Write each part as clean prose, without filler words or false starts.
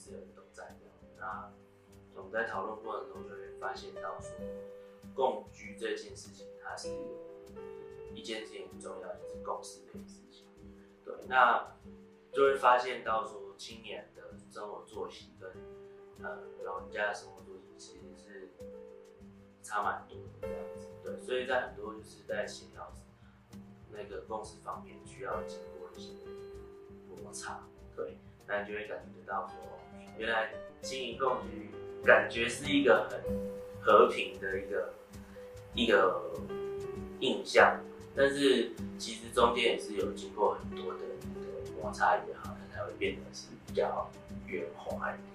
持人都在这样。那我们在讨论过程中就会发现到说，共居这件事情，它是一件事情很重要，就是共识这件事情。对，那就会发现到说，青年的生活作息跟老人家的生活作息其实是差蛮多的这样子。对，所以在很多就是在协调那个共识方面，需要经过一些摩擦。对，那你就会感觉得到说，原来经营共居感觉是一个很和平的一个印象，但是其实中间也是有经过很多的摩擦也好，它才会变得是比较圆滑一点。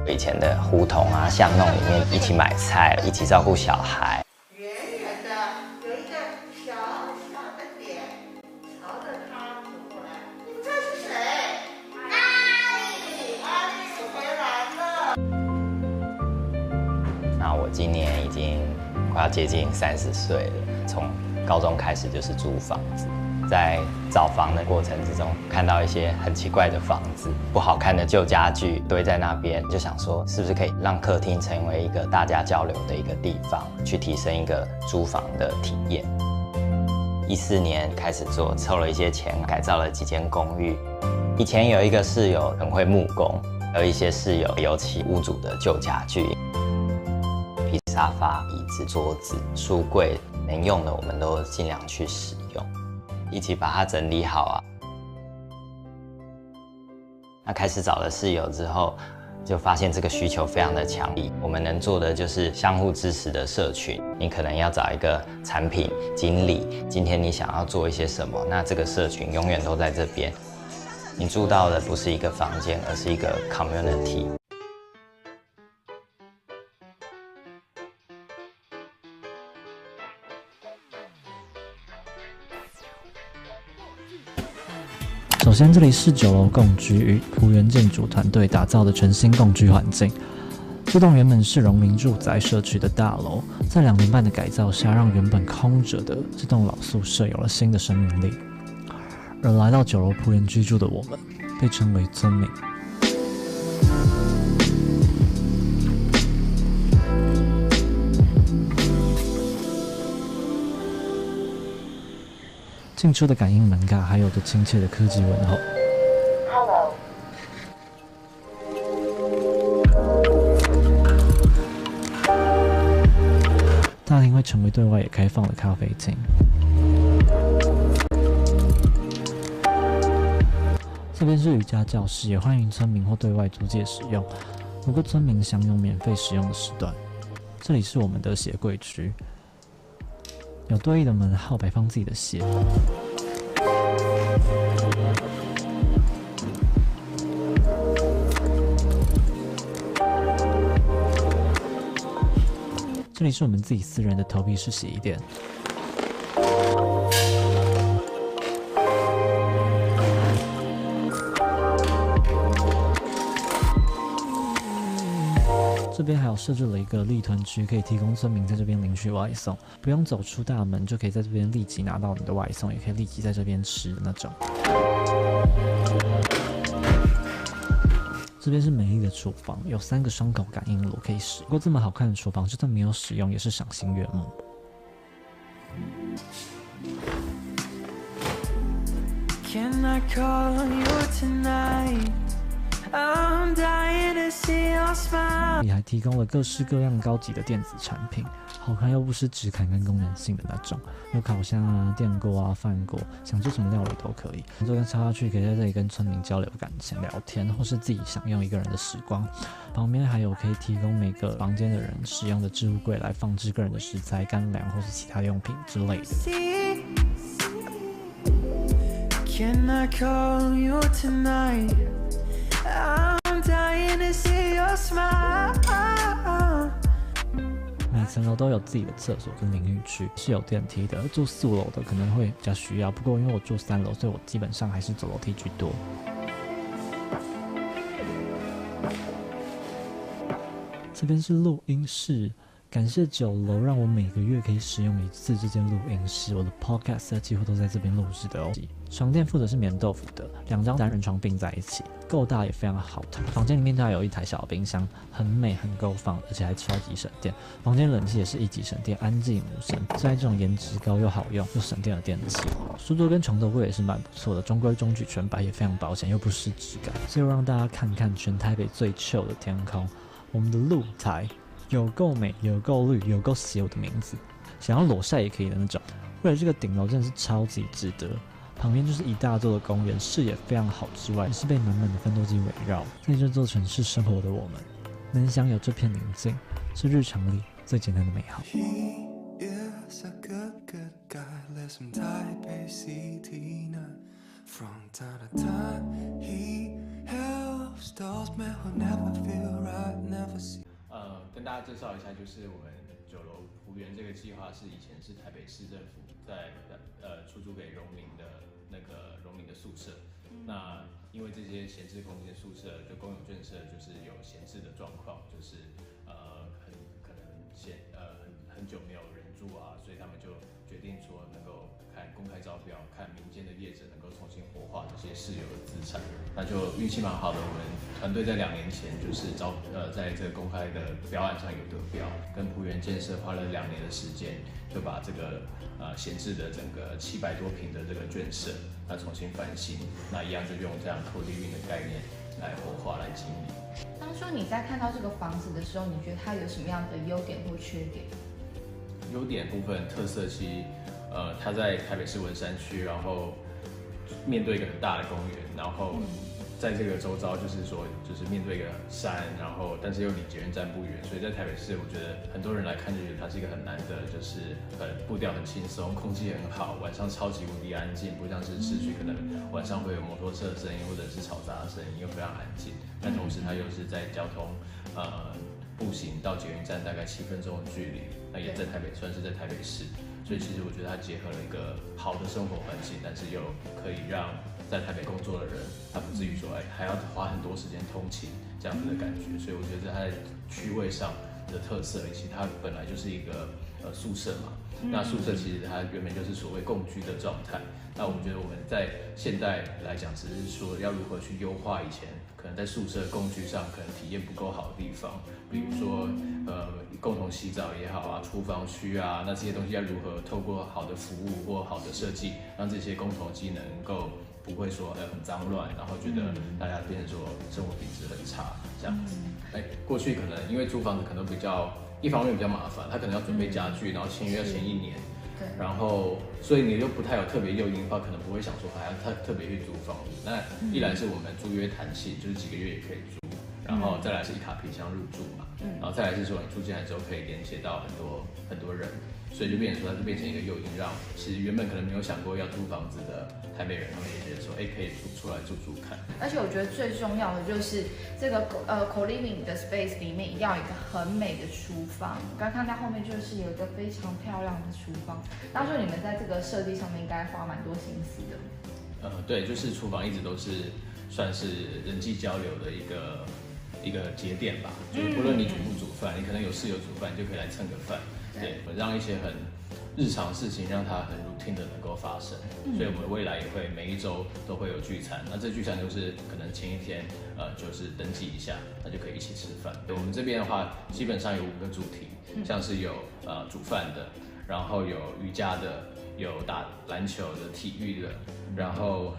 以前的胡同啊、巷弄里面一起买菜，一起照顾小孩。远远的有一个小小的点，朝着他走过来。你们这是谁？阿丽回来了。那我今年已经快要接近30岁了，从高中开始就是租房子。在找房的过程之中，看到一些很奇怪的房子，不好看的旧家具堆在那边，就想说是不是可以让客厅成为一个大家交流的一个地方，去提升一个租房的体验。14年开始做，凑了一些钱，改造了几间公寓。以前有一个室友很会木工，有一些室友油漆屋主的旧家具，皮沙发、椅子、桌子、书柜，能用的我们都尽量去使用。一起把它整理好啊。那开始找了室友之后，就发现这个需求非常的强烈。我们能做的就是相互支持的社群。你可能要找一个产品经理，今天你想要做一些什么，那这个社群永远都在这边。你住到的不是一个房间，而是一个 community。首先，这里是9楼共居与璞园建筑团队打造的全新共居环境。这栋原本是荣民住宅社区的大楼，在2年半的改造下，让原本空着的这栋老宿舍有了新的生命力。而来到9楼璞园居住的我们，被称为村民。进出的感应门槛，还有着亲切的科技问候。Hello。大厅会成为对外也开放的咖啡厅。这边是瑜伽教室，也欢迎村民或对外租借使用。不过村民享有免费使用的时段。这里是我们的鞋柜区。有对应的门号摆放自己的鞋。这里是我们自己私人的投币式洗衣店。这边还有设置了一个立囤区，可以提供村民在这边领取外送，不用走出大门就可以在这边立即拿到你的外送，也可以立即在这边吃的那种。这边是美丽的厨房，有3个双口感应炉可以使。不过这么好看的厨房，就算没有使用，也是赏心悦目。Can I call on you tonight? I'm dying to see your smile. 这里还提供了各式各样高级的电子产品，好看又不失质感跟功能性的那种，有烤箱啊、电锅啊、饭锅，想做什么料理都可以。这跟插下去，可以在这里跟村民交流感情、聊天，或是自己享用一个人的时光。旁边还有可以提供每个房间的人使用的置物柜来放置个人的食材、干粮或是其他用品之类的。Can I call you tonight? I'm dying to see your smile. 每层楼都有自己的厕所跟淋浴区，是有电梯的。住4、5楼的可能会比较需要，不过因为我住3楼，所以我基本上还是走楼梯居多。这边是录音室，感谢酒楼让我每个月可以使用1次这间录音室，我的 podcast 几乎都在这边录制的哦。床垫附的是棉豆腐的，2张单人床并在一起，够大也非常好躺。房间里面还有一台小冰箱，很美很够放，而且还超级省电。房间冷气也是1级省电，安静无声，在这种颜值高又好用又省电的电器。书桌跟床头柜也是蛮不错的，中规中矩，全白也非常保险又不失质感。最后让大家看看全台北最 chill 的天空，我们的露台有够美，有够绿，有够写我的名字，想要裸晒也可以的那种。为了这个顶楼真的是超级值得。旁边就是一大座的公园，视野非常好之外，也是被满满的分多机围绕。在这座城市生活的我们，能享有这片宁静，是日常里最简单的美好。跟大家介绍一下，就是我们酒楼浦园这个计划是以前是台北市政府在出租给荣民的那个荣民的宿舍。那因为这些闲置空间宿舍，就公有建设就是有闲置的状况，就是可能很久没有人住啊，所以他们就决定说能够看公开招标，看民间的业者能够重新活化这些室友的资产。那就运气蛮好的，我们团队在2年前就是在这个公开的标案上有得标，跟浦园建设花了2年的时间，就把这个闲置的整个700多坪的这个眷舍，那重新翻新，那一样就用这样co-living的概念来活化来经营。当初你在看到这个房子的时候，你觉得它有什么样的优点或缺点？优点部分特色其实，它在台北市文山区，然后面对一个很大的公园，然后在这个周遭就是面对一个山，然后但是又离捷运站不远，所以在台北市我觉得很多人来看就觉得它是一个很难得，就是步调很轻松，空气很好，晚上超级无敌安静，不像是市区可能晚上会有摩托车的声音或者是嘈杂的声音，又非常安静。但同时它又是在交通步行到捷运站大概7分钟的距离，那也在台北算是在台北市，所以其实我觉得它结合了一个好的生活环境，但是又可以让在台北工作的人，他不至于说还要花很多时间通勤这样子的感觉，所以我觉得它在区位上的特色，以及它本来就是一个宿舍嘛，那宿舍其实它原本就是所谓共居的状态，那我觉得我们在现代来讲，只是说要如何去优化以前可能在宿舍共居上可能体验不够好的地方，比如说共同洗澡也好啊，厨房区啊，那这些东西要如何透过好的服务或好的设计，让这些共同机能够不会说很脏乱，然后觉得大家变成说生活品质很差这样子。过去可能因为租房子可能一方面比较麻烦，他可能要准备家具，然后签约要签1年。然后，所以你又不太有特别诱因的话，可能不会想说还要特别去租房子。那一来是我们租约弹性，就是几个月也可以租，然后再来是一卡皮箱入住嘛，然后再来是说你住进来之后可以连接到很多人，所以就变成说它就变成一个诱因，让其实原本可能没有想过要租房子的台北人，他们也觉得说，可以出来住看。而且我觉得最重要的就是这个co-living 的 space 里面一定要有一个很美的厨房。我刚看到后面就是有一个非常漂亮的厨房，当初你们在这个设计上面应该花蛮多心思的。对，就是厨房一直都是算是人际交流的一个节点吧，就是不论你煮不煮饭，你可能有室友煮饭，你就可以来蹭个饭，对，让一些很日常事情让它很 routine 的能够发生，所以我们未来也会每一周都会有聚餐，那这聚餐就是可能前一天就是登记一下，那就可以一起吃饭。我们这边的话，基本上有5个主题，像是有煮饭的，然后有瑜伽的，有打篮球的、体育的，然后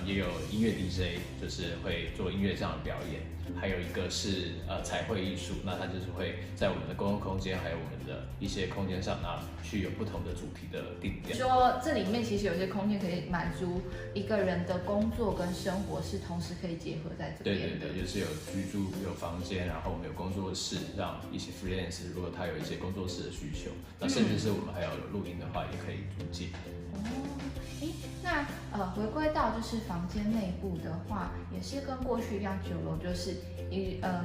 也有音乐 DJ， 就是会做音乐上的表演，还有一个是彩绘艺术，那它就是会在我们的公共空间还有我们的一些空间上，那去有不同的主题的定调。说这里面其实有些空间可以满足一个人的工作跟生活是同时可以结合在这边的。对，就是有居住、有房间，然后我们有工作室，让一些 freelance 如果他有一些工作室的需求，那甚至是我们还有录音的话，也可以租借。那回归到就是房间内部的话，也是跟过去一样，酒楼就是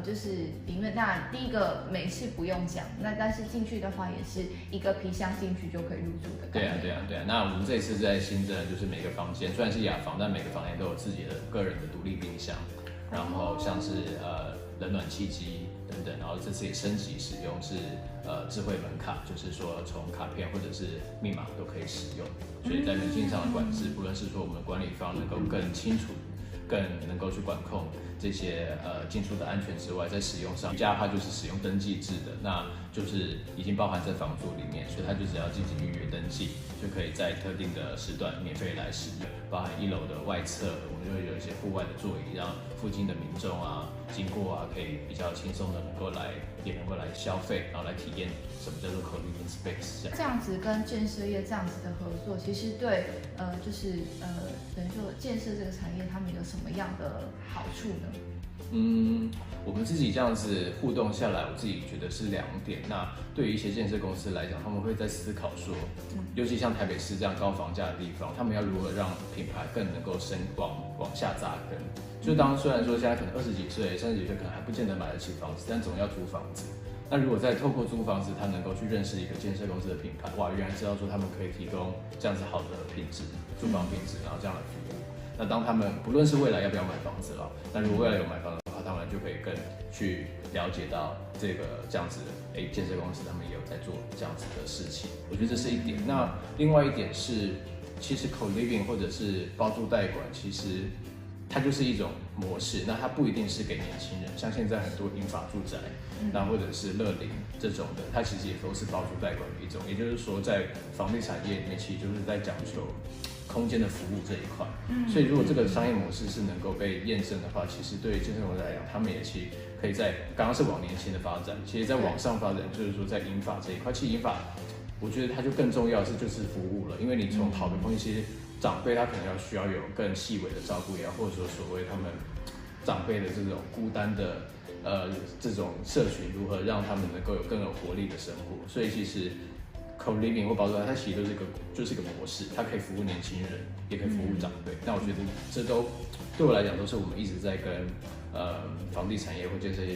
就是里面当然第一个美是不用讲，那但是进去的话也是一个皮箱进去就可以入住的概念。对啊。那我们这次在新增就是每个房间虽然是雅房，但每个房间都有自己的个人的独立冰箱，然后像是冷暖气机等等，然后这次也升级使用是智慧门卡，就是说从卡片或者是密码都可以使用，所以在门禁上的管制，不论是说我们管理方能够更清楚、更能够去管控这些进出的安全之外，在使用上，家它就是使用登记制的，那就是已经包含在房租里面，所以它就只要进行预约登记，就可以在特定的时段免费来使用，包含1楼的外侧，我们就会有一些户外的座椅，让附近的民众啊经过啊，可以比较轻松的能够来消费，然后来体验什么叫做 co-living space 这样子跟建设业这样子的合作，其实对等于说建设这个产业，他们有什么样的好处呢？我们自己这样子互动下来，我自己觉得是2点。那对于一些建设公司来讲，他们会在思考说，尤其像台北市这样高房价的地方，他们要如何让品牌更能够往下扎根。就虽然说现在可能20几岁、30几岁可能还不见得买得起房子，但总要租房子。那如果再透过租房子，他能够去认识一个建设公司的品牌，哇，原来知道说他们可以提供这样子好的品质住房品质，然后这样的服务。那当他们不论是未来要不要买房子了，那如果未来有买房的话，当然就可以更去了解到这样子的，建设公司他们也有在做这样子的事情。我觉得这是一点。那另外一点是，其实 co-living 或者是包租代管，其实它就是一种模式，那它不一定是给年轻人，像现在很多银发住宅，那或者是乐龄这种的，它其实也都是包租代管的一种。也就是说，在房地产业里面，其实就是在讲求空间的服务这一块。所以如果这个商业模式是能够被验证的话，其实对于健身公司来讲，他们也其实可以在刚刚是往年轻的发展，其实在往上发展，就是说在银发这一块，其实银发我觉得它就更重要的是就是服务了，因为你从讨论一些长辈他可能需要有更细微的照顾也好，或者说所谓他们长辈的这种孤单的这种社群，如何让他们能够有更有活力的生活。所以其实 co-living 或包租代它其实就是一个模式，它可以服务年轻人，也可以服务长辈。那我觉得这都对我来讲都是我们一直在跟房地产业或建设业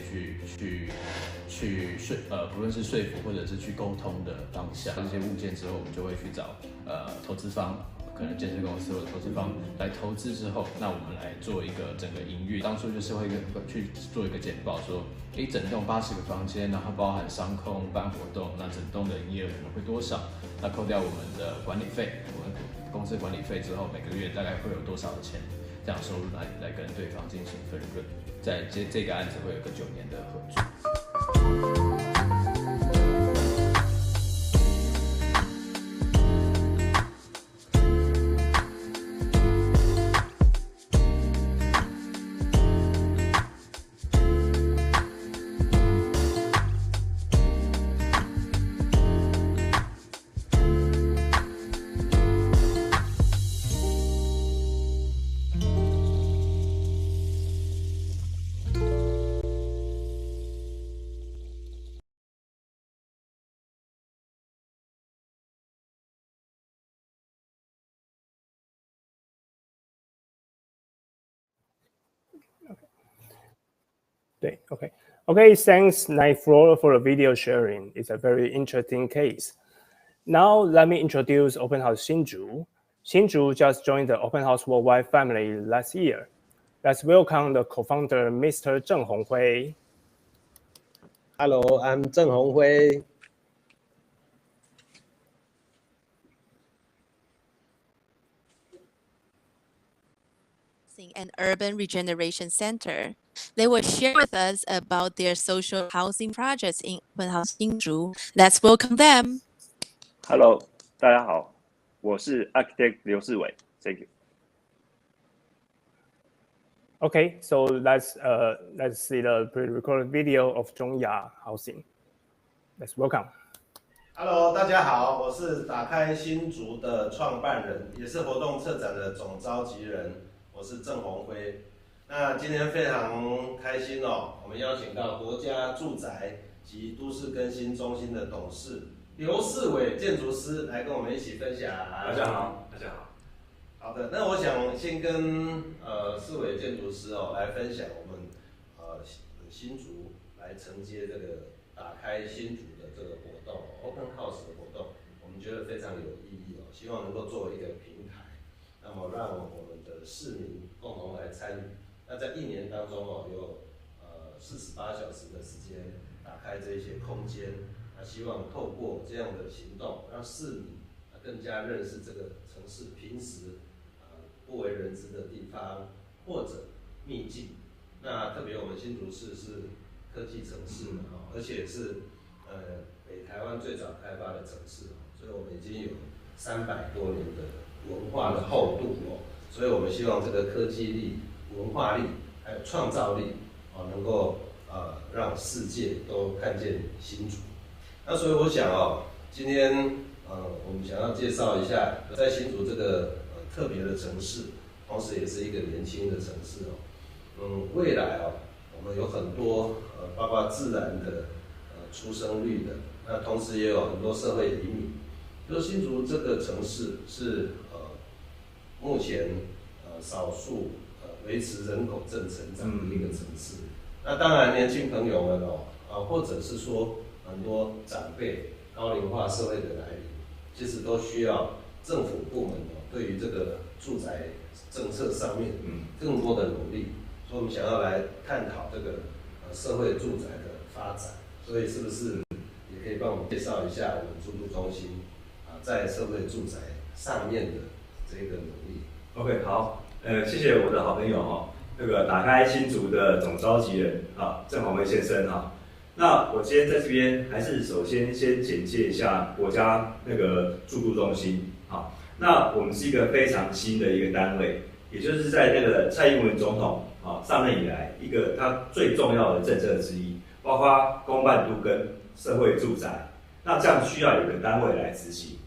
不论是说服或者是去沟通的方向。这些物件之后，我们就会去找投资方。可能建设公司或者投资方来投资之后，那我们来做一个整个营运。当初就是会去做一个简报，说，整栋80个房间，然后包含商空、办活动，那整栋的营业额可能会多少？那扣掉我们的管理费，我们公司管理费之后，每个月大概会有多少的钱？这样收入来跟对方进行分润。在这个案子会有个9年的合作。Okay, thanks Ninth Floor for the video sharing. It's a very interesting case. Now let me introduce Open House Shinju. Shinju just joined the Open House Worldwide family last year. Let's welcome the co-founder, Mr. Zheng Honghui. Hello, I'm Zheng Honghui. An urban regeneration center. They will share with us about their social housing projects in Open House Shinju. Let's welcome them. Hello, 大家好，我是 Architect 刘世伟。Thank you. Okay, so let's see the pre-recorded video of Zhongya Housing. Let's welcome. Hello， 大家好，我是打开新竹的创办人，也是活动策展的总召集人，我是郑宏辉。那今天非常开心哦，我们邀请到国家住宅及都市更新中心的董事刘世伟建筑师来跟我们一起分享。大家好，大家好。好的，那我想先跟世伟建筑师来分享我们新竹来承接这个打开新竹的这个活动 Open House 的活动，我们觉得非常有意义哦，希望能够作为一个平台，那么让我们的市民共同来参与，那在1年当中有48小时的时间打开这些空间，希望透过这样的行动，让市民更加认识这个城市平时不为人知的地方或者秘境。那特别我们新竹市是科技城市而且是北台湾最早开发的城市，所以我们已经有300多年的文化的厚度所以我们希望这个科技力、文化力还有创造力能够让世界都看见新竹。那所以我想今天我们想要介绍一下，在新竹这个特别的城市，同时也是一个年轻的城市未来我们有很多包括自然的出生率的，那同时也有很多社会移民。就是新竹这个城市是目前少数维持人口正成长的一个城市。那当然年轻朋友们或者是说很多长辈高龄化社会的来临，其实都需要政府部门对于这个住宅政策上面更多的努力。所以我们想要来探讨这个社会住宅的发展，所以是不是也可以帮我们介绍一下我们住都中心在社会住宅上面的这个努力 ？OK， 好，谢谢我的好朋友那个打开新竹的总召集人郑宏威先生那我今天在这边还是首先简介一下国家那个住都中心那我们是一个非常新的一个单位，也就是在那个蔡英文总统上任以来一个他最重要的政策之一，包括公办都跟社会住宅，那这样需要有一个单位来执行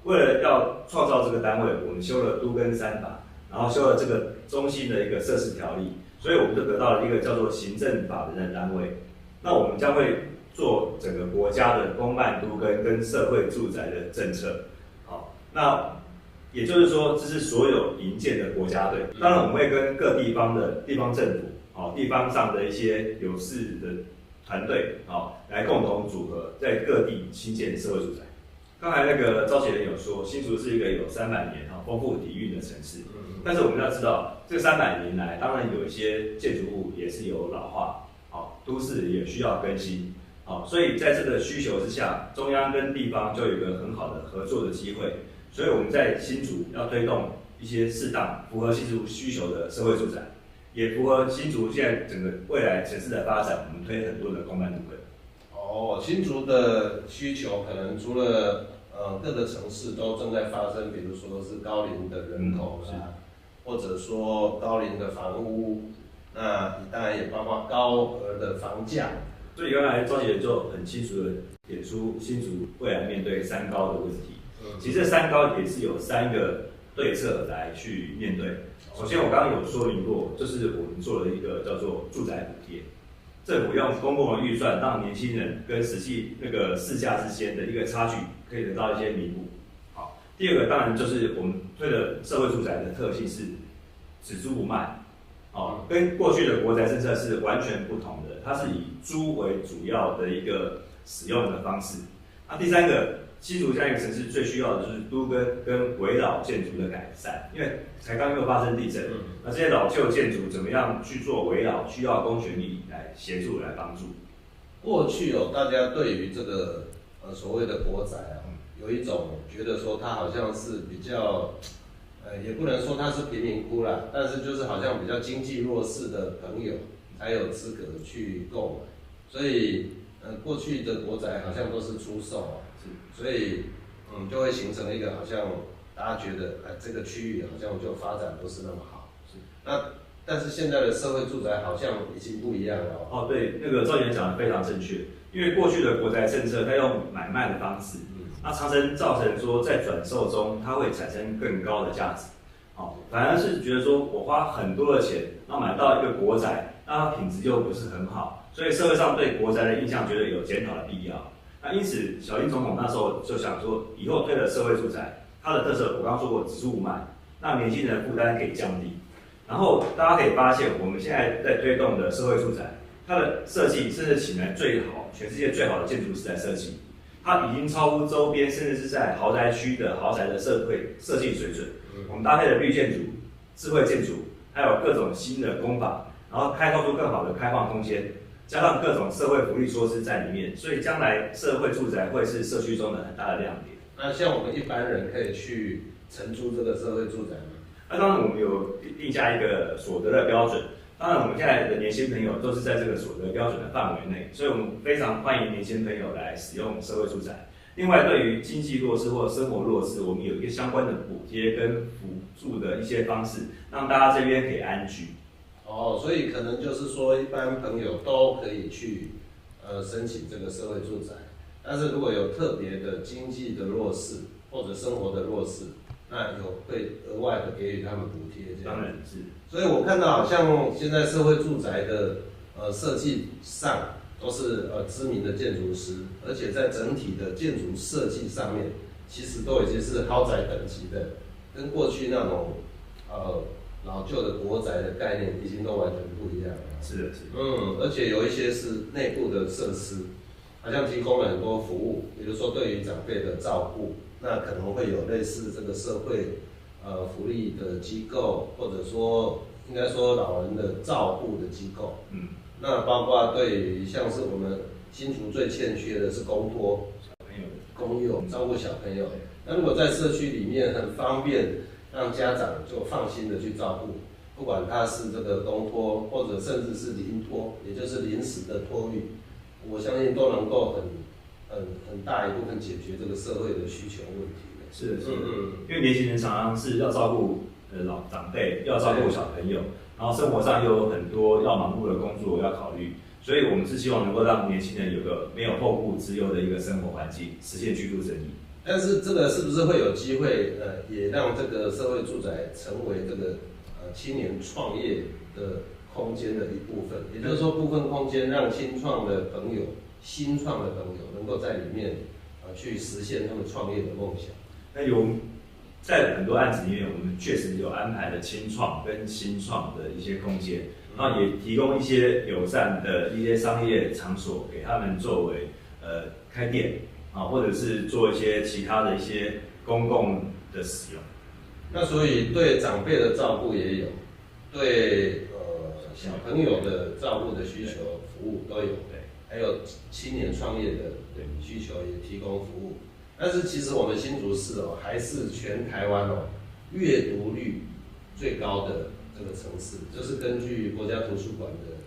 为了要创造这个单位，我们修了都更3法，然后修了这个中心的一个设施条例，所以我们就得到了一个叫做行政法人的单位。那我们将会做整个国家的公办都更跟社会住宅的政策。那也就是说，这是所有营建的国家队。当然，我们会跟各地方的地方政府、地方上的一些有识的团队来共同组合，在各地新建社会住宅。刚才那个召集人有说，新竹是一个有300年丰富底蕴的城市。但是我们要知道，这300年来，当然有一些建筑物也是有老化，都市也需要更新。所以在这个需求之下，中央跟地方就有一个很好的合作的机会。所以我们在新竹要推动一些适当符合新竹需求的社会住宅，也符合新竹现在整个未来城市的发展。我们推很多的公办都更。新竹的需求可能除了各个城市都正在发生，比如说是高龄的人口或者说高龄的房屋，那当然也包括高额的房价。所以刚才召集人就很清楚的点出新竹未来面对3高的问题。其实这3高也是有3个对策来去面对。首先我刚刚有说明过，就是我们做了一个叫做住宅补贴，政府用公共的预算让年轻人跟实际那个市价之间的一个差距可以得到一些弥补。第二个当然就是我们推的社会住宅的特性是只租不卖，跟过去的国宅政策是完全不同的，它是以租为主要的一个使用的方式。那第3个，新竹这样一个城市最需要的就是都更跟围绕建筑的改善，因为才刚又发生地震，那这些老旧建筑怎么样去做围绕，需要公权力来协助来帮助。过去大家对于这个所谓的国宅有一种觉得说它好像是比较也不能说它是贫民窟啦，但是就是好像比较经济弱势的朋友才有资格去购买，所以过去的国宅好像都是出售所以就会形成一个好像大家觉得这个区域好像就发展不是那么好。但是现在的社会住宅好像已经不一样了对，那个赵员讲的非常正确，因为过去的国宅政策它用买卖的方式，那常常造成说在转售中它会产生更高的价值。反而是觉得说我花很多的钱，然后买到一个国宅，那它品质又不是很好，所以社会上对国宅的印象觉得有检讨的必要。那因此，小英总统那时候就想说，以后推了社会住宅，它的特色我刚刚说过，只租不卖，那年轻人负担可以降低。然后大家可以发现，我们现在在推动的社会住宅，它的设计甚至请来最好、全世界最好的建筑师来设计，它已经超乎周边，甚至是在豪宅区的豪宅的设计水准。我们搭配了绿建筑、智慧建筑，还有各种新的工法，然后开拓出更好的开放空间，加上各种社会福利措施在里面，所以将来社会住宅会是社区中的很大的亮点。那像我们一般人可以去承租这个社会住宅吗？那当然我们有定下一个所得的标准。当然，我们现在的年轻朋友都是在这个所得标准的范围内，所以我们非常欢迎年轻朋友来使用社会住宅。另外，对于经济弱势或生活弱势，我们有一个相关的补贴跟辅助的一些方式，让大家这边可以安居。哦，所以可能就是说，一般朋友都可以去申请这个社会住宅，但是如果有特别的经济的弱势或者生活的弱势，那会额外的给予他们补贴，这样。当然是。所以我看到好像现在社会住宅的设计上都是知名的建筑师，而且在整体的建筑设计上面，其实都已经是豪宅等级的，跟过去那种老旧的国宅的概念已经都完全不一样了。是的，是的。而且有一些是内部的设施，好像提供了很多服务，比如说对于长辈的照顾，那可能会有类似这个社会福利的机构，或者说应该说老人的照顾的机构。那包括对于像是我们新竹最欠缺的是公托、公幼照顾小朋友。那如果在社区里面很方便，让家长就放心的去照顾，不管他是这个公托，或者甚至是临托，也就是临时的托育，我相信都能够很大一部分解决这个社会的需求问题。是的，是的。因为年轻人常常是要照顾老长辈，要照顾小朋友，然后生活上又有很多要忙碌的工作要考虑，所以我们是希望能够让年轻人有个没有后顾之忧的一个生活环境，实现居住正义。但是这个是不是会有机会也让这个社会住宅成为这个青年创业的空间的一部分？也就是说，部分空间让新创的朋友能够在里面去实现他们创业的梦想。那在很多案子里面，我们确实有安排了青创跟新创的一些空间，然后也提供一些友善的一些商业场所给他们作为开店或者是做一些其他的一些公共的使用。那所以对长辈的照顾也有，对小朋友的照顾的需求服务都有，还有青年创业的需求也提供服务。但是其实我们新竹市还是全台湾阅读率最高的这个城市，就是根据国家图书馆的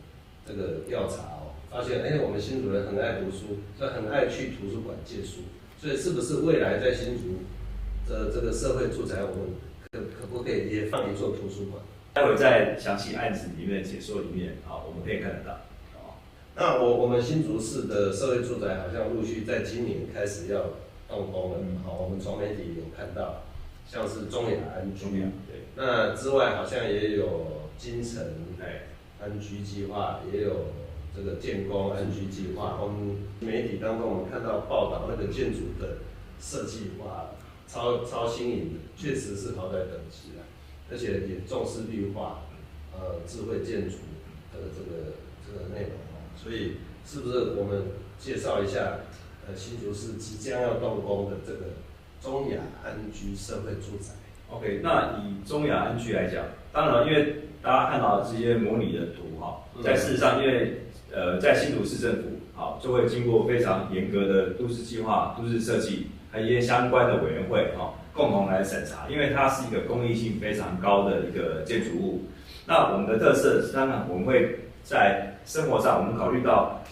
这个调查发现我们新竹人很爱读书，所以很爱去图书馆借书。所以是不是未来在新竹的这个社会住宅，我们可不可以也放一座图书馆？待会在详细案子里面解说里面我们可以看得到。那我们新竹市的社会住宅好像陆续在今年开始要动工了。我们从媒体有看到，像是中雅安居，那之外好像也有金城安居计划，也有这个建工安居计划。我们媒体当中我们看到报道，那个建筑的设计超新颖的，确实是豪宅等级的，而且也重视绿化、智慧建筑的这个内容。所以是不是我们介绍一下新竹市即将要动工的这个中雅安居社会住宅？ OK， 那以中雅安居来讲，当然因为大家看到这些模拟的图在事实上，因为在新竹市政府就会经过非常严格的都市计划、都市设计，还有一些相关的委员会共同来审查，因为它是一个公益性非常高的一个建筑物。那我们的特色，当然我们会在生活上，我们考虑到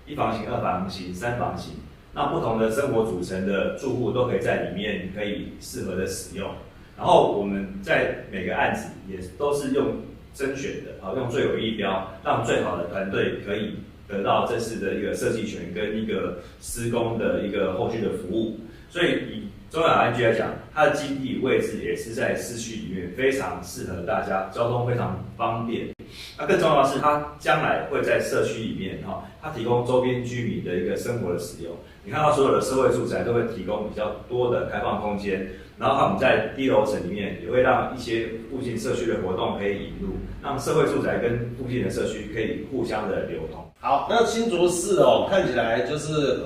1房型、2房型、3房型，那不同的生活组成的住户都可以在里面可以适合的使用。然后我们在每个案子也都是用甄选的，用最有意标，让最好的团队可以得到这次的一个设计权跟一个施工的一个后续的服务。所以以中雅安居来讲，它的基地位置也是在市区里面，非常适合大家，交通非常方便。那更重要的是，它将来会在社区里面它提供周边居民的一个生活的使用。你看到所有的社会住宅都会提供比较多的开放空间，然后他们在低楼层里面也会让一些附近社区的活动可以引入，让社会住宅跟附近的社区可以互相的流通。好，那新竹市看起来就是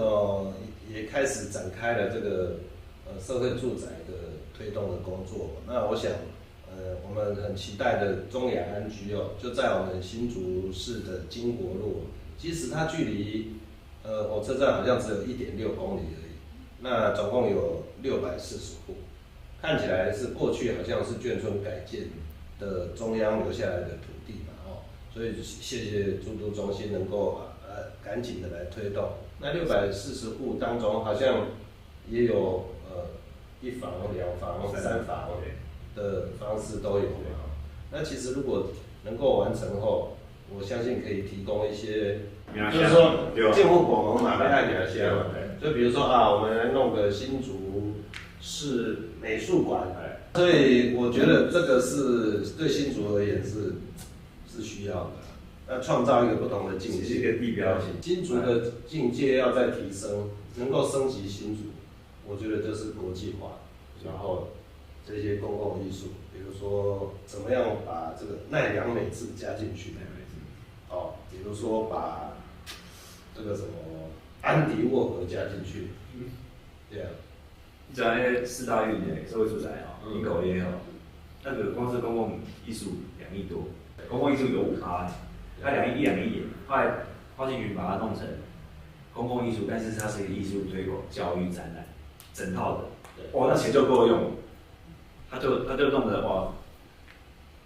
也开始展开了这个社会住宅的推动的工作。那我想我们很期待的中雅安居哦，就在我们新竹市的金国路。其实它距离火车站好像只有1.6公里而已。那总共有640户，看起来是过去好像是眷村改建的中央留下来的土地嘛哦，所以谢谢住都中心能够赶紧的来推动。那640户当中好像也有1房、2房、3房的方式都有嘛。那其实如果能够完成后，我相信可以提供一些，就是说建户广门嘛，没爱聊些嘛。就比如说我们来弄个新竹市美术馆，所以我觉得这个是对新竹而言是需要的。那创造一个不同的境界，是一个地标性。新竹的境界要再提升，能够升级新竹，我觉得就是国际化，然后这些公共艺术，比如说怎么样把这个奈良美智加进去，比如说把这个什么安迪沃荷加进去，对啊。你讲那些4大运的社会住宅林口也好，那个光是公共艺术2亿多，公共艺术有5%，它2亿耶，后来花信云把它弄成公共艺术，但是它是一个艺术推广、教育展览，整套的，那钱就够用，他就弄得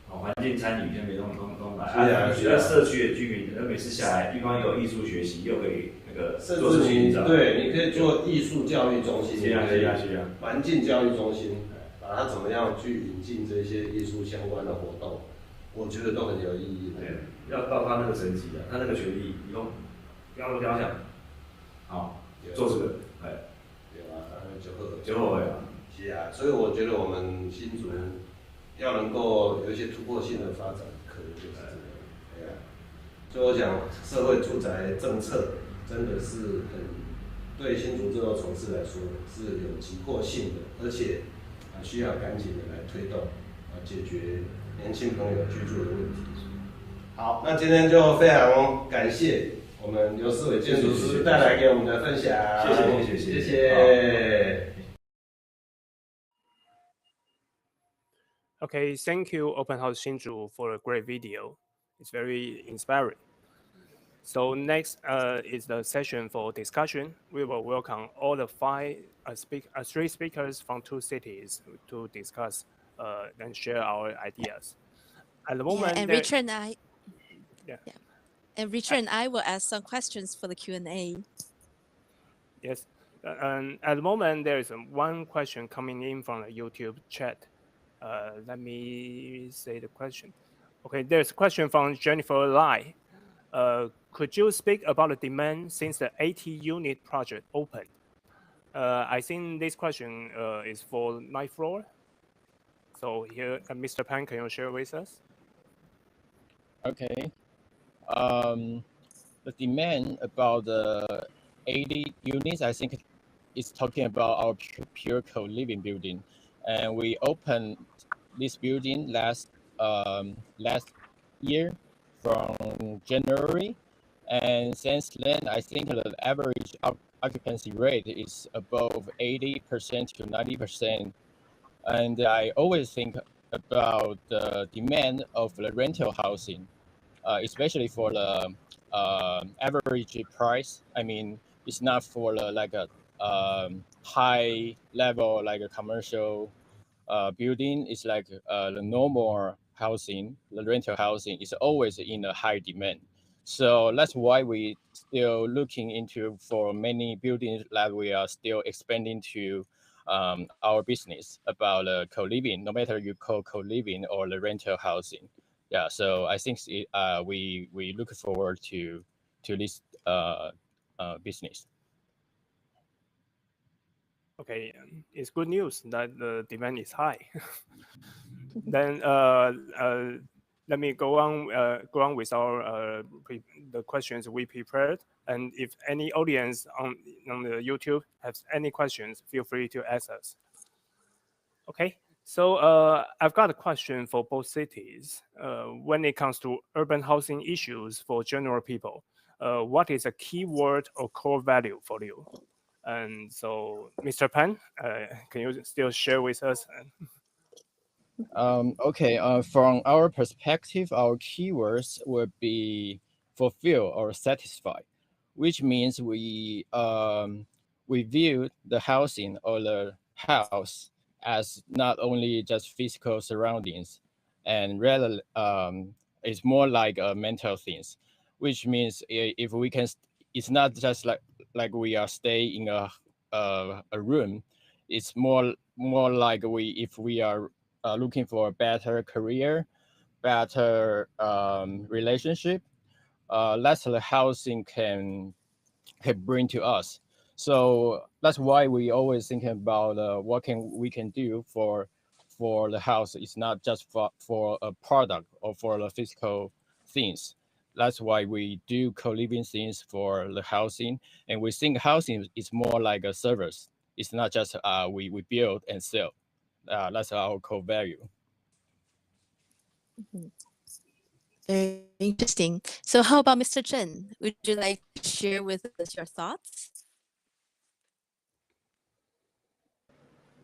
环境参与，没弄来，社区的居民，每次下来，地方又有艺术学习，又可以那个做出寻找。对，你可以做艺术教育中心，是啊，环境教育中心，把它怎么样去引进这些艺术相关的活动，我觉得都很有意义的。对，要到他那个层级啊，他那个权利，以后雕像，做这个，对啊，就好呀。是啊，所以我觉得我们新竹要能够有一些突破性的发展，可能就是这样。所以我想，社会住宅政策真的是对新竹这座城市来说是有急迫性的，而且需要赶紧的来推动，解决年轻朋友居住的问题。好，那今天就非常感谢我们刘思伟建筑师带来给我们的分享，谢谢。Okay, thank you, Open House Shinju, for a great video. It's very inspiring. So next is the session for discussion. We will welcome all the three speakers from 2 cities to discuss and share our ideas. At the moment, and Richard and I, yeah. And Richard and I will ask some questions for the Q&A. Yes, and at the moment there is one question coming in from the YouTube chat. Let me say the question. Okay, there's a question from Jennifer Lai. Could you speak about the demand since the 80-unit project opened? I think this question is for 9th floor. So here, Mr. Pan, can you share with us? Okay. The demand about the 80 units, I think, is talking about our pure co-living building. And we opened this building last year from January, and since then I think the average occupancy rate is above 80% to 90%. And I always think about the demand of the rental housing, especially for the average price. I mean, it's not for like a high level like a commercial building. It's like the normal housing, the rental housing is always in a high demand. So that's why we still looking into for many buildings that we are still expanding to our business about co-living, no matter you call co-living or the rental housing. Yeah, so I think we look forward to this business. Okay, it's good news that the demand is high. Then let me go on with our the questions we prepared. And if any audience on the YouTube has any questions, feel free to ask us. Okay, so I've got a question for both cities. When it comes to urban housing issues for general people, what is a key word or core value for you? And so, Mr. Pan, can you still share with us? Okay, from our perspective, our keywords would be fulfill or satisfy, which means we view the housing or the house as not only just physical surroundings, and rather it's more like mental things, which means if we can, it's not just like we are staying in a room. It's more like if we are looking for a better career, better relationship, that's the housing can bring to us. So that's why we always thinking about what we can do for the house. It's not just for a product or for the physical things. That's why we do co-living things for the housing, and we think housing is more like a service. It's not just we build and sell. That's our core value. Very interesting. So how about Mr. Chen? Would you like to share with us your thoughts?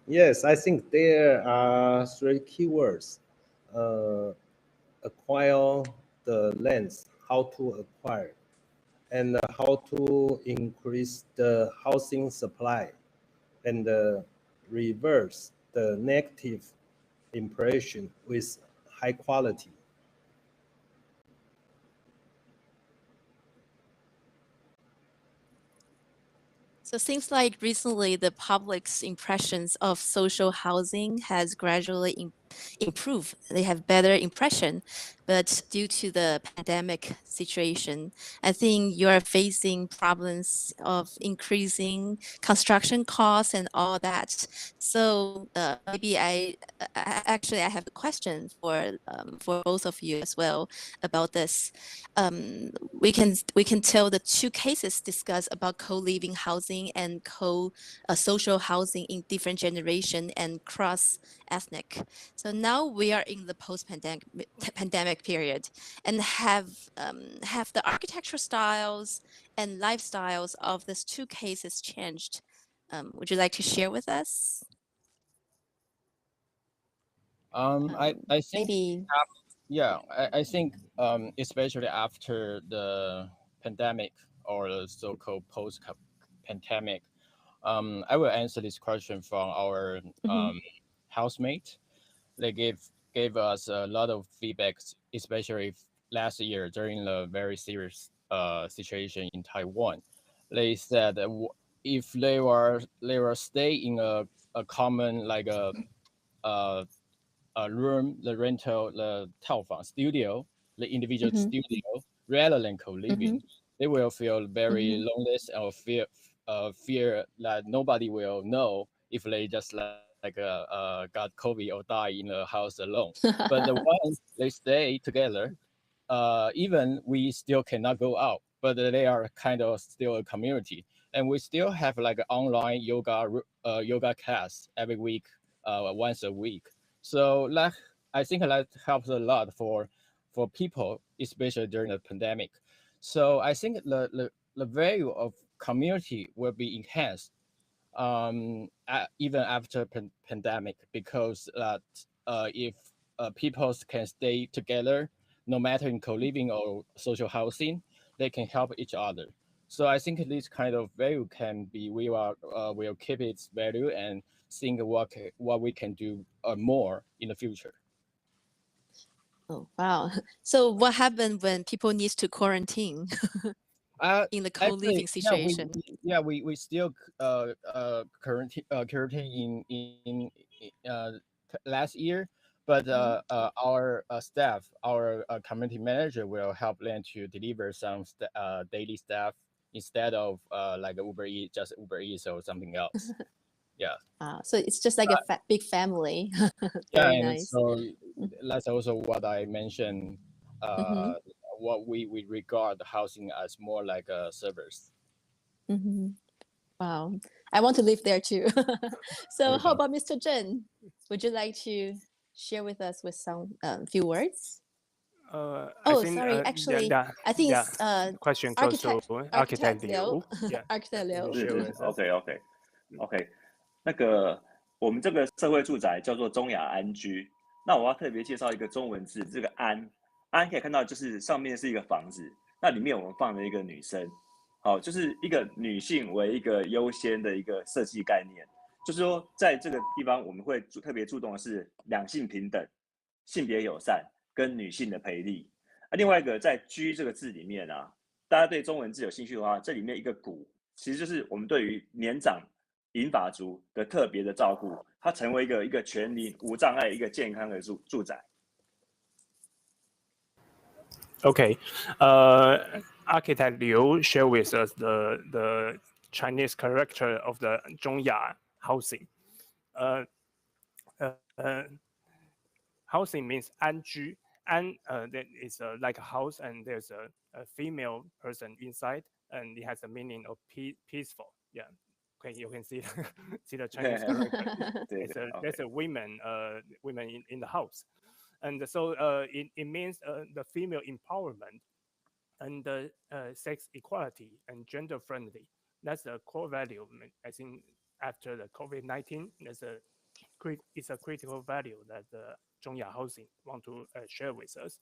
Yes, I think there are three keywords. Acquire the lands, how to acquire, and how to increase the housing supply, and reverse the negative impression with high quality. So it seems like recently the public's impressions of social housing has gradually improved. They have better impression, but due to the pandemic situation, I think you are facing problems of increasing construction costs and all that. So maybe I have a question for both of you as well about this. We can tell the two cases discussed about co-living housing and social housing in different generation and cross-ethnic. So now we are in the post-pandemic period, and have the architectural styles and lifestyles of these two cases changed? Would you like to share with us? I think maybe. Yeah, I think especially after the pandemic or the so-called post-pandemic, I will answer this question from our housemate. They gave us a lot of feedbacks, especially last year during the very serious situation in Taiwan. They said that if they were staying in a common like a room, the rental, the 套房 studio, the individual studio, rather than co-living, they will feel very lonely or fear that nobody will know if they just got COVID or die in a house alone. But the ones they stay together, even we still cannot go out, but they are kind of still a community, and we still have like an online yoga class every week, once a week. So I think that helps a lot for people, especially during the pandemic. So I think the value of community will be enhanced even after pandemic, because if people can stay together, no matter in co-living or social housing, they can help each other. So I think this kind of value can be, we will keep its value and think what we can do more in the future. Oh, wow. So what happened when people need to quarantine in the co-living situation? We still quarantine in last year, but our staff, our community manager will help them to deliver some daily stuff instead of like Uber Eats, just Uber Eats or something else. Yeah. So it's just like a big family. Very nice. So that's also what I mentioned. What we regard housing as more like a service. Wow, I want to live there too. So how about Mr. Zhen? Would you like to share with us with some few words? Actually, I think it's question goes to Architect Liu. Yeah. Architect Liu. OK。那个我们这个社会住宅叫做中亚安居，那我要特别介绍一个中文字，这个安，安可以看到就是上面是一个房子，那里面我们放了一个女生，好，就是一个女性为一个优先的一个设计概念，就是说在这个地方我们会特别注重的是两性平等、性别友善跟女性的培力。另外一个在居这个字里面啊，大家对中文字有兴趣的话，这里面一个古，其实就是我们对于年长银发族的特别的照顾，它成为一个全龄无障碍、一个健康的住宅。Okay, architect Liu shared with us the Chinese character of the Zhongya housing. Housing means 安居. That is like a house, and there's a female person inside, and it has a meaning of peaceful. Yeah, okay, you can see see the Chinese character. There's a women in the house, and so it means the female empowerment and sex equality and gender friendly. That's a core value. I think after the COVID-19, it's a critical value that the Zhongya Housing want to share with us.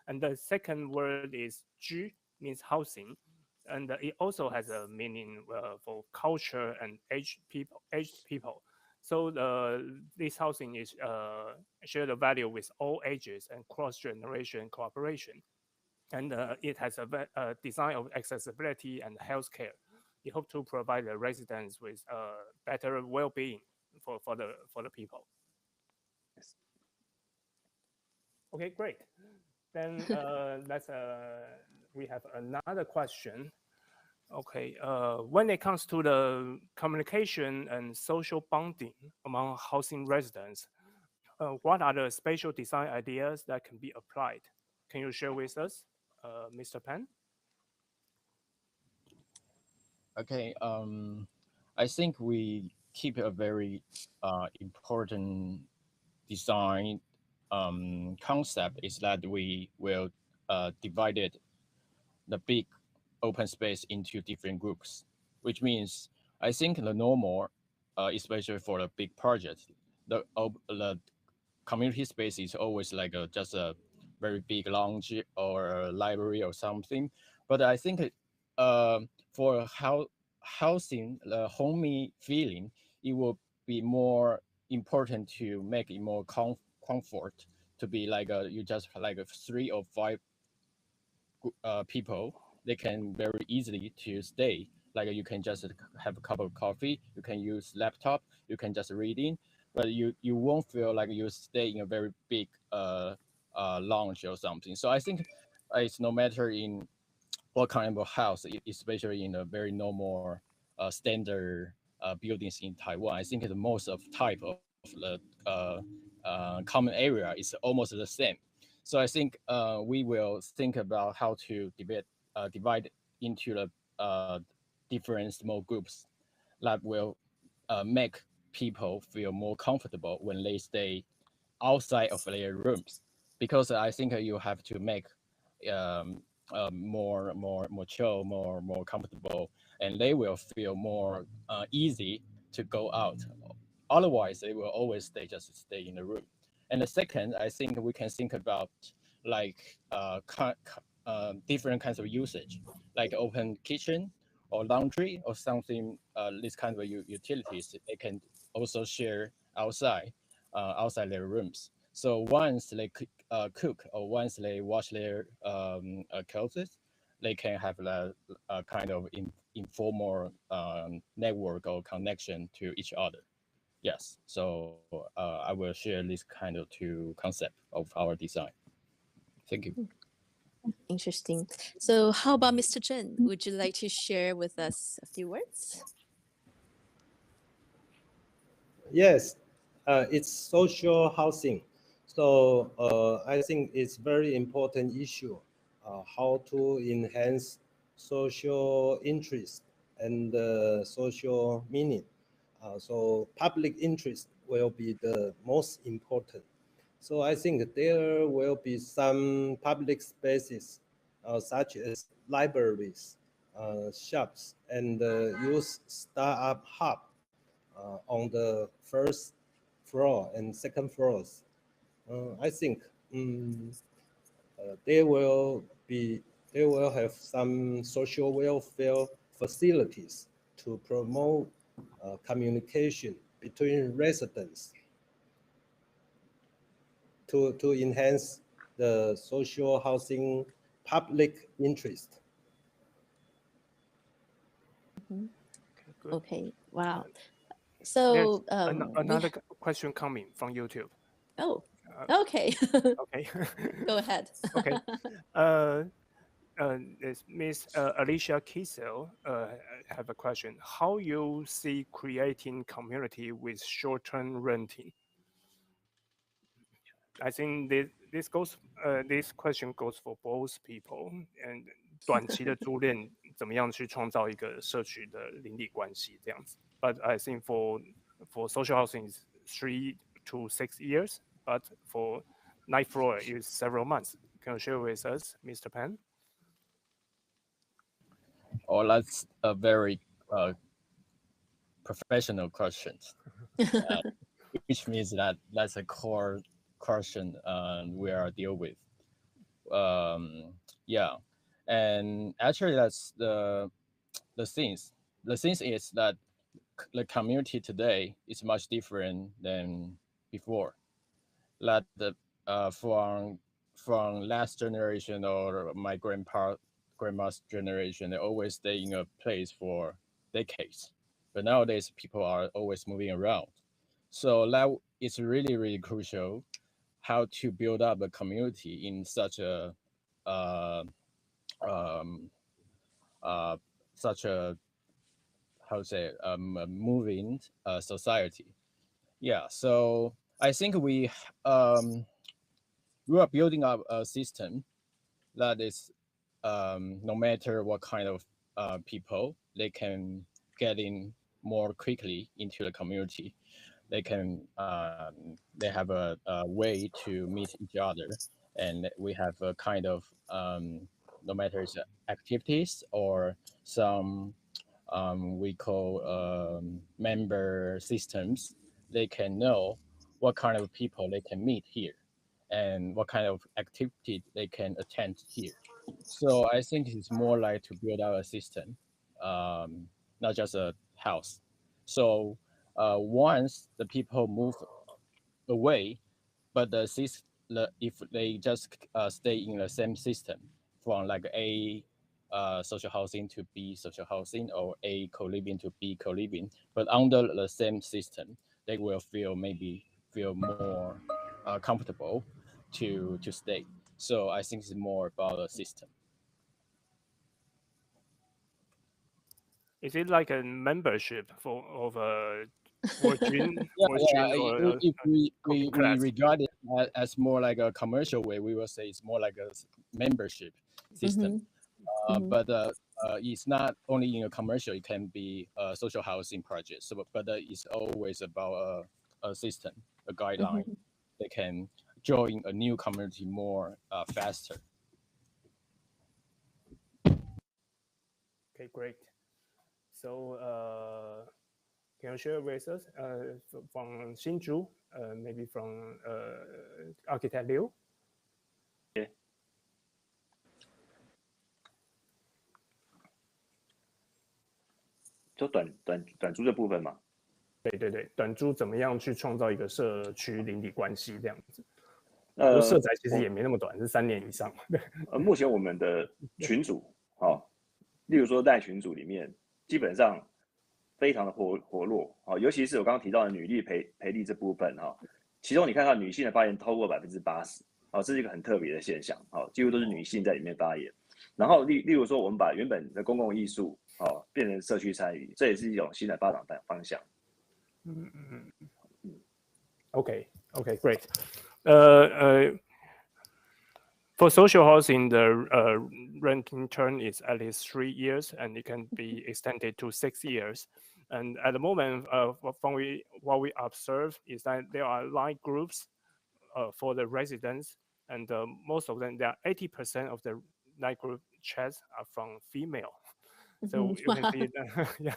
And the second word is 居, means housing, and it also has a meaning for culture and aged people. So this housing is share the value with all ages and cross-generation cooperation. And it has a design of accessibility and healthcare. It hopes to provide the residents with better well-being for the people. Yes. Okay, great. Then we have another question. Okay, when it comes to the communication and social bonding among housing residents, what are the spatial design ideas that can be applied? Can you share with us, Mr. Pan? Okay, I think we keep a very important design concept is that we will divide the big open space into different groups, which means I think the normal, especially for a big project, the community space is always like just a very big lounge or a library or something. But I think for housing, the homey feeling, it will be more important to make it more comfort, to be like you just like 3 or 5 people. They can very easily to stay. Like you can just have a cup of coffee, you can use laptop, you can just read in, but you won't feel like you stay in a very big lounge or something. So I think it's no matter in what kind of house, especially in a very normal standard buildings in Taiwan. I think the most of type of the common area is almost the same. So I think we will think about how to divide into the different small groups that will make people feel more comfortable when they stay outside of their rooms. Because I think you have to make more chill, more comfortable, and they will feel more easy to go out. Otherwise, they will always stay in the room. And the second, I think we can think about like different kinds of usage, like open kitchen or laundry or something. This kind of utilities they can also share outside their rooms. So once they cook or once they wash their clothes, they can have a kind of informal network or connection to each other. Yes, so I will share this kind of 2 concept of our design. Thank you. Interesting. So how about Mr. Zhen? Would you like to share with us a few words? Yes, it's social housing. So I think it's very important issue, how to enhance social interest and social meaning. So public interest will be the most important. So I think there will be some public spaces such as libraries, shops, and youth startup hub on the first floor and second floors. I think they will have some social welfare facilities to promote communication between residents to enhance the social housing public interest. Okay, wow. So another question coming from YouTube. Oh, okay. Okay. Go ahead. Okay. Miss Alicia Kiesel have a question. How you see creating community with short-term renting? I think this question goes for both people. And 短期的租赁怎么样去创造一个社区的邻里关系这样子。But I think for social housing is 3 to 6 years, but for night floor is several months. Can you share with us, Mr. Pan? Oh, that's a very professional question, which means that that's a core question we are deal with. Yeah, and actually that's the things. The thing is that the community today is much different than before. That from last generation or my grandma's generation, they always stay in a place for decades. But nowadays, people are always moving around. So that is really, really crucial how to build up a community in such a how to say a moving society. Yeah, so I think we are building up a system that is no matter what kind of people, they can get in more quickly into the community. They can they have a way to meet each other, and we have a kind of no matter it's activities or some we call member systems. They can know what kind of people they can meet here and what kind of activity they can attend here. So I think it's more like to build out a system, not just a house. So once the people move away, but if they just stay in the same system from like A social housing to B social housing or A co-living to B co-living, but under the same system, they will feel more comfortable to stay. So I think it's more about a system. Is it like a membership of a Virgin? If we regard it as more like a commercial way, we will say it's more like a membership system. But it's not only in a commercial; it can be a social housing project. So, but it's always about a system, a guideline. They can join a new community more faster. Okay, great. So, can you share with us from Shinju, maybe from Architect Liu? Okay. 就短租的部分嘛。对，短租怎么样去创造一个社区邻里关系这样子？社宅其实也没那么短，是3年以上。目前我们的群组，例如说在群组里面，基本上非常的活络，尤其是我刚刚提到的女力培力这部分，其中你看到女性的发言超过80%，这是一个很特别的现象，几乎都是女性在里面发言。然后例如说，我们把原本的公共艺术，变成社区参与，这也是一种新的发展方向。Okay, great. For social housing, the renting term is at least 3 years, and it can be extended to 6 years. And at the moment, what we observe is that there are line groups for the residents, and most of them, there are 80% of the line group chats are from female. So you can see, yeah.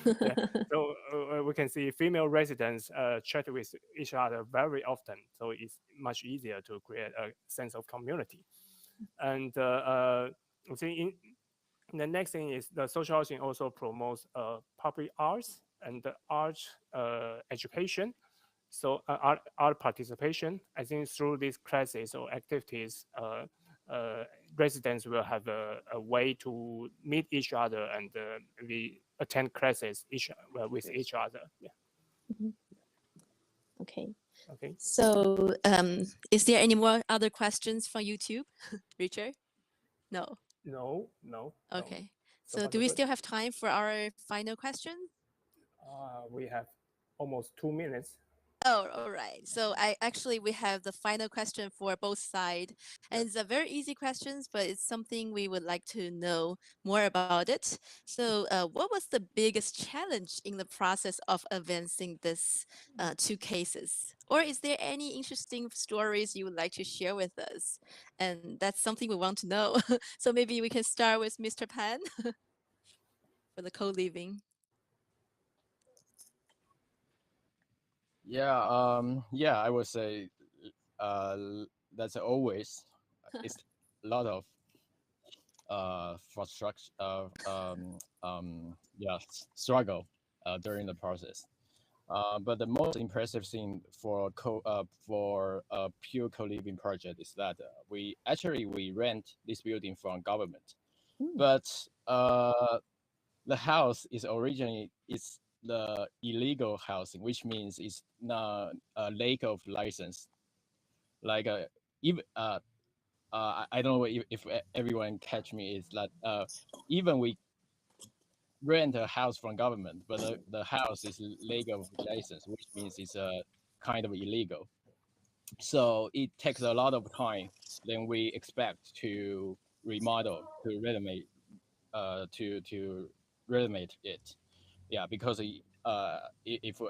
Yeah. So we can see female residents chat with each other very often. So it's much easier to create a sense of community. And I think the next thing is the social housing also promotes public arts and art education. So art participation, I think through these classes or activities, residents will have a way to meet each other and we attend classes with each other. Yeah. Okay. Okay. So is there any more other questions from YouTube, Richard? No. No. Okay. So So do we still have time for our final question? We have almost 2 minutes. Oh, all right. So we have the final question for both sides. And it's a very easy questions, but it's something we would like to know more about it. So what was the biggest challenge in the process of advancing this 2 cases? Or is there any interesting stories you would like to share with us? And that's something we want to know. So maybe we can start with Mr. Pan for the co-living. Yeah, I would say that's always it's a lot of frustration, struggle during the process. But the most impressive thing for pure co-living project is that we rent this building from government, but the house is originally the illegal housing, which means it's not a lack of license. Like even I don't know if everyone catch me, is that even we rent a house from government, but the house is legal license, which means it's kind of illegal. So it takes a lot of time than we expect to remodel, to renovate, to renovate it. Yeah, because if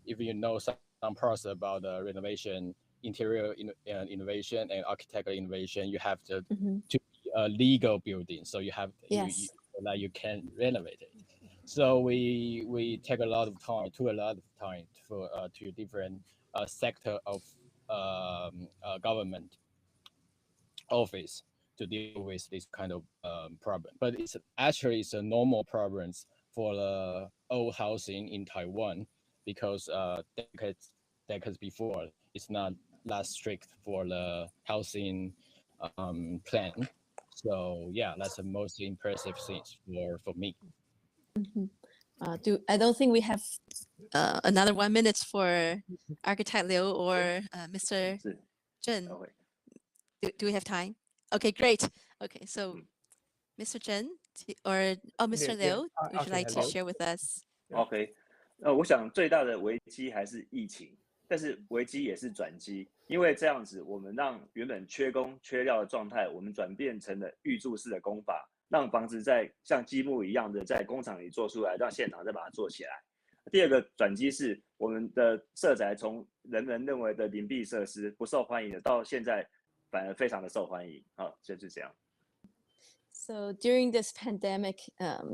you know some process about the renovation, interior innovation and architectural innovation, you have to be a legal building, so you have that you can renovate it. So we took a lot of time for to different sector of government office to deal with this kind of problem. But it's a normal problem for the old housing in Taiwan, because decades before it's not that strict for the housing plan. So yeah, that's the most impressive thing for me. I don't think we have another 1 minute for Architect Liu or Mr. Zhen. Do we have time? Okay, great. Okay, so Mr. Zhen or Mr. Liu, would you like to share with us? OK，我想最大的危机还是疫情，但是危机也是转机，因为这样子我们让原本缺工缺料的状态，我们转变成了预铸式的工法，让房子在像积木一样的在工厂里做出来，让现场再把它做起来。第二个转机是我们的社宅从人们认为的邻避设施不受欢迎的，到现在反而非常的受欢迎。就是这样。So during this pandemic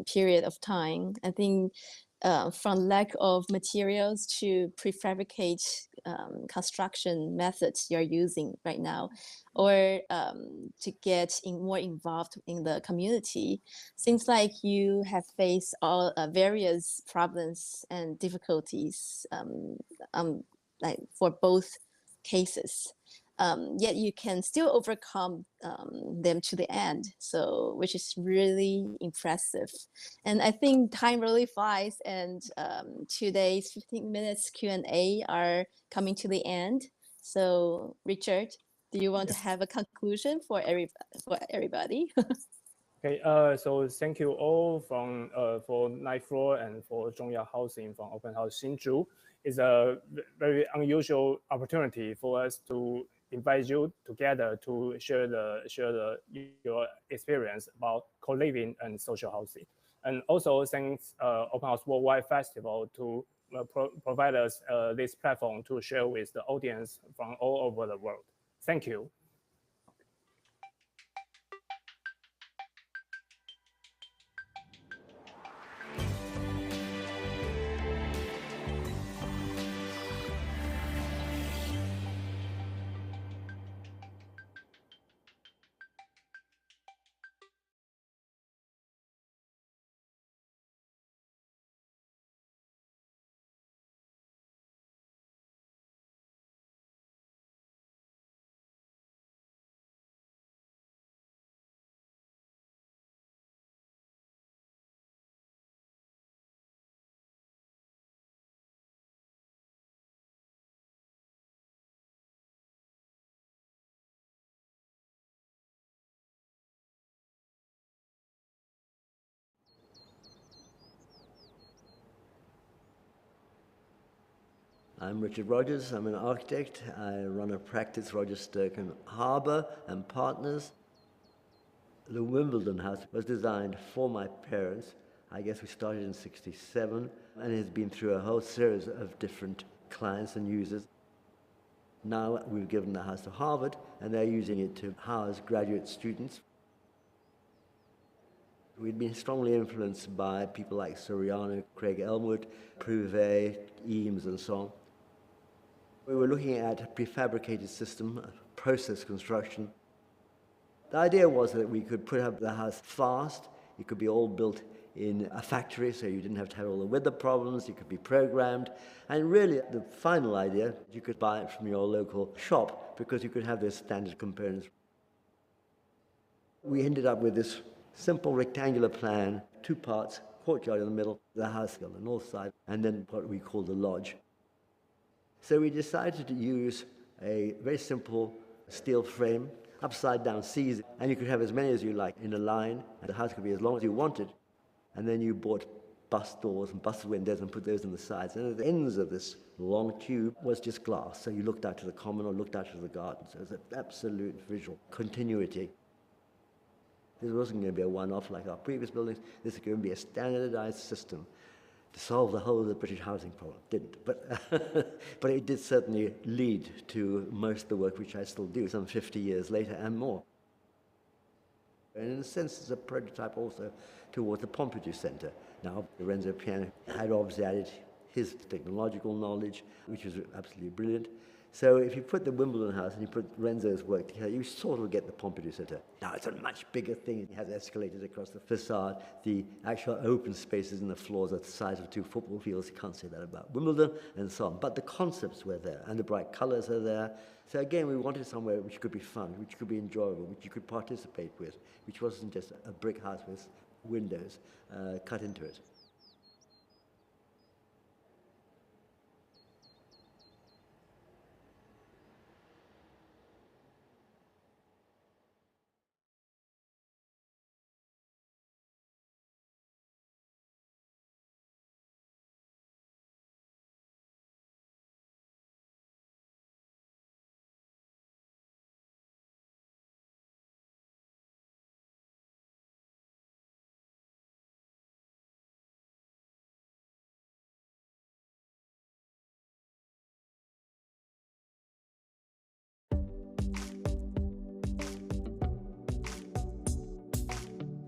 period of time, I think from lack of materials to prefabricate construction methods you're using right now, or to get more involved in the community, seems like you have faced all various problems and difficulties like for both cases. Yet you can still overcome them to the end, so which is really impressive. And I think time really flies, and today's 15 minutes Q&A are coming to the end. So Richard, do you want to have a conclusion for everybody? Okay, so thank you all for Ninth Floor and for Zhongyao Housing from Open House Shinju. It's a very unusual opportunity for us to invite you together to share your experience about co-living and social housing. And also thanks Open House Worldwide Festival to provide us this platform to share with the audience from all over the world. Thank you. I'm Richard Rogers. I'm an architect. I run a practice, Roger Sturken Harbour and Partners. The Wimbledon house was designed for my parents. I guess we started in '67, and it has been through a whole series of different clients and users. Now we've given the house to Harvard, and they're using it to house graduate students. We'd been strongly influenced by people like Soriano, Craig Elmwood, Prouvé, Eames, and so on. We were looking at a prefabricated system, process construction. The idea was that we could put up the house fast. It could be all built in a factory, so you didn't have to have all the weather problems. It could be programmed. And really, the final idea, you could buy it from your local shop because you could have those standard components. We ended up with this simple rectangular plan, 2 parts, courtyard in the middle, the house on the north side, and then what we call the lodge. So we decided to use a very simple steel frame, upside down C's, and you could have as many as you like in a line, and the house could be as long as you wanted. And then you bought bus doors and bus windows and put those on the sides. And at the ends of this long tube was just glass, so you looked out to the common or looked out to the garden. So it was an absolute visual continuity. This wasn't going to be a one-off like our previous buildings. This is going to be a standardized system to solve the whole of the British housing problem. Didn't, but it did certainly lead to most of the work which I still do some 50 years later and more. And in a sense, it's a prototype also towards the Pompidou Centre. Now, Lorenzo Piano had obviously added his technological knowledge, which was absolutely brilliant. So if you put the Wimbledon house and you put Renzo's work together, you sort of get the Pompidou Centre. Now, it's a much bigger thing. It has escalators across the facade. The actual open spaces in the floors are the size of 2 football fields. You can't say that about Wimbledon, and so on. But the concepts were there, and the bright colours are there. So again, we wanted somewhere which could be fun, which could be enjoyable, which you could participate with, which wasn't just a brick house with windows cut into it.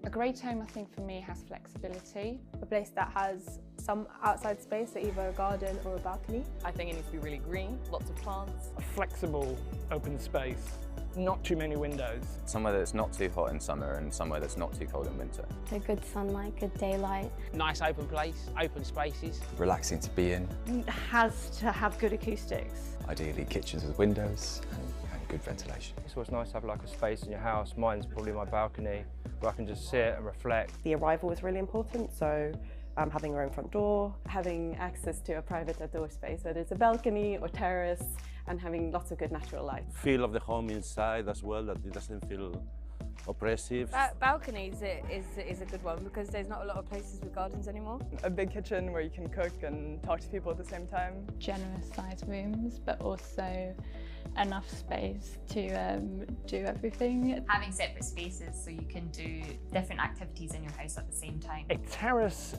A great home, I think, for me has flexibility. A place that has some outside space, so either a garden or a balcony. I think it needs to be really green, lots of plants. A flexible open space, not too many windows. Somewhere that's not too hot in summer and somewhere that's not too cold in winter. So good sunlight, good daylight. Nice open place, open spaces. Relaxing to be in. It has to have good acoustics. Ideally kitchens with windows and good ventilation. It's always nice to have like a space in your house. Mine's probably my balcony where I can just sit and reflect. The arrival is really important, so having your own front door. Having access to a private outdoor space, whether it's a balcony or terrace, and having lots of good natural light. Feel of the home inside as well, that it doesn't feel oppressive. Balconies is a good one because there's not a lot of places with gardens anymore. A big kitchen where you can cook and talk to people at the same time. Generous sized rooms, but also enough space to do everything. Having separate spaces so you can do different activities in your house at the same time. A terrace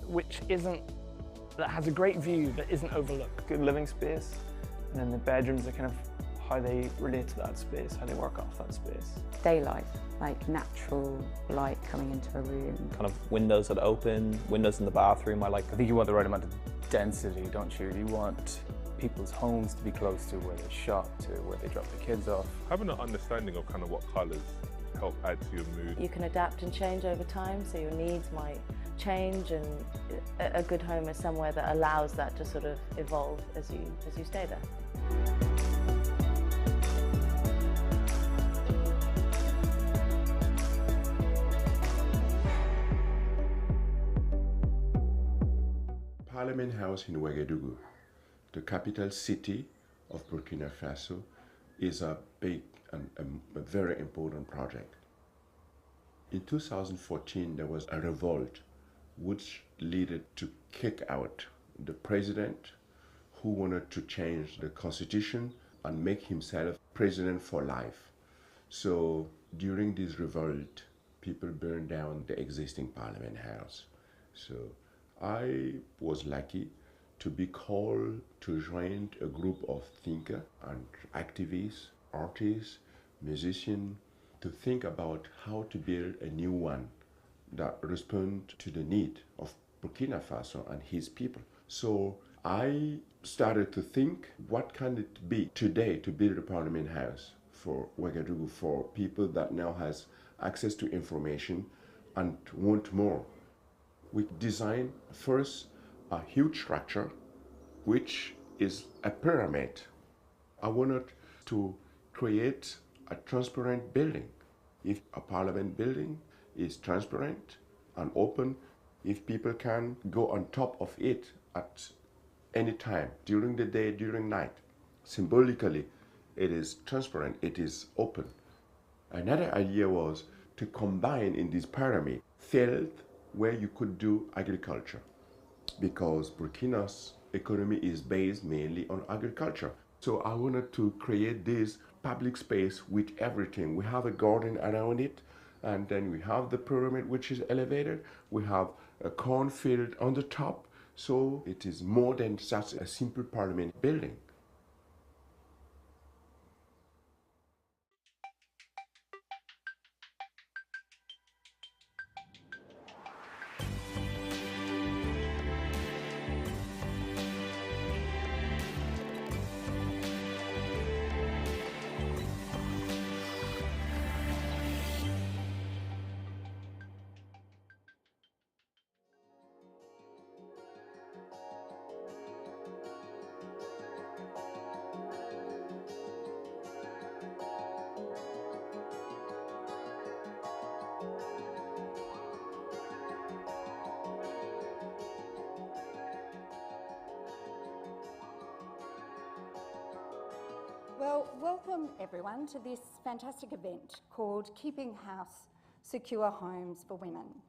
that has a great view that isn't overlooked. Good living space, and then the bedrooms are kind of how they relate to that space, how they work off that space. Daylight, like natural light coming into a room. Kind of windows that open, windows in the bathroom. I think you want the right amount of density, don't you? You want people's homes to be close to where they shop, to where they drop their kids off. Having an understanding of kind of what colours help add to your mood. You can adapt and change over time, so your needs might change, and a good home is somewhere that allows that to sort of evolve as you stay there. Parliament House in Ouagadougou, the capital city of Burkina Faso, is a big and a very important project. In 2014, there was a revolt which led to kick out the president, who wanted to change the constitution and make himself president for life. So during this revolt, people burned down the existing Parliament House. So I was lucky to be called to join a group of thinkers and activists, artists, musicians, to think about how to build a new one that responds to the need of Burkina Faso and his people. So I started to think, what can it be today to build a Parliament House for Ouagadougou, for people that now has access to information and want more. We designed first a huge structure, which is a pyramid. I wanted to create a transparent building. If a parliament building is transparent and open, if people can go on top of it at any time, during the day, during night, symbolically, it is transparent, it is open. Another idea was to combine in this pyramid field where you could do agriculture, because Burkina's economy is based mainly on agriculture. So I wanted to create this public space with everything. We have a garden around it, and then we have the pyramid which is elevated. We have a cornfield on the top. So it is more than just a simple parliament building. Well, welcome everyone to this fantastic event called Keeping House Secure Homes for Women.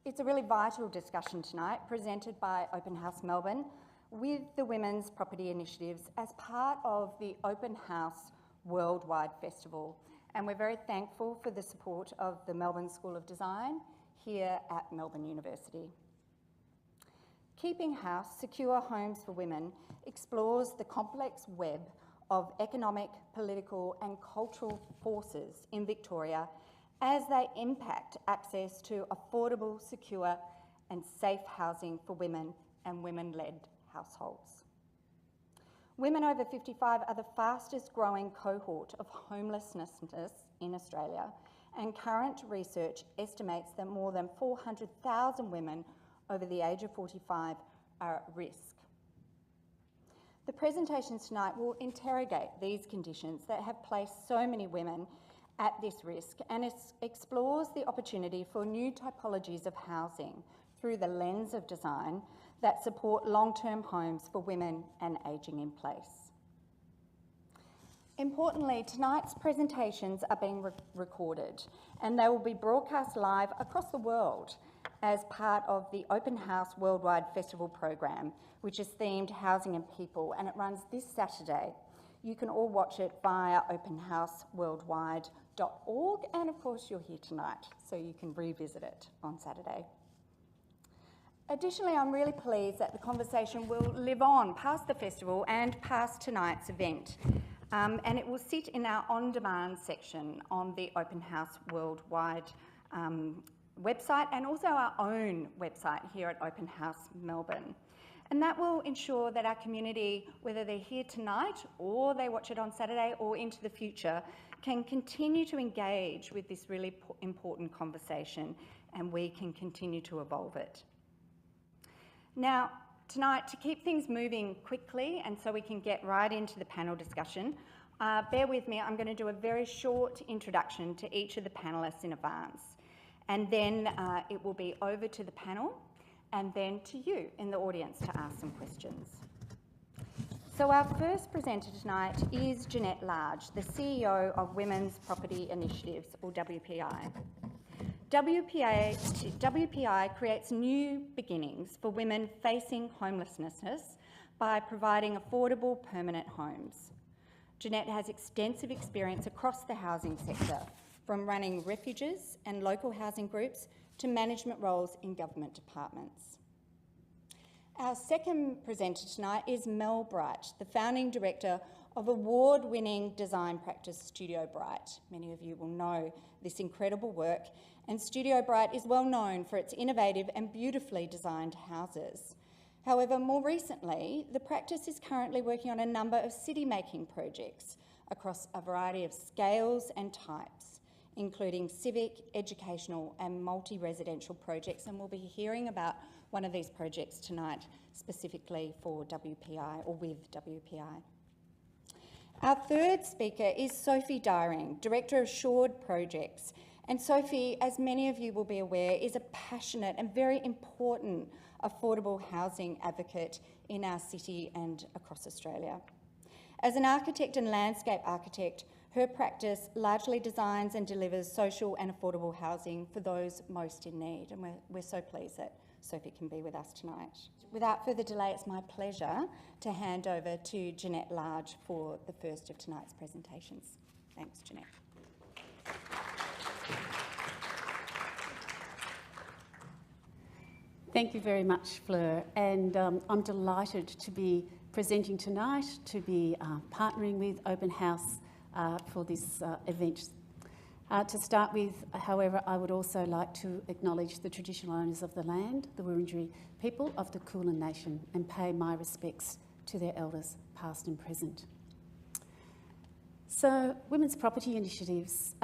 It's a really vital discussion tonight presented by Open House Melbourne with the Women's Property Initiatives as part of the Open House Worldwide Festival. And we're very thankful for the support of the Melbourne School of Design here at Melbourne University. Keeping House Secure Homes for Women explores the complex web of economic, political and cultural forces in Victoria as they impact access to affordable, secure and safe housing for women and women-led households. Women over 55 are the fastest growing cohort of homelessness in Australia, and current research estimates that more than 400,000 women over the age of 45 are at risk. The presentation tonight will interrogate these conditions that have placed so many women at this risk, and it explores the opportunity for new typologies of housing through the lens of design that support long-term homes for women and ageing in place. Importantly, tonight's presentations are being recorded, and they will be broadcast live across the world as part of the Open House Worldwide Festival program, which is themed Housing and People, and it runs this Saturday. You can all watch it via openhouseworldwide.org, and of course you're here tonight, so you can revisit it on Saturday. Additionally, I'm really pleased that the conversation will live on past the festival and past tonight's event, and it will sit in our on-demand section on the Open House Worldwide website, and also our own website here at Open House Melbourne. And that will ensure that our community, whether they're here tonight or they watch it on Saturday or into the future, can continue to engage with this really important conversation, and we can continue to evolve it. Now, tonight, to keep things moving quickly and so we can get right into the panel discussion, bear with me, I'm going to do a very short introduction to each of the panellists in advance. And then it will be over to the panel and then to you in the audience to ask some questions. So our first presenter tonight is Jeanette Large, the CEO of Women's Property Initiatives, or WPI. WPI creates new beginnings for women facing homelessness by providing affordable permanent homes. Jeanette has extensive experience across the housing sector, from running refuges and local housing groups to management roles in government departments. Our second presenter tonight is Mel Bright, the founding director of award-winning design practice Studio Bright. Many of you will know this incredible work, and Studio Bright is well known for its innovative and beautifully designed houses. However, more recently, the practice is currently working on a number of city-making projects across a variety of scales and types, including civic, educational and multi-residential projects, and we'll be hearing about one of these projects tonight, specifically for WPI or with WPI. Our third speaker is Sophie Dyring, Director of Shored Projects. And Sophie, as many of you will be aware, is a passionate and very important affordable housing advocate in our city and across Australia. As an architect and landscape architect, her practice largely designs and delivers social and affordable housing for those most in need, and we're so pleased that Sophie can be with us tonight. Without further delay, it's my pleasure to hand over to Jeanette Large for the first of tonight's presentations. Thanks, Jeanette. Thank you very much, Fleur, and I'm delighted to be presenting tonight, to be partnering with Open House for this event. To start with, however, I would also like to acknowledge the traditional owners of the land, the Wurundjeri people of the Kulin Nation, and pay my respects to their elders, past and present. So, women's property initiatives.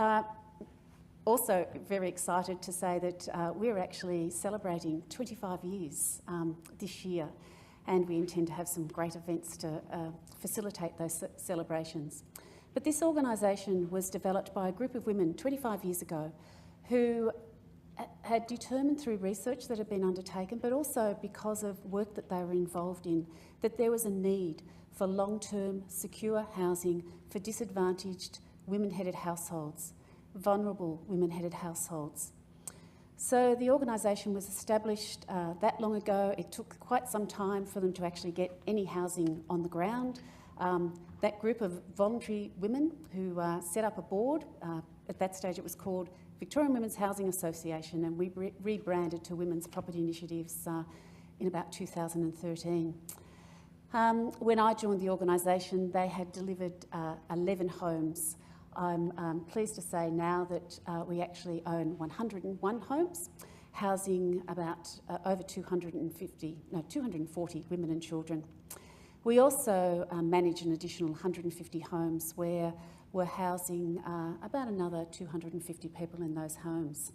Also very excited to say that we're actually celebrating 25 years this year, and we intend to have some great events to facilitate those celebrations. But this organisation was developed by a group of women 25 years ago who had determined through research that had been undertaken, but also because of work that they were involved in, that there was a need for long-term secure housing for disadvantaged women-headed households, vulnerable women-headed households. So the organisation was established that long ago. It took quite some time for them to actually get any housing on the ground. That group of voluntary women who set up a board, at that stage it was called Victorian Women's Housing Association, and we rebranded to Women's Property Initiatives in about 2013. When I joined the organisation, they had delivered 11 homes. I'm pleased to say now that we actually own 101 homes, housing about over 240 women and children. We also manage an additional 150 homes where we're housing about another 250 people in those homes.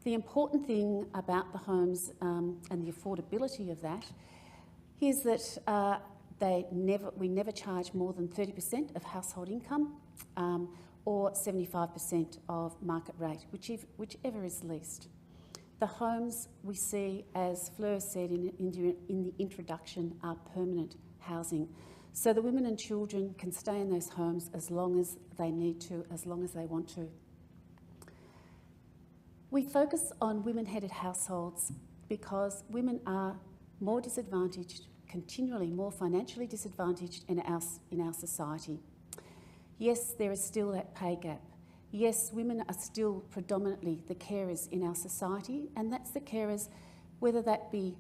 The important thing about the homes and the affordability of that is that we never charge more than 30% of household income or 75% of market rate, whichever is least. The homes we see, as Fleur said in the introduction, are permanent housing. So the women and children can stay in those homes as long as they need to, as long as they want to. We focus on women-headed households because women are more disadvantaged, continually more financially disadvantaged in our society. Yes, there is still that pay gap. Yes, women are still predominantly the carers in our society, and that's the carers, whether that be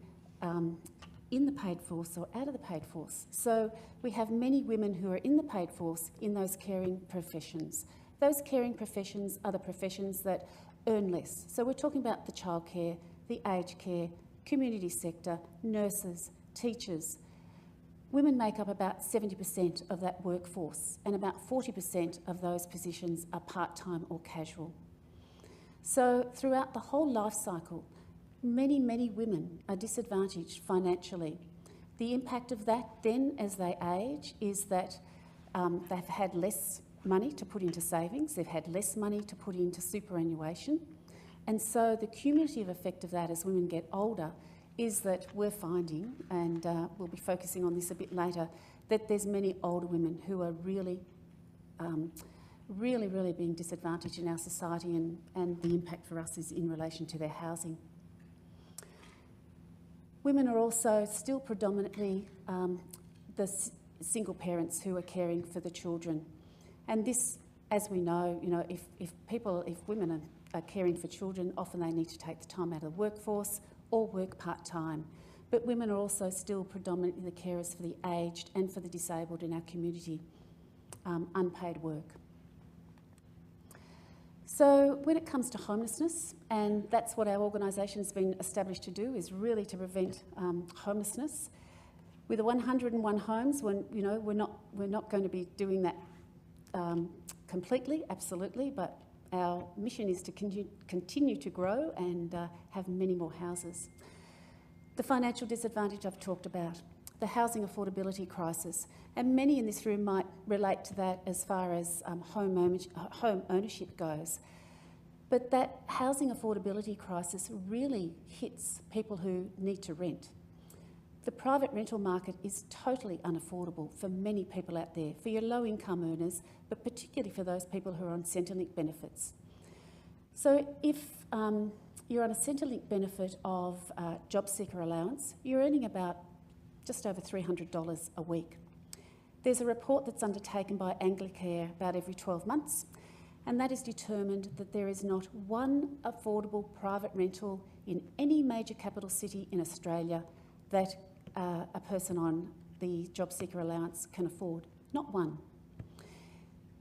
in the paid force or out of the paid force. So we have many women who are in the paid force in those caring professions. Those caring professions are the professions that earn less. So we're talking about the childcare, the aged care, community sector, nurses, teachers. Women make up about 70% of that workforce, and about 40% of those positions are part-time or casual. So throughout the whole life cycle, many, many women are disadvantaged financially. The impact of that then, as they age, is that they've had less money to put into savings, they've had less money to put into superannuation, and so the cumulative effect of that as women get older is that we're finding, and we'll be focusing on this a bit later, that there's many older women who are really being disadvantaged in our society, and the impact for us is in relation to their housing. Women are also still predominantly the single parents who are caring for the children. And this, as we know, if women are caring for children, often they need to take the time out of the workforce or work part-time. But women are also still predominantly the carers for the aged and for the disabled in our community, unpaid work. So when it comes to homelessness, and that's what our organisation has been established to do, is really to prevent homelessness. With the 101 homes, we're not going to be doing that completely, absolutely, but our mission is to continue to grow and have many more houses. The financial disadvantage I've talked about, the housing affordability crisis, and many in this room might relate to that as far as home ownership goes. But that housing affordability crisis really hits people who need to rent. The private rental market is totally unaffordable for many people out there, for your low-income earners, but particularly for those people who are on Centrelink benefits. So if you're on a Centrelink benefit of job seeker allowance, you're earning about just over $300 a week. There's a report that's undertaken by Anglicare about every 12 months, and that has determined that there is not one affordable private rental in any major capital city in Australia that a person on the job seeker allowance can afford. Not one.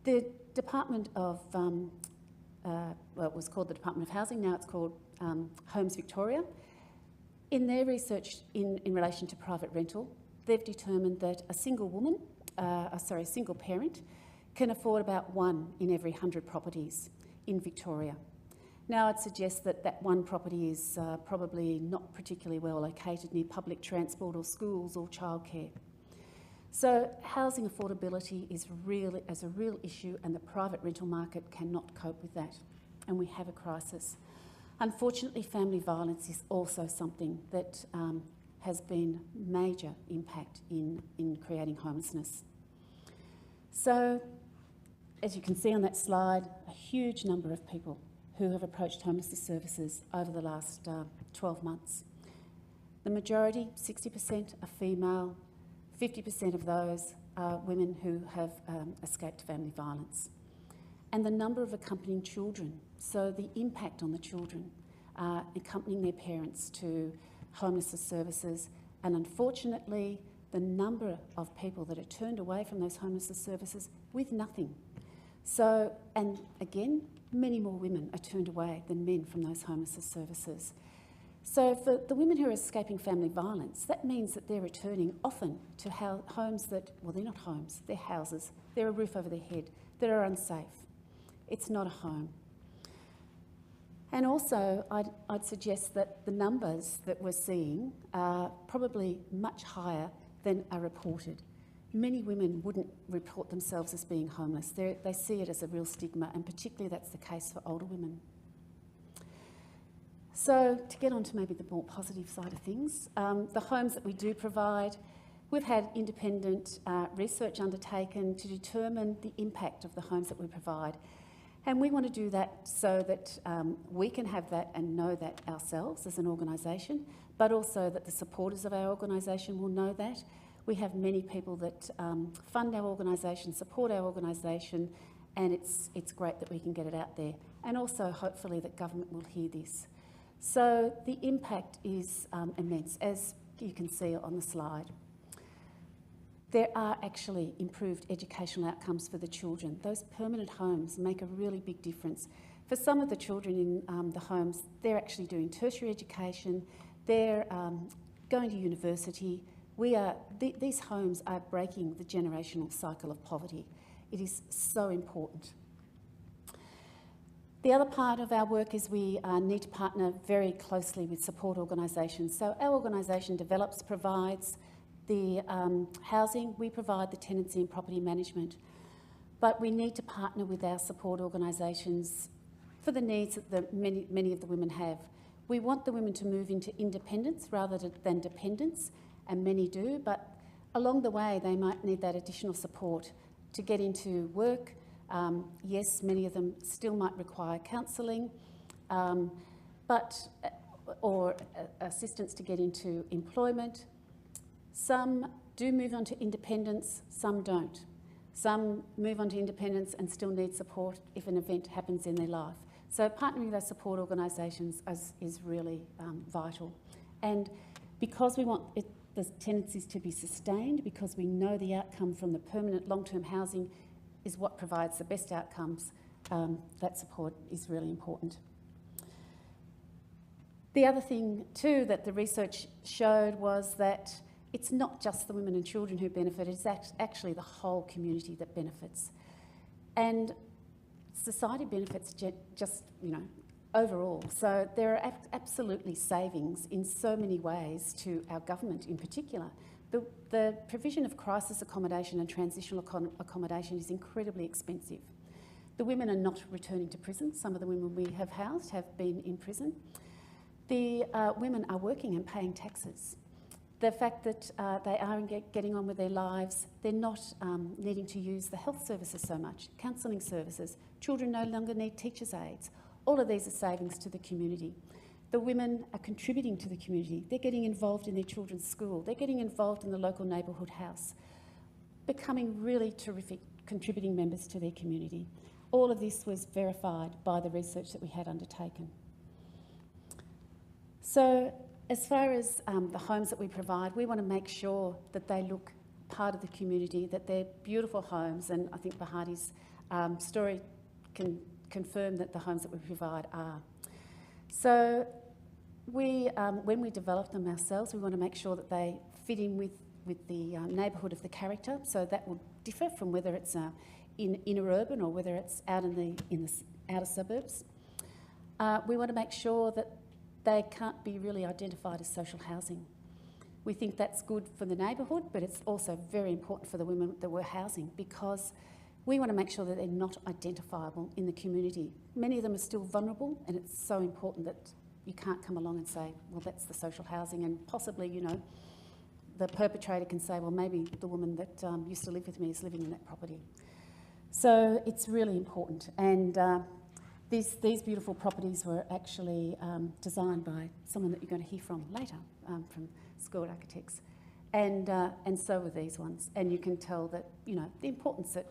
The Department of, well, it was called the Department of Housing, now it's called Homes Victoria. In their research in relation to private rental, they've determined that a single woman, single parent, can afford about 1 in every 100 properties in Victoria. Now, I'd suggest that that one property is probably not particularly well located near public transport or schools or childcare. So housing affordability is a real issue, and the private rental market cannot cope with that, and we have a crisis. Unfortunately, family violence is also something that has been major impact in creating homelessness. So, as you can see on that slide, a huge number of people who have approached homelessness services over the last 12 months. The majority, 60%, are female. 50% of those are women who have escaped family violence. And the number of accompanying children, so the impact on the children, accompanying their parents to homelessness services, and unfortunately, the number of people that are turned away from those homelessness services with nothing. So, and again, many more women are turned away than men from those homelessness services. So for the women who are escaping family violence, that means that they're returning often to homes that, well, they're not homes, they're houses, they're a roof over their head, that are unsafe. It's not a home. And also, I'd suggest that the numbers that we're seeing are probably much higher than are reported. Many women wouldn't report themselves as being homeless. They see it as a real stigma, and particularly that's the case for older women. So to get on to maybe the more positive side of things, the homes that we do provide, we've had independent research undertaken to determine the impact of the homes that we provide. And we want to do that so that we can have that and know that ourselves as an organisation, but also that the supporters of our organisation will know that. We have many people that fund our organisation, support our organisation, and it's great that we can get it out there. And also, hopefully, that government will hear this. So the impact is immense, as you can see on the slide. There are actually improved educational outcomes for the children. Those permanent homes make a really big difference. For some of the children in the homes, they're actually doing tertiary education, they're going to university. These homes are breaking the generational cycle of poverty. It is so important. The other part of our work is we need to partner very closely with support organisations. So our organisation develops, provides the housing, we provide the tenancy and property management. But we need to partner with our support organisations for the needs that many of the women have. We want the women to move into independence rather than dependence, and many do, but along the way they might need that additional support to get into work. Yes, many of them still might require counselling, but or assistance to get into employment. Some do move on to independence, some don't. Some move on to independence and still need support if an event happens in their life. So partnering with those support organisations is really vital. And because we want the tenancies to be sustained, because we know the outcome from the permanent long-term housing is what provides the best outcomes, that support is really important. The other thing too that the research showed was that it's not just the women and children who benefit, it's actually the whole community that benefits. And society benefits just, you know, overall. So there are absolutely savings in so many ways to our government in particular. The provision of crisis accommodation and transitional accommodation is incredibly expensive. The women are not returning to prison. Some of the women we have housed have been in prison. The women are working and paying taxes. The fact that they are getting on with their lives, they're not needing to use the health services so much, counselling services, children no longer need teachers' aides. All of these are savings to the community. The women are contributing to the community. They're getting involved in their children's school. They're getting involved in the local neighbourhood house, becoming really terrific contributing members to their community. All of this was verified by the research that we had undertaken. So as far as the homes that we provide, we want to make sure that they look part of the community, that they're beautiful homes, and I think Bahati's story can confirm that the homes that we provide are. So we, when we develop them ourselves, we want to make sure that they fit in with the neighbourhood of the character, so that will differ from whether it's in inner urban or whether it's out in the outer suburbs. We want to make sure that they can't be really identified as social housing. We think that's good for the neighbourhood, but it's also very important for the women that we're housing, because we want to make sure that they're not identifiable in the community. Many of them are still vulnerable, and it's so important that you can't come along and say, well, that's the social housing, and possibly, you know, the perpetrator can say, well, maybe the woman that used to live with me is living in that property. So it's really important. And these beautiful properties were actually designed by someone that you're going to hear from later, from School Architects, and so were these ones. And you can tell that, you know, the importance that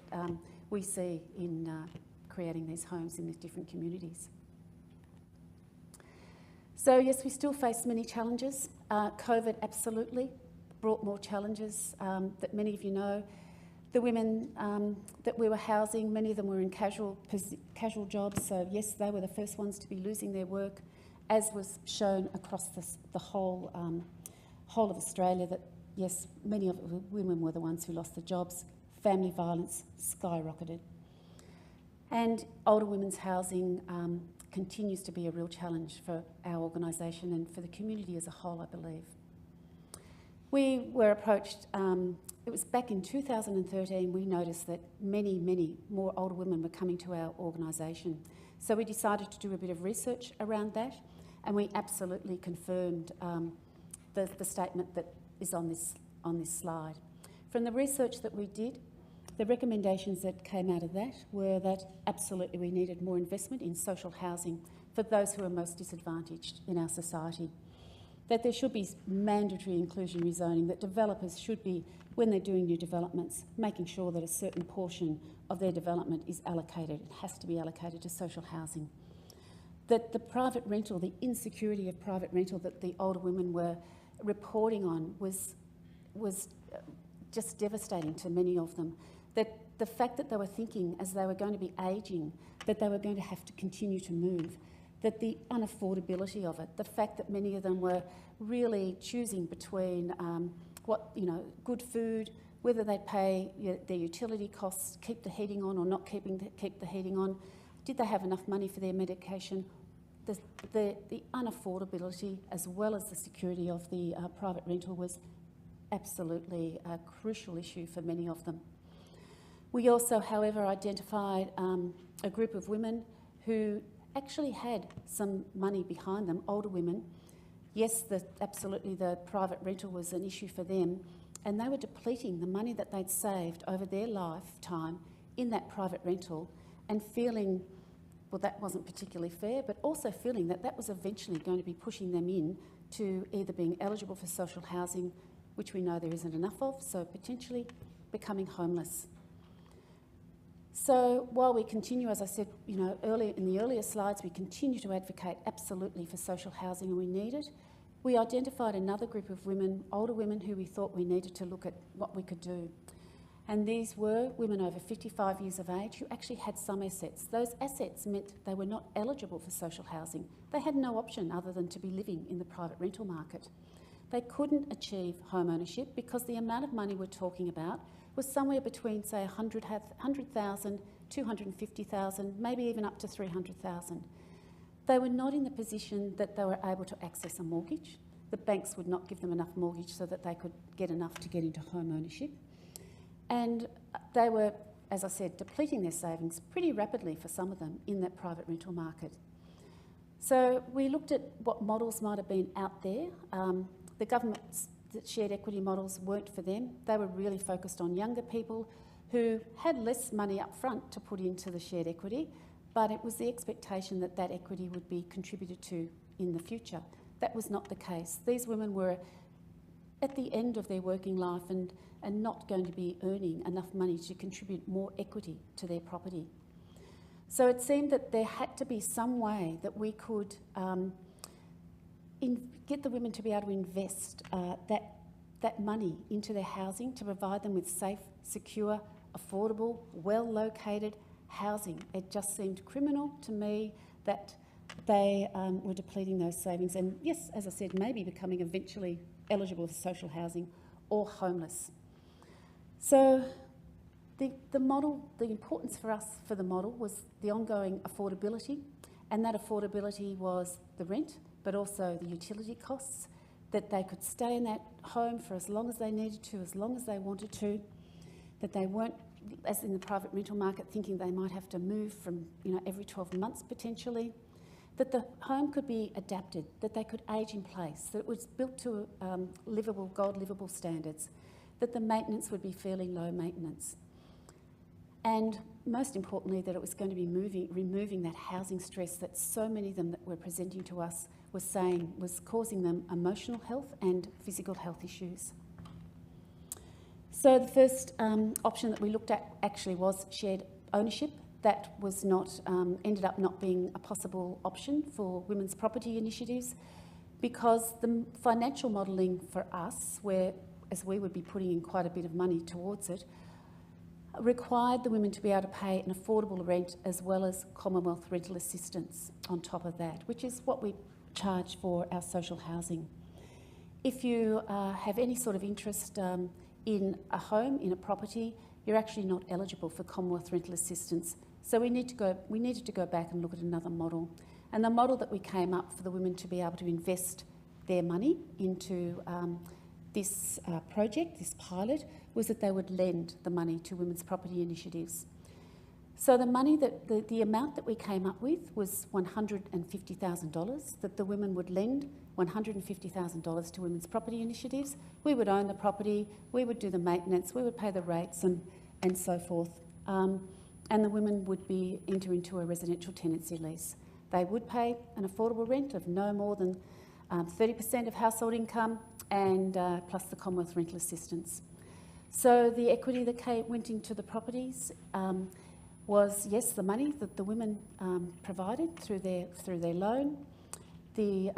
we see in creating these homes in these different communities. So yes, we still face many challenges. COVID absolutely brought more challenges that many of you know. The women that we were housing, many of them were in casual jobs, so yes, they were the first ones to be losing their work, as was shown across the whole of Australia, that yes, many of the women were the ones who lost their jobs. Family violence skyrocketed. And older women's housing continues to be a real challenge for our organisation and for the community as a whole, I believe. We were approached, it was back in 2013, we noticed that many, many more older women were coming to our organisation. So we decided to do a bit of research around that, and we absolutely confirmed the statement that is on this slide. From the research that we did, the recommendations that came out of that were that absolutely we needed more investment in social housing for those who are most disadvantaged in our society. That there should be mandatory inclusionary zoning, that developers should be, when they're doing new developments, making sure that a certain portion of their development is allocated, it has to be allocated to social housing. That the private rental, the insecurity of private rental that the older women were reporting on was just devastating to many of them. That the fact that they were thinking as they were going to be ageing, that they were going to have to continue to move, that the unaffordability of it, the fact that many of them were really choosing between good food, whether they'd pay their utility costs, keep the heating on or not keep the heating on, did they have enough money for their medication? The unaffordability as well as the security of the private rental was absolutely a crucial issue for many of them. We also, however, identified a group of women who actually had some money behind them, older women. Yes, absolutely the private rental was an issue for them, and they were depleting the money that they'd saved over their lifetime in that private rental and feeling well, that wasn't particularly fair, but also feeling that that was eventually going to be pushing them in to either being eligible for social housing, which we know there isn't enough of, so potentially becoming homeless. So while we continue, as I said, you know, earlier in the earlier slides, we continue to advocate absolutely for social housing and we need it. We identified another group of women, older women, who we thought we needed to look at what we could do. And these were women over 55 years of age who actually had some assets. Those assets meant they were not eligible for social housing. They had no option other than to be living in the private rental market. They couldn't achieve home ownership because the amount of money we're talking about was somewhere between, say, 100,000, 250,000, maybe even up to 300,000. They were not in the position that they were able to access a mortgage. The banks would not give them enough mortgage so that they could get enough to get into home ownership. And they were, as I said, depleting their savings pretty rapidly for some of them in that private rental market. So we looked at what models might have been out there. The government's shared equity models weren't for them. They were really focused on younger people who had less money up front to put into the shared equity, but it was the expectation that that equity would be contributed to in the future. That was not the case. These women were at the end of their working life and not going to be earning enough money to contribute more equity to their property. So it seemed that there had to be some way that we could get the women to be able to invest that money into their housing to provide them with safe, secure, affordable, well-located housing. It just seemed criminal to me that they were depleting those savings and, yes, as I said, maybe becoming eventually eligible for social housing or homeless. So the model, the importance for us for the model was the ongoing affordability, and that affordability was the rent, but also the utility costs, that they could stay in that home for as long as they needed to, as long as they wanted to, that they weren't, as in the private rental market, thinking they might have to move from, you know, every 12 months potentially, that the home could be adapted, that they could age in place, that it was built to livable, gold livable standards, that the maintenance would be fairly low maintenance. And most importantly, that it was going to be removing that housing stress that so many of them that were presenting to us were saying was causing them emotional health and physical health issues. So the first option that we looked at actually was shared ownership. That was not, ended up not being a possible option for women's property initiatives because the financial modelling for us, whereas we would be putting in quite a bit of money towards it, required the women to be able to pay an affordable rent as well as Commonwealth rental assistance on top of that, which is what we charge for our social housing. If you have any sort of interest in a home, in a property, you're actually not eligible for Commonwealth rental assistance. So we needed to go back and look at another model. And the model that we came up for the women to be able to invest their money into this project, this pilot, was that they would lend the money to women's property initiatives. So the money that the amount that we came up with was $150,000, that the women would lend $150,000 to women's property initiatives. We would own the property, we would do the maintenance, we would pay the rates and so forth. And the women would enter into a residential tenancy lease. They would pay an affordable rent of no more than 30% of household income and plus the Commonwealth rental assistance. So the equity that went into the properties was, yes, the money that the women provided through their loan, the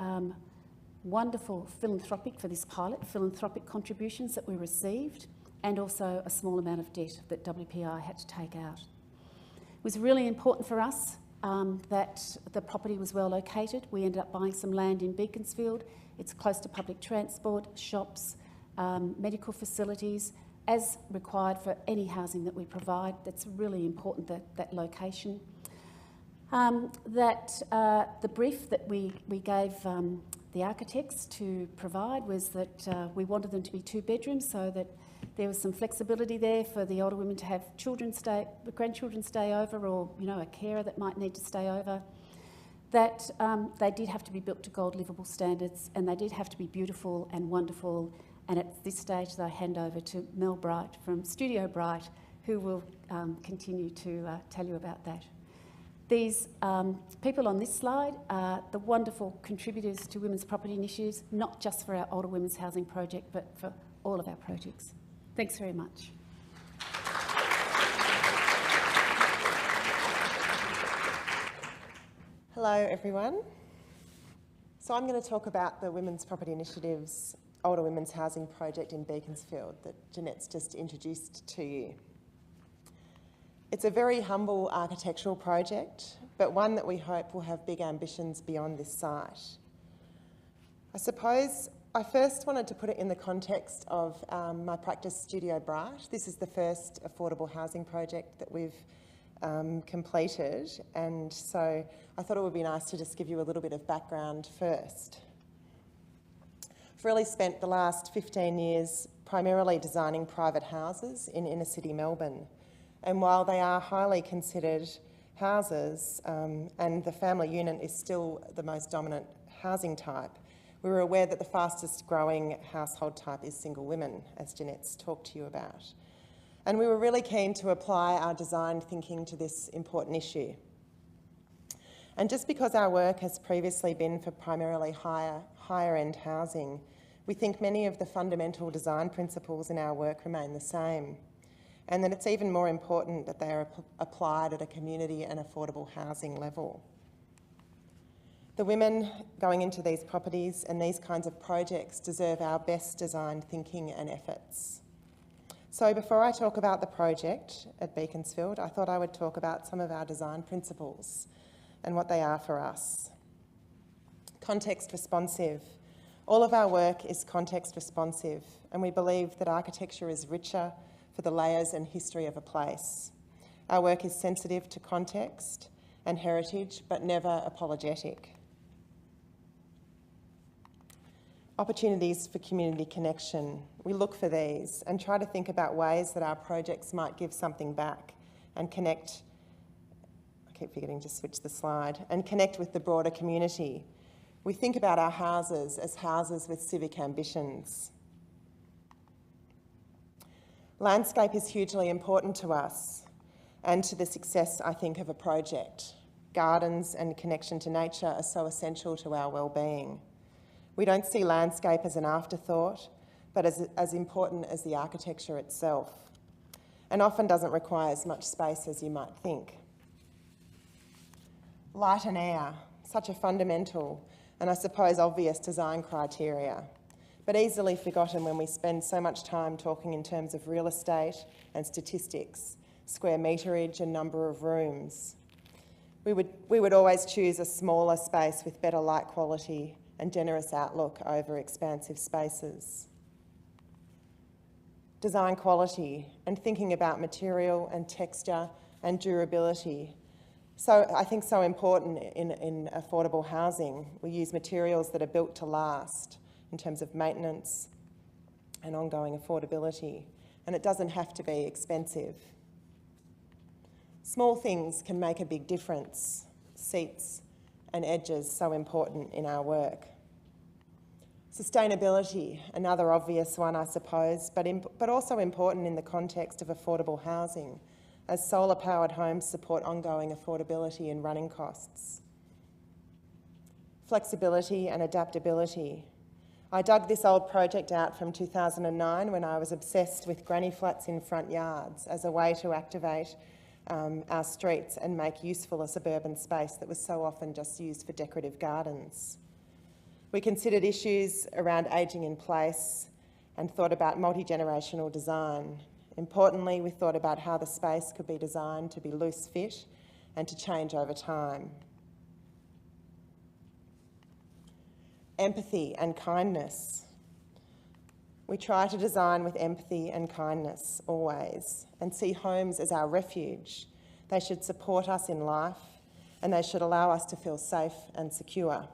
wonderful philanthropic contributions that we received, and also a small amount of debt that WPI had to take out. It was really important for us that the property was well located. We ended up buying some land in Beaconsfield. It's close to public transport, shops, medical facilities, as required for any housing that we provide. That's really important, that location. The brief that we gave the architects to provide was that we wanted them to be 2 bedrooms so that there was some flexibility there for the older women to have grandchildren stay over, or, you know, a carer that might need to stay over. That they did have to be built to gold livable standards, and they did have to be beautiful and wonderful. And at this stage, I hand over to Mel Bright from Studio Bright, who will continue to tell you about that. These people on this slide are the wonderful contributors to women's property initiatives, not just for our older women's housing project, but for all of our projects. Thanks very much. Hello everyone. So I'm going to talk about the Women's Property Initiative's Older Women's Housing Project in Beaconsfield that Jeanette's just introduced to you. It's a very humble architectural project, but one that we hope will have big ambitions beyond this site. I suppose I first wanted to put it in the context of my practice studio Bright. This is the first affordable housing project that we've completed, and so I thought it would be nice to just give you a little bit of background first. I've really spent the last 15 years primarily designing private houses in inner city Melbourne, and while they are highly considered houses and the family unit is still the most dominant housing type, we were aware that the fastest growing household type is single women, as Jeanette's talked to you about. And we were really keen to apply our design thinking to this important issue. And just because our work has previously been for primarily higher end housing, we think many of the fundamental design principles in our work remain the same, and that it's even more important that they are applied at a community and affordable housing level. The women going into these properties and these kinds of projects deserve our best design thinking and efforts. So before I talk about the project at Beaconsfield, I thought I would talk about some of our design principles and what they are for us. Context responsive. All of our work is context responsive, and we believe that architecture is richer for the layers and history of a place. Our work is sensitive to context and heritage, but never apologetic. Opportunities for community connection. We look for these and try to think about ways that our projects might give something back and connect, I keep forgetting to switch the slide, and connect with the broader community. We think about our houses as houses with civic ambitions. Landscape is hugely important to us and to the success, I think, of a project. Gardens and connection to nature are so essential to our well-being. We don't see landscape as an afterthought, but as important as the architecture itself, and often doesn't require as much space as you might think. Light and air, such a fundamental and I suppose obvious design criteria, but easily forgotten when we spend so much time talking in terms of real estate and statistics, square meterage and number of rooms. We would always choose a smaller space with better light quality and generous outlook over expansive spaces. Design quality and thinking about material and texture and durability. So I think so important in affordable housing. We use materials that are built to last in terms of maintenance and ongoing affordability, and it doesn't have to be expensive. Small things can make a big difference. Seats and edges, so important in our work. Sustainability, another obvious one, I suppose, but also important in the context of affordable housing, as solar-powered homes support ongoing affordability and running costs. Flexibility and adaptability. I dug this old project out from 2009 when I was obsessed with granny flats in front yards as a way to activate our streets and make useful a suburban space that was so often just used for decorative gardens. We considered issues around ageing in place and thought about multi-generational design. Importantly, we thought about how the space could be designed to be loose fit and to change over time. Empathy and kindness. We try to design with empathy and kindness always, and see homes as our refuge. They should support us in life, and they should allow us to feel safe and secure.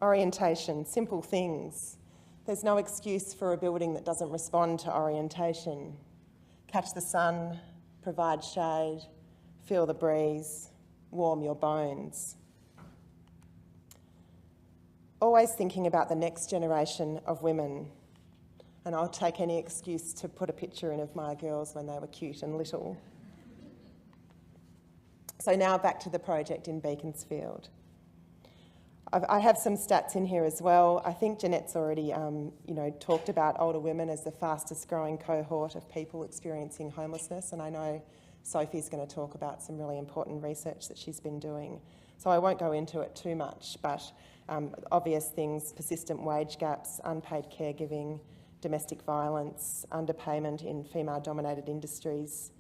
Orientation, simple things. There's no excuse for a building that doesn't respond to orientation. Catch the sun, provide shade, feel the breeze, warm your bones. Always thinking about the next generation of women, and I'll take any excuse to put a picture in of my girls when they were cute and little. So now back to the project in Beaconsfield. I have some stats in here as well. I think Jeanette's already talked about older women as the fastest growing cohort of people experiencing homelessness, and I know Sophie's going to talk about some really important research that she's been doing. So I won't go into it too much, but obvious things: persistent wage gaps, unpaid caregiving, domestic violence, underpayment in female-dominated industries,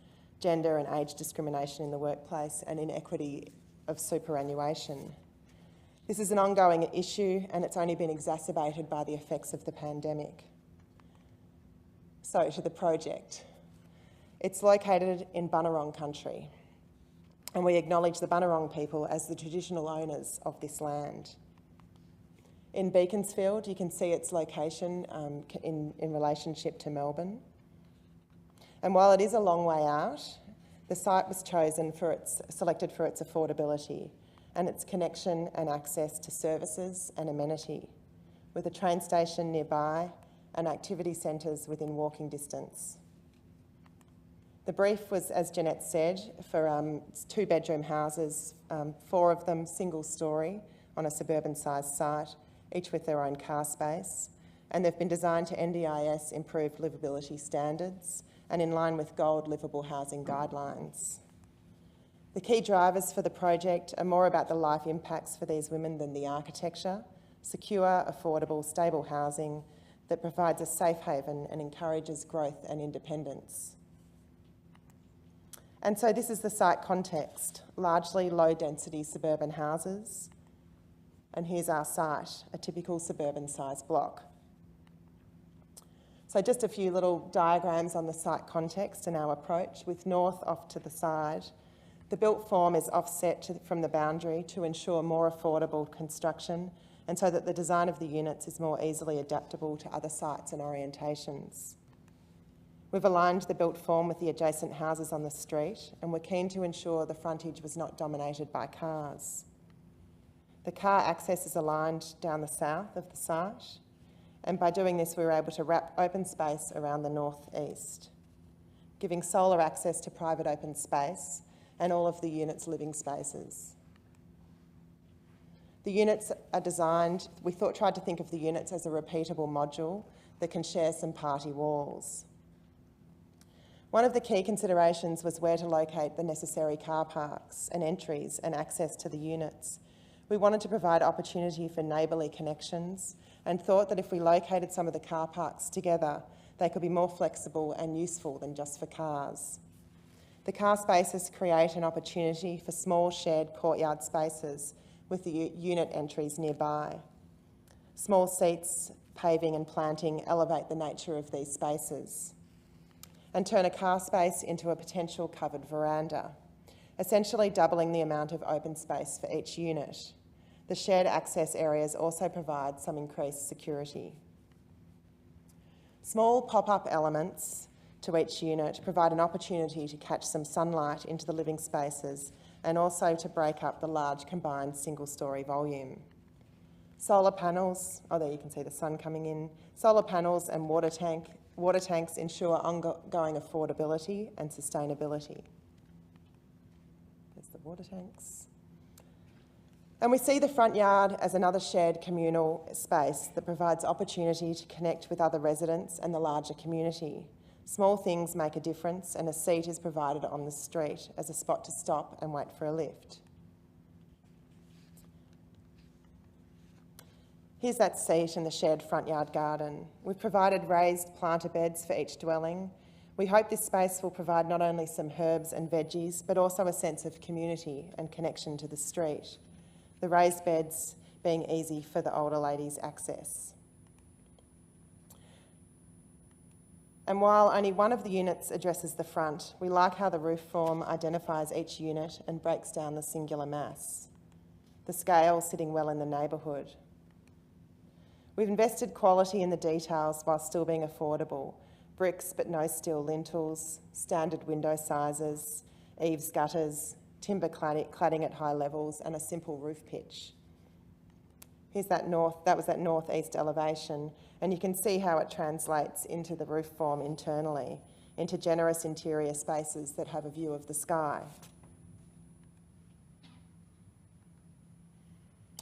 gender and age discrimination in the workplace, and inequity of superannuation. This is an ongoing issue, and it's only been exacerbated by the effects of the pandemic. So to the project. It's located in Bunurong country, and we acknowledge the Bunurong people as the traditional owners of this land. In Beaconsfield, you can see its location in relationship to Melbourne. And while it is a long way out, the site was selected for its affordability and its connection and access to services and amenity, with a train station nearby and activity centres within walking distance. The brief was, as Jeanette said, for 2-bedroom houses, 4 of them single-storey on a suburban-sized site, each with their own car space, and they've been designed to NDIS improved livability standards and in line with Gold Livable Housing Guidelines. The key drivers for the project are more about the life impacts for these women than the architecture: secure, affordable, stable housing that provides a safe haven and encourages growth and independence. And so this is the site context: largely low-density suburban houses. And here's our site, a typical suburban-sized block. So just a few little diagrams on the site context and our approach, with north off to the side. The built form is offset from the boundary to ensure more affordable construction, and so that the design of the units is more easily adaptable to other sites and orientations. We've aligned the built form with the adjacent houses on the street, and we're keen to ensure the frontage was not dominated by cars. The car access is aligned down the south of the site, and by doing this we were able to wrap open space around the northeast, giving solar access to private open space and all of the units' living spaces. The units are designed, we tried to think of the units as a repeatable module that can share some party walls. One of the key considerations was where to locate the necessary car parks and entries and access to the units. We wanted to provide opportunity for neighbourly connections and thought that if we located some of the car parks together, they could be more flexible and useful than just for cars. The car spaces create an opportunity for small shared courtyard spaces with the unit entries nearby. Small seats, paving and planting elevate the nature of these spaces and turn a car space into a potential covered veranda, essentially doubling the amount of open space for each unit. The shared access areas also provide some increased security. Small pop-up elements to each unit provide an opportunity to catch some sunlight into the living spaces and also to break up the large combined single-storey volume. Solar panels, oh there you can see the sun coming in. Solar panels and water tanks ensure ongoing affordability and sustainability. There's the water tanks. And we see the front yard as another shared communal space that provides opportunity to connect with other residents and the larger community. Small things make a difference, and a seat is provided on the street as a spot to stop and wait for a lift. Here's that seat in the shared front yard garden. We've provided raised planter beds for each dwelling. We hope this space will provide not only some herbs and veggies, but also a sense of community and connection to the street. The raised beds being easy for the older ladies' access. And while only one of the units addresses the front, we like how the roof form identifies each unit and breaks down the singular mass. The scale sitting well in the neighbourhood. We've invested quality in the details while still being affordable. Bricks but no steel lintels, standard window sizes, eaves gutters, timber cladding at high levels, and a simple roof pitch. Here's that was that northeast elevation, and you can see how it translates into the roof form internally, into generous interior spaces that have a view of the sky.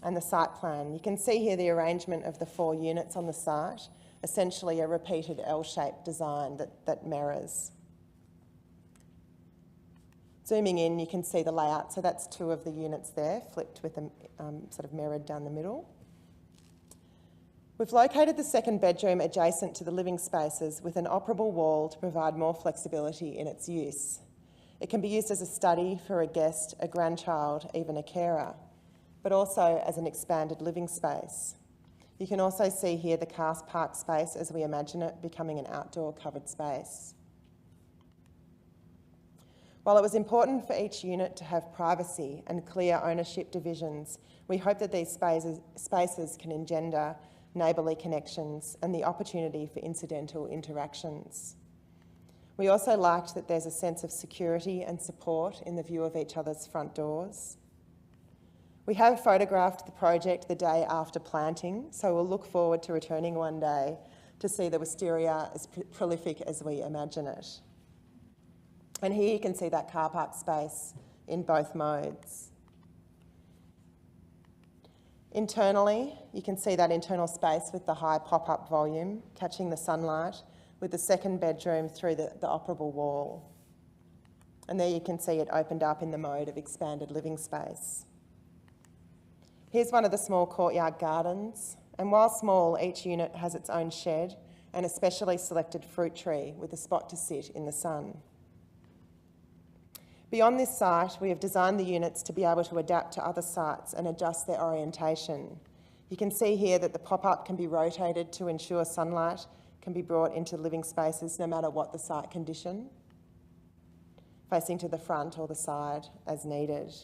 and the site plan. You can see here the arrangement of the 4 units on the site, essentially a repeated L-shaped design that mirrors. Zooming in, you can see the layout. So that's 2 of the units there, flipped with them sort of mirrored down the middle. We've located the 2nd bedroom adjacent to the living spaces with an operable wall to provide more flexibility in its use. It can be used as a study for a guest, a grandchild, even a carer, but also as an expanded living space. You can also see here the car park space as we imagine it becoming an outdoor covered space. While it was important for each unit to have privacy and clear ownership divisions, we hope that these spaces can engender neighbourly connections and the opportunity for incidental interactions. We also liked that there's a sense of security and support in the view of each other's front doors. We have photographed the project the day after planting, so we'll look forward to returning one day to see the wisteria as prolific as we imagine it. And here you can see that car park space in both modes. Internally, you can see that internal space with the high pop-up volume, catching the sunlight, with the 2nd bedroom through the operable wall. And there you can see it opened up in the mode of expanded living space. Here's one of the small courtyard gardens, and while small, each unit has its own shed and a specially selected fruit tree with a spot to sit in the sun. Beyond this site, we have designed the units to be able to adapt to other sites and adjust their orientation. You can see here that the pop-up can be rotated to ensure sunlight can be brought into living spaces no matter what the site condition, facing to the front or the side as needed.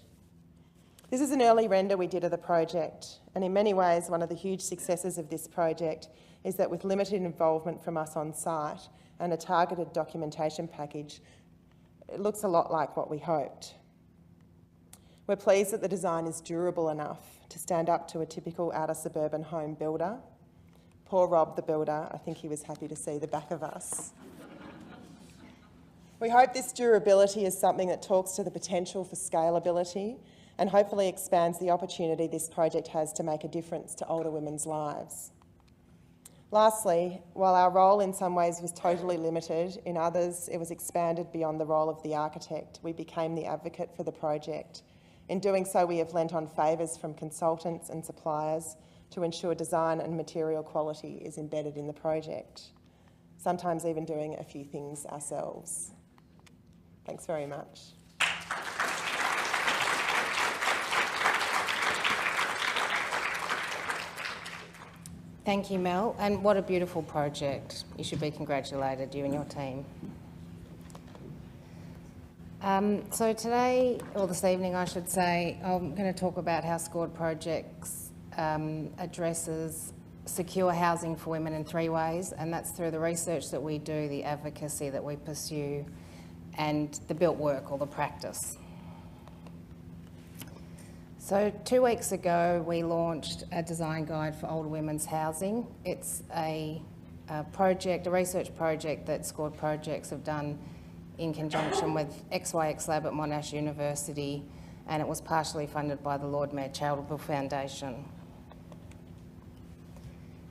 This is an early render we did of the project, and in many ways one of the huge successes of this project is that with limited involvement from us on site and a targeted documentation package, it looks a lot like what we hoped. We're pleased that the design is durable enough to stand up to a typical outer suburban home builder. Poor Rob, the builder, I think he was happy to see the back of us. We hope this durability is something that talks to the potential for scalability and hopefully expands the opportunity this project has to make a difference to older women's lives. Lastly, while our role in some ways was totally limited, in others it was expanded beyond the role of the architect. We became the advocate for the project. In doing so, we have lent on favours from consultants and suppliers to ensure design and material quality is embedded in the project, sometimes even doing a few things ourselves. Thanks very much. Thank you, Mel, and what a beautiful project. You should be congratulated, you and your team. So today, or this evening I should say, I'm going to talk about how Scored Projects addresses secure housing for women in 3 ways, and that's through the research that we do, the advocacy that we pursue, and the built work or the practice. So 2 weeks ago, we launched a design guide for older women's housing. It's a research project that Scored Projects have done in conjunction with XYX Lab at Monash University, and it was partially funded by the Lord Mayor Charitable Foundation.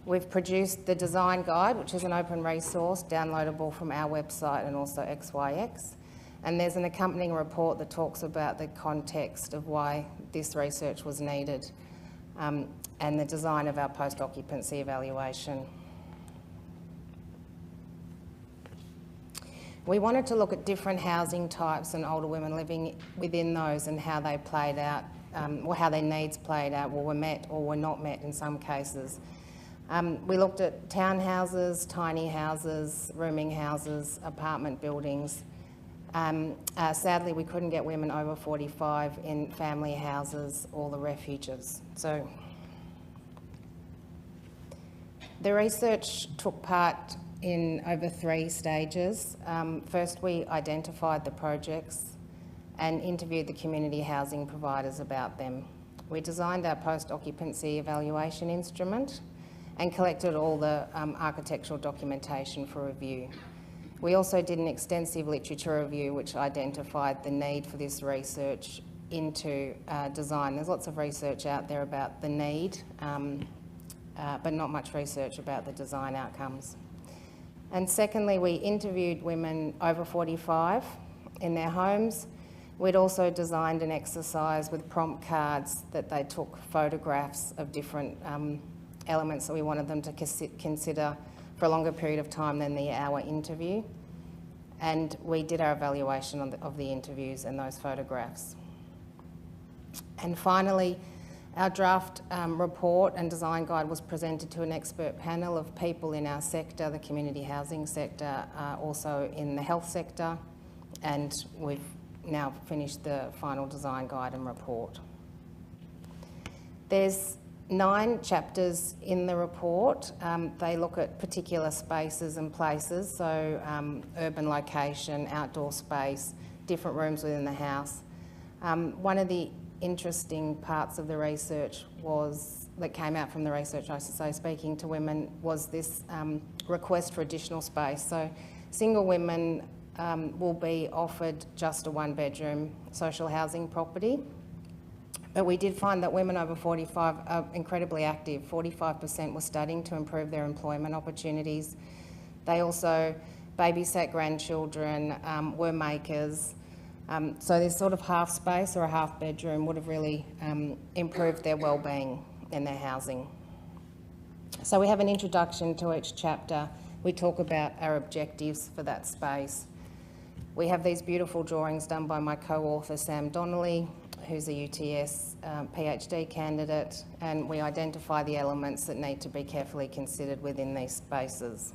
We've produced the design guide, which is an open resource downloadable from our website and also XYX. And there's an accompanying report that talks about the context of why this research was needed and the design of our post-occupancy evaluation. We wanted to look at different housing types and older women living within those and how they played out, or how their needs played out, or were met or were not met in some cases. We looked at townhouses, tiny houses, rooming houses, apartment buildings. Sadly, we couldn't get women over 45 in family houses or the refuges. So the research took part in over 3 stages. First, we identified the projects and interviewed the community housing providers about them. We designed our post-occupancy evaluation instrument and collected all the architectural documentation for review. We also did an extensive literature review which identified the need for this research into design. There's lots of research out there about the need, but not much research about the design outcomes. And secondly, we interviewed women over 45 in their homes. We'd also designed an exercise with prompt cards that they took photographs of different elements that we wanted them to consider for a longer period of time than the hour interview. And we did our evaluation of the interviews and those photographs. And finally, our draft report and design guide was presented to an expert panel of people in our sector, the community housing sector, also in the health sector, and we've now finished the final design guide and report. There's 9 chapters in the report. They look at particular spaces and places, so urban location, outdoor space, different rooms within the house. One of the interesting parts of the research that came out from the research, I should say, speaking to women, was this request for additional space. So single women will be offered just a 1-bedroom social housing property. But we did find that women over 45 are incredibly active. 45% were studying to improve their employment opportunities. They also babysat grandchildren, were makers. So this sort of half space or a half bedroom would have really improved their wellbeing in their housing. So we have an introduction to each chapter. We talk about our objectives for that space. We have these beautiful drawings done by my co-author Sam Donnelly, who's a UTS PhD candidate, and we identify the elements that need to be carefully considered within these spaces.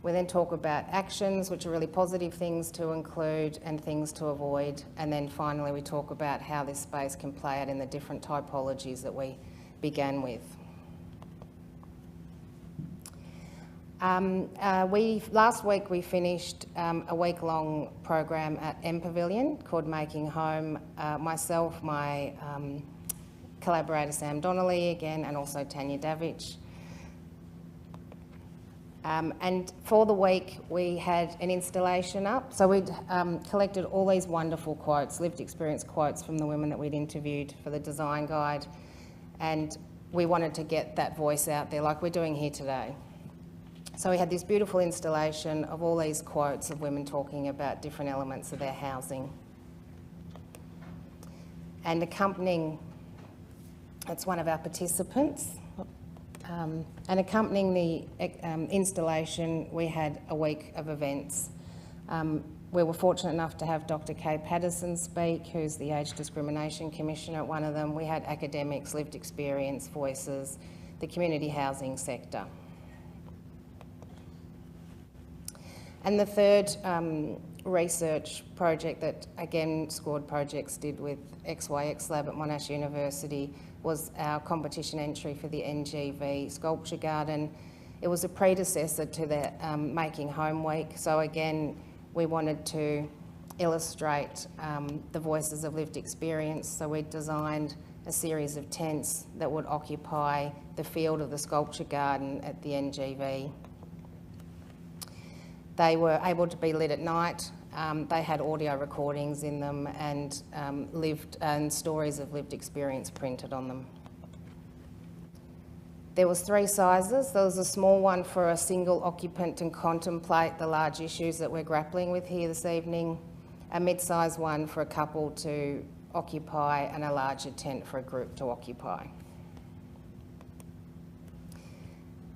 We then talk about actions, which are really positive things to include and things to avoid, and then finally we talk about how this space can play out in the different typologies that we began with. Last week we finished a week-long program at M Pavilion called Making Home. Myself, my collaborator Sam Donnelly again, and also Tanya Davich. And for the week we had an installation up. So we'd collected all these wonderful quotes, lived experience quotes from the women that we'd interviewed for the design guide, and we wanted to get that voice out there like we're doing here today. So we had this beautiful installation of all these quotes of women talking about different elements of their housing. And accompanying, that's one of our participants, and accompanying the installation, we had a week of events. We were fortunate enough to have Dr. Kay Patterson speak, who's the Age Discrimination Commissioner at one of them. We had academics, lived experience, voices, the community housing sector. And the third research project that, again, Scored Projects did with XYX Lab at Monash University was our competition entry for the NGV Sculpture Garden. It was a predecessor to the Making Home Week. So again, we wanted to illustrate the voices of lived experience. So we designed a series of tents that would occupy the field of the Sculpture Garden at the NGV. They were able to be lit at night. They had audio recordings in them and stories of lived experience printed on them. There was 3 sizes. There was a small one for a single occupant to contemplate the large issues that we're grappling with here this evening, a mid-sized one for a couple to occupy, and a larger tent for a group to occupy.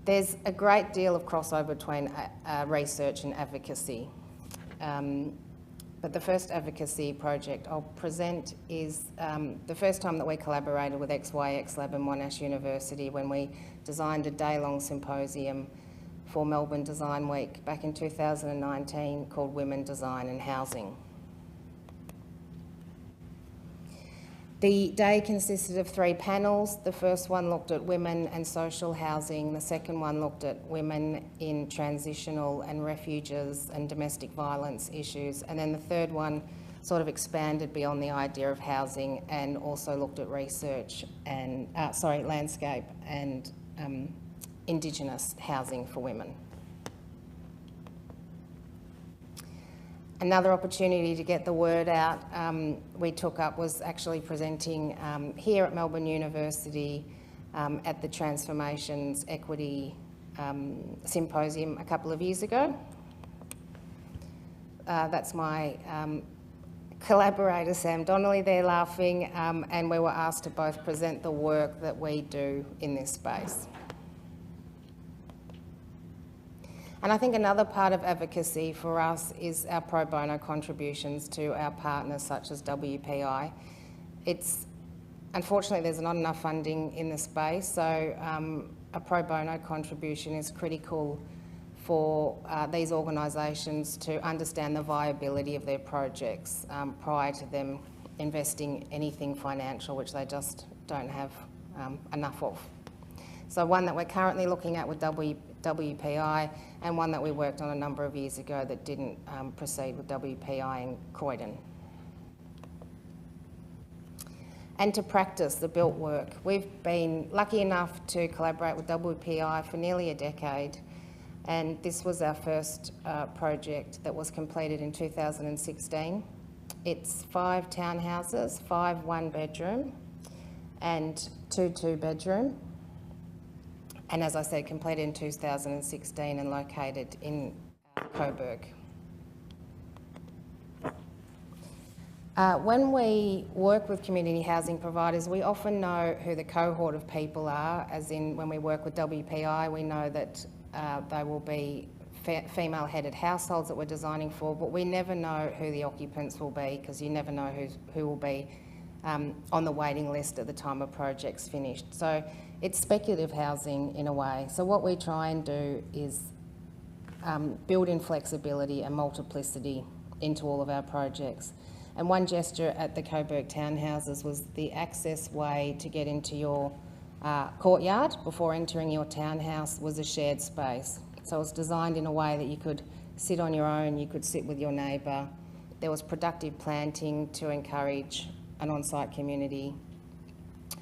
There's a great deal of crossover between research and advocacy. But the first advocacy project I'll present is the first time that we collaborated with XYX Lab and Monash University when we designed a day-long symposium for Melbourne Design Week back in 2019 called Women, Design and Housing. The day consisted of 3 panels. The first one looked at women and social housing. The second one looked at women in transitional and refuges and domestic violence issues. And then the third one sort of expanded beyond the idea of housing and also looked at research and, landscape and Indigenous housing for women. Another opportunity to get the word out we took up was actually presenting here at Melbourne University at the Transformations Equity Symposium a couple of years ago. That's my collaborator Sam Donnelly there laughing, and we were asked to both present the work that we do in this space. And I think another part of advocacy for us is our pro bono contributions to our partners such as WPI. Unfortunately, there's not enough funding in the space, so a pro bono contribution is critical for these organisations to understand the viability of their projects prior to them investing anything financial, which they just don't have enough of. So one that we're currently looking at with WPI, and one that we worked on a number of years ago that didn't proceed with WPI in Croydon. And to practice the built work. We've been lucky enough to collaborate with WPI for nearly a decade, and this was our first project that was completed in 2016. It's 5 townhouses, 5 one-bedroom and 2 two-bedroom. And as I said, completed in 2016 and located in Coburg. When we work with community housing providers, we often know who the cohort of people are, as in when we work with WPI, we know that they will be female-headed households that we're designing for, but we never know who the occupants will be, because you never know who will be on the waiting list at the time a project's finished. So it's speculative housing in a way. So what we try and do is build in flexibility and multiplicity into all of our projects. And one gesture at the Coburg townhouses was the access way to get into your courtyard before entering your townhouse was a shared space. So it was designed in a way that you could sit on your own, you could sit with your neighbour. There was productive planting to encourage an on-site community,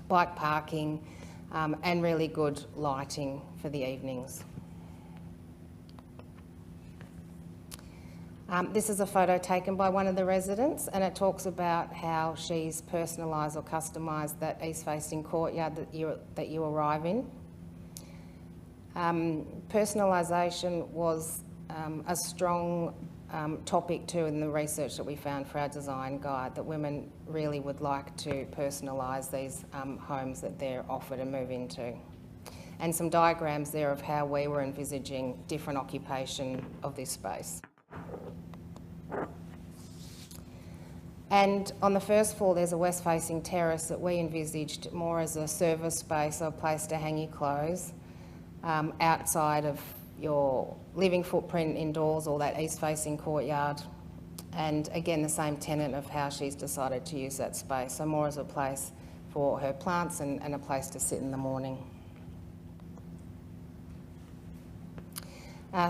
bike parking, and really good lighting for the evenings. This is a photo taken by one of the residents, and it talks about how she's personalised or customised that east-facing courtyard that you arrive in. Personalisation was a strong topic too in the research that we found for our design guide, that women really would like to personalise these homes that they're offered and move into. And some diagrams there of how we were envisaging different occupation of this space. And on the first floor there's a west-facing terrace that we envisaged more as a service space or a place to hang your clothes outside of your living footprint indoors or that east-facing courtyard. And again, the same tenet of how she's decided to use that space, so more as a place for her plants and a place to sit in the morning.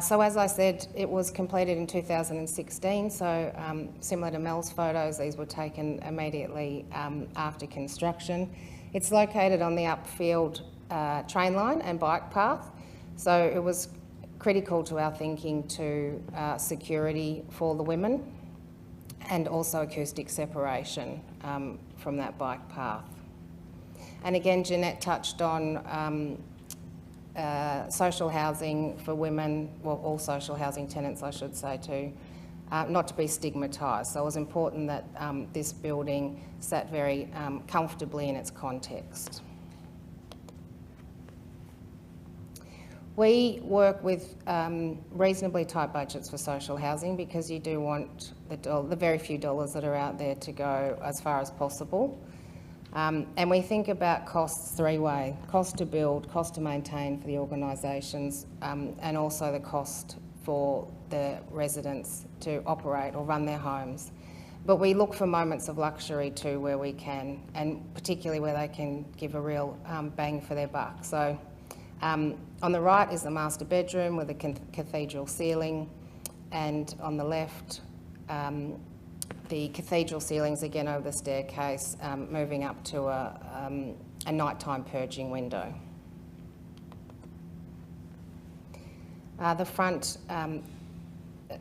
So as I said, it was completed in 2016, so similar to Mel's photos, these were taken immediately after construction. It's located on the upfield train line and bike path, so it was critical to our thinking to security for the women and also acoustic separation from that bike path. And again, Jeanette touched on social housing for women, well, all social housing tenants I should say too, not to be stigmatised. So it was important that this building sat very comfortably in its context. We work with reasonably tight budgets for social housing because you do want the very few dollars that are out there to go as far as possible. And we think about costs 3 ways: cost to build, cost to maintain for the organisations, and also the cost for the residents to operate or run their homes. But we look for moments of luxury too where we can, and particularly where they can give a real bang for their buck. So on the right is the master bedroom with a cathedral ceiling, and on the left the cathedral ceilings again over the staircase, moving up to a nighttime purging window. The front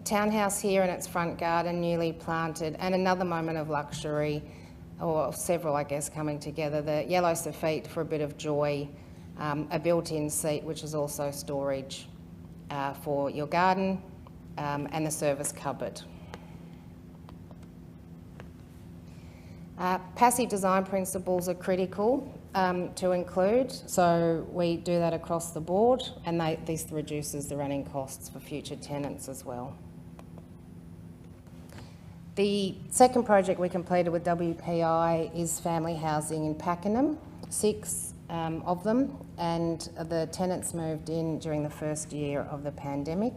townhouse here in its front garden, newly planted, and another moment of luxury, or several I guess coming together. The yellow soffit for a bit of joy, a built-in seat which is also storage for your garden, and the service cupboard. Passive design principles are critical to include, so we do that across the board, and this reduces the running costs for future tenants as well. The second project we completed with WPI is family housing in Pakenham, 6 of them, and the tenants moved in during the first year of the pandemic.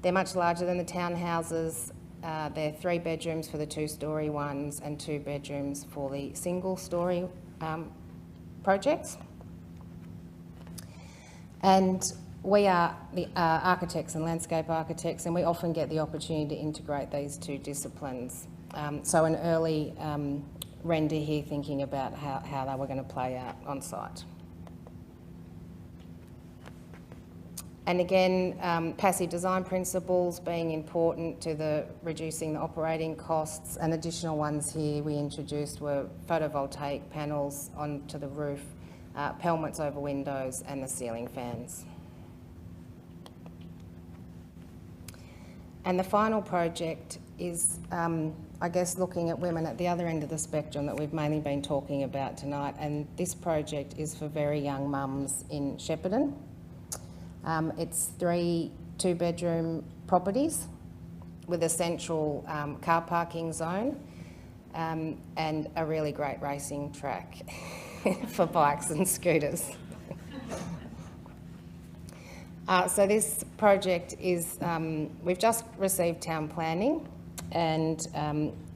They're much larger than the townhouses. They're 3 bedrooms for the 2-storey ones and 2 bedrooms for the single-storey projects. And we are the architects and landscape architects, and we often get the opportunity to integrate these 2 disciplines. So an early render here thinking about how they were going to play out on site. And again, passive design principles being important to the reducing the operating costs, and additional ones here we introduced were photovoltaic panels onto the roof, pelmets over windows, and the ceiling fans. And the final project is, I guess, looking at women at the other end of the spectrum that we've mainly been talking about tonight, and this project is for very young mums in Shepparton. It's 3 2-bedroom properties with a central car parking zone and a really great racing track for bikes and scooters. So this project is, we've just received town planning, and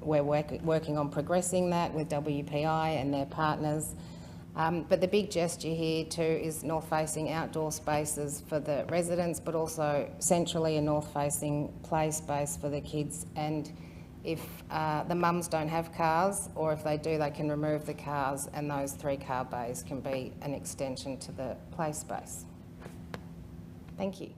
we're working on progressing that with WPI and their partners. But the big gesture here too is north-facing outdoor spaces for the residents, but also centrally a north-facing play space for the kids. And if the mums don't have cars, or if they do, they can remove the cars, and those 3 car bays can be an extension to the play space. Thank you.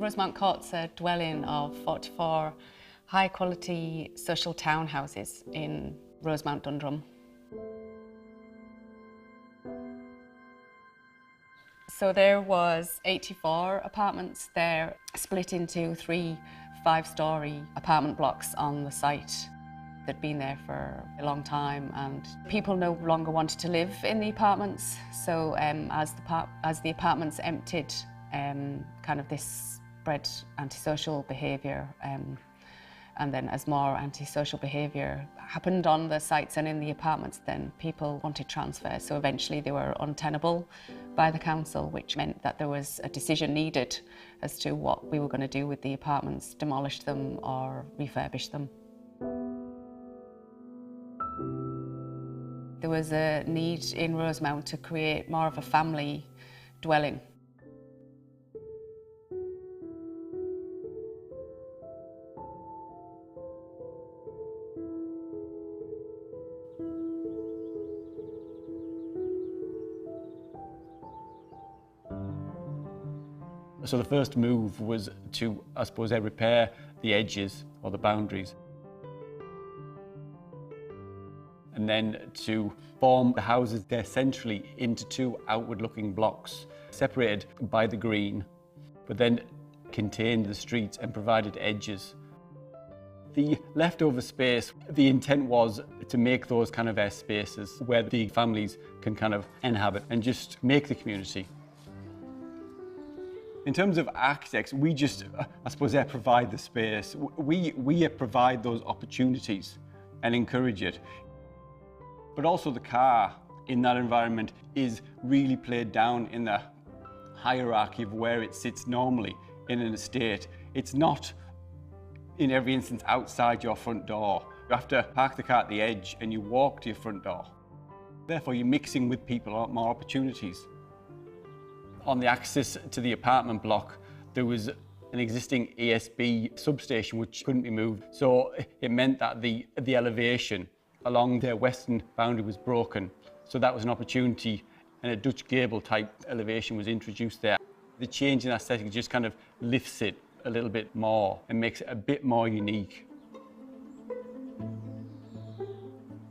Rosemount Court's a dwelling of 44 high-quality social townhouses in Rosemount, Dundrum. So there was 84 apartments there, split into 3 5-storey apartment blocks on the site. They'd been there for a long time, and people no longer wanted to live in the apartments. So as the apartments emptied, kind of this spread antisocial behaviour, and then as more antisocial behaviour happened on the sites and in the apartments, then people wanted transfer. So eventually they were untenable by the council, which meant that there was a decision needed as to what we were going to do with the apartments, demolish them or refurbish them. There was a need in Rosemount to create more of a family dwelling. So the first move was to, I suppose, repair the edges or the boundaries. And then to form the houses there centrally into 2 outward-looking blocks, separated by the green, but then contained the streets and provided edges. The leftover space, the intent was to make those kind of air spaces where the families can kind of inhabit and just make the community. In terms of architects, we just, I suppose, provide the space. We provide those opportunities and encourage it. But also the car in that environment is really played down in the hierarchy of where it sits normally in an estate. It's not in every instance outside your front door. You have to park the car at the edge and you walk to your front door. Therefore, you're mixing with people, a lot more opportunities. On the access to the apartment block, there was an existing ESB substation which couldn't be moved. So it meant that the elevation along their western boundary was broken. So that was an opportunity, and a Dutch gable type elevation was introduced there. The change in aesthetic just kind of lifts it a little bit more and makes it a bit more unique.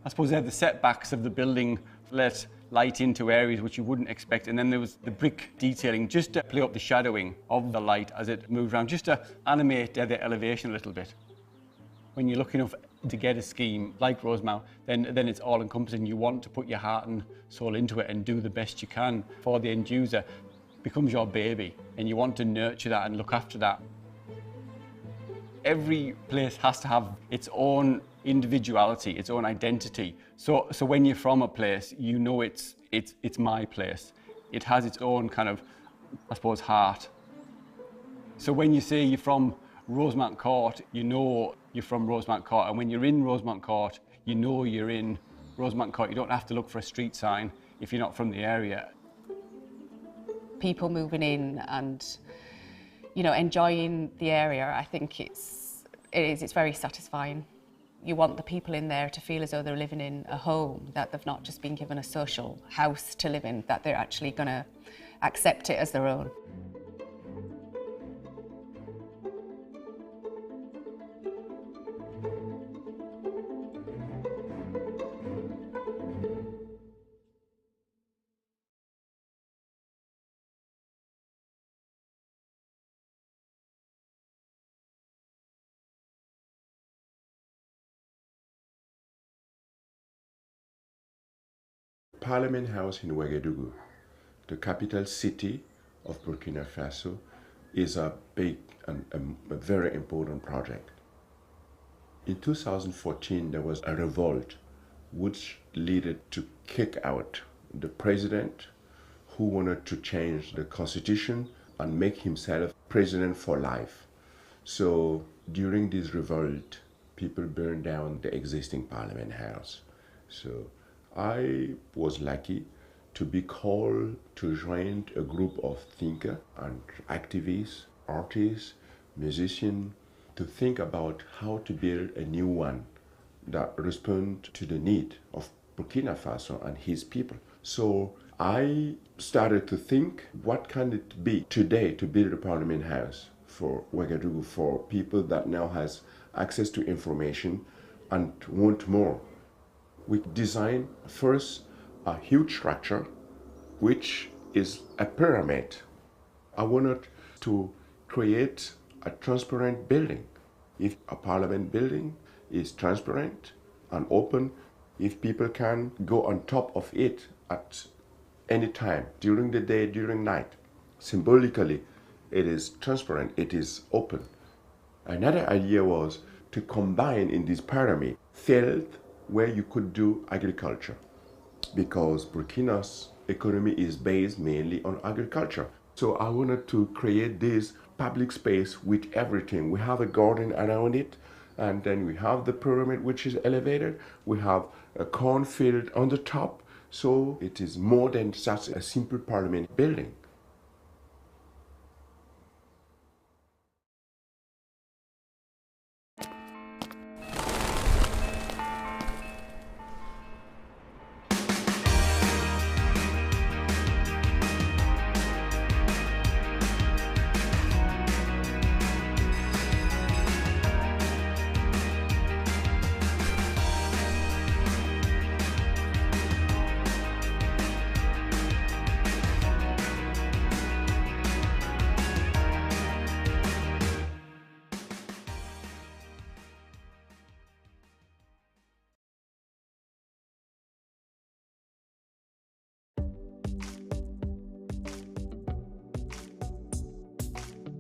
I suppose they're the setbacks of the building, let light into areas which you wouldn't expect, and then there was the brick detailing just to play up the shadowing of the light as it moved around, just to animate the elevation a little bit. When you're lucky enough to get a scheme like Rosemount, then it's all encompassing. You want to put your heart and soul into it and do the best you can for the end user. It becomes your baby, and you want to nurture that and look after that. Every place has to have its own individuality, its own identity. So when you're from a place, you know it's my place. It has its own kind of, I suppose, heart. So when you say you're from Rosemount Court, you know you're from Rosemount Court, and when you're in Rosemount Court, you know you're in Rosemount Court. You don't have to look for a street sign if you're not from the area. People moving in and, you know, enjoying the area, I think it's very satisfying. You want the people in there to feel as though they're living in a home, that they've not just been given a social house to live in, that they're actually going to accept it as their own. Parliament House in Ouagadougou, the capital city of Burkina Faso, is a big and a very important project. In 2014, there was a revolt which led to kick out the president who wanted to change the constitution and make himself president for life. So during this revolt, people burned down the existing Parliament House. So I was lucky to be called to join a group of thinkers and activists, artists, musicians, to think about how to build a new one that responds to the need of Burkina Faso and his people. So I started to think, what can it be today to build a Parliament House for Ouagadougou, for people that now has access to information and want more. We designed first a huge structure, which is a pyramid. I wanted to create a transparent building. If a parliament building is transparent and open, if people can go on top of it at any time, during the day, during night, symbolically, it is transparent, it is open. Another idea was to combine in this pyramid field where you could do agriculture, because Burkina's economy is based mainly on agriculture. So I wanted to create this public space with everything. We have a garden around it, and then we have the pyramid which is elevated. We have a cornfield on the top. So it is more than just a simple parliament building.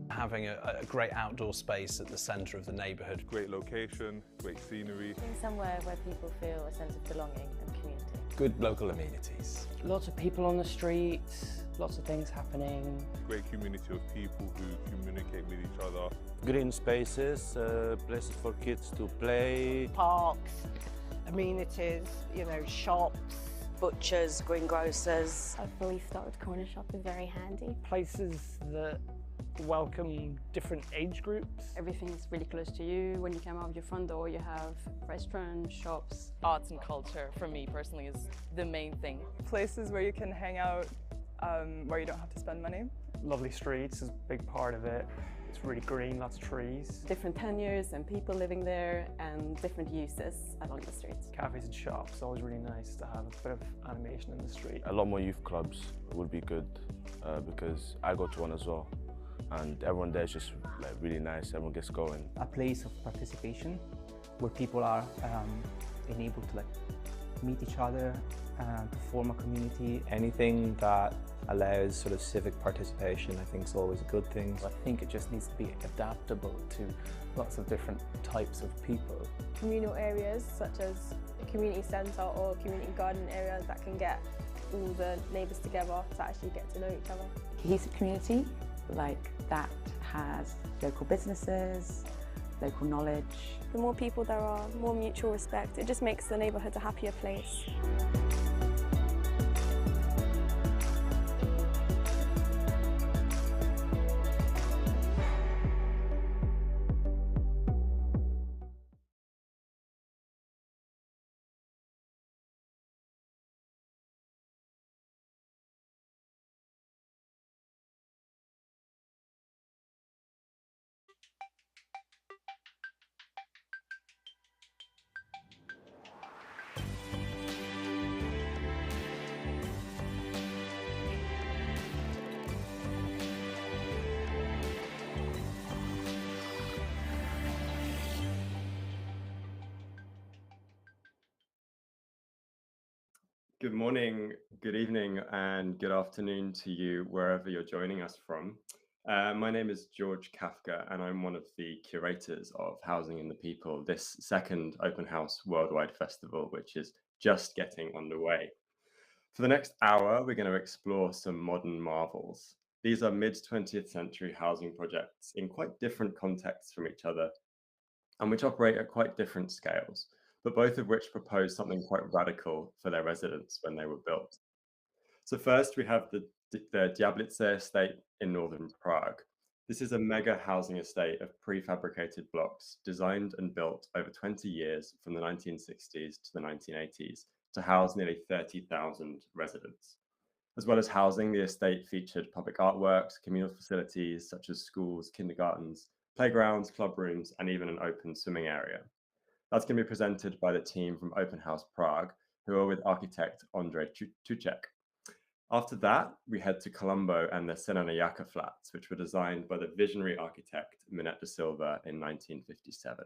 Having a great outdoor space at the centre of the neighbourhood. Great location, great scenery. Somewhere where people feel a sense of belonging and community. Good local amenities. Lots of people on the streets, lots of things happening. Great community of people who communicate with each other. Green spaces, places for kids to play. Parks, amenities, you know, shops, butchers, greengrocers. A fully stocked corner shop is very handy. Places that welcome different age groups. Everything is really close to you. When you come out of your front door, you have restaurants, shops. Arts and culture, for me personally, is the main thing. Places where you can hang out, where you don't have to spend money. Lovely streets is a big part of it. It's really green, lots of trees. Different tenures and people living there and different uses along the streets. Cafes and shops, always really nice to have a bit of animation in the street. A lot more youth clubs would be good because I go to one as well. And everyone there is just like really nice, everyone gets going. A place of participation where people are enabled to like meet each other and to form a community. Anything that allows sort of civic participation I think is always a good thing. I think it just needs to be adaptable to lots of different types of people. Communal areas such as a community centre or community garden areas that can get all the neighbours together to actually get to know each other. Cohesive community like that has local businesses, local knowledge. The more people there are, more mutual respect. It just makes the neighbourhood a happier place. Good morning, good evening, and good afternoon to you wherever you're joining us from. My name is George Kafka, and I'm one of the curators of Housing in the People, this second Open House Worldwide Festival, which is just getting underway. For the next hour, we're going to explore some modern marvels. These are mid-20th century housing projects in quite different contexts from each other, and which operate at quite different scales, but both of which propose something quite radical for their residents when they were built. So first we have the Diablice estate in northern Prague. This is a mega housing estate of prefabricated blocks designed and built over 20 years from the 1960s to the 1980s to house nearly 30,000 residents. As well as housing, the estate featured public artworks, communal facilities such as schools, kindergartens, playgrounds, club rooms, and even an open swimming area. That's going to be presented by the team from Open House Prague, who are with architect Andrzej Tuček. After that, we head to Colombo and the Senanayaka flats, which were designed by the visionary architect Minette de Silva in 1957.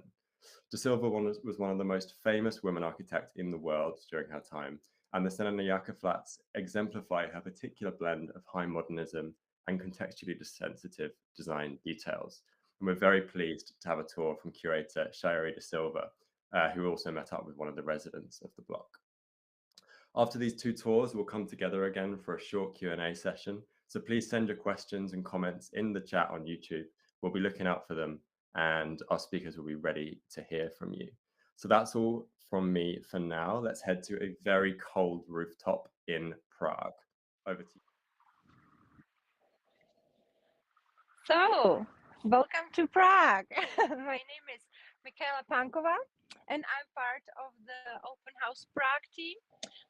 De Silva was one of the most famous women architects in the world during her time, and the Senanayaka flats exemplify her particular blend of high modernism and contextually sensitive design details. And we're very pleased to have a tour from curator Shayari de Silva, who also met up with one of the residents of the block. After these two tours, we'll come together again for a short Q&A session. So please send your questions and comments in the chat on YouTube. We'll be looking out for them and our speakers will be ready to hear from you. So that's all from me for now. Let's head to a very cold rooftop in Prague. Over to you. So, welcome to Prague. My name is Michaela Pankova, and I'm part of the Open House Prague team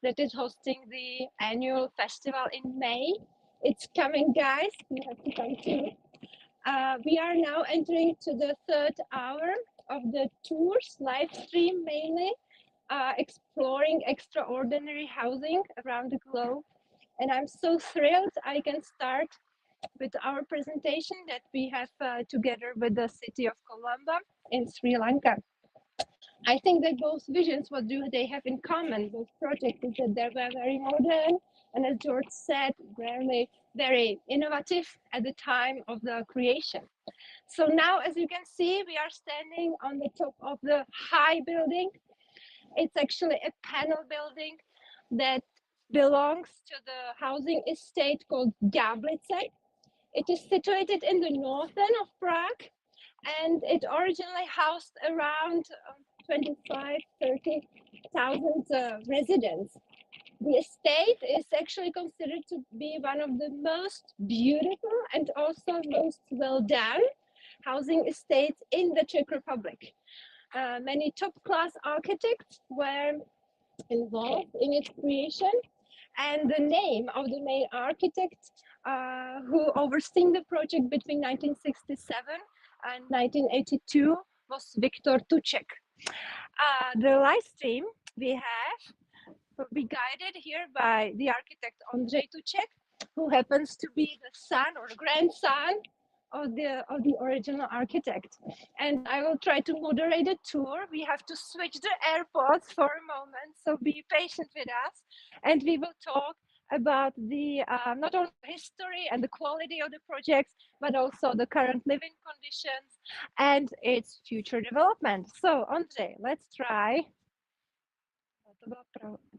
that is hosting the annual festival in May. It's coming, guys. You have to come too. We are now entering to the third hour of the tours, live stream mainly, exploring extraordinary housing around the globe. And I'm so thrilled I can start with our presentation that we have together with the city of Colombo in Sri Lanka. I think that both visions, what do they have in common? Both projects is that they were very modern and, as George said, really very innovative at the time of the creation. So now, as you can see, we are standing on the top of the high building. It's actually a panel building that belongs to the housing estate called Diablice. It is situated in the northern of Prague, and it originally housed around 25,000-30,000 residents. The estate is actually considered to be one of the most beautiful and also most well done housing estates in the Czech Republic. Many top-class architects were involved in its creation, and the name of the main architect who overseen the project between 1967 and 1982 was Viktor Tuček. The live stream we have will be guided here by the architect Ondřej Tuček, who happens to be the son or grandson of the original architect. And I will try to moderate the tour. We have to switch the AirPods for a moment, so be patient with us. And we will talk about the not only history and the quality of the projects, but also the current living conditions and its future development. So, Ondřej, let's try.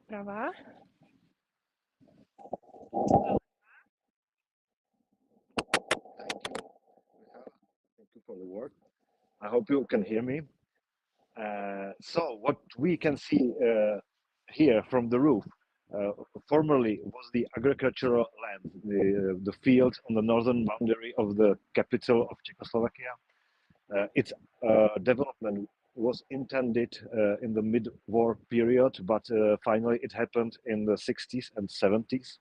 Prava. Thank you for the word. I hope you can hear me. So what we can see here from the roof formerly was the agricultural land, the field on the northern boundary of the capital of Czechoslovakia. Its development was intended in the mid-war period, but finally it happened in the 60s and 70s.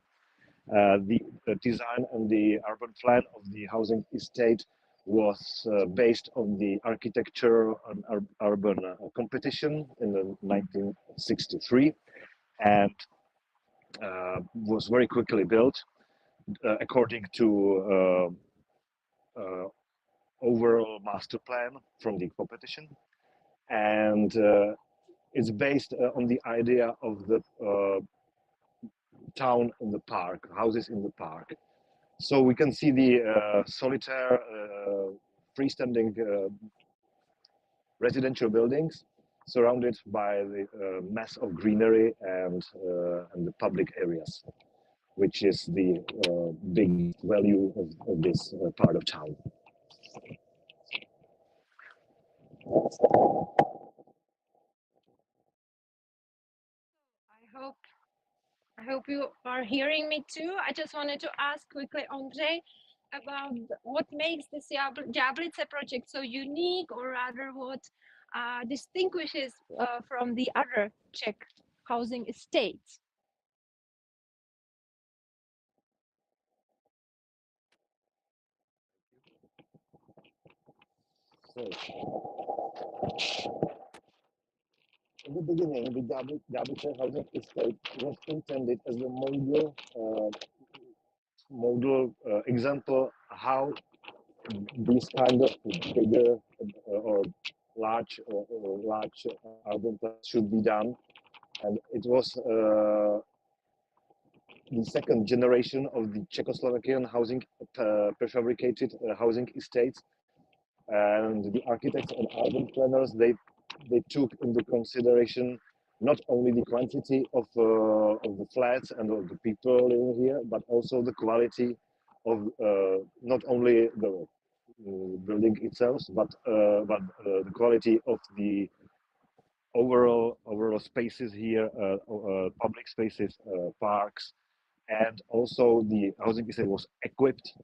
The design and the urban plan of the housing estate was based on the architecture and urban competition in 1963, and was very quickly built according to overall master plan from the competition, and it's based on the idea of the town in the park, houses in the park. So we can see the solitaire freestanding residential buildings surrounded by the mass of greenery and the public areas, which is the big value of this part of town. I hope you are hearing me too. I just wanted to ask quickly, Ondřej, about what makes this Diablice project so unique, or rather what distinguishes from the other Czech housing estates. So, in the beginning, the Diablice housing estate was intended as a model example how these kind of bigger or large urban plans should be done, and it was the second generation of the Czechoslovakian housing prefabricated housing estates, and the architects and urban planners they took into consideration not only the quantity of the flats and of the people living here, but also the quality of not only the building itself, but the quality of the overall spaces here, public spaces, parks, and also the housing estate was equipped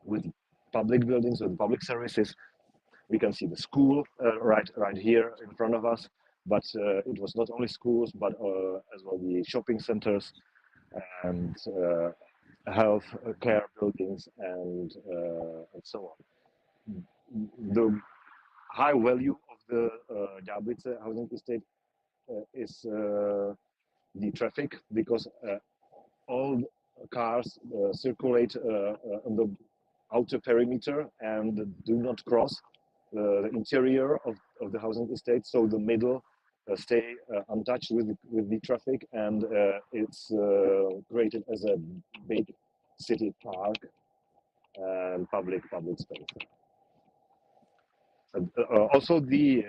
with public buildings, with public services. We can see the school right here in front of us, but it was not only schools, but as well the shopping centers and health care buildings and so on. The high value of the Diablice housing estate is the traffic, because all cars circulate on the outer perimeter and do not cross the interior of the housing estate, so the middle stay untouched with the traffic, and it's created as a big city park and public space. And, also the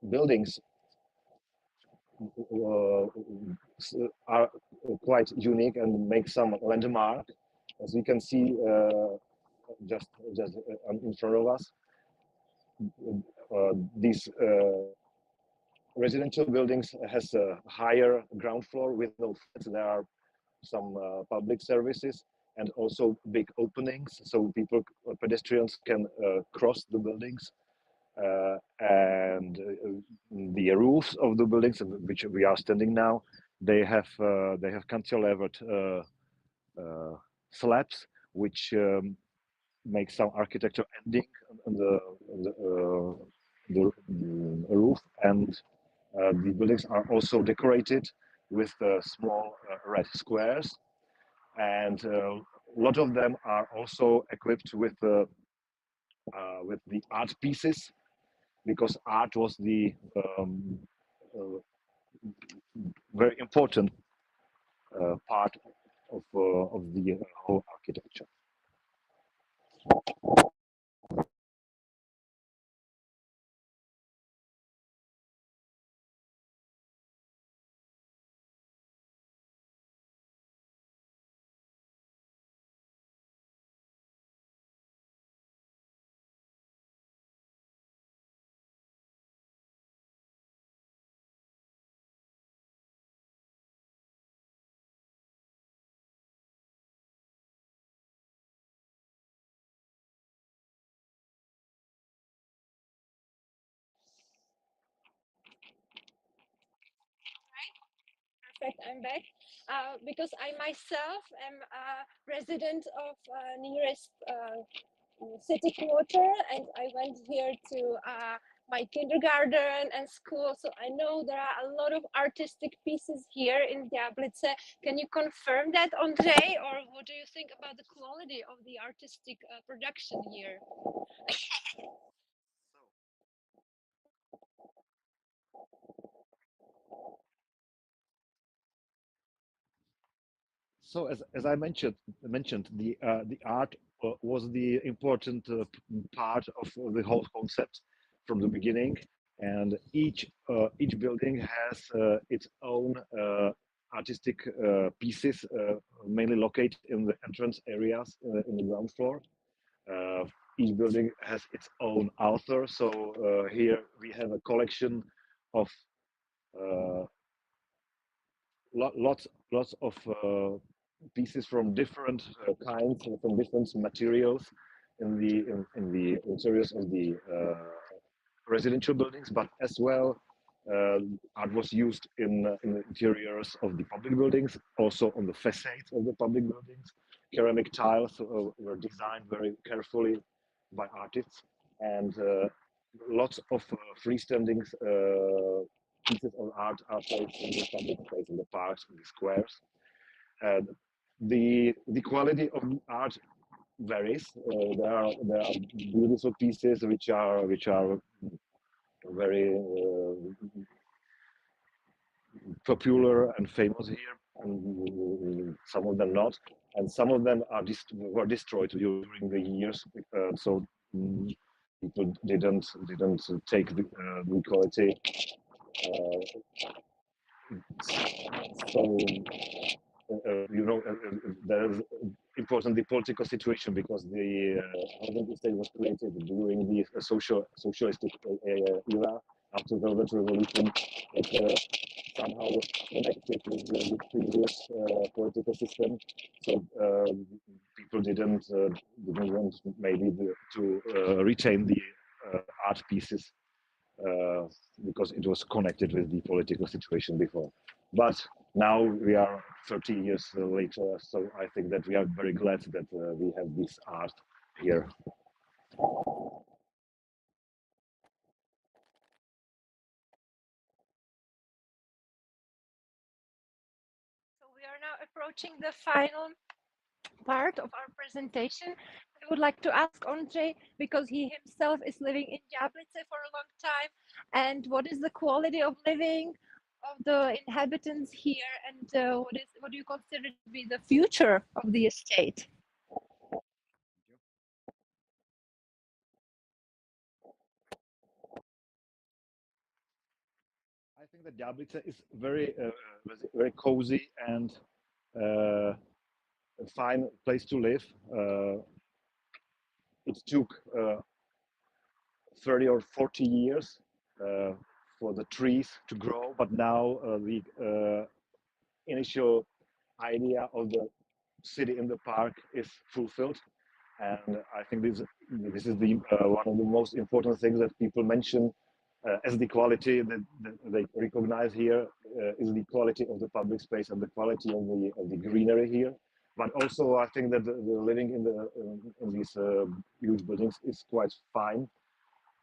buildings are quite unique and make some landmark. As you can see, just in front of us, these residential buildings has a higher ground floor with no flats. There are some public services and also big openings, so people, pedestrians can cross the buildings. And the roofs of the buildings, which we are standing now, they have cantilevered slabs, which make some architecture ending on the roof, and the buildings are also decorated with small red squares, and a lot of them are also equipped with the art pieces, because art was the very important part of the whole architecture. Perfect, I'm back. Because I myself am a resident of nearest city quarter, and I went here to my kindergarten and school, so I know there are a lot of artistic pieces here in Diablice. Can you confirm that, Andrei, or what do you think about the quality of the artistic production here? So as I mentioned, the art was the important part of the whole concept from the beginning, and each building has its own artistic pieces, mainly located in the entrance areas in the ground floor. Each building has its own author. So here we have a collection of lots of pieces from different kinds, from different materials in the interiors of the residential buildings, but as well art was used in the interiors of the public buildings, also on the facades of the public buildings. Ceramic tiles were designed very carefully by artists, and lots of freestanding pieces of art are placed in the public space, in the parks, in the squares. The quality of the art varies. There are beautiful pieces which are very popular and famous here, and some of them not, and some of them were destroyed during the years. So people didn't take the quality. So you know, there's important the political situation, because the housing estate was created during the socialistic era after the Velvet Revolution. It somehow was connected with the previous political system. So people didn't want maybe to retain the art pieces because it was connected with the political situation before. But now we are 30 years later, so I think that we are very glad that we have this art here. So we are now approaching the final part of our presentation. I would like to ask Andrei, because he himself is living in Diablice for a long time, and what is the quality of living of the inhabitants here, and what do you consider to be the future of the estate? I think that Diablice is very cozy and a fine place to live. It took 30 or 40 years for the trees to grow, but now the initial idea of the city in the park is fulfilled. And I think this is the one of the most important things that people mention as the quality that they recognize here is the quality of the public space and the quality of the greenery here. But also, I think that the living in these huge buildings is quite fine,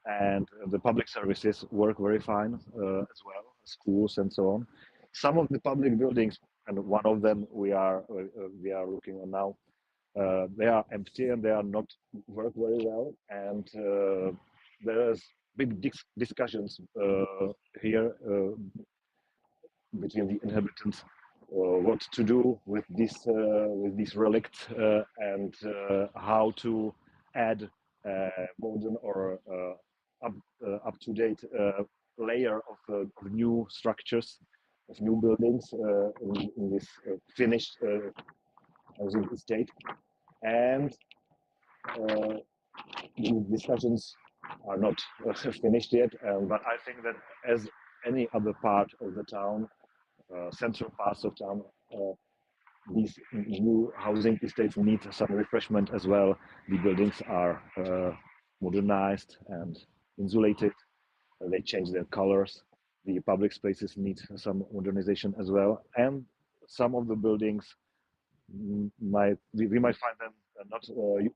and the public services work very fine as well, schools and so on. Some of the public buildings, and one of them we are looking on now, they are empty and they are not work very well, and there's big discussions here between the inhabitants what to do with these relicts and how to add modern or up-to-date layer of new structures, of new buildings in this finished housing estate. And the discussions are not finished yet, but I think that as any other part of the town, central parts of town, these new housing estates need some refreshment as well. The buildings are modernized and insulated. They change their colors. The public spaces need some modernization as well. And some of the buildings we might find them not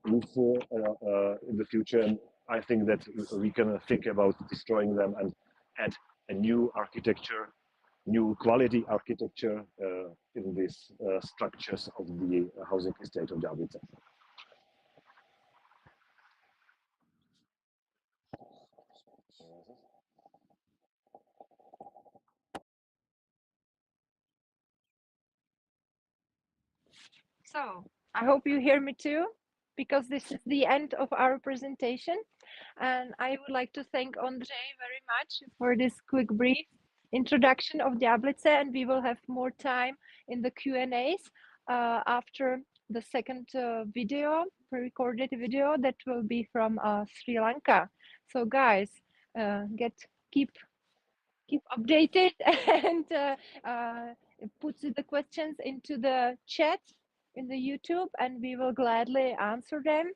useful in the future. And I think that we can think about destroying them and add a new architecture, new quality architecture in these structures of the housing estate of Davice. So I hope you hear me too, because this is the end of our presentation. And I would like to thank Ondřej very much for this quick brief introduction of Davice, and we will have more time in the Q&As after the second video, pre-recorded video that will be from Sri Lanka. So guys, keep updated and put the questions into the chat in the YouTube, and we will gladly answer them.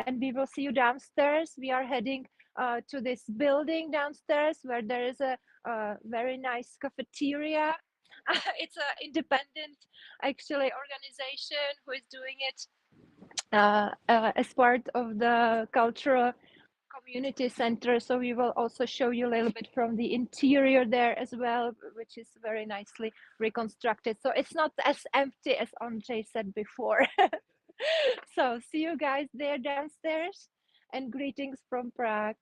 And we will see you downstairs. We are heading to this building downstairs where there is a very nice cafeteria. It's an independent, actually, organization who is doing it as part of the cultural community center. So we will also show you a little bit from the interior there as well, which is very nicely reconstructed. So it's not as empty as Ondřej said before. So see you guys there downstairs, and greetings from Prague.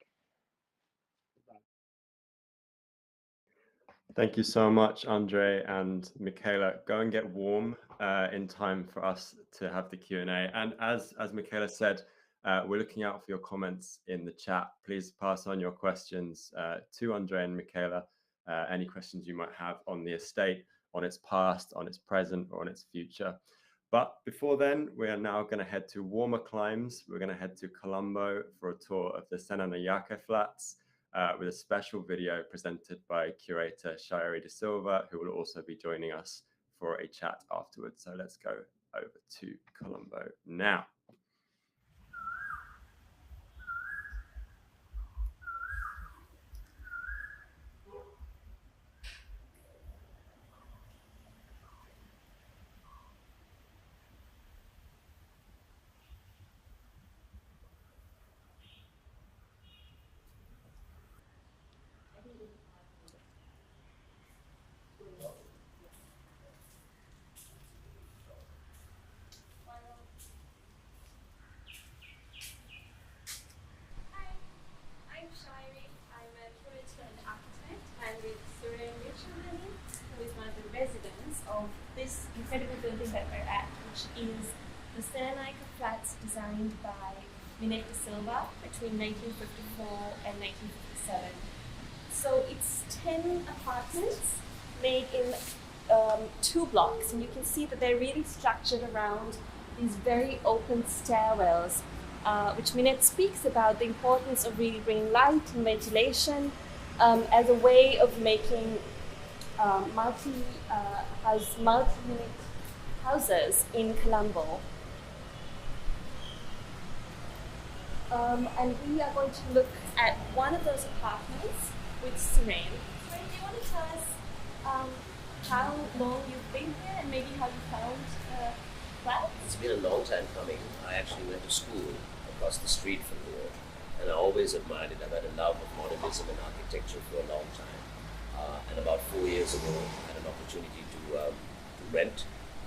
Thank you so much, Ondřej and Michaela. Go and get warm in time for us to have the Q&A. And as Michaela said, we're looking out for your comments in the chat. Please pass on your questions to Ondřej and Michaela, any questions you might have on the estate, on its past, on its present, or on its future. But before then, we are now going to head to warmer climes. We're going to head to Colombo for a tour of the Senanayaka flats with a special video presented by curator Shayari De Silva, who will also be joining us for a chat afterwards. So let's go over to Colombo now. This incredible building that we're at, which is the Senanayaka flats designed by Ava De Silva between 1954 and 1957. So it's 10 apartments made in two blocks, and you can see that they're really structured around these very open stairwells, which Minette speaks about the importance of really bringing light and ventilation as a way of making multi-unit houses in Colombo. And we are going to look at one of those apartments with Serene. Serene, do you want to tell us how long you've been here and maybe how you found flats? It's been a long time coming. I actually went to school across the street from here, and I always admired it. I've had a love of modernism and architecture for a long time. And about 4 years ago, I had an opportunity to rent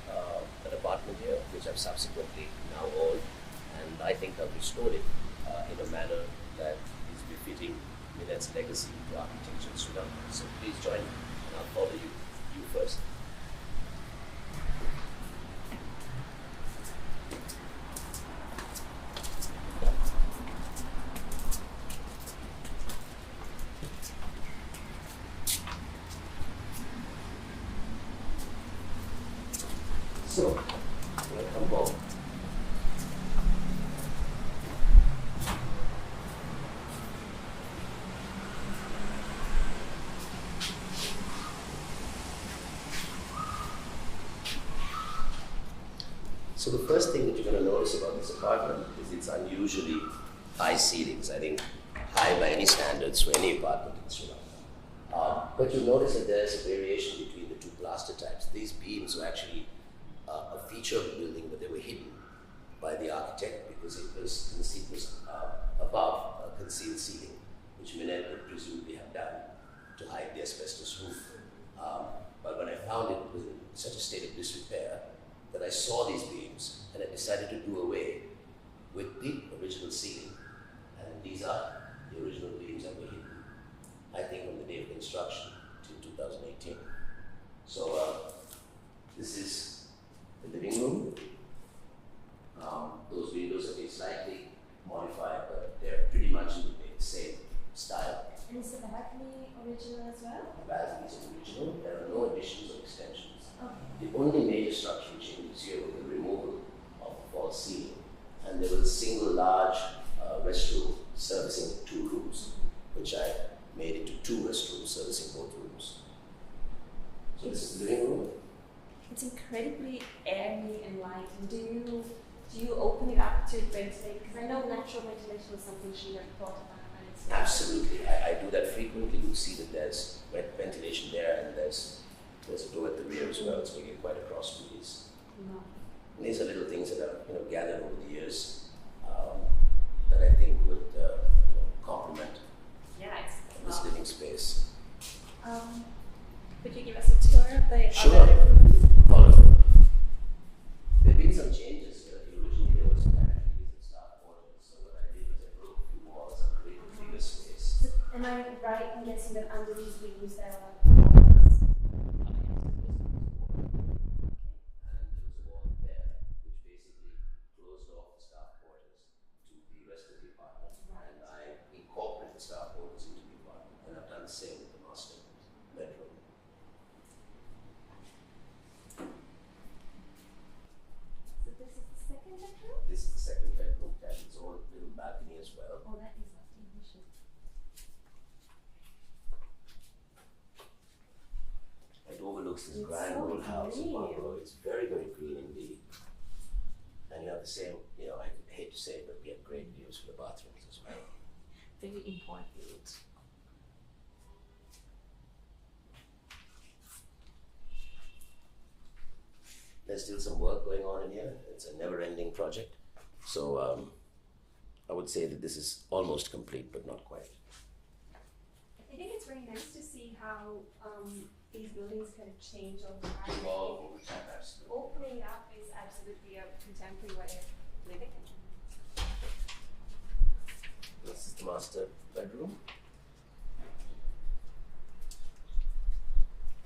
an apartment here, which I've subsequently now owned, and I think I've restored it in a manner that is befitting Minette's legacy to architecture in Sudan. So please join me, and I'll follow you first. So, welcome home. So the first thing that you're going to notice about this apartment is its unusually high ceilings. I think high by any standards for any apartment in Sri Lanka. But you'll notice that there's a variation between the two plaster types. These beams were actually a feature of the building, but they were hidden by the architect because it was above a concealed ceiling, which Minette would presumably have done to hide the asbestos roof. But when I found it was in such a state of disrepair that I saw these beams and I decided to do away with the original ceiling. And these are the original beams that were hidden, I think, on the day of construction till 2018. So this is the living room. Those windows have been slightly modified, but they're pretty much in the same style. And is the balcony original as well? The balcony is original. There are no additions or extensions. Okay. The only major structural changes here were the removal of the false ceiling, and there was a single large restroom servicing 2 rooms, which I made into 2 restrooms servicing both rooms. So this is the living room. It's incredibly airy and light. And do you open it up to ventilate? Because I know natural ventilation was something she had thought about. Absolutely, I do that frequently. You see that there's ventilation there, and there's a door at the rear as well, so you get quite a cross breeze. No. And these are little things that are gathered over the years that I think would complement this living space. Could you give us a tour of the Sure. other rooms? All of them. There have been some changes here. Originally there was pantries and staff quarters, so what I did was I broke a few walls and created a bigger space. So, am I right in guessing that under these wings there are walls? And there was a wall there, which basically closed off the staff quarters to the rest of the apartment. And I incorporated the staff quarters into the apartment, and I've done the same with the master bedroom. So this is the second bedroom? This is the second bedroom, that has its own little balcony as well. Oh, that is delicious. It overlooks this It's grand so old house in green. Colombo. It's very, very green indeed. And you have the same, I hate to say it, but we have great views for the bathrooms as well. Very important. There's still some work going on in here. It's a never-ending project. So I would say that this is almost complete, but not quite. I think it's very nice to see how these buildings kind of change over time. Evolve over time, absolutely. Opening up is absolutely a contemporary way of living. This is the master bedroom.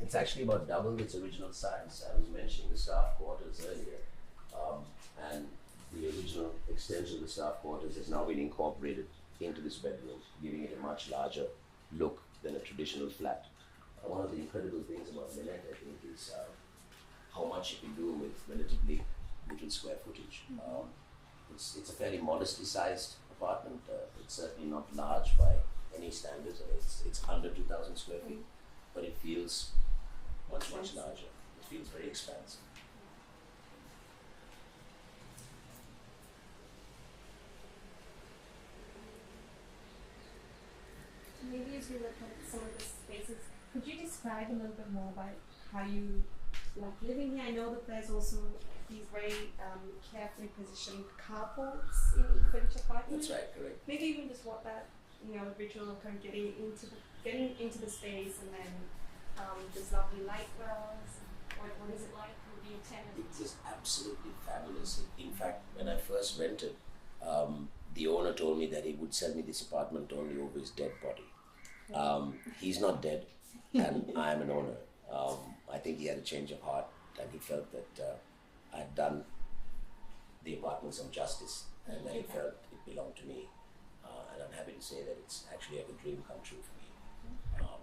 It's actually about double its original size. I was mentioning the staff quarters earlier, and the original extension of the staff quarters has now been incorporated into this bedroom, giving it a much larger look than a traditional flat one of the incredible things about Minette, I think, is how much you can do with relatively little square footage. It's a fairly modestly sized apartment. It's certainly not large by any standards. It's under 2,000 square feet, but it feels much larger. It feels very expansive. Maybe as we look at some of the spaces, could you describe a little bit more about how you like living here? I know that there's also these very carefully positioned carports in each apartment. That's right, correct. Maybe even just what that, the ritual of kind of getting into the space, and then there's lovely light wells. What is it like with your tenant? It is absolutely fabulous. In fact, when I first rented, the owner told me that he would sell me this apartment only over his dead body. He's not dead, and I am an owner. I think he had a change of heart, and he felt that I'd done the apartment some justice, and that he felt it belonged to me. And I'm happy to say that it's actually like a dream come true for me.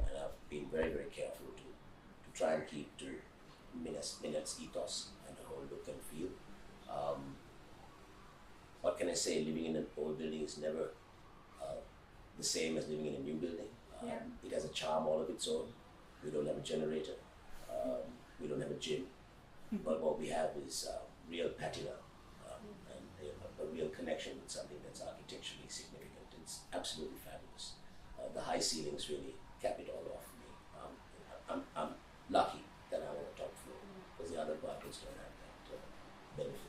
And I've been very, very careful to try and keep to Minette's ethos and the whole look and feel. What can I say? Living in an old building is never the same as living in a new building. It has a charm all of its own. We don't have a generator. We don't have a gym. But what we have is real patina and a real connection with something that's architecturally significant. It's absolutely fabulous. The high ceilings really cap it all off for me. I'm lucky that I'm on the top floor, because the other apartments don't have that benefit.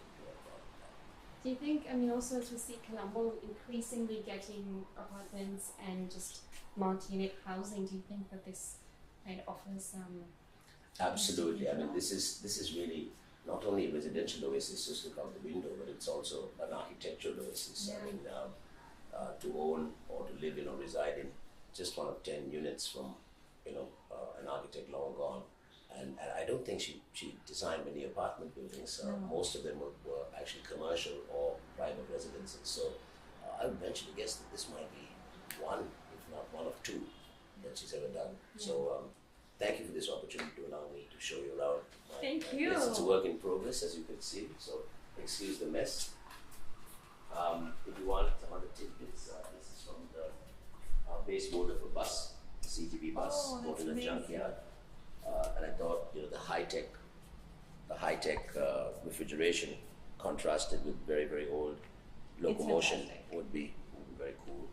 Do you think, also as we see Colombo increasingly getting apartments and just multi-unit housing, do you think that this kind of offers Absolutely. This is really not only a residential oasis just look out the window, but it's also an architectural oasis. To own or to live in or reside in just one of 10 units from an architect long gone. And I don't think she designed many apartment buildings. Most of them were actually commercial or private residences. So I would venture to guess that this might be one, if not one of two, that she's ever done. So thank you for this opportunity to allow me to show you around. Thank you. Yes, it's a work in progress, as you can see. So excuse the mess. If you want some other tidbits, this is from the base motor for bus, CTB bus, bought in a junkyard. And I thought, the high tech refrigeration contrasted with very, very old locomotion would be very cool.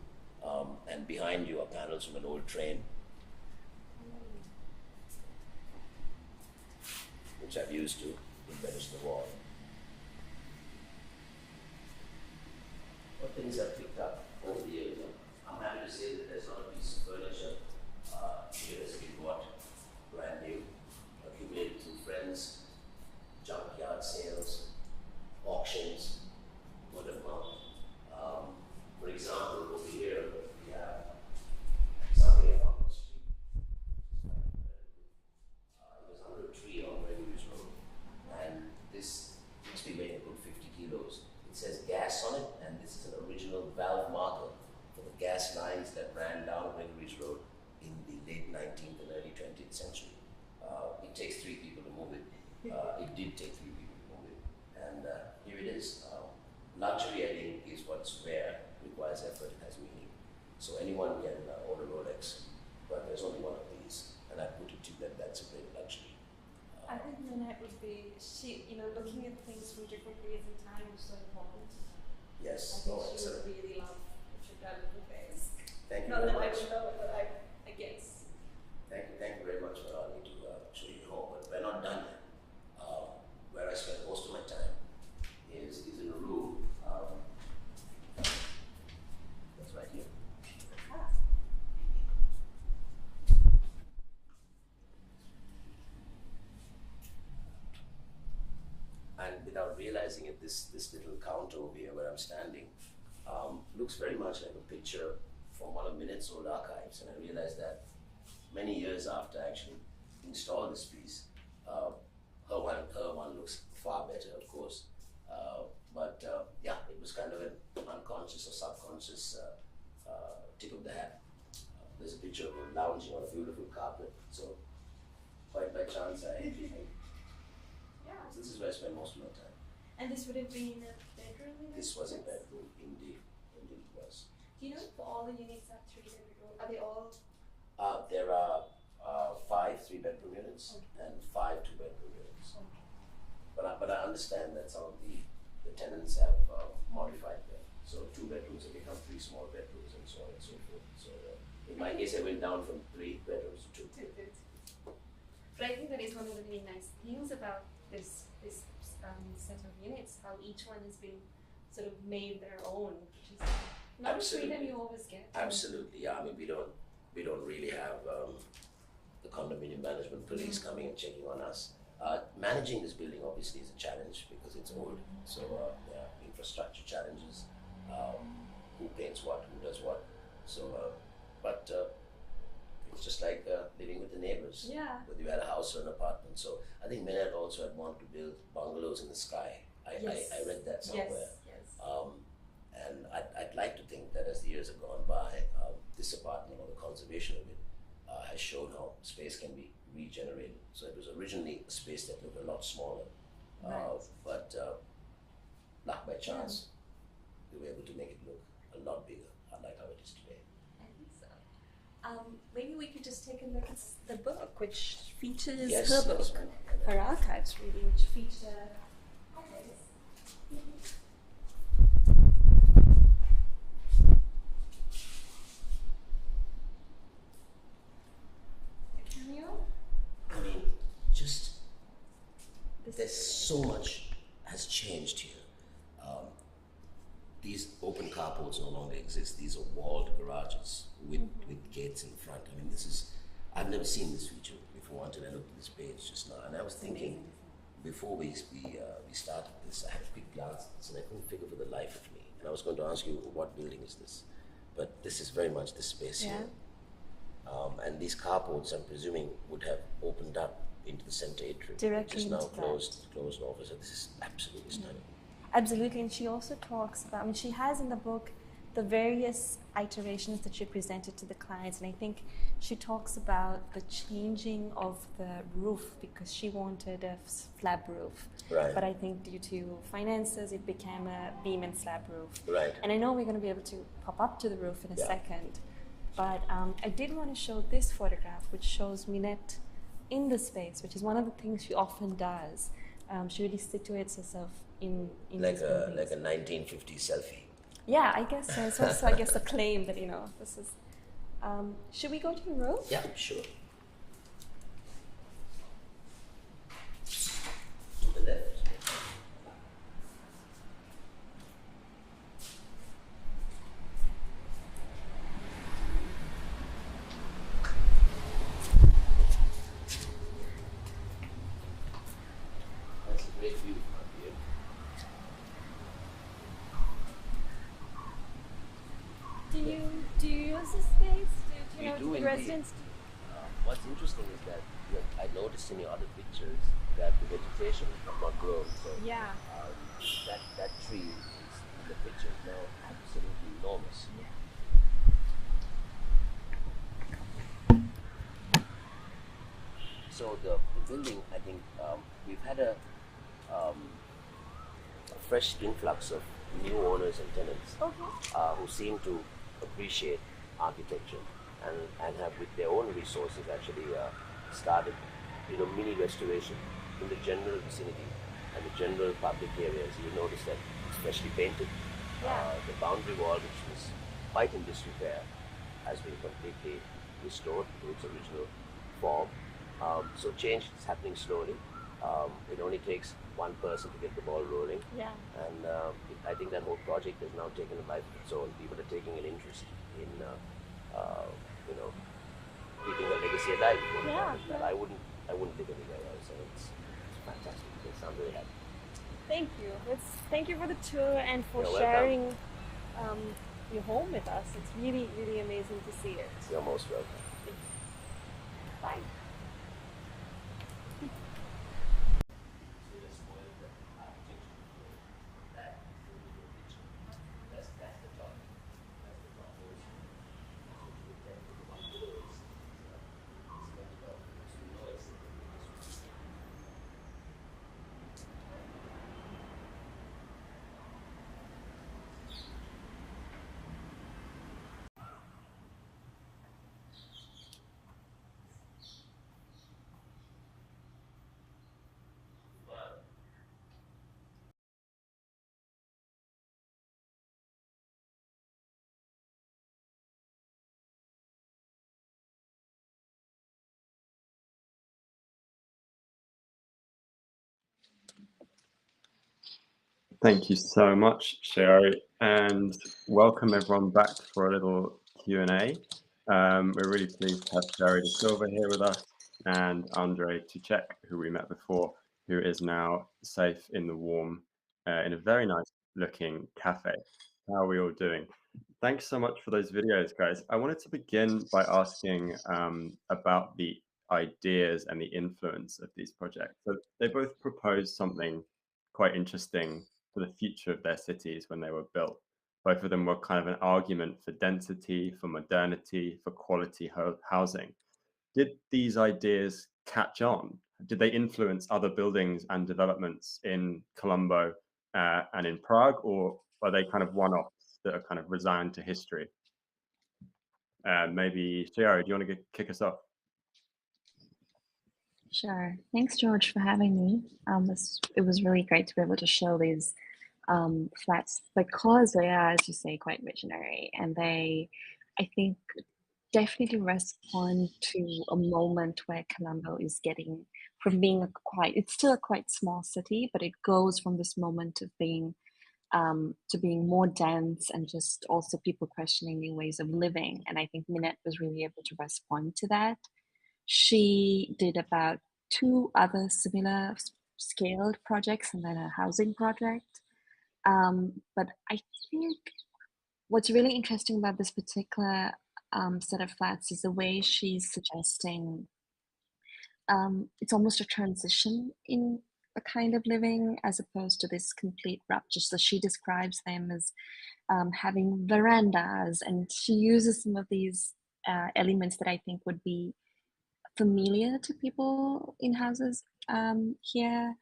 And behind you are panels from an old train, which I've used to embellish the wall. What things I've picked up over the years, I'm happy to say that there's not a piece of furniture here has been bought brand new, accumulated through friends, junkyard sales, auctions, word of mouth. For example, over here we have something I found on the street. It was under a tree on Regeneration Road, and this must be weighing a good 50 kilos. It says gas on it, and this is an original valve marker for the gas lines that ran down Regeneration Road in the late 19th and early 20th century. It takes 3 people to move it. It did take 3 people to move it. And here it is. Luxury, I think, is what's rare, requires effort, it has meaning. So anyone can order Rolex, but there's only one of these. And I put it to you that that's a great luxury. I think Minette would be, looking at things from different periods in time is so important. Yes. I think she would really love what you've done with the face. Thank you Not very that much. I would know it, but I guess. Thank you very much for allowing me to show you the home. But we're not done yet. Where I spend most of my time is in a room. That's right here. And without realizing it, this little counter over here where I'm standing looks very much like a picture from one of Minette's old archives. And I realized that many years after I actually installed this piece, her one looks far better, of course. But it was kind of an unconscious or subconscious tip of the hat. There's a picture of her lounging on a beautiful carpet. So chance, I Yeah. this is where I spend most of my time. And this would have been a bedroom? This was a bedroom, indeed. Indeed it was. Do you know if all the units are 3-bedroom? Are they all? There are 5 3-bedroom units and 5 2-bedroom units. Okay. But I understand that some of the tenants have modified them. So 2 bedrooms have become 3 small bedrooms and so on and so forth. So in my case, I went down from 3 bedrooms to 2. But I think that is one of the really nice things about this set of units, how each one has been sort of made their own, which is not a freedom you always get. Absolutely, yeah. I mean, we don't really have the condominium management police coming and checking on us. Managing this building obviously is a challenge because it's old. So there are infrastructure challenges. Who paints what? Who does what? So, but it's just like living with the neighbors. Yeah. Whether you had a house or an apartment. So I think Minette also had wanted to build bungalows in the sky. I read that somewhere. Yes. And I'd like to think that as the years have gone by, this apartment or the conservation of it has shown how space can be regenerated. So it was originally a space that looked a lot smaller, but luck by chance, we were able to make it look a lot bigger, unlike how it is today. I think so. Maybe we could just take a look at the book, which features her book, her archives really, which feature I mean, just there's so much has changed here. These open carports no longer exist. These are walled garages with gates in front. I mean, I've never seen this feature before until I looked at this page just now. And I was thinking, before we started this, I had a quick glance at this and I couldn't figure for the life of me. And I was going to ask you, what building is this? But this is very much the space here. And these carports, I'm presuming, would have opened up into the center atrium. Directly just now into closed over. So this is absolutely stunning. Absolutely, and she also talks about, I mean, she has in the book the various iterations that she presented to the clients, and I think she talks about the changing of the roof because she wanted a slab roof. Right. But I think due to finances, it became a beam and slab roof. Right. And I know we're going to be able to pop up to the roof in a second, but I did want to show this photograph, which shows Minette in the space, which is one of the things she often does. She really situates herself in like a 1950s selfie. Yeah, I guess so. It's also, I guess, a claim that, this is... should we go to the roof? Yeah, sure. To the left. That's a great view from here. Do you use the space? Do you know do the residents? What's interesting is that I noticed in your other pictures that the vegetation has not grown. So Yeah. that tree in the picture is now absolutely enormous. So the building, I think we've had a fresh influx of new owners and tenants who seem to appreciate architecture and have with their own resources actually started mini restoration in the general vicinity and the general public areas. You notice that it's freshly painted. The boundary wall, which was quite in disrepair, has been completely restored to its original form. So change is happening slowly. It only takes one person to get the ball rolling. Yeah. And I think that whole project has now taken a life of its own. People are taking an interest in, keeping a legacy alive. I wouldn't live anywhere else. And it's fantastic. I'm very happy. Thank you. Thank you for the tour and for You're sharing your home with us. It's really, really amazing to see it. You're most welcome. Bye. Thank you so much, Sherry, and welcome everyone back for a little Q&A. We're really pleased to have Sherry De Silva here with us and Andre Tuchek, who we met before, who is now safe in the warm, in a very nice looking cafe. How are we all doing? Thanks so much for those videos, guys. I wanted to begin by asking about the ideas and the influence of these projects. So they both proposed something quite interesting for the future of their cities when they were built. Both of them were kind of an argument for density, for modernity, for quality housing. Did these ideas catch on? Did they influence other buildings and developments in Colombo and in Prague, or are they kind of one-offs that are kind of resigned to history? Maybe, Sherry, do you want to kick us off? Sure. Thanks, George, for having me. It was really great to be able to show these flats because they are, as you say, quite visionary, and they, I think, definitely respond to a moment where Colombo is getting from being it's still a quite small city, but it goes from this moment of being to being more dense and just also people questioning new ways of living. And I think Minette was really able to respond to that. She did about 2 other similar scaled projects and then a housing project. But I think what's really interesting about this particular set of flats is the way she's suggesting it's almost a transition in a kind of living as opposed to this complete rupture. So she describes them as having verandas, and she uses some of these elements that I think would be familiar to people in houses here,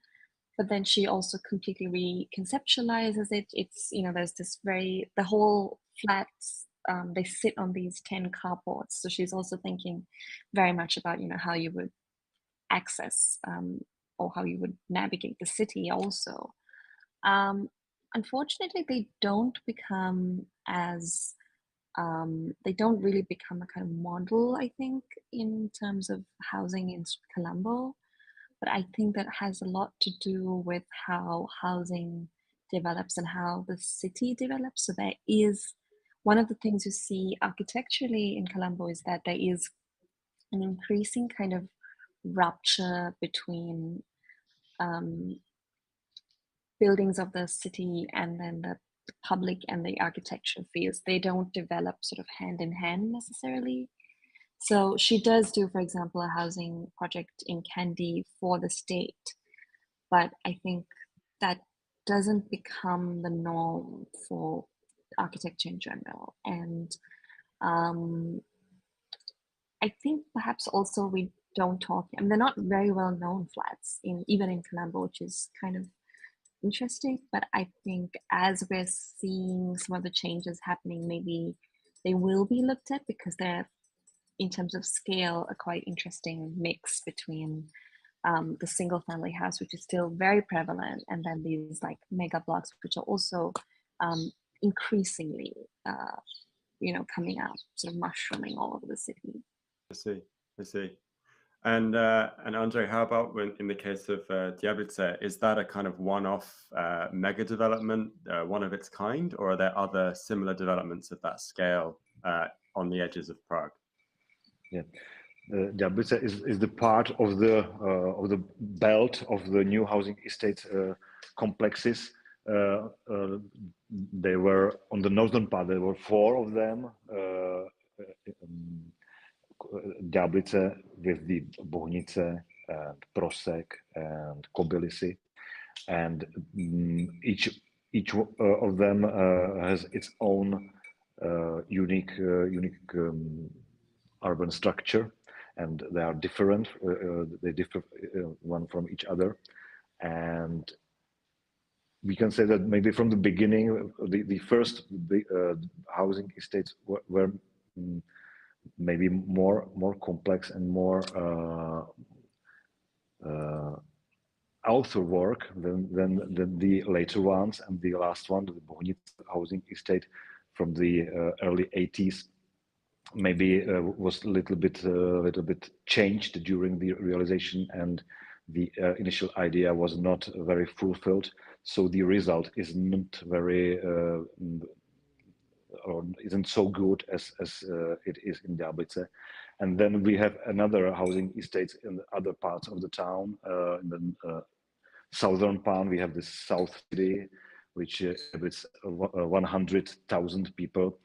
but then she also completely reconceptualizes it. It's, you know, there's this the whole flats, they sit on these 10 carports. So she's also thinking very much about, you know, how you would access or how you would navigate the city also. Unfortunately, they don't become as they don't really become a kind of model, I think, in terms of housing in Colombo. But I think that has a lot to do with how housing develops and how the city develops. So there is one of the things you see architecturally in Colombo is that there is an increasing kind of rupture between buildings of the city and then the public and the architecture fields. They don't develop sort of hand in hand necessarily. So she does do, for example, a housing project in Kandy for the state, but I think that doesn't become the norm for architecture in general. And I think perhaps also we don't talk, I mean, they're not very well known flats even in Colombo, which is kind of interesting. But I think as we're seeing some of the changes happening, maybe they will be looked at because they're, in terms of scale, a quite interesting mix between the single family house, which is still very prevalent, and then these like mega blocks, which are also increasingly, you know, coming out, sort of mushrooming all over the city. I see. And Andre, how about in the case of Diablice, is that a kind of one-off mega development, one of its kind, or are there other similar developments of that scale on the edges of Prague? Yeah, Diablice is the part of the belt of the new housing estate complexes. They were on the northern part. There were 4 of them. Diablice with the Bohnice and Prosek and Kobylisy, and each of them has its own unique urban structure, and they are different. They differ one from each other, and we can say that maybe from the beginning, the first housing estates were maybe more complex and more author work than the later ones, and the last one, the Bohnice housing estate from the early 80s, maybe was a little bit changed during the realization, and the initial idea was not very fulfilled. So the result is not very or isn't so good as it is in Dabice. And then we have another housing estates in other parts of the town. In the southern part, we have the South City, which it's 100,000 people.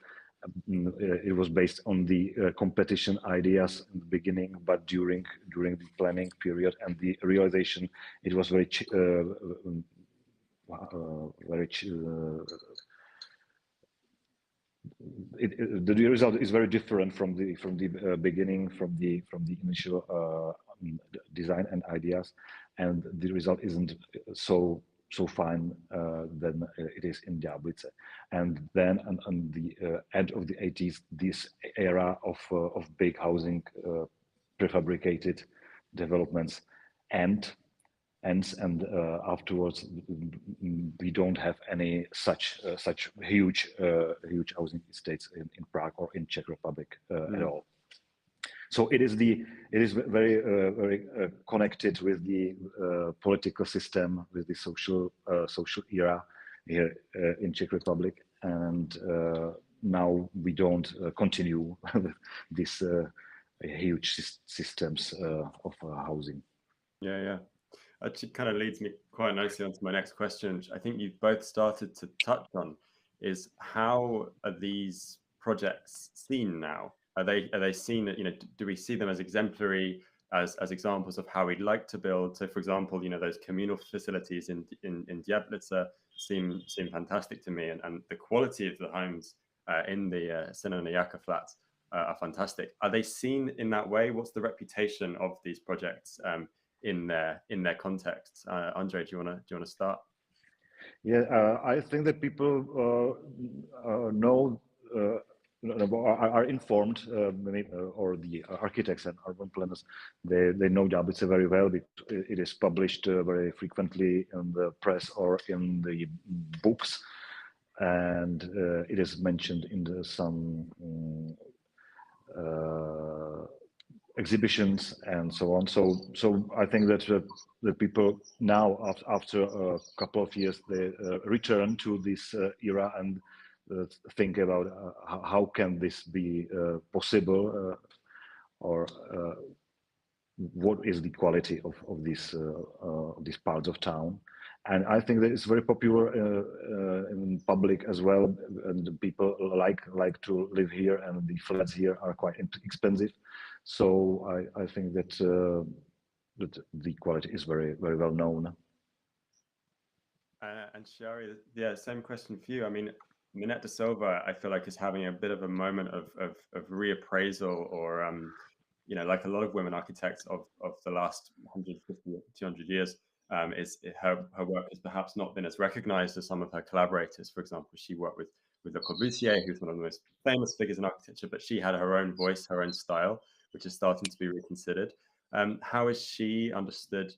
It was based on the competition ideas in the beginning, but during the planning period and the realization, it was very the result is very different from the beginning, from the initial design and ideas, and the result isn't so fine than it is in Dabice. And then on the end of the 80s, this era of big housing prefabricated developments ends, and afterwards we don't have any such huge housing estates in Prague or in Czech Republic at all. So it is very connected with the political system, with the social era here in Czech Republic, and now we don't continue with these huge systems of housing. Yeah. Actually kind of leads me quite nicely onto my next question, which I think you've both started to touch on, is how are these projects seen now? Are they seen, do we see them as exemplary, as examples of how we'd like to build? So for example, those communal facilities in Diablice seem fantastic to me, and the quality of the homes in the Senanayaka flats are fantastic. Are they seen in that way? What's the reputation of these projects in their context? Andre, do you want to start? Yeah, I think that people know, are informed, or the architects and urban planners, they know Dabice very well. It is published very frequently in the press or in the books, and it is mentioned in some exhibitions and so on. So I think that the people now, after a couple of years, they return to this era and think about how can this be possible, or what is the quality of these parts of town. And I think that it's very popular in public as well, and people like to live here, and the flats here are quite expensive. So I think that that the quality is very well known. And Shari, yeah, same question for you. I mean, Minette de Silva, I feel like, is having a bit of a moment of reappraisal, or like a lot of women architects of the last 150, 200 years. Her work has perhaps not been as recognized as some of her collaborators. For example, she worked with Le Corbusier, who's one of the most famous figures in architecture, but she had her own voice, her own style, which is starting to be reconsidered. How is she understood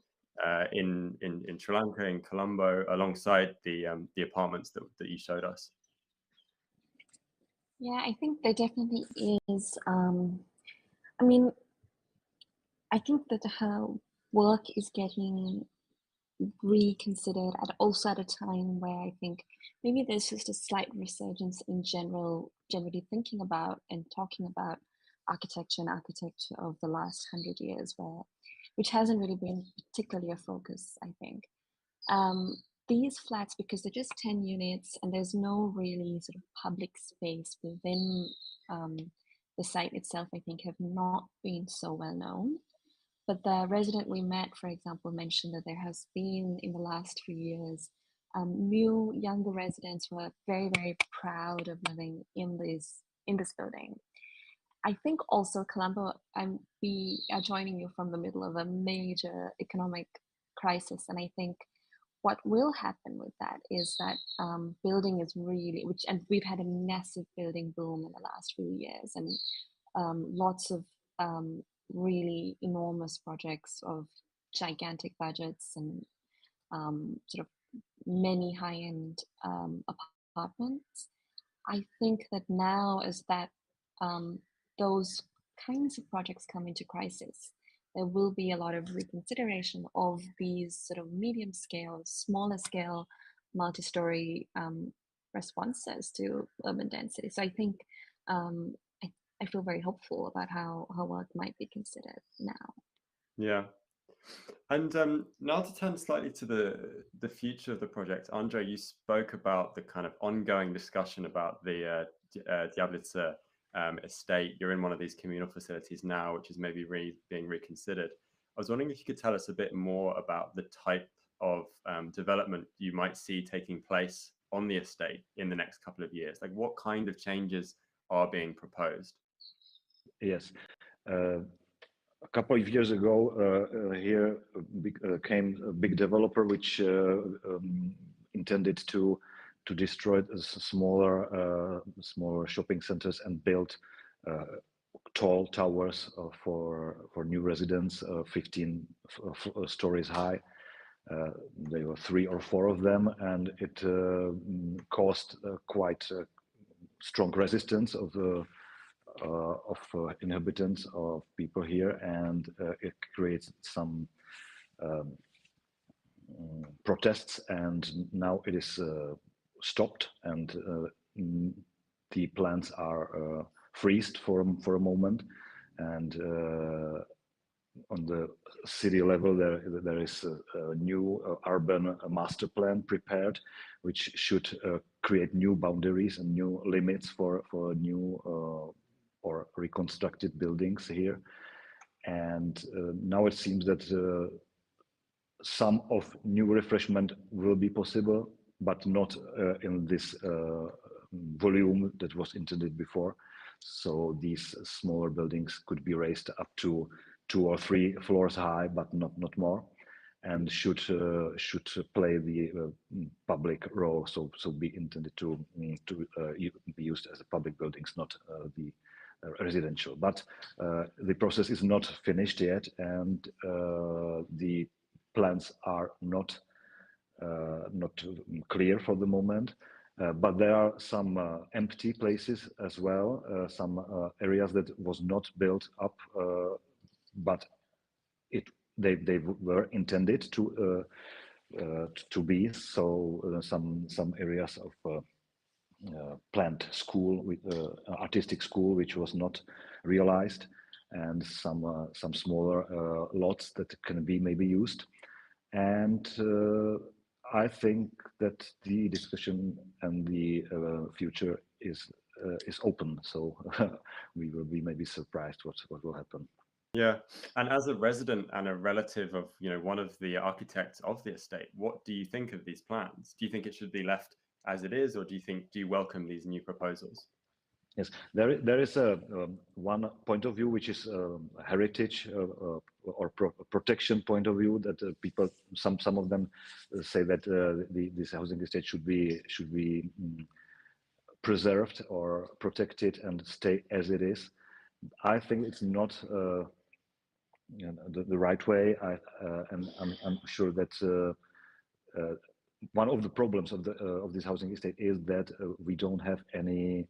in Sri Lanka, in Colombo, alongside the apartments that you showed us? Yeah, I think there definitely is. I mean, I think that her work is getting reconsidered also at a time where I think maybe there's just a slight resurgence in generally thinking about and talking about architecture of the last 100 years, which hasn't really been particularly a focus, I think. These flats, because they're just 10 units and there's no really sort of public space within the site itself, I think have not been so well known. But the resident we met, for example, mentioned that there has been, in the last few years, new younger residents who are very, very proud of living in this building. I think also Colombo, we are joining you from the middle of a major economic crisis, and I think what will happen with that is that building is really, and we've had a massive building boom in the last few years, and lots of really enormous projects of gigantic budgets and sort of many high-end apartments. I think that now, as that those kinds of projects come into crisis, there will be a lot of reconsideration of these sort of medium scale, smaller scale, multi-story responses to urban density. So I think I feel very hopeful about how work might be considered now. Yeah. And now to turn slightly to the future of the project, Andre, you spoke about the kind of ongoing discussion about the Diablice estate. You're in one of these communal facilities now, which is maybe being reconsidered. I was wondering if you could tell us a bit more about the type of development you might see taking place on the estate in the next couple of years. Like, what kind of changes are being proposed? Yes. A couple of years ago, here came a big developer which intended to destroy smaller shopping centers and build tall towers for new residents, 15 stories high. There were 3 or 4 of them, and it caused quite strong resistance of inhabitants, of people here, and it creates some protests, and now it is stopped, and the plans are freezed for a moment, and on the city level there is a new urban master plan prepared, which should create new boundaries and new limits for new or reconstructed buildings here. And now it seems that some of new refreshment will be possible, but not in this volume that was intended before. So these smaller buildings could be raised up to 2 or 3 floors high, but not more, and should play the public role. So be intended to be used as public buildings, not the residential. But the process is not finished yet, and the plans are not clear for the moment. But there are some empty places as well, some areas that was not built up, but they were intended to be. So some areas of planned school, with artistic school, which was not realized, and some smaller lots that can be maybe used. And I think that the discussion and the future is open. So we will be maybe surprised what will happen. Yeah, and as a resident and a relative of one of the architects of the estate, what do you think of these plans? Do you think it should be left as it is, or do you welcome these new proposals? Yes, there is a one point of view, which is heritage or protection point of view, that people, some of them say that this housing estate should be preserved or protected and stay as it is. I think it's not the right way. And I'm sure that one of the problems of this housing estate is that we don't have any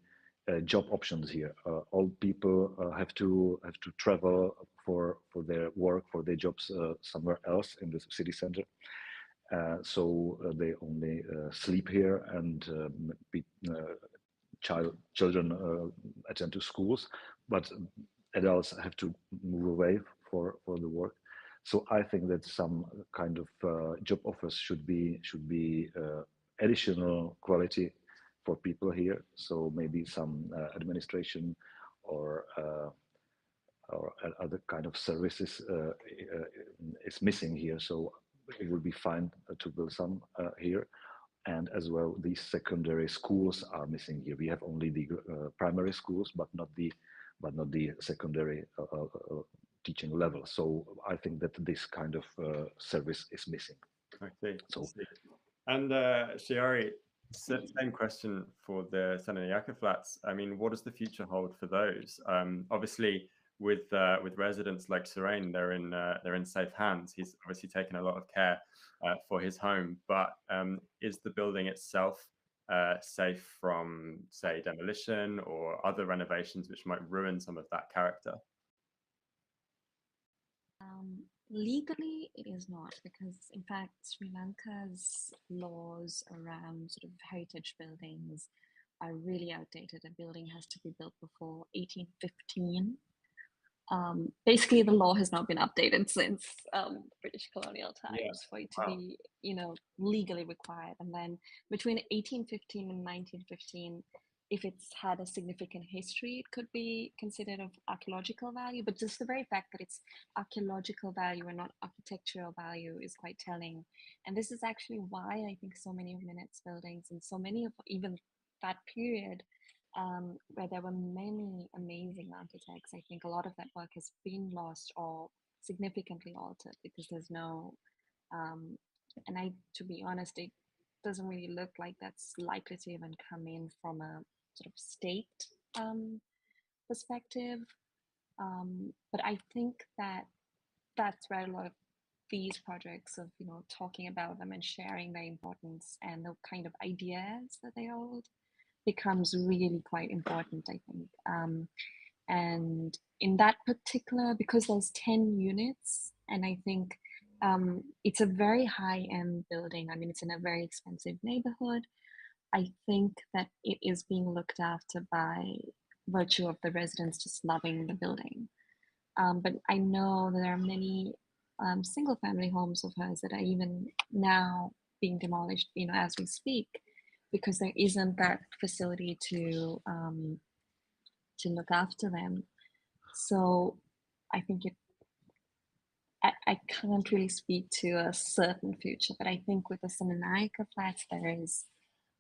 job options here. All people have to travel for their work, for their jobs somewhere else in the city center. So they only sleep here, and children attend to schools, but adults have to move away for the work. So I think that some kind of job offers should be additional quality for people here. So maybe some administration or other kind of services is missing here. So it would be fine to build some here. And as well, these secondary schools are missing here. We have only the primary schools, but not the secondary teaching level. So I think that this kind of service is missing. I see. So, and Shiori, same question for the Senanayaka flats. I mean, what does the future hold for those? Obviously, with residents like Serene, they're in safe hands. He's obviously taken a lot of care for his home, but is the building itself safe from, say, demolition or other renovations which might ruin some of that character? Legally, it is not, because in fact, Sri Lanka's laws around sort of heritage buildings are really outdated. A building has to be built before 1815. Basically, the law has not been updated since British colonial times for it to be, legally required. And then between 1815 and 1915, if it's had a significant history, it could be considered of archaeological value. But just the very fact that it's archaeological value and not architectural value is quite telling. And this is actually why I think so many of Minet's buildings and so many of even that period, where there were many amazing architects, I think a lot of that work has been lost or significantly altered because there's no, and to be honest, it doesn't really look like that's likely to even come in from a sort of state perspective. But I think that that's where a lot of these projects of, talking about them and sharing their importance and the kind of ideas that they hold becomes really quite important, I think. And in that particular, because there's 10 units, and I think it's a very high-end building. I mean, it's in a very expensive neighborhood. I think that it is being looked after by virtue of the residents just loving the building. But I know there are many single-family homes of hers that are even now being demolished, as we speak, because there isn't that facility to look after them. So I think I can't really speak to a certain future, but I think with the Senanayaka flats, there is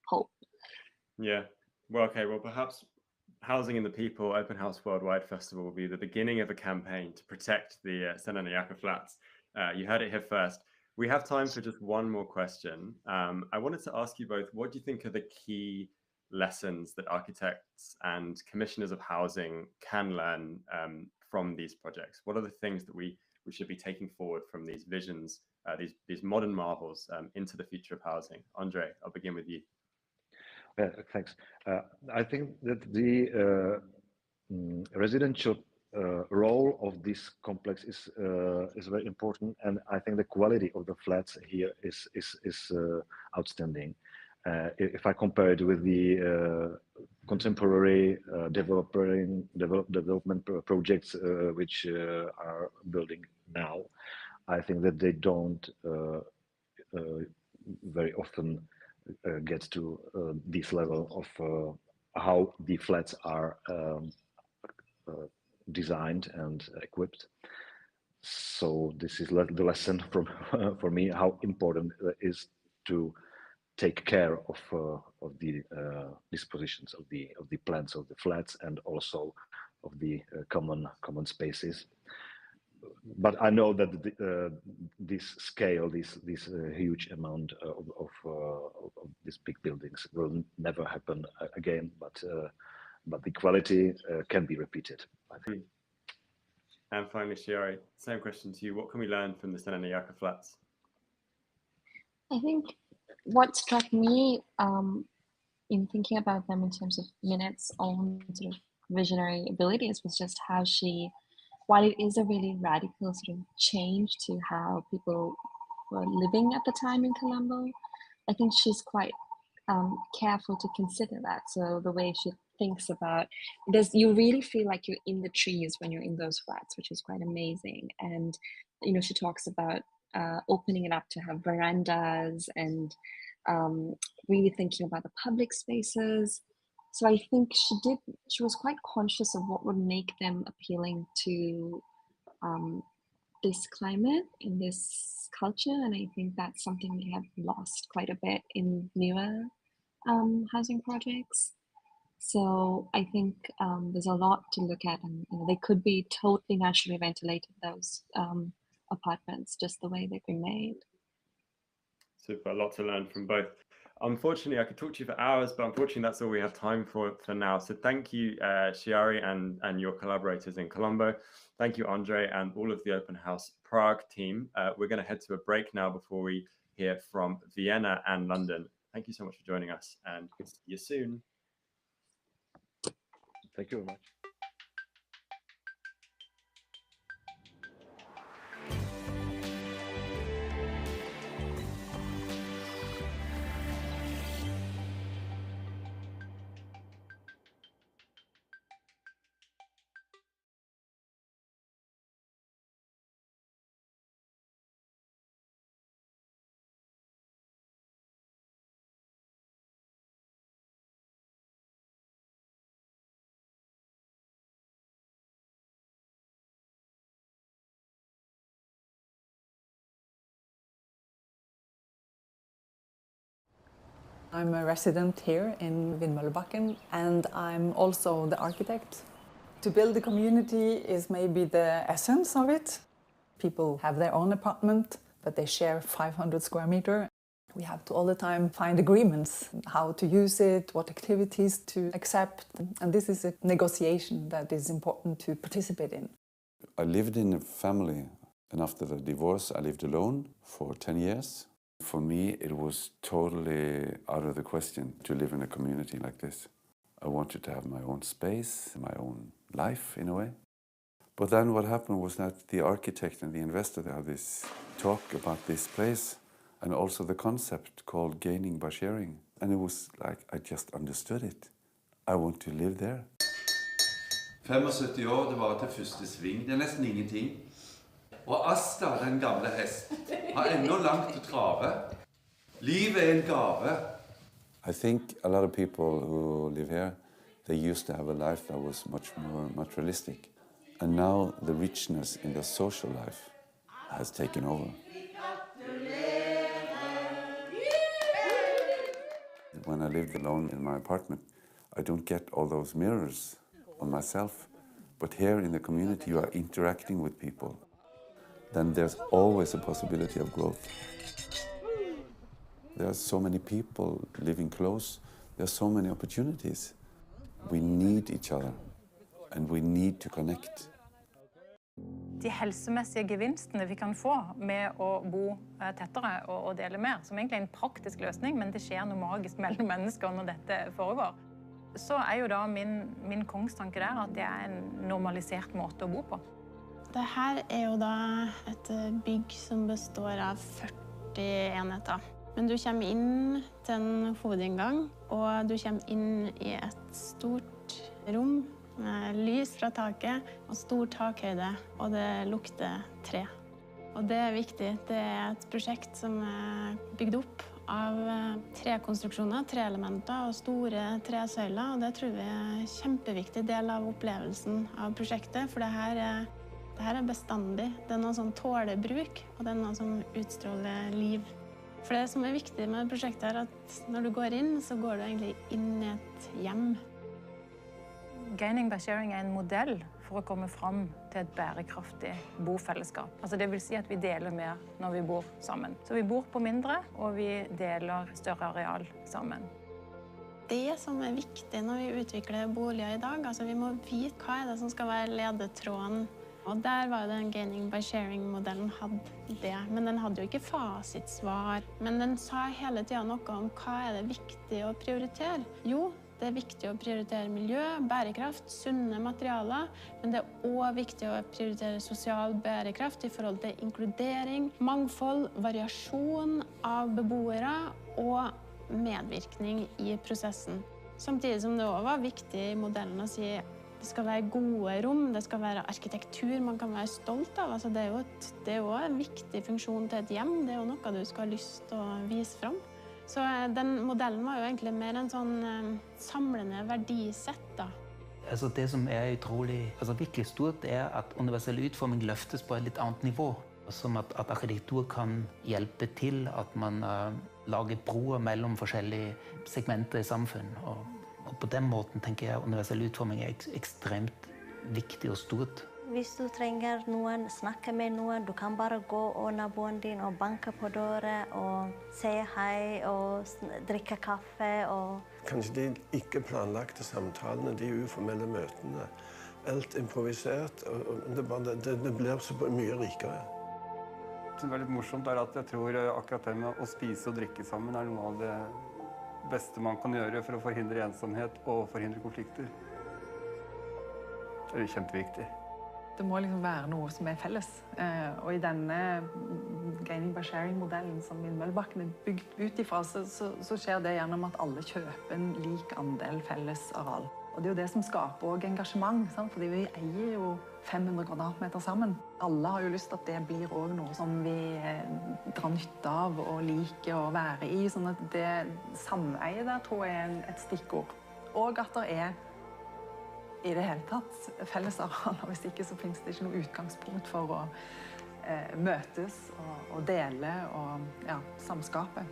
hope. Yeah. Well, okay. Well, perhaps Housing in the People Open House Worldwide Festival will be the beginning of a campaign to protect the Senanayaka flats. You heard it here first. We have time for just one more question. I wanted to ask you both, what do you think are the key lessons that architects and commissioners of housing can learn from these projects? What are the things that we should be taking forward from these visions, these modern marvels into the future of housing? Andre, I'll begin with you. Thanks. I think that the residential role of this complex is very important, and I think the quality of the flats here is outstanding. If I compare it with the contemporary development projects which are building now, I think that they don't very often get to this level of how the flats are designed and equipped. So this is the lesson from for me, how important it is to take care of the dispositions of the plans of the flats and also of the common spaces. But I know that this scale, this huge amount of these big buildings will never happen again. But the quality can be repeated, I think. And finally, Shiari, same question to you. What can we learn from the Senanayaka flats? I think what struck me in thinking about them in terms of Minet's own sort of visionary abilities was just how she, while it is a really radical sort of change to how people were living at the time in Colombo, I think she's quite careful to consider that. So the way she thinks about you really feel like you're in the trees when you're in those flats, which is quite amazing. And she talks about opening it up to have verandas and really thinking about the public spaces. So I think she was quite conscious of what would make them appealing to this climate in this culture. And I think that's something we have lost quite a bit in newer housing projects. So I think there's a lot to look at, and they could be totally naturally ventilated, those apartments, just the way they've been made. Super, a lot to learn from both. Unfortunately, I could talk to you for hours, but unfortunately, that's all we have time for now. So thank you, Shiari, and your collaborators in Colombo. Thank you, Andre, and all of the Open House Prague team. We're going to head to a break now before we hear from Vienna and London. Thank you so much for joining us, and see you soon. Thank you very much. I'm a resident here in Barbican, and I'm also the architect. To build a community is maybe the essence of it. People have their own apartment, but they share 500 square meters. We have to all the time find agreements, how to use it, what activities to accept. And this is a negotiation that is important to participate in. I lived in a family, and after the divorce I lived alone for 10 years. For me it was totally out of the question to live in a community like this. I wanted to have my own space, my own life in a way. But then what happened was that the architect and the investor had this talk about this place, and also the concept called gaining by sharing. And it was like, I just understood it. I want to live there. 75 år, det var til første sving. Det nesten ingenting. Og Asta, den gamle hesten, har enda langt å trave. Livet en gave. I think a lot of people who live here, they used to have a life that was much more materialistic. And now the richness in the social life has taken over. When I lived alone in my apartment, I don't get all those mirrors on myself. But here in the community, you are interacting with people. Then there's always a possibility of growth. There are so many people living close. There are so many opportunities. We need each other, and we need to connect. De helsemessige gevinstene vi kan få med å bo tettere og dele mer, som egentlig er en praktisk løsning, men det skjer noe magisk mellom mennesker når dette foregår, så er jo da min kongstanke der at det er en normalisert måte å bo på. Dette er jo da et bygg som består av 40 enheter. Men du kommer inn til en hovedinngang, og du kommer inn i et stort rom med lys fra taket og stor takhøyde, og det lukter tre. Og det er viktig. Det er et prosjekt som er bygd opp av trekonstruksjoner, treelementer og store tresøyler, og det tror vi er en kjempeviktig del av opplevelsen av prosjektet, for det her er bestandig. Det er noe som tåler bruk, og det er noe som utstråler liv. For det som er viktig med prosjektet er at når du går inn, så går du egentlig inn i et hjem. Gaining by sharing er en modell for å komme fram til et bærekraftig bofellesskap. Altså det vil si at vi deler mer når vi bor sammen. Så vi bor på mindre, og vi deler større areal sammen. Det som er viktig når vi utvikler boliger i dag, altså vi må vite hva er det som skal være ledetråden. Og der var jo den gaining by sharing-modellen hadde det. Men den hadde jo ikke fasitsvar. Men den sa hele tiden noe om hva er det viktig å prioritere. Jo, det er viktig å prioritere miljø, bærekraft, sunne materialer, men det er også viktig å prioritere sosial bærekraft i forhold til inkludering, mangfold, variasjon av beboere og medvirkning i prosessen. Samtidig som det også var viktig i modellen å si det skal være gode rom, det skal være arkitektur man kan være stolt av. Altså, det er jo en viktig funksjon til et hjem, det er jo noe du skal ha lyst til å vise fram. Så den modellen var jo egentlig mer en sånn samlende verdisett da. Altså det som er utrolig, virkelig stort er at universell utforming løftes på et litt annet nivå. Som at arkitektur kan hjelpe til at man lager broer mellom forskjellige segmenter i samfunn. Og på den måten tenker jeg universell utforming er ekstremt viktig og stort. Hvis du trenger noen, snakke med noen, du kan bare gå og naboen din og banke på døren og si hei og drikke kaffe. Kanskje de ikke planlagte samtalene, de uformelle møtene. Alt improvisert, og det blir så mye rikere. Det som er litt morsomt er at jeg tror akkurat det med å spise og drikke sammen er noe av det beste man kan gjøre for å forhindre ensomhet og forhindre konflikter. Det er kjempeviktig. Det må liksom være noe som er felles. Og i denne gaining by sharing-modellen som Vindmøllebakken er bygd ut ifra, så skjer det gjennom at alle kjøper en lik andel felles areal. Og det er jo det som skaper også engasjement, sant? Fordi vi eier jo 500 kvadratmeter sammen. Alle har jo lyst til at det blir også noe som vi drar nytte av og liker å være i, sånn at det sameie der tror jeg er et stikkord. Og at det er i det hele tatt fellesarealer, hvis ikke så finnes det ikke noe utgangspunkt for å møtes og dele og samskape.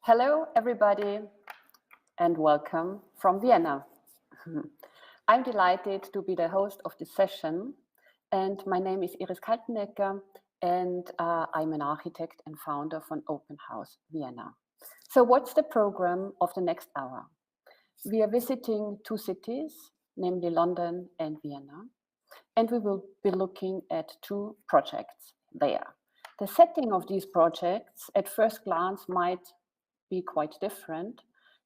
Hello, everybody, and welcome from Vienna. I'm delighted to be the host of this session, and my name is Iris Kaltenecker, and I'm an architect and founder from Open House Vienna. So what's the program of the next hour? We are visiting two cities, namely London and Vienna, and we will be looking at two projects there. The setting of these projects at first glance might be quite different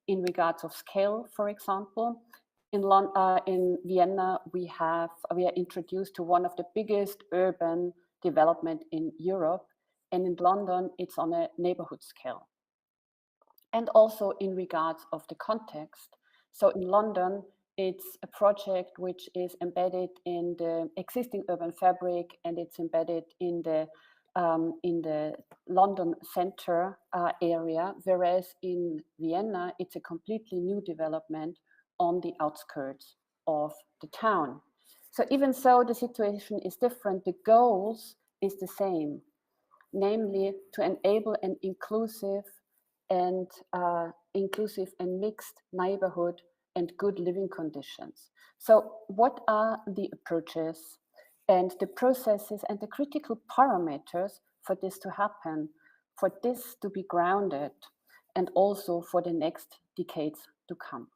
in regards of scale, for example. In Vienna, we are introduced to one of the biggest urban development in Europe, and in London, it's on a neighborhood scale. And also in regards of the context. So in London, it's a project which is embedded in the existing urban fabric, and it's embedded in the London center area, whereas in Vienna, it's a completely new development on the outskirts of the town. So even so, the situation is different. The goals is the same, namely to enable an inclusive and mixed neighborhood and good living conditions. So what are the approaches and the processes and the critical parameters for this to happen, for this to be grounded, and also for the next decades to come?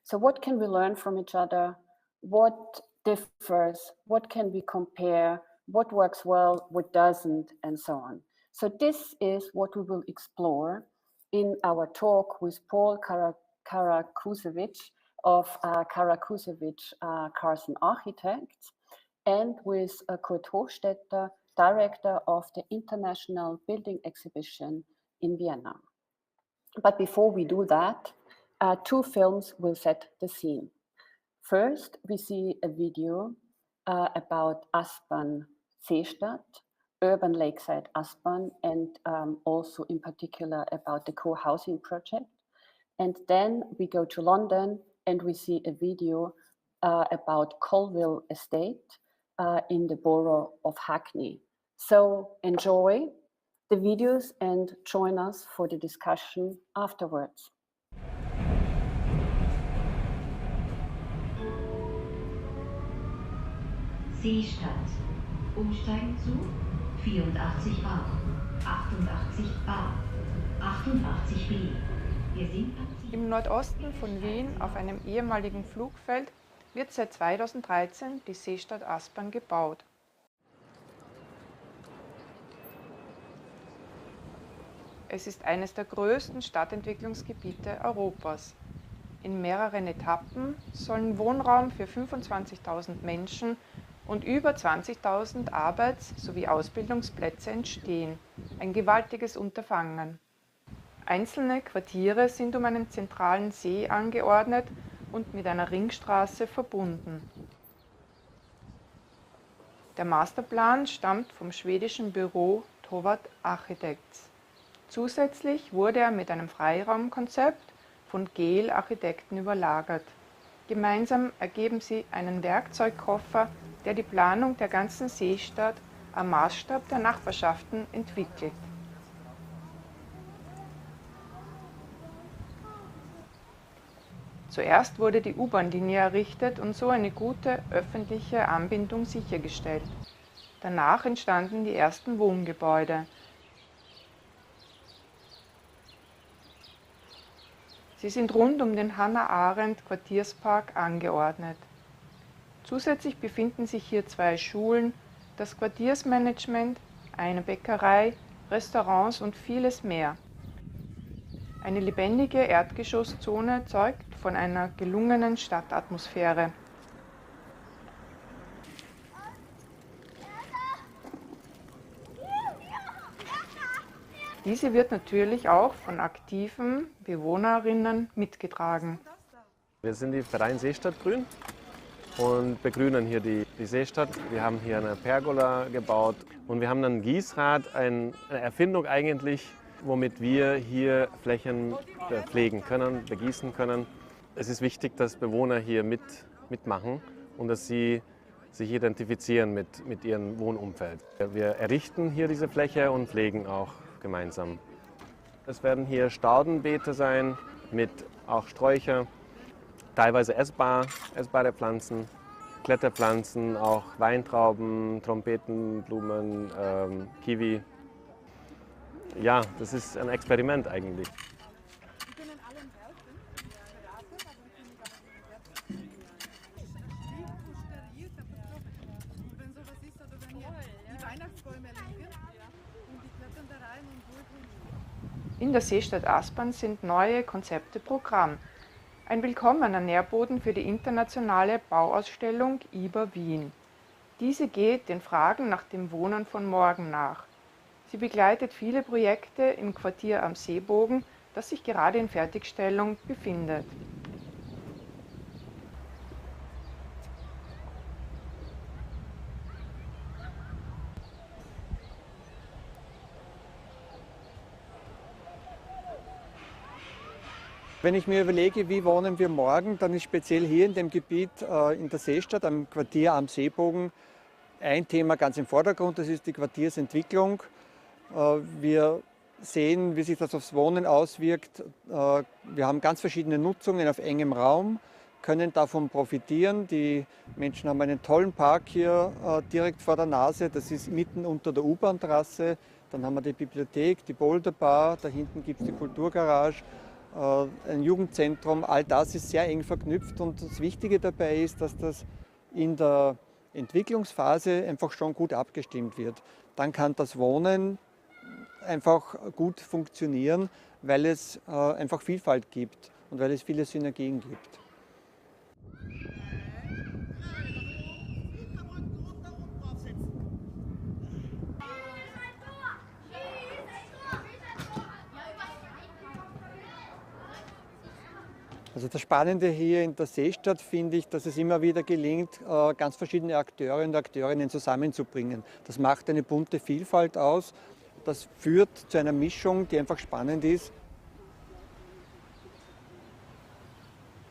So what can we learn from each other? What differs? What can we compare? What works well? What doesn't? And so on. So this is what we will explore in our talk with Paul Karakusevich of Karakusevich Carson Architects, and with Kurt Hochstetter, director of the International Building Exhibition in Vienna. But before we do that, two films will set the scene. First, we see a video about Aspern Seestadt, urban lakeside Aspern, and also in particular about the co-housing project. And then we go to London and we see a video about Coldwell estate in the borough of Hackney. So enjoy the videos and join us for the discussion afterwards. Seestadt. Umsteigen zu 84a, 88a, 88b. Wir sind Im Nordosten von Wien auf einem ehemaligen Flugfeld wird seit 2013 die Seestadt Aspern gebaut. Es ist eines der größten Stadtentwicklungsgebiete Europas. In mehreren Etappen sollen Wohnraum für 25.000 Menschen und über 20.000 Arbeits- sowie Ausbildungsplätze entstehen. Ein gewaltiges Unterfangen. Einzelne Quartiere sind um einen zentralen See angeordnet und mit einer Ringstraße verbunden. Der Masterplan stammt vom schwedischen Büro Tovat Architects. Zusätzlich wurde er mit einem Freiraumkonzept von Gehl Architekten überlagert. Gemeinsam ergeben sie einen Werkzeugkoffer, der die Planung der ganzen Seestadt am Maßstab der Nachbarschaften entwickelt. Zuerst wurde die U-Bahn-Linie errichtet und so eine gute öffentliche Anbindung sichergestellt. Danach entstanden die ersten Wohngebäude. Sie sind rund um den Hannah-Arendt-Quartierspark angeordnet. Zusätzlich befinden sich hier zwei Schulen, das Quartiersmanagement, eine Bäckerei, Restaurants und vieles mehr. Eine lebendige Erdgeschosszone zeugt von einer gelungenen Stadtatmosphäre. Diese wird natürlich auch von aktiven Bewohnerinnen mitgetragen. Wir sind die Verein Seestadt Grün und begrünen hier die Seestadt. Wir haben hier eine Pergola gebaut und wir haben ein Gießrad, eine Erfindung eigentlich, womit wir hier Flächen pflegen können, begießen können. Es ist wichtig, dass Bewohner hier mitmachen und dass sie sich identifizieren mit ihrem Wohnumfeld. Wir errichten hier diese Fläche und pflegen auch gemeinsam. Es werden hier Staudenbeete sein, mit auch Sträucher, teilweise essbare Pflanzen, Kletterpflanzen, auch Weintrauben, Trompetenblumen, Kiwi. Ja, das ist ein Experiment eigentlich. In der Seestadt Aspern sind neue Konzepte Programm. Ein willkommener Nährboden für die internationale Bauausstellung IBA Wien. Diese geht den Fragen nach dem Wohnen von morgen nach. Sie begleitet viele Projekte im Quartier am Seebogen, das sich gerade in Fertigstellung befindet. Wenn ich mir überlege, wie wohnen wir morgen, dann ist speziell hier in dem Gebiet in der Seestadt, am Quartier am Seebogen, ein Thema ganz im Vordergrund, das ist die Quartiersentwicklung. Wir sehen, wie sich das aufs Wohnen auswirkt. Wir haben ganz verschiedene Nutzungen auf engem Raum, können davon profitieren. Die Menschen haben einen tollen Park hier direkt vor der Nase, das ist mitten unter der U-Bahn-Trasse. Dann haben wir die Bibliothek, die Boulderbar, da hinten gibt es die Kulturgarage. Ein Jugendzentrum, all das ist sehr eng verknüpft und das Wichtige dabei ist, dass das in der Entwicklungsphase einfach schon gut abgestimmt wird. Dann kann das Wohnen einfach gut funktionieren, weil es einfach Vielfalt gibt und weil es viele Synergien gibt. Also das Spannende hier in der Seestadt finde ich, dass es immer wieder gelingt, ganz verschiedene Akteure und Akteurinnen zusammenzubringen. Das macht eine bunte Vielfalt aus. Das führt zu einer Mischung, die einfach spannend ist.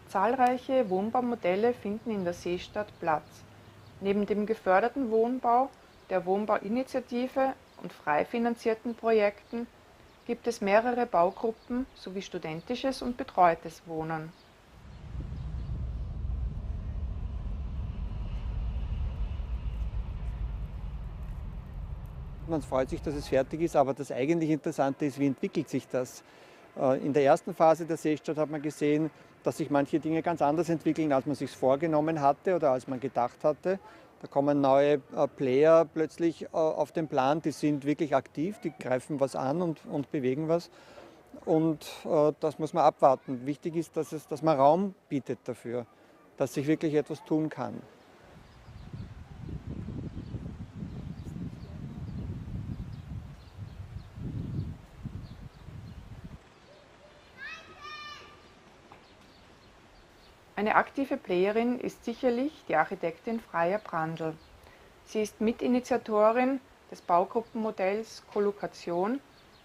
Zahlreiche Wohnbaumodelle finden in der Seestadt Platz. Neben dem geförderten Wohnbau, der Wohnbauinitiative und frei finanzierten Projekten gibt es mehrere Baugruppen sowie studentisches und betreutes Wohnen. Man freut sich, dass es fertig ist, aber das eigentlich Interessante ist, wie entwickelt sich das? In der ersten Phase der Seestadt hat man gesehen, dass sich manche Dinge ganz anders entwickeln, als man sich vorgenommen hatte oder als man gedacht hatte. Da kommen neue Player plötzlich auf den Plan, die sind wirklich aktiv, die greifen was an und bewegen was. Und das muss man abwarten. Wichtig ist, dass man Raum bietet dafür, dass sich wirklich etwas tun kann. Eine aktive Playerin ist sicherlich die Architektin Freya Brandl. Sie ist Mitinitiatorin des Baugruppenmodells Kollokation,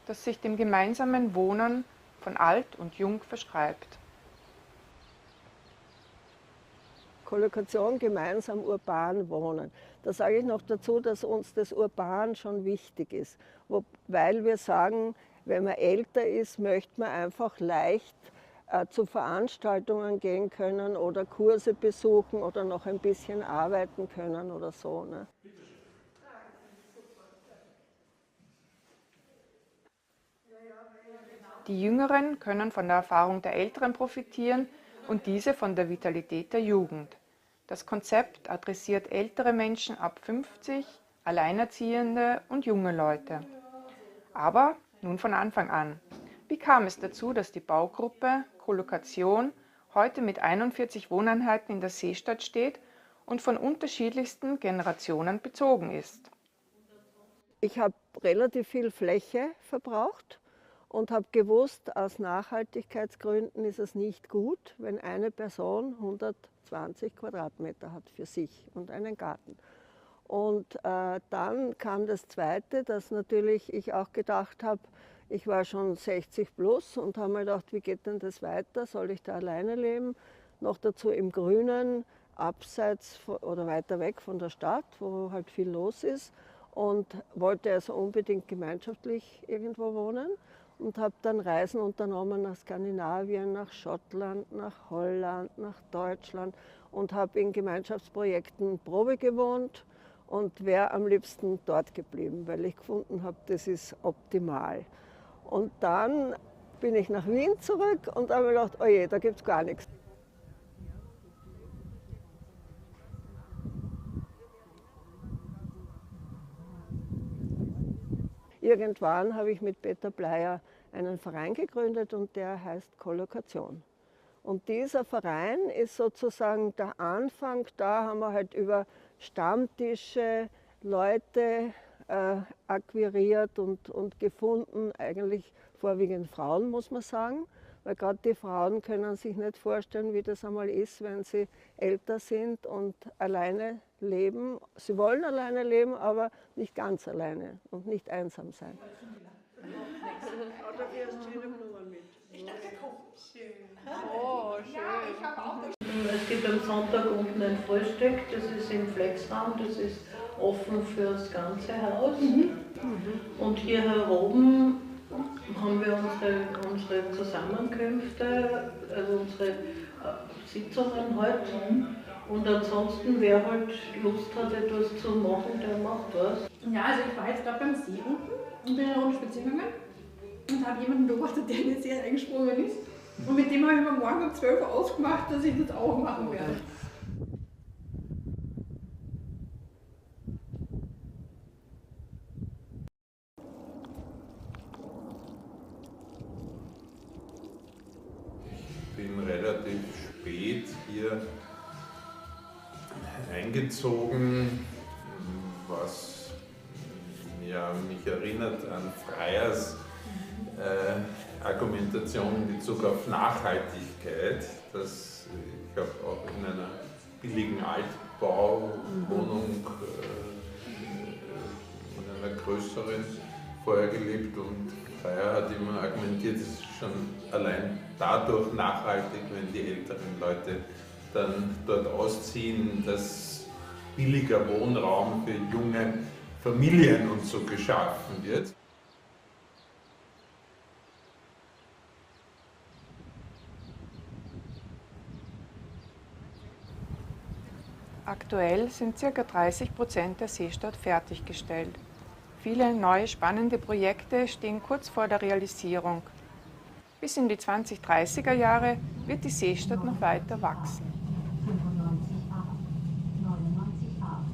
das sich dem gemeinsamen Wohnen von Alt und Jung verschreibt. Kollokation, gemeinsam urban wohnen. Da sage ich noch dazu, dass uns das Urban schon wichtig ist, weil wir sagen, wenn man älter ist, möchte man einfach leicht zu Veranstaltungen gehen können oder Kurse besuchen oder noch ein bisschen arbeiten können oder so. Ne? Die Jüngeren können von der Erfahrung der Älteren profitieren und diese von der Vitalität der Jugend. Das Konzept adressiert ältere Menschen ab 50, Alleinerziehende und junge Leute. Aber nun von Anfang an. Wie kam es dazu, dass die Baugruppe Kollokation heute mit 41 Wohneinheiten in der Seestadt steht und von unterschiedlichsten Generationen bezogen ist? Ich habe relativ viel Fläche verbraucht und habe gewusst, aus Nachhaltigkeitsgründen ist es nicht gut, wenn eine Person 120 Quadratmeter hat für sich und einen Garten. Und dann kam das Zweite, dass natürlich ich auch gedacht habe, ich war schon 60 plus und habe mir gedacht, wie geht denn das weiter? Soll ich da alleine leben? Noch dazu im Grünen, abseits oder weiter weg von der Stadt, wo halt viel los ist. Und wollte also unbedingt gemeinschaftlich irgendwo wohnen. und habe dann Reisen unternommen nach Skandinavien, nach Schottland, nach Holland, nach Deutschland und habe in Gemeinschaftsprojekten Probe gewohnt und wäre am liebsten dort geblieben, weil ich gefunden habe, das ist optimal. Und dann bin ich nach Wien zurück und habe mir gedacht, oh je, da gibt es gar nichts. Irgendwann habe ich mit Peter Bleier einen Verein gegründet und der heißt Kollokation. Und dieser Verein ist sozusagen der Anfang, da haben wir halt über Stammtische Leute akquiriert und gefunden, eigentlich vorwiegend Frauen, muss man sagen, weil gerade die Frauen können sich nicht vorstellen, wie das einmal ist, wenn sie älter sind und alleine leben. Sie wollen alleine leben, aber nicht ganz alleine und nicht einsam sein. Oh, schön. Es gibt am Sonntag unten ein Frühstück, das ist im Flexraum, das ist offen für das ganze Haus. Und hier heroben haben wir unsere Zusammenkünfte, also unsere Sitzungen halt. Und ansonsten, wer halt Lust hat, etwas zu machen, der macht was. Ja, also ich war jetzt gerade beim See unten und bin eine Runde spazieren gegangen und habe jemanden beobachtet, der in den See eingesprungen ist. Und mit dem habe ich mir morgen um 12 Uhr ausgemacht, dass ich das auch machen werde. Ich bin relativ spät hier eingezogen, was ja, mich erinnert an Freyers Argumentation in Bezug auf Nachhaltigkeit. Ich habe auch in einer billigen Altbauwohnung in einer größeren vorher gelebt und Freyer hat immer argumentiert, es ist schon allein dadurch nachhaltig, wenn die älteren Leute dann dort ausziehen, dass billiger Wohnraum für junge Familien und so geschaffen wird. Aktuell sind ca. 30% der Seestadt fertiggestellt. Viele neue spannende Projekte stehen kurz vor der Realisierung. Bis in die 2030er Jahre wird die Seestadt noch weiter wachsen. 95a, 99a,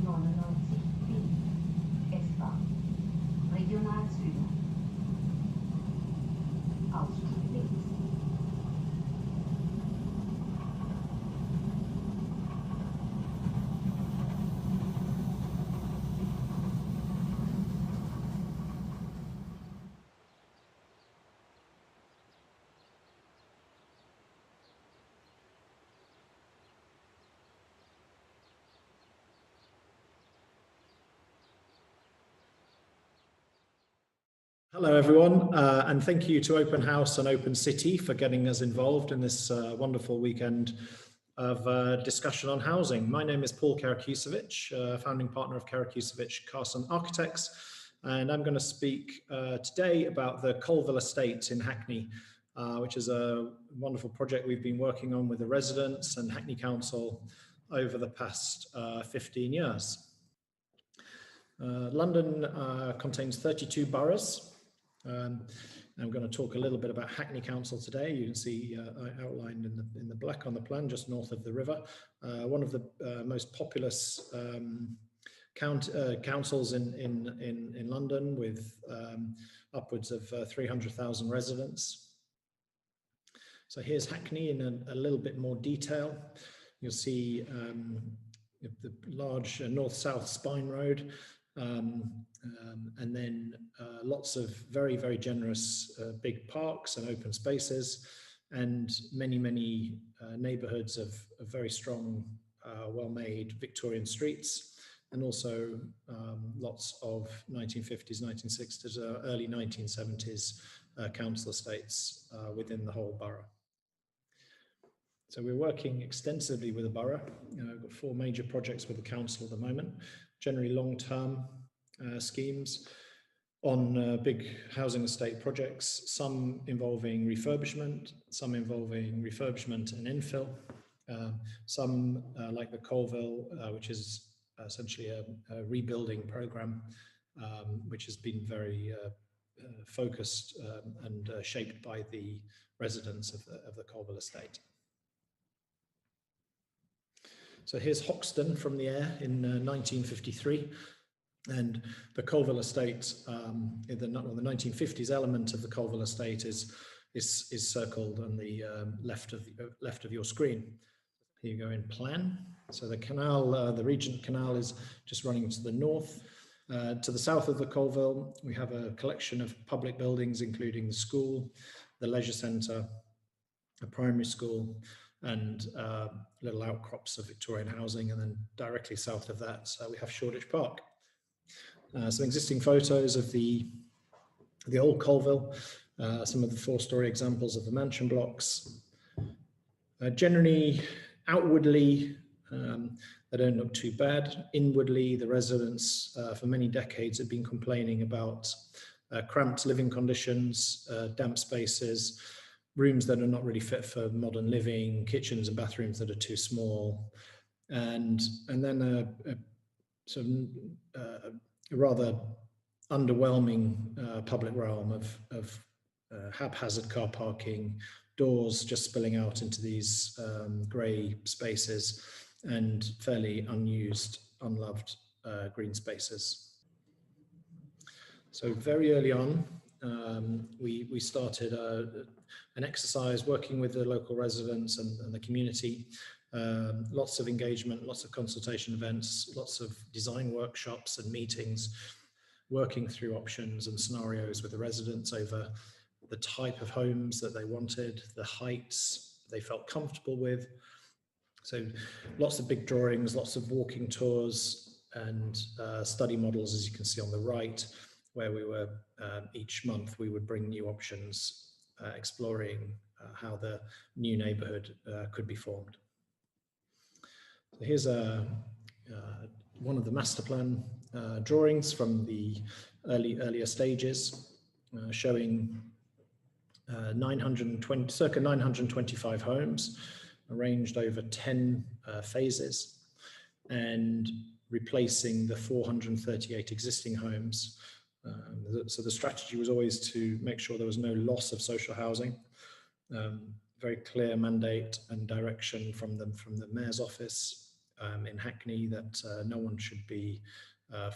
99b, S-Bahn, Regionalzüge, Ausstieg links. Hello everyone, and thank you to Open House and Open City for getting us involved in this wonderful weekend of discussion on housing. My name is Paul Karakusevich, founding partner of Karakusevich Carson Architects, and I'm going to speak today about the Colville estate in Hackney, which is a wonderful project we've been working on with the residents and Hackney Council over the past 15 years. London contains 32 boroughs. I'm going to talk a little bit about Hackney Council today. You can see outlined in the black on the plan just north of the river. One of the most populous councils in London with upwards of 300,000 residents. So here's Hackney in a little bit more detail. You'll see the large north-south spine road. And then lots of very, very generous big parks and open spaces, and many neighbourhoods of very strong, well-made Victorian streets, and also lots of 1950s, 1960s, early 1970s council estates within the whole borough. So we're working extensively with the borough. We've got 4 major projects with the council at the moment, generally long-term schemes, on big housing estate projects, some involving refurbishment, some involving refurbishment and infill, some like the Coldwell, which is essentially a rebuilding program, which has been very focused and shaped by the residents of the Coldwell estate. So here's Hoxton from the air in 1953. And the Coldwell estate, in the 1950s element of the Coldwell estate is circled on the left of your screen. Here you go in plan. So the canal, the Regent Canal, is just running to the north. To the south of the Coldwell, we have a collection of public buildings, including the school, the leisure centre, a primary school, and little outcrops of Victorian housing. And then directly south of that, we have Shoreditch Park. Some existing photos of the old Colville, some of the four-storey examples of the mansion blocks. Generally, outwardly, they don't look too bad. Inwardly, the residents for many decades have been complaining about cramped living conditions, damp spaces, rooms that are not really fit for modern living, kitchens and bathrooms that are too small, and then a rather underwhelming public realm of haphazard car parking, doors just spilling out into these grey spaces, and fairly unused, unloved green spaces. So very early on, we started an exercise working with the local residents and the community. Lots of engagement, lots of consultation events, lots of design workshops and meetings, working through options and scenarios with the residents over the type of homes that they wanted, the heights they felt comfortable with. So lots of big drawings, lots of walking tours and study models, as you can see on the right, where we were, each month we would bring new options, exploring how the new neighbourhood could be formed. So here's one of the master plan drawings from the earlier stages, showing circa 925 homes arranged over 10 phases, and replacing the 438 existing homes. So the strategy was always to make sure there was no loss of social housing. Very clear mandate and direction from the mayor's office in Hackney that no one should be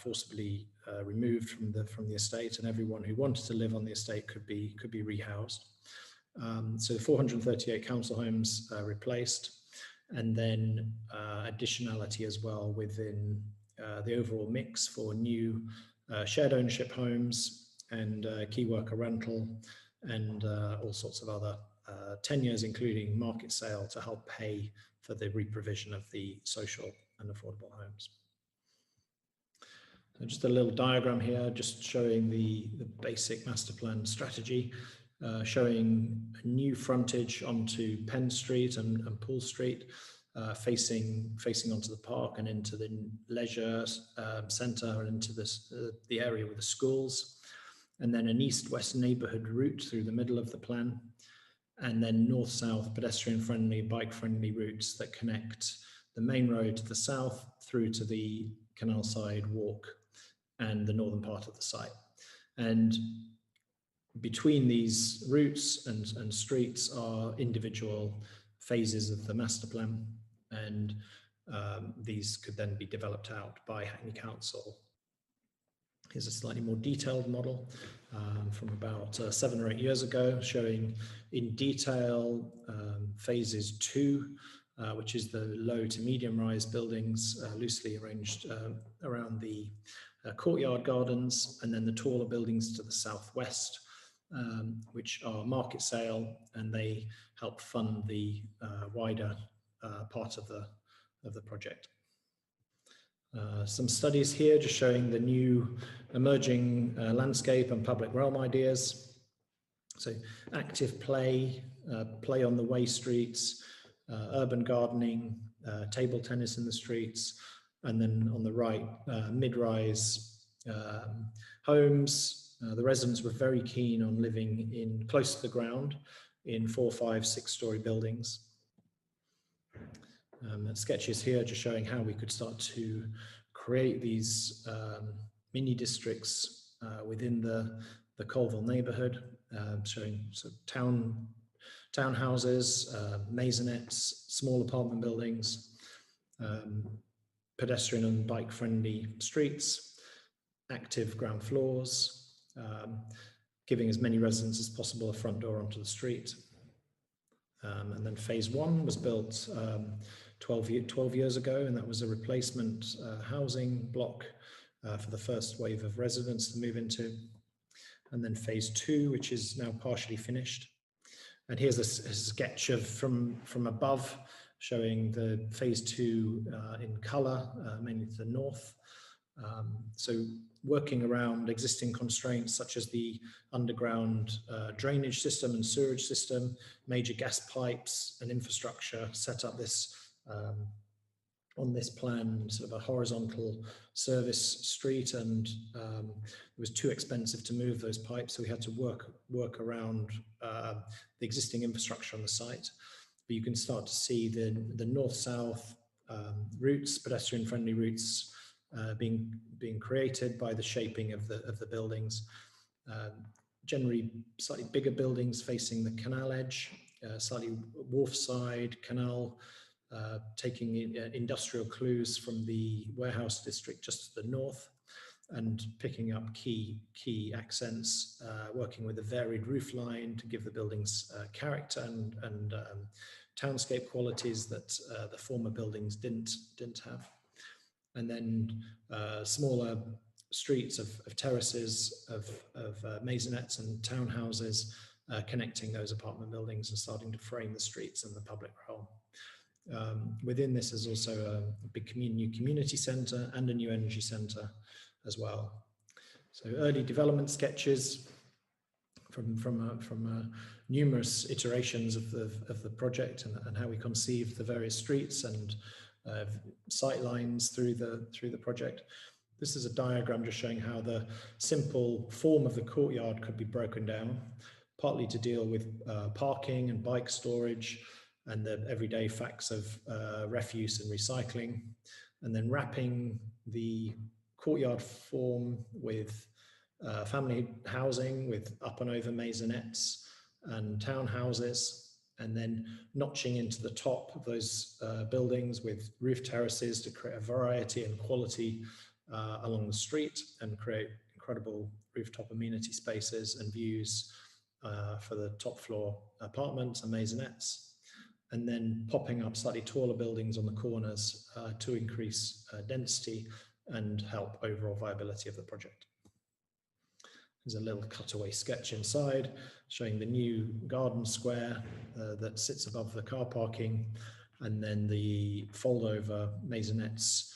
forcibly removed from the estate, and everyone who wanted to live on the estate could be rehoused. So 438 council homes replaced, and then additionality as well within the overall mix for new shared ownership homes and key worker rental, and all sorts of other tenures, including market sale, to help pay for the reprovision of the social and affordable homes. So just a little diagram here, just showing the basic master plan strategy, showing a new frontage onto Penn Street and Poole Street, facing onto the park and into the leisure centre and into the area with the schools, and then an east-west neighbourhood route through the middle of the plan, and then north-south pedestrian-friendly, bike-friendly routes that connect the main road to the south through to the canal side walk and the northern part of the site. And between these routes and streets are individual phases of the master plan, and these could then be developed out by Hackney Council. Here's a slightly more detailed model from about 7 or 8 years ago, showing in detail phases 2, which is the low to medium rise buildings loosely arranged around the courtyard gardens, and then the taller buildings to the southwest, which are market sale, and they help fund the wider part of the project. Some studies here just showing the new emerging landscape and public realm ideas. So active play, play on the way streets, urban gardening, table tennis in the streets, and then on the right, mid-rise homes, The residents were very keen on living in close to the ground in 4, 5, 6-story buildings. Sketches here just showing how we could start to create these mini districts within the Coldwell neighbourhood, showing sort of townhouses, maisonettes, small apartment buildings, pedestrian and bike friendly streets, active ground floors, giving as many residents as possible a front door onto the street. And then phase 1 was built 12 years ago, and that was a replacement housing block for the first wave of residents to move into. And then phase 2, which is now partially finished. And here's a sketch of from above, showing the phase 2 in colour, mainly to the north. So working around existing constraints such as the underground drainage system and sewerage system, major gas pipes and infrastructure, set up this on this plan, sort of a horizontal service street, and it was too expensive to move those pipes, so we had to work around the existing infrastructure on the site. But you can start to see the north-south routes, pedestrian-friendly routes, being created by the shaping of the buildings. Generally slightly bigger buildings facing the canal edge, slightly wharf side, canal, taking industrial clues from the warehouse district just to the north, and picking up key accents, working with a varied roof line to give the buildings character and townscape qualities that the former buildings didn't have. And then smaller streets of terraces, of maisonettes and townhouses, connecting those apartment buildings and starting to frame the streets and the public realm. Within this is also a big new community centre and a new energy centre as well. So early development sketches from numerous iterations of the project, and how we conceived the various streets and sight lines through the project. This is a diagram just showing how the simple form of the courtyard could be broken down, partly to deal with parking and bike storage and the everyday facts of refuse and recycling, and then wrapping the courtyard form with family housing with up and over maisonettes and townhouses, and then notching into the top of those buildings with roof terraces to create a variety and quality along the street and create incredible rooftop amenity spaces and views for the top floor apartments and maisonettes, and then popping up slightly taller buildings on the corners to increase density and help overall viability of the project. There's a little cutaway sketch inside showing the new garden square that sits above the car parking, and then the fold over maisonettes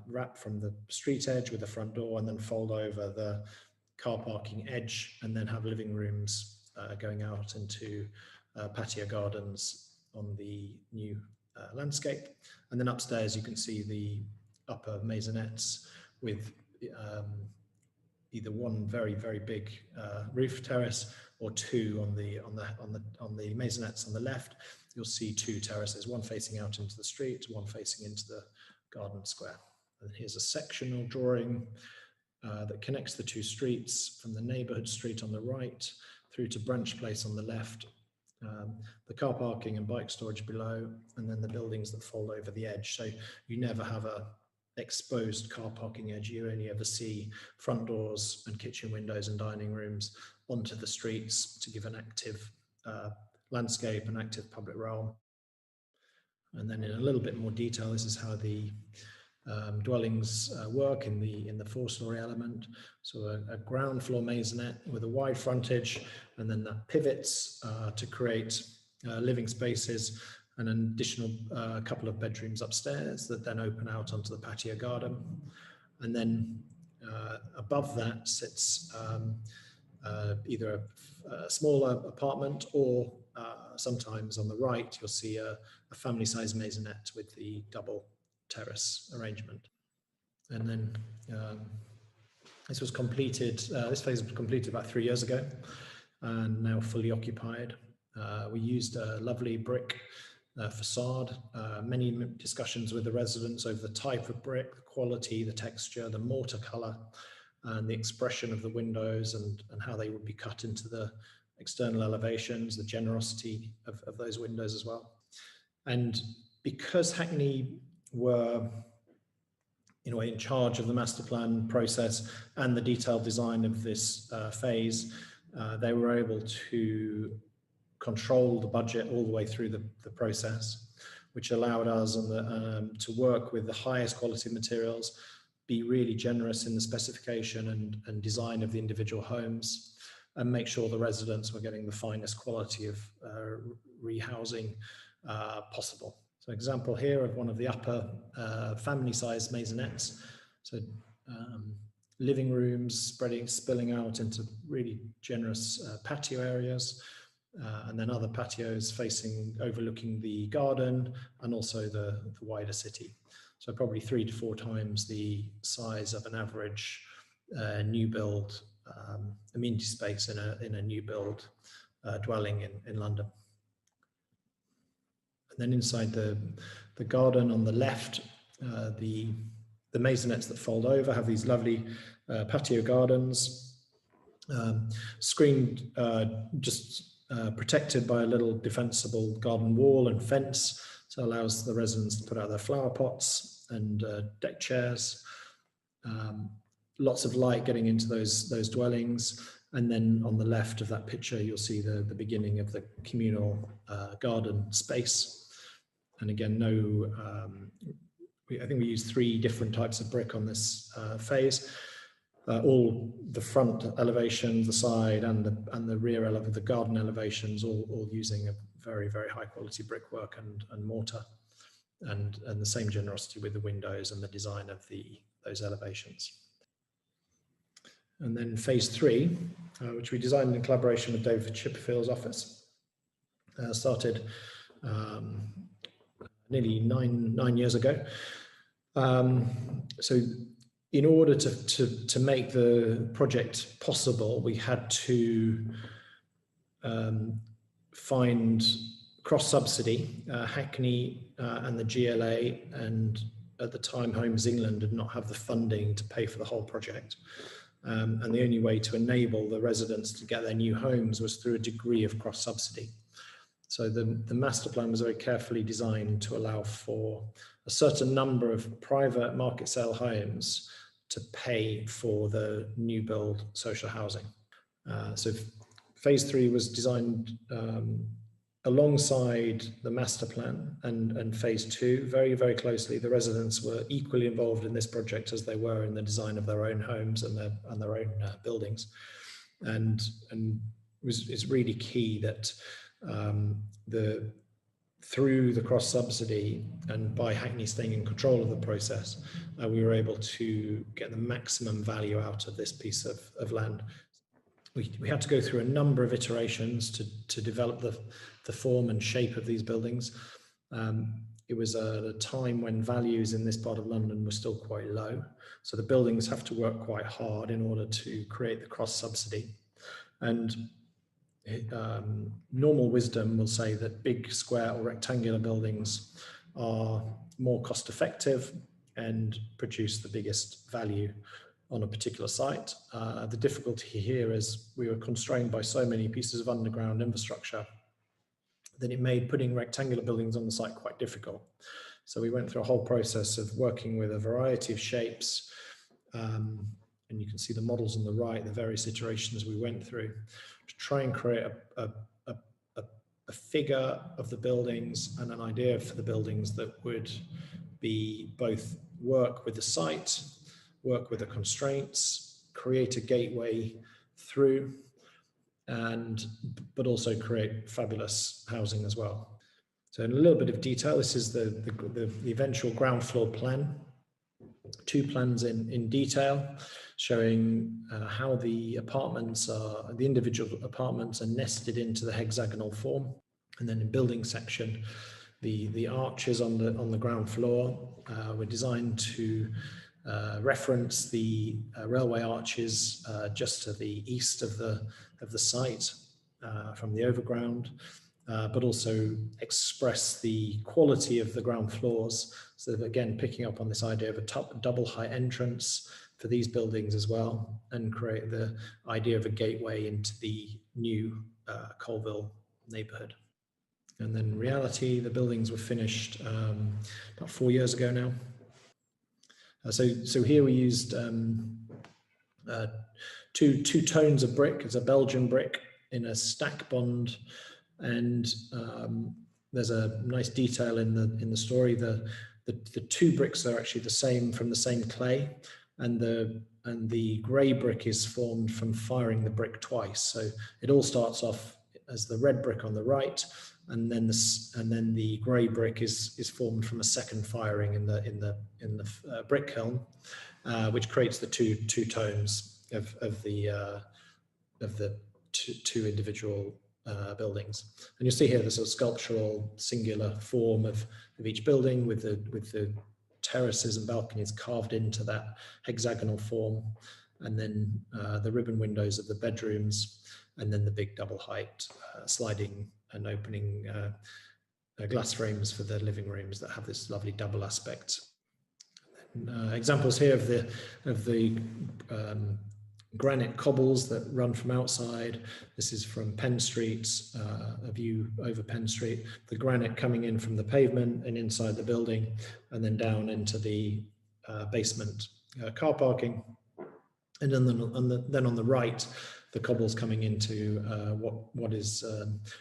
wrap from the street edge with the front door, and then fold over the car parking edge, and then have living rooms going out into patio gardens on the new landscape. And then upstairs you can see the upper maisonettes with either one very big roof terrace or two on the maisonettes on the left. You'll see two terraces, one facing out into the street, one facing into the garden square. And here's a sectional drawing that connects the two streets from the neighbourhood street on the right through to Branch Place on the left, the car parking and bike storage below, and then the buildings that fold over the edge. So you never have a exposed car parking edge. You only ever see front doors and kitchen windows and dining rooms onto the streets to give an active landscape and active public realm. And then in a little bit more detail, this is how the dwellings work in the 4-story element. So a ground floor maisonette with a wide frontage, and then that pivots to create living spaces and an additional couple of bedrooms upstairs that then open out onto the patio garden. And then above that sits either a smaller apartment, or sometimes on the right you'll see a family-sized maisonette with the double terrace arrangement. And then This was completed, this phase was completed about 3 years ago and now fully occupied. We used a lovely brick facade, many discussions with the residents over the type of brick, the quality, the texture, the mortar color, and the expression of the windows and how they would be cut into the external elevations, the generosity of those windows as well. And because Hackney were in a way in charge of the master plan process and the detailed design of this phase, they were able to control the budget all the way through the process, which allowed us to work with the highest quality materials, be really generous in the specification and design of the individual homes, and make sure the residents were getting the finest quality of rehousing possible. So example here of one of the upper family-sized maisonettes. So living rooms spilling out into really generous patio areas, and then other patios overlooking the garden and also the wider city. So probably 3 to 4 times the size of an average new build amenity space in a new build dwelling in London. And then inside the garden on the left, the maisonettes that fold over have these lovely patio gardens, screened, protected by a little defensible garden wall and fence, so it allows the residents to put out their flower pots and deck chairs. Lots of light getting into those dwellings. And then on the left of that picture, you'll see the beginning of the communal garden space. And again, I think we used 3 different types of brick on this phase. All the front elevations, the side and the rear the garden elevations, all using a very, very high quality brickwork and mortar, and the same generosity with the windows and the design of those elevations. And then phase 3, which we designed in collaboration with David Chipperfield's office, started nearly nine years ago. So in order to make the project possible, we had to find cross-subsidy. Hackney and the GLA, and at the time Homes England, did not have the funding to pay for the whole project. And the only way to enable the residents to get their new homes was through a degree of cross-subsidy. So the master plan was very carefully designed to allow for a certain number of private market sale homes to pay for the new build social housing. So phase 3 was designed alongside the master plan and phase 2 very, very closely. The residents were equally involved in this project as they were in the design of their own homes and their own buildings. And it's really key that through the cross-subsidy and by Hackney staying in control of the process, we were able to get the maximum value out of this piece of land. We had to go through a number of iterations to develop the form and shape of these buildings. It was at a time when values in this part of London were still quite low. So the buildings have to work quite hard in order to create the cross-subsidy. And normal wisdom will say that big square or rectangular buildings are more cost effective and produce the biggest value on a particular site. The difficulty here is we were constrained by so many pieces of underground infrastructure that it made putting rectangular buildings on the site quite difficult. So we went through a whole process of working with a variety of shapes, and you can see the models on the right, the various iterations we went through to try and create a figure of the buildings and an idea for the buildings that would be both work with the site, work with the constraints, create a gateway through, but also create fabulous housing as well. So in a little bit of detail, this is the eventual ground floor plan. 2 plans in detail showing how the individual apartments are nested into the hexagonal form. And then in building section, the arches on the ground floor were designed to reference the railway arches just to the east of the site from the overground, but also express the quality of the ground floors. So again, picking up on this idea of a double height entrance for these buildings as well, and create the idea of a gateway into the new Coldwell neighbourhood. And then in reality, the buildings were finished about 4 years ago now. So here we used two tones of brick. It's a Belgian brick in a stack bond, and there's a nice detail in the story. The two bricks are actually the same, from the same clay, and the grey brick is formed from firing the brick twice. So it all starts off as the red brick on the right, and then the grey brick is formed from a second firing in the brick kiln, which creates the two tones of the two individual buildings. And you'll see here the sort of sculptural singular form of each building, with the terraces and balconies carved into that hexagonal form, and then the ribbon windows of the bedrooms, and then the big double height sliding and opening glass frames for the living rooms that have this lovely double aspect. Examples here of the granite cobbles that run from outside. This is from Penn Street, a view over Penn Street. The granite coming in from the pavement and inside the building, and then down into the basement car parking. And then on the right, the cobbles coming into what is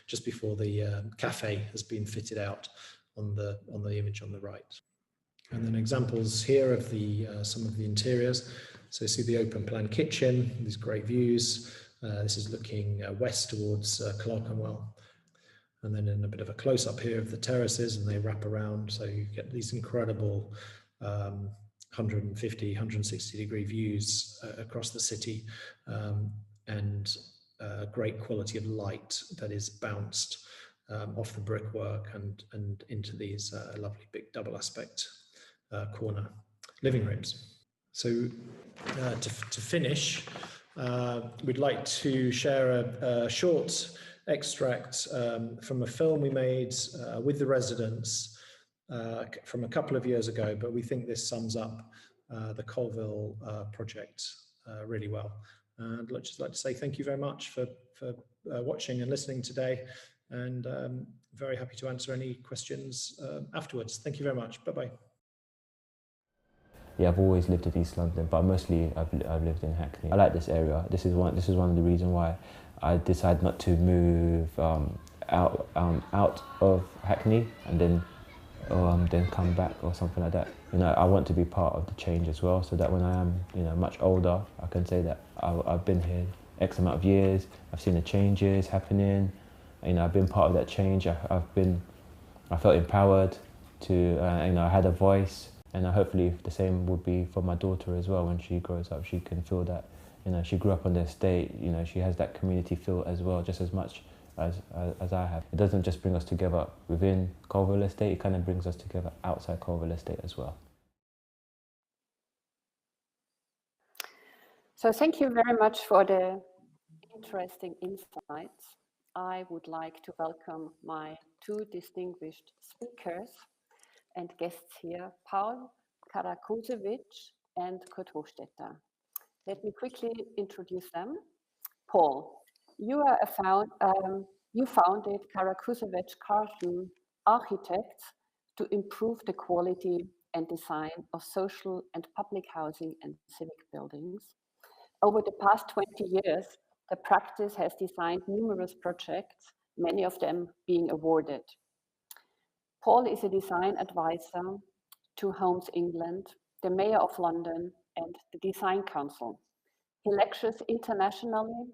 just before the cafe has been fitted out on the image on the right. And then examples here of some of the interiors. So you see the open plan kitchen, these great views. This is looking west towards Colombo. And then in a bit of a close up here of the terraces, and they wrap around. So you get these incredible 150, 160 degree views across the city, and great quality of light that is bounced off the brickwork and into these lovely big double aspect corner living rooms. So to finish, we'd like to share a short extract from a film we made with the residents from a couple of years ago, but we think this sums up the Colville project really well. And I'd just like to say thank you very much for watching and listening today, and very happy to answer any questions afterwards. Thank you very much. Bye-bye. Yeah, I've always lived in East London, but mostly I've lived in Hackney. I like this area. This is one of the reasons why I decided not to move out of Hackney and then come back or something like that. You know, I want to be part of the change as well, so that when I am, you know, much older, I can say that I've been here X amount of years. I've seen the changes happening. You know, I've been part of that change. I felt empowered to, you know, I had a voice. And hopefully the same would be for my daughter as well. When she grows up, she can feel that, you know, she grew up on the estate, you know, she has that community feel as well, just as much as I have. It doesn't just bring us together within Coldwell Estate, it kind of brings us together outside Coldwell Estate as well. So thank you very much for the interesting insights. I would like to welcome my two distinguished speakers and guests here, Paul Karakusewicz and Kurt Hochstetter. Let me quickly introduce them. Paul, you founded Karakusewicz Carlton Architects to improve the quality and design of social and public housing and civic buildings. Over the past 20 years, the practice has designed numerous projects, many of them being awarded. Paul is a design advisor to Homes England, the Mayor of London, and the Design Council. He lectures internationally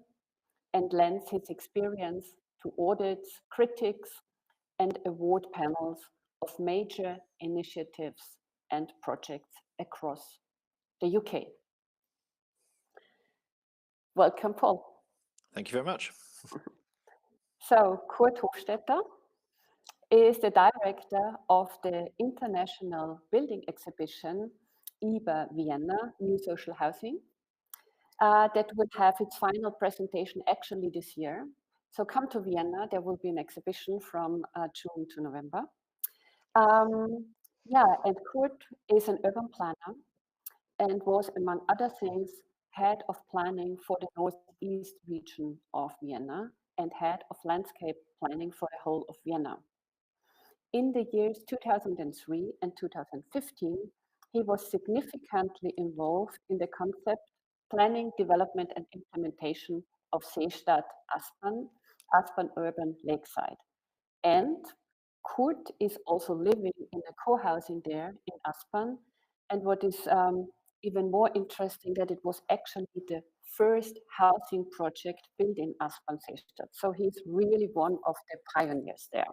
and lends his experience to audits, critics, and award panels of major initiatives and projects across the UK. Welcome, Paul. Thank you very much. So, Kurt Hochstetter is the director of the International Building Exhibition IBA Vienna, New Social Housing, that will have its final presentation actually this year. So come to Vienna, there will be an exhibition from June to November. Yeah, and Kurt is an urban planner and was, among other things, head of planning for the northeast region of Vienna and head of landscape planning for the whole of Vienna. In the years 2003 and 2015, he was significantly involved in the concept, planning, development, and implementation of Seestadt Aspern Urban Lakeside. And Kurt is also living in a co-housing there in Aspern. And what is even more interesting, that it was actually the first housing project built in Aspern Seestadt. So he's really one of the pioneers there.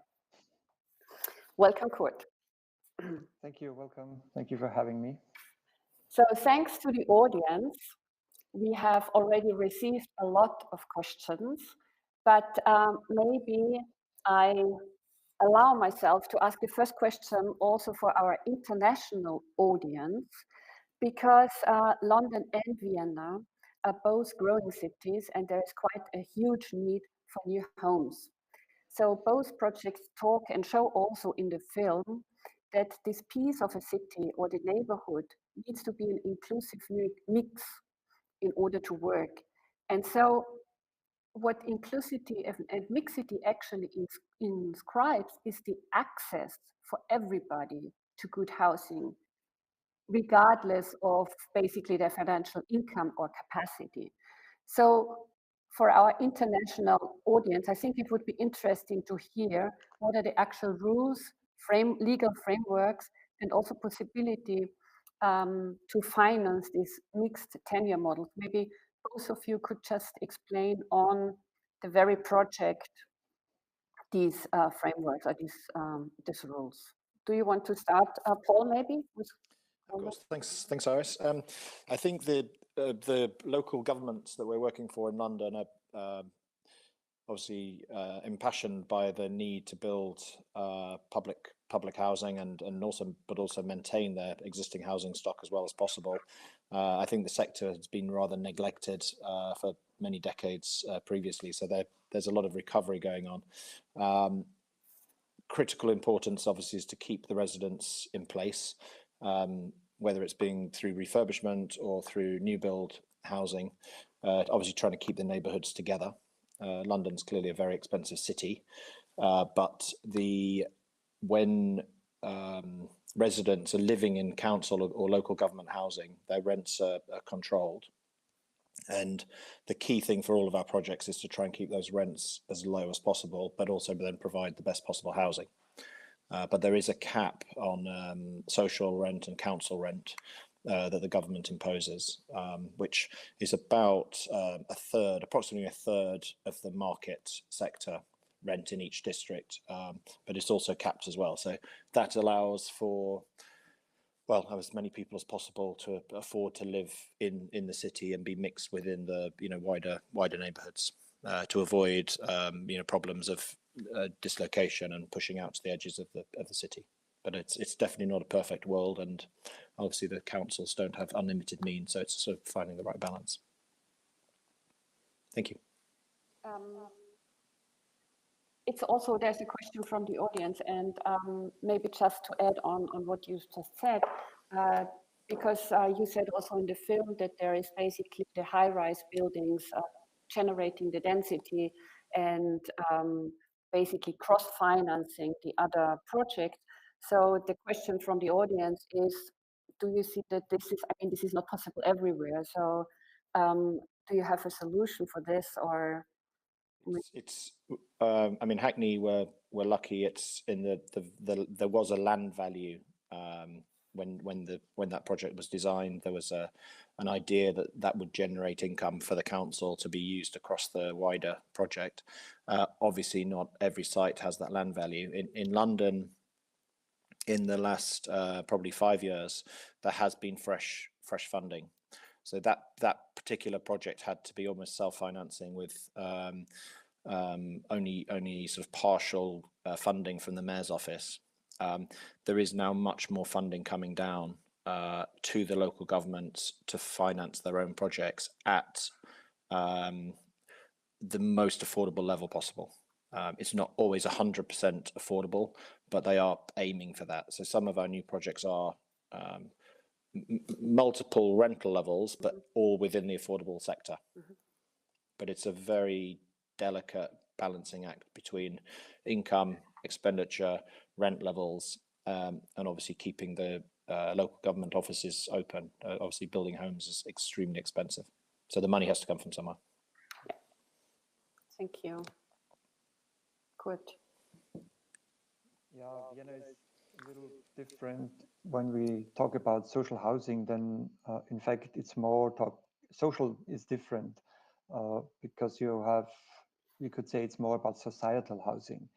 Welcome, Kurt. Thank you, welcome. Thank you for having me. So thanks to the audience, we have already received a lot of questions, but maybe I allow myself to ask the first question also for our international audience, because London and Vienna are both growing cities and there is quite a huge need for new homes. So both projects talk and show also in the film that this piece of a city or the neighborhood needs to be an inclusive mix in order to work. And so what inclusivity and mixity actually inscribes is the access for everybody to good housing, regardless of basically their financial income or capacity. So for our international audience, I think it would be interesting to hear what are the actual rules, legal frameworks, and also possibility to finance this mixed tenure model. Maybe both of you could just explain on the very project these frameworks or these rules. Do you want to start, Paul, maybe? Of course, thanks, Iris. I think the local governments that we're working for in London are obviously impassioned by the need to build public housing and also maintain their existing housing stock as well as possible. I think the sector has been rather neglected for many decades previously, so there's a lot of recovery going on. Critical importance obviously is to keep the residents in place, whether it's being through refurbishment or through new build housing, obviously trying to keep the neighbourhoods together. London's clearly a very expensive city, but when residents are living in council or local government housing, their rents are controlled. And the key thing for all of our projects is to try and keep those rents as low as possible, but also then provide the best possible housing. But there is a cap on social rent and council rent that the government imposes, which is about approximately a third of the market sector rent in each district, but it's also capped as well. So that allows for, well, as many people as possible to afford to live in the city and be mixed within the wider neighbourhoods, to avoid problems of dislocation and pushing out to the edges of the city. But it's definitely not a perfect world, and obviously the councils don't have unlimited means, so it's sort of finding the right balance. Thank you. It's also, there's a question from the audience, and maybe just to add on what you just said, because you said also in the film that there is basically the high-rise buildings generating the density and basically cross-financing the other projects. So the question from the audience is, do you see that this is not possible everywhere? So do you have a solution for this, or? I mean, Hackney we're lucky. It's in there was a land value when that project was designed. There was an idea that would generate income for the council to be used across the wider project. Obviously, not every site has that land value. In London, in the last probably 5 years, there has been fresh funding. So that particular project had to be almost self-financing with only sort of partial funding from the mayor's office. There is now much more funding coming down to the local governments to finance their own projects at the most affordable level possible. It's not always 100% affordable, but they are aiming for that. So some of our new projects are multiple rental levels, but all within the affordable sector. But it's a very delicate balancing act between income, expenditure, rent levels, and obviously keeping the local government offices open. Obviously building homes is extremely expensive. So the money has to come from somewhere. Thank you. Good. Yeah, Vienna is a little different when we talk about social housing. Then, in fact, it's more social is different because you could say it's more about societal housing.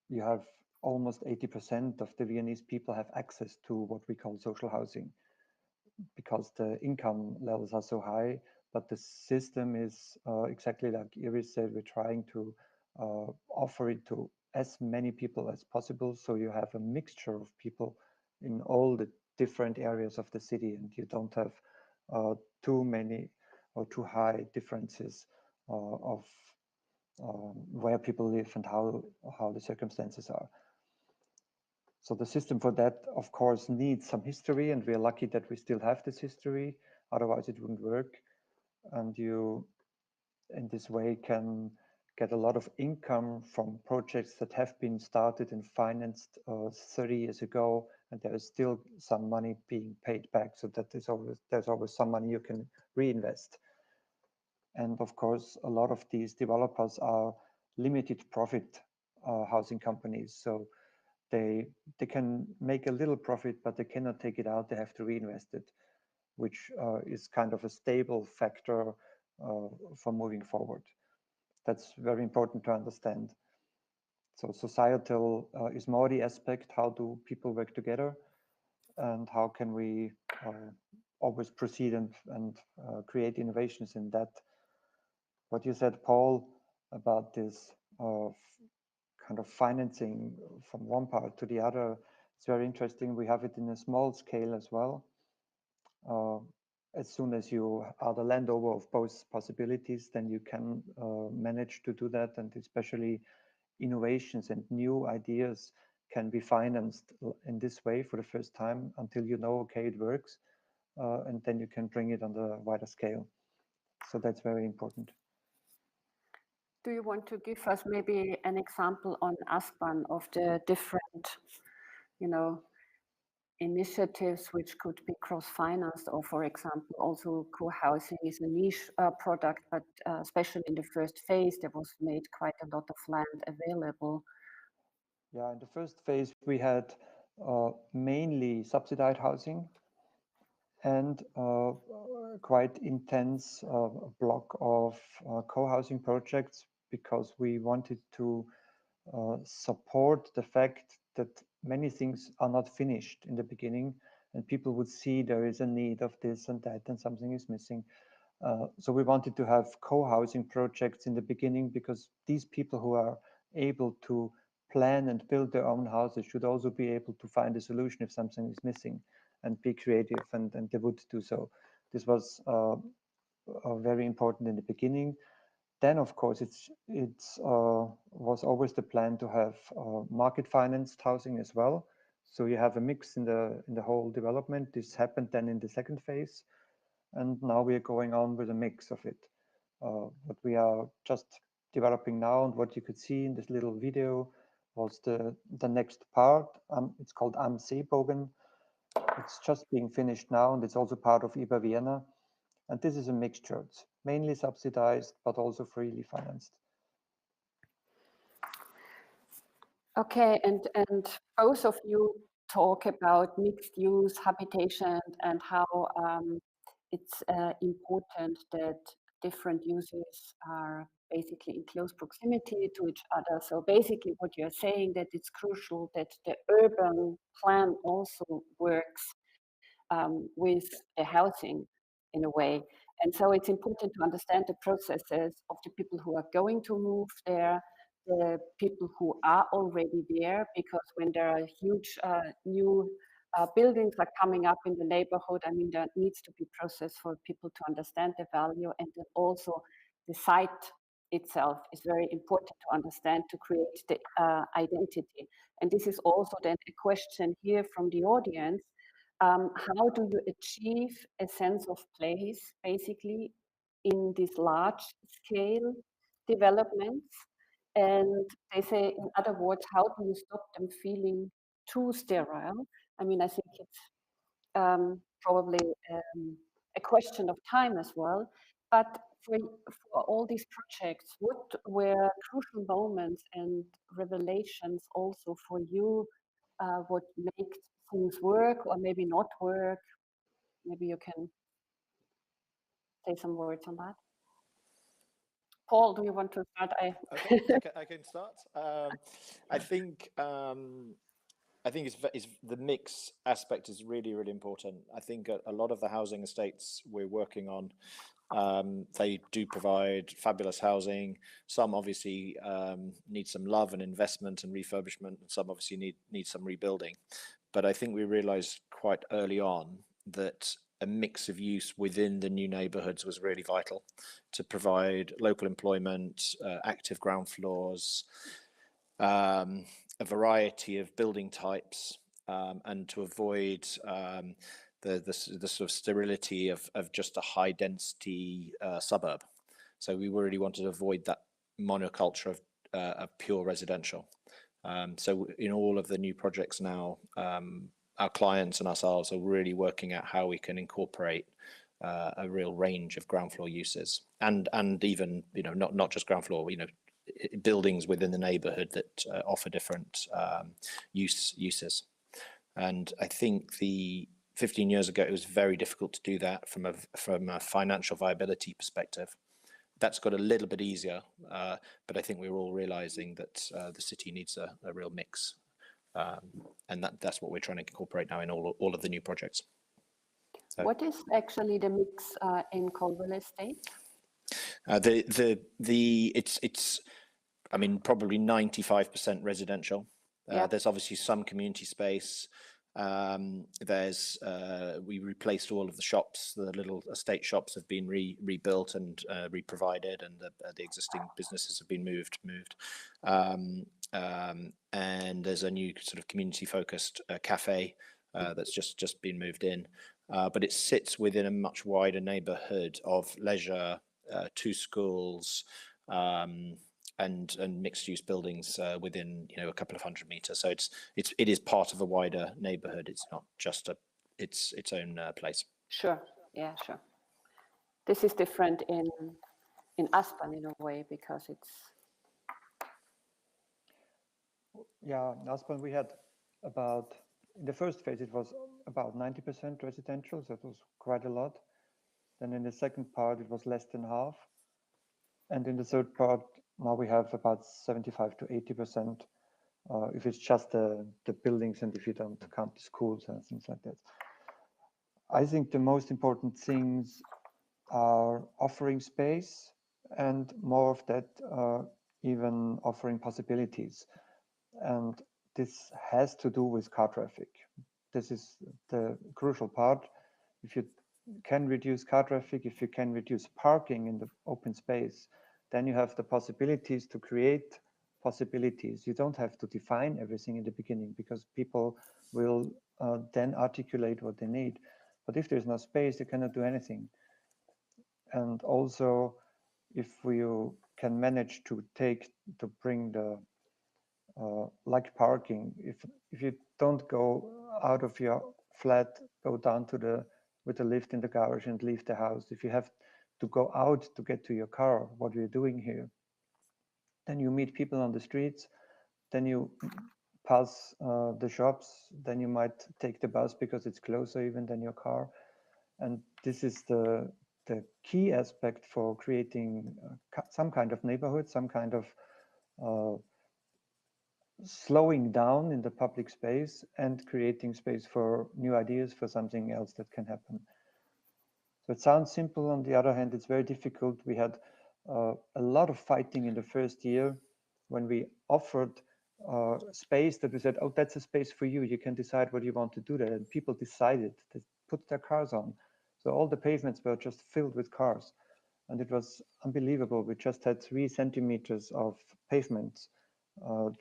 You have almost 80% of the Viennese people have access to what we call social housing because the income levels are so high. But the system is exactly like Iris said, we're trying to offer it to as many people as possible. So you have a mixture of people in all the different areas of the city, and you don't have too many or too high differences of where people live and how the circumstances are. So the system for that, of course, needs some history, and we're lucky that we still have this history. Otherwise, it wouldn't work. And you, in this way, can get a lot of income from projects that have been started and financed 30 years ago, and there is still some money being paid back. So that there's always some money you can reinvest. And of course, a lot of these developers are limited profit housing companies. So they can make a little profit, but they cannot take it out. They have to reinvest it, which is kind of a stable factor for moving forward. That's very important to understand. So societal is more the aspect, how do people work together, and how can we always proceed and create innovations in that. What you said, Paul, about this kind of financing from one part to the other, it's very interesting. We have it in a small scale as well. As soon as you are the landowner of both possibilities, then you can manage to do that, and especially innovations and new ideas can be financed in this way for the first time until you know, okay, it works, and then you can bring it on the wider scale. So that's very important. Do you want to give us maybe an example on Aspern of the different, initiatives which could be cross-financed, or for example, also co-housing is a niche product, but especially in the first phase, there was made quite a lot of land available. Yeah, in the first phase, we had mainly subsidized housing and quite intense block of co-housing projects, because we wanted to support the fact that many things are not finished in the beginning, and people would see there is a need of this and that and something is missing. So we wanted to have co-housing projects in the beginning, because these people who are able to plan and build their own houses should also be able to find a solution if something is missing and be creative, and they would do so. This was very important in the beginning. Then, of course, it was always the plan to have market financed housing as well. So you have a mix in the whole development. This happened then in the second phase, and now we are going on with a mix of it. What we are just developing now, and what you could see in this little video, was the next part. It's called Am Seebogen. It's just being finished now, and it's also part of IBA Vienna. And this is a mixture. It's mainly subsidized, but also freely financed. Okay, and both of you talk about mixed use habitation and how it's important that different uses are basically in close proximity to each other. So basically what you're saying, that it's crucial that the urban plan also works with the housing in a way. And so it's important to understand the processes of the people who are going to move there, the people who are already there, because when there are huge new buildings are coming up in the neighborhood. I mean, there needs to be process for people to understand the value, and then also the site itself is very important to understand to create the identity. And this is also then a question here from the audience. How do you achieve a sense of place, basically, in these large scale developments? And they say, in other words, how do you stop them feeling too sterile? I mean, I think it's probably a question of time as well. But for all these projects, what were crucial moments and revelations also for you? What make things work or maybe not work? Maybe you can say some words on that. Paul, do you want to start? Okay, I can start. I think it's the mix aspect is really, really important. I think a lot of the housing estates we're working on, they do provide fabulous housing. Some obviously need some love and investment and refurbishment, and some obviously need some rebuilding. But I think we realized quite early on that a mix of use within the new neighborhoods was really vital to provide local employment, active ground floors, a variety of building types, and to avoid the sort of sterility of just a high density suburb. So we really wanted to avoid that monoculture of pure residential. So in all of the new projects now, our clients and ourselves are really working out how we can incorporate a real range of ground floor uses, and even, you know, not just ground floor, you know, buildings within the neighborhood that offer different uses. And I think 15 years ago, it was very difficult to do that from a financial viability perspective. That's got a little bit easier, but I think we're all realizing that the city needs a real mix. And that's what we're trying to incorporate now in all of the new projects. So, what is actually the mix in Coldwell Estate? It's I mean, probably 95% residential. There's obviously some community space. We replaced all of the shops. The little estate shops have been rebuilt and re-provided, and the existing businesses have been moved. And there's a new sort of community-focused cafe that's just been moved in. But it sits within a much wider neighbourhood of leisure, 2 schools, and mixed-use buildings within, you know, a couple of 100 meters. So it is part of a wider neighbourhood. It's not just its own place. Sure. Yeah. Sure. This is different in Aspern in a way, because it's. Yeah, in Aspern we had in the first phase it was about 90% residential, so it was quite a lot. Then in the second part it was less than half, and in the third part now we have about 75 to 80% if it's just the buildings and if you don't count the schools and things like that. I think the most important things are offering space, and more of that, even offering possibilities. And this has to do with car traffic. This is the crucial part. If you can reduce car traffic, if you can reduce parking in the open space, then you have the possibilities to create possibilities. You don't have to define everything in the beginning, because people will then articulate what they need. But if there's no space, you cannot do anything. And also, if you can manage to bring the like parking, if you don't go out of your flat, go down with the lift in the garage and leave the house. If you have to go out to get to your car, what we're doing here, then you meet people on the streets, then you pass the shops, then you might take the bus because it's closer even than your car. And this is the key aspect for creating some kind of neighborhood, some kind of slowing down in the public space and creating space for new ideas, for something else that can happen. So it sounds simple. On the other hand, it's very difficult. We had a lot of fighting in the first year when we offered space that we said, oh, that's a space for you. You can decide what you want to do there. And people decided to put their cars on. So all the pavements were just filled with cars. And it was unbelievable. We just had 3 centimeters of pavement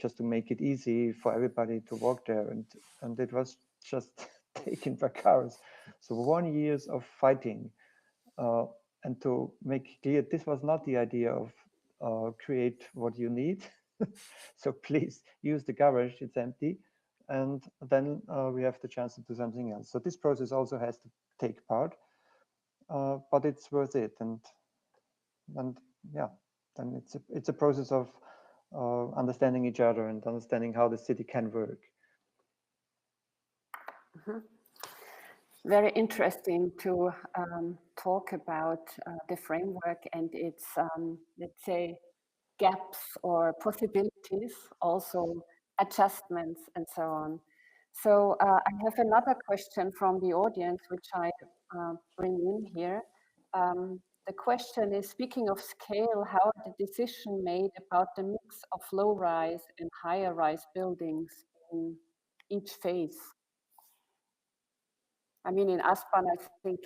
just to make it easy for everybody to walk there. And it was just taken by cars. So 1 year of fighting. And to make clear, this was not the idea of create what you need. So please use the garage, it's empty. And then we have the chance to do something else. So this process also has to take part, but it's worth it. And yeah, then it's a process of understanding each other and understanding how the city can work. Mm-hmm. Very interesting to talk about the framework and its, let's say, gaps or possibilities, also adjustments and so on. So I have another question from the audience, which I bring in here. The question is, speaking of scale, how the decision made about the mix of low-rise and higher-rise buildings in each phase? I mean, in Aspern, I think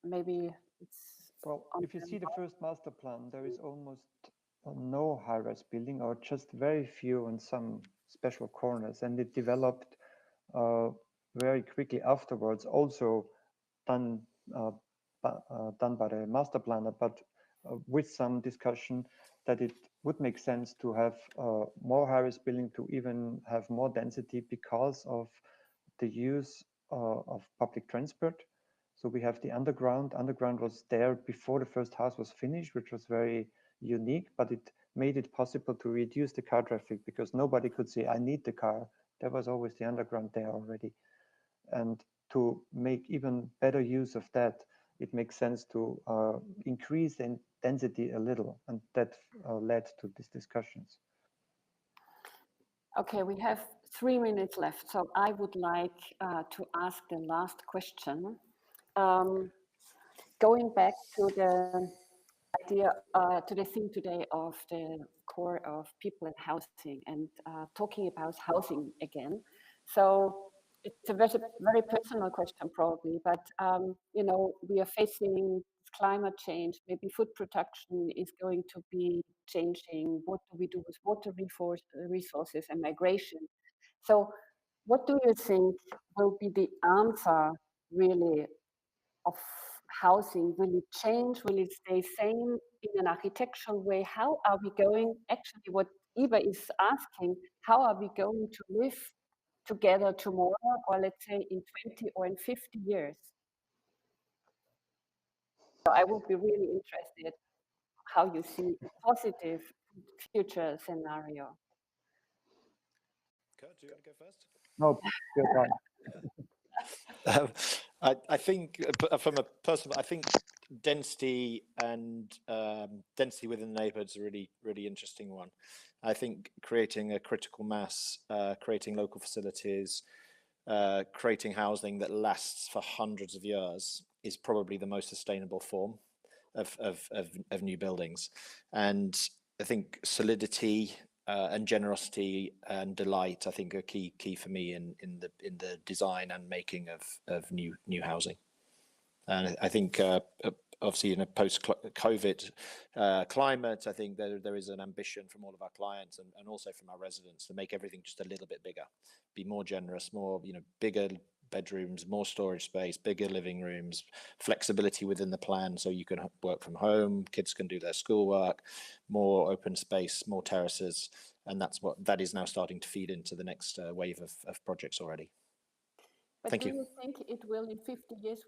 maybe it's... Well, if you see the first master plan, there is almost no high-rise building, or just very few in some special corners, and it developed very quickly afterwards, also done by the master planner, but with some discussion that it would make sense to have more high-rise building, to even have more density because of the use of public transport. So we have the underground. Underground was there before the first house was finished, which was very unique, but it made it possible to reduce the car traffic because nobody could say, I need the car. There was always the underground there already. And to make even better use of that, it makes sense to increase the density a little, and that led to these discussions. Okay, we have 3 minutes left, so I would like to ask the last question. Going back to the idea, to the theme today of the core of people and housing, and talking about housing again. So it's a very personal question probably, but you know, we are facing climate change, maybe food production is going to be changing. What do we do with water resources and migration? So what do you think will be the answer really of housing? Will it change? Will it stay same in an architectural way? How are we going, actually what Eva is asking, how are we going to live together tomorrow, or let's say in 20 or in 50 years? So I would be really interested how you see a positive future scenario. Kurt, do you want to go first? No, you're fine. I think from a personal, I think density and density within the neighborhood is a really interesting one. I think creating a critical mass, creating local facilities, creating housing that lasts for hundreds of years is probably the most sustainable form of new buildings. And I think solidity and generosity and delight, I think, are key for me in the design and making of new housing. And I think obviously in a post-COVID climate, I think there is an ambition from all of our clients and also from our residents to make everything just a little bit bigger, be more generous, more, you know, bigger bedrooms, more storage space, bigger living rooms, flexibility within the plan so you can work from home, kids can do their schoolwork, more open space, more terraces, and that is now starting to feed into the next wave of projects already. But Thank you. Do you think it will, in 50 years,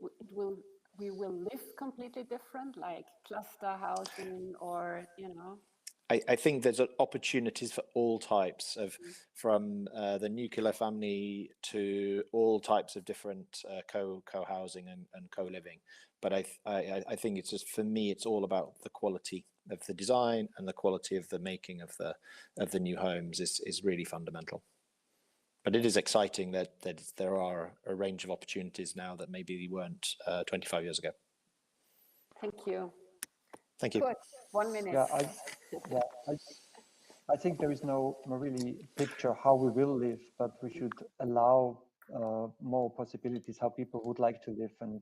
we will live completely different, like cluster housing, or, you know? I think there's opportunities for all types of, from the nuclear family to all types of different co-housing and co-living. But I think it's just, for me, it's all about the quality of the design and the quality of the making of the new homes is really fundamental. But it is exciting that there are a range of opportunities now that maybe weren't 25 years ago. Thank you. Thank you. Good. 1 minute. Yeah, I think there is no really picture how we will live, but we should allow more possibilities how people would like to live and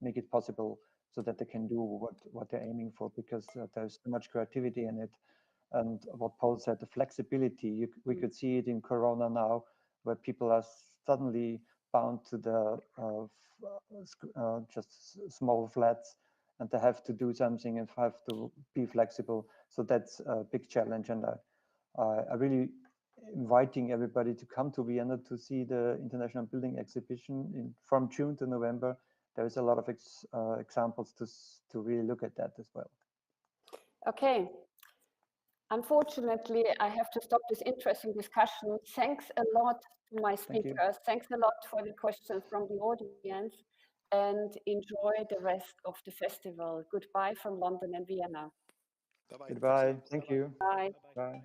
make it possible so that they can do what they're aiming for, because there's so much creativity in it. And what Paul said, the flexibility, we could see it in Corona now, where people are suddenly bound to the just small flats, and they have to do something and have to be flexible. So that's a big challenge, and I really inviting everybody to come to Vienna to see the International Building Exhibition from June to November. There is a lot of examples to really look at that as well. Okay. Unfortunately, I have to stop this interesting discussion. Thanks a lot to my speakers. Thanks a lot for the questions from the audience, and enjoy the rest of the festival. Goodbye from London and Vienna. Bye-bye. Goodbye. Thank you. Bye. Bye.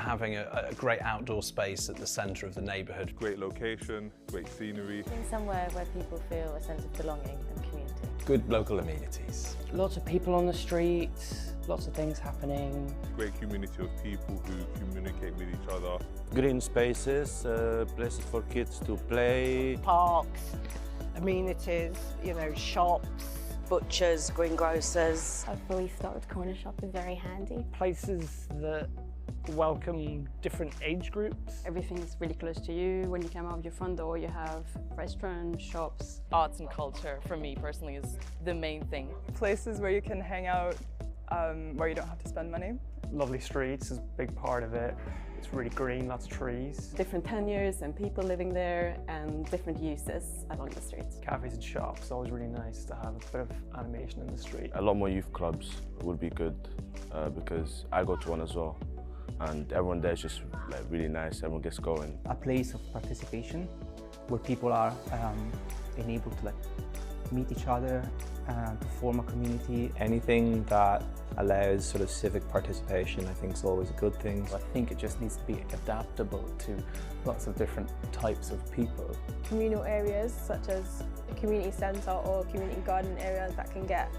Having a great outdoor space at the centre of the neighbourhood. Great location, great scenery. Being somewhere where people feel a sense of belonging and community. Good local amenities. Lots of people on the streets, lots of things happening. Great community of people who communicate with each other. Green spaces, places for kids to play. Parks, amenities, you know, shops, butchers, greengrocers. A fully stocked corner shop is very handy. Places that welcome different age groups. Everything's really close to you. When you come out of your front door, you have restaurants, shops. Arts and culture, for me personally, is the main thing. Places where you can hang out, where you don't have to spend money. Lovely streets is a big part of it. It's really green, lots of trees. Different tenures and people living there, and different uses along the streets. Cafes and shops, always really nice to have a bit of animation in the street. A lot more youth clubs would be good because I go to one as well. And everyone there is just like really nice, everyone gets going. A place of participation where people are enabled to meet each other and to form a community. Anything that allows sort of civic participation, I think, is always a good thing. I think it just needs to be adaptable to lots of different types of people. Communal areas such as a community centre or community garden areas that can get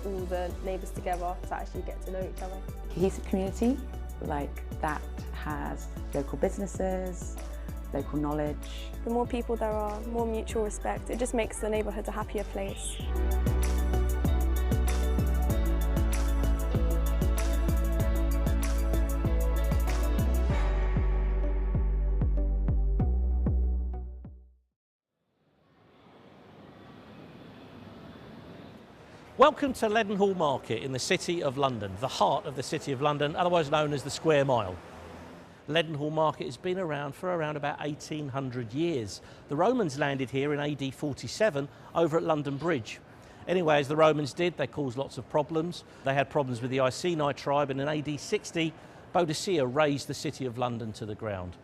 all the neighbours together to actually get to know each other. Cohesive community like that has local businesses, local knowledge. The more people there are, more mutual respect. It just makes the neighbourhood a happier place. Welcome to Leadenhall Market in the City of London, the heart of the City of London, otherwise known as the Square Mile. Leadenhall Market has been around for around about 1800 years. The Romans landed here in AD 47 over at London Bridge. Anyway, as the Romans did, they caused lots of problems. They had problems with the Iceni tribe, and in AD 60, Boadicea razed the City of London to the ground.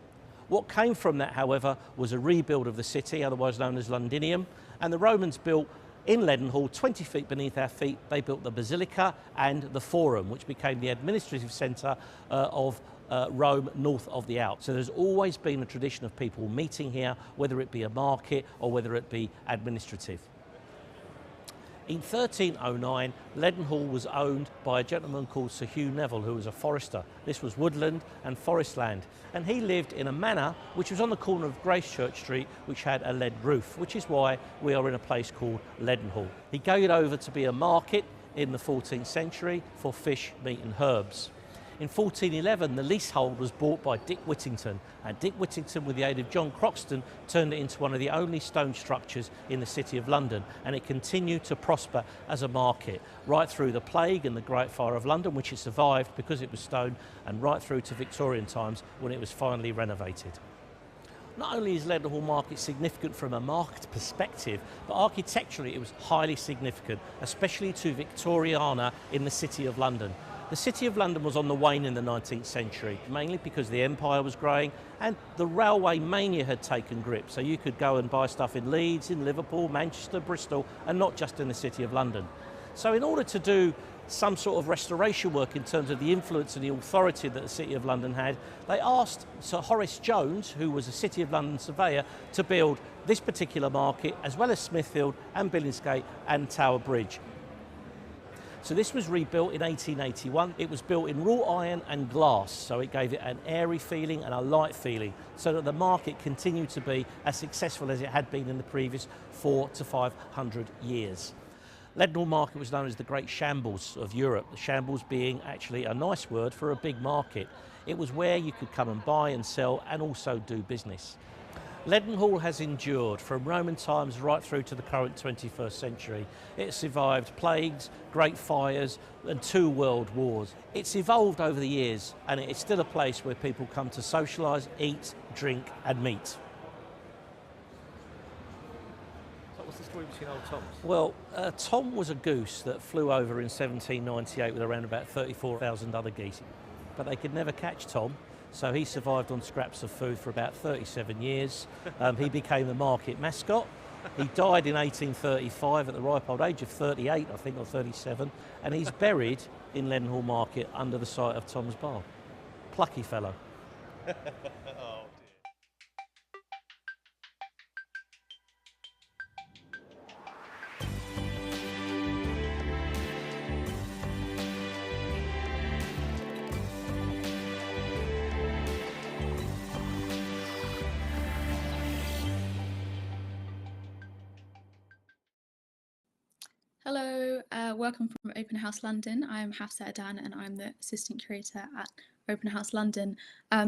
What came from that, however, was a rebuild of the city, otherwise known as Londinium, and the Romans built in Leadenhall, 20 feet beneath our feet, they built the Basilica and the Forum, which became the administrative centre of Rome north of the Alps. So there's always been a tradition of people meeting here, whether it be a market or whether it be administrative. In 1309, Leadenhall was owned by a gentleman called Sir Hugh Neville, who was a forester. This was woodland and forest land, and he lived in a manor which was on the corner of Gracechurch Street, which had a lead roof, which is why we are in a place called Leadenhall. He gave it over to be a market in the 14th century for fish, meat and herbs. In 1411, the leasehold was bought by Dick Whittington, and Dick Whittington, with the aid of John Croxton, turned it into one of the only stone structures in the City of London, and it continued to prosper as a market, right through the Plague and the Great Fire of London, which it survived because it was stone, and right through to Victorian times when it was finally renovated. Not only is Leadenhall Market significant from a market perspective, but architecturally it was highly significant, especially to Victoriana in the City of London. The City of London was on the wane in the 19th century, mainly because the empire was growing and the railway mania had taken grip, so you could go and buy stuff in Leeds, in Liverpool, Manchester, Bristol, and not just in the City of London. So in order to do some sort of restoration work in terms of the influence and the authority that the City of London had, they asked Sir Horace Jones, who was a City of London surveyor, to build this particular market, as well as Smithfield and Billingsgate and Tower Bridge. So this was rebuilt in 1881. It was built in wrought iron and glass, so it gave it an airy feeling and a light feeling, so that the market continued to be as successful as it had been in the previous 400 to 500 years. Leadenhall Market was known as the Great Shambles of Europe, the shambles being actually a nice word for a big market. It was where you could come and buy and sell and also do business. Leadenhall has endured from Roman times right through to the current 21st century. It survived plagues, great fires and 2 world wars. It's evolved over the years, and it's still a place where people come to socialise, eat, drink and meet. So what's the story between old Toms? Well, Tom was a goose that flew over in 1798 with around about 34,000 other geese, but they could never catch Tom. So he survived on scraps of food for about 37 years. He became the market mascot. He died in 1835 at the ripe old age of 38, I think, or 37, and he's buried in Leadenhall Market under the site of Tom's Bar. Plucky fellow. Oh, Hello, welcome from Open House London. I'm Hafsa Adan and I'm the Assistant Curator at Open House London.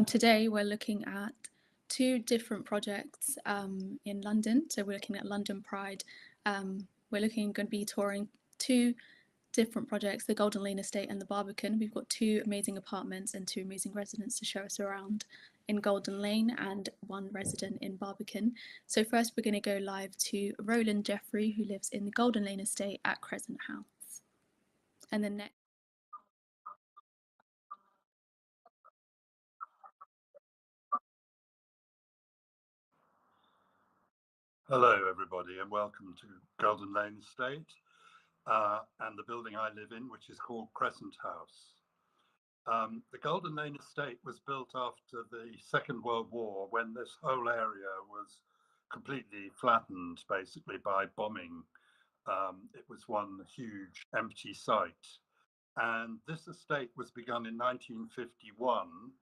Today we're looking at 2 different projects in London. So we're looking at London Pride. We're going to be touring 2 different projects, the Golden Lane Estate and the Barbican. We've got 2 amazing apartments and 2 amazing residents to show us around in Golden Lane and 1 resident in Barbican. So first we're going to go live to Roland Jeffrey, who lives in the Golden Lane Estate at Crescent House. And then next. Hello everybody and welcome to Golden Lane Estate and the building I live in, which is called Crescent House. The Golden Lane Estate was built after the Second World War, when this whole area was completely flattened basically by bombing. It was one huge empty site, and this estate was begun in 1951,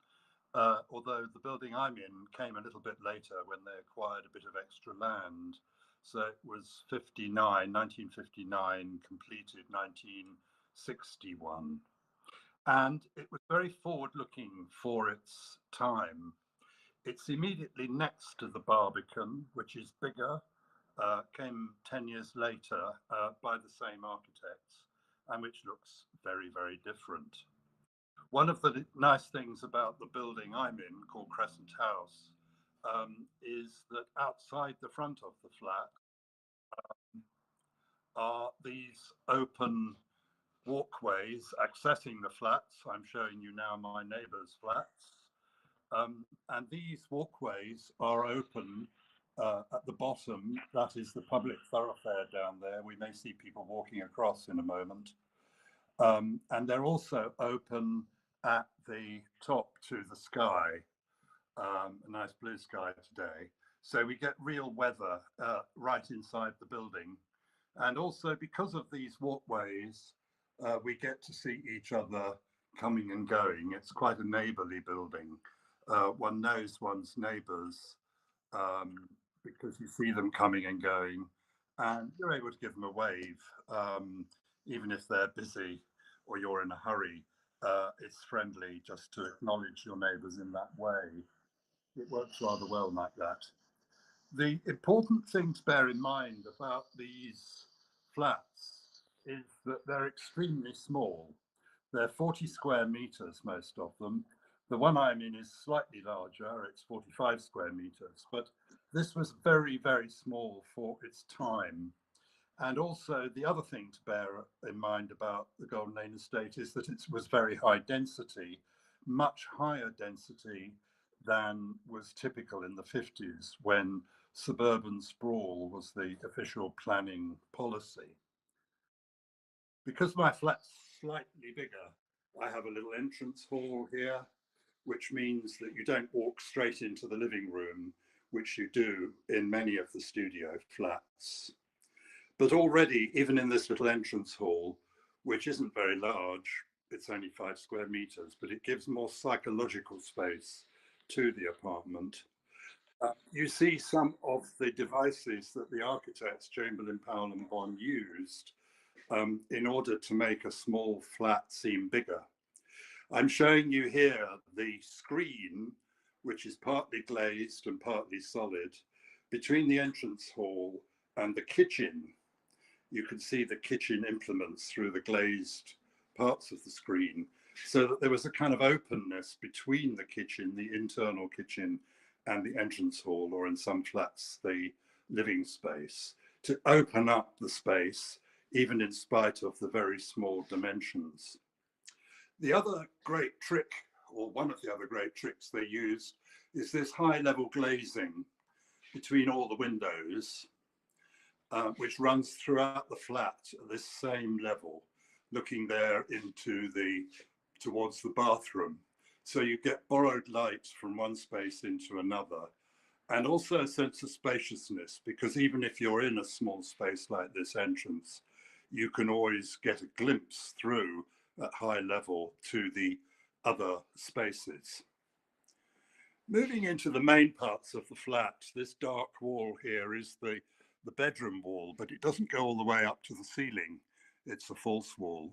although the building I'm in came a little bit later when they acquired a bit of extra land. So it was 1959, completed 1961. And it was very forward-looking for its time. It's immediately next to the Barbican, which is bigger, came 10 years later by the same architects, and which looks very, very different. One of the nice things about the building I'm in, called Crescent House, is that outside the front of the flat are these open walkways accessing the flats. I'm showing you now my neighbours' flats. And these walkways are open at the bottom. That is the public thoroughfare down there. We may see people walking across in a moment. And they're also open at the top to the sky, a nice blue sky today. So we get real weather right inside the building. And also because of these walkways, we get to see each other coming and going. It's quite a neighbourly building. One knows one's neighbours because you see them coming and going, and you're able to give them a wave, even if they're busy or you're in a hurry. it's friendly just to acknowledge your neighbours in that way. It works rather well like that. The important thing to bear in mind about these flats is that they're extremely small. They're 40 square meters, most of them. The one I'm in is slightly larger, it's 45 square meters, but this was very, very small for its time. And also the other thing to bear in mind about the Golden Lane estate is that it was very high density, much higher density than was typical in the 50s when suburban sprawl was the official planning policy. Because my flat's slightly bigger, I have a little entrance hall here, which means that you don't walk straight into the living room, which you do in many of the studio flats. But already, even in this little entrance hall, which isn't very large, it's only 5 square meters, but it gives more psychological space to the apartment. You see some of the devices that the architects Chamberlain, Powell and Bond used in order to make a small flat seem bigger. I'm showing you here the screen, which is partly glazed and partly solid, between the entrance hall and the kitchen. You can see the kitchen implements through the glazed parts of the screen, so that there was a kind of openness between the kitchen, the internal kitchen, and the entrance hall, or in some flats, the living space, to open up the space, even in spite of the very small dimensions. The other great trick, or one of the other great tricks they used, is this high-level glazing between all the windows, which runs throughout the flat at this same level, looking there towards the bathroom. So you get borrowed light from one space into another, and also a sense of spaciousness, because even if you're in a small space like this entrance, you can always get a glimpse through at high level to the other spaces. Moving into the main parts of the flat, this dark wall here is the bedroom wall, but it doesn't go all the way up to the ceiling. It's a false wall.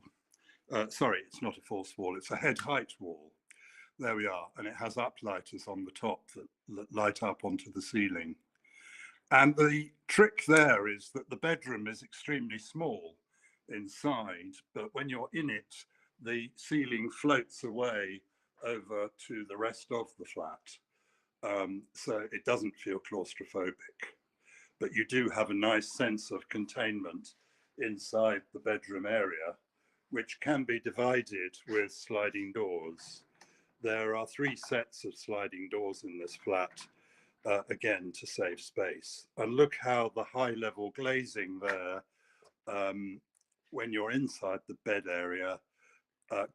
Sorry, it's not a false wall, it's a head height wall. There we are, and it has uplighters on the top that light up onto the ceiling. And the trick there is that the bedroom is extremely small inside, but when you're in it, the ceiling floats away over to the rest of the flat. So it doesn't feel claustrophobic, but you do have a nice sense of containment inside the bedroom area, which can be divided with sliding doors. There are 3 sets of sliding doors in this flat, again, to save space. And look how the high-level glazing there, when you're inside the bed area,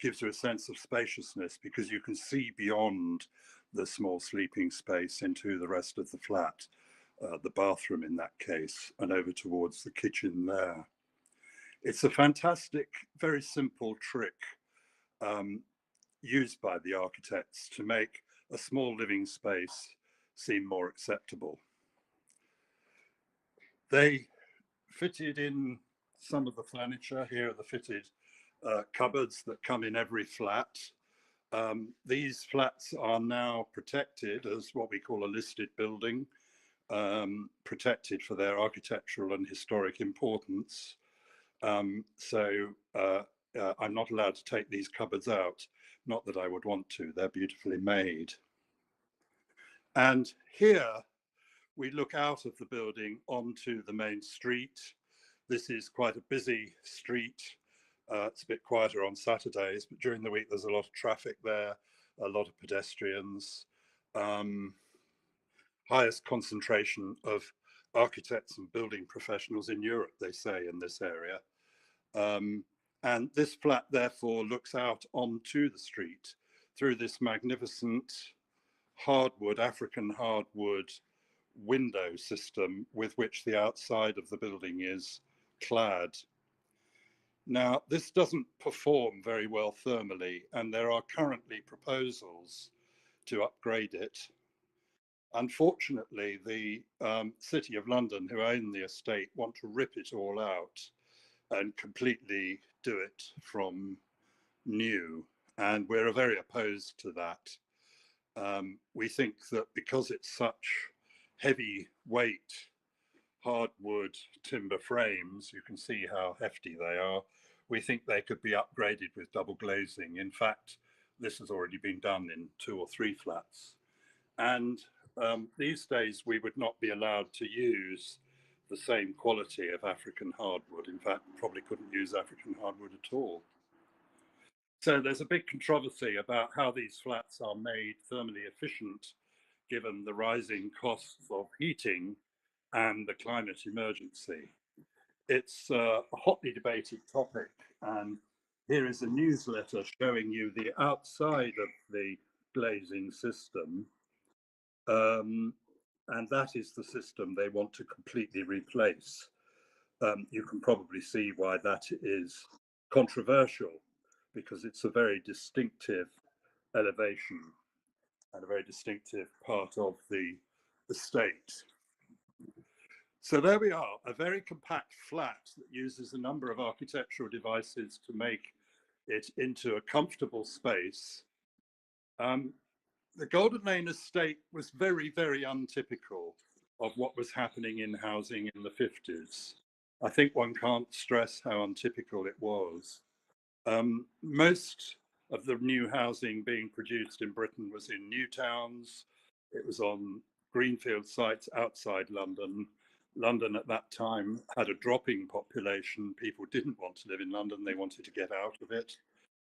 gives you a sense of spaciousness, because you can see beyond the small sleeping space into the rest of the flat, the bathroom in that case, and over towards the kitchen there. It's a fantastic, very simple trick used by the architects to make a small living space seem more acceptable. They fitted in some of the furniture. Here are the fitted cupboards that come in every flat. These flats are now protected as what we call a listed building, protected for their architectural and historic importance. So I'm not allowed to take these cupboards out. Not that I would want to, they're beautifully made. And here we look out of the building onto the main street. This is quite a busy street. It's a bit quieter on Saturdays, but during the week there's a lot of traffic there, a lot of pedestrians. Highest concentration of architects and building professionals in Europe, they say, in this area. And this flat, therefore, looks out onto the street through this magnificent hardwood, African hardwood window system with which the outside of the building is clad. Now, this doesn't perform very well thermally, and there are currently proposals to upgrade it. Unfortunately, the City of London, who own the estate, want to rip it all out and completely do it from new. And we're very opposed to that. We think that because it's such heavy weight hardwood timber frames, you can see how hefty they are, we think they could be upgraded with double glazing. In fact, this has already been done in 2 or 3 flats. And these days we would not be allowed to use the same quality of African hardwood. In fact, probably couldn't use African hardwood at all. So there's a big controversy about how these flats are made thermally efficient, given the rising costs of heating and the climate emergency. It's a hotly debated topic, and here is a newsletter showing you the outside of the glazing system. And that is the system they want to completely replace. You can probably see why that is controversial, because it's a very distinctive elevation and a very distinctive part of the estate. So there we are, a very compact flat that uses a number of architectural devices to make it into a comfortable space. The Golden Lane estate was very, very untypical of what was happening in housing in the 50s. I think one can't stress how untypical it was. Most of the new housing being produced in Britain was in new towns. It was on greenfield sites outside London. London at that time had a dropping population. People didn't want to live in London, they wanted to get out of it.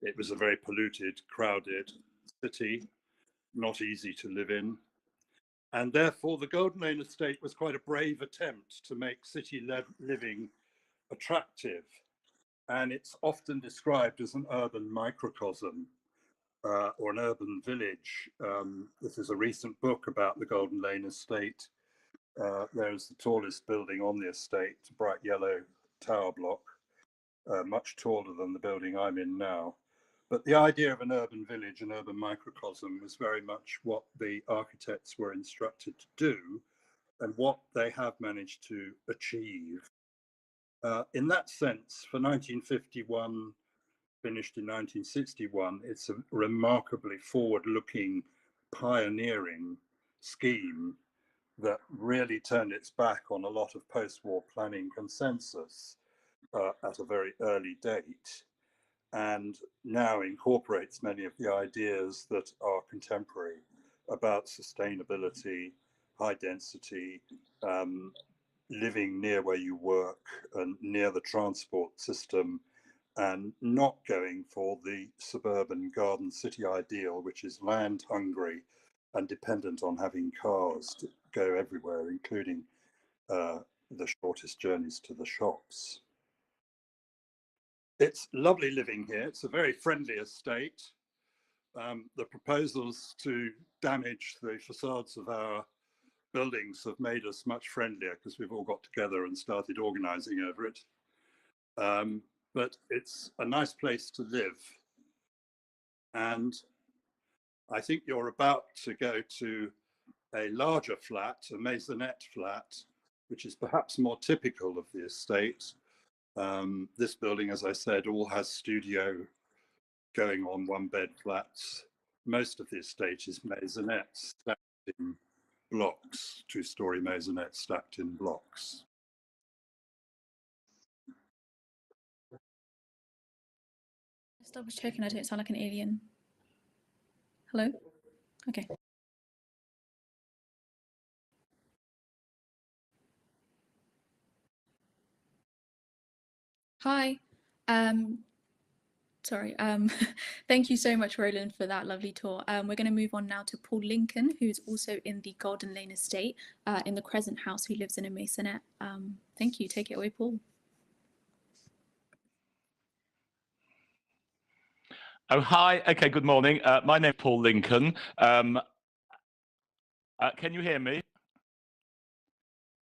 It was a very polluted, crowded city, not easy to live in. And therefore the Golden Lane estate was quite a brave attempt to make city living attractive. And it's often described as an urban microcosm or an urban village. This is a recent book about the Golden Lane estate. There's the tallest building on the estate, a bright yellow tower block, much taller than the building I'm in now. But the idea of an urban village, an urban microcosm, was very much what the architects were instructed to do and what they have managed to achieve. In that sense, for 1951, finished in 1961, it's a remarkably forward-looking, pioneering scheme that really turned its back on a lot of post-war planning consensus at a very early date, and now incorporates many of the ideas that are contemporary about sustainability, high density, living near where you work and near the transport system, and not going for the suburban garden city ideal, which is land hungry and dependent on having cars to go everywhere, including the shortest journeys to the shops. It's lovely living here. It's a very friendly estate. The proposals to damage the facades of our buildings have made us much friendlier because we've all got together and started organizing over it. But it's a nice place to live. And I think you're about to go to a larger flat, a maisonette flat, which is perhaps more typical of the estate. This building, as I said, all has studio going on 1-bed flats. Most of the estate is maisonettes stacked in blocks, 2-story maisonettes stacked in blocks. Just double checking I don't sound like an alien. Hello? Okay. Hi. Sorry. Thank you so much, Roland, for that lovely tour. We're going to move on now to Paul Lincoln, who's also in the Golden Lane estate in the Crescent House, who lives in a maisonette. Thank you. Take it away, Paul. Oh, hi. Okay, good morning. My name's Paul Lincoln. Can you hear me?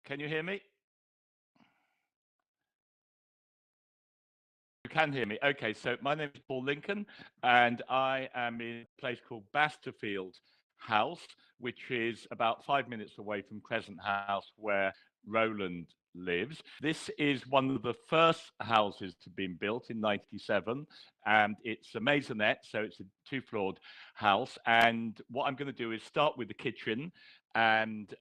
Can you hear me? You can hear me. Okay, so my name is Paul Lincoln, and I am in a place called Basterfield House, which is about 5 minutes away from Crescent House, where Roland lives. This is one of the first houses to be built in '97, and it's a maisonette, so it's a two-floored house. And what I'm going to do is start with the kitchen, and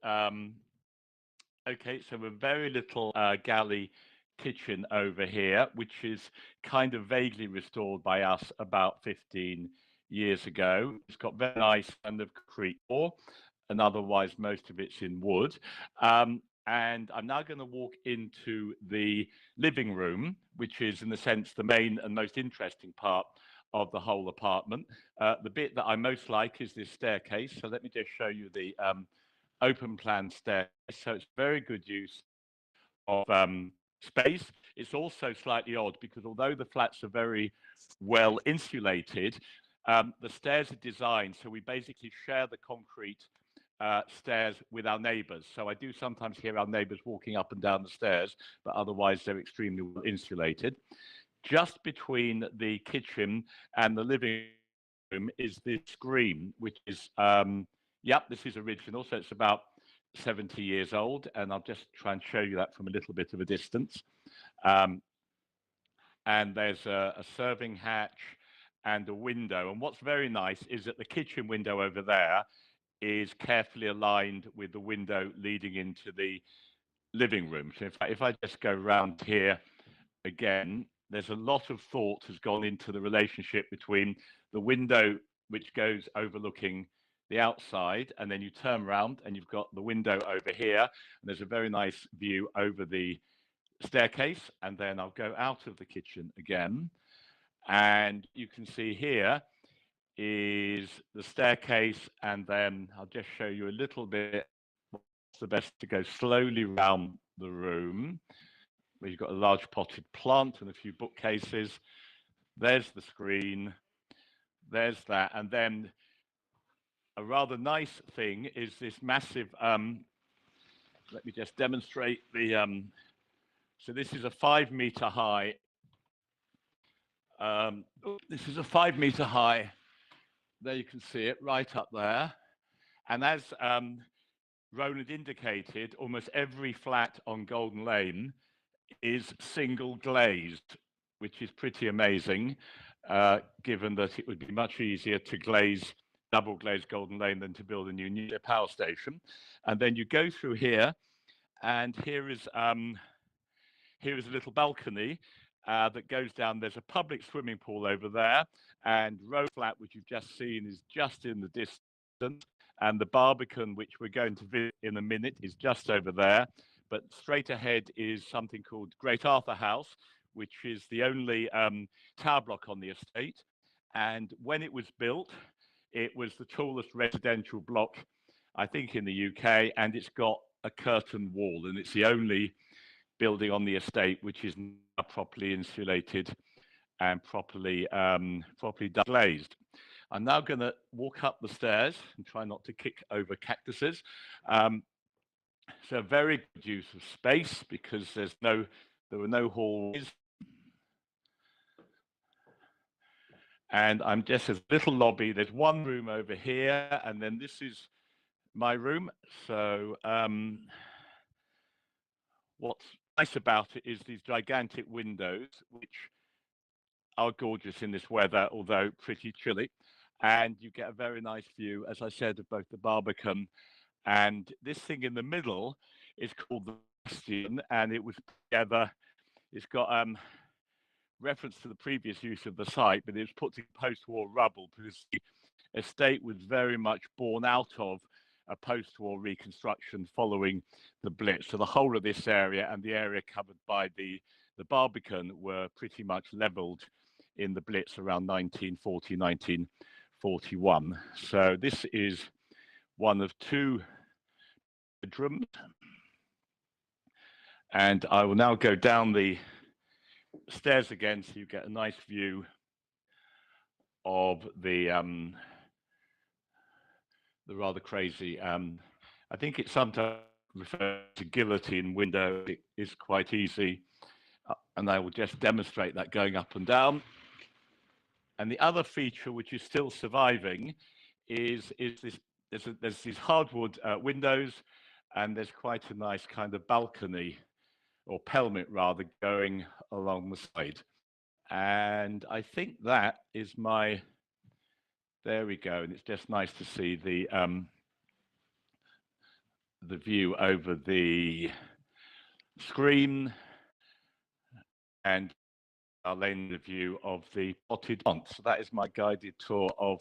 okay, so a very little galley kitchen over here, which is kind of vaguely restored by us about 15 years ago. It's got very nice kind of concrete floor, and otherwise most of it's in wood. And I'm now going to walk into the living room, which is in a sense the main and most interesting part of the whole apartment. The bit that I most like is this staircase. So let me just show you the open plan staircase. So it's very good use of space. It's also slightly odd because although the flats are very well insulated, the stairs are designed so we basically share the concrete stairs with our neighbours. So I do sometimes hear our neighbours walking up and down the stairs, but otherwise they're extremely well insulated. Just between the kitchen and the living room is this screen, which is, yep, this is original. So it's about 70 years old, and I'll just try and show you that from a little bit of a distance. And there's a serving hatch and a window. And what's very nice is that the kitchen window over there is carefully aligned with the window leading into the living room. So if I just go around here again, there's a lot of thought has gone into the relationship between the window, which goes overlooking the outside, and then you turn around and you've got the window over here, and there's a very nice view over the staircase. And then I'll go out of the kitchen again, and you can see here is the staircase, and then I'll just show you a little bit. It's the best to go slowly around the room, where you've got a large potted plant and a few bookcases. There's the screen, there's that, and then a rather nice thing is this massive, let me just demonstrate the, so this is a 5 meter high, this is a 5 meter high, there you can see it right up there. And as Roland indicated, almost every flat on Golden Lane is single glazed, which is pretty amazing, given that it would be much easier to glaze double glazed Golden Lane than to build a new nuclear power station. And then you go through here, and here is a little balcony that goes down. There's a public swimming pool over there, and Row Flat, which you've just seen, is just in the distance. And the Barbican, which we're going to visit in a minute, is just over there. But straight ahead is something called Great Arthur House, which is the only tower block on the estate. And when it was built, it was the tallest residential block, I think, in the UK, and it's got a curtain wall, and it's the only building on the estate which is now properly insulated and properly glazed. I'm now going to walk up the stairs and try not to kick over cactuses. So very good use of space because there were no hallways. And I'm just a little lobby. There's one room over here, and then this is my room. So what's nice about it is these gigantic windows, which are gorgeous in this weather, although pretty chilly. And you get a very nice view, as I said, of both the Barbican and this thing in the middle is called the Bastion, and it was together. It's got reference to the previous use of the site, but it was put to post-war rubble because the estate was very much born out of a post-war reconstruction following the Blitz. So the whole of this area and the area covered by the Barbican were pretty much leveled in the Blitz around 1940, 1941. So this is one of 2 bedrooms. And I will now go down the stairs again so you get a nice view of the rather crazy, I think it's sometimes referred to guillotine window. It is quite easy. And I will just demonstrate that going up and down. And the other feature which is still surviving is this, there's these hardwood windows, and there's quite a nice kind of balcony or pelmet rather, going along the side. And I think that is my, there we go. And it's just nice to see the view over the screen, and I'll lend the view of the potted plant. So that is my guided tour of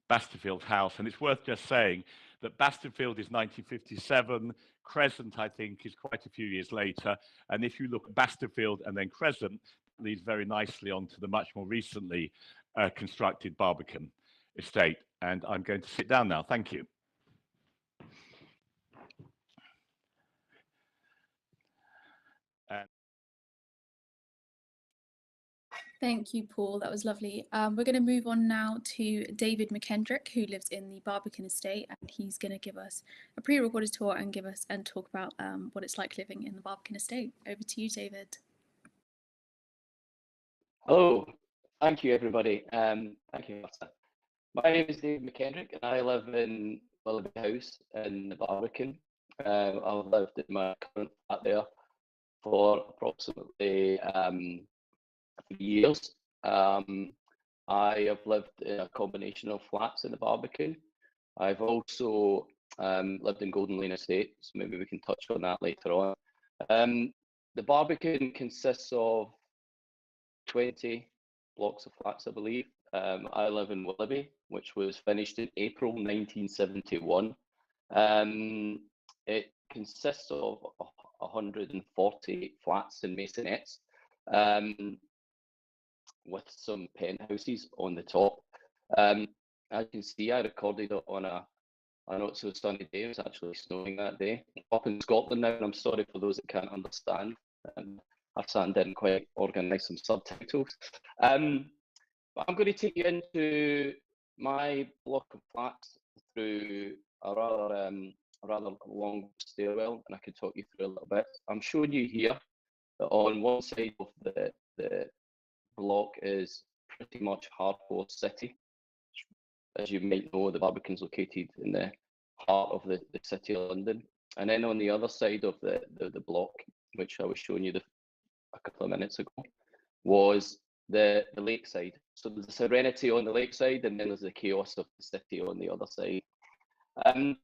Basterfield House. And it's worth just saying that Basterfield is 1957, Crescent, I think, is quite a few years later. And if you look at Basterfield and then Crescent, it leads very nicely onto the much more recently constructed Barbican estate. And I'm going to sit down now. Thank you. Thank you, Paul. That was lovely. We're going to move on now to David McKendrick, who lives in the Barbican estate, and he's going to give us a pre-recorded tour and talk about what it's like living in the Barbican estate. Over to you, David. Hello, thank you, everybody. Thank you, Martha. My name is David McKendrick, and I live in Willoughby House in the Barbican. I've lived in my current flat there for approximately 3 years. I have lived in a combination of flats in the Barbican. I've also lived in Golden Lane Estate, so maybe we can touch on that later on. The Barbican consists of 20 blocks of flats, I believe. I live in Willoughby, which was finished in April 1971. It consists of 140 flats and masonettes, with some penthouses on the top. As you can see, I recorded it on a not so sunny day. It was actually snowing that day. I'm up in Scotland now, and I'm sorry for those that can't understand. I've sat and didn't quite organise some subtitles. But I'm going to take you into my block of flats through a rather long stairwell, and I can talk you through a little bit. I'm showing you here that on one side of the block is pretty much hardcore city. As you might know, the Barbican's located in the heart of the city of London. And then on the other side of the block, which I was showing you a couple of minutes ago, was the lakeside. So there's the serenity on the lakeside, and then there's the chaos of the city on the other side. I'm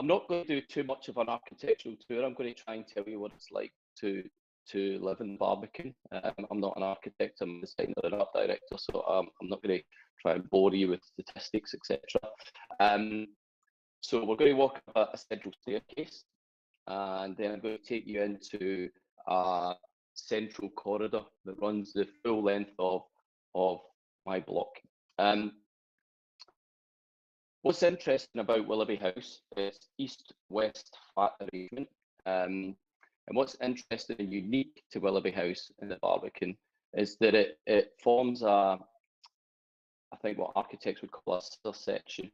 not going to do too much of an architectural tour. I'm going to try and tell you what it's like to live in Barbican. I'm not an architect, I'm a designer and art director, so I'm not going to try and bore you with statistics, etc. So we're going to walk up a central staircase, and then I'm going to take you into a central corridor that runs the full length of my block. What's interesting about Willoughby House is east-west flat arrangement. And what's interesting and unique to Willoughby House in the Barbican is that it forms I think what architects would call a scissor section,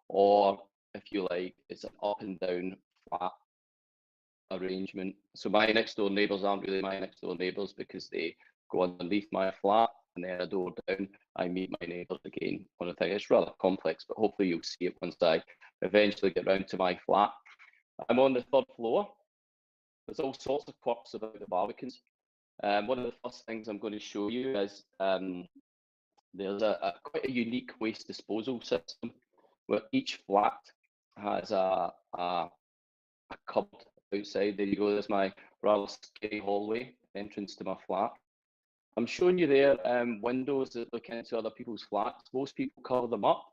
or if you like, it's an up and down flat arrangement. So my next door neighbours aren't really my next door neighbours because they go underneath my flat, and then a door down, I meet my neighbours again on a thing. It's rather complex, but hopefully you'll see it once I eventually get round to my flat. I'm on the 3rd floor. There's all sorts of quirks about the Barbicans. One of the first things I'm going to show you is there's quite a unique waste disposal system where each flat has a cupboard outside. There you go, there's my rather scary hallway entrance to my flat. I'm showing you there windows that look into other people's flats. Most people cover them up.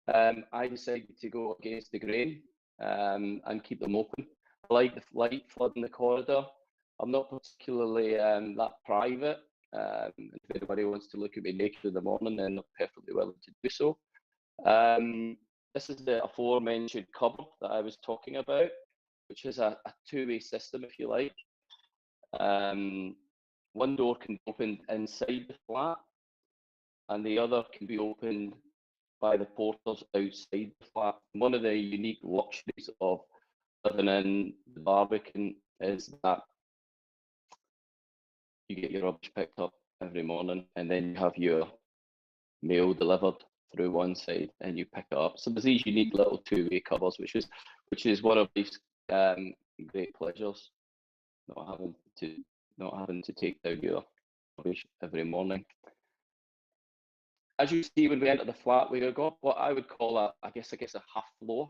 I decided to go against the grain and keep them open. I like the light flooding the corridor. I'm not particularly that private. If anybody wants to look at me naked in the morning, then they're perfectly willing to do so. This is the aforementioned cupboard that I was talking about, which is a two-way system, if you like. One door can be opened inside the flat, and the other can be opened by the porters outside the flat. One of the unique luxuries of living in the Barbican is that you get your rubbish picked up every morning, and then you have your mail delivered through one side, and you pick it up. So there's these unique little two-way covers, which is one of these great pleasures not having to take down your rubbish every morning. As you see, when we enter the flat, we got what I would call a half floor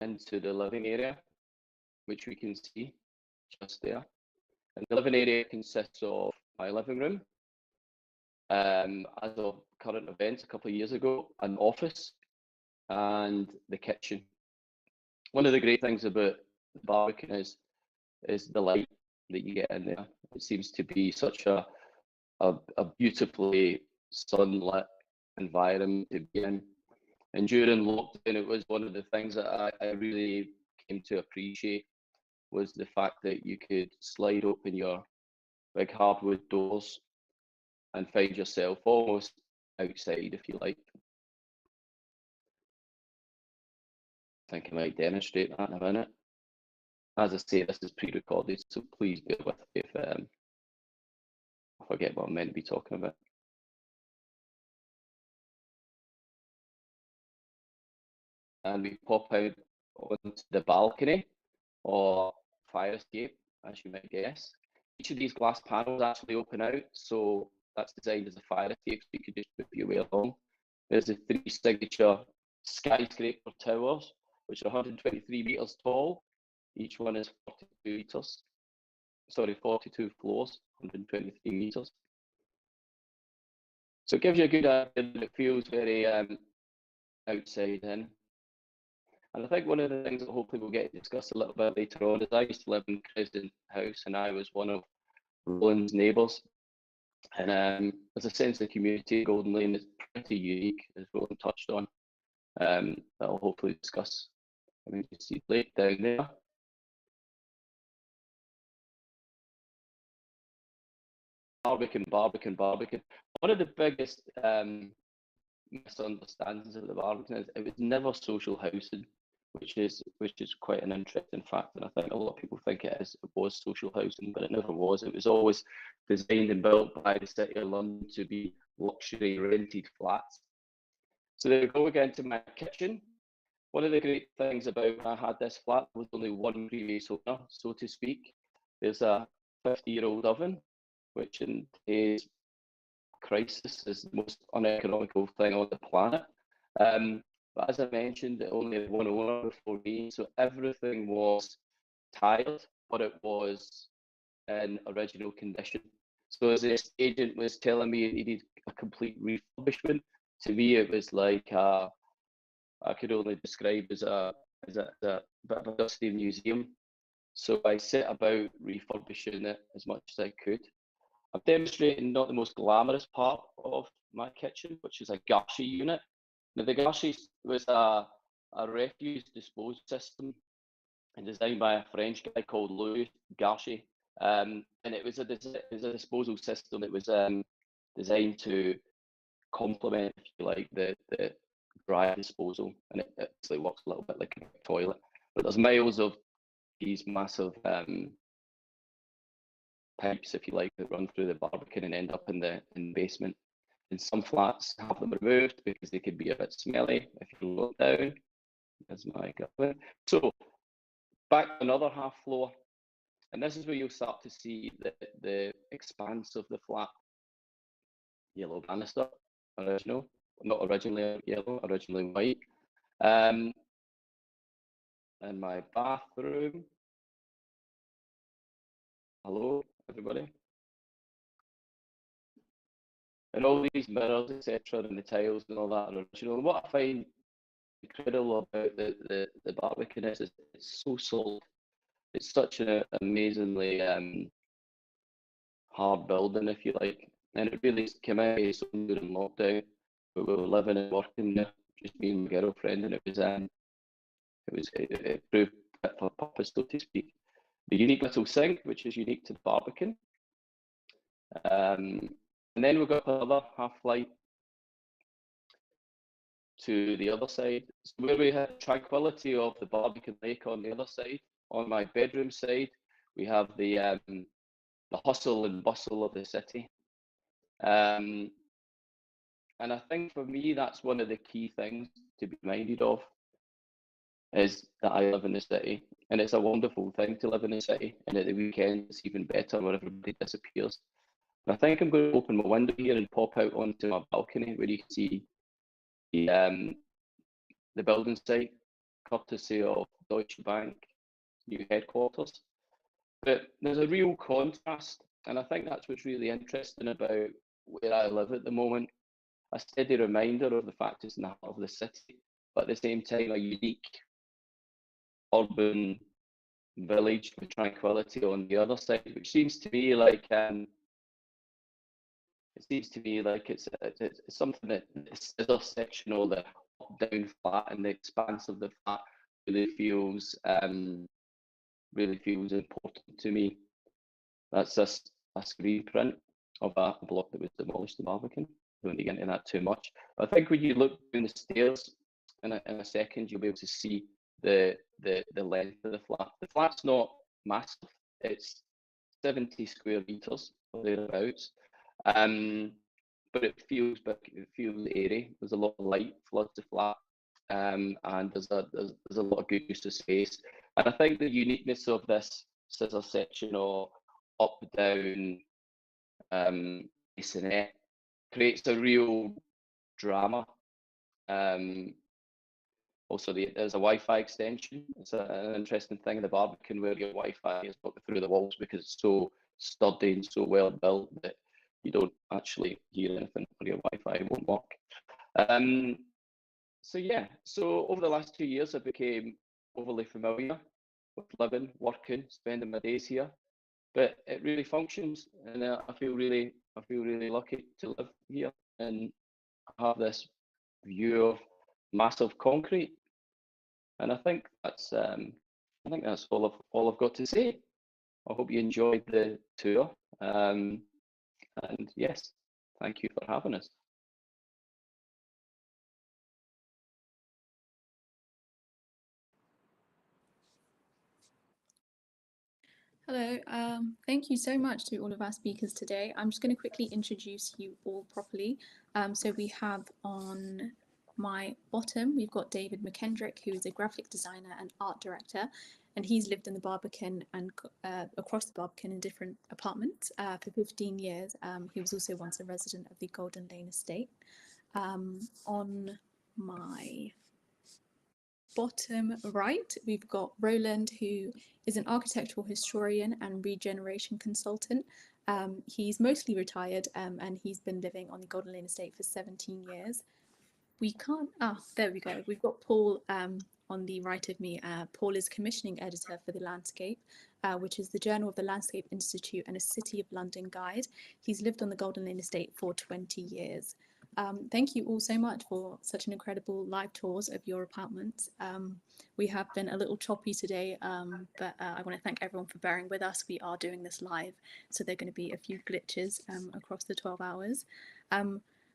into the living area, which we can see just there. And the living area consists of my living room, as of current events a couple of years ago, an office, and the kitchen. One of the great things about the Barbican is the light that you get in there. It seems to be such a beautifully sunlit environment to be in. And during lockdown, it was one of the things that I really came to appreciate, was the fact that you could slide open your big hardwood doors and find yourself almost outside, if you like. I think I might demonstrate that in a minute. As I say, this is pre-recorded, so please bear with me if I forget what I'm meant to be talking about. And we pop out onto the balcony or fire escape, as you might guess. Each of these glass panels actually open out, so that's designed as a fire escape, so you could just move your way along. There's the 3 signature skyscraper towers, which are 123 metres tall. Each one is 42 floors, 123 metres. So it gives you a good idea that it feels very outside in. And I think one of the things that hopefully we'll get to discuss a little bit later on is I used to live in Cresden House, and I was one of Roland's neighbours. And there's a sense of community. Golden Lane is pretty unique, as Roland touched on. That I'll hopefully discuss. I mean, you see Blake down there. Barbican. One of the biggest misunderstandings of the Barbican is it was never social housing, which is quite an interesting fact, and I think a lot of people think it was social housing, but it never was. It was always designed and built by the City of London to be luxury rented flats. So there we go again to my kitchen. One of the great things about when I had this flat was only one previous owner, so to speak. There's a 50-year-old oven, which in today's crisis is the most uneconomical thing on the planet. But as I mentioned, it only had one owner before me, so everything was tiled, but it was in original condition. So as the agent was telling me it needed a complete refurbishment, to me it was like I could only describe as a bit of a dusty museum. So I set about refurbishing it as much as I could. I'm demonstrating not the most glamorous part of my kitchen, which is a gashi unit. Now the gashi was a refuse disposal system and designed by a French guy called Louis Gashi. And it was a disposal system that was designed to complement, if you like, the dry disposal, and it actually works a little bit like a toilet. But there's miles of these massive pipes, if you like, that run through the Barbican and end up in the basement. And some flats have them removed because they could be a bit smelly if you look down. There's my government. So back to another half floor, and this is where you'll start to see the expanse of the flat. Yellow banister, original, not originally yellow, originally white. And my bathroom. Hello, everybody. And all these mirrors, etc., and the tiles and all that are original. And what I find incredible about the Barbican is it's so solid. It's such an amazingly hard building, if you like. And it really came out during lockdown, but we were living and working there, just me and my girlfriend, and it proved fit for purpose, so to speak. The unique little sink, which is unique to the Barbican. And then we've got another half flight to the other side. So where we have tranquility of the Barbican Lake on the other side, on my bedroom side, we have the hustle and bustle of the city. And I think for me, that's one of the key things to be minded of. is that I live in the city, and it's a wonderful thing to live in the city, and at the weekend it's even better where everybody disappears. And I think I'm going to open my window here and pop out onto my balcony where you can see the building site, courtesy of Deutsche Bank new headquarters. But there's a real contrast, and I think that's what's really interesting about where I live at the moment. A steady reminder of the fact it's in the heart of the city, but at the same time a unique urban village with tranquility on the other side, which seems to me like it's something that is intersectional, the up-down flat and the expanse of the flat really feels important to me. That's just a screen print of a block that was demolished in Barbican. I don't want to get into that too much. But I think when you look down the stairs in a second, you'll be able to see the length of the flat. The flat's not massive. It's 70 square meters or thereabouts. But it feels big, it feels airy. There's a lot of light floods the flat, and there's a lot of good use of space. And I think the uniqueness of this scissor section or up-down masonette creates a real drama. Also, there's a Wi-Fi extension. It's an interesting thing in the Barbican where your Wi-Fi is put through the walls because it's so sturdy and so well built that you don't actually hear anything or your Wi-Fi won't work. So yeah, so over the last 2 years, I became overly familiar with living, working, spending my days here. But it really functions, and I feel really lucky to live here and have this view of massive concrete. And I think that's all I've got to say. I hope you enjoyed the tour. And yes, thank you for having us. Hello, thank you so much to all of our speakers today. I'm just going to quickly introduce you all properly. So we have on my bottom, we've got David McKendrick, who is a graphic designer and art director, and he's lived in the Barbican and across the Barbican in different apartments for 15 years. He was also once a resident of the Golden Lane estate. On my bottom right, we've got Roland, who is an architectural historian and regeneration consultant. He's mostly retired and he's been living on the Golden Lane estate for 17 years. There we go. We've got Paul on the right of me. Paul is commissioning editor for The Landscape, which is the journal of the Landscape Institute and a City of London guide. He's lived on the Golden Lane estate for 20 years. Thank you all so much for such an incredible live tours of your apartments. We have been a little choppy today, but I want to thank everyone for bearing with us. We are doing this live, so there are going to be a few glitches across the 12 hours.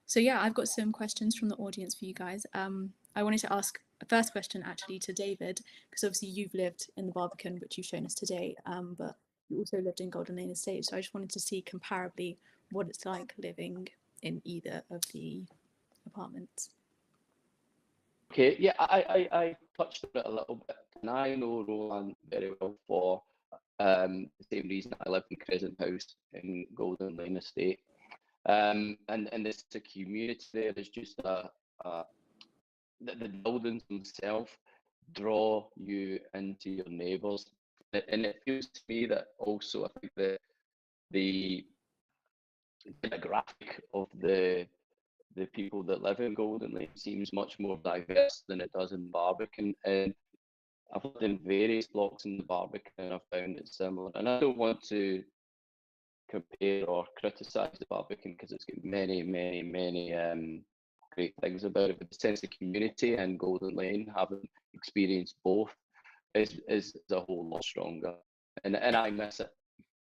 So yeah, I've got some questions from the audience for you guys. I wanted to ask a first question actually to David, because obviously you've lived in the Barbican, which you've shown us today, but you also lived in Golden Lane estate. So I just wanted to see comparably what it's like living in either of the apartments. Okay, yeah, I touched on it a little bit, and I know Roland very well for the same reason I live in Crescent House in Golden Lane estate. And there's a community there. There's just the buildings themselves draw you into your neighbours, and it feels to me that also I think the demographic of the people that live in Golden Lane seems much more diverse than it does in Barbican. And I've lived in various blocks in the Barbican and I've found it similar. And I don't want to compare or criticise the Barbican because it's got many great things about it, but the sense of community and Golden Lane, having experienced both, is a whole lot stronger. And I miss it.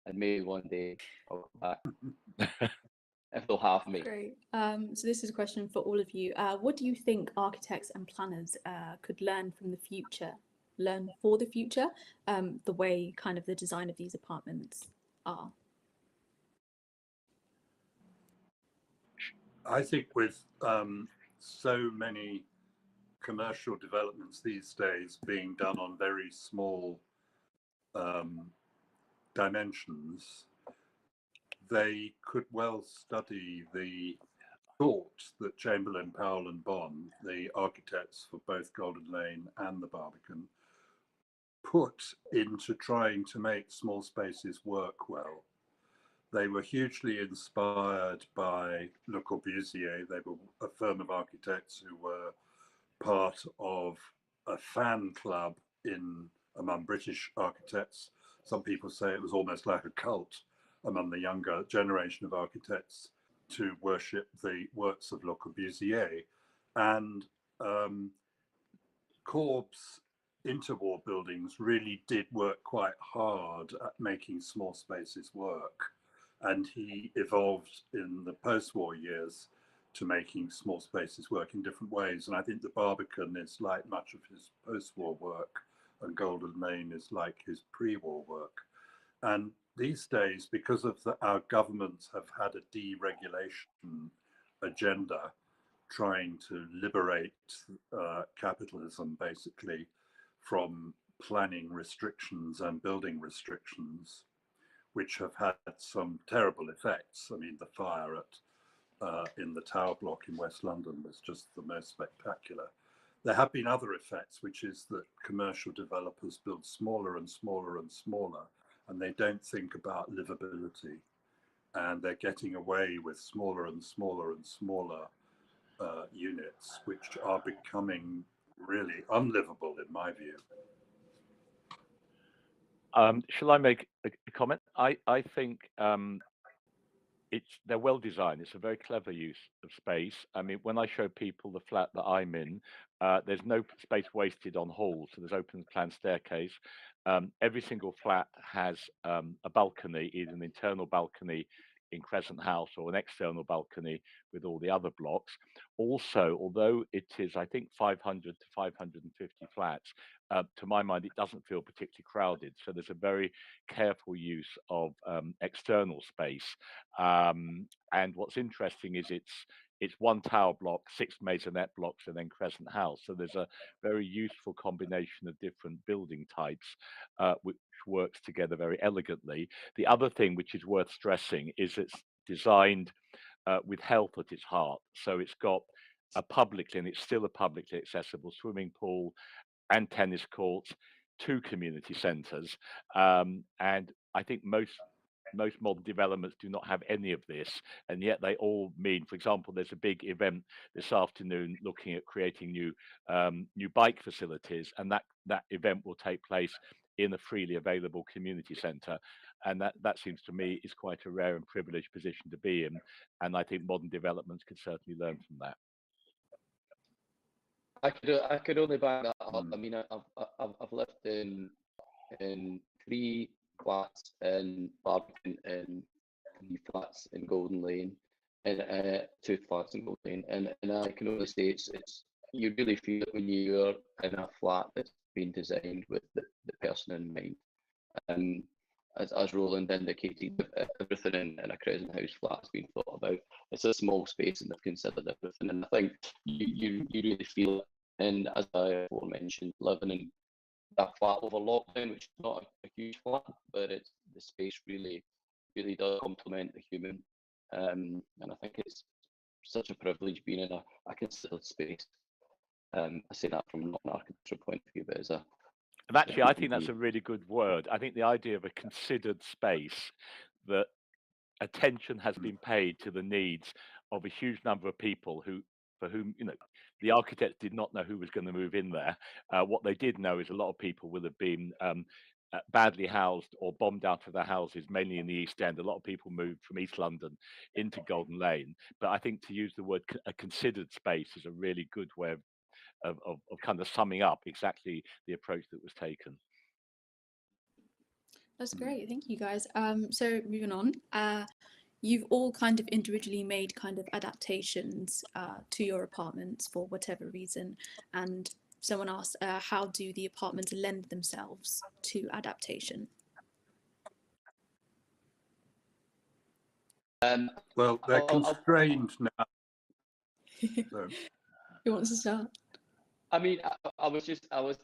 And maybe one day I'll go back. If they'll have me. Great. So this is a question for all of you. What do you think architects and planners could learn from the future, learn for the future, the way kind of the design of these apartments are? I think with so many commercial developments these days being done on very small dimensions, they could well study the thought that Chamberlain, Powell and Bond, the architects for both Golden Lane and the Barbican, put into trying to make small spaces work well. They were hugely inspired by Le Corbusier. They were a firm of architects who were part of a fan club among British architects. Some people say it was almost like a cult among the younger generation of architects to worship the works of Le Corbusier. And Corb's interwar buildings really did work quite hard at making small spaces work. And he evolved in the post-war years to making small spaces work in different ways. And I think the Barbican is like much of his post-war work, and Golden Lane is like his pre-war work. And these days, because of our governments have had a deregulation agenda, trying to liberate capitalism basically from planning restrictions and building restrictions, which have had some terrible effects. I mean, the fire in the Tower Block in West London was just the most spectacular. There have been other effects, which is that commercial developers build smaller and smaller and smaller, and they don't think about livability. And they're getting away with smaller and smaller and smaller units, which are becoming really unlivable in my view. Shall I make a comment? I think they're well designed. It's a very clever use of space. I mean, when I show people the flat that I'm in, there's no space wasted on halls, so there's open plan staircase. Every single flat has a balcony, either an internal balcony in Crescent House or an external balcony with all the other blocks. Also, although it is, I think, 500 to 550 flats, to my mind, it doesn't feel particularly crowded. So there's a very careful use of external space. And what's interesting is it's one tower block, 6 maisonette blocks, and then Crescent House. So there's a very useful combination of different building types, which works together very elegantly. The other thing which is worth stressing is it's designed with health at its heart. So it's got a publicly, and it's still a publicly accessible swimming pool and tennis courts, 2 community centres. And I think most modern developments do not have any of this, and yet they all mean, for example, there's a big event this afternoon looking at creating new bike facilities, and that event will take place in a freely available community centre. And that seems to me is quite a rare and privileged position to be in, and I think modern developments could certainly learn from that. I could only back that up. I mean, I've lived in 3 flats in Barbican, and 3 flats in Golden Lane, and 2 flats in Golden Lane, and I can only say it's you really feel it when you're in a flat that's been designed with the person in mind. As Roland indicated, everything in a Crescent House flat has been thought about. It's a small space and they've considered everything, and I think you really feel it. And as I aforementioned, living in that flat over lockdown, which is not a huge flat, but the space really does complement the human. And I think it's such a privilege being in a considered space. I say that from not an architectural point of view, but as a... And actually, I think that's a really good word. I think the idea of a considered space, that attention has been paid to the needs of a huge number of people for whom, the architects did not know who was going to move in there. What they did know is a lot of people will have been badly housed or bombed out of their houses, mainly in the East End. A lot of people moved from East London into Golden Lane. But I think to use the word a considered space is a really good way of kind of summing up exactly the approach that was taken. That's great, thank you guys. So moving on, you've all kind of individually made kind of adaptations to your apartments for whatever reason, and someone asked, how do the apartments lend themselves to adaptation? Well, they're constrained now. So. Who wants to start? I mean, I was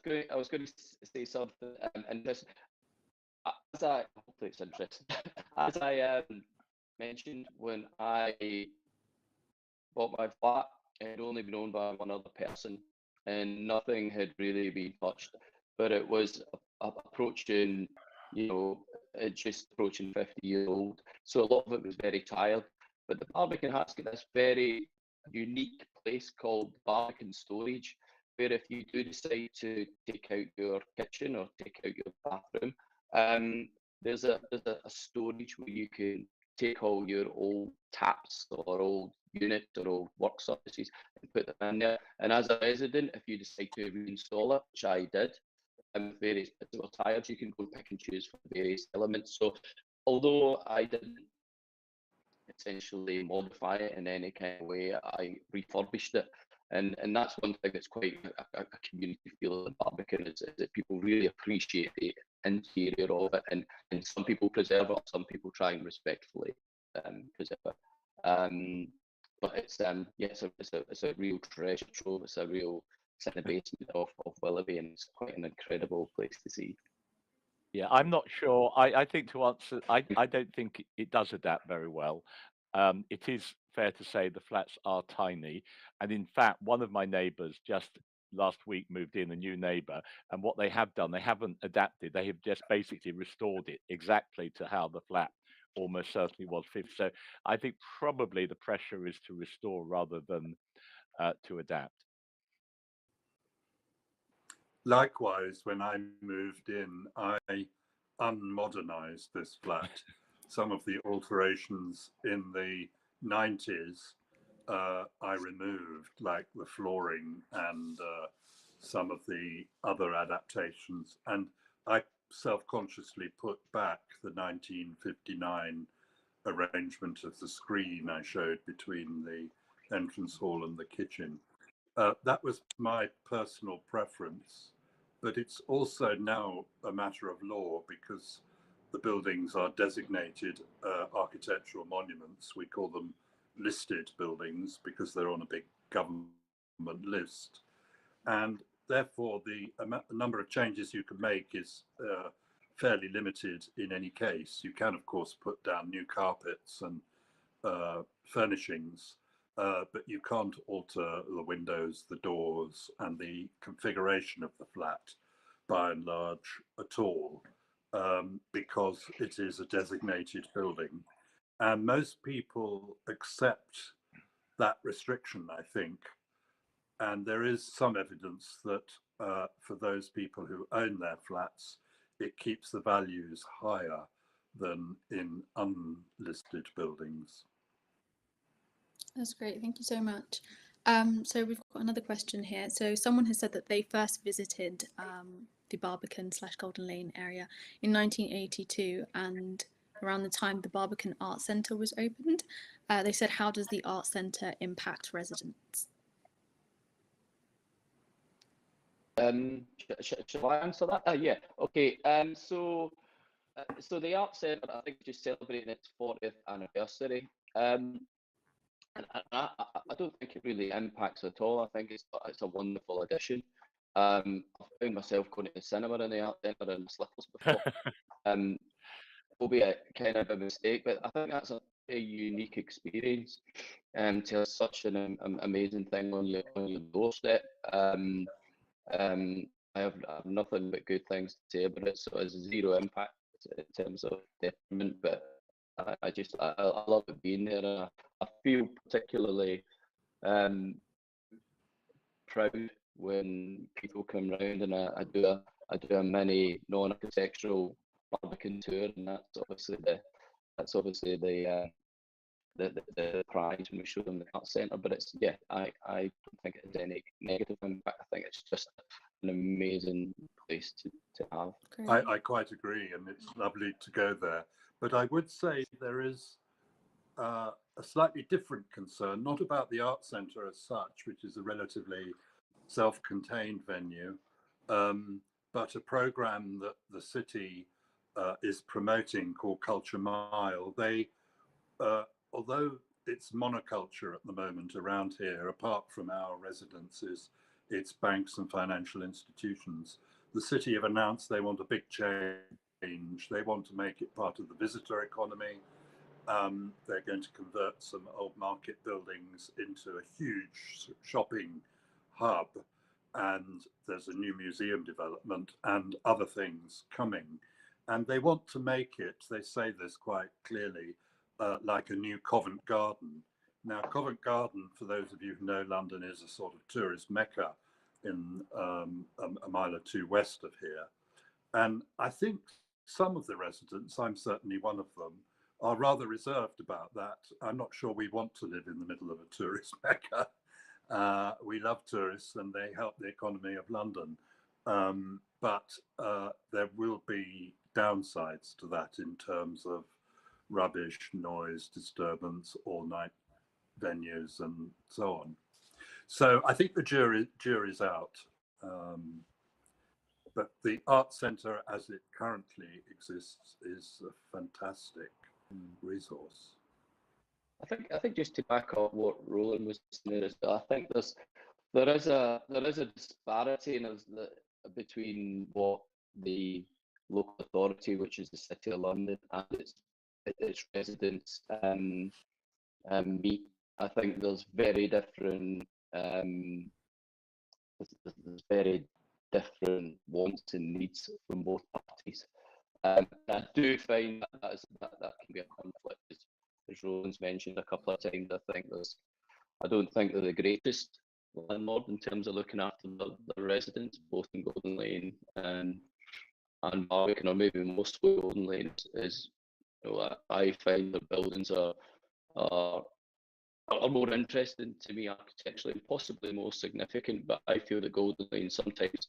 going to say something interesting. Hopefully it's interesting. As I mentioned, when I bought my flat, it had only been owned by one other person, and nothing had really been touched. But it was approaching, just approaching 50 years old. So a lot of it was very tiled. But the Barbican has got this very unique place called Barbican Storage, where if you do decide to take out your kitchen or take out your bathroom, there's a storage where you can take all your old taps or old unit or old work surfaces and put them in there. And as a resident, if you decide to reinstall it, which I did, with various bits of tires, you can go pick and choose for various elements. So although I didn't essentially modify it in any kind of way, I refurbished it. And that's one thing that's quite a community feel in Barbican is that people really appreciate the interior of it, and some people preserve it, some people try and respectfully preserve it. But it's it's a real treasure trove. It's a real, it's in the basement of Willoughby, and it's quite an incredible place to see. Yeah, I'm not sure. I think to answer, I don't think it does adapt very well. It is fair to say the flats are tiny, and in fact, one of my neighbours just last week moved in, a new neighbour, and what they have done, they haven't adapted. They have just basically restored it exactly to how the flat almost certainly was fifth. So I think probably the pressure is to restore rather than to adapt. Likewise, when I moved in, I unmodernized this flat. Some of the alterations in the 90s I removed, like the flooring and some of the other adaptations. And I self-consciously put back the 1959 arrangement of the screen I showed between the entrance hall and the kitchen. That was my personal preference, but it's also now a matter of law because the buildings are designated architectural monuments. We call them listed buildings because they're on a big government list. And therefore, the number of changes you can make is fairly limited in any case. You can, of course, put down new carpets and furnishings, but you can't alter the windows, the doors, and the configuration of the flat by and large at all, because it is a designated building. And most people accept that restriction, I think. And there is some evidence that for those people who own their flats, it keeps the values higher than in unlisted buildings. That's great, thank you so much. So we've got another question here. So someone has said that they first visited the Barbican/Golden Lane area in 1982, and around the time the Barbican Art Centre was opened. They said, how does the Art Centre impact residents? Shall I answer that? Yeah, okay. So the Art Centre, I think, just celebrating its 40th anniversary. And I don't think it really impacts at all. I think it's a wonderful addition. I've found myself going to the cinema in the Art Centre in slippers before. Will be a kind of a mistake, but I think that's a unique experience, to have such an amazing thing on your doorstep. I have nothing but good things to say about it. So it's zero impact in terms of detriment, but I love it being there, and I feel particularly proud when people come round, and I do a mini non-architectural Barbican tour, and that's obviously the prize when we show them the Art Centre. But it's, yeah, I don't think it has any negative impact. I think it's just an amazing place to have. I quite agree, and it's lovely to go there. But I would say there is a slightly different concern, not about the Art Centre as such, which is a relatively self-contained venue, but a programme that the city is promoting called Culture Mile. They, although it's monoculture at the moment around here, apart from our residences, its banks and financial institutions. The city have announced they want a big change. They want to make it part of the visitor economy. They're going to convert some old market buildings into a huge shopping hub, and there's a new museum development and other things coming. And they want to make it, they say this quite clearly, like a new Covent Garden. Now, Covent Garden, for those of you who know London, is a sort of tourist mecca in a mile or two west of here. And I think some of the residents, I'm certainly one of them, are rather reserved about that. I'm not sure we want to live in the middle of a tourist mecca. We love tourists and they help the economy of London. But there will be downsides to that in terms of rubbish, noise, disturbance, all-night venues and so on. So I think the jury's out. But the art centre as it currently exists is a fantastic resource. I think just to back up what Roland was saying, I think there is a disparity in between what the local authority, which is the City of London, and its residents meet. I think there's very different wants and needs from both parties. I do find that can be a conflict, as Roland's mentioned a couple of times. I don't think they're the greatest landlord in terms of looking after the residents, both in Golden Lane and Barbican, or maybe mostly Golden Lane. I find the buildings are more interesting to me architecturally, and possibly more significant. But I feel that Golden Lane sometimes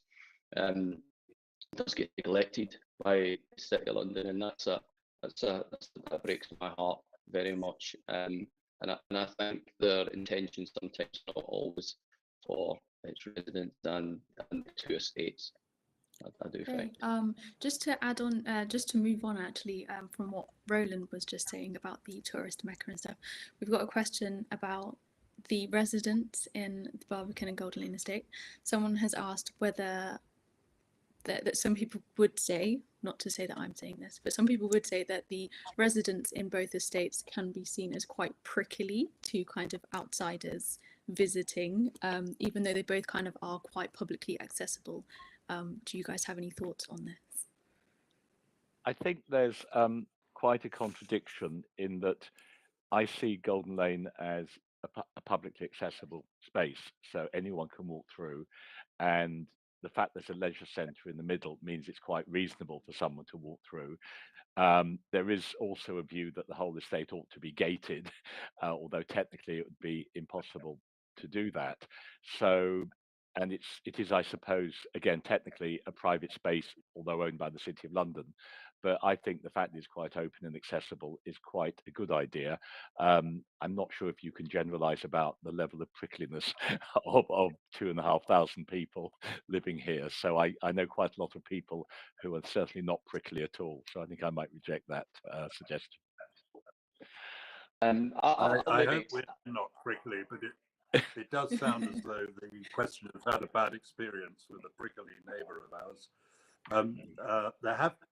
does get neglected by the City of London, and that breaks my heart very much. And I think their intentions sometimes not always for its residents and the two estates. I do think. Just to add on, just to move on actually, from what Roland was just saying about the tourist mecca and stuff, we've got a question about the residents in the Barbican and Golden Lane estate. Someone has asked whether that some people would say, not to say that I'm saying this, but some people would say that the residents in both estates can be seen as quite prickly to kind of outsiders visiting, even though they both kind of are quite publicly accessible. Do you guys have any thoughts on this? I think there's quite a contradiction in that I see Golden Lane as a publicly accessible space, so anyone can walk through, and the fact there's a leisure centre in the middle means it's quite reasonable for someone to walk through. There is also a view that the whole estate ought to be gated, although technically it would be impossible to do that. So, and it is, I suppose, again, technically a private space, although owned by the City of London. But I think the fact that it's quite open and accessible is quite a good idea. I'm not sure if you can generalise about the level of prickliness of 2,500 people living here. So I know quite a lot of people who are certainly not prickly at all. So I think I might reject that suggestion. I hope we're not prickly, but it does sound as though the question has had a bad experience with a prickly neighbour of ours.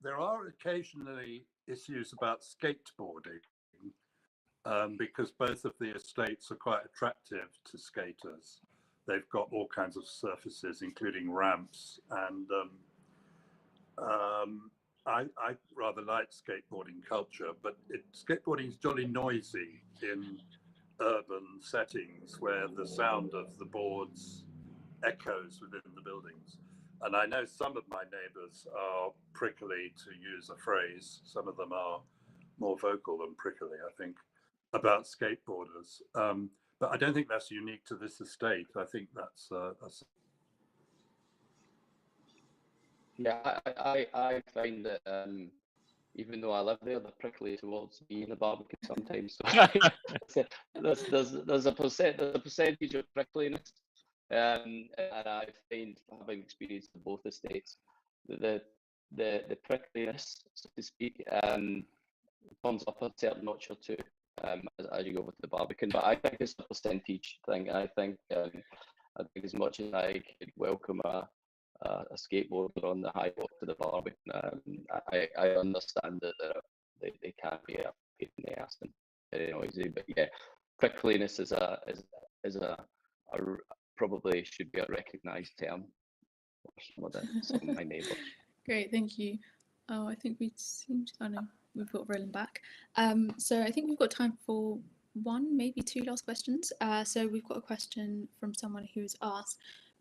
There are occasionally issues about skateboarding because both of the estates are quite attractive to skaters. They've got all kinds of surfaces, including ramps, and I rather like skateboarding culture, but skateboarding is jolly noisy in urban settings where the sound of the boards echoes within the buildings. And I know some of my neighbours are prickly, to use a phrase. Some of them are more vocal than prickly, I think, about skateboarders. But I don't think that's unique to this estate. I think that's yeah, I find that even though I live there, they're prickly towards me in the Barbican sometimes. So there's a percentage of prickliness, and I find, having experienced both estates, the prickliness, so to speak, comes up a certain notch or two as you go with the Barbican. But I think it's a percentage thing. I think I think as much as I could welcome a skateboarder on the high walk to the Barbican, I understand that they can be a pain in the ass and very noisy. But yeah, prickliness is a probably should be a recognised term for some of my neighbours. Great, thank you. Oh, I think we seem to, oh no, we've got rolling back. So I think we've got time for one, maybe two last questions. So we've got a question from someone who's asked,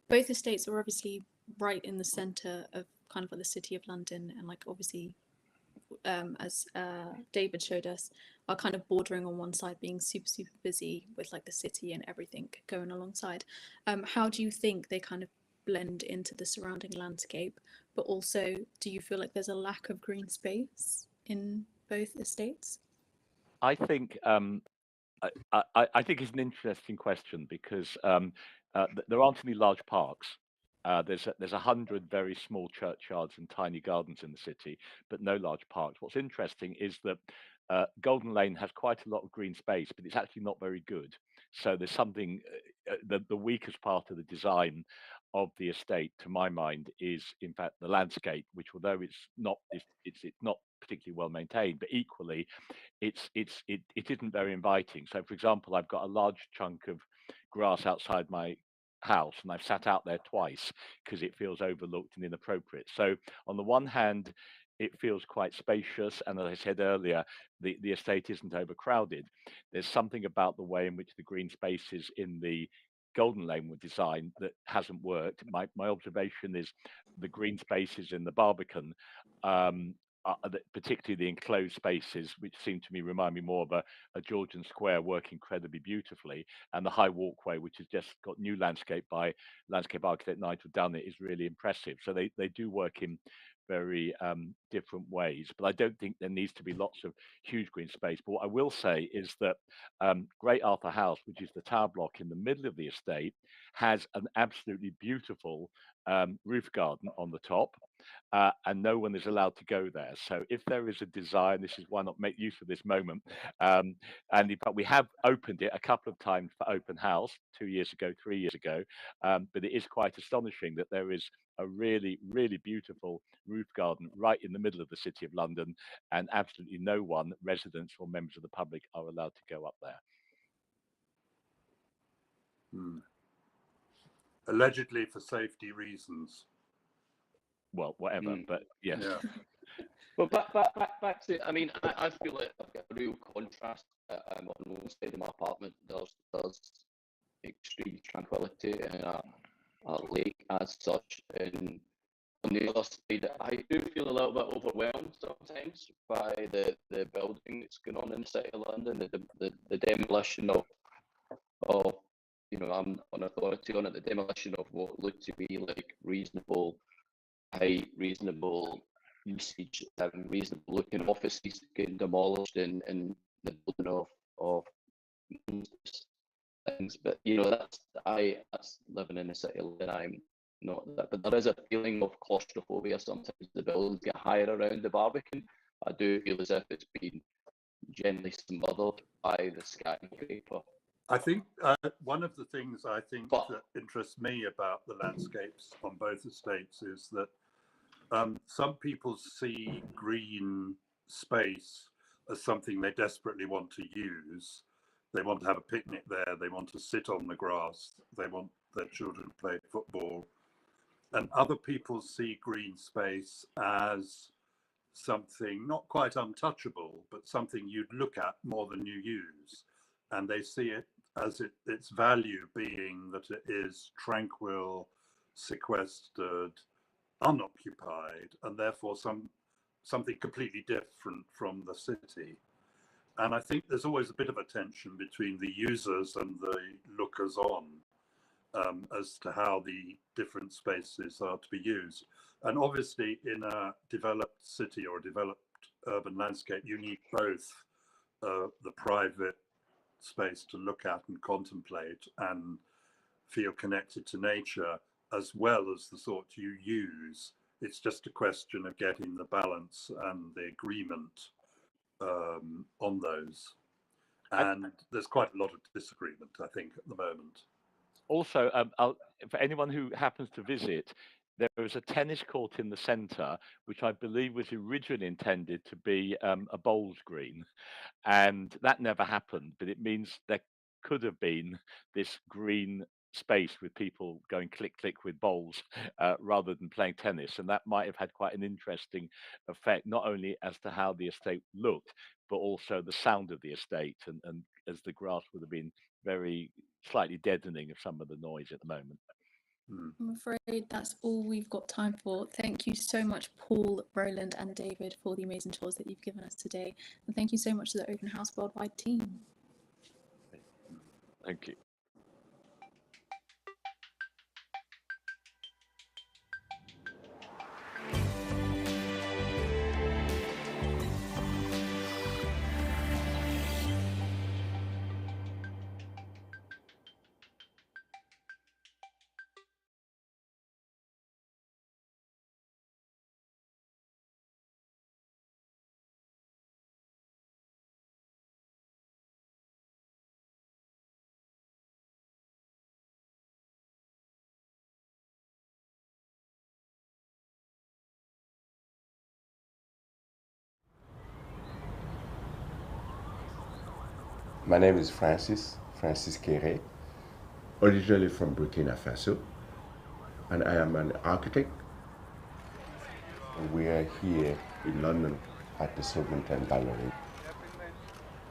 both estates are obviously right in the centre of kind of like the City of London, and like obviously, as David showed us, are kind of bordering on one side, being super busy with like the city and everything going alongside. How do you think they kind of blend into the surrounding landscape, but also do you feel like there's a lack of green space in both estates? I think I think it's an interesting question because there aren't any large parks. There's 100 very small churchyards and tiny gardens in the city, but no large parks. What's interesting is that Golden Lane has quite a lot of green space, but it's actually not very good. So there's something, the weakest part of the design of the estate, to my mind, is in fact the landscape, which although it's not particularly well maintained, but equally it isn't very inviting. So for example, I've got a large chunk of grass outside my house and I've sat out there twice because it feels overlooked and inappropriate. So on the one hand, it feels quite spacious, and as I said earlier, the estate isn't overcrowded. There's something about the way in which the green spaces in the Golden Lane were designed that hasn't worked. My observation is the green spaces in the Barbican, particularly the enclosed spaces, which seem to me remind me more of a Georgian square, work incredibly beautifully, and the high walkway, which has just got new landscape by landscape architect Nigel Dunnett, is really impressive. So they do work in very different ways, but I don't think there needs to be lots of huge green space. But what I will say is that Great Arthur House, which is the tower block in the middle of the estate, has an absolutely beautiful roof garden on the top, and no one is allowed to go there. So if there is a desire, and this is why not make use of this moment, and in fact we have opened it a couple of times for open house 2 years ago, 3 years ago, but it is quite astonishing that there is a really beautiful roof garden right in the middle of the City of London, and absolutely no one, residents or members of the public, are allowed to go up there. Allegedly for safety reasons. Well, whatever, but yes. Yeah. Well, back to, I mean, I feel like I've got a real contrast. On one side of my apartment, there's extreme tranquility and a lake as such, and on the other side, I do feel a little bit overwhelmed sometimes by the building that's going on in the City of London, the demolition of, you know, I'm an authority on it, the demolition of what looked to be like reasonable height, reasonable usage, reasonable looking offices getting demolished, and the building of things. But you know, that's living in the city, and I'm not that. But there is a feeling of claustrophobia sometimes. The buildings get higher around the Barbican. I do feel as if it's been gently smothered by the skyscraper. I think one of the things I think that interests me about the landscapes on both estates is that some people see green space as something they desperately want to use. They want to have a picnic there. They want to sit on the grass. They want their children to play football. And other people see green space as something not quite untouchable, but something you'd look at more than you use. And they see it as its value being that it is tranquil, sequestered, unoccupied, and therefore something completely different from the city. And I think there's always a bit of a tension between the users and the lookers on as to how the different spaces are to be used. And obviously in a developed city or a developed urban landscape, you need both the private space to look at and contemplate and feel connected to nature, as well as the sort you use. It's just a question of getting the balance and the agreement on those. And there's quite a lot of disagreement, I think, at the moment. Also, for anyone who happens to visit, there is a tennis court in the centre, which I believe was originally intended to be a bowls green, and that never happened. But it means there could have been this green space with people going click click with bowls rather than playing tennis, and that might have had quite an interesting effect, not only as to how the estate looked, but also the sound of the estate, and as the grass would have been very slightly deadening of some of the noise at the moment. I'm afraid that's all we've got time for. Thank you so much, Paul, Roland and David, for the amazing tours that you've given us today. And thank you so much to the Open House Worldwide team. Thank you. My name is Francis Kere, originally from Burkina Faso, and I am an architect. We are here in London at the Serpentine Gallery.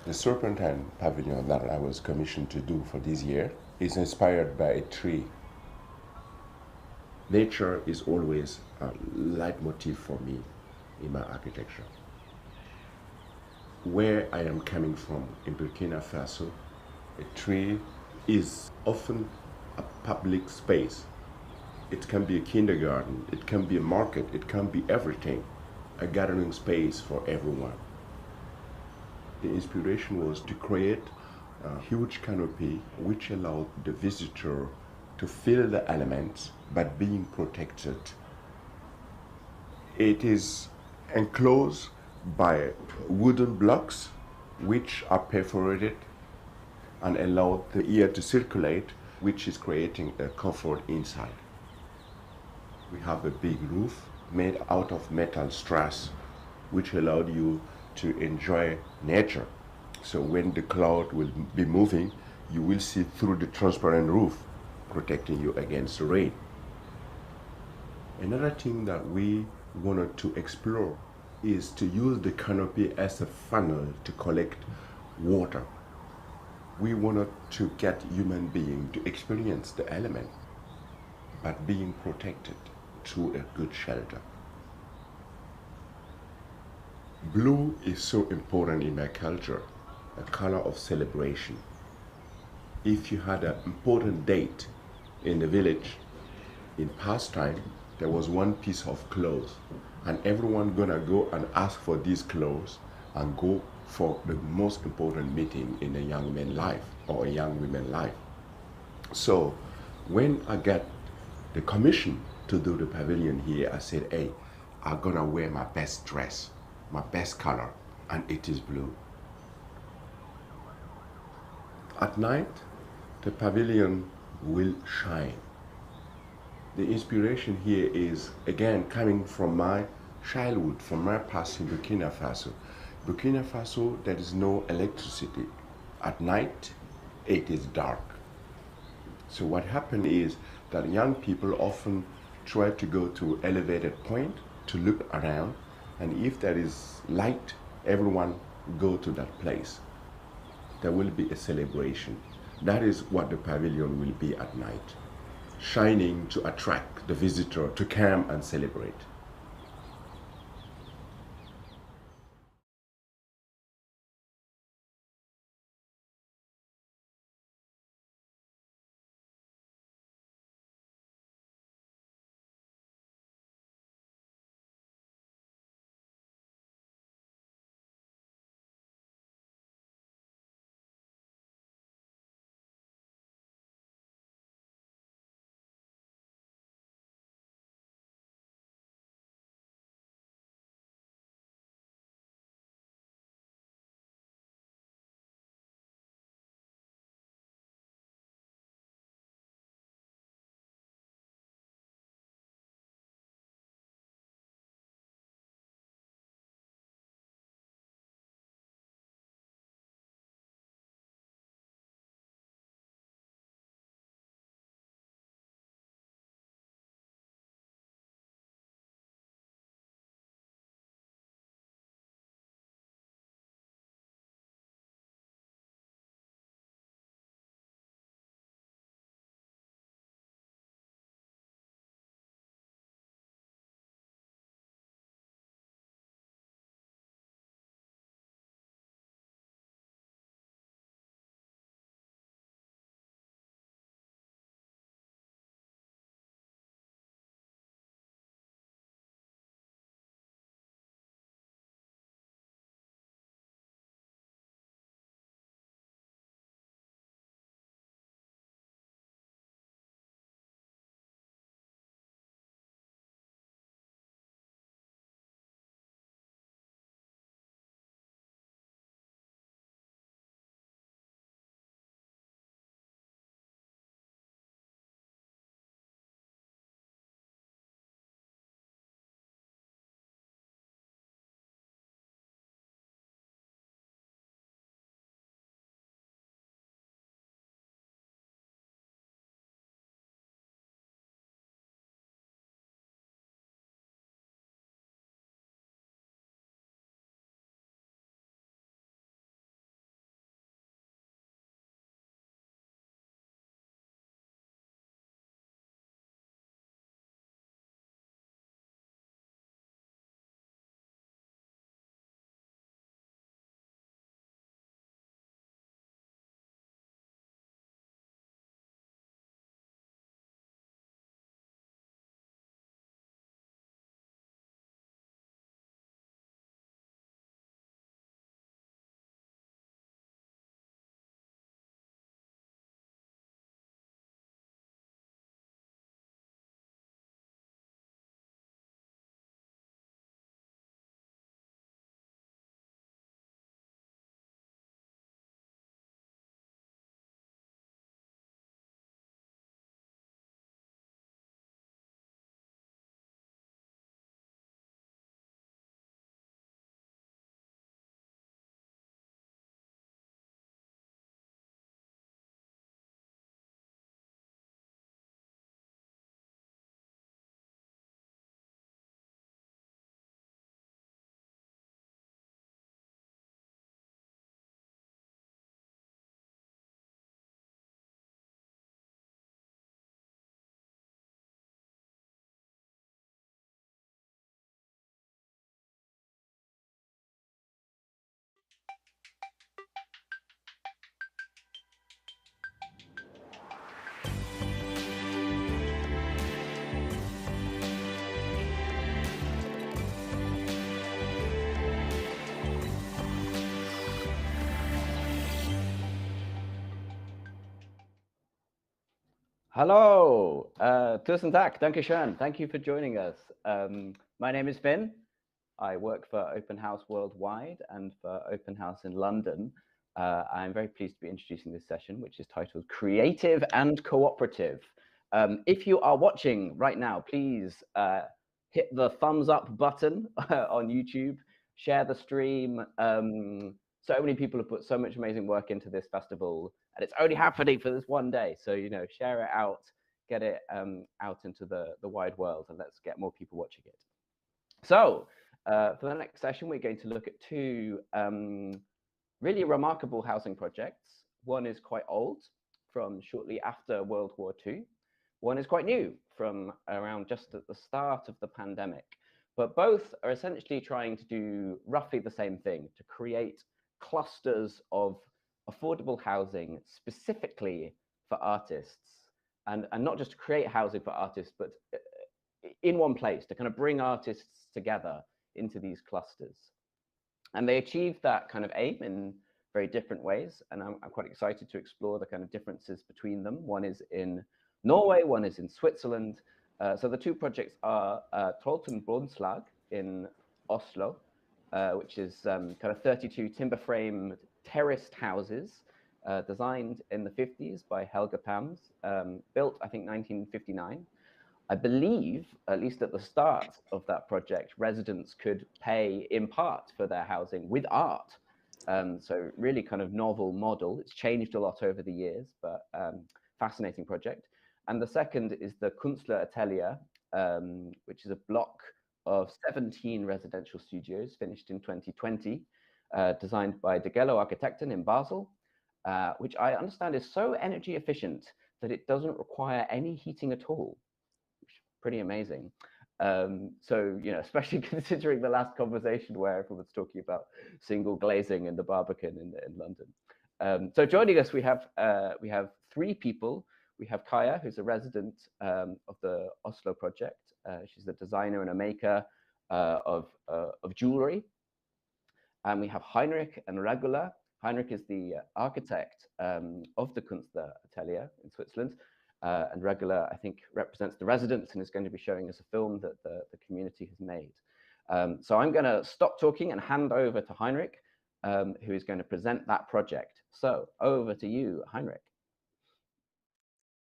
The Serpentine Pavilion that I was commissioned to do for this year is inspired by a tree. Nature is always a leitmotif for me in my architecture. Where I am coming from in Burkina Faso, a tree is often a public space. It can be a kindergarten, it can be a market, it can be everything, a gathering space for everyone. The inspiration was to create a huge canopy which allowed the visitor to feel the elements but being protected. It is enclosed by wooden blocks which are perforated and allow the air to circulate, which is creating a comfort inside. We have a big roof made out of metal strass, which allowed you to enjoy nature. So when the cloud will be moving, you will see through the transparent roof, protecting you against the rain. Another thing that we wanted to explore is to use the canopy as a funnel to collect water. We wanted to get human beings to experience the element, but being protected through a good shelter. Blue is so important in my culture, a color of celebration. If you had an important date in the village, in past time, there was one piece of clothes, and everyone gonna go and ask for these clothes and go for the most important meeting in a young man's life or a young woman's life. So when I got the commission to do the pavilion here, I said, hey, I'm gonna wear my best dress, my best color, and it is blue. At night, the pavilion will shine. The inspiration here is, again, coming from my childhood, from my past in Burkina Faso. Burkina Faso, there is no electricity. At night, it is dark. So what happened is that young people often try to go to elevated point to look around, and if there is light, everyone go to that place. There will be a celebration. That is what the pavilion will be at night, shining to attract the visitor to come and celebrate. Hello, tusen tack, danke schön. Thank you for joining us. My name is Finn. I work for Open House Worldwide and for Open House in London. I'm very pleased to be introducing this session, which is titled Creative and Cooperative. If you are watching right now, please hit the thumbs up button on YouTube, share the stream. So many people have put so much amazing work into this festival, and it's only happening for this one day. So, you know, share it out, get it out into the wide world, and let's get more people watching it. So for the next session, we're going to look at two really remarkable housing projects. One is quite old, from shortly after World War II. One is quite new, from around just at the start of the pandemic. But both are essentially trying to do roughly the same thing, to create clusters of affordable housing specifically for artists, and not just to create housing for artists, but in one place, to kind of bring artists together into these clusters. And they achieved that kind of aim in very different ways, and I'm quite excited to explore the kind of differences between them. One is in Norway, one is in Switzerland. So the two projects are Trollten Bronslag in Oslo, which is kind of 32 timber frame terraced houses designed in the 50s by Helga Pams, built, I think, 1959. I believe, at least at the start of that project, residents could pay in part for their housing with art. So really kind of novel model. It's changed a lot over the years, but fascinating project. And the second is the Kunstler Atelier, which is a block of 17 residential studios finished in 2020, designed by De Gello Architekten in Basel, which I understand is so energy efficient that it doesn't require any heating at all. Pretty amazing. So, you know, especially considering the last conversation where everyone's talking about single glazing in the Barbican in London. So joining us, we have three people. We have Kaya, who's a resident of the Oslo project. She's a designer and a maker of jewelry. And we have Heinrich and Regula. Heinrich is the architect of the Kunstler Atelier in Switzerland. And Regula, I think, represents the residents and is going to be showing us a film that the community has made. So I'm going to stop talking and hand over to Heinrich, who is going to present that project. So over to you, Heinrich.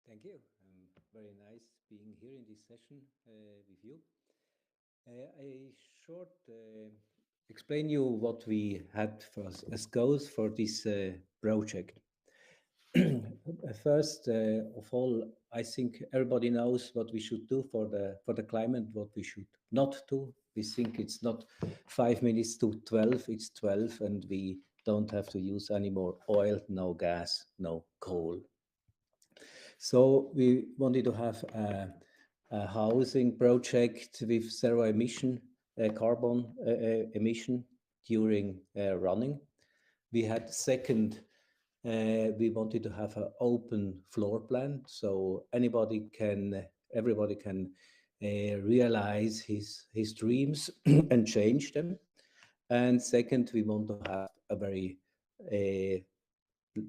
Thank you. Very nice being here in this session with you. I short explain you what we had as goals for this project. First of all, I think everybody knows what we should do for the climate, what we should not do. We think it's not 5 minutes to 12, it's 12, and we don't have to use any more oil, no gas, no coal. So we wanted to have a housing project with zero emission, carbon emission during running. We had second, we wanted to have an open floor plan, so everybody can realize his dreams and change them. And second, we want to have a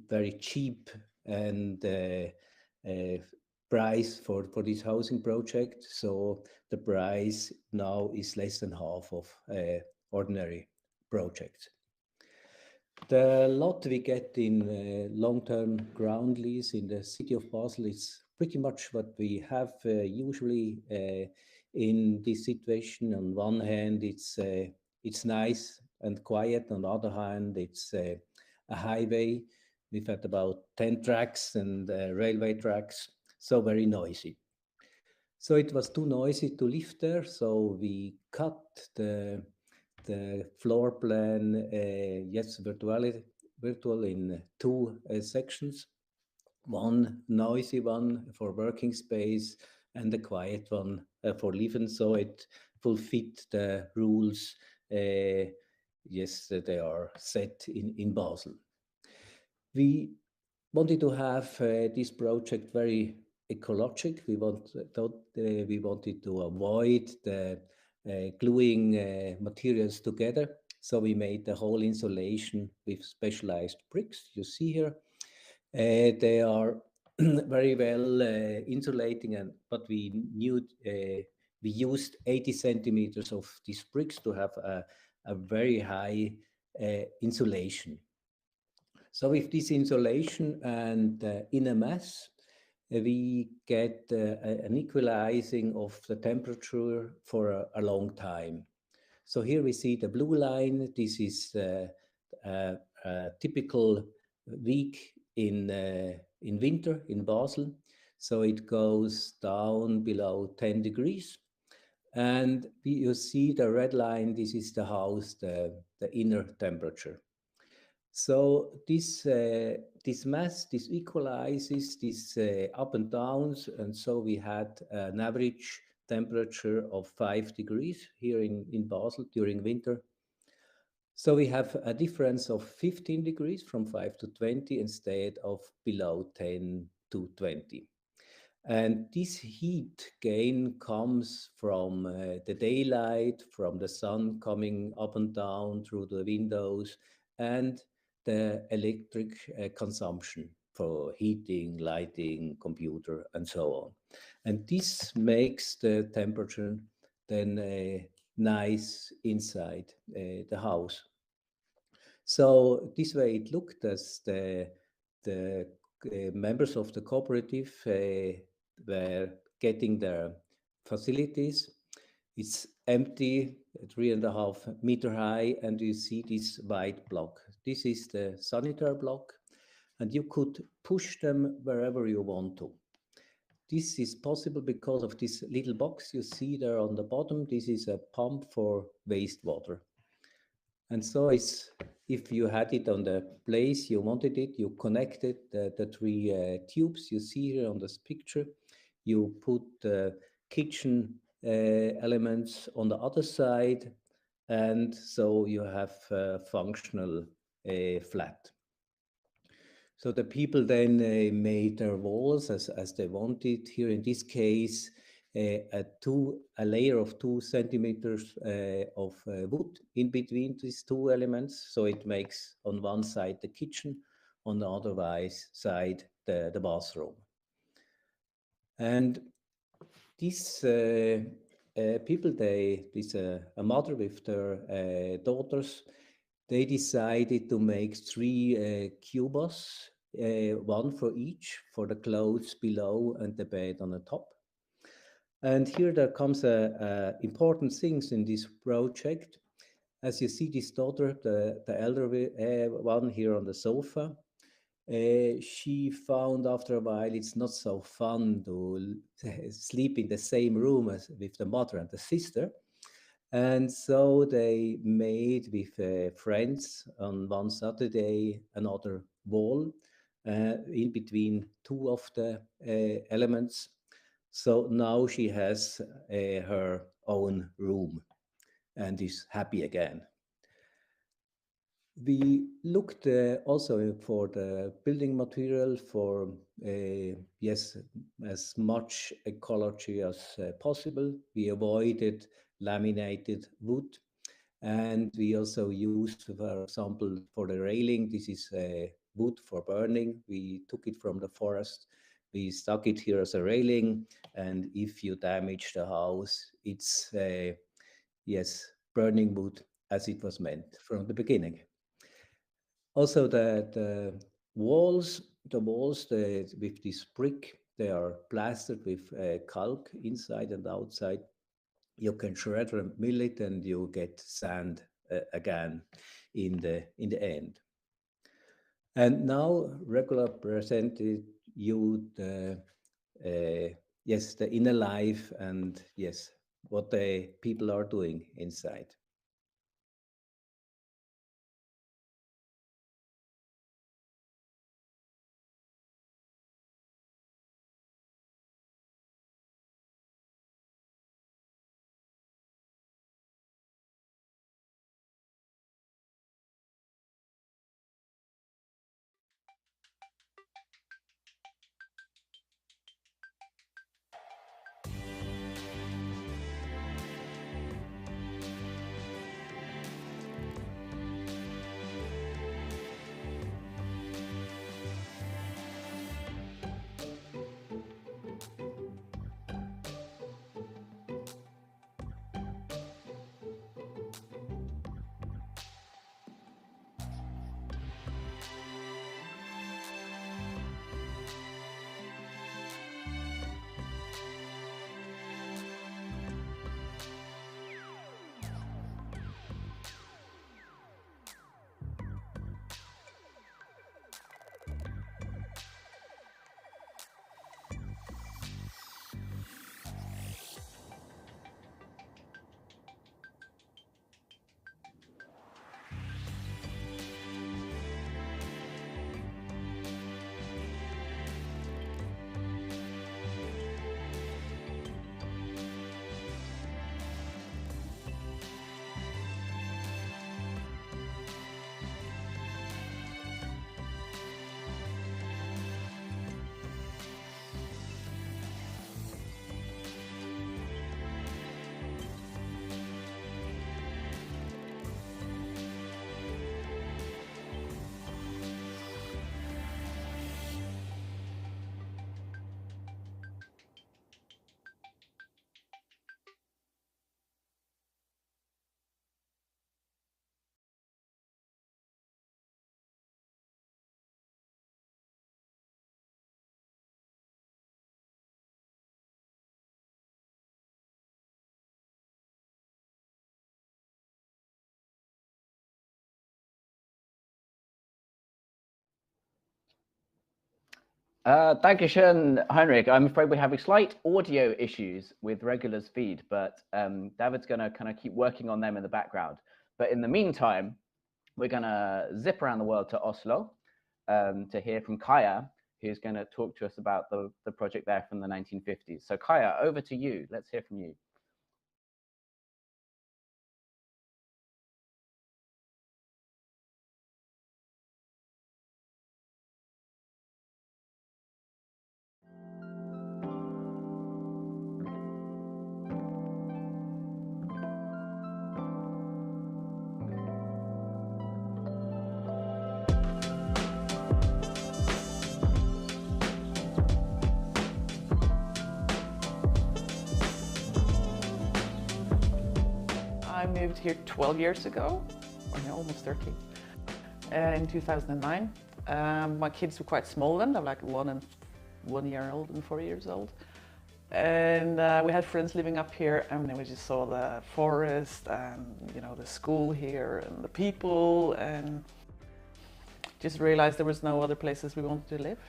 very cheap and price for this housing project. So the price now is less than half of ordinary projects. The lot we get in long-term ground lease in the city of Basel is pretty much what we have usually in this situation. On one hand, it's nice and quiet. On the other hand, it's a highway. We've had about 10 tracks and railway tracks, so very noisy. So it was too noisy to live there, so we cut the floor plan, virtual in two sections. One noisy one for working space and a quiet one for living, so it fulfilled the rules, yes, they are set in Basel. We wanted to have this project very ecologic. We wanted to avoid the gluing materials together. So we made the whole insulation with specialized bricks. You see here, they are very well insulating, but we used 80 centimeters of these bricks to have a very high insulation. So with this insulation and inner mass, we get an equalizing of the temperature for a long time. So here we see the blue line. This is a typical week in winter in Basel. So it goes down below 10 degrees. And you see the red line, this is the house, the inner temperature. So this mass, this equalizes this up and downs, and so we had an average temperature of 5 degrees here in Basel during winter. So we have a difference of 15 degrees from 5 to 20 instead of below 10 to 20. And this heat gain comes from the daylight, from the sun coming up and down through the windows, and the electric consumption for heating, lighting, computer, and so on. And this makes the temperature then nice inside the house. So this way it looked as the members of the cooperative were getting their facilities. It's empty, 3.5 meter high, and you see this white block. This is the sanitary block, and you could push them wherever you want to. This is possible because of this little box you see there on the bottom. This is a pump for wastewater. And so it's, if you had it on the place you wanted it, you connected the three tubes you see here on this picture. You put the kitchen elements on the other side, and so you have a functional flat. So the people then made their walls as they wanted. Here in this case, a layer of 2 centimeters of wood in between these two elements. So it makes on one side the kitchen, on the other side the bathroom. And these people, a mother with their daughters, they decided to make 3 cubos, one for each, for the clothes below and the bed on the top. And here there comes important things in this project. As you see, this daughter, the elder one here on the sofa, she found after a while it's not so fun to sleep in the same room as with the mother and the sister. And so they made with friends on one Saturday another wall in between 2 of the elements. So now she has her own room and is happy again. We looked also for the building material for, yes, as much ecology as possible. We avoided laminated wood, and we also used, for example, for the railing, this is wood for burning. We took it from the forest. We stuck it here as a railing, and if you damage the house, it's, yes, burning wood as it was meant from the beginning. Also, the walls with this brick, they are plastered with calc inside and outside. You can shred and mill it, and you get sand again in the end. And now, Regula presented you the yes, the inner life, and yes, what the people are doing inside. Dankeschön, Heinrich. I'm afraid we're having slight audio issues with Regular's feed, but David's going to kind of keep working on them in the background. But in the meantime, we're going to zip around the world to Oslo to hear from Kaya, who's going to talk to us about the project there from the 1950s. So Kaya, over to you. Let's hear from you. I moved here 12 years ago, or no, almost 13, in 2009. My kids were quite small then, they were like 1 year old and 4 years old. And we had friends living up here, and then we just saw the forest and, you know, the school here and the people, and just realized there was no other places we wanted to live.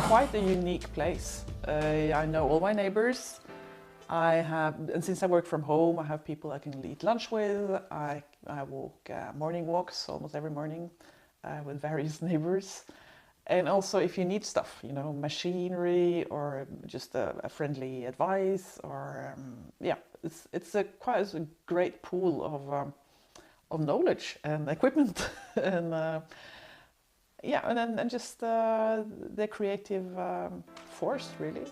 Quite a unique place. I know all my neighbors. And since I work from home, I have people I can eat lunch with. I walk morning walks almost every morning with various neighbors. And also, if you need stuff, you know, machinery or just a friendly advice, or yeah, it's quite a great pool of knowledge and equipment, and yeah, and just the creative force, really.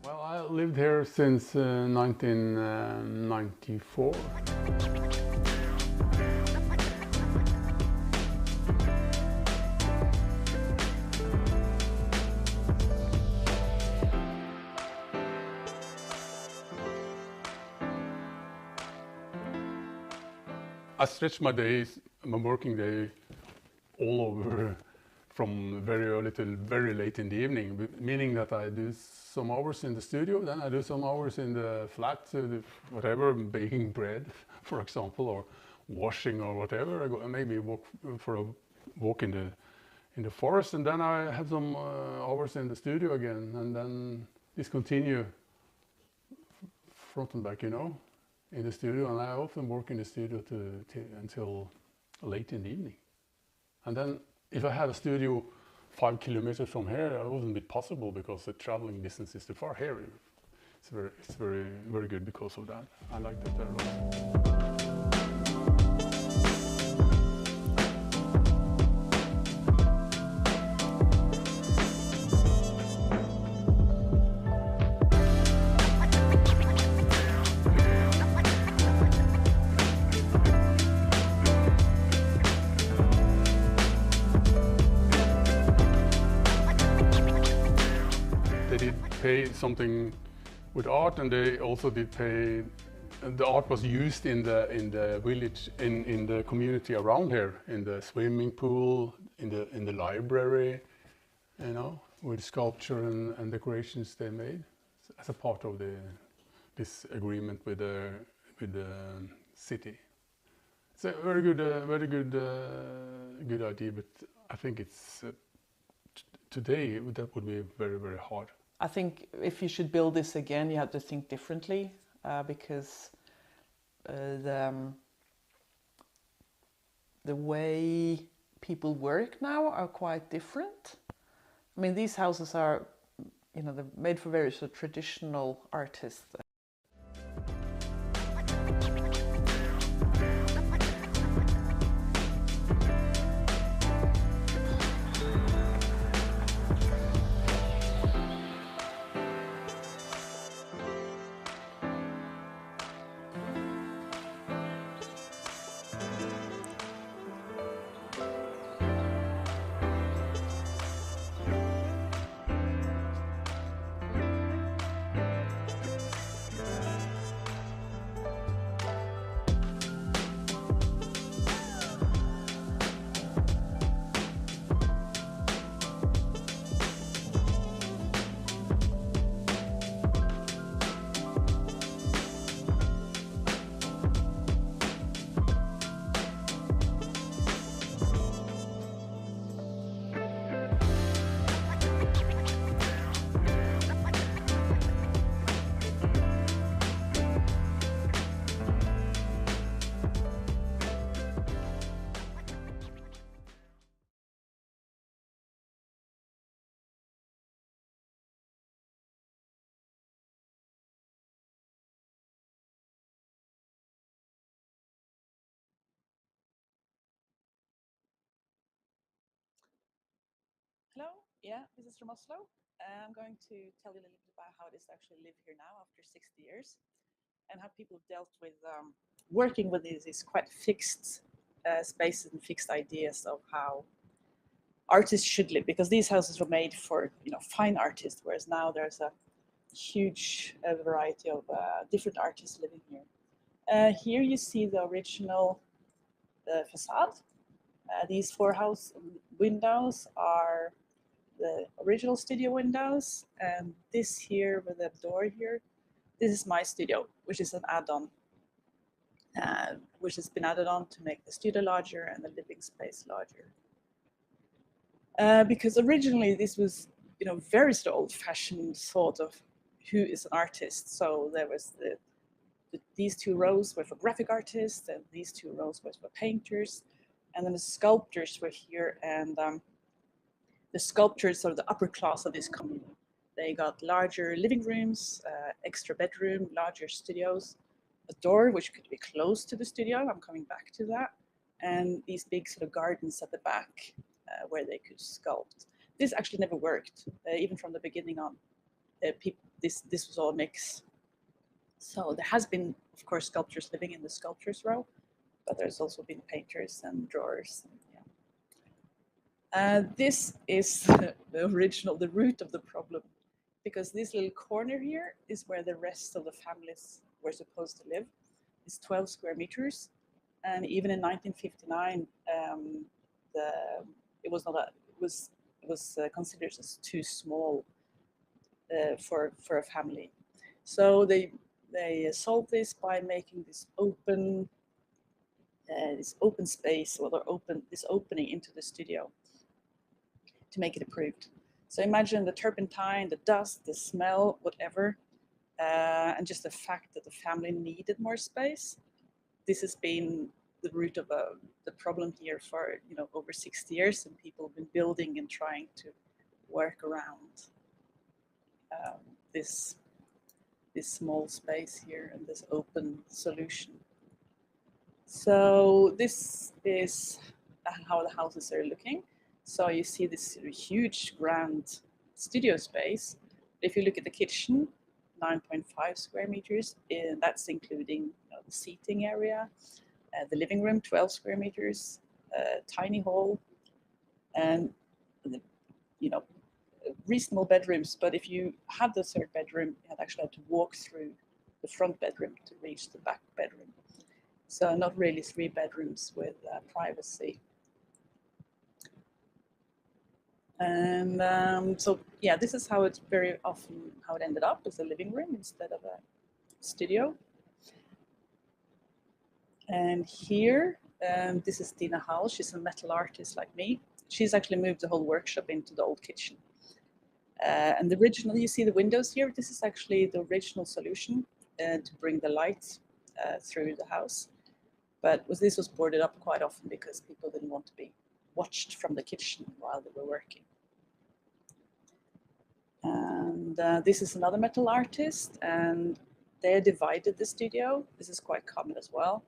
Well, I lived here since 1994. I stretch my days, my working day, all over from very early till very late in the evening, meaning that I do some hours in the studio, then I do some hours in the flat, whatever, baking bread, for example, or washing or whatever. I go maybe walk for a walk in the forest, and then I have some hours in the studio again, and then this continue front and back, you know, in the studio, and I often work in the studio until late in the evening. And then if I had a studio 5 kilometers from here, it wouldn't be possible because the traveling distance is too far. Here, it's very, very good because of that. I like that very much. pay something with art, and they also did pay. The art was used in the village, in the community around here, in the swimming pool, in the library, you know, with sculpture and decorations they made as a part of this agreement with the city. It's a very good idea, but I think it's today that would be very, very hard. I think if you should build this again, you have to think differently, because the way people work now are quite different. I mean, these houses are, you know, they're made for very sort of traditional artists. Hello, yeah, this is from Oslo. I'm going to tell you a little bit about how it is to actually live here now after 60 years and how people dealt with working with these quite fixed spaces and fixed ideas of how artists should live, because these houses were made for, you know, fine artists, whereas now there's a huge variety of different artists living here. Here you see the original facade. These 4 house windows are the original studio windows, and this here with the door here, this is my studio, which is an add-on, which has been added on to make the studio larger and the living space larger. Because originally this was, you know, very sort of old-fashioned thought of who is an artist. So there was these 2 rows were for graphic artists, and these 2 rows were for painters, and then the sculptors were here, and the sculptors, sort of the upper class of this community. They got larger living rooms, extra bedroom, larger studios, a door which could be close to the studio, I'm coming back to that, and these big sort of gardens at the back where they could sculpt. This actually never worked, even from the beginning on. This was all a mix. So there has been, of course, sculptors living in the sculptors row, but there's also been painters and drawers. This is the original, the root of the problem, because this little corner here is where the rest of the families were supposed to live. It's 12 square meters, and even in 1959, it was considered as too small for a family. So they solved this by making this open space, or this opening into the studio, to make it approved. So imagine the turpentine, the dust, the smell, whatever, and just the fact that the family needed more space. This has been the root of the problem here for, you know, over 60 years, and people have been building and trying to work around this small space here and this open solution. So this is how the houses are looking. So you see this huge grand studio space. If you look at the kitchen, 9.5 square meters, and that's including, you know, the seating area, the living room, 12 square meters, tiny hall, and, you know, reasonable bedrooms, but if you have the third bedroom, you actually have to walk through the front bedroom to reach the back bedroom. So not really 3 bedrooms with privacy. And so yeah, this is how it's very often how it ended up as a living room instead of a studio. And here, this is Dina Hall. She's a metal artist like me. She's actually moved the whole workshop into the old kitchen. And the original, you see the windows here, this is actually the original solution to bring the light through the house. But this was boarded up quite often because people didn't want to be watched from the kitchen while they were working. And this is another metal artist, and they divided the studio. This is quite common as well.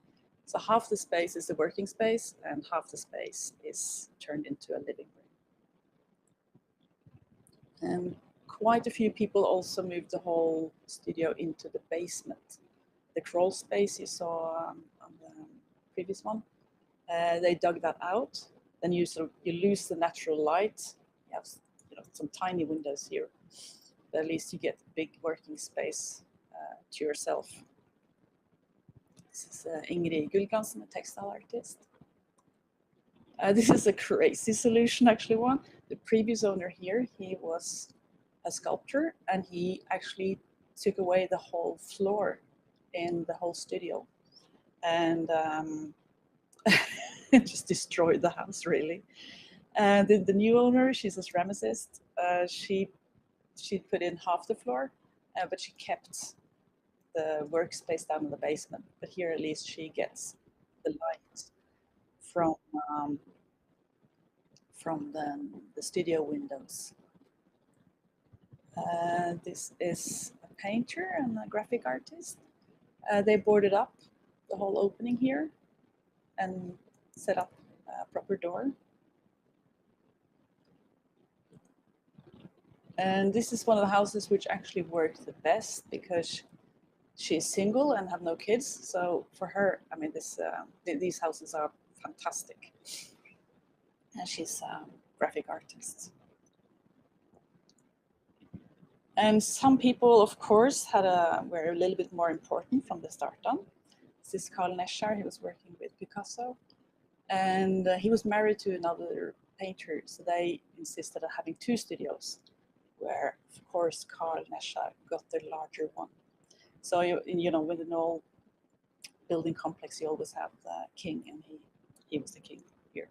So half the space is the working space and half the space is turned into a living room. And quite a few people also moved the whole studio into the basement. The crawl space you saw on the previous one, they dug that out. Then you lose the natural light. You have some tiny windows here, but at least you get big working space to yourself. This is Ingrid Gullgansen, a textile artist. This is a crazy solution, actually one. The previous owner here, he was a sculptor, and he actually took away the whole floor in the whole studio, and just destroyed the house, really. And the new owner, she's a ceramicist. She put in half the floor, but she kept the workspace down in the basement. But here at least she gets the light from the studio windows. This is a painter and a graphic artist. They boarded up the whole opening here and set up a proper door. And this is one of the houses which actually worked the best because she's single and have no kids. So for her, I mean, these houses are fantastic. And she's a graphic artist. And some people, of course, were a little bit more important from the start on. This is Carl Neschar. He was working with Picasso. And he was married to another painter. So they insisted on having 2 studios, where, of course, Carl Neschar got the larger one. So, with an old building complex, you always have the king, and he was the king here.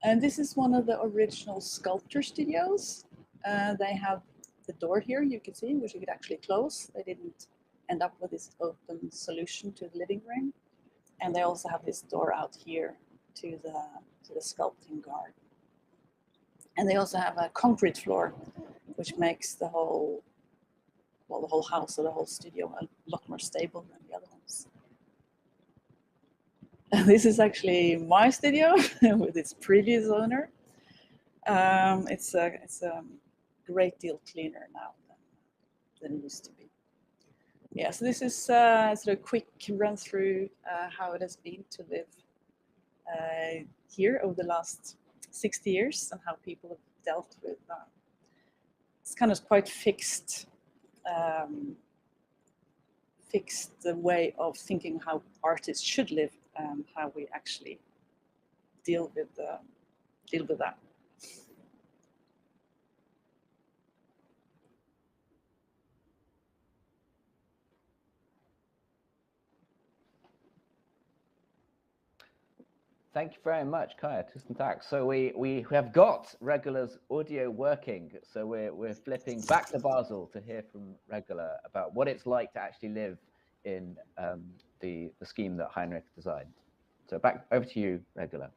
And this is one of the original sculpture studios. They have the door here, you can see, which you could actually close. They didn't end up with this open solution to the living room. And they also have this door out here to the sculpting garden. And they also have a concrete floor, which makes the whole house or the whole studio a lot more stable than the other ones. And this is actually my studio with its previous owner. It's a great deal cleaner now than it used to be. Yeah, so this is sort of a quick run through how it has been to live here over the last 60 years and how people have dealt with it's kind of quite fixed the way of thinking how artists should live and how we actually deal with that. Thank you very much, Kaya. Tusen tack. So we have got Regula's audio working. So we're flipping back to Basel to hear from Regula about what it's like to actually live in the scheme that Heinrich designed. So back over to you, Regula.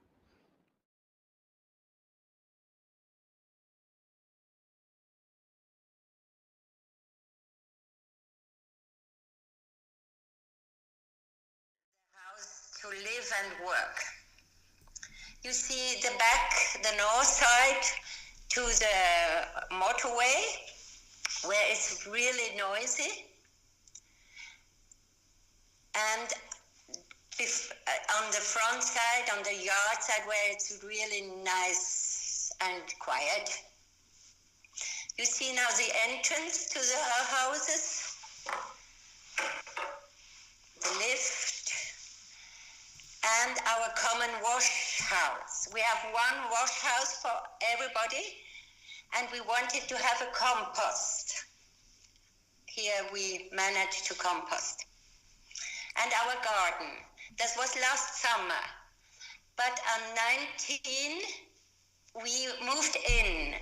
House to live and work. You see the back, the north side to the motorway, where it's really noisy. And on the front side, on the yard side, where it's really nice and quiet. You see now the entrance to the houses, the lift, and our common wash house. We have one wash house for everybody, and we wanted to have a compost. Here we managed to compost. And our garden. This was last summer. But on 19, we moved in,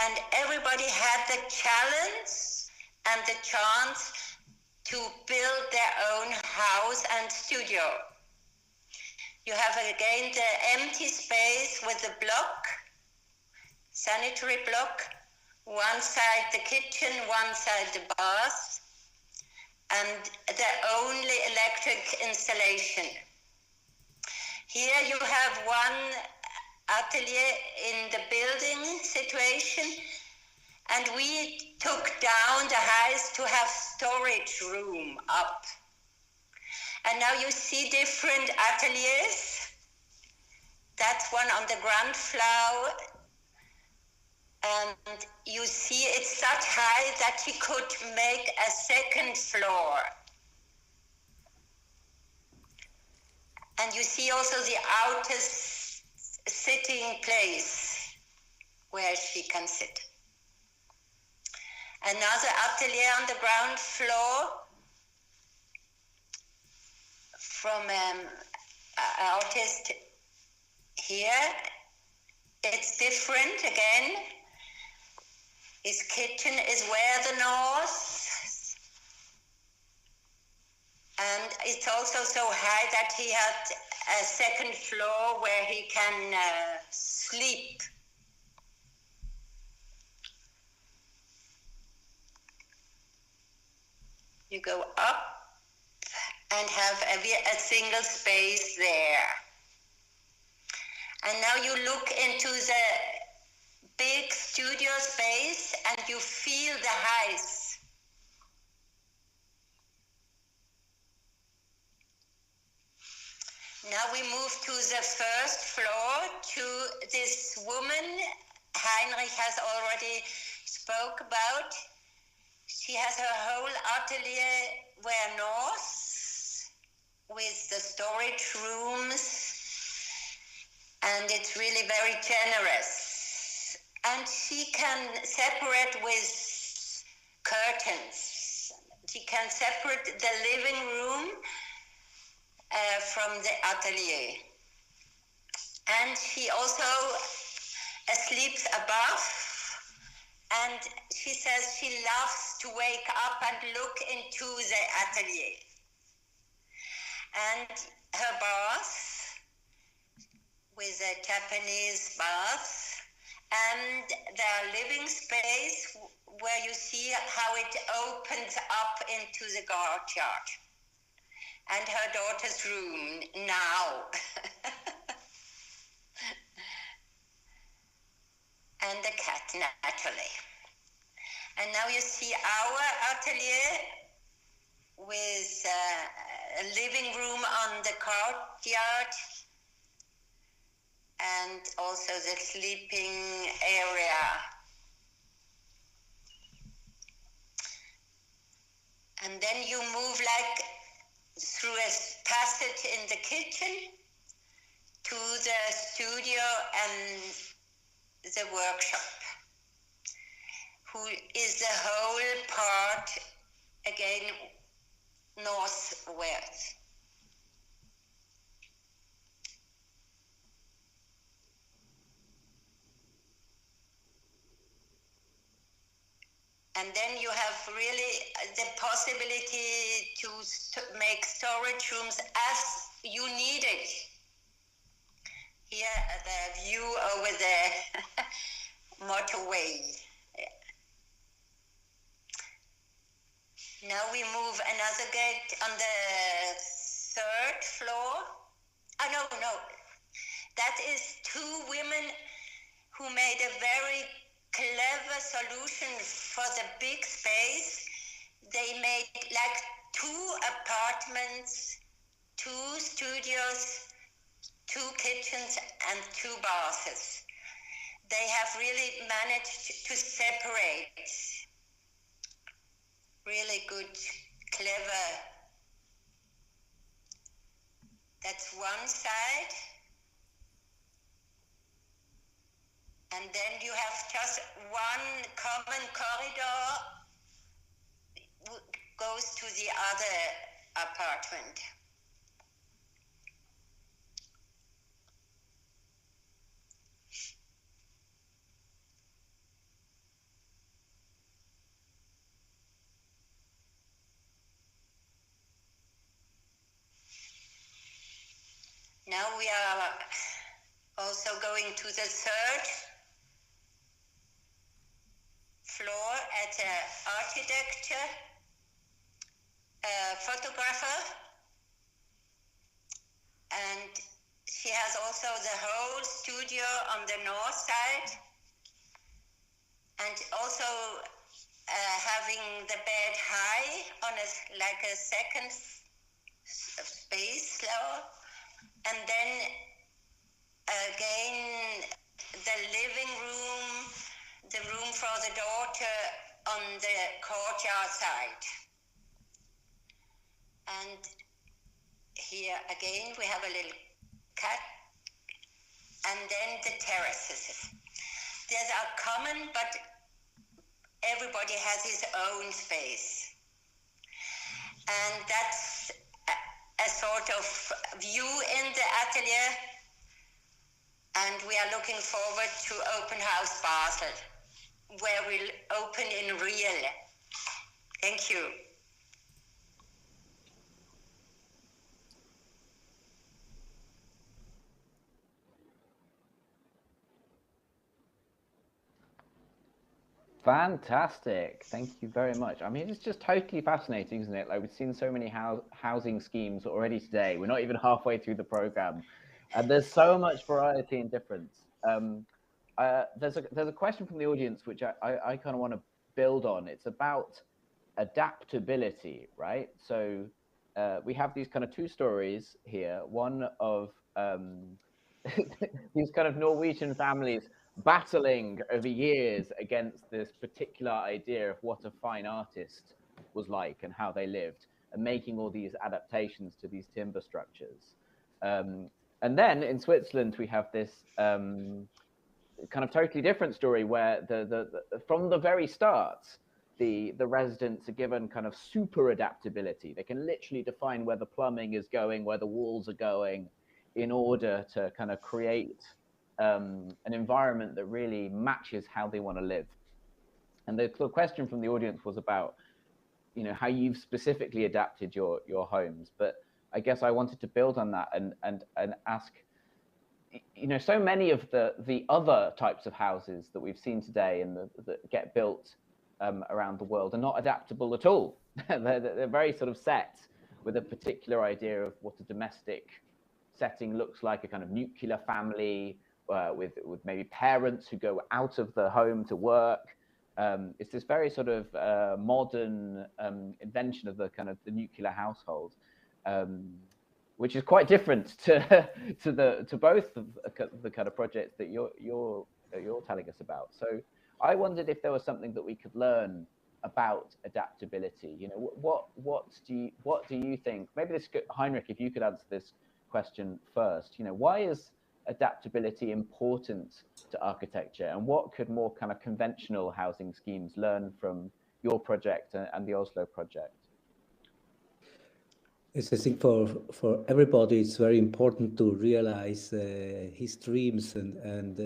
and everybody had the challenge and the chance to build their own house and studio. You have again the empty space with the block, sanitary block, one side the kitchen, one side the bath, and the only electric installation. Here you have one atelier in the building situation, and we took down the heights to have storage room up. And now you see different ateliers. That's one on the ground floor. And you see it's such high that you could make a second floor. And you see also the outer sitting place where she can sit. Another atelier on the ground floor from an artist here. It's different again. His kitchen is where the north, and it's also so high that he had a second floor where he can sleep. You go up and have a single space there. And now you look into the big studio space and you feel the heights. Now we move to the first floor to this woman Heinrich has already spoke about. She has her whole atelier where north with the storage rooms, and it's really very generous. And she can separate with curtains. She can separate the living room from the atelier. And she also sleeps above. And she says she loves to wake up and look into the atelier. And her bath, with a Japanese bath, and the living space where you see how it opens up into the courtyard. And her daughter's room now. And the cat, naturally. And now you see our atelier with a living room on the courtyard and also the sleeping area. And then you move like through a passage in the kitchen to the studio and the workshop, who is the whole part, again, northwest. And then you have really the possibility to make storage rooms as you need it. Here, the view over the motorway. Now we move another gate on the third floor. Oh, no. That is two women who made a very clever solution for the big space. They made like 2 apartments, 2 studios, 2 kitchens and 2 baths. they have really managed to separate really good, clever. That's one side. And then you have just one common corridor goes to the other apartment. Now we are also going to the third floor at an architecture photographer, and she has also the whole studio on the north side, and also having the bed high on like a second space floor, and then again the living room, the room for the daughter on the courtyard side. And here again we have a little cat, and then the terraces. These are common, but everybody has his own space. And that's a sort of view in the atelier, and we are looking forward to Open House Basel, where we'll open in real. Thank you. Fantastic. Thank you very much. I mean, it's just totally fascinating, isn't it? Like, we've seen so many housing schemes already today. We're not even halfway through the program. And there's so much variety and difference. There's a question from the audience, which I kind of want to build on. It's about adaptability, right? So we have these kind of two stories here. One of these kind of Norwegian families battling over years against this particular idea of what a fine artist was like and how they lived, and making all these adaptations to these timber structures. And then in Switzerland, we have this kind of totally different story where from the very start, the residents are given kind of super adaptability. They can literally define where the plumbing is going, where the walls are going, in order to kind of create an environment that really matches how they want to live. And the question from the audience was about, you know, how you've specifically adapted your homes. But I guess I wanted to build on that and ask, you know, so many of the other types of houses that we've seen today and that get built around the world are not adaptable at all. They're very sort of set with a particular idea of what a domestic setting looks like, a kind of nuclear family, with maybe parents who go out of the home to work. It's this very sort of modern invention of the kind of the nuclear household, which is quite different to both the kind of projects that you're telling us about. So I wondered if there was something that we could learn about adaptability. You know, what do you think? Maybe this, Heinrich, if you could answer this question first. You know, why is adaptability important to architecture, and what could more kind of conventional housing schemes learn from your project and the Oslo project? Yes, I think for everybody it's very important to realize his dreams and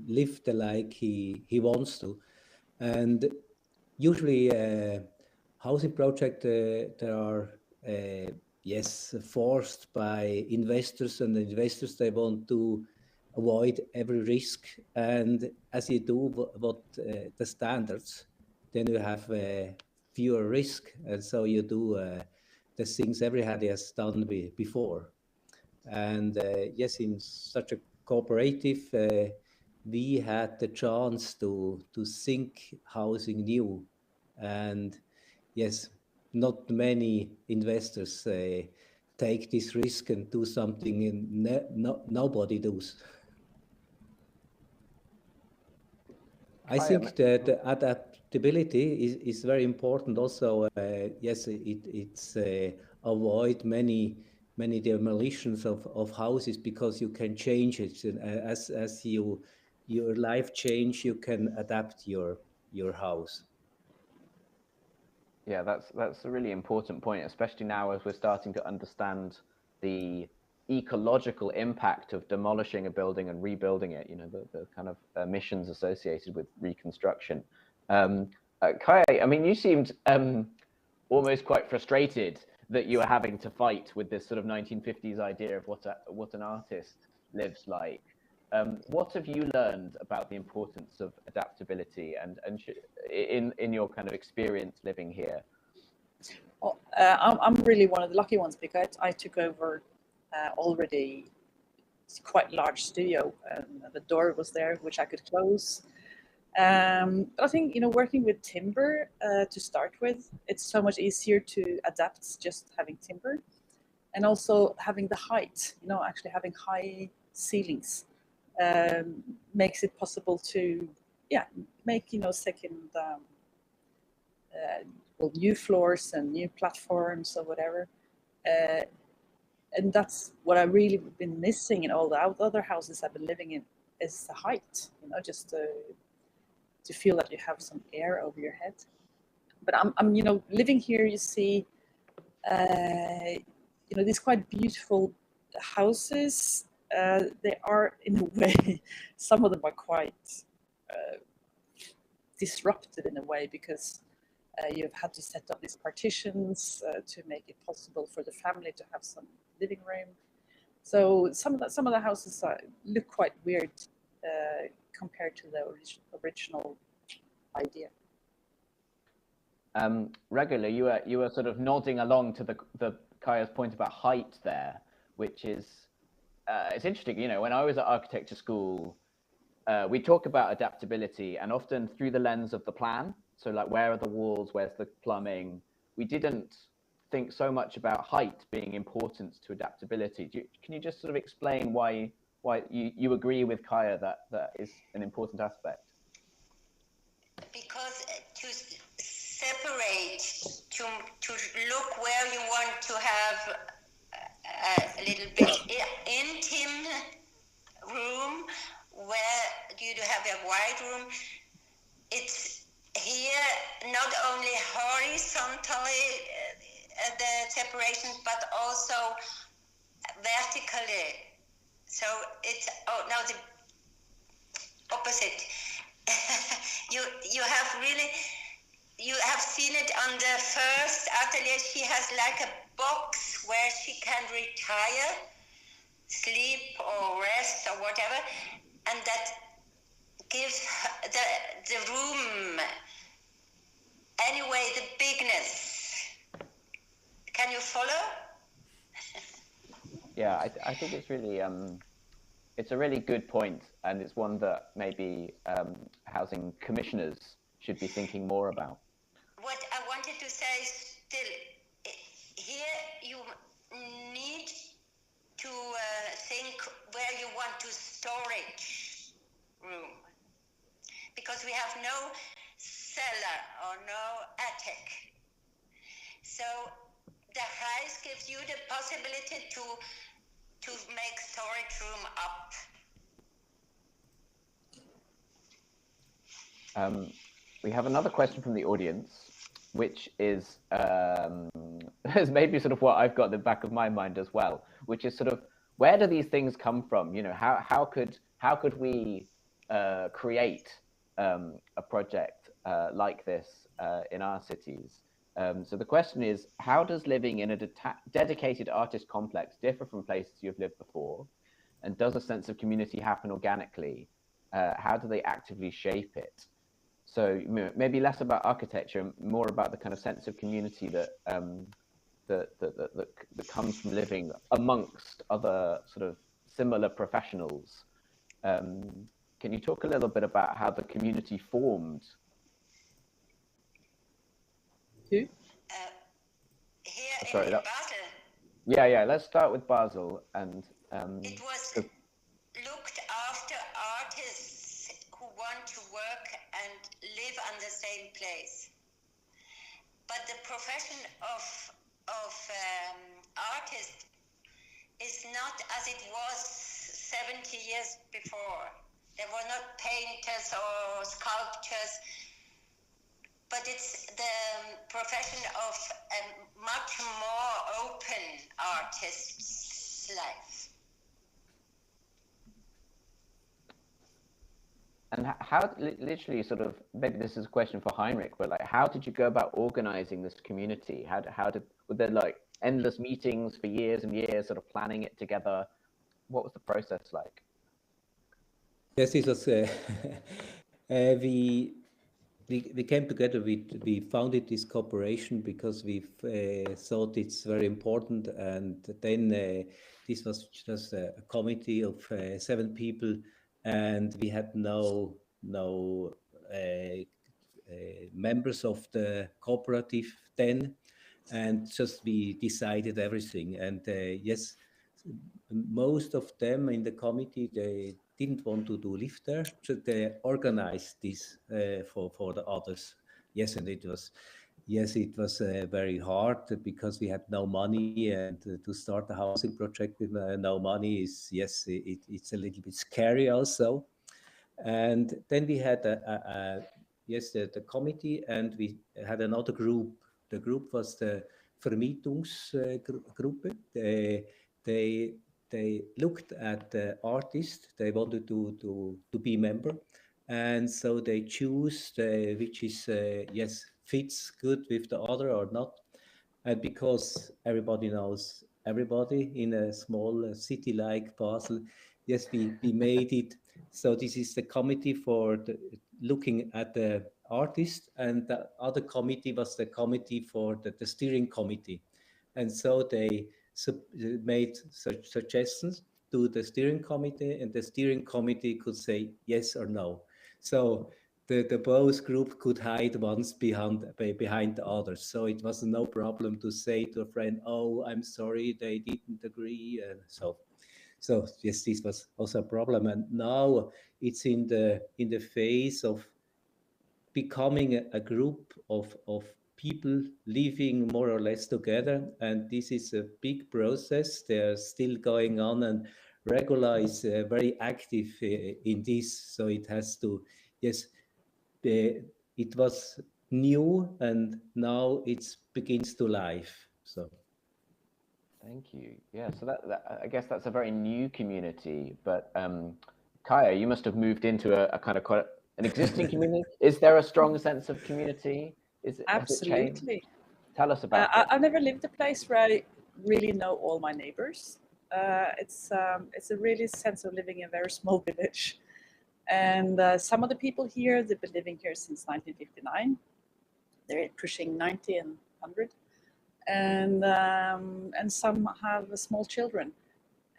live the like he wants to. And usually housing projects there are yes, forced by investors, and the investors, they want to avoid every risk. And as you do what the standards, then you have fewer risk. And so you do the things everybody has done before. And yes, in such a cooperative, we had the chance to think housing new. And yes, not many investors take this risk and do something nobody does. I think that the adaptability is very important. Also, yes, it's avoid many demolitions of houses, because you can change it, and as your life change, you can adapt your house. Yeah, that's a really important point, especially now as we're starting to understand the ecological impact of demolishing a building and rebuilding it, you know, the kind of emissions associated with reconstruction. Kaya, I mean, you seemed almost quite frustrated that you were having to fight with this sort of 1950s idea of what an artist lives like. What have you learned about the importance of adaptability and in your kind of experience living here? Well, I'm really one of the lucky ones, because I took over already quite large studio, and the door was there which I could close. But I think, you know, working with timber to start with, it's so much easier to adapt just having timber, and also having the height, you know, actually having high ceilings makes it possible to, yeah, make, you know, second well, new floors and new platforms or whatever. And that's what I really been missing in all the other houses I've been living in, is the height, you know, just to feel that you have some air over your head. But I'm you know, living here, you see, you know, these quite beautiful houses. They are, in a way, some of them are quite disrupted in a way, because you've had to set up these partitions to make it possible for the family to have some living room. So some of the houses look quite weird compared to the original idea. Regular, you were sort of nodding along to the Kaya's point about height there, which is it's interesting. You know, when I was at architecture school, we talk about adaptability, and often through the lens of the plan. So like, where are the walls? Where's the plumbing? We didn't think so much about height being important to adaptability. Can you just sort of explain why you agree with Kaya that is an important aspect? Because to separate, to look where you want to have a little bit intimate room, where you have a wide room, it's here not only horizontally the separation, but also vertically. So it's now the opposite. you have really, you have seen it on the first atelier. She has like a box where she can retire, sleep or rest or whatever, and that gives the room, anyway, the bigness. Can you follow? Yeah, I think it's really it's a really good point, and it's one that maybe housing commissioners should be thinking more about. What I wanted to say still, here you need to think where you want to storage room, because we have no cellar or no attic. So the house gives you the possibility to make storage room up. We have another question from the audience, which is maybe sort of what I've got in the back of my mind as well, which is sort of, where do these things come from? You know, how could we create a project like this in our cities? So the question is, how does living in a dedicated artist complex differ from places you've lived before? And does a sense of community happen organically? How do they actively shape it? So maybe less about architecture, more about the kind of sense of community that that comes from living amongst other sort of similar professionals. Can you talk a little bit about how the community formed? Here Sorry, in Basel. Yeah. Let's start with Basel, and it was looked after artists who want to work the same place. But the profession of artist is not as it was 70 years before. There were not painters or sculptors, but it's the profession of a much more open artist's life. And how, literally, sort of, maybe this is a question for Heinrich, but like, how did you go about organizing this community? Were there like endless meetings for years and years, sort of planning it together? What was the process like? Yes, it was, we came together, we founded this cooperation because we thought it's very important, and then this was just a committee of 7 people, and we had no members of the cooperative then, and just we decided everything. And yes, most of them in the committee, they didn't want to live there, so they organized this for the others. Yes, and it was very hard because we had no money, and to start a housing project with no money is, yes, it's a little bit scary also. And then we had the committee, and we had another group. The group was the Vermietungsgruppe. They looked at the artist. They wanted to be member, and so they choose which is fits good with the other or not. And because everybody knows everybody in a small city like Basel, yes, we made it. So this is the committee for looking at the artist, and the other committee was the committee for the steering committee. And so they made suggestions to the steering committee, and the steering committee could say yes or no. So the both group could hide once behind the others. So it was no problem to say to a friend, "Oh, I'm sorry, they didn't agree." So yes, this was also a problem. And now it's in the phase of becoming a group of people living more or less together, and this is a big process. They're still going on, and Regula is very active in this. So it has to, yes, it was new, and now it begins to life. So. Thank you. Yeah, so that I guess that's a very new community. But Kaya, you must have moved into a kind of quite an existing community. Is there a strong sense of community? Absolutely. Tell us about it. I've never lived a place where I really know all my neighbors. It's a really sense of living in a very small village. And some of the people here, they've been living here since 1959. They're pushing 90 and 100. And some have small children.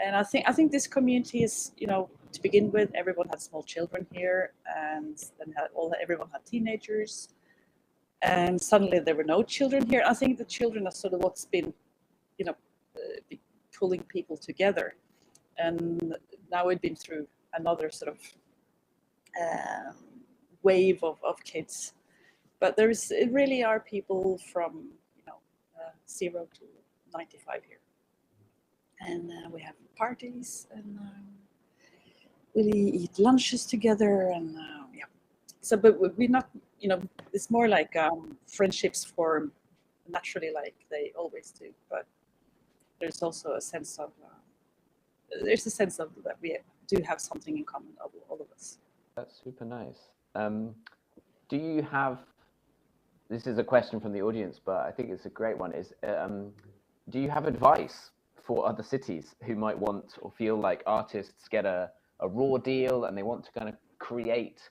And I think this community is, to begin with, everyone had small children here, and then everyone had teenagers. And suddenly there were no children here. I think the children are sort of what's been, pulling people together. And now we've been through another sort of wave of kids. But it really are people from 0 to 95 here. And we have parties, and we eat lunches together, and yeah. So, but we're not, it's more like friendships form naturally, like they always do. But there's also a sense of that we do have something in common, all of us. That's super nice. Do you have? This is a question from the audience, but I think it's a great one. Do you have advice for other cities who might want or feel like artists get a raw deal and they want to kind of create?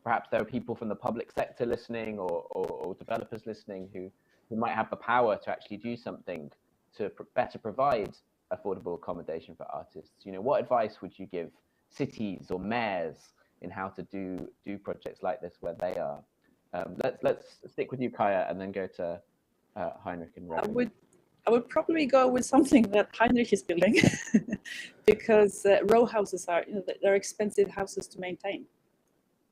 Perhaps there are people from the public sector listening, or developers listening who might have the power to actually do something to better provide affordable accommodation for artists. What advice would you give cities or mayors in how to do projects like this where they are? Let's stick with you, Kaya, and then go to Heinrich and Rowan. I would probably go with something that Heinrich is building, because row houses they're expensive houses to maintain.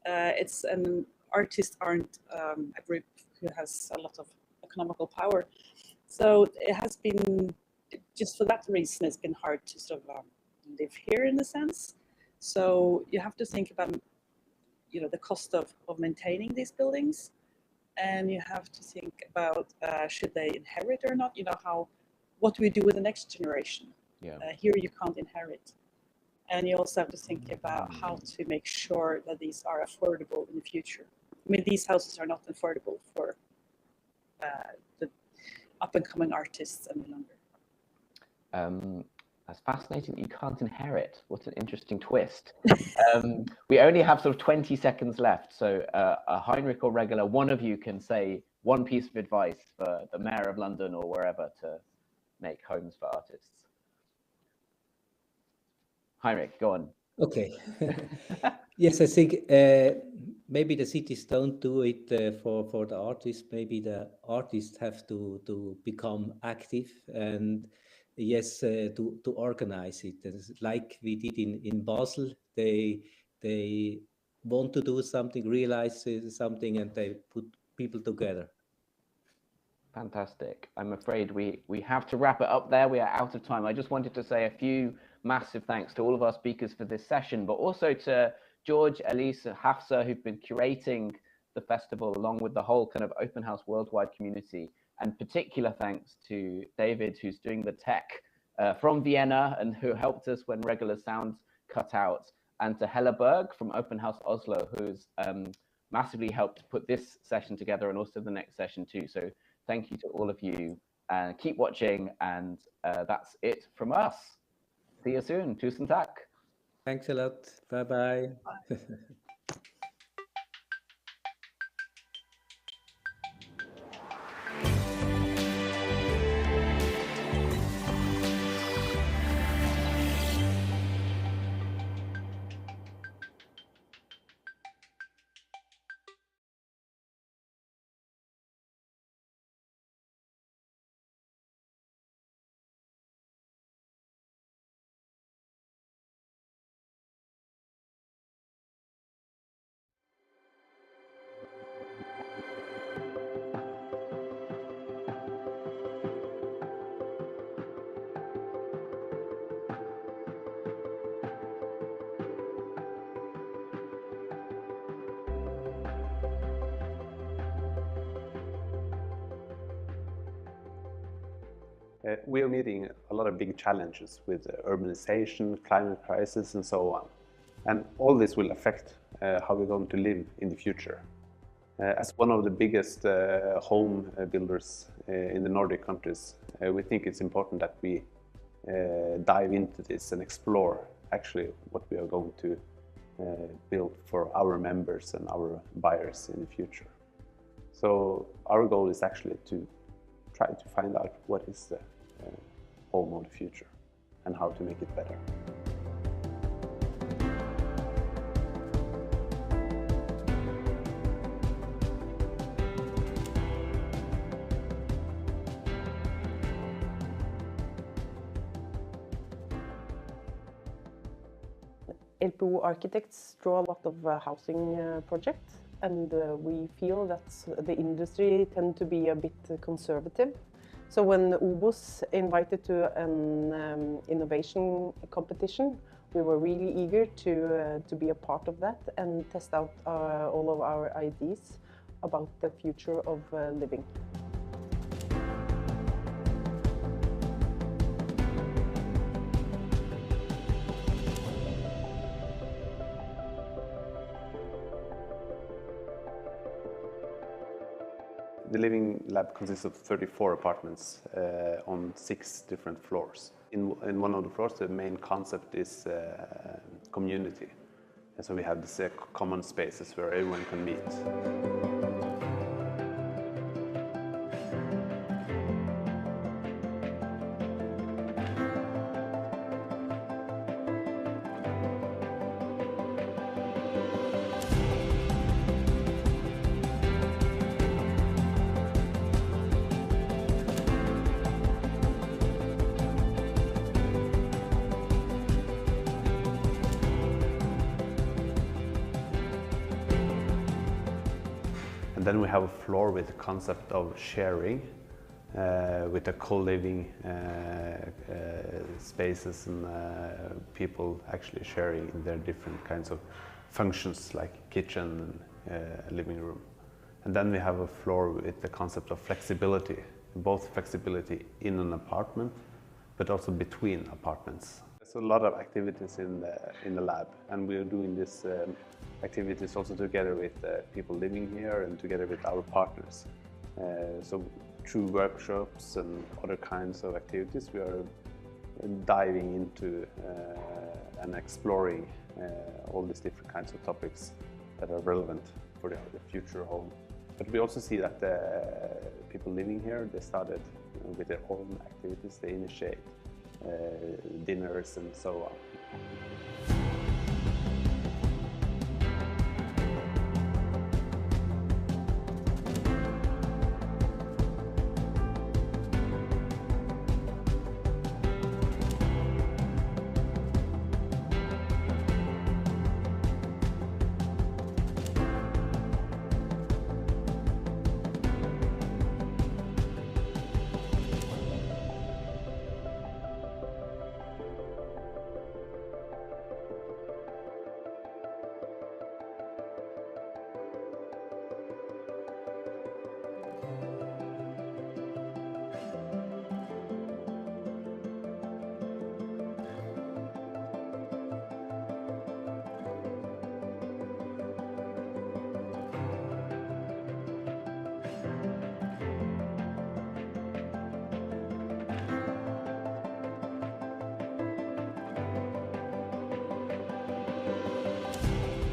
It's an artists aren't a group who has a lot of economical power. So it has been, just for that reason, it's been hard to sort of live here in a sense. So you have to think about, you know, the cost of maintaining these buildings, and you have to think about should they inherit or not. You know, what do we do with the next generation? Yeah. Here you can't inherit. And you also have to think about how to make sure that these are affordable in the future. I mean, these houses are not affordable for the up-and-coming artists any longer. That's fascinating that you can't inherit. What an interesting twist. We only have sort of 20 seconds left. So Heinrich or Regula, one of you can say one piece of advice for the Mayor of London or wherever to make homes for artists. Heinrich, go on. Okay. Yes, I think maybe the cities don't do it for the artists. Maybe the artists have to become active and yes, to organize it. Like we did in Basel, they want to do something, realize something, and they put people together. Fantastic. I'm afraid we have to wrap it up there. We are out of time. I just wanted to say a few massive thanks to all of our speakers for this session, but also to George, Elise, and Hafsa, who've been curating the festival along with the whole kind of Open House Worldwide community. And particular thanks to David, who's doing the tech from Vienna and who helped us when regular sounds cut out. And to Helle Berg from Open House Oslo, who's massively helped put this session together and also the next session too. So thank you to all of you. Keep watching, and that's it from us. See you soon. Tusen tack. Thanks a lot. Bye-bye. We are meeting a lot of big challenges with urbanization, climate crisis, and so on. And all this will affect how we're going to live in the future. As one of the biggest home builders in the Nordic countries, we think it's important that we dive into this and explore actually what we are going to build for our members and our buyers in the future. So our goal is actually to try to find out what is the home of the future and how to make it better. LPO architects draw a lot of housing projects, and we feel that the industry tend to be a bit conservative. So when OBOS invited to an innovation competition, we were really eager to be a part of that and test out all of our ideas about the future of living. The Living Lab consists of 34 apartments on 6 different floors. In one of the floors, the main concept is community. And so we have these common spaces where everyone can meet. And then we have a floor with the concept of sharing, with the co-living spaces and people actually sharing in their different kinds of functions like kitchen and living room. And then we have a floor with the concept of flexibility, both flexibility in an apartment, but also between apartments. There's a lot of activities in the lab, and we're doing these activities also together with people living here and together with our partners. So through workshops and other kinds of activities, we are diving into and exploring all these different kinds of topics that are relevant for the future home. But we also see that people living here, they started with their own activities, they initiate dinners and so on.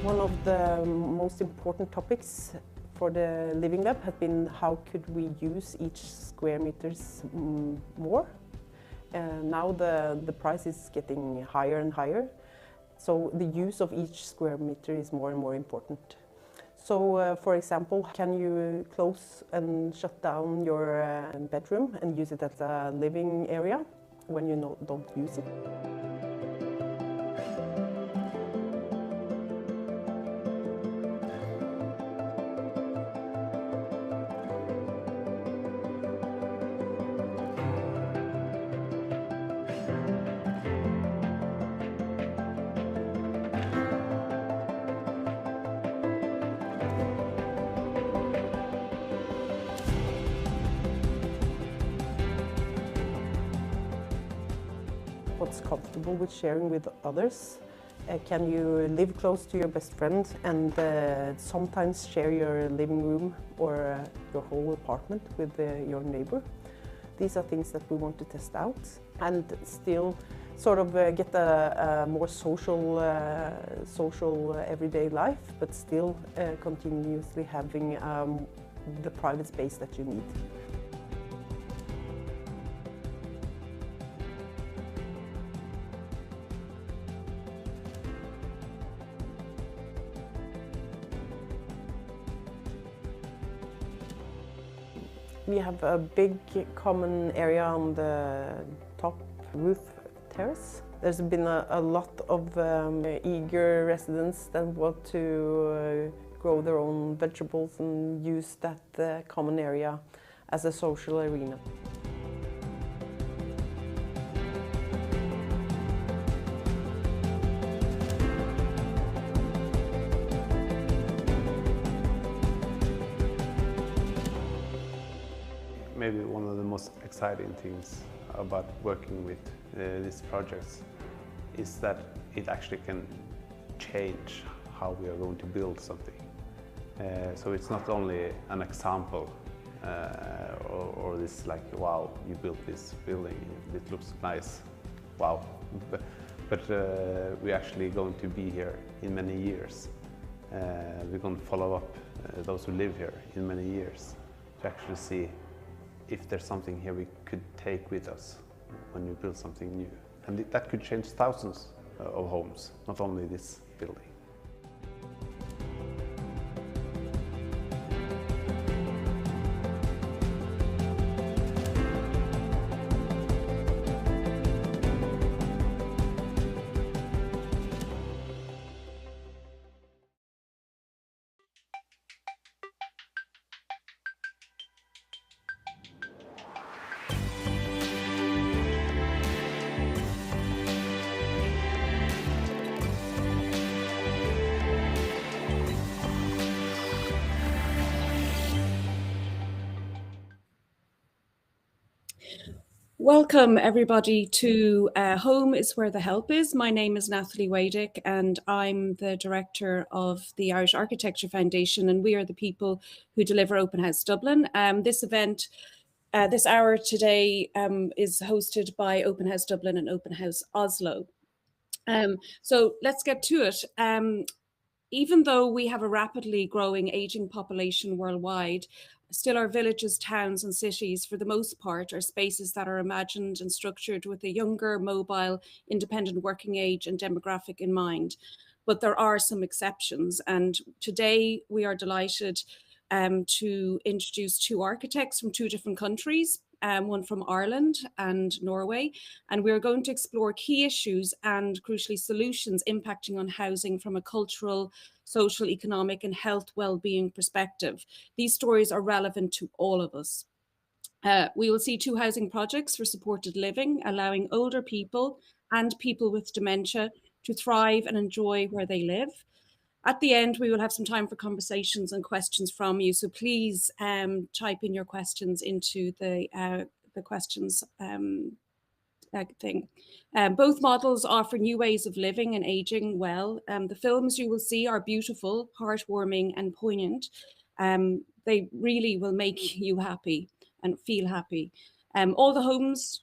One of the most important topics for the Living Lab has been how could we use each square meters more. Now the price is getting higher and higher, so the use of each square meter is more and more important. So, for example, can you close and shut down your bedroom and use it as a living area when you don't use it? What's comfortable with sharing with others? Can you live close to your best friend and sometimes share your living room or your whole apartment with your neighbor? These are things that we want to test out and still sort of get a more social everyday life, but still continuously having the private space that you need. We have a big common area on the top roof terrace. There's been a lot of eager residents that want to grow their own vegetables and use that common area as a social arena. Maybe one of the most exciting things about working with these projects is that it actually can change how we are going to build something. So it's not only an example or this like, wow, you built this building, it looks nice, wow. But we're actually going to be here in many years. We're going to follow up those who live here in many years to actually see if there's something here we could take with us when we build something new. And that could change thousands of homes, not only this building. Welcome everybody to Home is Where the Help Is. My name is Natalie Wadick and I'm the director of the Irish Architecture Foundation, and we are the people who deliver Open House Dublin. This event, this hour today is hosted by Open House Dublin and Open House Oslo. So let's get to it. Even though we have a rapidly growing aging population worldwide, still our villages, towns and cities, for the most part, are spaces that are imagined and structured with a younger, mobile, independent working age and demographic in mind. But there are some exceptions. And today we are delighted to introduce two architects from two different countries, one from Ireland and Norway. And we're going to explore key issues and crucially solutions impacting on housing from a cultural, social, economic and health well-being perspective. These stories are relevant to all of us. We will see two housing projects for supported living, allowing older people and people with dementia to thrive and enjoy where they live. At the end, we will have some time for conversations and questions from you. So please type in your questions into the questions thing. Both models offer new ways of living and aging well. The films you will see are beautiful, heartwarming and poignant. They really will make you happy and feel happy. All homes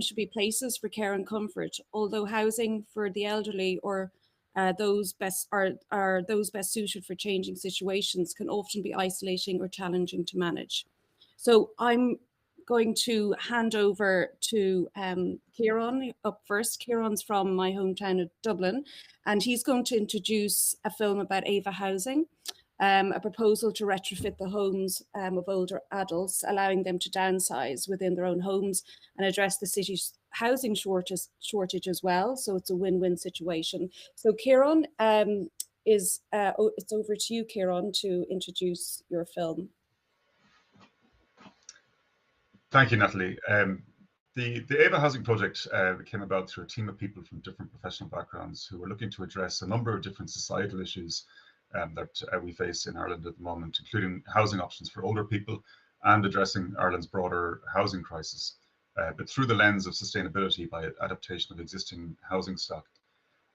should be places for care and comfort, although housing for the elderly or those best suited for changing situations can often be isolating or challenging to manage. So I'm going to hand over to Kieran up first. Kieran's from my hometown of Dublin, and he's going to introduce a film about Ava Housing, a proposal to retrofit the homes of older adults, allowing them to downsize within their own homes and address the city's housing shortage as well. So it's a win-win situation. So Kieran, it's over to you, Kieran, to introduce your film. Thank you, Natalie. The Ava Housing project came about through a team of people from different professional backgrounds who were looking to address a number of different societal issues that we face in Ireland at the moment, including housing options for older people and addressing Ireland's broader housing crisis, but through the lens of sustainability by adaptation of existing housing stock.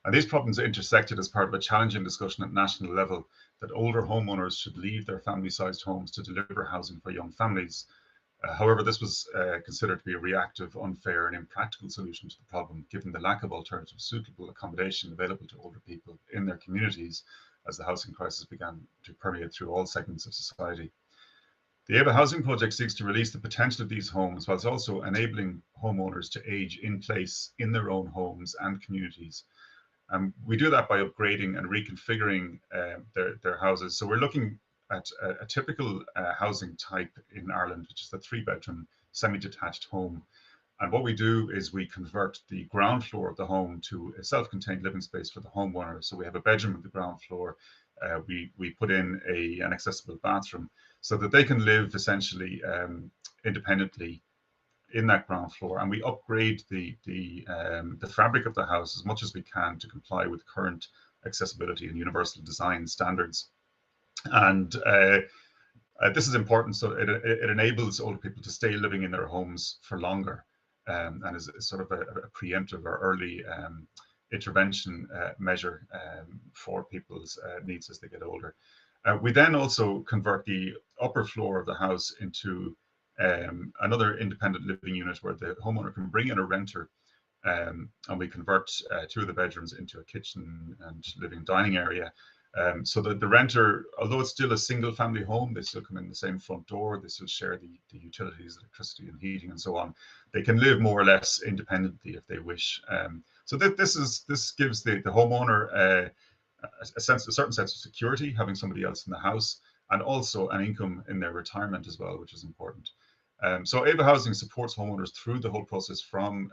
And these problems intersected as part of a challenging discussion at national level that older homeowners should leave their family-sized homes to deliver housing for young families. However, this was considered to be a reactive, unfair and impractical solution to the problem, given the lack of alternative suitable accommodation available to older people in their communities as the housing crisis began to permeate through all segments of society. The Ava Housing project seeks to release the potential of these homes whilst also enabling homeowners to age in place in their own homes and communities. We do that by upgrading and reconfiguring their houses. So we're looking at a typical housing type in Ireland, which is the 3-bedroom semi-detached home. And what we do is we convert the ground floor of the home to a self-contained living space for the homeowner. So we have a bedroom on the ground floor. We put in an accessible bathroom so that they can live essentially independently in that ground floor. And we upgrade the fabric of the house as much as we can to comply with current accessibility and universal design standards. And this is important, so it enables older people to stay living in their homes for longer, and is sort of a preemptive or early intervention measure for people's needs as they get older. We then also convert the upper floor of the house into another independent living unit where the homeowner can bring in a renter, and we convert 2 of the bedrooms into a kitchen and living dining area. So that the renter, although it's still a single family home, they still come in the same front door, they still share the utilities, electricity and heating and so on. They can live more or less independently if they wish. So that this gives the homeowner a certain sense of security, having somebody else in the house, and also an income in their retirement as well, which is important. So Ava Housing supports homeowners through the whole process, from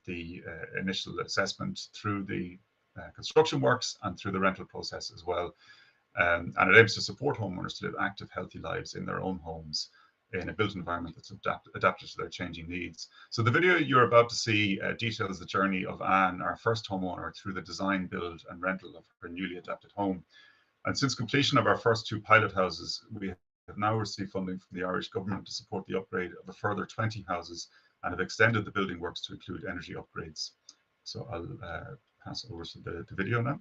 the initial assessment through the construction works and through the rental process as well. And it aims to support homeowners to live active, healthy lives in their own homes in a built environment that's adapted to their changing needs. So the video you're about to see details the journey of Anne, our first homeowner, through the design, build and rental of her newly adapted home. And since completion of our first 2 pilot houses, we have now received funding from the Irish government to support the upgrade of a further 20 houses and have extended the building works to include energy upgrades. So I'll pass over to the video now.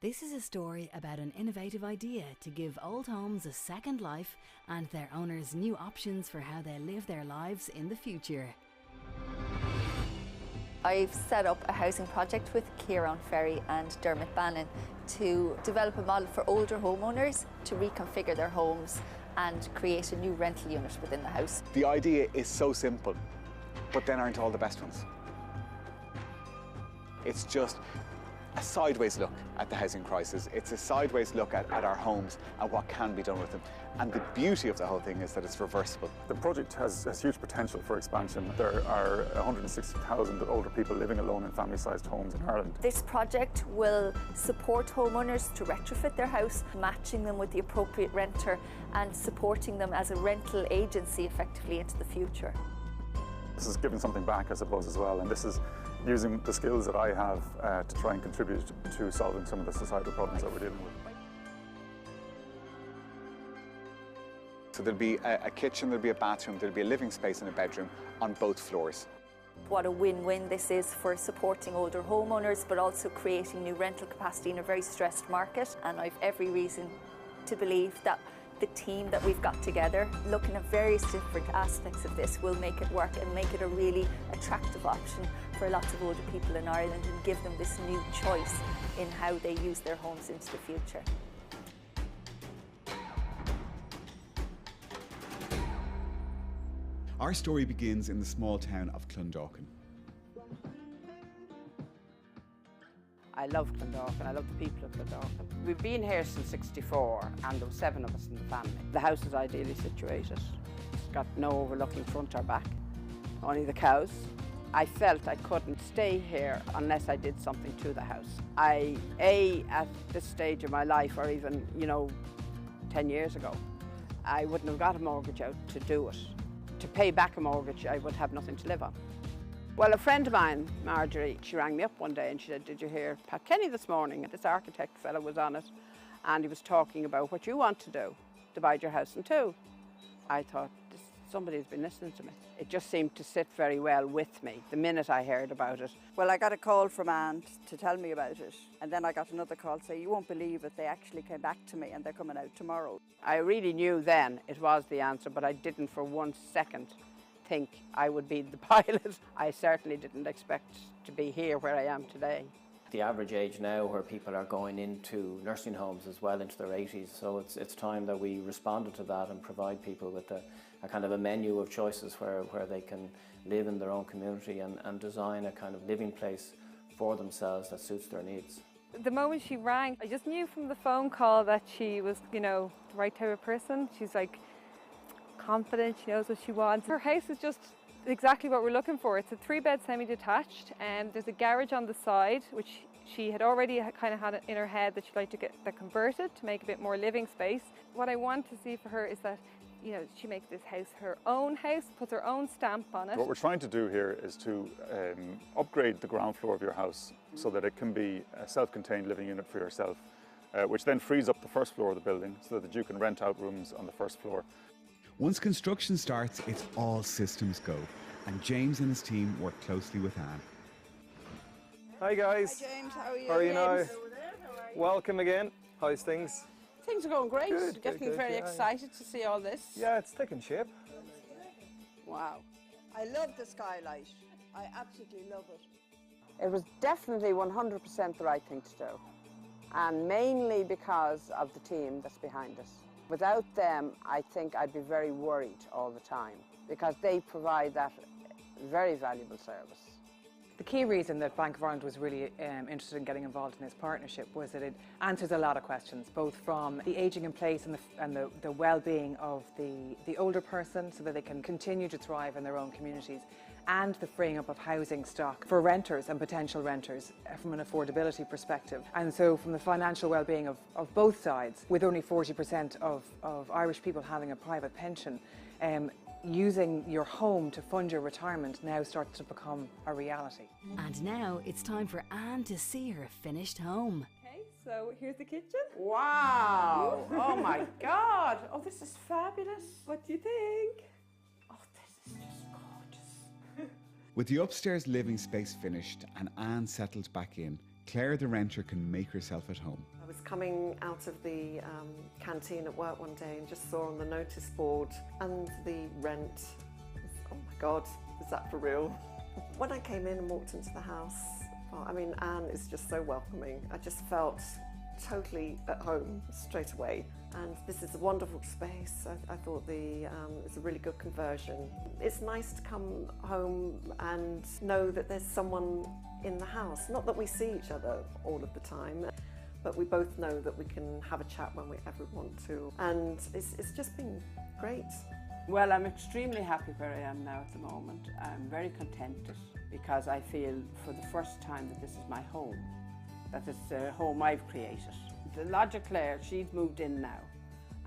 This is a story about an innovative idea to give old homes a second life and their owners new options for how they live their lives in the future. I've set up a housing project with Kieran Ferry and Dermot Bannon to develop a model for older homeowners to reconfigure their homes and create a new rental unit within the house. The idea is so simple, but then aren't all the best ones. It's just a sideways look at the housing crisis. It's a sideways look at our homes and what can be done with them. And the beauty of the whole thing is that it's reversible. The project has huge potential for expansion. There are 160,000 older people living alone in family-sized homes in Ireland. This project will support homeowners to retrofit their house, matching them with the appropriate renter and supporting them as a rental agency effectively into the future. This is giving something back, I suppose, as well, and this is using the skills that I have to try and contribute to solving some of the societal problems that we're dealing with. So there'll be a kitchen, there'll be a bathroom, there'll be a living space and a bedroom on both floors. What a win-win this is for supporting older homeowners, but also creating new rental capacity in a very stressed market. And I've every reason to believe that the team that we've got together, looking at various different aspects of this, will make it work and make it a really attractive option for lots of older people in Ireland and give them this new choice in how they use their homes into the future. Our story begins in the small town of Clondalkin. I love Clondalkin, I love the people of Clondalkin. We've been here since '64 and there were 7 of us in the family. The house is ideally situated. It's got no overlooking front or back, only the cows. I felt I couldn't stay here unless I did something to the house. At this stage of my life, or even, 10 years ago, I wouldn't have got a mortgage out to do it. To pay back a mortgage, I would have nothing to live on. Well, a friend of mine, Marjorie, she rang me up one day and she said, "Did you hear Pat Kenny this morning?" This architect fellow was on it and he was talking about what you want to do, divide your house in two. I thought, somebody's been listening to me. It just seemed to sit very well with me the minute I heard about it. Well, I got a call from Anne to tell me about it, and then I got another call saying, "You won't believe it, they actually came back to me and they're coming out tomorrow." I really knew then it was the answer, but I didn't for 1 second think I would be the pilot. I certainly didn't expect to be here where I am today. The average age now where people are going into nursing homes as well into their 80s, so it's time that we responded to that and provide people with a kind of a menu of choices where they can live in their own community and design a kind of living place for themselves that suits their needs. The moment she rang, I just knew from the phone call that she was, the right type of person. She's like confident, she knows what she wants. Her house is just exactly what we're looking for. It's a 3-bed semi-detached and there's a garage on the side which she had already kind of had it in her head that she'd like to get that converted to make a bit more living space. What I want to see for her is that she makes this house her own house, puts her own stamp on it. What we're trying to do here is to upgrade the ground floor of your house so that it can be a self-contained living unit for yourself, which then frees up the first floor of the building so that you can rent out rooms on the first floor. Once construction starts, it's all systems go, and James and his team work closely with Anne. Hi guys. Hi James, how are you? How are you now? Welcome again. How's things? Things are going great. Good, Getting very excited to see all this. Yeah, it's taking shape. Wow. I love the skylight. I absolutely love it. It was definitely 100% the right thing to do, and mainly because of the team that's behind us. Without them, I think I'd be very worried all the time because they provide that very valuable service. The key reason that Bank of Ireland was really interested in getting involved in this partnership was that it answers a lot of questions, both from the ageing in place and the well-being of the older person so that they can continue to thrive in their own communities, and the freeing up of housing stock for renters and potential renters from an affordability perspective. And so from the financial well-being of both sides, with only 40% of Irish people having a private pension, using your home to fund your retirement now starts to become a reality. And now it's time for Anne to see her finished home. Okay, so here's the kitchen. Wow! Oh my God! Oh, this is fabulous. What do you think? Oh, this With the upstairs living space finished and Anne settled back in, Claire the renter can make herself at home. I was coming out of the canteen at work one day and just saw on the notice board and the rent. Oh my God, is that for real? When I came in and walked into the house, well, I mean, Anne is just so welcoming. I just felt totally at home straight away. And this is a wonderful space. I thought it's a really good conversion. It's nice to come home and know that there's someone in the house. Not that we see each other all of the time, but we both know that we can have a chat when we ever want to. And it's just been great. Well, I'm extremely happy where I am now at the moment. I'm very contented because I feel for the first time that this is my home, that it's a home I've created. The lodge of Claire, she's moved in now,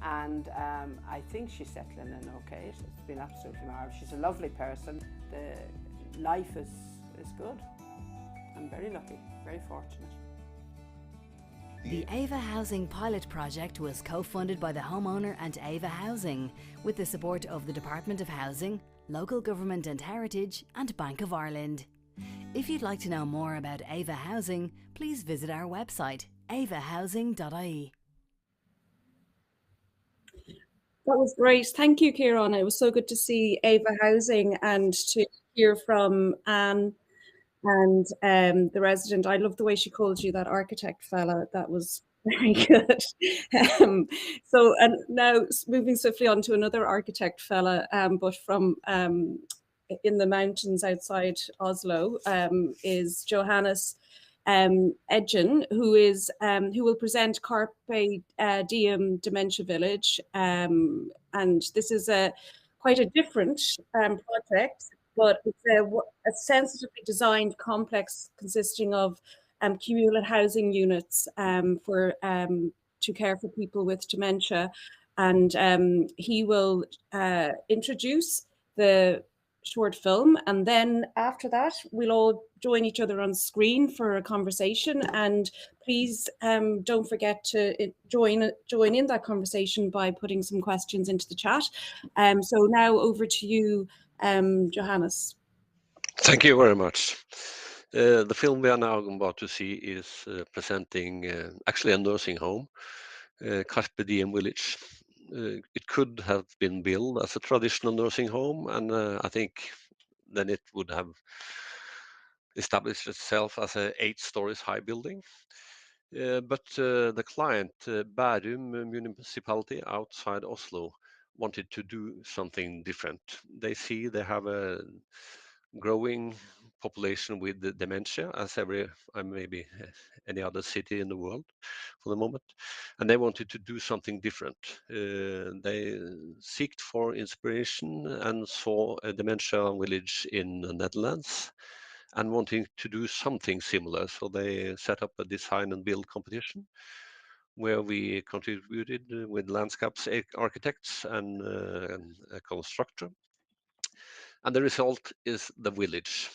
and I think she's settling in okay. It's been absolutely marvellous. She's a lovely person. The life is good. I'm very lucky, very fortunate. The Ava Housing pilot project was co-funded by the homeowner and Ava Housing, with the support of the Department of Housing, Local Government and Heritage and Bank of Ireland. If you'd like to know more about Ava Housing, please visit our website, avahousing.ie. That was great. Thank you, Kieran. It was so good to see Ava Housing and to hear from Anne and the resident. I love the way she called you that architect fella. That was very good. So, and now moving swiftly on to another architect fella, but from in the mountains outside Oslo, is Johannes Edgen, who will present Carpe Diem Dementia Village, and this is quite a different project, but it's a sensitively designed complex consisting of communal housing units to care for people with dementia, and he will introduce the short film, and then after that we'll all join each other on screen for a conversation. And please don't forget to join in that conversation by putting some questions into the chat. So now over to you, Johannes. Thank you very much. The film we are now about to see is presenting actually a nursing home, Carpe Diem Village. It could have been built as a traditional nursing home, and I think then it would have established itself as an 8 stories high building. But the client, Bærum municipality outside Oslo, wanted to do something different. They see they have a growing population with the dementia, as maybe any other city in the world for the moment, and they wanted to do something different. They seeked for inspiration and saw a dementia village in the Netherlands and wanting to do something similar. So they set up a design and build competition where we contributed with landscapes architects and a constructor. And the result is the village,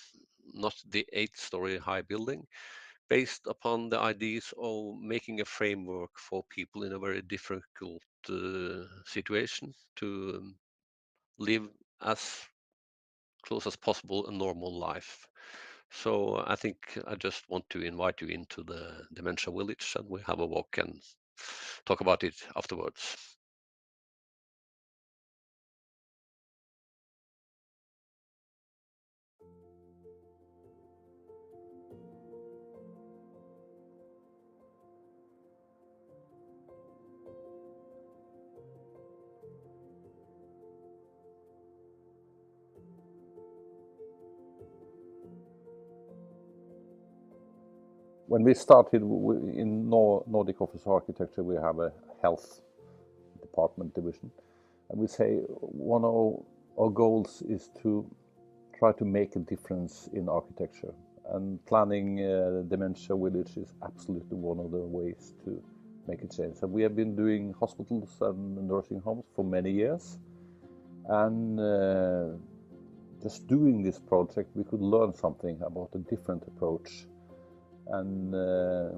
not the 8-story high building, based upon the ideas of making a framework for people in a very difficult situation to live as close as possible a normal life. So I think I just want to invite you into the Dementia Village, and we have a walk and talk about it afterwards. When we started in Nordic Office Architecture, we have a health department division, and we say one of our goals is to try to make a difference in architecture, and planning Dementia Village is absolutely one of the ways to make a change. And we have been doing hospitals and nursing homes for many years, and just doing this project we could learn something about a different approach. And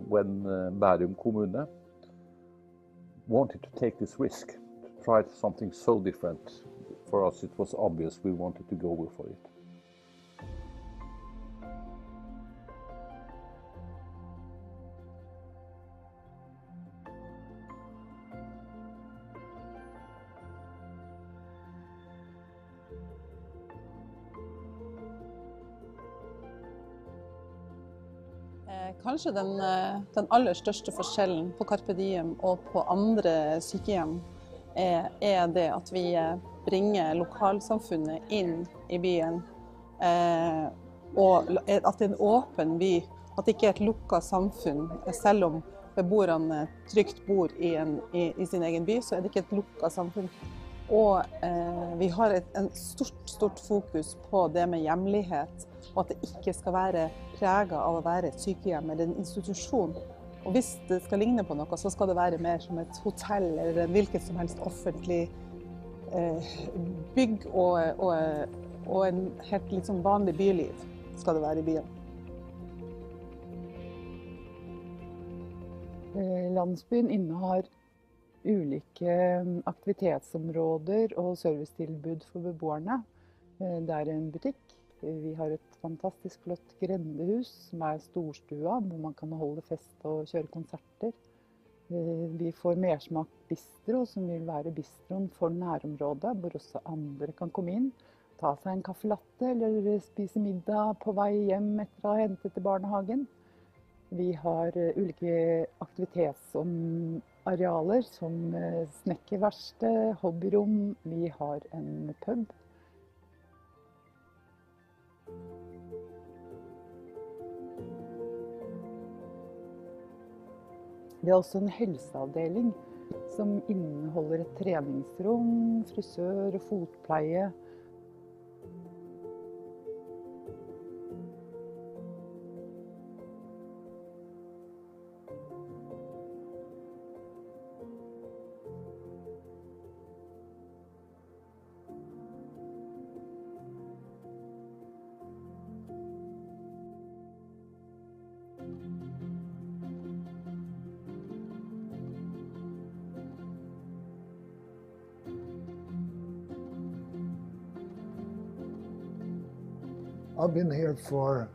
when Bærum kommune wanted to take this risk, to try something so different, for us it was obvious we wanted to go for it. Kanskje den aller største forskjellen på Carpe Diem og på andre sykehjem er det at vi bringer lokalsamfunnet inn i byen, og at det er en åpen by, at det ikke er et lukket samfunn. Selv om beboerne trygt bor i sin egen by, så er det ikke et lukket samfunn. Og vi har en stort fokus på det med hjemlighet, og at det ikke skal være preget av å være et sykehjem eller en institusjon. Og hvis det skal ligne på noe, så skal det være mer som et hotell eller hvilket som helst offentlig bygg og en helt liksom vanlig byliv skal det være i byen. Landsbyen innehar ulike aktivitetsområder og servicetilbud for beboerne. Det er en butikk. Vi har et fantastisk flott grendehus som er storstua, hvor man kan holde fest og kjøre konserter. Vi får mersmak bistro, som vil være bistroen for nærområdet, hvor også andre kan komme inn, ta seg en kaffe latte eller spise middag på vei hjem etter å ha hentet til barnehagen. Vi har ulike aktivitetsarealer som snekkerverksted, hobbyrom. Vi har en pub. Vi har også en helseavdeling som inneholder et treningsrom, frisør og fotpleie. I've been here for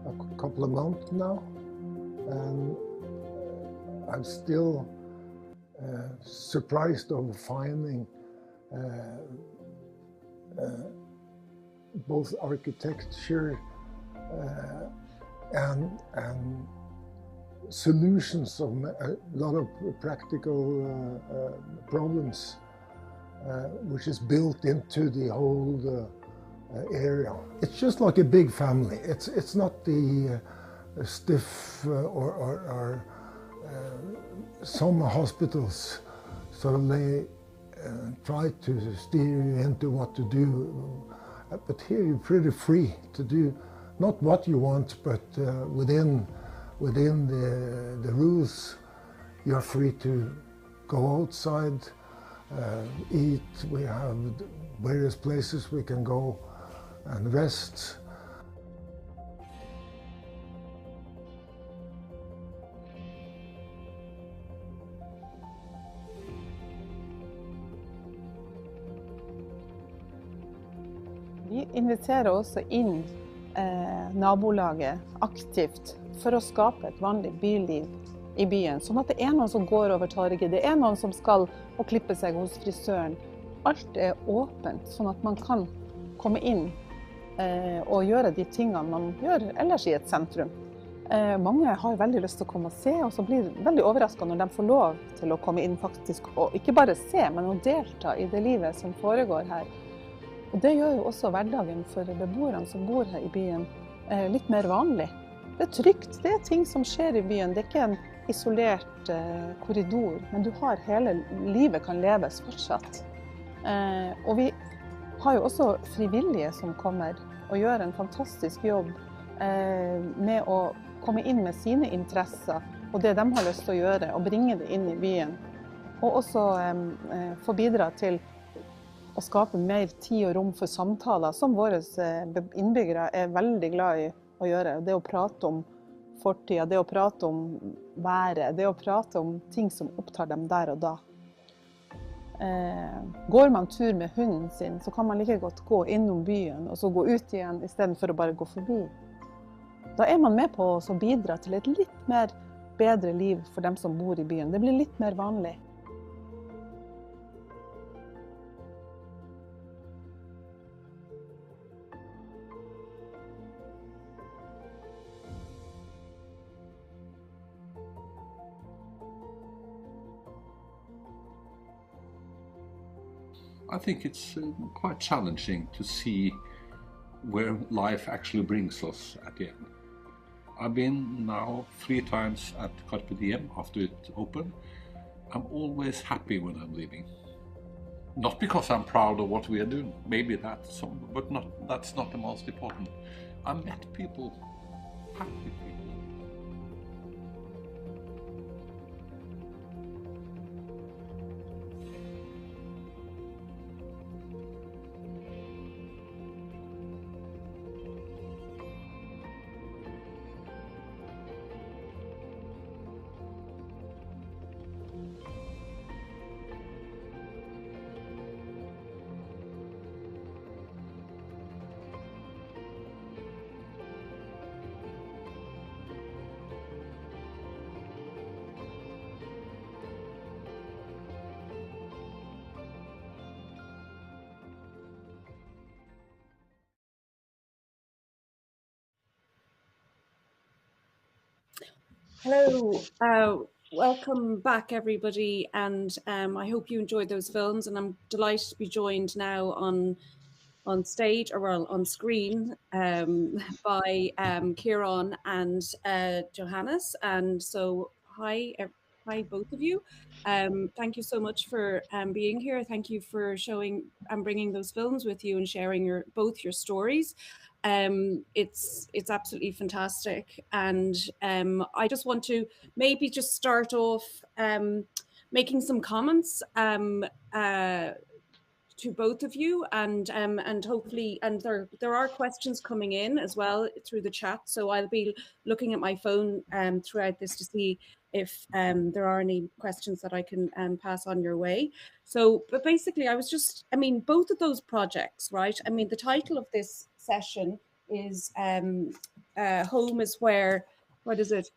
a couple of months now, and I'm still surprised of finding both architecture and solutions of a lot of practical problems, which is built into the whole area. It's just like a big family. It's not the stiff or some hospitals sort of they try to steer you into what to do, but here you're pretty free to do not what you want, but within the rules you're free to go outside, eat. We have various places we can go and rest. Vi inviterer også inn nabolaget aktivt for å skape et vanlig byliv i byen. Sånn at det er noen som går over torget, det er noen som skal og klippe seg hos frisøren. Alt er åpent, sånn at man kan komme inn og gjøre de tingene man gjør ellers i et sentrum. Mange har veldig lyst til å komme og se, og så blir veldig overrasket når de får lov til å komme inn faktisk, og ikke bare se, men å delta i det livet som foregår her. Og det gjør jo også hverdagen for beboerne som bor her i byen litt mer vanlig. Det er trygt, det er ting som skjer i byen, det er ikke en isolert korridor, men du har hele livet kan leves fortsatt. Og vi har jo også frivillige som kommer og gjør en fantastisk jobb med å komme inn med sine interesser og det de har lyst til å gjøre, og bringe det inn i byen. Og også få bidra til å skape mer tid og rom for samtaler, som våre innbyggere er veldig glad i å gjøre. Det å prate om fortida, det å prate om været, det å prate om ting som opptar dem der og da. Går man tur med hunden sin, så kan man like godt gå innom byen og så gå ut igjen i stedet for å bare gå forbi. Da er man med på å bidra til et litt mer bedre liv for dem som bor i byen. Det blir litt mer vanlig. I think it's quite challenging to see where life actually brings us at the end. I've been now 3 times at Carpe Diem after it opened. I'm always happy when I'm leaving. Not because I'm proud of what we are doing, maybe that's some, but that's not the most important. I met people, happy people. Hello, welcome back everybody, and I hope you enjoyed those films, and I'm delighted to be joined now on stage, or well, on screen, by Kieran and Johannes. And so hi both of you. Thank you so much for being here. Thank you for showing and bringing those films with you and sharing both your stories. It's absolutely fantastic, and I just want to maybe just start off making some comments to both of you, and hopefully, and there are questions coming in as well through the chat, so I'll be looking at my phone throughout this to see if there are any questions that I can pass on your way. So, but basically, I mean, both of those projects, right? I mean, the title of this session is Home is Where, what is it?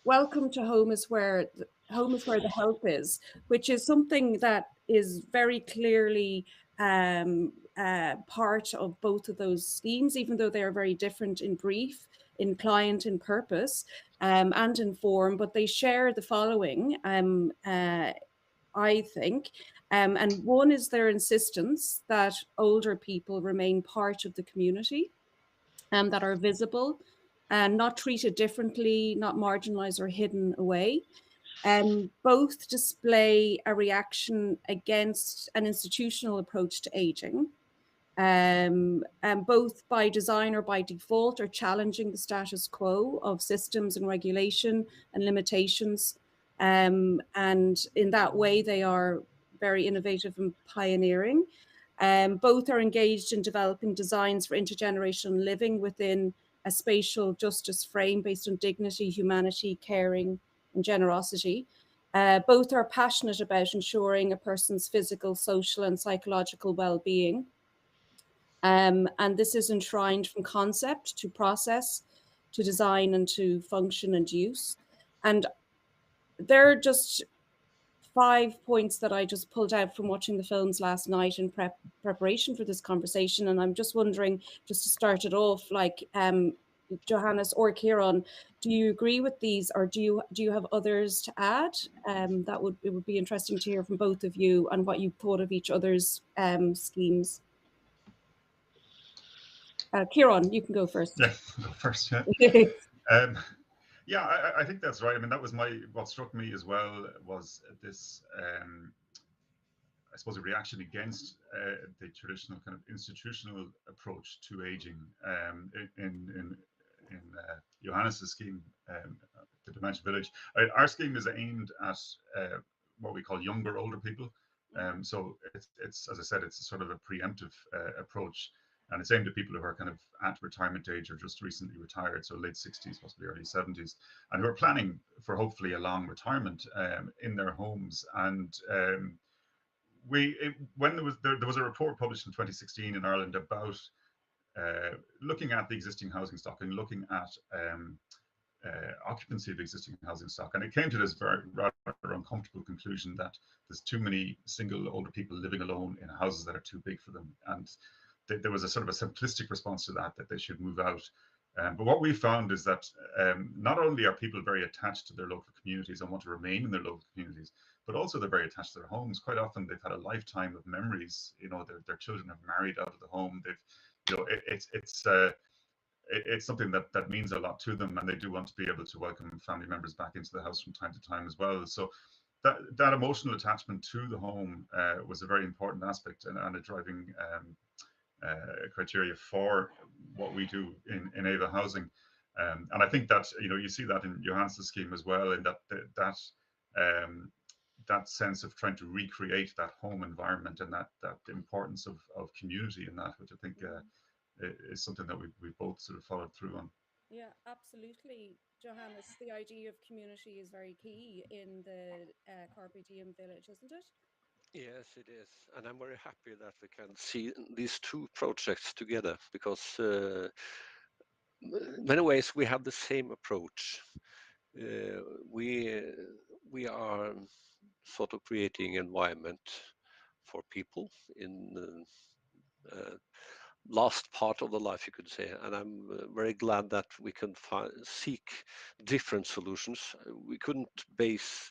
Welcome to Home is Where the Help is, which is something that is very clearly part of both of those schemes, even though they are very different in brief, in client, in purpose, and in form, but they share the following, I think. And one is their insistence that older people remain part of the community, that are visible and not treated differently, not marginalized or hidden away. Both display a reaction against an institutional approach to aging, both by design or by default, are challenging the status quo of systems and regulation and limitations. And in that way, they are very innovative and pioneering. Both are engaged in developing designs for intergenerational living within a spatial justice frame based on dignity, humanity, caring, and generosity. Both are passionate about ensuring a person's physical, social, and psychological well-being. And this is enshrined from concept to process, to design, and to function and use. And there are just 5 points that I just pulled out from watching the films last night in preparation for this conversation. And I'm just wondering, just to start it off, like Johannes or Kieran, do you agree with these, or do you have others to add? It would be interesting to hear from both of you and what you thought of each other's schemes. Kieran, you can go first. Yeah, I'll go first. Yeah. I think that's right. I mean, that was what struck me as well was this, I suppose, a reaction against the traditional kind of institutional approach to aging. In Johannes's scheme, the Dementia Village, our scheme is aimed at what we call younger older people. So it's, as I said, it's a sort of a preemptive approach. And it's aimed at people who are kind of at retirement age or just recently retired, so late 60s, possibly early 70s, and who are planning for hopefully a long retirement in their homes. And when there was a report published in 2016 in Ireland about looking at the existing housing stock and looking at occupancy of existing housing stock, and it came to this rather uncomfortable conclusion that there's too many single older people living alone in houses that are too big for them. And there was a sort of a simplistic response to that they should move out. But what we found is that not only are people very attached to their local communities and want to remain in their local communities, but also they're very attached to their homes. Quite often they've had a lifetime of memories. You know, their children have married out of the home. They've, you know, it's something that means a lot to them, and they do want to be able to welcome family members back into the house from time to time as well. So that emotional attachment to the home was a very important aspect and a driving criteria for what we do in Ava Housing. And I think that, you know, you see that in Johannes' scheme as well, in that sense of trying to recreate that home environment and that importance of community in that, which I think is something that we've both sort of followed through on. Yeah, absolutely. Johannes, the idea of community is very key in the Carpe Diem village, isn't it? Yes, it is. And I'm very happy that we can see these two projects together, because in many ways we have the same approach. We are sort of creating environment for people in last part of the life, you could say, and I'm very glad that we can seek different solutions. We couldn't base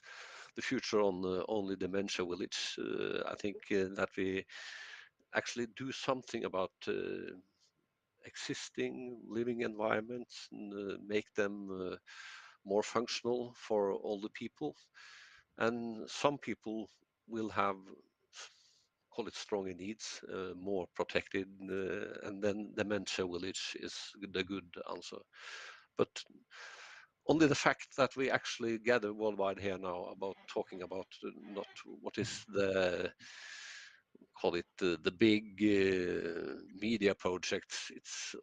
the future on only dementia village. I think that we actually do something about existing living environments and make them more functional for all the people. And some people will have, call it, stronger needs, more protected, and then dementia village is the good answer. But only the fact that we actually gather worldwide here now about talking about not what is the, call it, the big media projects. It's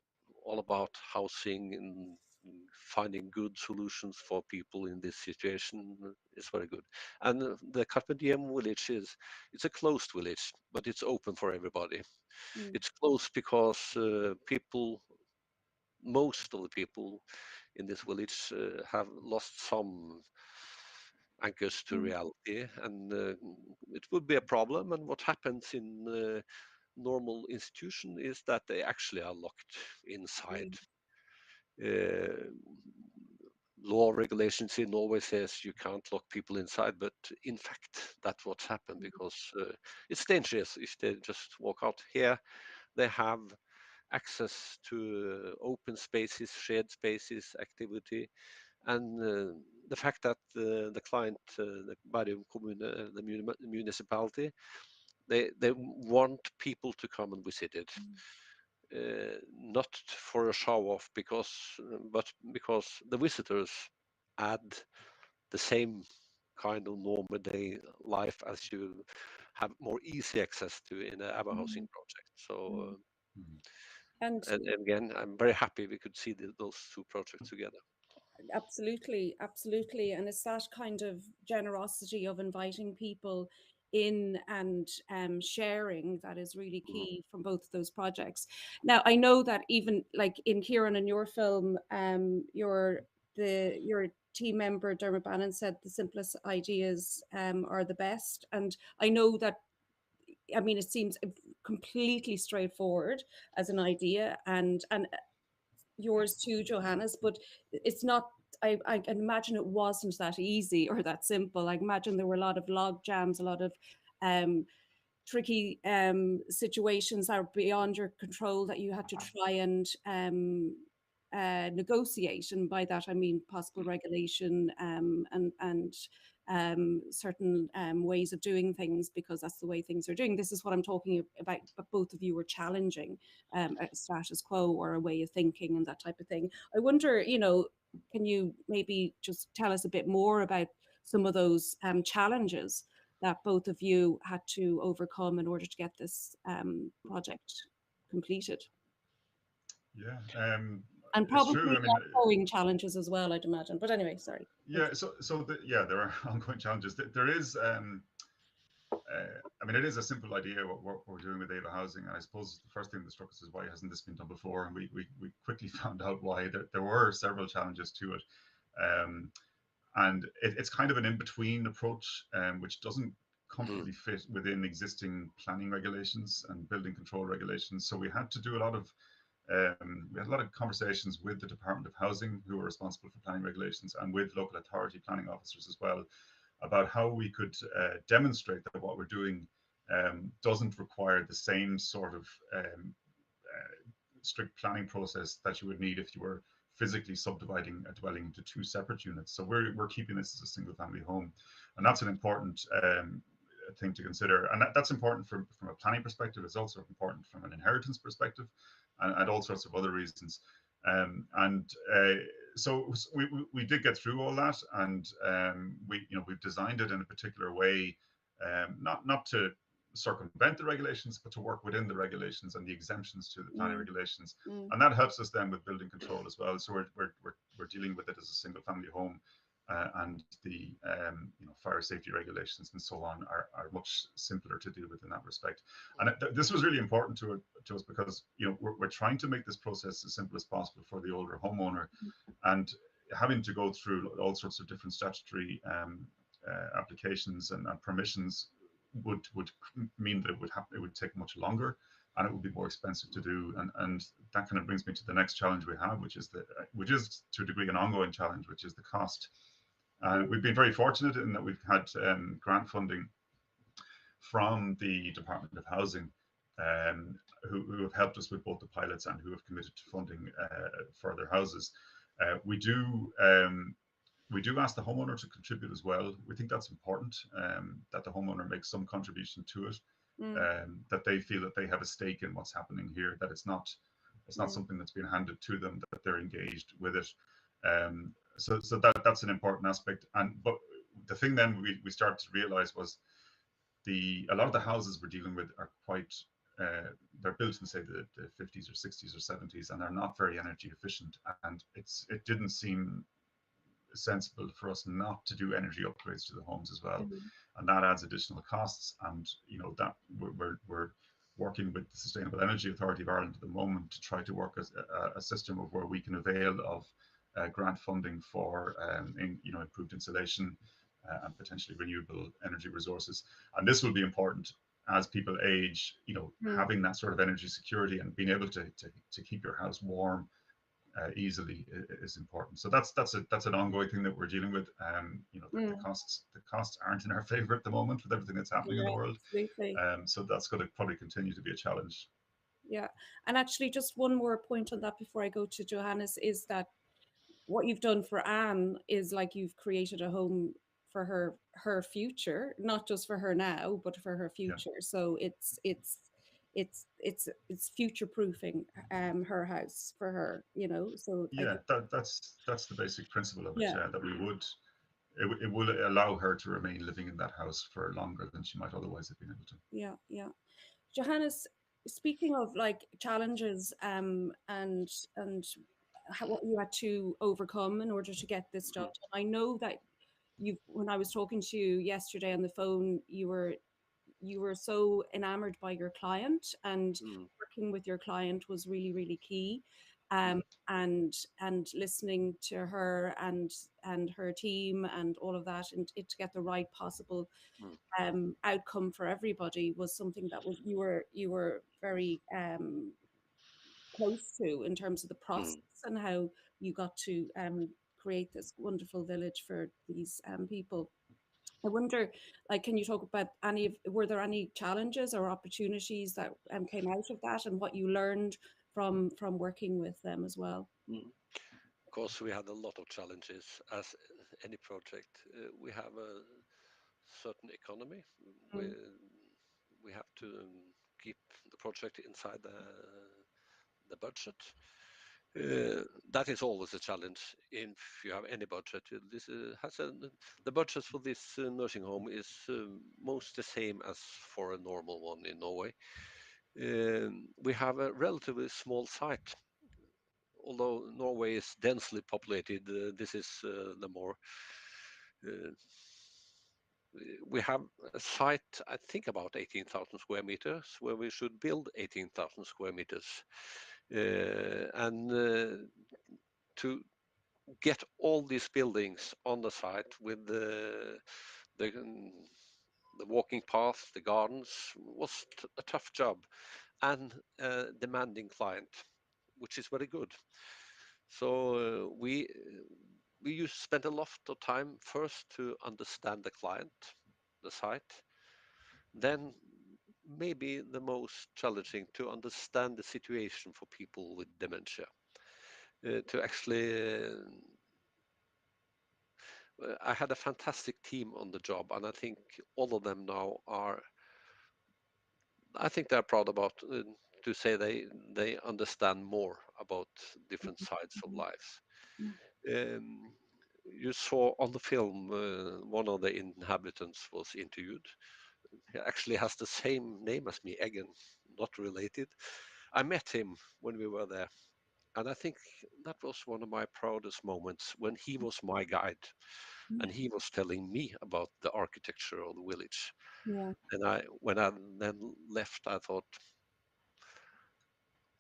all about housing and finding good solutions for people in this situation is very good. And the Carpe Diem village it's a closed village, but it's open for everybody. It's closed because most of the people in this village have lost some anchors to reality, and it would be a problem. And what happens in normal institution is that they actually are locked inside. Law regulations in Norway says you can't lock people inside, but in fact that's what's happened, because it's dangerous if they just walk out. Here they have access to open spaces, shared spaces, activity, and the fact that the client, the Bærum kommune, the municipality, they want people to come and visit it. Not for a show off, but because the visitors add the same kind of normal day life as you have more easy access to in a Ava Housing project. So, and again, I'm very happy we could see those two projects together. Absolutely, absolutely. And it's that kind of generosity of inviting people in and sharing that is really key from both of those projects. Now, I know that even like in Kieran, in your film, your team member Dermot Bannon said the simplest ideas are the best. And I know that, I mean, it seems completely straightforward as an idea, and yours too, Johannes, but it's not, I can imagine it wasn't that easy or that simple. I imagine there were a lot of log jams, a lot of tricky situations that are beyond your control that you had to try and negotiate. And by that I mean possible regulation and certain ways of doing things, because that's the way things are doing. This is what I'm talking about. Both of you were challenging a status quo or a way of thinking and that type of thing. I wonder, you know, can you maybe just tell us a bit more about some of those challenges that both of you had to overcome in order to get this project completed? Yeah. And probably ongoing challenges as well, I'd imagine. But anyway, sorry. Yeah. So there are ongoing challenges. There is. I mean, it is a simple idea what we're doing with Ava Housing, and I suppose the first thing that struck us is why hasn't this been done before? And we quickly found out why. There were several challenges to it, and it's kind of an in-between approach, which doesn't comfortably fit within existing planning regulations and building control regulations. So we had to do a lot of we had a lot of conversations with the Department of Housing, who are responsible for planning regulations, and with local authority planning officers as well, about how we could demonstrate that what we're doing doesn't require the same sort of strict planning process that you would need if you were physically subdividing a dwelling into two separate units. So we're keeping this as a single family home, and that's an important thing to consider. And that's important from a planning perspective. It's also important from an inheritance perspective, and all sorts of other reasons. So we did get through all that, and we've designed it in a particular way, not to circumvent the regulations, but to work within the regulations and the exemptions to the planning regulations, and that helps us then with building control as well. So we're dealing with it as a single family home, and the fire safety regulations and so on are much simpler to deal with in that respect. And this was really important to us because we're trying to make this process as simple as possible for the older homeowner, and having to go through all sorts of different statutory applications and permissions would mean that it would take much longer, and it would be more expensive to do. And that kind of brings me to the next challenge we have, which is to a degree an ongoing challenge, which is the cost. We've been very fortunate in that we've had grant funding from the Department of Housing, who have helped us with both the pilots and who have committed to funding further houses. We do ask the homeowner to contribute as well. We think that's important, that the homeowner makes some contribution to it, that they feel that they have a stake in what's happening here, that it's not something that's been handed to them, that they're engaged with it. So that's an important aspect. But the thing then we started to realize was a lot of the houses we're dealing with are quite, they're built in, say, the 50s or 60s or 70s, and they're not very energy efficient. And it didn't seem sensible for us not to do energy upgrades to the homes as well, and that adds additional costs. And that we're working with the Sustainable Energy Authority of Ireland at the moment to try to work as a system of where we can avail of grant funding for improved insulation and potentially renewable energy resources. And this will be important as people age. Having that sort of energy security and being able to keep your house warm easily is important. So that's an ongoing thing that we're dealing with. The costs aren't in our favor at the moment with everything that's happening in the world. Absolutely. So that's going to probably continue to be a challenge. Yeah, and actually just one more point on that before I go to Johannes is that what you've done for Anne is like you've created a home for her future, not just for her now, but for her future. Yeah. So it's future proofing her house for her, so yeah, that's the basic principle of it. Yeah, that it will allow her to remain living in that house for longer than she might otherwise have been able to. Yeah. Johannes, speaking of like challenges and what you had to overcome in order to get this done, I know that when I was talking to you yesterday on the phone, you were so enamored by your client, and working with your client was really, really key. And listening to her and her team and all of that, and to get the right possible outcome for everybody was something that you were very close to in terms of the process and how you got to create this wonderful village for these people. I wonder, can you talk about were there any challenges or opportunities that came out of that, and what you learned from working with them as well? Of course, we had a lot of challenges as any project. We have a certain economy. We have to keep the project inside the budget. That is always a challenge if you have any budget. This the budget for this nursing home is most the same as for a normal one in Norway. We have a relatively small site. Although Norway is densely populated, this is the more. We have a site, I think, about 18,000 square meters, where we should build 18,000 square meters. And to get all these buildings on the site with the walking path, the gardens, was a tough job and a demanding client. which is very good. So we spent a lot of time first to understand the client, the site, then maybe the most challenging, to understand the situation for people with dementia, to actually I had a fantastic team on the job, and I think all of them now are, I think they're proud about to say they understand more about different sides of life. You saw on the film one of the inhabitants was interviewed. He actually has the same name as me, Eggen, not related. I met him when we were there, and I think that was one of my proudest moments when he was my guide, and he was telling me about the architecture of the village. Yeah. And when I then left, I thought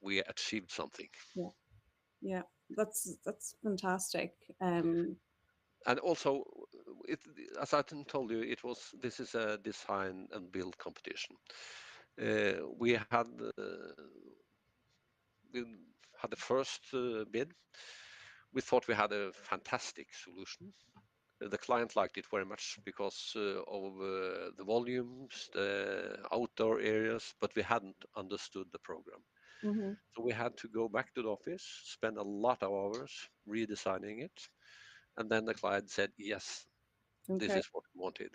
we achieved something. Yeah, yeah, that's fantastic. And also, as I told you, this is a design and build competition. We had the first bid. We thought we had a fantastic solution. The client liked it very much because of the volumes, the outdoor areas, but we hadn't understood the program. Mm-hmm. So we had to go back to the office, spend a lot of hours redesigning it, and then the client said, yes, this is what we wanted.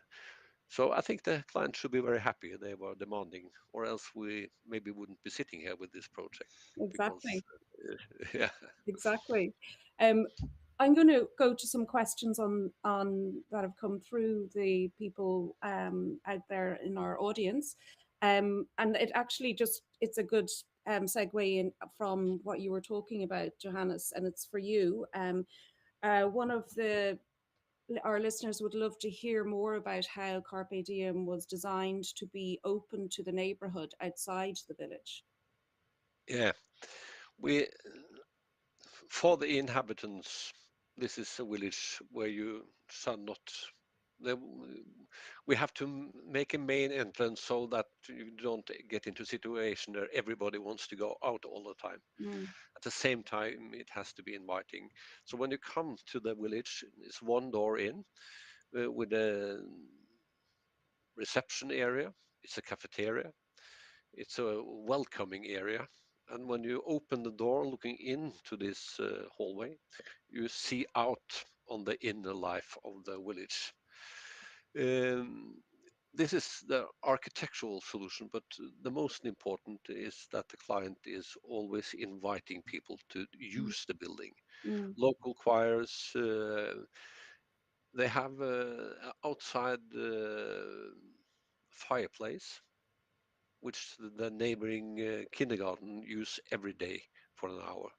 So I think the client should be very happy they were demanding, or else we maybe wouldn't be sitting here with this project. Exactly. Because, yeah. Exactly. I'm going to go to some questions on that have come through the people out there in our audience, and it actually it's a good segue in from what you were talking about, Johannes, and it's for you. One of our listeners would love to hear more about how Carpe Diem was designed to be open to the neighbourhood outside the village. Yeah, for the inhabitants, this is a village where you shall not. We have to make a main entrance so that you don't get into a situation where everybody wants to go out all the time. At the same time, it has to be inviting. So when you come to the village, it's one door in with a reception area. It's a cafeteria. It's a welcoming area. And when you open the door looking into this hallway, you see out on the inner life of the village. This is the architectural solution, but the most important is that the client is always inviting people to use the building. Local choirs, they have outside fireplace, which the neighboring kindergarten use every day for an hour.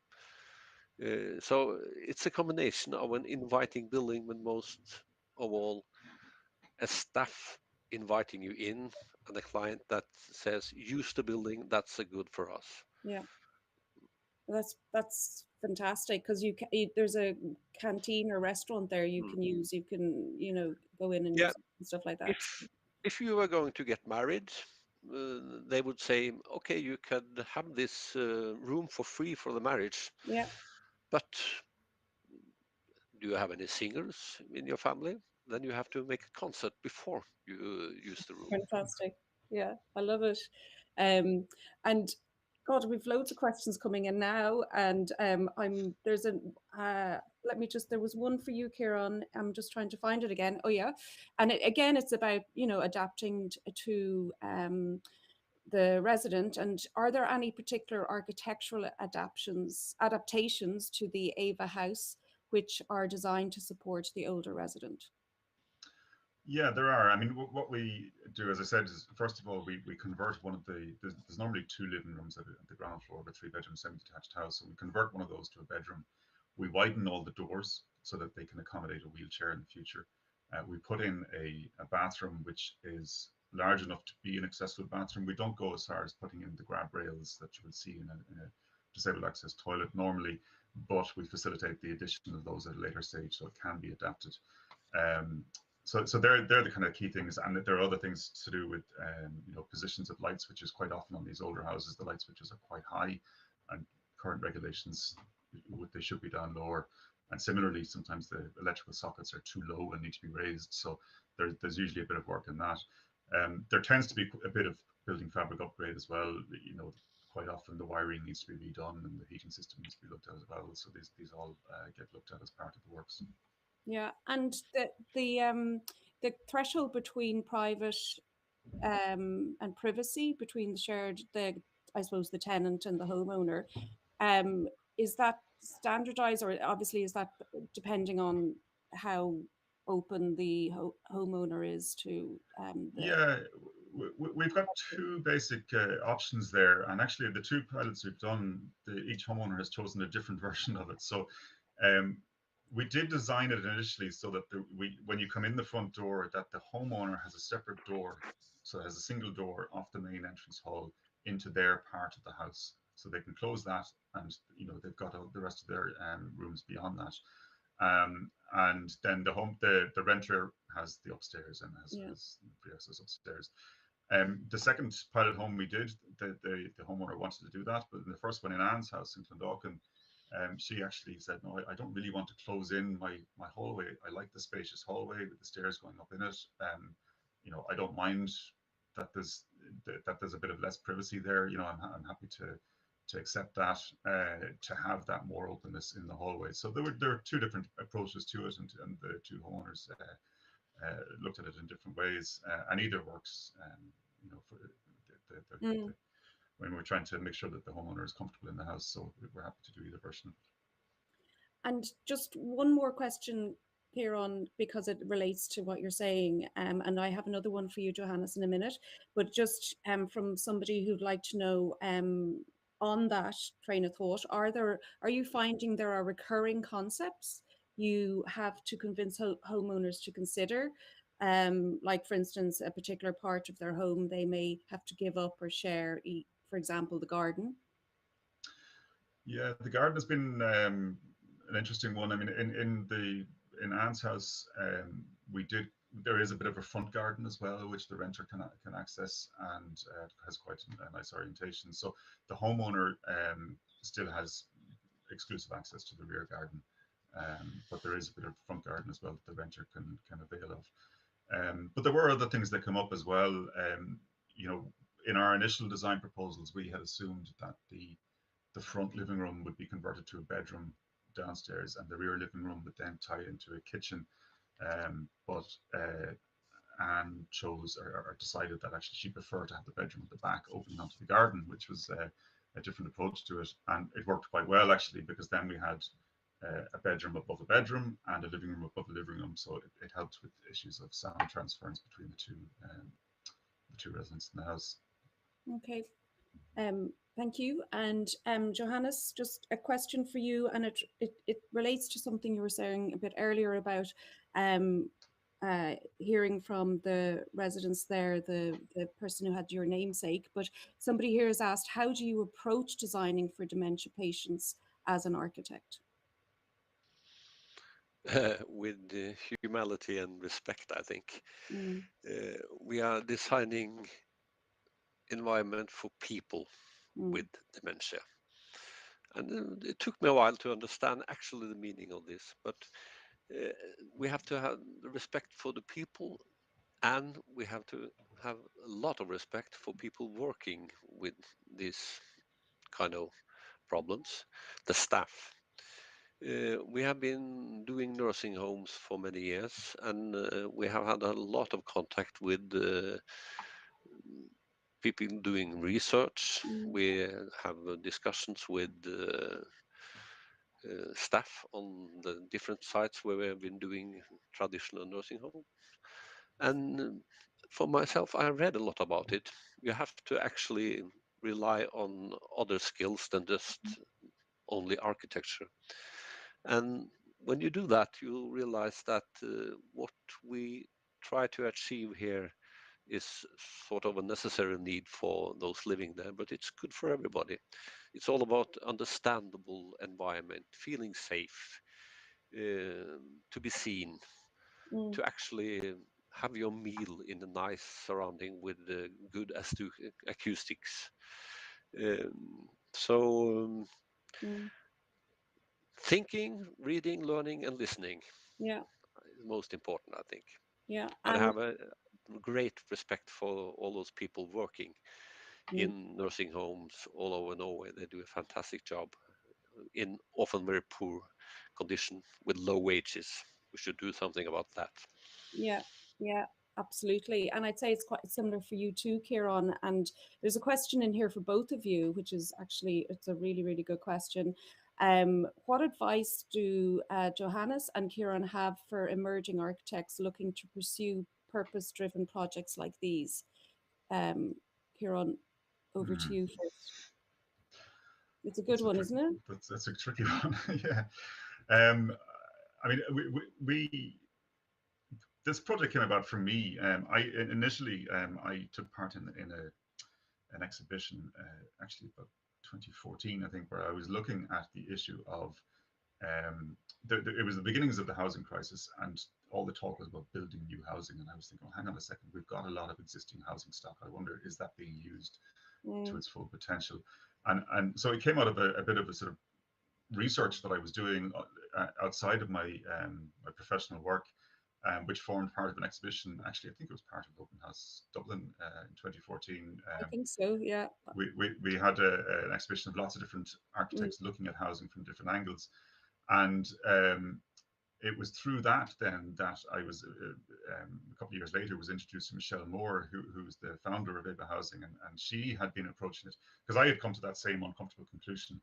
So it's a combination of an inviting building, but most of all, a staff inviting you in and a client that says, use the building, that's a good for us. Yeah, that's fantastic, because there's a canteen or restaurant there you can use. You can go in and use stuff like that. If you were going to get married, they would say, okay, you could have this room for free for the marriage. Yeah. But do you have any singers in your family? Then you have to make a concert before you use the room. Fantastic. Yeah, I love it. And God, we've loads of questions coming in now, and there was one for you, Kieran. I'm just trying to find it again. Oh yeah, and again, it's about adapting to the resident. And are there any particular architectural adaptations to the Ava house which are designed to support the older resident? Yeah, there are. I mean, what we do, as I said, is first of all, we convert one of there's normally 2 living rooms at the ground floor of a 3-bedroom semi-detached house. So we convert one of those to a bedroom. We widen all the doors so that they can accommodate a wheelchair in the future. We put in a bathroom which is large enough to be an accessible bathroom. We don't go as far as putting in the grab rails that you will see in a disabled access toilet normally, but we facilitate the addition of those at a later stage so it can be adapted. So they're the kind of key things, and there are other things to do with positions of light switches. Quite often on these older houses, the light switches are quite high, and current regulations, they should be down lower. And similarly, sometimes the electrical sockets are too low and need to be raised. So there's usually a bit of work in that. There tends to be a bit of building fabric upgrade as well. You know, quite often the wiring needs to be redone and the heating system needs to be looked at as well. So these all get looked at as part of the works. Yeah, and the threshold between private and privacy between I suppose the tenant and the homeowner, is that standardized, or obviously is that depending on how open the homeowner is to Yeah, we've got two basic options there, and actually the two pilots we've done, each homeowner has chosen a different version of it. So we did design it initially so that when you come in the front door, that the homeowner has a separate door, so it has a single door off the main entrance hall into their part of the house, so they can close that, and you know they've got the rest of their rooms beyond that. And then the renter has the upstairs and has free access upstairs. The second pilot home we did, the homeowner wanted to do that, but in the first one in Anne's house in Clondalkin, she actually said, no, I don't really want to close in my hallway. I like the spacious hallway with the stairs going up in it. You know, I don't mind that there's a bit of less privacy there. You know, I'm happy to accept that, to have that more openness in the hallway. So there were two different approaches to it, and the two homeowners looked at it in different ways, and either works. You know, for when we're trying to make sure that the homeowner is comfortable in the house, so we're happy to do either version. And just one more question here on, because it relates to what you're saying, and I have another one for you, Johannes, in a minute, but just from somebody who'd like to know, on that train of thought, are you finding there are recurring concepts you have to convince homeowners to consider? Like, for instance, a particular part of their home they may have to give up or share, for example, the garden. Yeah, the garden has been an interesting one. I mean, in Anne's house, there is a bit of a front garden as well, which the renter can access, and has quite a nice orientation. So the homeowner still has exclusive access to the rear garden, but there is a bit of front garden as well that the renter can avail of. But there were other things that come up as well. You know, in our initial design proposals, we had assumed that the front living room would be converted to a bedroom downstairs, and the rear living room would then tie into a kitchen. But Anne chose or decided that actually she preferred to have the bedroom at the back opening onto the garden, which was a different approach to it. And it worked quite well, actually, because then we had a bedroom above a bedroom and a living room above a living room. So it helped with issues of sound transference between the two residents in the house. Okay. Thank you. And Johannes, just a question for you, and it relates to something you were saying a bit earlier about hearing from the residents there, the person who had your namesake, but somebody here has asked, how do you approach designing for dementia patients as an architect? With humility and respect, I think. We are designing environment for people with dementia. And it took me a while to understand actually the meaning of this, but we have to have respect for the people, and we have to have a lot of respect for people working with these kind of problems, the staff. We have been doing nursing homes for many years, and we have had a lot of contact with people doing research. We have discussions with staff on the different sites where we have been doing traditional nursing homes. And for myself, I read a lot about it. You have to actually rely on other skills than just only architecture. And when you do that, you realize that what we try to achieve here is sort of a necessary need for those living there, but it's good for everybody. It's all about understandable environment, feeling safe, to be seen, to actually have your meal in a nice surrounding with good acoustics. So Thinking, reading, learning, and listening. Yeah. Most important, I think. Yeah. And I have a great respect for all those people working in nursing homes all over Norway. They do a fantastic job in often very poor condition with low wages. We should do something about that. Yeah, yeah, absolutely. And I'd say it's quite similar for you too, Kieran. And there's a question in here for both of you, which is actually, it's a really, really good question. What advice do Johannes and Kieran have for emerging architects looking to pursue purpose-driven projects like these? Kieran, over to you first. It's a good one, isn't it? That's a tricky one. Yeah. I mean, this project came about for me. I initially I took part in an exhibition, actually about 2014, I think, where I was looking at the issue of it was the beginnings of the housing crisis, and all the talk was about building new housing. And I was thinking, oh, hang on a second, we've got a lot of existing housing stock. I wonder, is that being used to its full potential? And so it came out of a bit of a sort of research that I was doing outside of my my professional work, which formed part of an exhibition. Actually, I think it was part of Open House Dublin in 2014. I think so, yeah. We had an exhibition of lots of different architects looking at housing from different angles. And it was through that then that I was, a couple of years later, was introduced to Michelle Moore, who's the founder of Ava Housing, and she had been approaching it, because I had come to that same uncomfortable conclusion.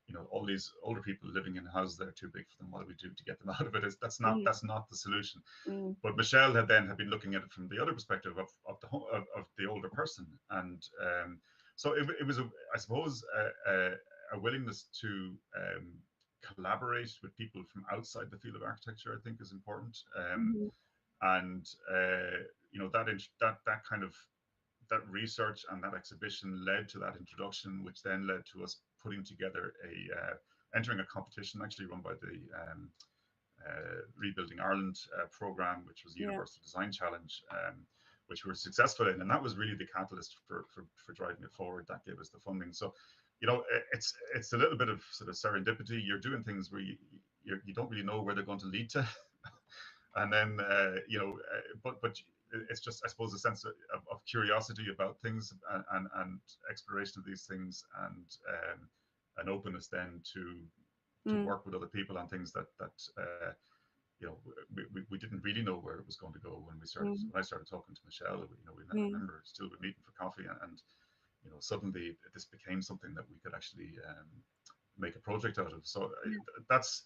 You know, all these older people living in houses that are too big for them, what do we do to get them out of it? That's not the solution. But Michelle had been looking at it from the other perspective of the older person, and so it was I suppose a willingness to collaborate with people from outside the field of architecture, I think, is important. And you know, that kind of that research and that exhibition led to that introduction, which then led to us putting together entering a competition actually run by the Rebuilding Ireland program, which was the Universal Design Challenge, which we were successful in, and that was really the catalyst for driving it forward. That gave us the funding. So, you know, it's a little bit of sort of serendipity. You're doing things where you don't really know where they're going to lead to, and then you know, but it's just, I suppose, a sense of curiosity about things and exploration of these things, and an openness then to work with other people on things that you know, we didn't really know where it was going to go when we started. When I started talking to Michelle, you know, we remember still meeting for coffee, and you know, suddenly this became something that we could actually make a project out of. So that's,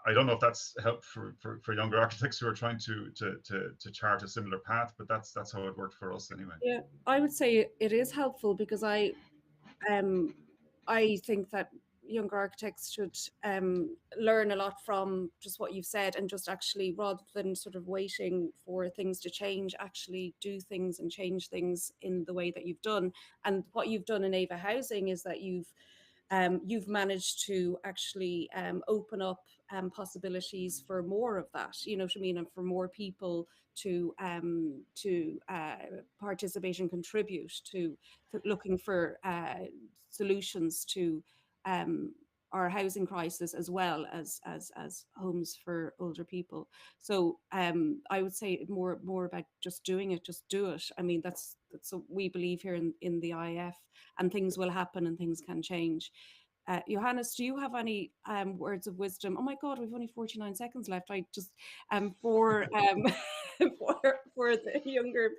I don't know if that's helped for younger architects who are trying to chart a similar path, but that's how it worked for us anyway. Yeah, I would say it is helpful, because I think that younger architects should learn a lot from just what you've said, and just actually, rather than sort of waiting for things to change, actually do things and change things in the way that you've done. And what you've done in Ava Housing is that you've managed to actually open up possibilities for more of that, you know what I mean, and for more people to participate and contribute to looking for solutions to our housing crisis, as well as homes for older people. So I would say more about just doing it, just do it. I mean, that's what we believe here in the IF, and things will happen and things can change. Johannes, do you have any words of wisdom? Oh my God, we've only 49 seconds left. I just for for the younger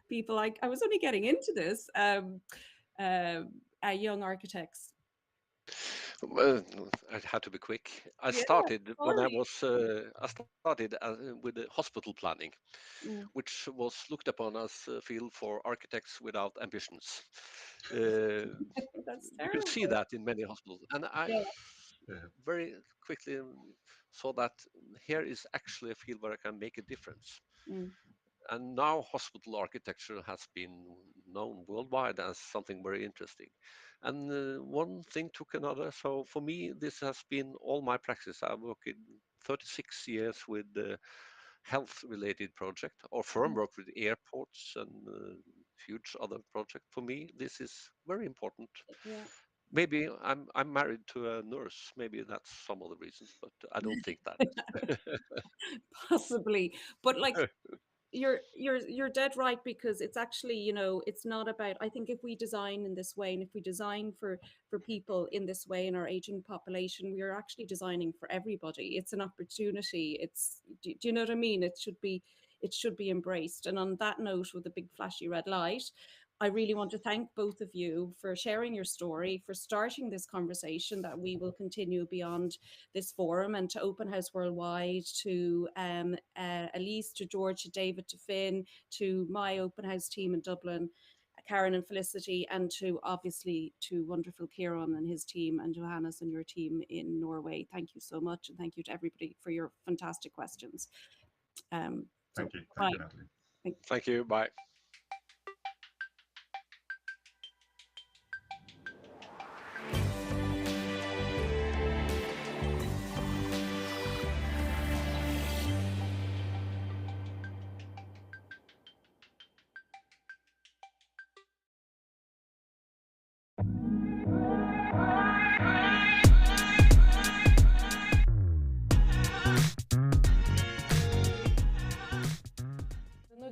people, I was only getting into this. Young architects. Well, I had to be quick. I started when I started with the hospital planning, which was looked upon as a field for architects without ambitions. That's you can see that in many hospitals, and I very quickly saw that here is actually a field where I can make a difference. And now hospital architecture has been known worldwide as something very interesting. And one thing took another. So for me, this has been all my practice. I worked in 36 years with health-related project, or firm work with airports and huge other projects. For me, this is very important. Yeah. Maybe I'm married to a nurse. Maybe that's some of the reasons, but I don't think that is. Possibly, but like you're dead right, because it's actually, you know, it's not about, I think if we design in this way, and if we design for people in this way in our aging population, we are actually designing for everybody. It's an opportunity. It's, do you know what I mean? It should be embraced. And on that note, with a big flashy red light, I really want to thank both of you for sharing your story, for starting this conversation that we will continue beyond this forum, and to Open House Worldwide, to Elise, to George, to David, to Finn, to my Open House team in Dublin, Karen and Felicity, and to obviously to wonderful Kieran and his team, and Johannes and your team in Norway. Thank you so much, and thank you to everybody for your fantastic questions. Thank you. Bye. Thank you, Natalie. Thank you. Bye.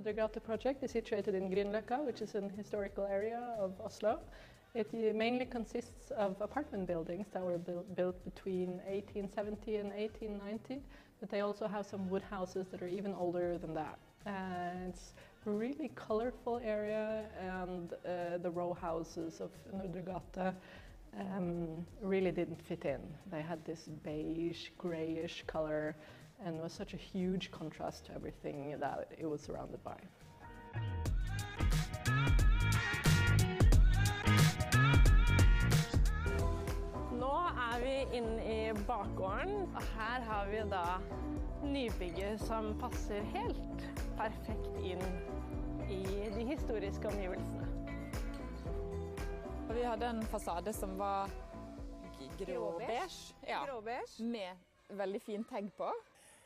The Nordergata project is situated in Grünerløkka, which is an historical area of Oslo. It mainly consists of apartment buildings that were built between 1870 and 1890, but they also have some wood houses that are even older than that. It's a really colorful area, and the row houses of Nordergata really didn't fit in. They had this beige, grayish color, and was such a huge contrast to everything that it was surrounded by. Nå vi inne I bakgården, og her har vi da nybygget som passer helt perfekt inn I de historiske omgivelsene. Vi hadde en fasade som var grå-beige, ja, med veldig fin tagg på.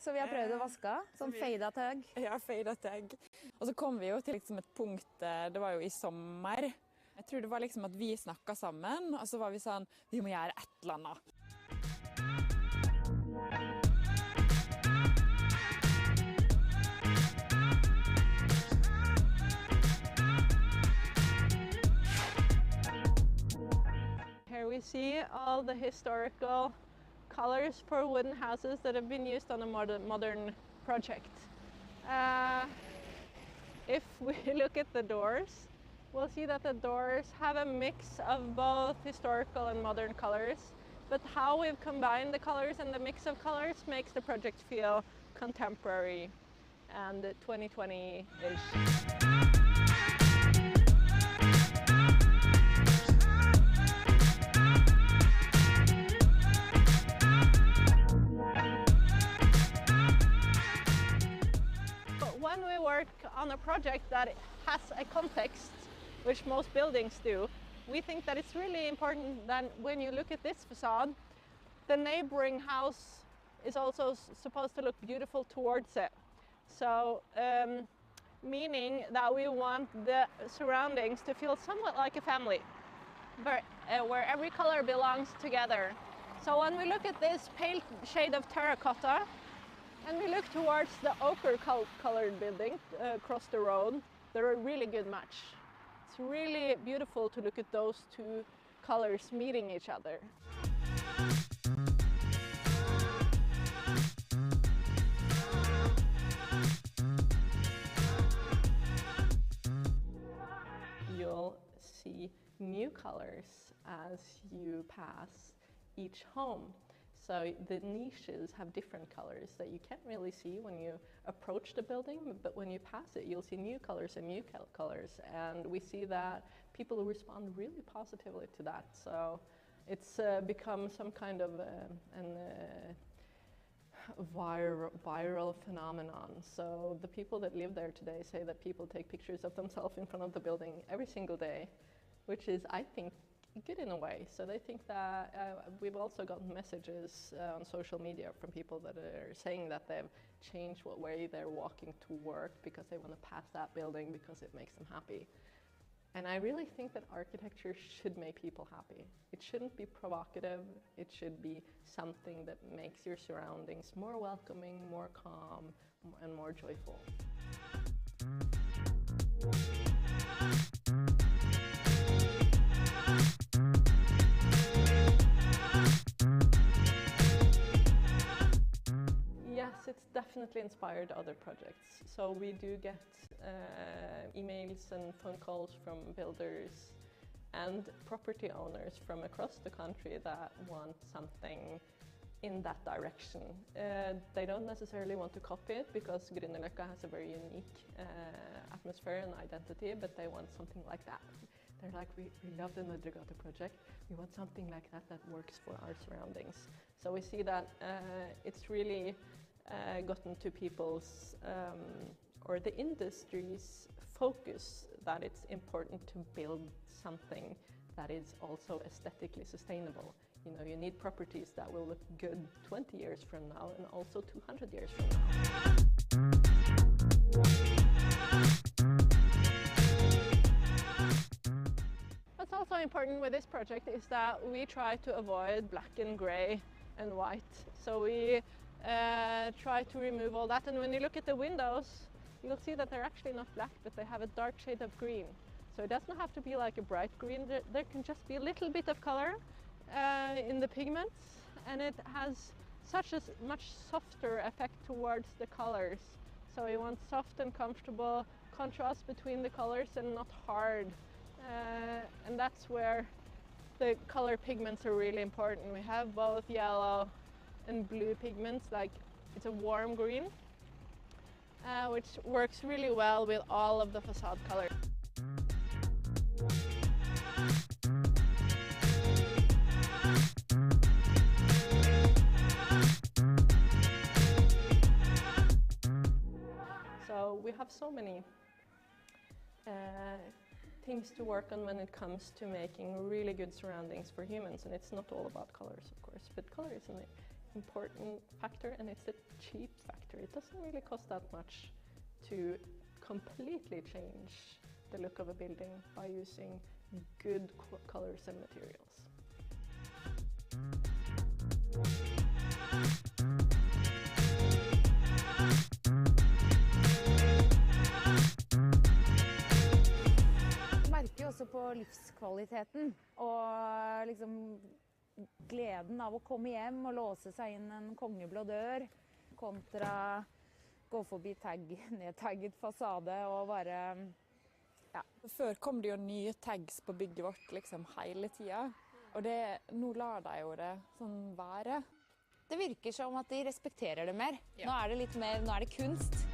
Så vi har prøvd å vaske, som fada tagg. Ja, fada tagg. Og så kom vi jo til liksom et punkt, det var jo I sommer. Jeg tror det var liksom at vi snakket sammen, og så var vi sånn, vi må gjøre et eller annet. Here we see all the historical colors for wooden houses that have been used on a modern project. If we look at the doors, we'll see that the doors have a mix of both historical and modern colors, but how we've combined the colors and the mix of colors makes the project feel contemporary and 2020-ish. When we work on a project that has a context, which most buildings do, we think that it's really important that when you look at this facade, the neighboring house is also supposed to look beautiful towards it. So, meaning that we want the surroundings to feel somewhat like a family, where every color belongs together. So when we look at this pale shade of terracotta, and we look towards the ochre-colored building across the road, they're a really good match. It's really beautiful to look at those two colors meeting each other. You'll see new colors as you pass each home. So the niches have different colors that you can't really see when you approach the building, but when you pass it, you'll see new colors and new colors. And we see that people respond really positively to that. So it's become some kind of viral phenomenon. So the people that live there today say that people take pictures of themselves in front of the building every single day, which is, I think, good in a way. So they think that we've also gotten messages on social media from people that are saying that they've changed what way they're walking to work because they want to pass that building because it makes them happy. And I really think that architecture should make people happy. It shouldn't be provocative. It should be something that makes your surroundings more welcoming, more calm, and more joyful. Yes, it's definitely inspired other projects. So we do get emails and phone calls from builders and property owners from across the country that want something in that direction. They don't necessarily want to copy it because Grünerløkka has a very unique atmosphere and identity, but they want something like that. They're like, we love the Nødregata project. We want something like that that works for our surroundings. So we see that it's really gotten to people's or the industry's focus that it's important to build something that is also aesthetically sustainable. You know, you need properties that will look good 20 years from now and also 200 years from now. What's also important with this project is that we try to avoid black and grey and white. So we try to remove all that, and when you look at the windows, you'll see that they're actually not black, but they have a dark shade of green. So it doesn't have to be like a bright green, there can just be a little bit of color in the pigments, and it has such a much softer effect towards the colors. So you want soft and comfortable contrast between the colors and not hard. And that's where the color pigments are really important. We have both yellow and blue pigments, like it's a warm green, which works really well with all of the facade colors. So we have so many things to work on when it comes to making really good surroundings for humans, and it's not all about colors, of course, but color is an important factor, and it's a cheap factor. It doesn't really cost that much to completely change the look of a building by using good colors and materials. Merker også på livskvaliteten og liksom gleden av å komme hjem og låse seg inn en kongeblå dør kontra gå forbi nedtagget fasade og bare ja. Før kom det jo nye tags på bygget vårt liksom hele tiden, og nå lar de jo det sånn være. Det virker som at de respekterer det mer. Ja. Nå er det litt mer, nå er det kunst.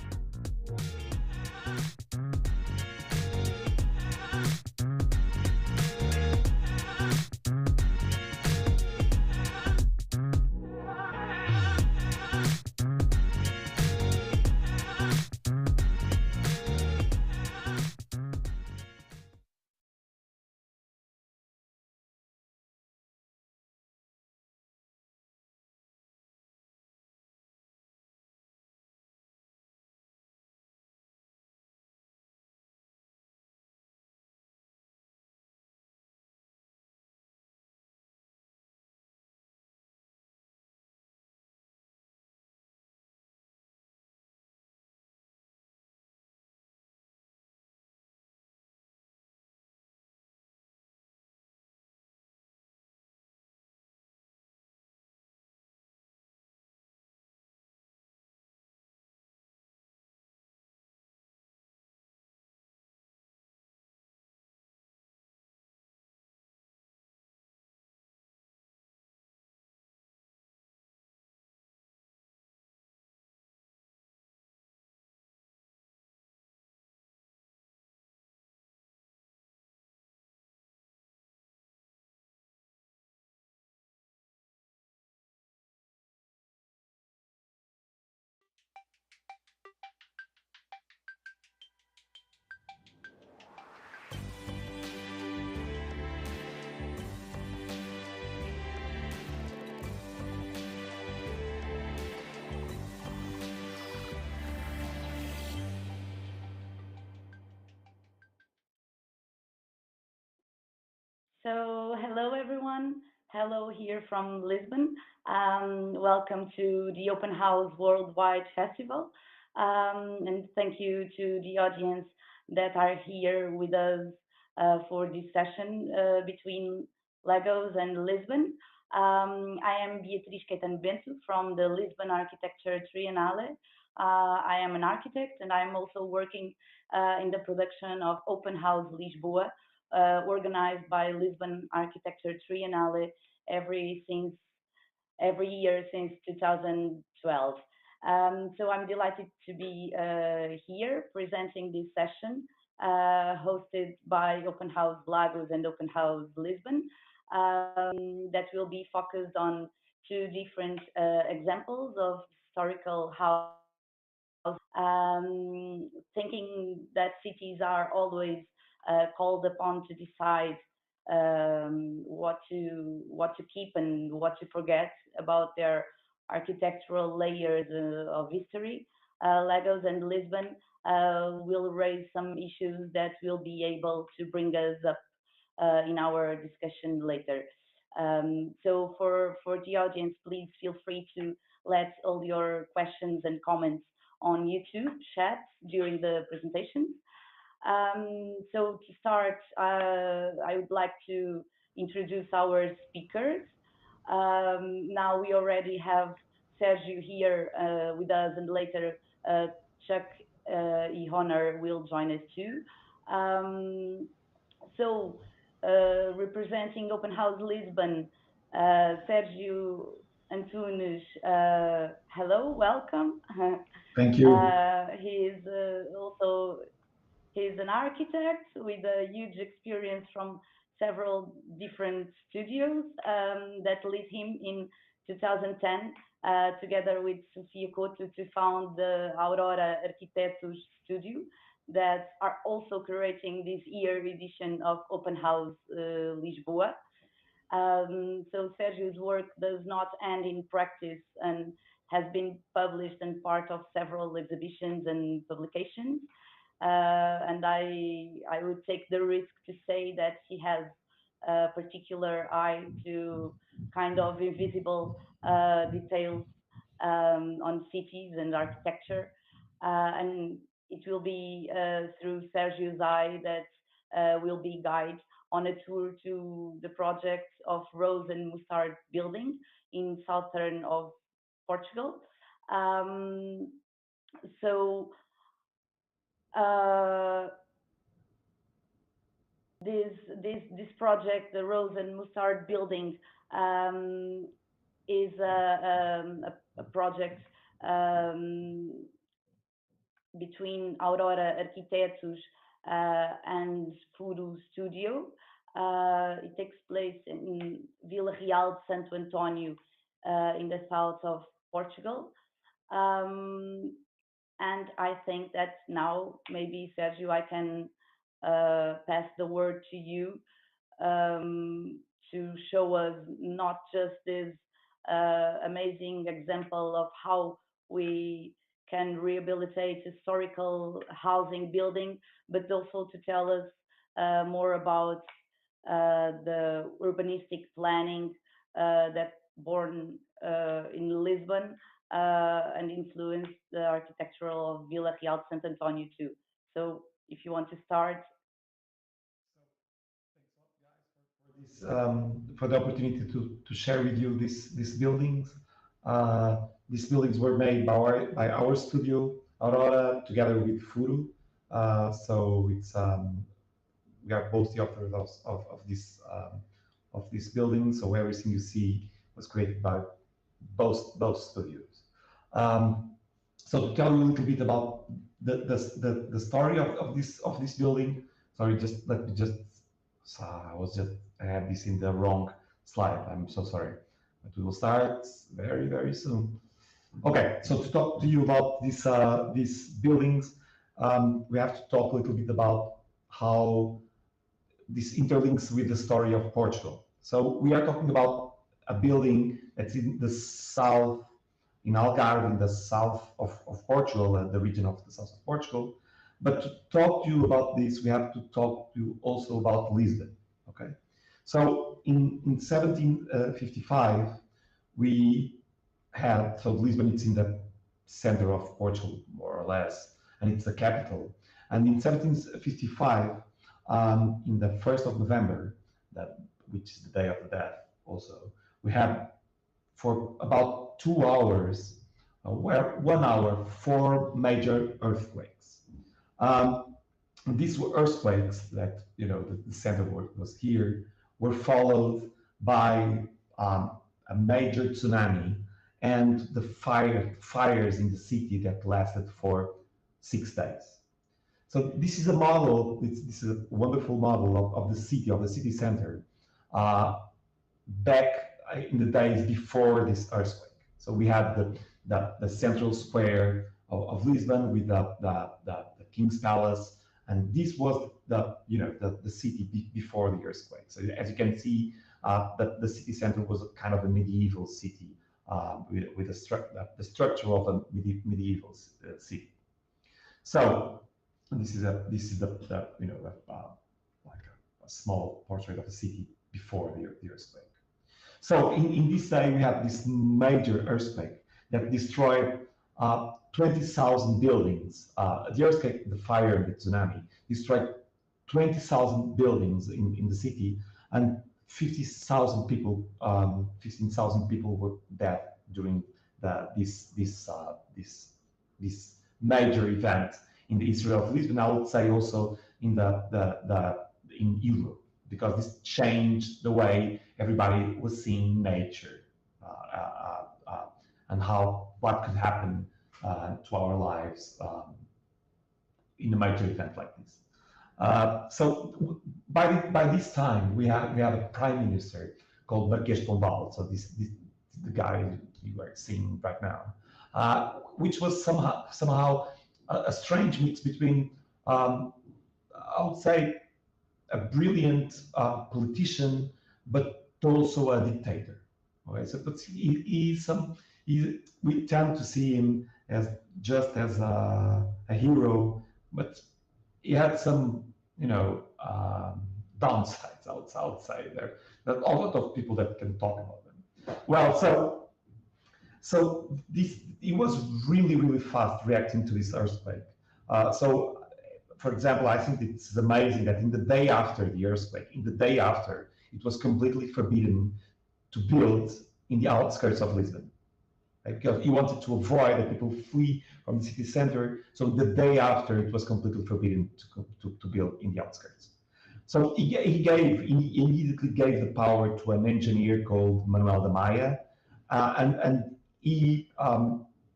So hello everyone, hello here from Lisbon. Welcome to the Open House Worldwide Festival. And thank you to the audience that are here with us for this session between Legos and Lisbon. I am Beatriz Caetano Bento from the Lisbon Architecture Triennale. I am an architect and I'm also working in the production of Open House Lisboa, organized by Lisbon Architecture Triennale every year since 2012. So I'm delighted to be here presenting this session hosted by Open House Lagos and Open House Lisbon that will be focused on two different examples of historical house. Thinking that cities are always called upon to decide what to keep and what to forget about their architectural layers of history. Lagos and Lisbon will raise some issues that will be able to bring us up in our discussion later. So for the audience, please feel free to let all your questions and comments on YouTube chats during the presentation. So to start, I would like to introduce our speakers. Now we already have Sergio here with us, and later Chuck E. Honor will join us too. So representing Open House Lisbon, Sergio Antunes, hello, welcome. Thank you. He's an architect with a huge experience from several different studios that led him in 2010, together with Sofia Couto, to found the Aurora Arquitetos studio that are also curating this year edition of Open House Lisboa. So Sergio's work does not end in practice and has been published and part of several exhibitions and publications. And I would take the risk to say that he has a particular eye to kind of invisible details on cities and architecture. And it will be through Sergio's eye that will be guided on a tour to the project of Rose and Mustard building in southern of Portugal. This project, the Rose and Mustard building, is a project between Aurora Arquitetos and Furo Studio. It takes place in Vila Real de Santo António in the south of Portugal. And I think that now maybe, Sergio, I can pass the word to you to show us not just this amazing example of how we can rehabilitate historical housing building, but also to tell us more about the urbanistic planning that born in Lisbon and influenced the architectural of Vila Real de Santo António too. So if you want to start. For the opportunity to share with you these buildings. These buildings were made by our studio, Aurora, together with Furo. So it's we are both the authors of this building. So everything you see was created by both studios. So to tell you a little bit about the story of this building. Sorry, let me just. I have this in the wrong slide. I'm so sorry, but we will start very soon. Okay, so to talk to you about these buildings, we have to talk a little bit about how this interlinks with the story of Portugal. So we are talking about a building that's in the south, in Algarve, in the south of Portugal, the region of the south of Portugal. But to talk to you about this, we have to talk to you also about Lisbon. Okay, So in 1755, we had, so Lisbon, it's in the center of Portugal, more or less, and it's the capital. And in 1755, in the 1st of November, which is the day of the death also, we had for about 2 hours, 1 hour, 4 major earthquakes. These were earthquakes that, you know, the center was here, were followed by a major tsunami and the fires in the city that lasted for 6 days. So this is a model, this is a wonderful model of the city center, back in the days before this earthquake. So we had the central square of Lisbon with the King's Palace, and this was the city before the earthquake. So as you can see, the city center was a kind of a medieval city with the structure of a medieval city. So this is like a small portrait of the city before the earthquake. So in this day we have this major earthquake that destroyed 20,000 buildings. The earthquake, the fire, and the tsunami destroyed 20,000 buildings in the city, and 15,000 people were dead during this major event in the history of Lisbon. I would say also in in Europe, because this changed the way everybody was seeing nature and what could happen to our lives in a major event like this. So by this time we have a prime minister called Marquês de Pombal. So this the guy you are seeing right now, which was somehow a strange mix between I would say a brilliant politician, but also a dictator. Okay, so but we tend to see him as just as a hero, but he had some, downsides. I would say there are a lot of people that can talk about them. Well, so he was really fast reacting to this earthquake. So, for example, I think it's amazing that in the day after the earthquake, it was completely forbidden to build in the outskirts of Lisbon, because he wanted to avoid that people flee from the city center. So the day after, it was completely forbidden to build in the outskirts. So he immediately gave the power to an engineer called Manuel de Maia, and he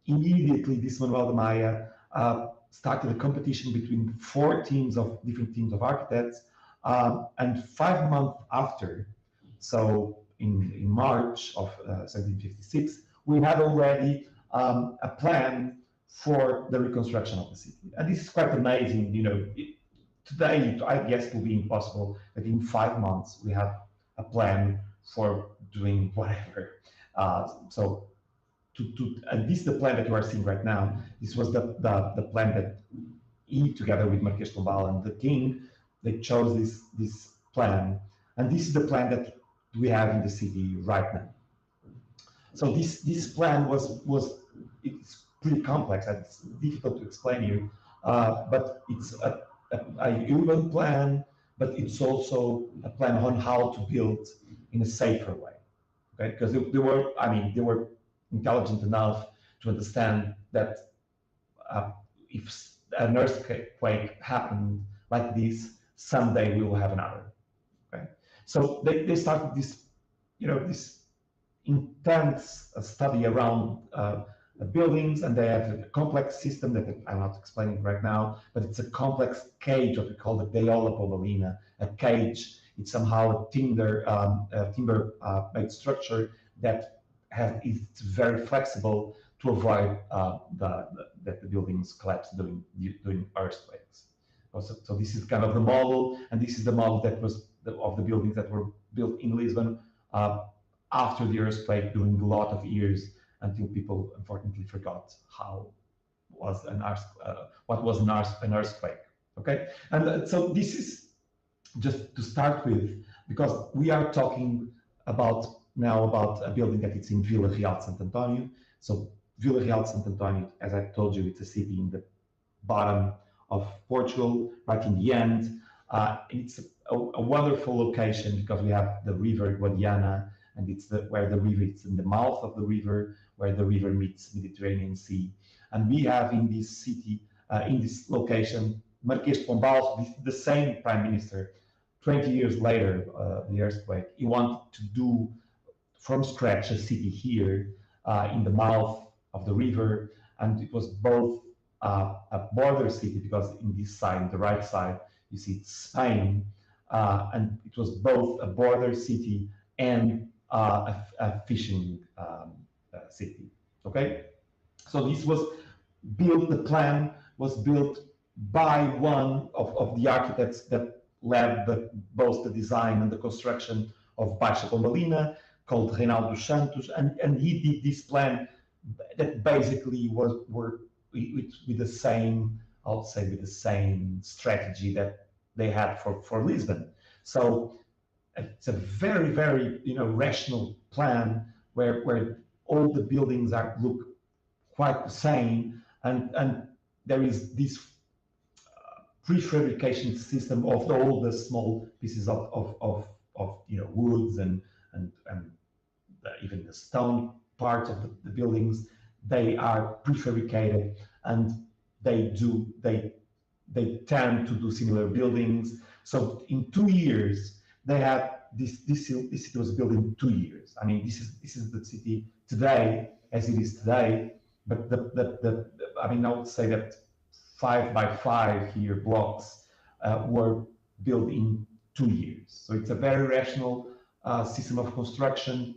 immediately, this Manuel de Maia started a competition between 4 different teams of architects, and 5 months after, so in March of 1756, we had already a plan for the reconstruction of the city. And this is quite amazing. Today, I guess it will be impossible that in 5 months we have a plan for doing whatever. And this is the plan that you are seeing right now. This was the plan that he, together with Marquês de Pombal and the king, they chose this plan. And this is the plan that we have in the city right now. So this plan it's pretty complex and it's difficult to explain you, but it's a urban plan, but it's also a plan on how to build in a safer way. Okay, because they were intelligent enough to understand that if an earthquake happened like this, someday we will have another. Okay, so they started this, this intense study around buildings, and they have a complex system that I'm not explaining right now, but it's a complex cage, what we call the Gaiola Pomalina, a cage. It's somehow a timber made structure that it's very flexible to avoid that the buildings collapse during earthquakes. So this is kind of the model, and this is the model that was of the buildings that were built in Lisbon after the earthquake, during a lot of years, until people unfortunately forgot what was an earthquake. Okay, and so this is just to start with because we are talking now about a building that it's in Vila Real de Sant Antonio. So Vila Real de Sant Antonio, as I told you, it's a city in the bottom of Portugal, right in the end. It's a wonderful location because we have the river Guadiana, and it's it's in the mouth of the river, where the river meets Mediterranean Sea. And we have in this city, in this location, Marquês de Pombal, the same prime minister. 20 years later, the earthquake, he wanted to do from scratch a city here in the mouth of the river, and it was both a border city, because in this side, the right side, you see it's Spain, and it was both a border city and a fishing city. Okay, so this was built. The plan was built by one of the architects that led both the design and the construction of Baixa Pombalina, called Reinaldo Santos, and he did this plan that basically was with the same, I'll say, with the same strategy that they had for Lisbon. So it's a very, very rational plan where all the buildings look quite the same, and there is this prefabrication system of all the small pieces of woods and even the stone parts of the buildings. They are prefabricated, and they tend to do similar buildings. So in 2 years, they had this city was built in 2 years. I mean, this is the city today as it is today. But I mean, I would say that 5 by 5 here blocks were built in 2 years. So it's a very rational system of construction,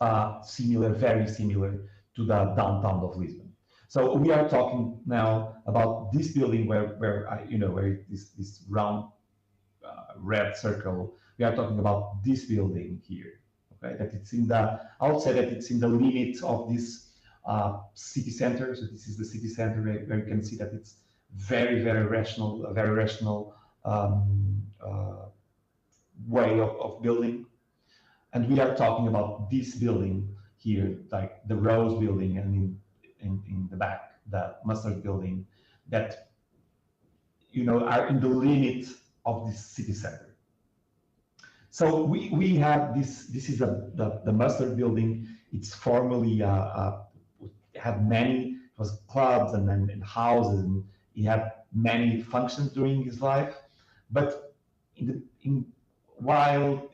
very similar to the downtown of Lisbon. So we are talking now about this building where this round red circle. We are talking about this building here. Okay, that it's in the. I would say that it's in the limit of this city center. So this is the city center where you can see that it's very, very rational, a very rational way of building. And we are talking about this building here, like the Rose building, and in the back, the Mustard building, that are in the limit of this city center. So we have this. This is the Mustard building. It's formerly had many. It was clubs and houses, and he had many functions during his life. But while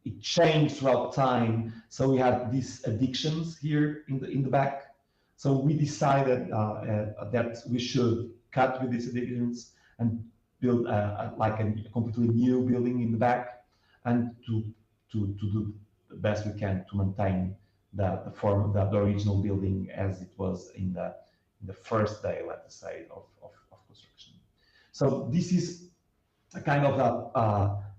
it changed throughout time, so we had these addictions here in the back. So we decided that we should cut with these addictions and build like a completely new building in the back, and to do the best we can to maintain the form of the original building as it was in the first day, let's say, of construction. So this is a kind of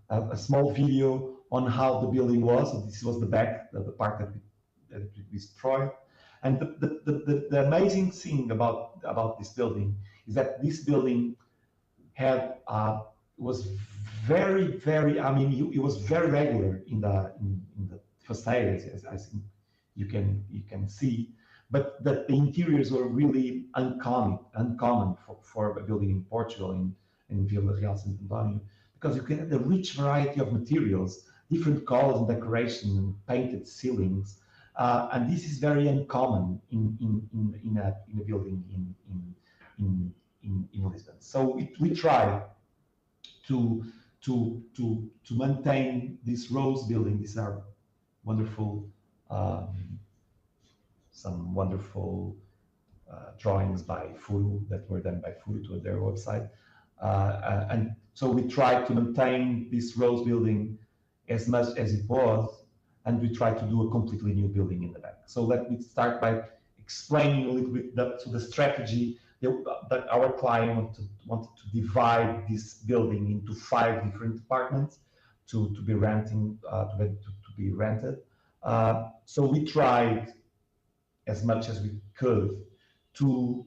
a small video on how the building was. So this was the back, the part that we destroyed. And the amazing thing about this building is that this building was very, very. I mean, it was very regular in the facades, as I think you can see. But the interiors were really uncommon for a building in Portugal, in Vila Real de Sant Antonio, because you get the rich variety of materials, different colors and decoration, and painted ceilings, and this is very uncommon in a building in Lisbon. So we try to maintain this Rose building. These are wonderful. Some wonderful drawings by Furu that were done by Furu to their website. And so we tried to maintain this Rose building as much as it was, and we tried to do a completely new building in the back. So let me start by explaining a little bit the strategy that our client wanted to divide this building into 5 different apartments to be rented. So we tried as much as we could to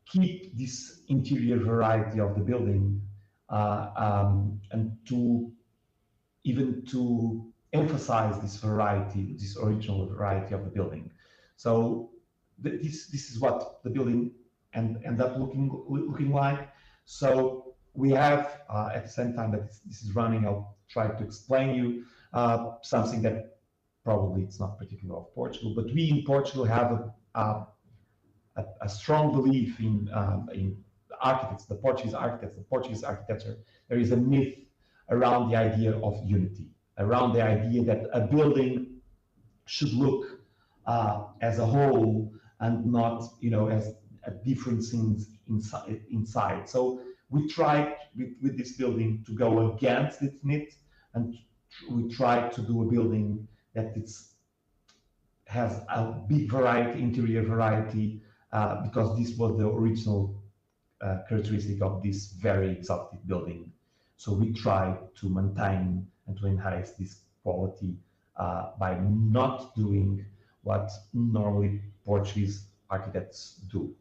keep this interior variety of the building and to even to emphasize this variety, this original variety of the building. So this is what the building end up looking like. So we have at the same time that this is running, I'll try to explain you something that probably it's not particular of Portugal, but we in Portugal have a strong belief in architects, the Portuguese architects, the Portuguese architecture. There is a myth around the idea of unity, around the idea that a building should look as a whole and not, as different things inside. So we tried with this building to go against its myth, and we tried to do a building that has a big variety, interior variety, because this was the original characteristic of this very exotic building. So we tried to maintain and to enhance this quality by not doing what normally Portuguese architects do.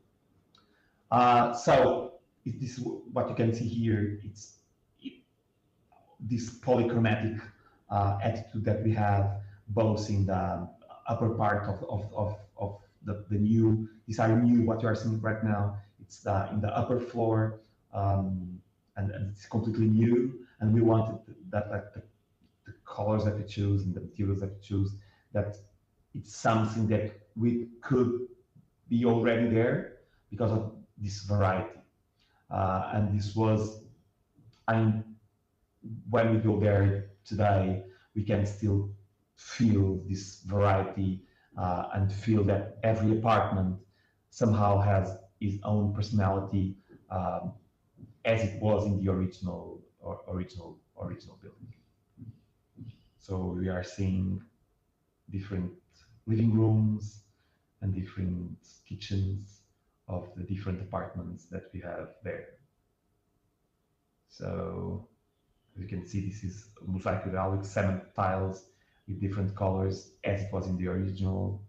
So this is what you can see here. It's this polychromatic attitude that we have both in the upper part of the new. These are new, what you are seeing right now. It's in the upper floor, and it's completely new. And we wanted that, like the colors that we choose and the materials that we choose, that it's something that we could be already there because of this variety. And this was, when we go there today, we can still feel this variety and feel that every apartment somehow has its own personality, as it was in the original building. So we are seeing different living rooms and different kitchens of the different apartments that we have there. So as you can see, this is mosaic hydraulic cement tiles with different colors as it was in the original.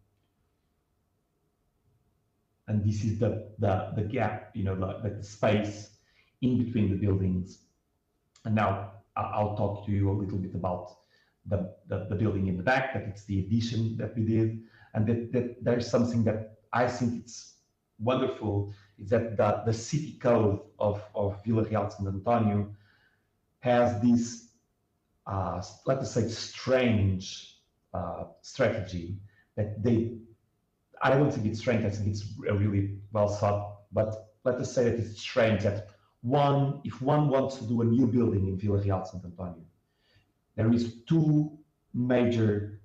And this is the gap, the space in between the buildings. And now I'll talk to you a little bit about the building in the back, that it's the addition that we did. And that there's something that I think it's wonderful, is that the city code of Vila Real de Santo António has this, let us say, strange strategy that I don't think it's strange, I think it's really well thought, but let us say that it's strange that if one wants to do a new building in Vila Real de Santo António, there is two major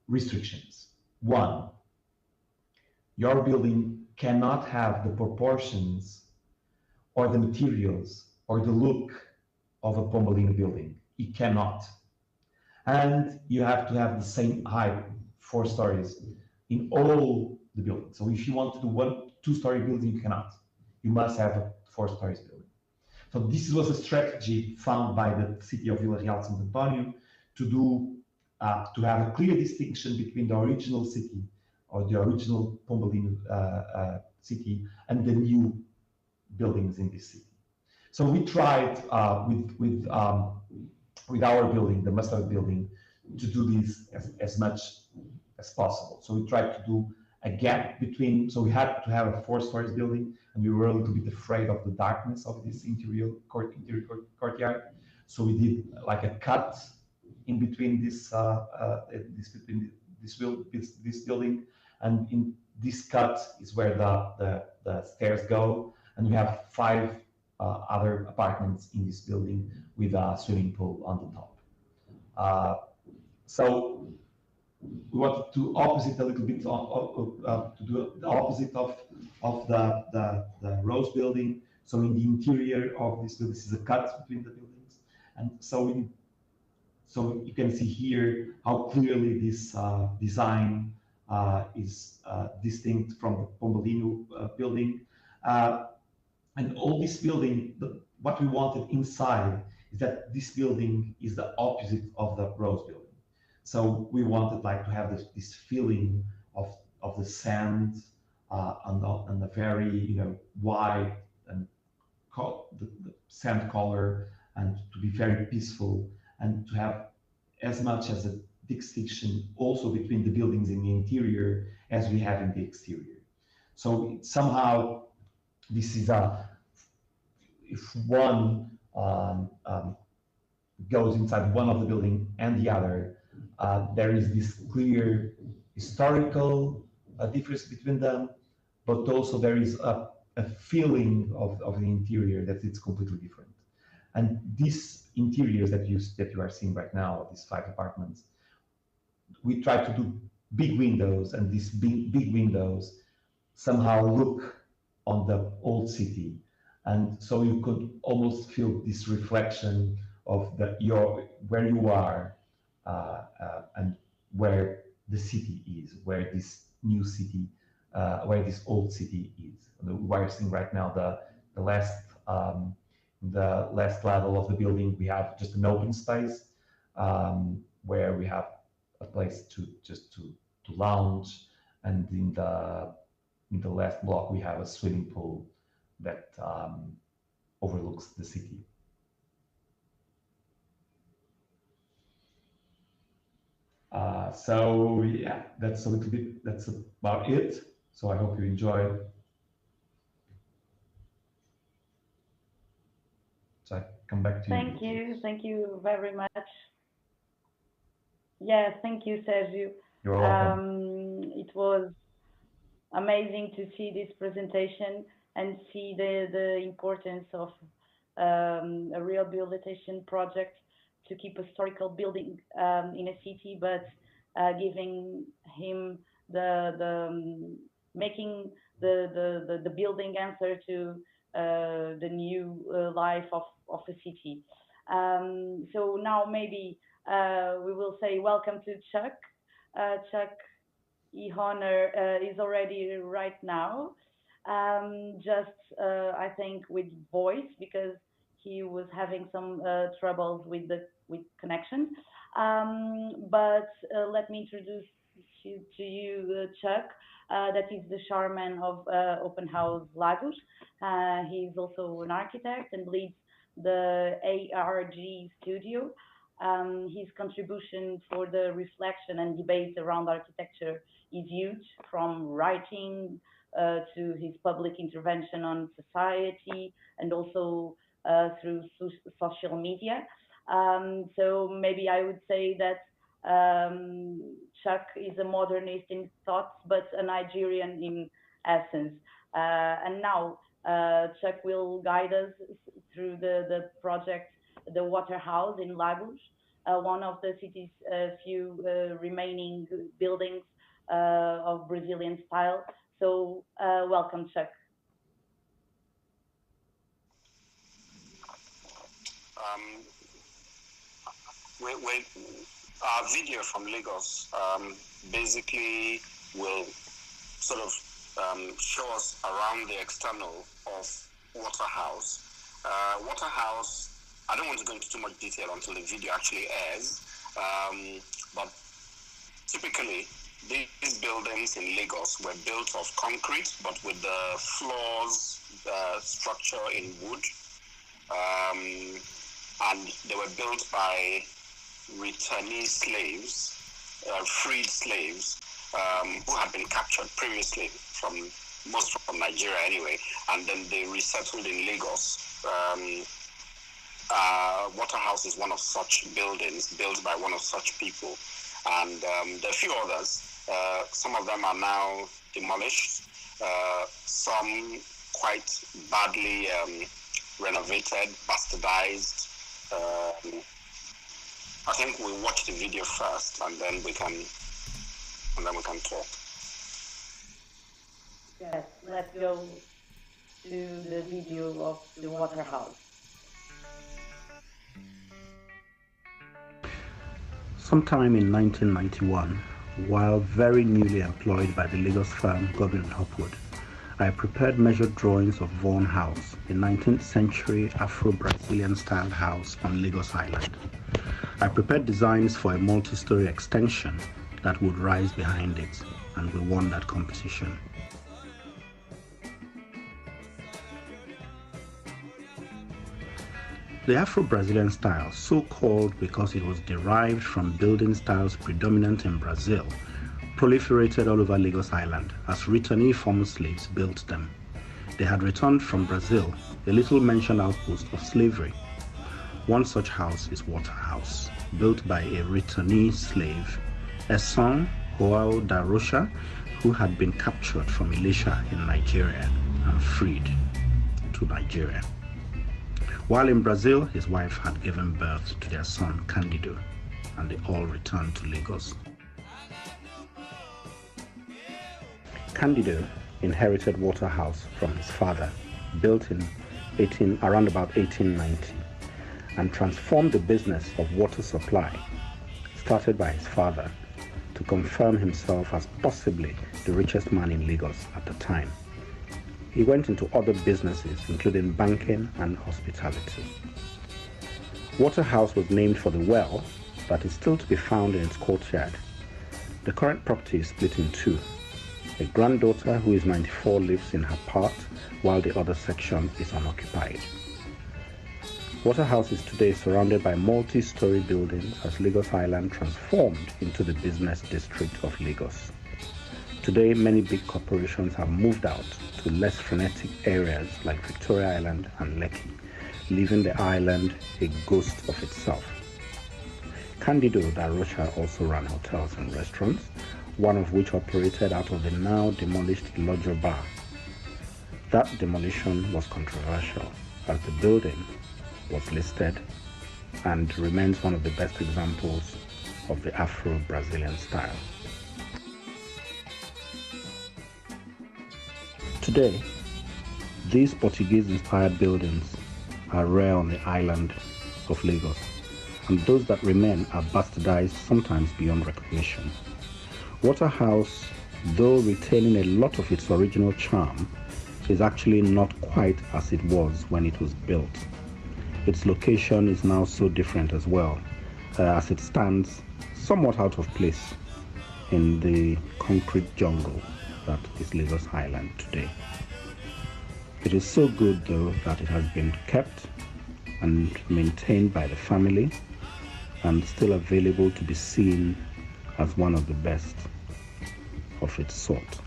restrictions. One, your building cannot have the proportions or the materials or the look of a Pombalino building. It cannot. And you have to have the same height, 4 stories, in all the buildings. So if you want to do 1 2-story building, you cannot. You must have a 4-story building. So this was a strategy found by the city of Vila Real de Santo António to have a clear distinction between the original city or the original Pombalino city and the new buildings in this city. So we tried with our building, the Mustard building, to do this as much as possible. So we tried to do a gap between, so we had to have a 4-story building, and we were a little bit afraid of the darkness of this interior courtyard. So we did like a cut in between this building, and in this cut is where the stairs go, and we have 5 other apartments in this building with a swimming pool on the top. So we wanted to opposite a little bit to do the opposite of the Rose building. So in the interior of this building, this is a cut between the buildings, and so you can see here how clearly this design is distinct from the Pombalino building. And all this building, what we wanted inside is that this building is the opposite of the Rose building. So we wanted to have this feeling of the sand and the very white and the sand color, and to be very peaceful and to have as much as a distinction also between the buildings in the interior as we have in the exterior. So somehow this is if one goes inside one of the building and the other, there is this clear historical difference between them, but also there is a feeling of the interior that it's completely different. And these interiors that you are seeing right now, these 5 apartments, we try to do big windows, and these big windows somehow look on the old city, and so you could almost feel this reflection of where you are and where the city is, where this new city, where this old city is. We are seeing right now the last level of the building. We have just an open space where we have a place to lounge, and in the last block we have a swimming pool that overlooks the city. So yeah, that's about it. So I hope you enjoyed. So I come back to you. Thank you very much. Yes, thank you, Sergio. You're welcome. It was amazing to see this presentation and see the importance of a rehabilitation project to keep a historical building in a city, but giving him making the building answer to the new life of a city. So now maybe we will say welcome to Chuck. Chuck Ihonor is already right now, I think with voice, because he was having some troubles with connection. But let me introduce to you Chuck. That is the chairman of Open House Lagos. He's also an architect and leads the ARG studio. His contribution for the reflection and debate around architecture is huge, from writing to his public intervention on society, and also through social media. So maybe I would say that Chuck is a modernist in thoughts, but a Nigerian in essence. And now Chuck will guide us through the project, the Water House in Lagos, one of the city's few remaining buildings of Brazilian style. So welcome, Chuck. Our video from Lagos basically will sort of show us around the external of Water House. Water House, I don't want to go into too much detail until the video actually airs, but typically these buildings in Lagos were built of concrete, but with the floors structure in wood, and they were built by returnee slaves, freed slaves, who had been captured previously from Nigeria anyway, and then they resettled in Lagos. Water House is one of such buildings built by one of such people, and there are a few others. Some of them are now demolished, some quite badly renovated, bastardized. I think we'll watch the video first, and then we can talk. Yes, let's go to the video of the Water House. Sometime in 1991, while very newly employed by the Lagos firm Goodwin & Hopwood, I prepared measured drawings of Vaughan House, a 19th century Afro-Brazilian styled house on Lagos Island. I prepared designs for a multi-story extension that would rise behind it, and we won that competition. The Afro-Brazilian style, so called because it was derived from building styles predominant in Brazil, proliferated all over Lagos Island as returnee former slaves built them. They had returned from Brazil, a little mentioned outpost of slavery. One such house is Water House, built by a returnee slave, Esan Joao da Rocha, who had been captured from Elisha in Nigeria and freed to Nigeria. While in Brazil, his wife had given birth to their son Candido, and they all returned to Lagos. Candido inherited Water House from his father, built in around about 1890, and transformed the business of water supply, started by his father, to confirm himself as possibly the richest man in Lagos at the time. He went into other businesses, including banking and hospitality. Water House was named for the well that is still to be found in its courtyard. The current property is split in two. A granddaughter who is 94 lives in her part, while the other section is unoccupied. Water House is today surrounded by multi-story buildings as Lagos Island transformed into the business district of Lagos. Today, many big corporations have moved out to less frenetic areas like Victoria Island and Lekki, leaving the island a ghost of itself. Candido da Rocha also ran hotels and restaurants, one of which operated out of the now demolished Lodger Bar. That demolition was controversial as the building was listed and remains one of the best examples of the Afro-Brazilian style. Today, these Portuguese-inspired buildings are rare on the island of Lagos, and those that remain are bastardized sometimes beyond recognition. Water House, though retaining a lot of its original charm, is actually not quite as it was when it was built. Its location is now so different as well, as it stands somewhat out of place in the concrete jungle that is Lagos Island today. It is so good though that it has been kept and maintained by the family and still available to be seen as one of the best of its sort.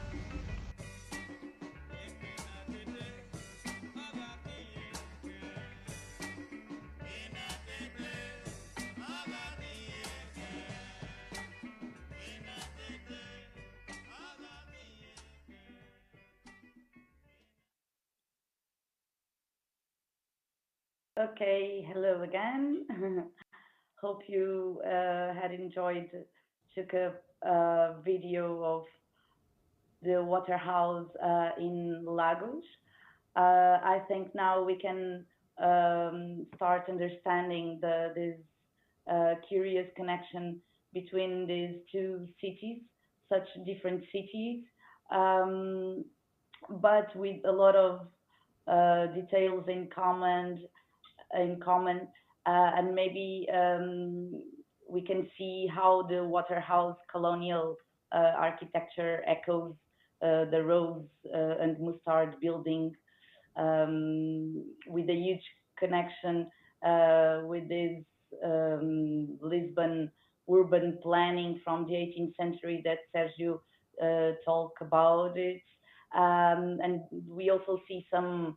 Okay, hello again. Hope you had enjoyed took a video of the Water House in Lagos. I think now we can start understanding this curious connection between these two cities, such different cities, but with a lot of details in common, and maybe we can see how the Water House colonial architecture echoes the Rose and Mustard building, with a huge connection with this Lisbon urban planning from the 18th century that Sergio talked about it. And we also see some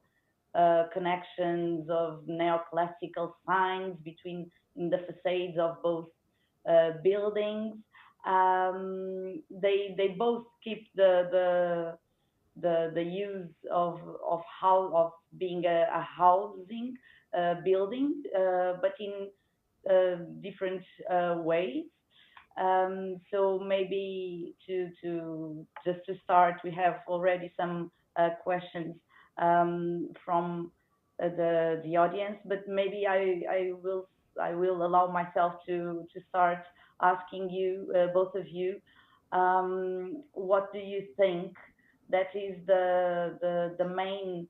connections of neoclassical signs between the facades of both buildings. They both keep the use of being a housing building, but in different ways. So maybe to start, we have already some questions from the audience, but maybe I will allow myself to start asking you, both of you, what do you think that is the main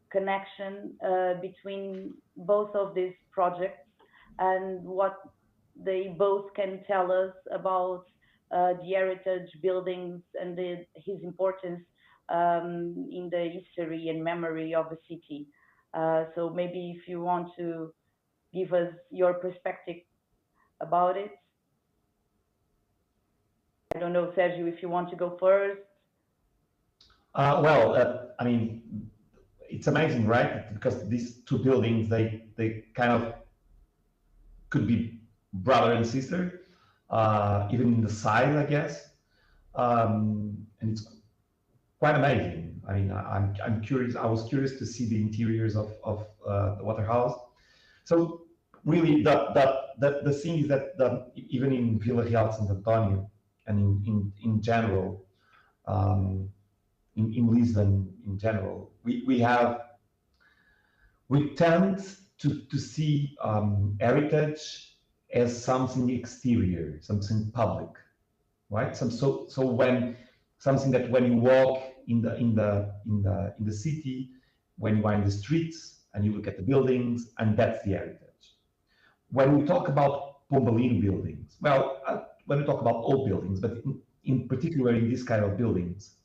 connection between both of these projects, and what they both can tell us about the heritage buildings and his importance in the history and memory of the city. So maybe if you want to give us your perspective about it. I don't know, Sergio, if you want to go first. I mean, it's amazing, right? Because these two buildings, they kind of could be brother and sister, even in the size, I guess. And it's quite amazing. I mean, I'm curious. I was curious to see the interiors of the Waterhouse. So really, the thing is that even in Vila Real de Santo António and in general, in Lisbon in general, we tend to see heritage as something exterior, something public, right? So when something that when you walk in the city, when you are in the streets and you look at the buildings, and that's the heritage. When we talk about Pombalino buildings, well, when we talk about old buildings, but in particular in this kind of buildings,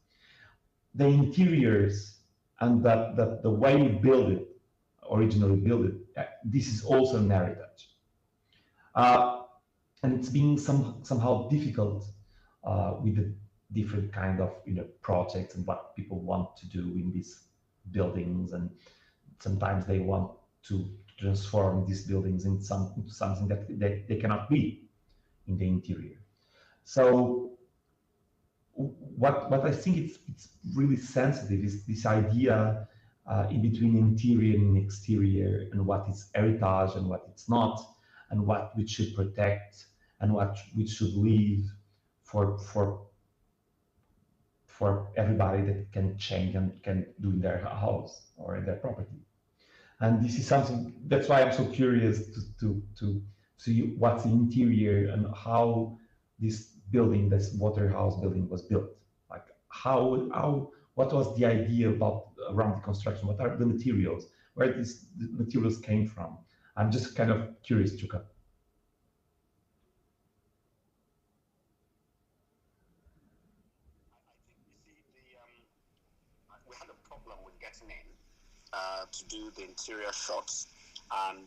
the interiors and the way you build it, originally built it, this is also an heritage. And it's been somehow difficult with the different kind of projects and what people want to do in these buildings, and sometimes they want to transform these buildings into something that they cannot be in the interior. So what I think it's really sensitive is this idea in between interior and exterior, and what is heritage and what it's not, and what we should protect and what we should leave for everybody that can change and can do in their house or in their property. And this is something, that's why I'm so curious to see what's the interior and how this building, this Waterhouse building was built. Like what was the idea around the construction? What are the materials? Where the materials came from? I'm just kind of curious, Chuka. We had a problem with getting in to do the interior shots, and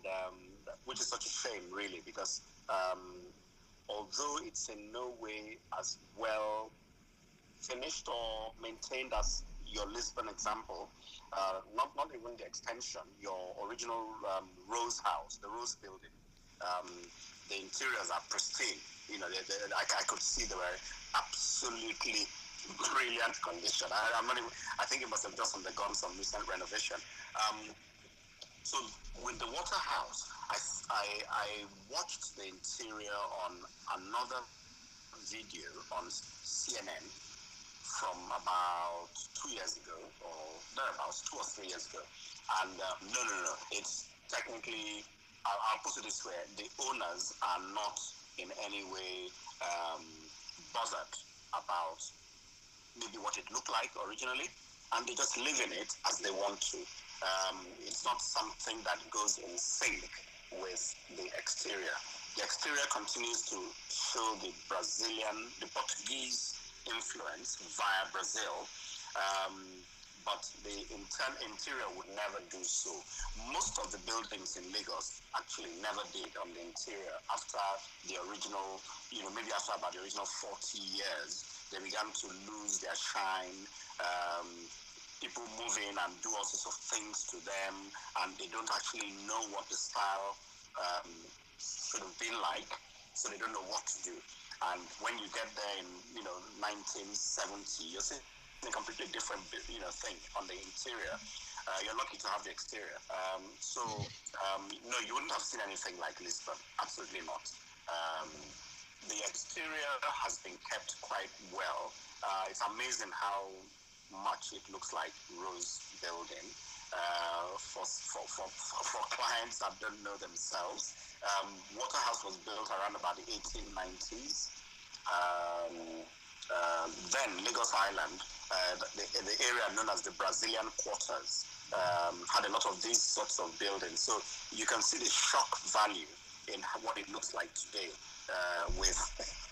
which is such a shame, really, because although it's in no way as well finished or maintained as your Lisbon example, not even the extension, your original Rose House, the Rose Building, the interiors are pristine. I could see they were absolutely brilliant condition. I think it must have just undergone some recent renovation. So with the Waterhouse, I watched the interior on another video on CNN from about 2 years ago, or thereabouts, 2 or 3 years ago. And no, it's technically, I'll put it this way, the owners are not in any way bothered about maybe what it looked like originally, and they just live in it as they want to. It's not something that goes in sync with the exterior. The exterior continues to show the Portuguese influence via Brazil, but the interior would never do so. Most of the buildings in Lagos actually never did on the interior after the original, maybe after about the original 40 years, they began to lose their shine. People move in and do all sorts of things to them, and they don't actually know what the style should have been like, so they don't know what to do. And when you get there in 1970, you're seeing a completely different thing on the interior. You're lucky to have the exterior. No, you wouldn't have seen anything like Lisbon. Absolutely not. The exterior has been kept quite well. It's amazing how much it looks like Rose Building. For clients that don't know themselves, Waterhouse was built around about the 1890s. Then Lagos Island, the area known as the Brazilian Quarters, had a lot of these sorts of buildings. So you can see the shock value in what it looks like today with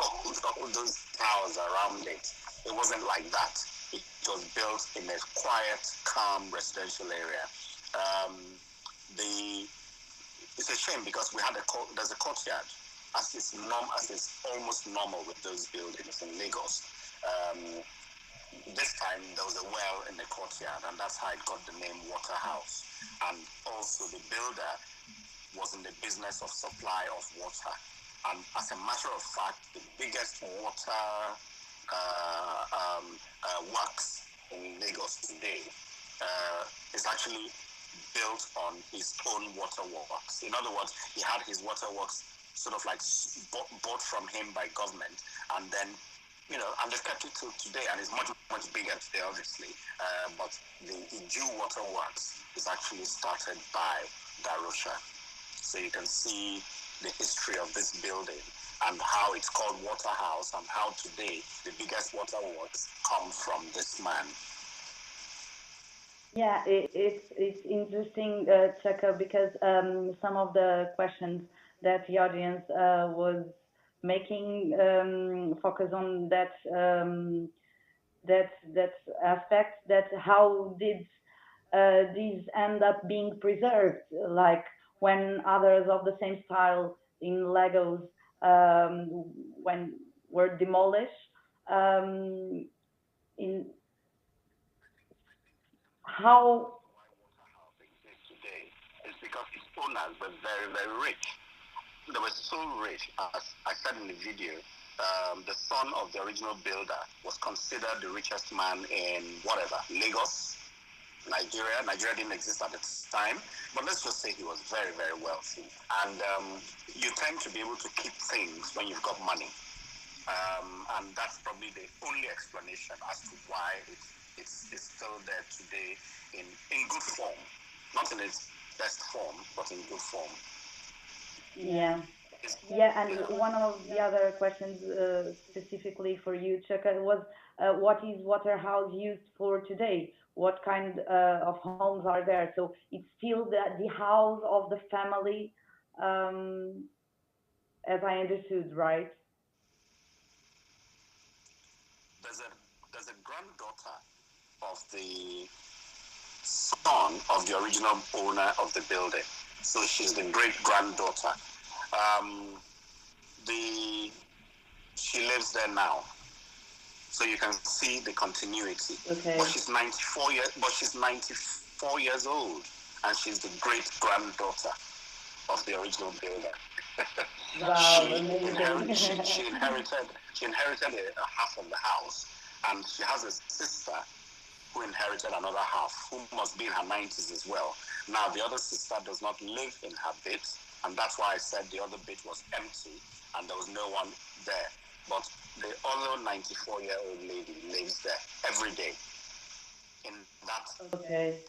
all those towers around it. It wasn't like that. It was built in a quiet, calm residential area. It's a shame because we had there's a courtyard, as is almost normal with those buildings in Lagos. This time there was a well in the courtyard, and that's how it got the name Water House. And also the builder was in the business of supply of water. And as a matter of fact, the biggest water works in Lagos today is actually built on his own waterworks. In other words, he had his waterworks sort of like bought from him by government, and then, you know, and they've kept it till today, and it's much, much bigger today, obviously. But the Iju waterworks is actually started by Darusha. So you can see the history of this building and how it's called Water House, and how today the biggest waterworks come from this man. Yeah, it's interesting, Chaka, because some of the questions that the audience was making focus on that that aspect, that how did these end up being preserved, like when others of the same style in Legos when were demolished, in how today is because its owners were very, very rich. They were so rich, as I said in the video, the son of the original builder was considered the richest man in Lagos, Nigeria. Nigeria didn't exist at the time, but let's just say he was very, very wealthy. And you tend to be able to keep things when you've got money. And that's probably the only explanation as to why it's still there today in good form. Not in its best form, but in good form. Yeah, and one of the other questions specifically for you, Chaka, was what is Waterhouse used for today? What kind of homes are there? So it's still the house of the family, as I understood, right? There's a granddaughter of the son of the original owner of the building. So she's the great-granddaughter. She lives there now, so you can see the continuity. Okay. But she's 94 years old, and she's the great-granddaughter of the original builder. Wow, she inherited a half of the house, and she has a sister who inherited another half, who must be in her 90s as well. Now, the other sister does not live in her bit, and that's why I said the other bit was empty, and there was no one there. But the other 94-year-old lady lives there every day in that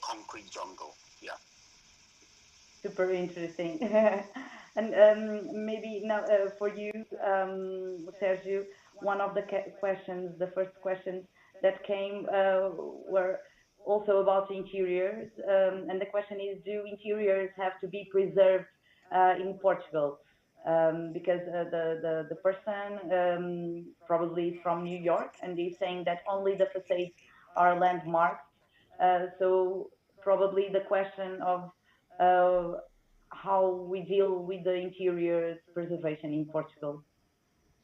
concrete jungle. Yeah. Super interesting. And maybe now for you, Sergio, one of the questions, the first questions that came were also about interiors, and the question is, do interiors have to be preserved in Portugal? Because the person probably is from New York, and he's saying that only the facades are landmarked. So probably the question of how we deal with the interior preservation in Portugal.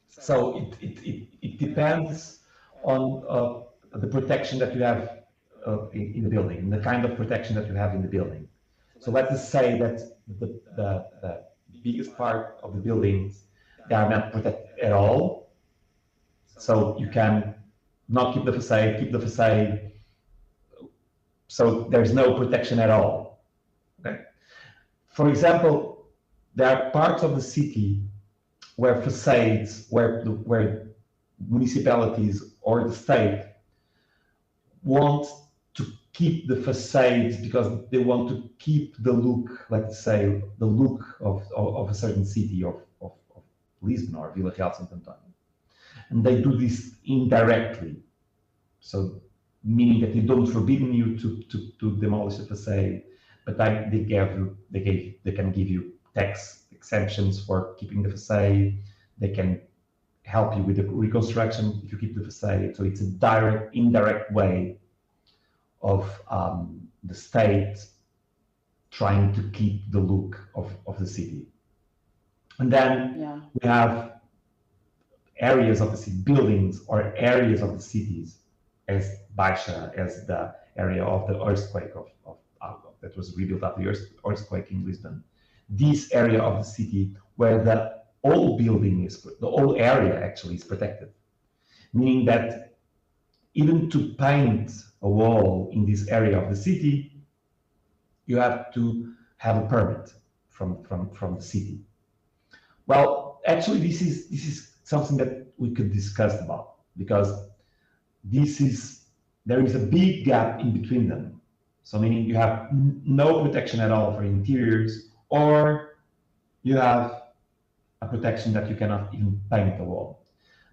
So it depends on the protection that you have in the building, the kind of protection that you have in the building. So let us say that the biggest part of the buildings, they are not protected at all. So you can not keep the facade, so there's no protection at all. Okay. For example, there are parts of the city where facades, where municipalities or the state want to keep the facades because they want to keep the look, let's say, the look of a certain city of Lisbon or Vila Real Sant António. And they do this indirectly. So meaning that they don't forbidden you to demolish the facade, but they can give you tax exemptions for keeping the facade. They can help you with the reconstruction if you keep the facade. So it's a indirect way of the state trying to keep the look of the city. And then we have areas of the city, buildings or areas of the cities, as Baixa, as the area of the earthquake that was rebuilt after the earthquake in Lisbon. This area of the city where the old building is, the old area actually is protected, meaning that even to paint a wall in this area of the city, you have to have a permit from the city. Well, actually, this is something that we could discuss about, because there is a big gap in between them. So meaning you have no protection at all for interiors, or you have a protection that you cannot even paint the wall.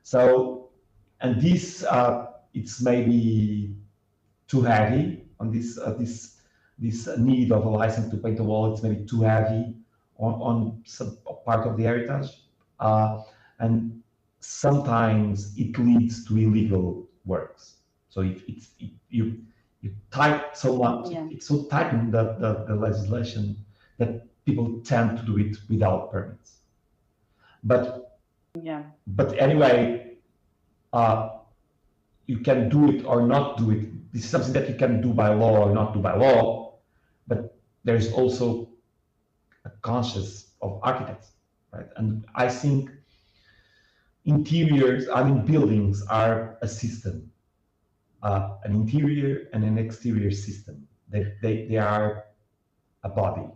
So, and this it's maybe too heavy on this need of a license to paint the wall. It's maybe too heavy on some part of the heritage, and sometimes it leads to illegal works. So you tight so much, it's so tightened the legislation that people tend to do it without permits. But anyway, you can do it or not do it. This is something that you can do by law or not do by law. But there's also a conscience of architects, right? And I think interiors, buildings are a system, an interior and an exterior system. They are a body.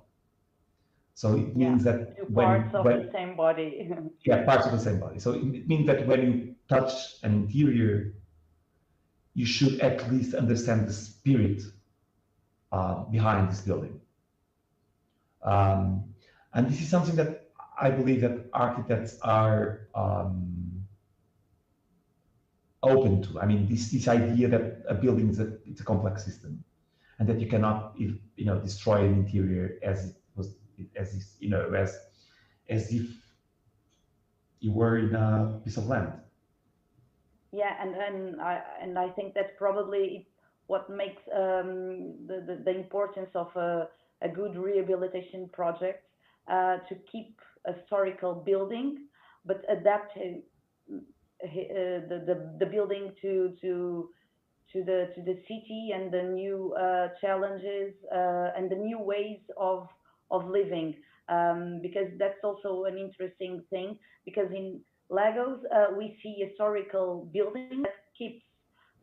So it means that two parts of the same body. Yeah, parts of the same body. So it means that when you touch an interior, you should at least understand the spirit behind this building. And this is something that I believe that architects are open to. I mean, this idea that a building it's a complex system, and that you cannot, destroy an interior as if you were in a piece of land. Yeah, and I think that's probably what makes the importance of a good rehabilitation project, to keep a historical building, but adapt the building to the city and the new challenges and the new ways of living, because that's also an interesting thing, because in Lagos we see historical buildings that keeps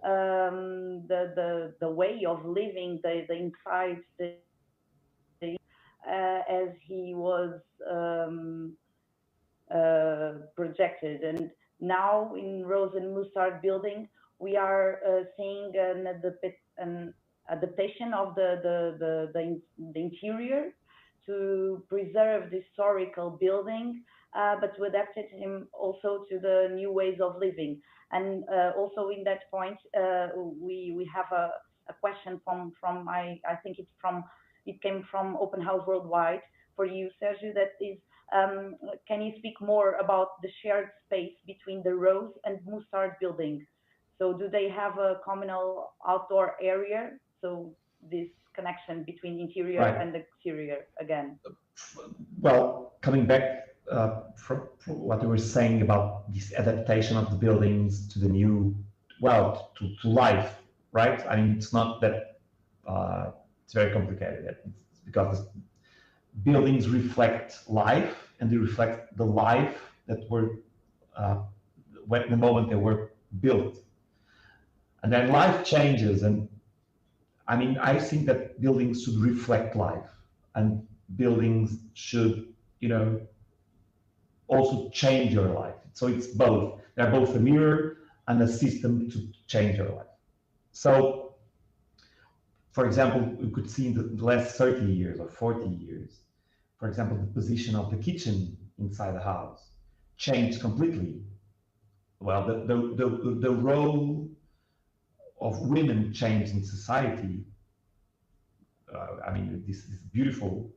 the way of living, the inside, as he was projected. And now in Rose and Mustard building, we are seeing an adaptation of the interior to preserve the historical building, but to adapt it also to the new ways of living. And also in that point, we have a question from I think it came from Open House Worldwide for you, Sergio, that is, can you speak more about the shared space between the Rose and Mustard building? So do they have a communal outdoor area? So this connection between interior and exterior again. Well, coming back from what you were saying about this adaptation of the buildings to the new, to life, right? I mean, it's not that it's very complicated. It's because buildings reflect life, and they reflect the life that were when the moment they were built. And then life changes, and I mean, I think that buildings should reflect life, and buildings should, also change your life. So it's both. They're both a mirror and a system to change your life. So, for example, we could see in the last 30 years or 40 years, for example, the position of the kitchen inside the house changed completely. Well, the role of women changed in society. I mean, this is beautiful.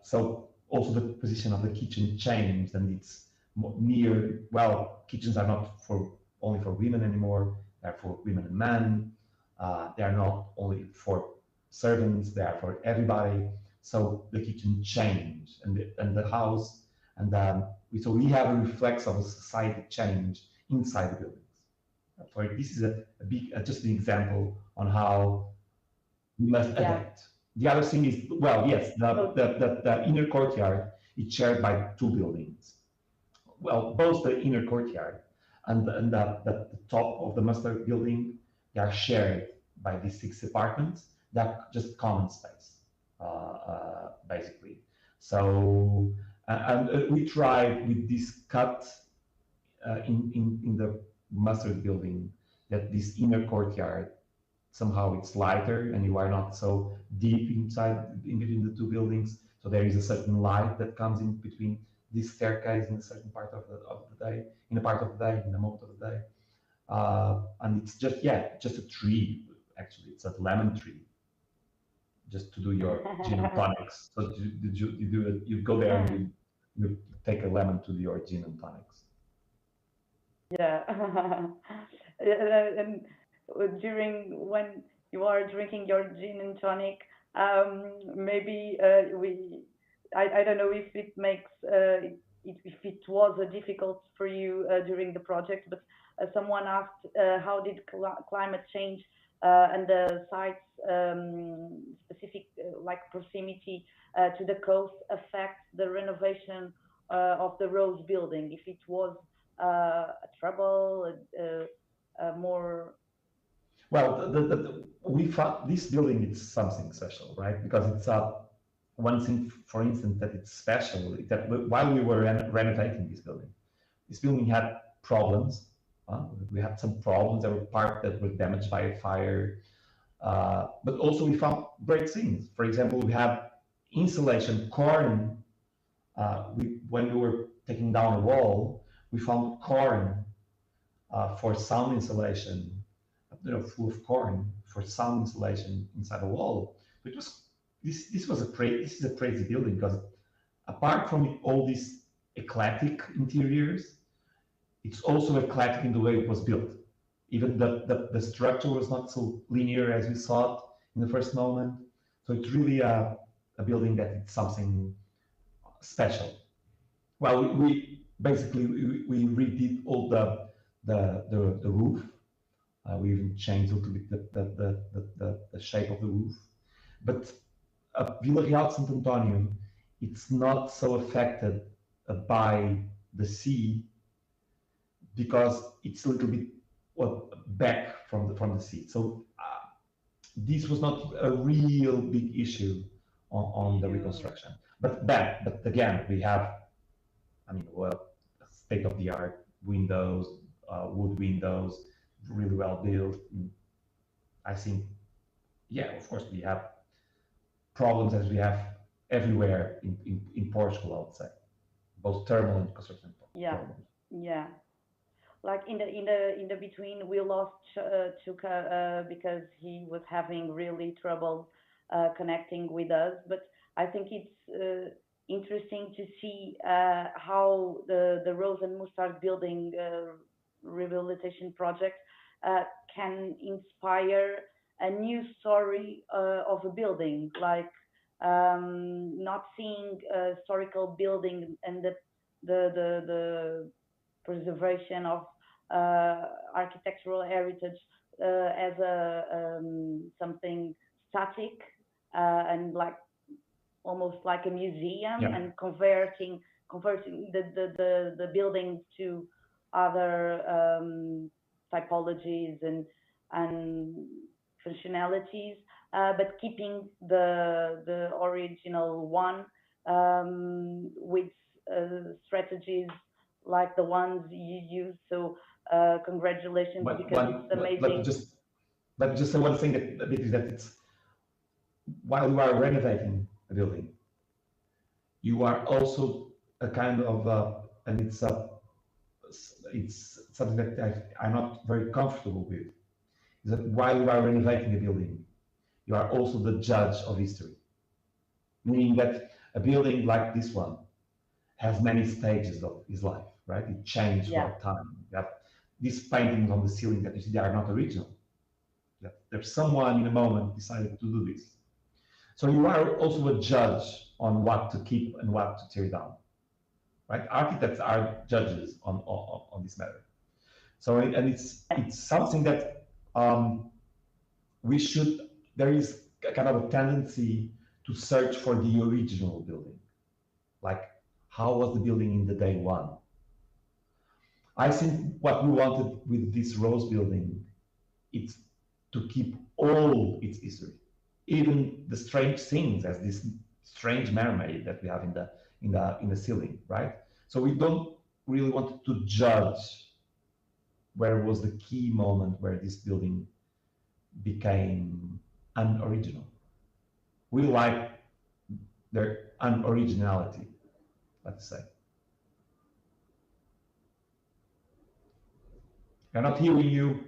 So also the position of the kitchen changed, and it's near, kitchens are not only for women anymore, they're for women and men. They are not only for servants, they are for everybody. So the kitchen changed, and the house, and so we have a reflex of a society change inside the buildings. So this is a big, just an example on how we must adapt. The other thing is, well, yes, the inner courtyard is shared by 2 buildings. Well, both the inner courtyard and the top of the master building, they are shared by these 6 apartments. They're just common space, basically. So, and we tried with this cut in the master building, that this inner courtyard, somehow it's lighter and you are not so deep inside in between the 2 buildings. So there is a certain light that comes in between this staircase in a certain part of the day, in a part of the day, in a moment of the day. And it's just, just a tree, actually. It's a lemon tree, just to do your gin and tonics. So you go there and you take a lemon to your gin and tonics. Yeah. And during when you are drinking your gin and tonic, maybe I don't know if it makes if it was difficult for you during the project, but someone asked how did climate change and the site's specific like proximity to the coast affect the renovation of the Rose building, if it was a trouble, more. Well, we found this building is something special, right? Because it's one thing, for instance, that it's special, that while we were renovating this building had problems. We had some problems. There were parts that were damaged by a fire, but also we found great things. For example, we have insulation corn. When we were taking down a wall, we found corn for sound insulation. Full of corn for sound insulation inside the wall. It was this is a crazy building, because apart from all these eclectic interiors, it's also eclectic in the way it was built. Even the structure was not so linear as we thought in the first moment. So it's really a building that it's something special. Well, we basically redid all the roof. We even changed a little bit the shape of the roof. But Vila Real Sant António, it's not so affected by the sea, because it's a little bit back from the sea. So this was not a real big issue on the reconstruction. But again, we have, state-of-the-art windows, wood windows, really well built. I think, of course, we have problems as we have everywhere in Portugal, I would say, both thermal and construction problems. Yeah. Like in the between, we lost Chuka because he was having really trouble connecting with us. But I think it's interesting to see how the Rose and Mustard building rehabilitation project can inspire a new story of a building, like not seeing a historical building and the preservation of architectural heritage as a something static and like almost like a museum, and converting the buildings to other typologies and functionalities, but keeping the original one with strategies like the ones you use. So congratulations, because it's amazing. But just say one thing that it's, while you are renovating a building, you are also a kind of and it's something that I'm not very comfortable with, is that while you are renovating a building, you are also the judge of history. Meaning that a building like this one has many stages of his life, right? It changed over time. You have these paintings on the ceiling that you see, they are not original. There's someone in a moment decided to do this. So you are also a judge on what to keep and what to tear down, right? Architects are judges on this matter. So, and it's something that there is a kind of a tendency to search for the original building. Like, how was the building in the day one? I think what we wanted with this Rose building, it's to keep all its history, even the strange things, as this strange mermaid that we have in the ceiling, right? So we don't really want to judge where was the key moment where this building became unoriginal. We like their unoriginality, let's say. I'm not hearing you.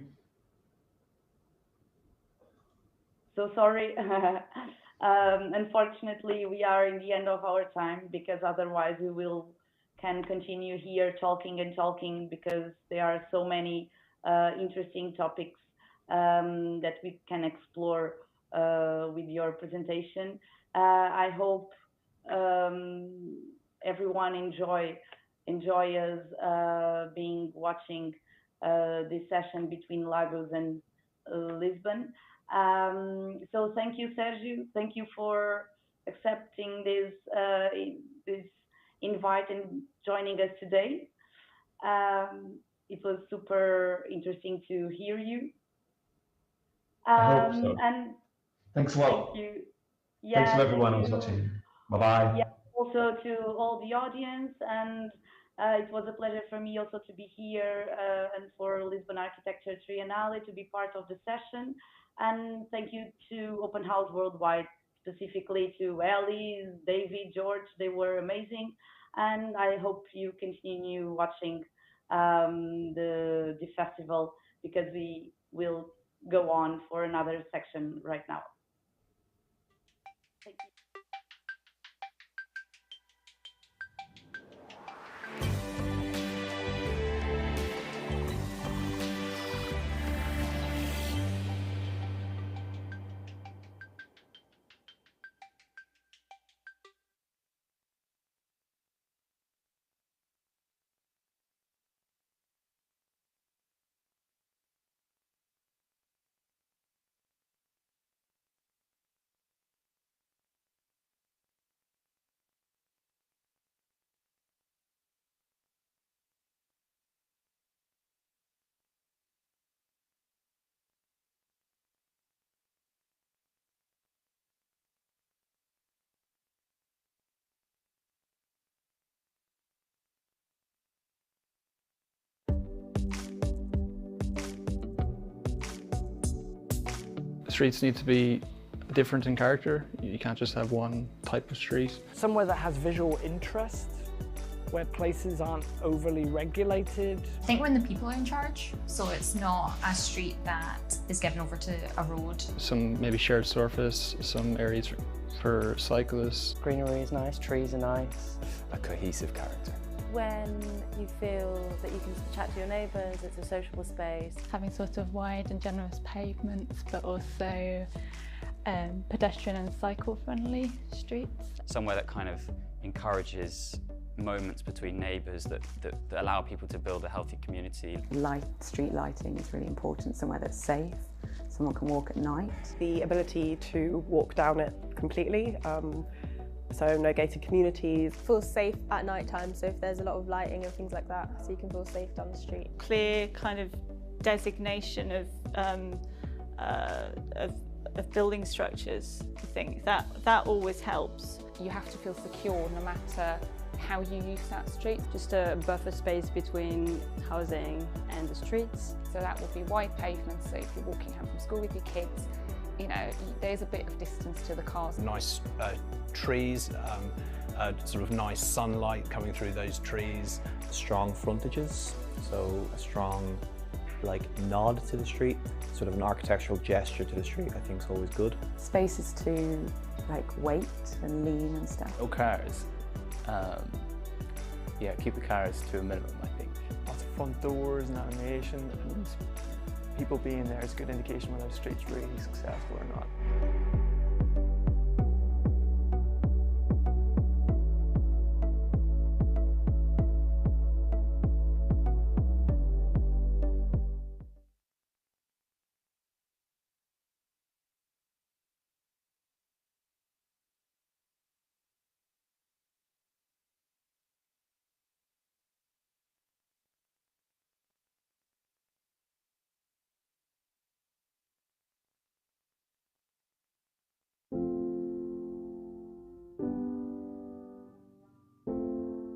So sorry. Unfortunately, we are in the end of our time, because otherwise we can continue here talking and talking, because there are so many interesting topics that we can explore with your presentation. I hope everyone enjoy us watching this session between Lagos and Lisbon. So thank you, Sergio. Thank you for accepting this invite and joining us today. It was super interesting to hear you. I hope so. And thanks a lot. Thank you. Thanks to Yeah, everyone who's watching. Bye-bye. Yeah, also to all the audience, and it was a pleasure for me also to be here and for Lisbon Architecture Triennale to be part of the session. And thank you to Open House Worldwide, specifically to Ellie, David, George. They were amazing. And I hope you continue watching the festival, because we will go on for another section right now. Thank you. Streets need to be different in character. You can't just have one type of street. Somewhere that has visual interest, where places aren't overly regulated. I think when the people are in charge, so it's not a street that is given over to a road. Some maybe shared surface, some areas for cyclists. Greenery is nice, trees are nice. A cohesive character. When you feel that you can chat to your neighbours, it's a sociable space. Having sort of wide and generous pavements, but also pedestrian and cycle-friendly streets. Somewhere that kind of encourages moments between neighbours that allow people to build a healthy community. Street lighting is really important, somewhere that's safe, someone can walk at night. The ability to walk down it completely. So no gated communities. Feel safe at night time, so if there's a lot of lighting and things like that, so you can feel safe down the street. Clear kind of designation of building structures, I think that always helps. You have to feel secure no matter how you use that street. Just a buffer space between housing and the streets. So that would be wide pavements, so if you're walking home from school with your kids, you know, there's a bit of distance to the cars. Nice trees, sort of nice sunlight coming through those trees. Strong frontages, so a strong nod to the street, sort of an architectural gesture to the street, I think is always good. Spaces to wait and lean and stuff. No cars. Yeah, keep the cars to a minimum, I think. Lots of front doors and animation, and people being there is a good indication whether the street's really successful or not.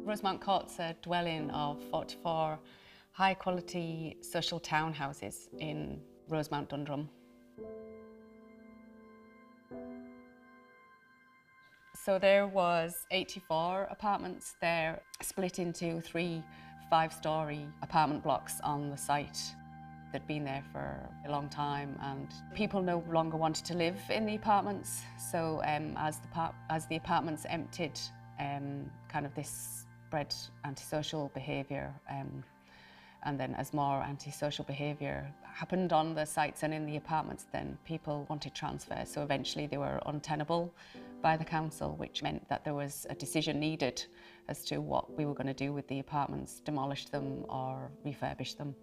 Rosemount Court's a dwelling of 44 high-quality social townhouses in Rosemount, Dundrum. So there was 84 apartments there, split into 3 5-storey apartment blocks on the site. They'd been there for a long time and people no longer wanted to live in the apartments. So as the apartments emptied, kind of this spread antisocial behaviour. And then as more antisocial behaviour happened on the sites and in the apartments, then people wanted transfer. So eventually they were untenable by the council, which meant that there was a decision needed as to what we were going to do with the apartments, demolish them or refurbish them.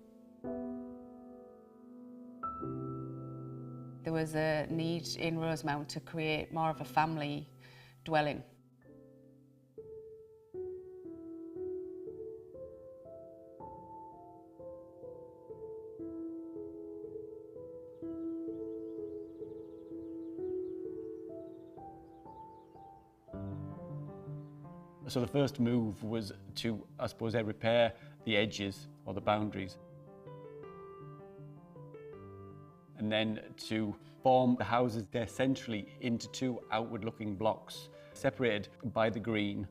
There was a need in Rosemount to create more of a family dwelling. So the first move was to, I suppose, repair the edges or the boundaries. And then to form the houses there centrally into 2 outward-looking blocks, separated by the green,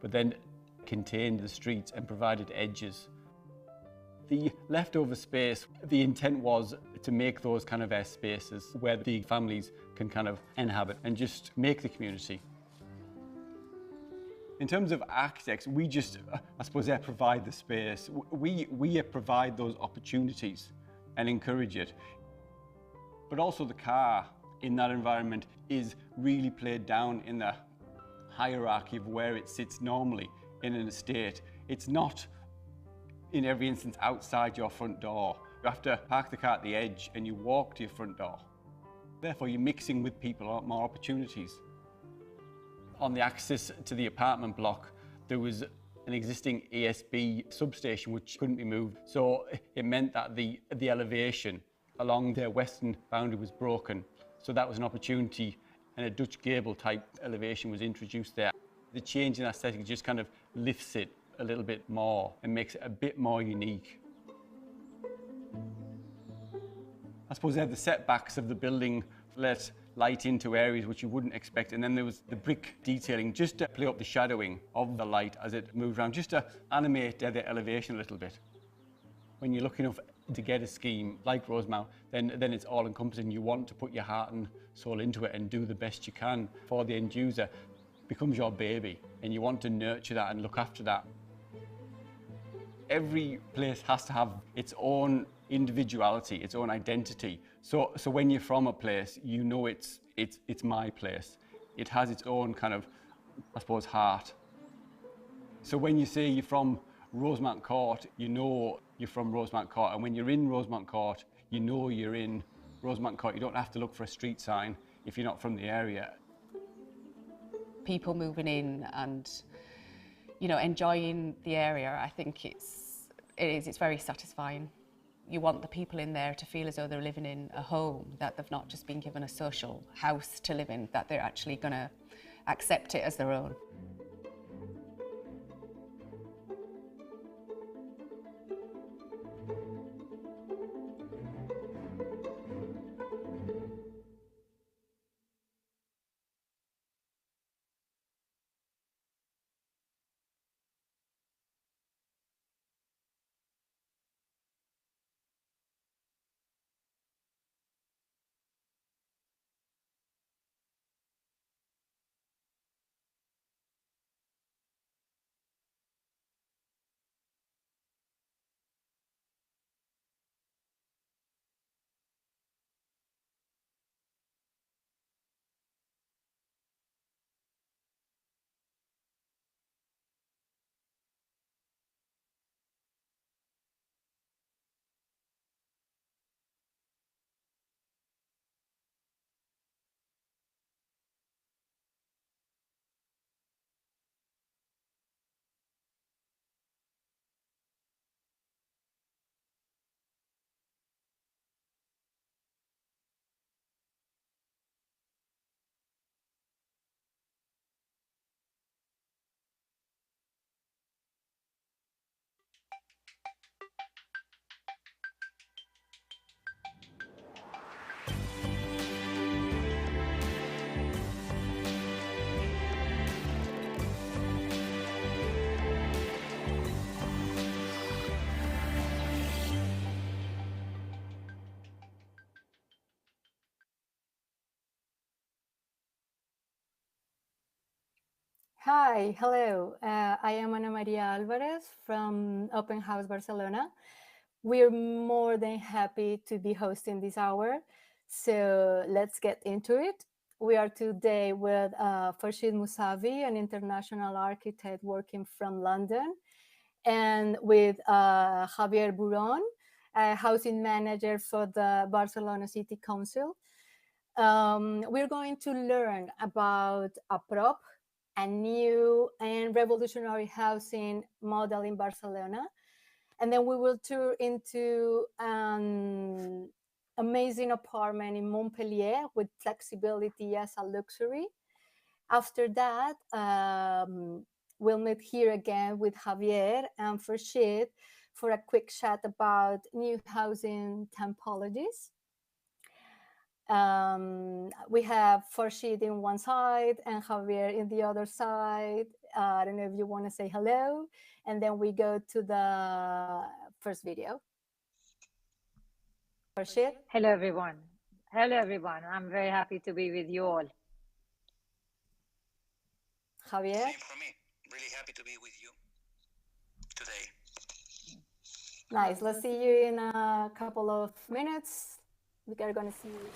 but then contained the streets and provided edges. The leftover space, the intent was to make those kind of spaces where the families can kind of inhabit and just make the community. In terms of architects, we just, I suppose, provide the space. We provide those opportunities and encourage it. But also the car in that environment is really played down in the hierarchy of where it sits normally in an estate. It's not, in every instance, outside your front door. You have to park the car at the edge and you walk to your front door. Therefore, you're mixing with people, a lot more opportunities. On the access to the apartment block, there was an existing ESB substation which couldn't be moved. So it meant that the elevation along their western boundary was broken. So that was an opportunity, and a Dutch gable type elevation was introduced there. The change in aesthetic just kind of lifts it a little bit more and makes it a bit more unique. I suppose the setbacks of the building let light into areas which you wouldn't expect, and then there was the brick detailing just to play up the shadowing of the light as it moved around, just to animate the elevation a little bit. When you're lucky enough to get a scheme like Rosemount, then it's all encompassing. You want to put your heart and soul into it and do the best you can for the end user. It becomes your baby, and you want to nurture that and look after that. Every place has to have its own individuality, its own identity. So when you're from a place, you know it's my place. It has its own kind of, I suppose, heart. So when you say you're from Rosemount Court, you know you're from Rosemount Court. And when you're in Rosemount Court, you know you're in Rosemount Court. You don't have to look for a street sign if you're not from the area. People moving in and, you know, enjoying the area, I think it's very satisfying. You want the people in there to feel as though they're living in a home, that they've not just been given a social house to live in, that they're actually going to accept it as their own. Hi, hello. I am Ana Maria Alvarez from Open House Barcelona. We're more than happy to be hosting this hour. So let's get into it. We are today with Farshid Mousavi, an international architect working from London, and with Javier Buron, a housing manager for the Barcelona City Council. We're going to learn about a prop, a new and revolutionary housing model in Barcelona. And then we will tour into an amazing apartment in Montpellier with flexibility as a luxury. After that, we'll meet here again with Javier and Farshid for a quick chat about new housing typologies. We have Farshid in one side and Javier in the other side. I don't know if you want to say hello, and then we go to the first video. Farshid? Hello, everyone. Hello, everyone. I'm very happy to be with you all. Javier? Same for me. Really happy to be with you today. Nice. Let's see you in a couple of minutes. We are going to see you.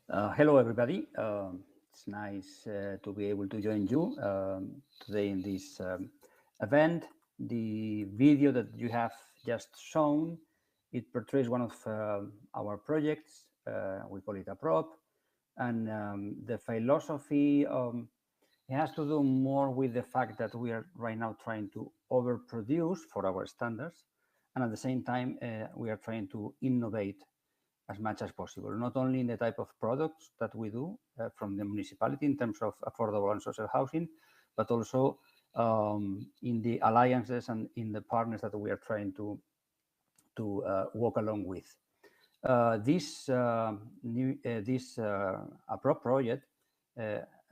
Hello, everybody. It's nice to be able to join you today in this event. The video that you have just shown, it portrays one of our projects. We call it a prop. And the philosophy it has to do more with the fact that we are right now trying to overproduce for our standards. And at the same time, we are trying to innovate as much as possible, not only in the type of products that we do from the municipality in terms of affordable and social housing, but also in the alliances and in the partners that we are trying to walk along with. This APROP project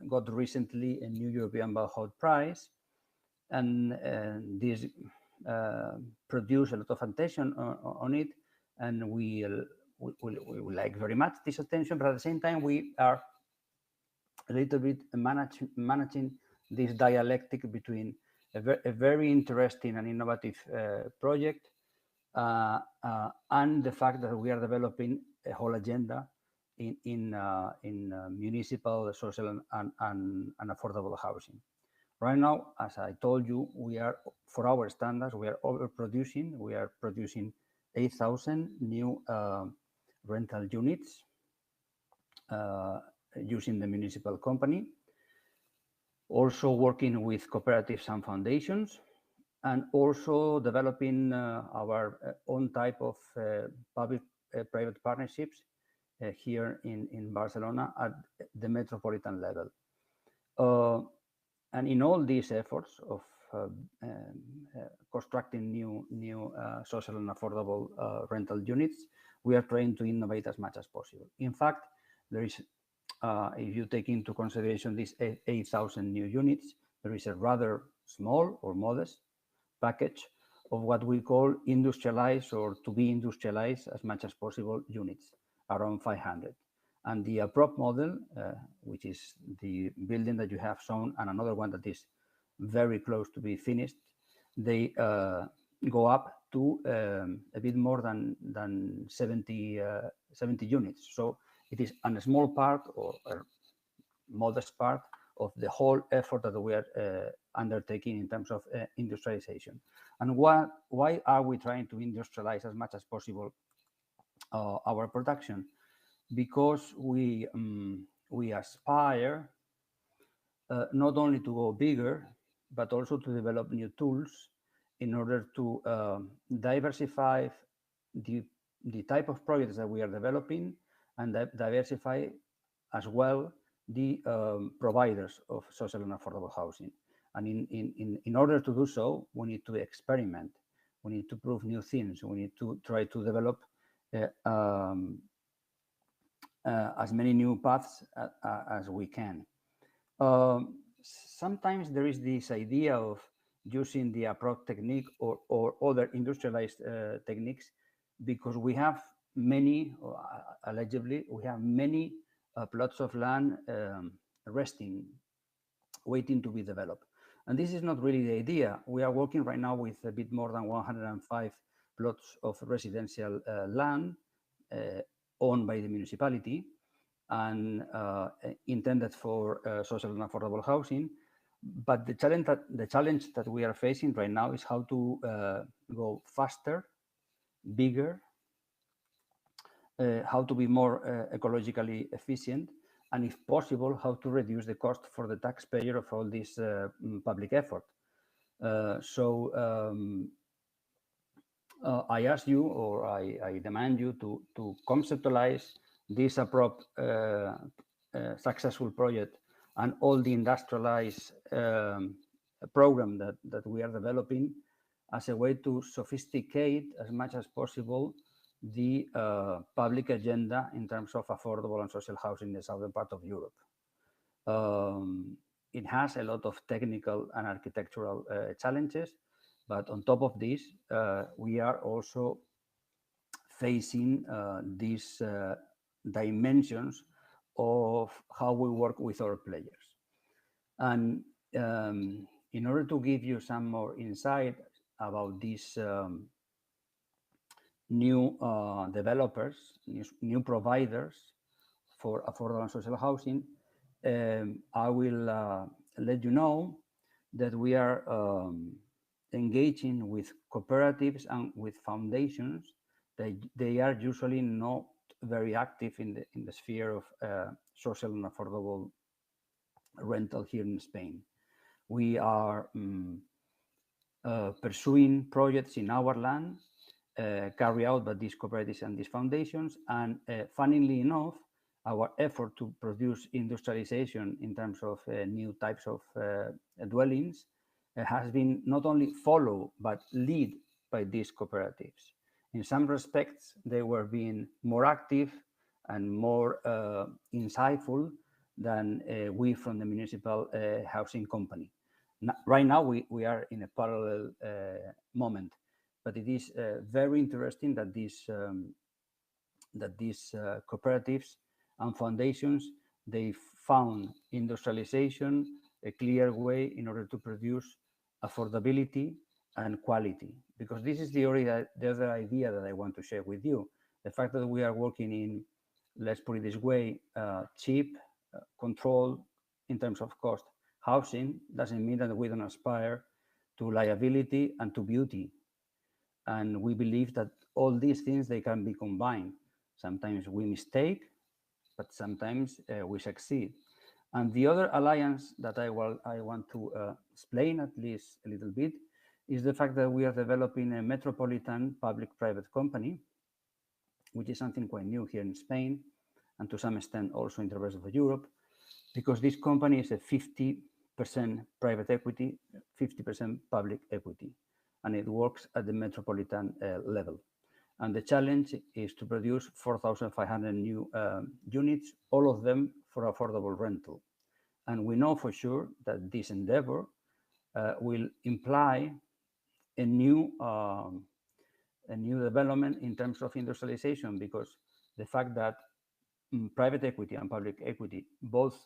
got recently a new European Bauhaus Prize, and this produced a lot of attention on it, and we like very much this attention, but at the same time we are a little bit managing this dialectic between a very interesting and innovative project and the fact that we are developing a whole agenda in municipal, social, and affordable housing. Right now, as I told you, we are, for our standards, we are overproducing. We are producing 8,000 new rental units using the municipal company. Also working with cooperatives and foundations, and also developing our own type of public-private partnerships here in Barcelona at the metropolitan level. And in all these efforts of constructing new social and affordable rental units, we are trying to innovate as much as possible. In fact, there is, if you take into consideration these 8,000 new units, there is a rather small or modest package of what we call industrialized or to be industrialized as much as possible units, around 500. And the APROP model, which is the building that you have shown, and another one that is very close to be finished, they go up to a bit more than 70 units. So it is a small part or a modest part of the whole effort that we are undertaking in terms of industrialization. And why are we trying to industrialize as much as possible our production? Because we aspire not only to go bigger, but also to develop new tools in order to diversify the type of projects that we are developing, and diversify as well the providers of social and affordable housing. And in order to do so, we need to experiment. We need to prove new things. We need to try to develop as many new paths as we can. Sometimes there is this idea of using the APROP technique or other industrialized techniques because we have many, allegedly, we have many plots of land resting, waiting to be developed. And this is not really the idea. We are working right now with a bit more than 105 plots of residential land owned by the municipality and intended for social and affordable housing. But the challenge that we are facing right now is how to go faster, bigger, how to be more ecologically efficient, and if possible, how to reduce the cost for the taxpayer of all this public effort. I ask you, or I demand you to conceptualize this APROP successful project and all the industrialized program that we are developing as a way to sophisticate as much as possible the public agenda in terms of affordable and social housing in the southern part of Europe. It has a lot of technical and architectural challenges, but on top of this, we are also facing these dimensions of how we work with our players. And in order to give you some more insight about these new developers, new providers for affordable and social housing, I will let you know that we are engaging with cooperatives and with foundations. They are usually not very active in the sphere of social and affordable rental here in Spain. We are pursuing projects in our land carried out by these cooperatives and these foundations, and funnily enough, our effort to produce industrialization in terms of new types of dwellings has been not only followed but led by these cooperatives. In some respects, they were being more active and more insightful than we from the municipal housing company. Right now, we are in a parallel moment, but it is very interesting that these cooperatives and foundations, they found industrialization a clear way in order to produce affordability and quality, because this is the other idea that I want to share with you. The fact that we are working in, let's put it this way, cheap, controlled in terms of cost housing doesn't mean that we don't aspire to liability and to beauty. And we believe that all these things, they can be combined. Sometimes we mistake, but sometimes we succeed. And the other alliance that I want to explain at least a little bit is the fact that we are developing a metropolitan public-private company, which is something quite new here in Spain, and to some extent also in the rest of Europe, because this company is a 50% private equity, 50% public equity, and it works at the metropolitan level. And the challenge is to produce 4,500 new units, all of them for affordable rental. And we know for sure that this endeavor will imply a new development in terms of industrialization, because the fact that private equity and public equity both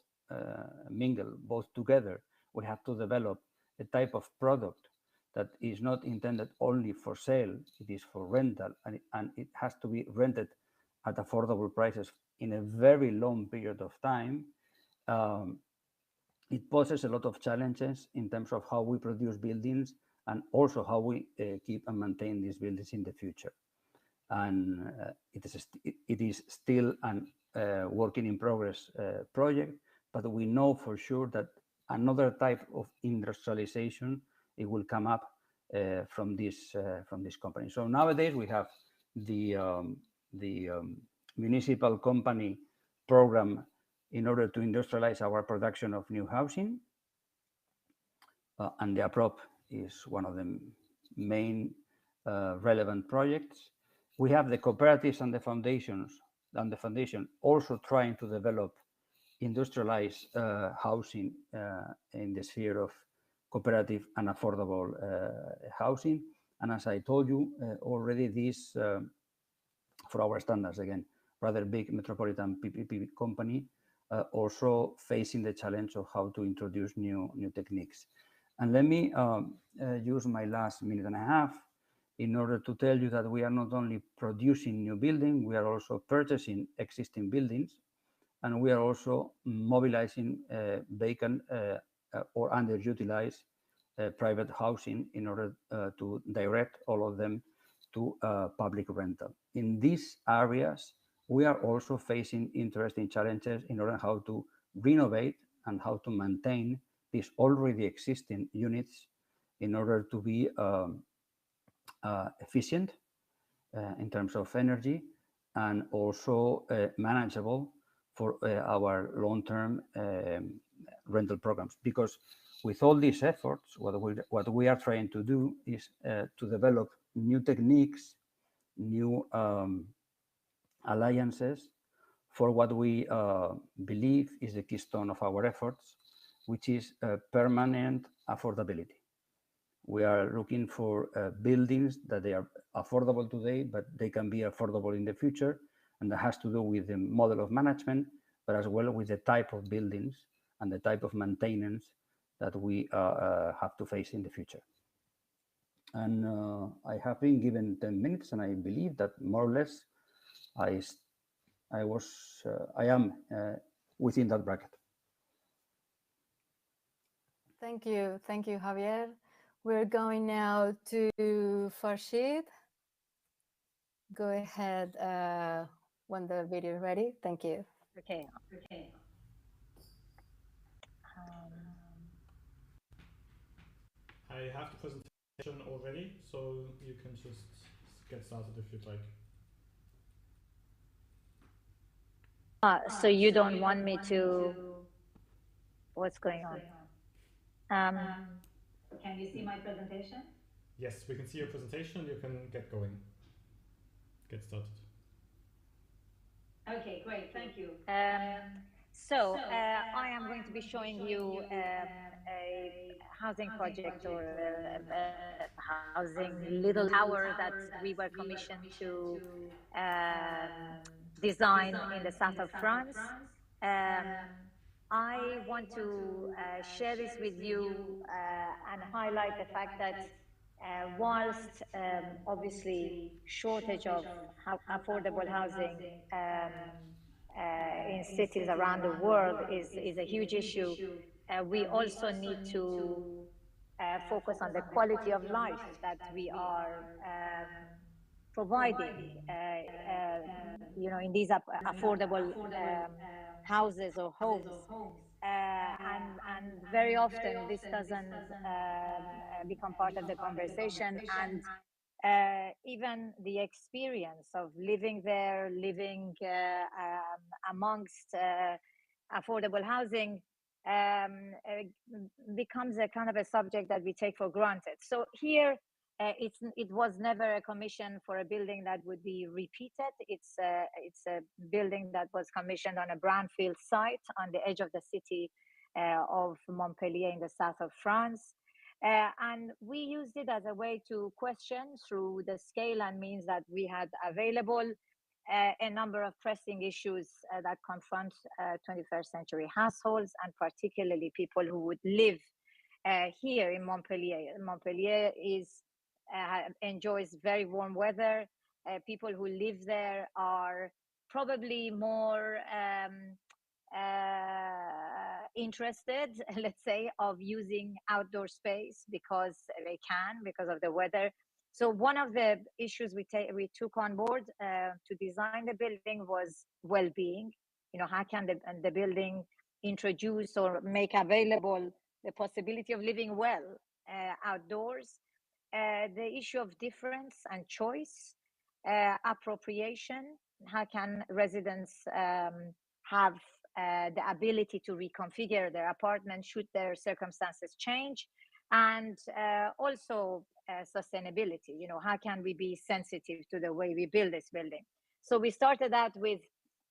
mingle, both together, we have to develop a type of product that is not intended only for sale, it is for rental, and it has to be rented at affordable prices in a very long period of time. It poses a lot of challenges in terms of how we produce buildings and also how we keep and maintain these buildings in the future. And it is still a working in progress project, but we know for sure that another type of industrialization, it will come up from this company. So nowadays we have the municipal company program in order to industrialize our production of new housing, and the APROP is one of the main relevant projects. We have the cooperatives and the foundations, and the foundation also trying to develop industrialized housing in the sphere of cooperative and affordable housing. And as I told you already, this, for our standards, again, rather big metropolitan PPP company, also facing the challenge of how to introduce new techniques. And let me use my last minute and a half in order to tell you that we are not only producing new buildings, we are also purchasing existing buildings, and we are also mobilizing vacant or underutilized private housing in order to direct all of them to public rental. In these areas, we are also facing interesting challenges in order how to renovate and how to maintain these already existing units in order to be efficient in terms of energy and also manageable for our long-term rental programs. Because with all these efforts, what we are trying to do is to develop new techniques, new alliances for what we believe is the keystone of our efforts, which is permanent affordability. We are looking for buildings that they are affordable today, but they can be affordable in the future. And that has to do with the model of management, but as well with the type of buildings and the type of maintenance that we have to face in the future. And I have been given 10 minutes, and I believe that more or less I I am within that bracket. Thank you, Javier. We're going now to Farshid. Go ahead when the video is ready. Thank you. Okay. I have the presentation already, so you can just get started if you'd like. So you don't want me to, what's going on? Can you see my presentation? Yes, we can see your presentation. You can get going. Get started. Okay, great, thank you. So I am going to be showing you a housing project or a housing little tower that we were commissioned to design in the south of France. I want to share this with you and highlight the fact that whilst obviously shortage of affordable housing in cities around the world is a huge issue, we also need to focus on the quality of life that we are providing, in these affordable houses or homes. And very often this doesn't become part of the conversation, and even the experience of living there, living amongst affordable housing becomes a kind of a subject that we take for granted. So here, it was never a commission for a building that would be repeated. It's a building that was commissioned on a brownfield site on the edge of the city of Montpellier in the south of France. And we used it as a way to question, through the scale and means that we had available, a number of pressing issues that confront 21st century households, and particularly people who would live here in Montpellier. Montpellier enjoys very warm weather. People who live there are probably more interested, let's say, of using outdoor space because they can, because of the weather. So one of the issues we took on board to design the building was well-being. How can the building introduce or make available the possibility of living well outdoors? The issue of difference and choice, appropriation. How can residents have the ability to reconfigure their apartment should their circumstances change? And also sustainability. How can we be sensitive to the way we build this building? So we started out with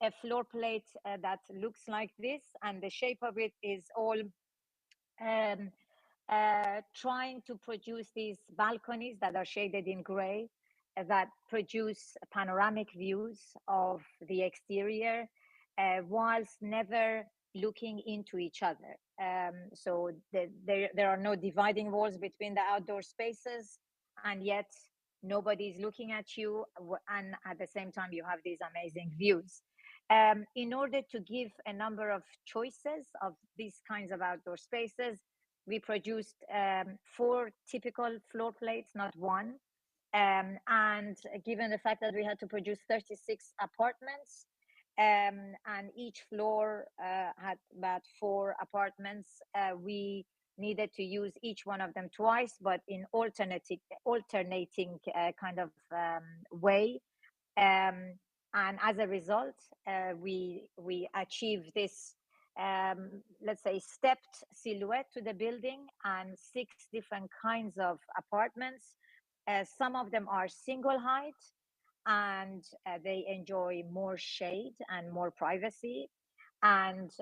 a floor plate that looks like this, and the shape of it is all trying to produce these balconies that are shaded in gray, that produce panoramic views of the exterior, whilst never looking into each other. So there are no dividing walls between the outdoor spaces, and yet nobody's looking at you, and at the same time you have these amazing views. In order to give a number of choices of these kinds of outdoor spaces, we produced 4 typical floor plates, not one. And given the fact that we had to produce 36 apartments, and each floor had about 4 apartments, we needed to use each one of them twice, but in alternating kind of way. And as a result, we achieved this, let's say, stepped silhouette to the building, and 6 different kinds of apartments. Some of them are single height, and they enjoy more shade and more privacy. And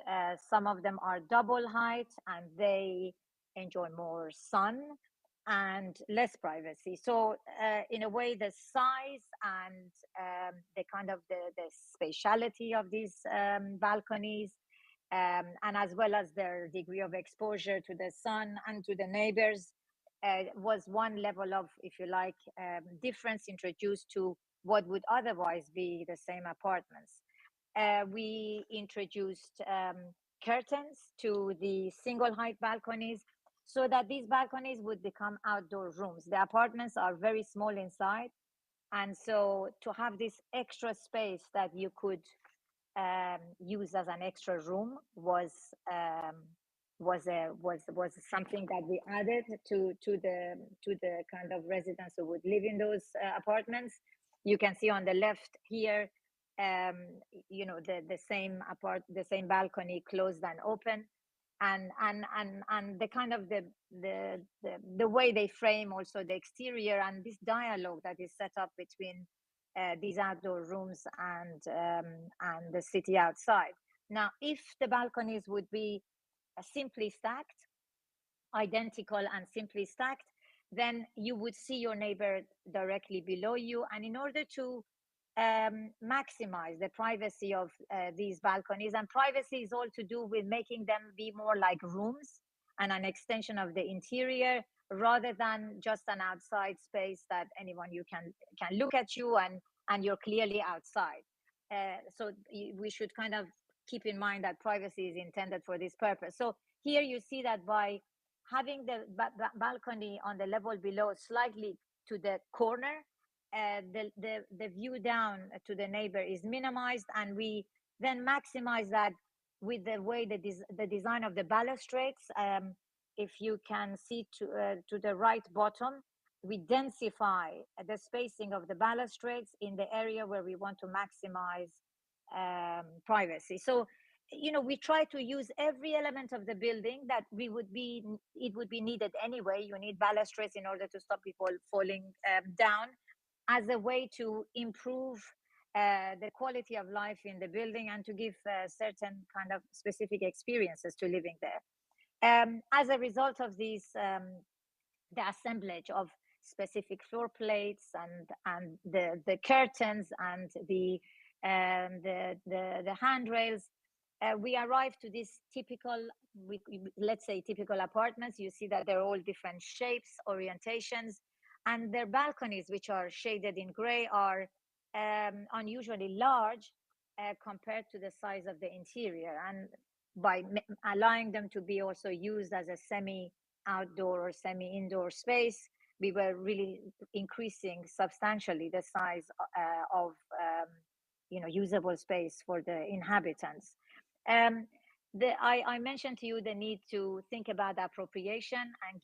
some of them are double height, and they enjoy more sun and less privacy. So in a way, the size and the kind of the spatiality of these balconies, and as well as their degree of exposure to the sun and to the neighbors, was one level of, if you like, difference introduced to what would otherwise be the same apartments. we introduced curtains to the single height balconies so that these balconies would become outdoor rooms. The apartments are very small inside, and so to have this extra space that you could use as an extra room was something that we added to the kind of residents who would live in those apartments. You can see on the left here, the same balcony closed and open, and the kind of the way they frame also the exterior and this dialogue that is set up between these outdoor rooms and the city outside. Now, if the balconies would be simply stacked, identical and simply stacked, then you would see your neighbor directly below you. And in order to maximize the privacy of these balconies, and privacy is all to do with making them be more like rooms and an extension of the interior, rather than just an outside space that anyone you can look at you and you're clearly outside. So we should kind of keep in mind that privacy is intended for this purpose. So here you see that by having the balcony on the level below slightly to the corner, the view down to the neighbor is minimized, and we then maximize that with the way the design of the balustrades. If you can see to the right bottom, we densify the spacing of the balustrades in the area where we want to maximize privacy. So, we try to use every element of the building that it would be needed anyway. You need balustrades in order to stop people falling down, as a way to improve the quality of life in the building and to give certain kind of specific experiences to living there. As a result of these, the assemblage of specific floor plates and the curtains and the handrails, we arrived to this typical, let's say typical apartments. You see that they're all different shapes, orientations, and their balconies, which are shaded in gray, are unusually large compared to the size of the interior. And by allowing them to be also used as a semi-outdoor or semi-indoor space, we were really increasing substantially the size of usable space for the inhabitants. I mentioned to you the need to think about appropriation and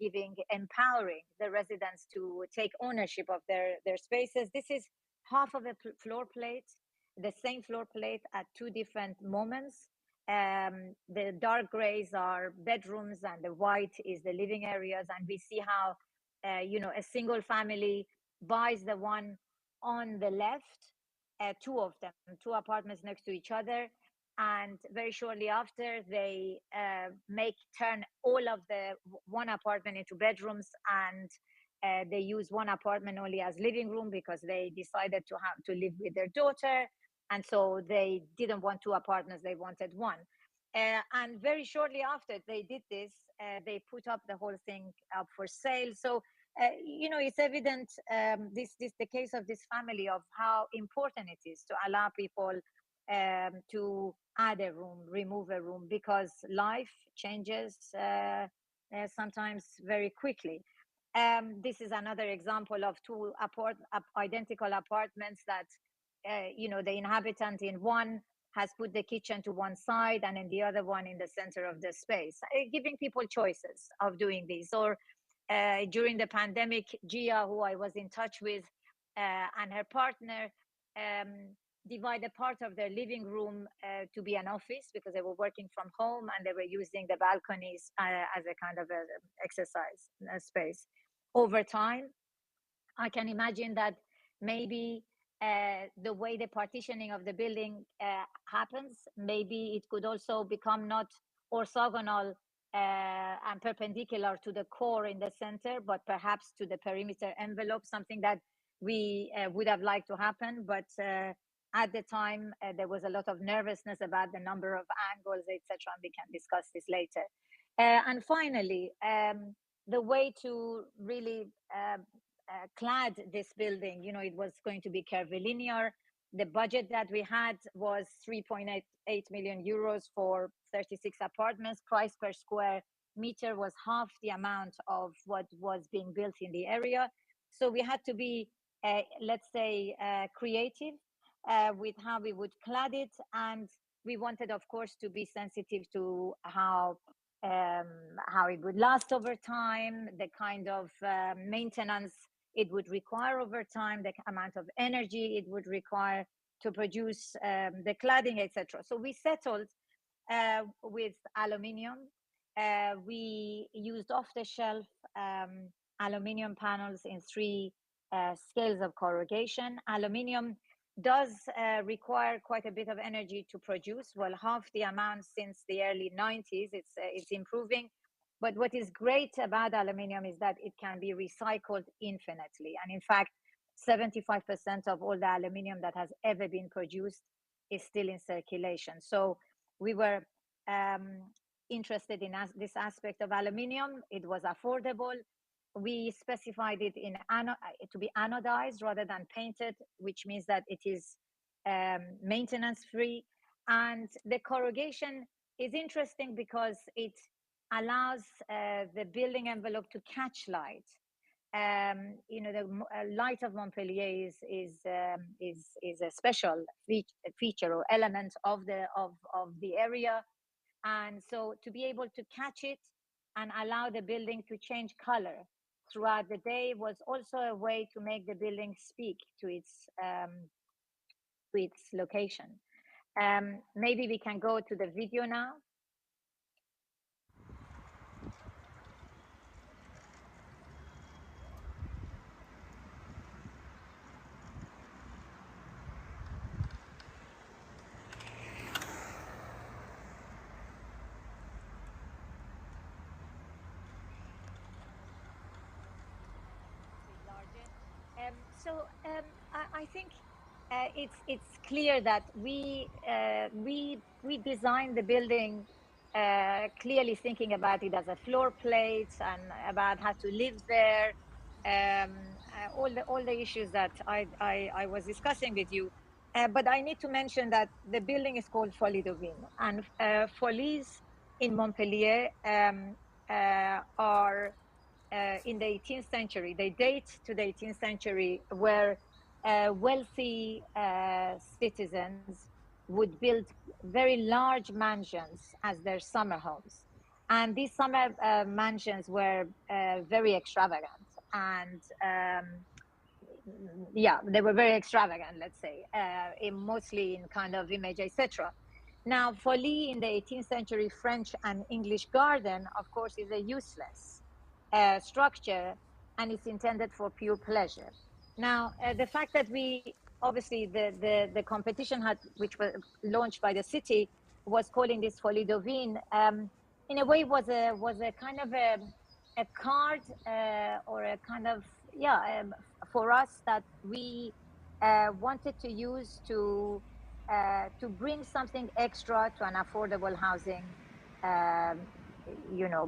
empowering the residents to take ownership of their spaces. This is half of a floor plate, the same floor plate at two different moments. The dark grays are bedrooms and the white is the living areas. And we see how, a single family buys the one on the left, two of them, two apartments next to each other. And very shortly after, they turn all of the one apartment into bedrooms, and they use one apartment only as living room because they decided to have to live with their daughter. And so they didn't want two apartments, they wanted one. And very shortly after they did this, they put up the whole thing up for sale. So, it's evident, this the case of this family, of how important it is to allow people to add a room, remove a room, because life changes sometimes very quickly. This is another example of two identical apartments that, the inhabitant in one has put the kitchen to one side and in the other one in the center of the space, giving people choices of doing this. Or during the pandemic, Gia, who I was in touch with, and her partner, divided part of their living room to be an office because they were working from home, and they were using the balconies as a kind of exercise space. Over time, I can imagine that maybe the way the partitioning of the building happens, maybe it could also become not orthogonal and perpendicular to the core in the center, but perhaps to the perimeter envelope, something that we would have liked to happen. But at the time, there was a lot of nervousness about the number of angles, etc. And we can discuss this later. And finally, the way to really clad this building, it was going to be curvilinear. The budget that we had was 3.8 million euros for 36 apartments. Price per square meter was half the amount of what was being built in the area. So we had to be, let's say, creative with how we would clad it. And we wanted, of course, to be sensitive to how it would last over time, the kind of maintenance it would require over time, the amount of energy it would require to produce the cladding, etc. So we settled with aluminium. We used off-the-shelf aluminium panels in 3 scales of corrugation. Aluminium does require quite a bit of energy to produce, well, half the amount since the early 90s. It's improving. But what is great about aluminium is that it can be recycled infinitely. And in fact, 75% of all the aluminium that has ever been produced is still in circulation. So we were interested in this aspect of aluminium. It was affordable. We specified it in to be anodized rather than painted, which means that it is maintenance free. And the corrugation is interesting because it allows the building envelope to catch light. You know, the light of Montpellier is a special feature or element of the area, and so to be able to catch it and allow the building to change color throughout the day was also a way to make the building speak to its location. Maybe we can go to the video now. I think it's clear that we designed the building clearly thinking about it as a floor plate and about how to live there. All the issues that I was discussing with you. But I need to mention that the building is called Folies d'Auvergne, and Folies in Montpellier are in the 18th century. They date to the 18th century, where wealthy citizens would build very large mansions as their summer homes. And these summer mansions were very extravagant. And yeah, they were very extravagant, let's say, mostly in kind of image, etc. Now, Folie in the 18th century French and English garden, of course, is a useless structure, and it's intended for pure pleasure. Now, the fact that we obviously the competition which was launched by the city was calling this Folies d'Auvergne, in a way was a kind of a card or a kind of for us that we wanted to use to bring something extra to an affordable housing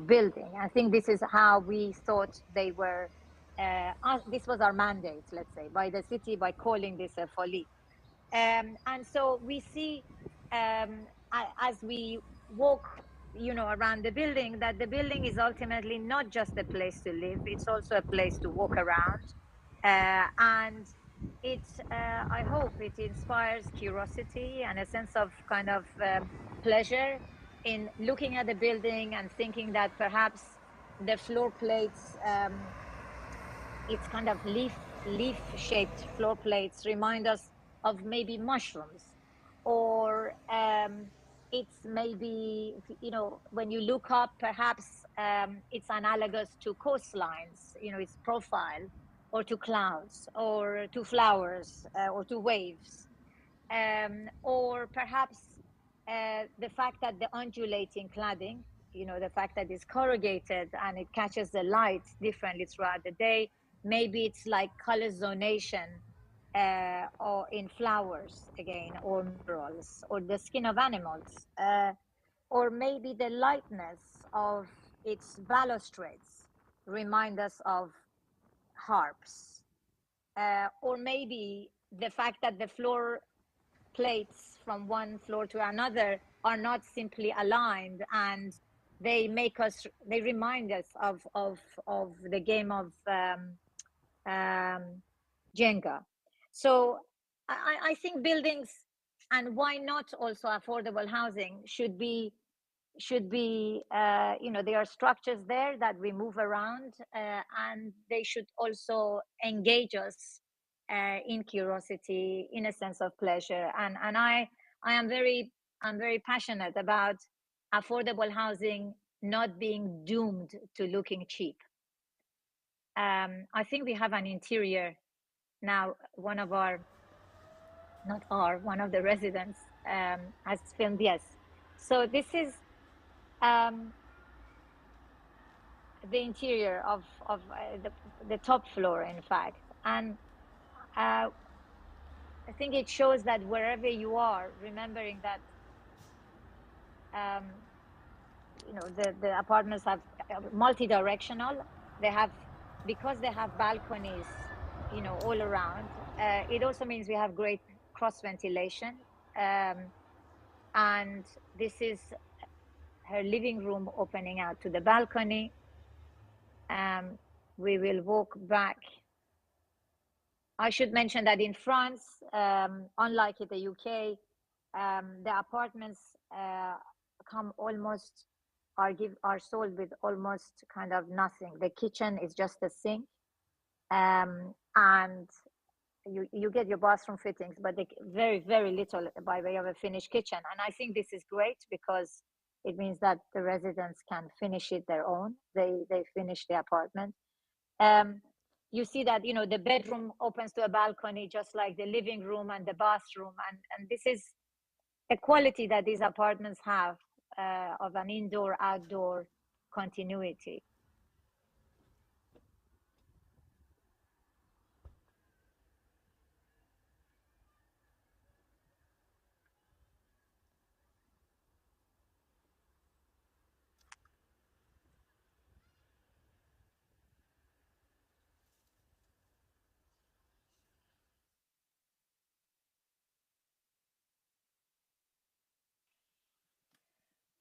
building. I think this is how we thought they were. This was our mandate, let's say, by the city, by calling this a folie. And so we see as we walk, around the building, that the building is ultimately not just a place to live; it's also a place to walk around, and it's. I hope it inspires curiosity and a sense of kind of pleasure in looking at the building and thinking that perhaps the floor plates, it's kind of leaf-shaped floor plates, remind us of maybe mushrooms, or it's maybe, when you look up, perhaps it's analogous to coastlines, its profile, or to clouds, or to flowers, or to waves, or perhaps the fact that the undulating cladding, the fact that it's corrugated and it catches the light differently throughout the day. Maybe it's like color zonation or in flowers again, or murals, or the skin of animals, or maybe the lightness of its balustrades remind us of harps, or maybe the fact that the floor plates from one floor to another are not simply aligned, and they remind us of the game of Jenga. So I think buildings, and why not also affordable housing, should be there are structures there that we move around, and they should also engage us in curiosity, in a sense of pleasure. And I'm very passionate about affordable housing not being doomed to looking cheap. I think we have an interior now. One of the residents has filmed. Yes. So this is the interior of the top floor, in fact. And I think it shows that wherever you are, remembering that the apartments have multi-directional. Because they have balconies, all around. It also means we have great cross ventilation. And this is her living room opening out to the balcony. We will walk back. I should mention that in France, unlike in the UK, the apartments are sold with almost kind of nothing. The kitchen is just a sink, and you get your bathroom fittings, but very, very little by way of a finished kitchen. And I think this is great because it means that the residents can finish it their own. They finish the apartment. You see that the bedroom opens to a balcony, just like the living room and the bathroom, and this is a quality that these apartments have of an indoor-outdoor continuity.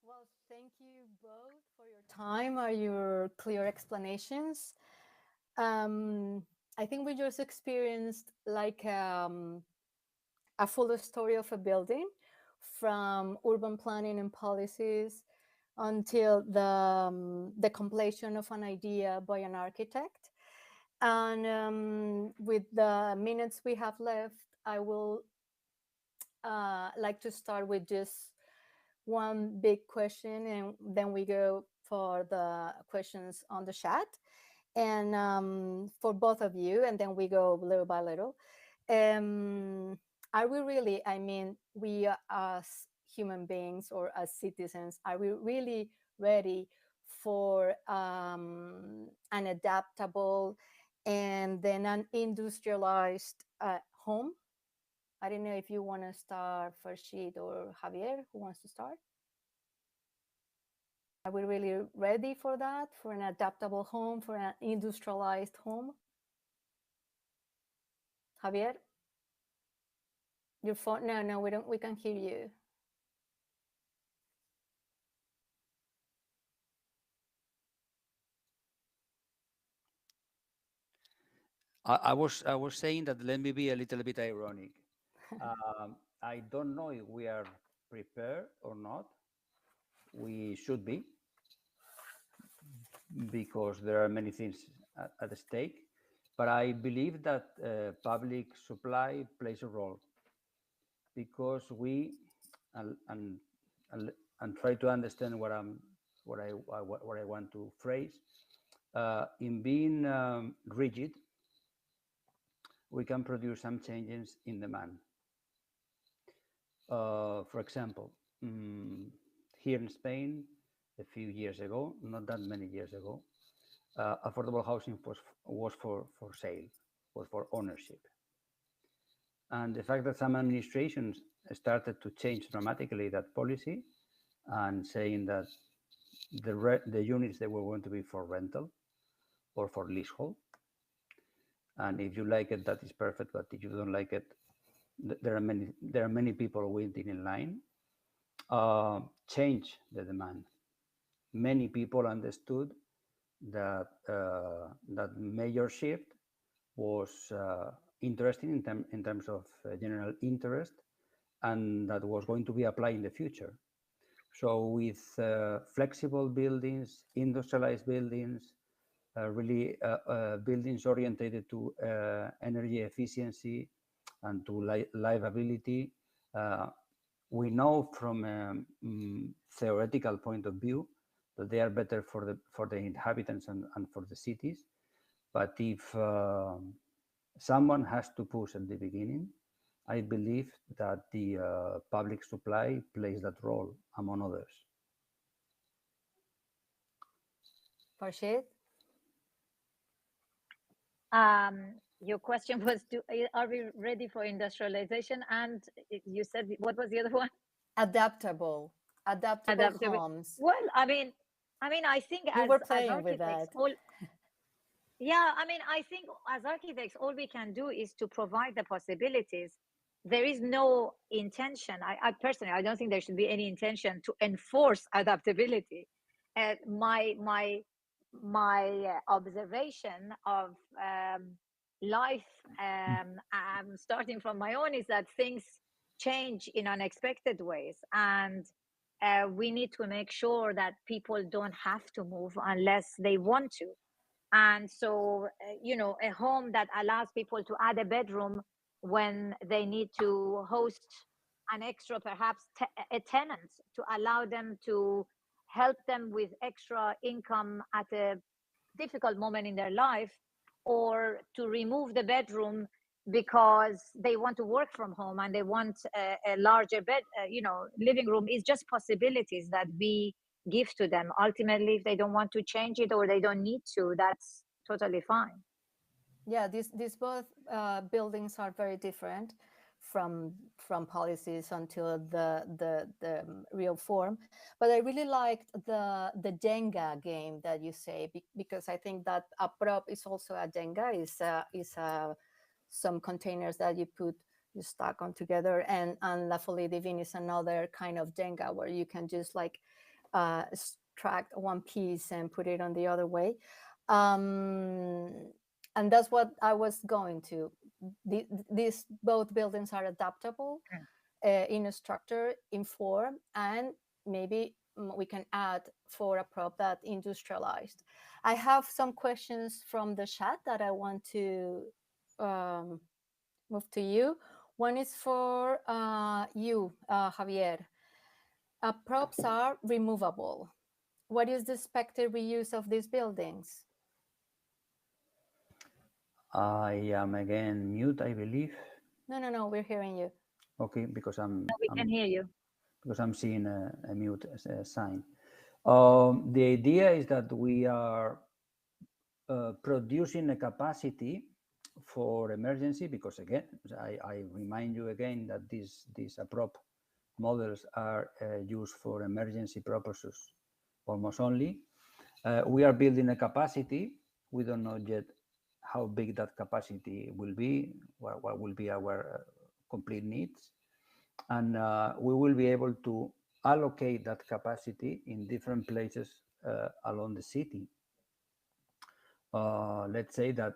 Well, thank you both for your time or your clear explanations. I think we just experienced like a full story of a building, from urban planning and policies until the completion of an idea by an architect. And with the minutes we have left, I will like to start with just one big question, and then we go for the questions on the chat, and for both of you, and then we go little by little. Are we really, we as human beings or as citizens, are we really ready for an adaptable and then an industrialized home? I don't know if you want to start, Farshid or Javier, who wants to start? Are we really ready for that, for an adaptable home, for an industrialized home? Javier? Your phone? No, we can't hear you. I was saying that, let me be a little bit ironic. I don't know if we are prepared or not. We should be, because there are many things at stake. But I believe that public supply plays a role, because we and try to understand what I want to phrase. In being rigid, we can produce some changes in demand. For example, here in Spain, a few years ago, not that many years ago, affordable housing was for sale, was for ownership. And the fact that some administrations started to change dramatically that policy and saying that the units, they were going to be for rental or for leasehold. And if you like it, that is perfect. But if you don't like it, there are many people waiting in line, change the demand. Many people understood that that major shift was interesting in terms of general interest, and that was going to be applied in the future. So with flexible buildings, industrialized buildings, really buildings oriented to energy efficiency and to livability, we know from a theoretical point of view that they are better for the inhabitants and for the cities. But if someone has to push at the beginning, I believe that the public supply plays that role, among others. Farshid? Your question was, are we ready for industrialization? And you said, what was the other one? Adaptable homes. Well, I mean, I think as architects, I think as architects, all we can do is to provide the possibilities. There is no intention. I personally, I don't think there should be any intention to enforce adaptability. My observation of life, starting from my own, is that things change in unexpected ways, and we need to make sure that people don't have to move unless they want to. And so, a home that allows people to add a bedroom when they need to host an extra, perhaps a tenant, to allow them to help them with extra income at a difficult moment in their life, or to remove the bedroom because they want to work from home and they want a larger bed, living room, is just possibilities that we give to them. Ultimately, if they don't want to change it or they don't need to, that's totally fine. Yeah, these both buildings are very different from policies until the real form. But I really liked the Jenga game that you say, because I think that a prop is also a Jenga, is some containers that you stack on together, and La Folie Divine is another kind of Jenga where you can just like extract one piece and put it on the other way. And that's what I was going to. These both buildings are adaptable in a structure, in form, and maybe we can add for a prop that industrialized. I have some questions from the chat that I want to move to you. One is for you, Javier. Props are removable. What is the expected reuse of these buildings? I am again mute, I believe. No, we're hearing you. Okay, because we can hear you. Because I'm seeing a mute sign. The idea is that we are producing a capacity for emergency, because again, I remind you again that these prop models are used for emergency purposes almost only. We are building a capacity. We don't know yet how big that capacity will be, what will be our complete needs. And we will be able to allocate that capacity in different places along the city. Let's say that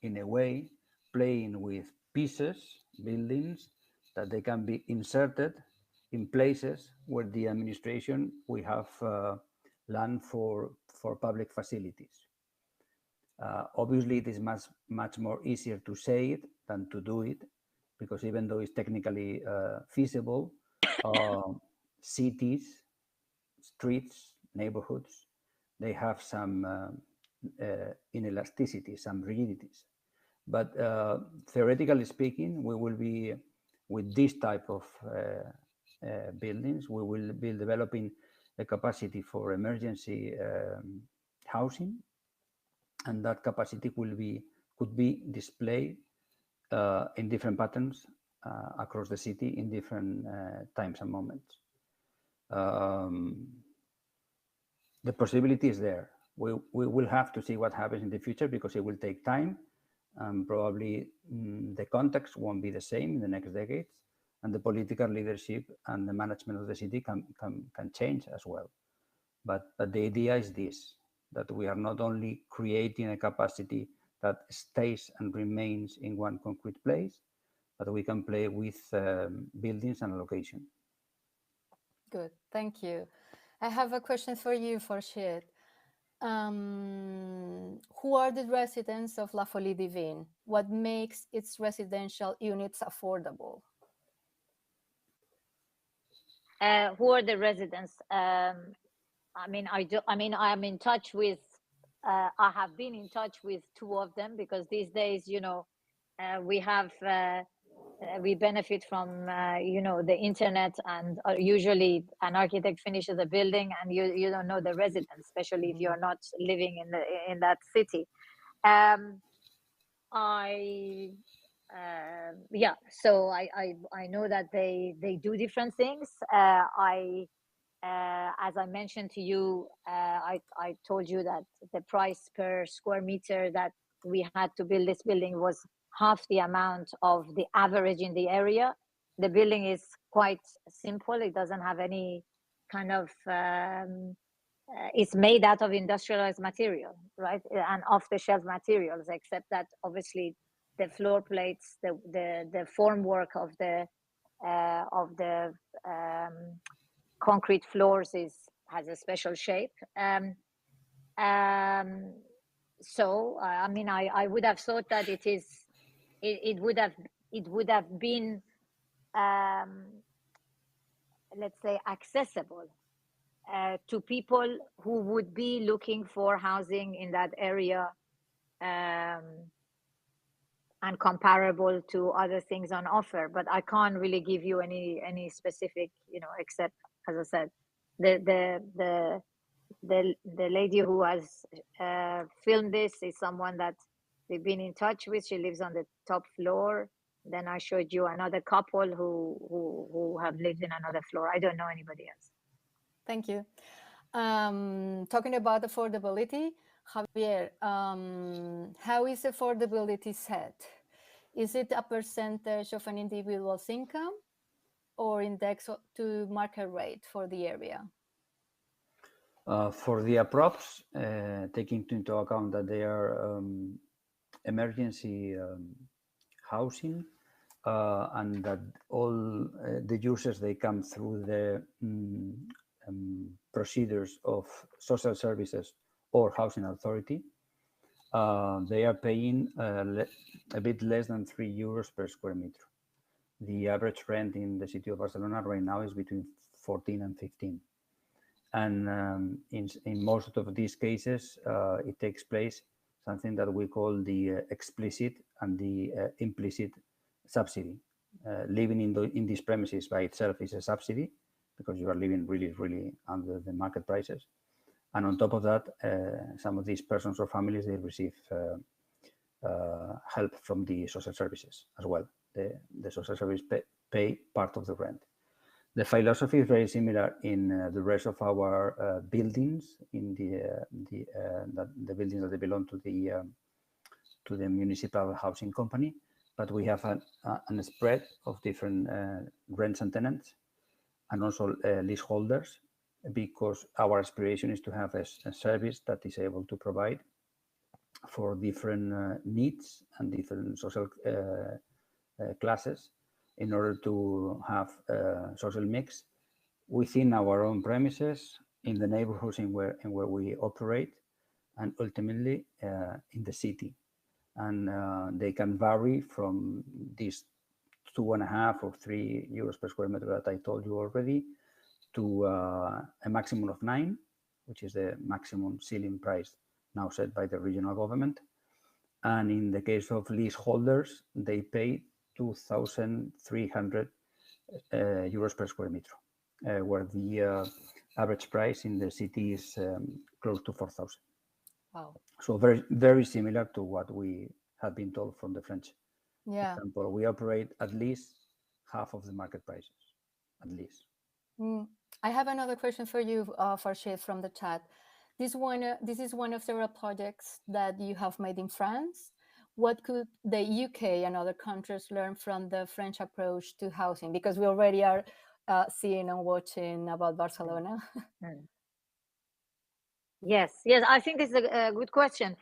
in a way, playing with pieces, buildings, that they can be inserted in places where the administration, we have land for public facilities. Obviously, it is much more easier to say it than to do it, because even though it's technically feasible, cities, streets, neighborhoods, they have some inelasticity, some rigidities. But theoretically speaking, we will be, with this type of buildings, we will be developing a capacity for emergency housing, and that capacity could be displayed in different patterns across the city in different times and moments. The possibility is there. We will have to see what happens in the future, because it will take time. Probably the context won't be the same in the next decades, and the political leadership and the management of the city can change as well. But the idea is this, that we are not only creating a capacity that stays and remains in one concrete place, but we can play with buildings and location. Good, thank you. I have a question for you, Farshid. Who are the residents of La Folie Divine? What makes its residential units affordable? Who are the residents? I mean, I'm in touch with. I have been in touch with two of them because these days, you know, we have. We benefit from you know, the internet, and usually an architect finishes a building and you don't know the residents, especially if you're not living in that city. Yeah, so I know that they do different things. As I mentioned to you, I told you that the price per square meter that we had to build this building was half the amount of the average in the area. The building is quite simple. It doesn't have any kind of, it's made out of industrialized material, right? And off-the-shelf materials, except that obviously the floor plates, the formwork of the concrete floors has a special shape. So I mean, I would have thought that it would have been, let's say, accessible to people who would be looking for housing in that area, and comparable to other things on offer. But I can't really give you any specific, you know, except, as I said, the lady who has filmed this is someone that we've been in touch with. She lives on the top floor. Then I showed you another couple who have lived in another floor. I don't know anybody else. Thank you. Talking about affordability, Javier, how is affordability set? Is it a percentage of an individual's income or indexed to market rate for the area? For the approps, taking into account that they are emergency housing, and that all the users, they come through the procedures of social services or housing authority, they are paying a bit less than €3 per square meter. The average rent in the city of Barcelona right now is between 14 and 15. And in most of these cases, it takes place something that we call the explicit and the implicit subsidy. Living in these premises by itself is a subsidy because you are living really, really under the market prices. And on top of that, some of these persons or families, they receive help from the social services as well. The social service pay part of the rent. The philosophy is very similar in the rest of our buildings, in the buildings that they belong to the municipal housing company, but we have a spread of different rents and tenants, and also leaseholders, because our aspiration is to have a service that is able to provide for different needs and different social classes, in order to have a social mix within our own premises, in the neighborhoods in where we operate, and ultimately in the city. And they can vary from these 2.5 or 3 euros per square meter that I told you already, to a maximum of 9, which is the maximum ceiling price now set by the regional government. And in the case of leaseholders, they pay 2,300 euros per square meter, where the average price in the city is close to 4,000. Wow. So very, very similar to what we have been told from the French. Yeah. Example, we operate at least half of the market prices, at least. I have another question for you, Farshid, from the chat. This is one of several projects that you have made in France. what could the UK and other countries learn from the French approach to housing? Because we already are seeing and watching about Barcelona. Yes, I think this is a good question.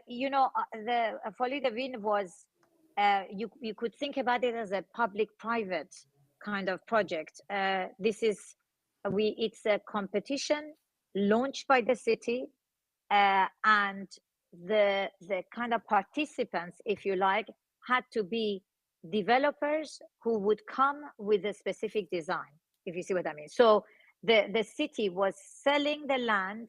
You know, the Folie de Vigne was, you could think about it as a public-private kind of project. It's a competition launched by the city, and the kind of participants, if you like, had to be developers who would come with a specific design, if you see what I mean. So the city was selling the land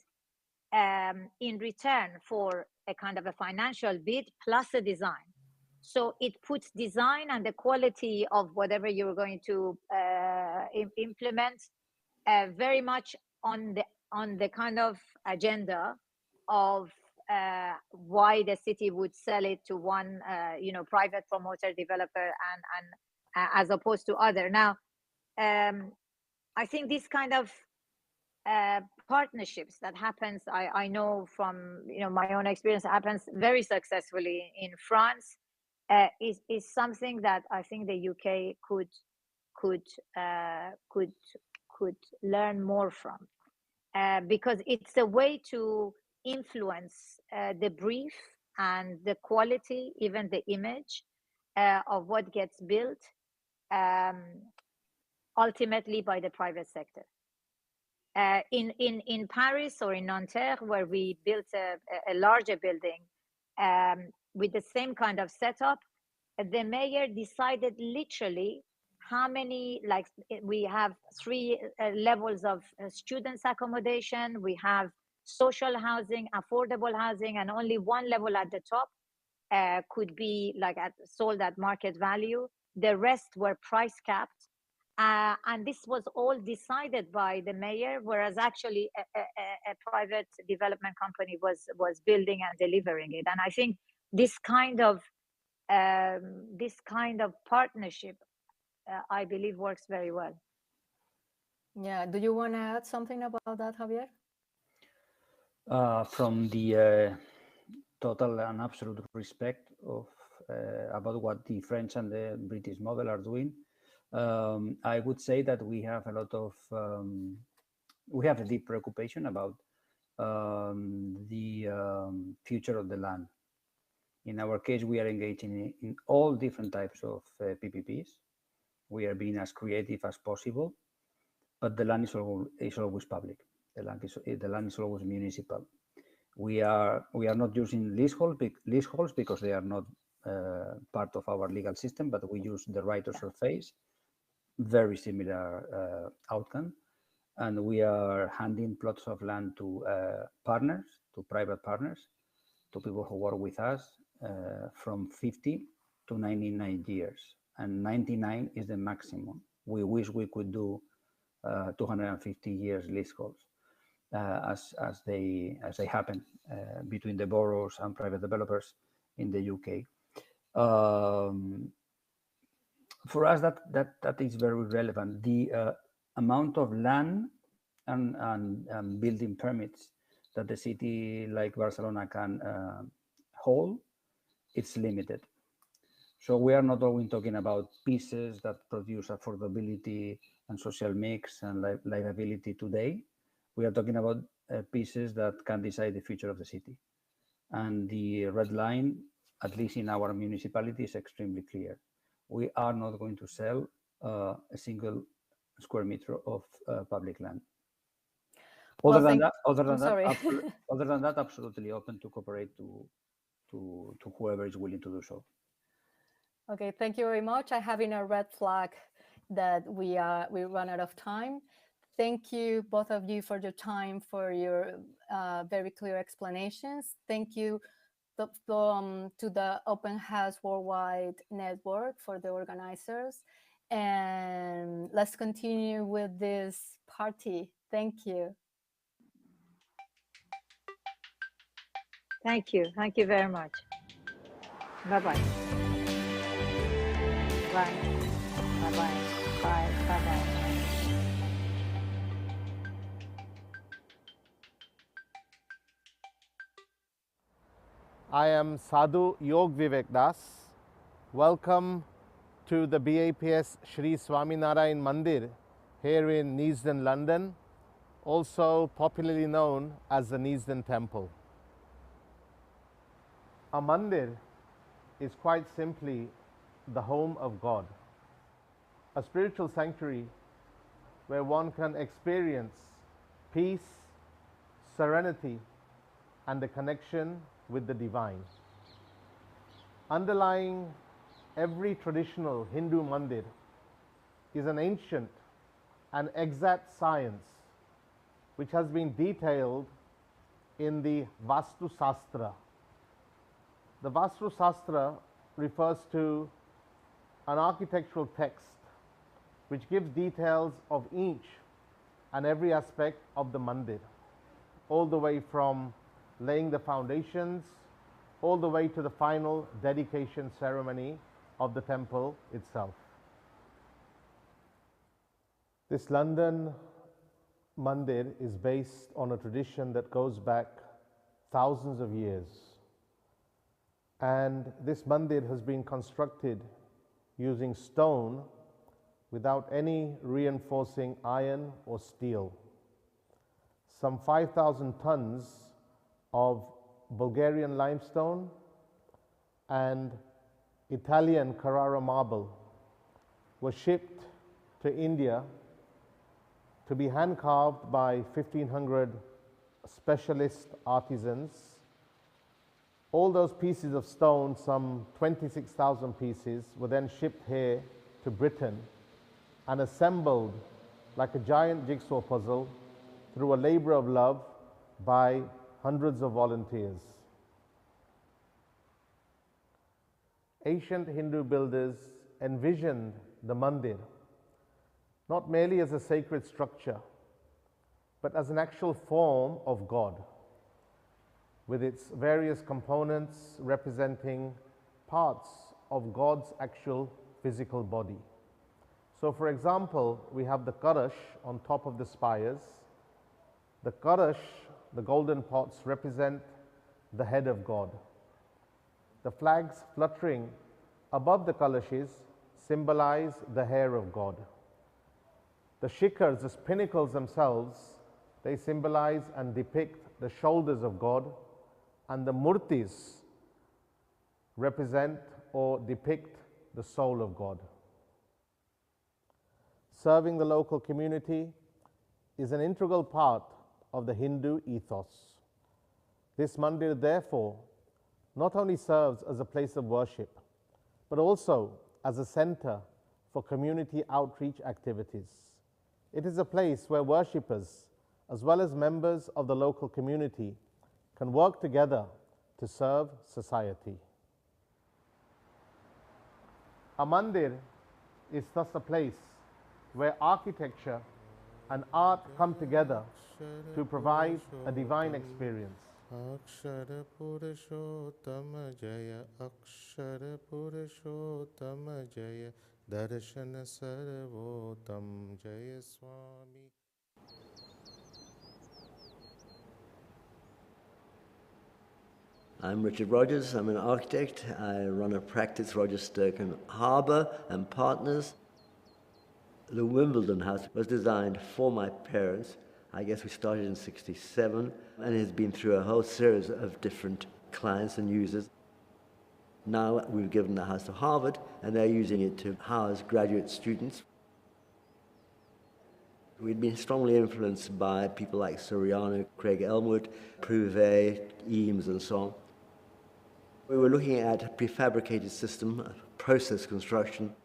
in return for a kind of a financial bid plus a design. So it puts design and the quality of whatever you're going to implement very much on the kind of agenda of why the city would sell it to one private promoter developer and as opposed to other. Now I think this kind of partnerships that happens, I know from my own experience, happens very successfully in France, is something that I think the UK could learn more from, because it's a way to influence the brief and the quality, even the image of what gets built, ultimately by the private sector. In Paris or in Nanterre, where we built a larger building with the same kind of setup, the mayor decided literally how many, like we have 3 levels of students accommodation, we have social housing, affordable housing, and only 1 level at the top could be like sold at market value. The rest were price capped. And this was all decided by the mayor, whereas actually a private development company was building and delivering it. And I think this kind of partnership, I believe, works very well. Yeah. Do you want to add something about that, Javier? From the total and absolute respect of about what the French and the British model are doing, I would say that we have a lot of we have a deep preoccupation about the future of the land. In our case, we are engaging in all different types of PPPs. We are being as creative as possible, but the land is always public. The land is always municipal. We are not using leaseholds because they are not part of our legal system, but we use the right of surface. Very similar outcome, and we are handing plots of land to partners, to private partners, to people who work with us from 50 to 99 years, and 99 is the maximum. We wish we could do 250 years leaseholds as they happen between the boroughs and private developers in the UK. For us, that is very relevant. The amount of land and building permits that the city like Barcelona can hold, it's limited. So we are not only talking about pieces that produce affordability and social mix and livability today. We are talking about pieces that can decide the future of the city. And the red line, at least in our municipality, is extremely clear. We are not going to sell a single square meter of public land. Other than that, absolutely open to cooperate to whoever is willing to do so. Okay, thank you very much. I have in a red flag that we run out of time. Thank you, both of you, for your time, for your very clear explanations. Thank you to the Open House Worldwide Network for the organizers. And let's continue with this party. Thank you. Thank you. Thank you very much. Bye-bye. Bye. Bye-bye. Bye. Bye-bye. I am Sadhu Yog Vivek Das. Welcome to the BAPS Shri Swaminarayan Mandir here in Neasden, London, also popularly known as the Neasden Temple. A mandir is quite simply the home of God, a spiritual sanctuary where one can experience peace, serenity, and a connection with the divine. Underlying every traditional Hindu mandir is an ancient and exact science which has been detailed in the Vastu Shastra. The Vastu Shastra refers to an architectural text which gives details of each and every aspect of the mandir, all the way from laying the foundations, all the way to the final dedication ceremony of the temple itself. This London mandir is based on a tradition that goes back thousands of years. And this mandir has been constructed using stone without any reinforcing iron or steel. Some 5,000 tons of Bulgarian limestone and Italian Carrara marble were shipped to India to be hand carved by 1,500 specialist artisans. All those pieces of stone, some 26,000 pieces, were then shipped here to Britain and assembled like a giant jigsaw puzzle through a labor of love by hundreds of volunteers. Ancient Hindu builders envisioned the mandir not merely as a sacred structure, but as an actual form of God, with its various components representing parts of God's actual physical body. So, for example, we have the kalash on top of the spires. The kalash, the golden pots, represent the head of God. The flags fluttering above the kalashes symbolize the hair of God. The shikhars, the pinnacles themselves, they symbolize and depict the shoulders of God, and the murtis represent or depict the soul of God. Serving the local community is an integral part of the Hindu ethos. This mandir, therefore, not only serves as a place of worship, but also as a center for community outreach activities. It is a place where worshippers, as well as members of the local community, can work together to serve society. A mandir is thus a place where architecture and art come together to provide a divine experience. Akshara Purushottama Jaya, Akshara Purushottama Jaya, Darshana Sarvottam Jaya Swami. I'm Richard Rogers. I'm an architect. I run a practice, Roger Sturcombe Harbour and Partners. The Wimbledon house was designed for my parents. I guess we started in '67, and it has been through a whole series of different clients and users. Now we've given the house to Harvard, and they're using it to house graduate students. We'd been strongly influenced by people like Soriano, Craig Elmwood, Prouvé, Eames, and so on. We were looking at a prefabricated system, process construction.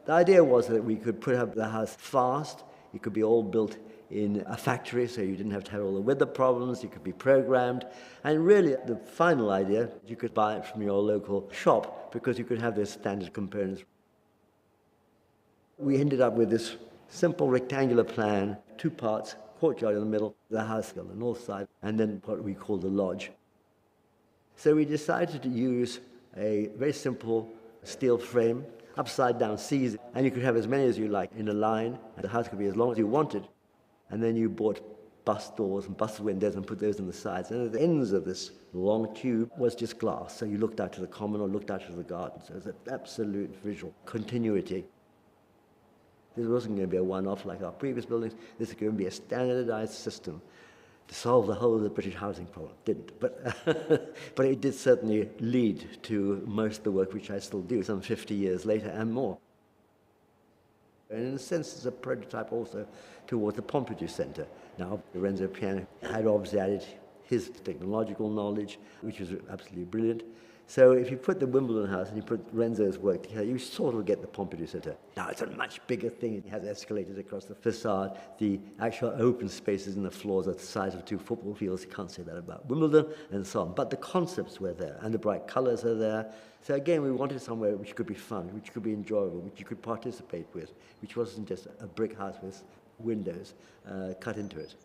The idea was that we could put up the house fast. It could be all built in a factory, so you didn't have to have all the weather problems. You could be programmed. And really, the final idea, you could buy it from your local shop because you could have those standard components. We ended up with this simple rectangular plan, 2 parts, courtyard in the middle, the house on the north side, and then what we call the lodge. So we decided to use a very simple steel frame, upside down C's, and you could have as many as you like in a line. The house could be as long as you wanted. And then you bought bus doors and bus windows and put those on the sides. And at the ends of this long tube was just glass. So you looked out to the common or looked out to the garden. So it was an absolute visual continuity. This wasn't going to be a one-off like our previous buildings. This is going to be a standardized system to solve the whole of the British housing problem. Didn't, but, but it did certainly lead to most of the work which I still do some 50 years later and more. And in a sense, it's a prototype also towards the Pompidou Centre. Now, Renzo Piano had obviously added his technological knowledge, which was absolutely brilliant. So if you put the Wimbledon house and you put Renzo's work together, you sort of get the Pompidou Centre. Now, it's a much bigger thing. It has escalators across the facade. The actual open spaces in the floors are the size of 2 football fields. You can't say that about Wimbledon and so on. But the concepts were there, and the bright colours are there. So again, we wanted somewhere which could be fun, which could be enjoyable, which you could participate with, which wasn't just a brick house with windows cut into it.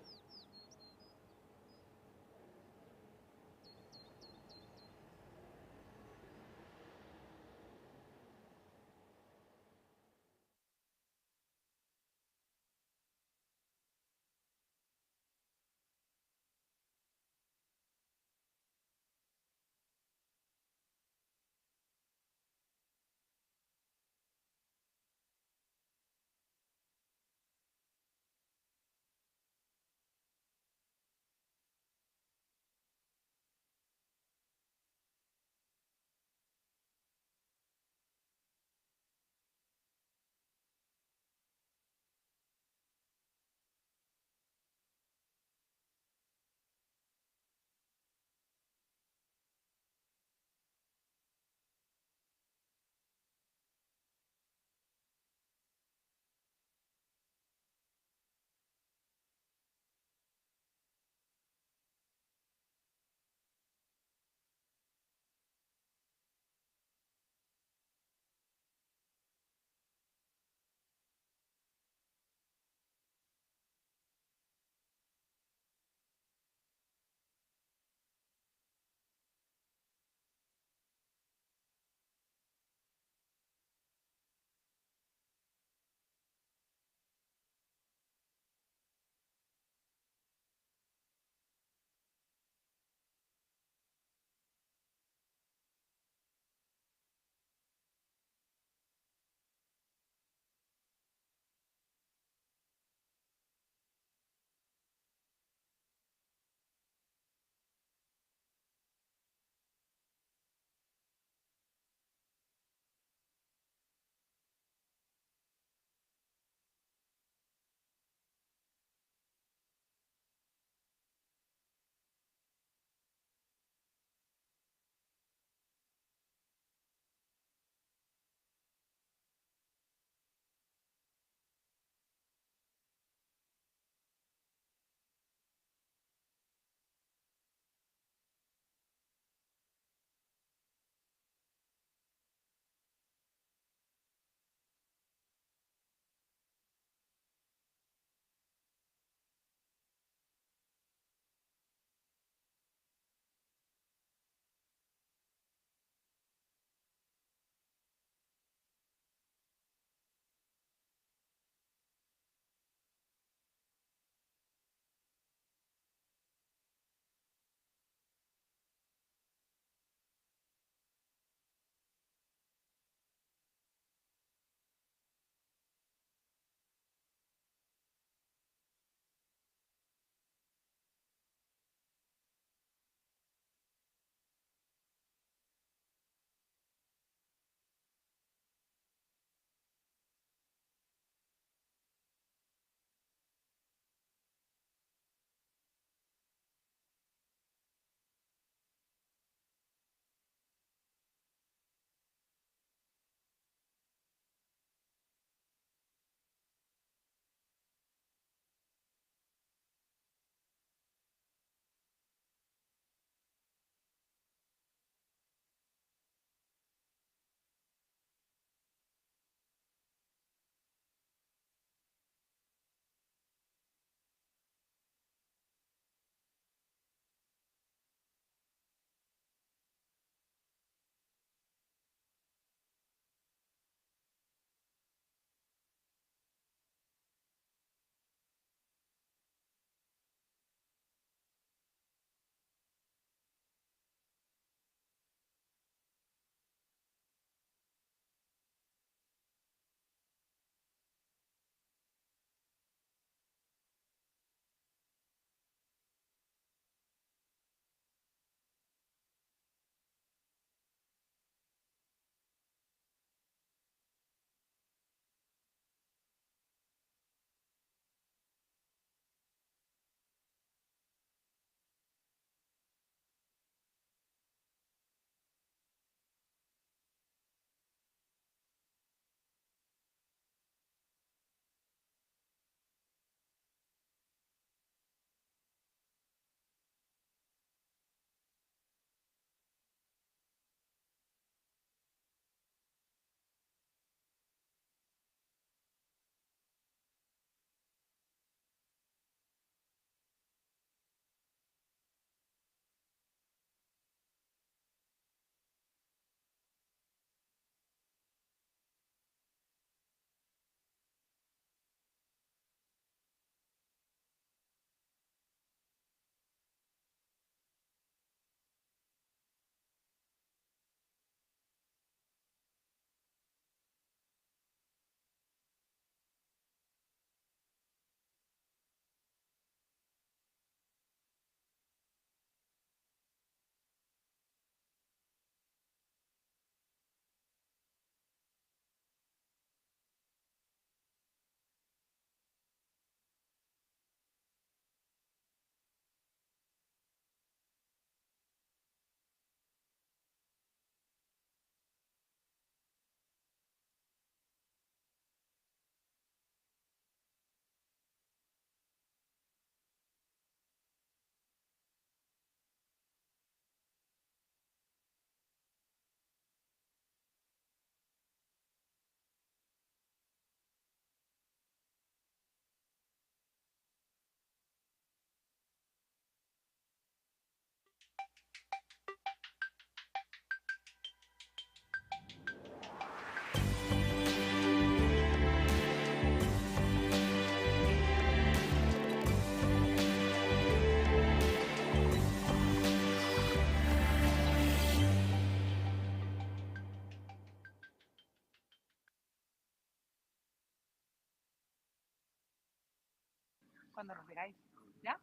cuando nos digáis. ¿Ya?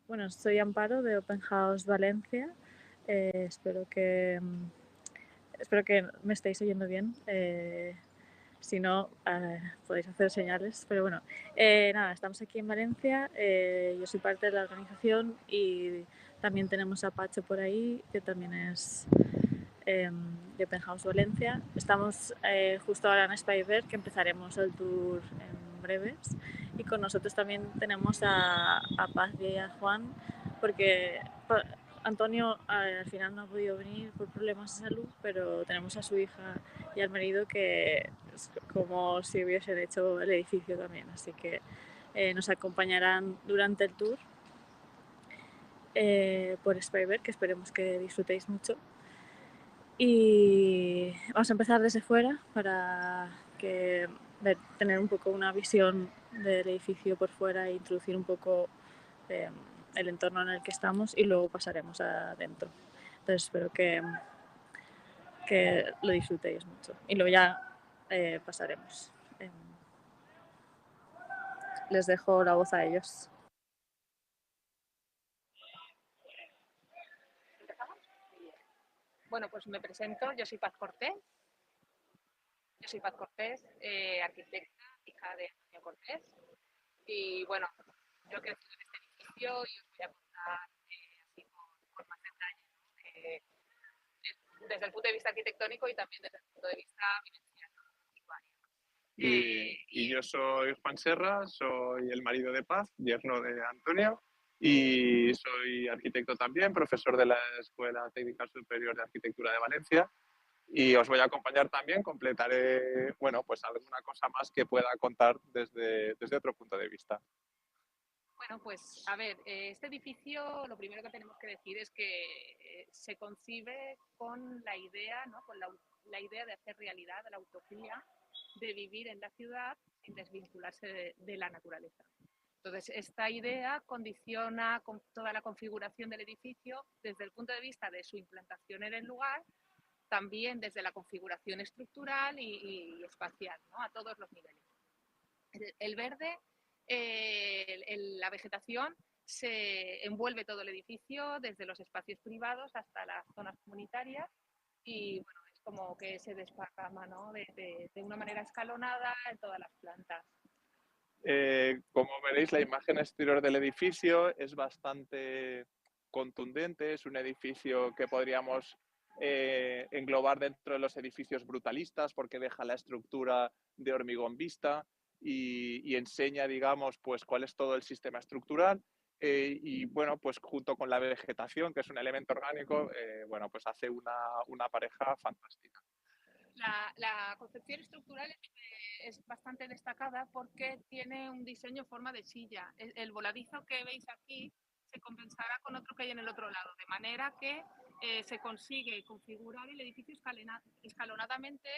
Bueno, soy Amparo de Open House Valencia. Espero que me estéis oyendo bien. Si no, podéis hacer señales. Pero bueno, nada, estamos aquí en Valencia. Yo soy parte de la organización y también tenemos a Pacho por ahí, que también es de Open House Valencia. Estamos justo ahora en Spatial, que empezaremos el tour en breves. Y con nosotros también tenemos a Paz y a Juan, porque Antonio al final no ha podido venir por problemas de salud, pero tenemos a su hija y al marido que es como si hubiesen hecho el edificio también. Así que nos acompañarán durante el tour por Spatial, que esperemos que disfrutéis mucho. Y vamos a empezar desde fuera para tener un poco una visión del edificio por fuera e introducir un poco el entorno en el que estamos y luego pasaremos adentro. Entonces espero que lo disfrutéis mucho y luego ya pasaremos. Les dejo la voz a ellos. Bueno, pues me presento, yo soy Paz Cortés. Arquitecta, hija de Antonio Cortés. Y bueno, yo crecí en este edificio y os voy a contar así con más detalle, ¿no? Desde el punto de vista arquitectónico y también desde el punto de vista vivencial. Y yo soy Juan Serra, soy el marido de Paz, yerno de Antonio, y soy arquitecto también, profesor de la Escuela Técnica Superior de Arquitectura de Valencia. Y os voy a acompañar también, completaré, bueno, pues alguna cosa más que pueda contar desde otro punto de vista. Bueno, pues a ver, este edificio lo primero que tenemos que decir es que se concibe con la idea, ¿no? Con la idea de hacer realidad la utopía de vivir en la ciudad sin desvincularse de la naturaleza. Entonces, esta idea condiciona con toda la configuración del edificio desde el punto de vista de su implantación en el lugar, también desde la configuración estructural y espacial, ¿no? A todos los niveles. El verde, la vegetación, se envuelve todo el edificio, desde los espacios privados hasta las zonas comunitarias, y bueno, es como que se desparrama, ¿no? de una manera escalonada en todas las plantas. Como veréis, la imagen exterior del edificio es bastante contundente, es un edificio que podríamos englobar dentro de los edificios brutalistas porque deja la estructura de hormigón vista y enseña, digamos, pues cuál es todo el sistema estructural y bueno, pues junto con la vegetación, que es un elemento orgánico, bueno, pues hace una pareja fantástica. La concepción estructural es bastante destacada porque tiene un diseño en forma de silla. El voladizo que veis aquí se compensará con otro que hay en el otro lado, de manera que se consigue configurar el edificio escalonadamente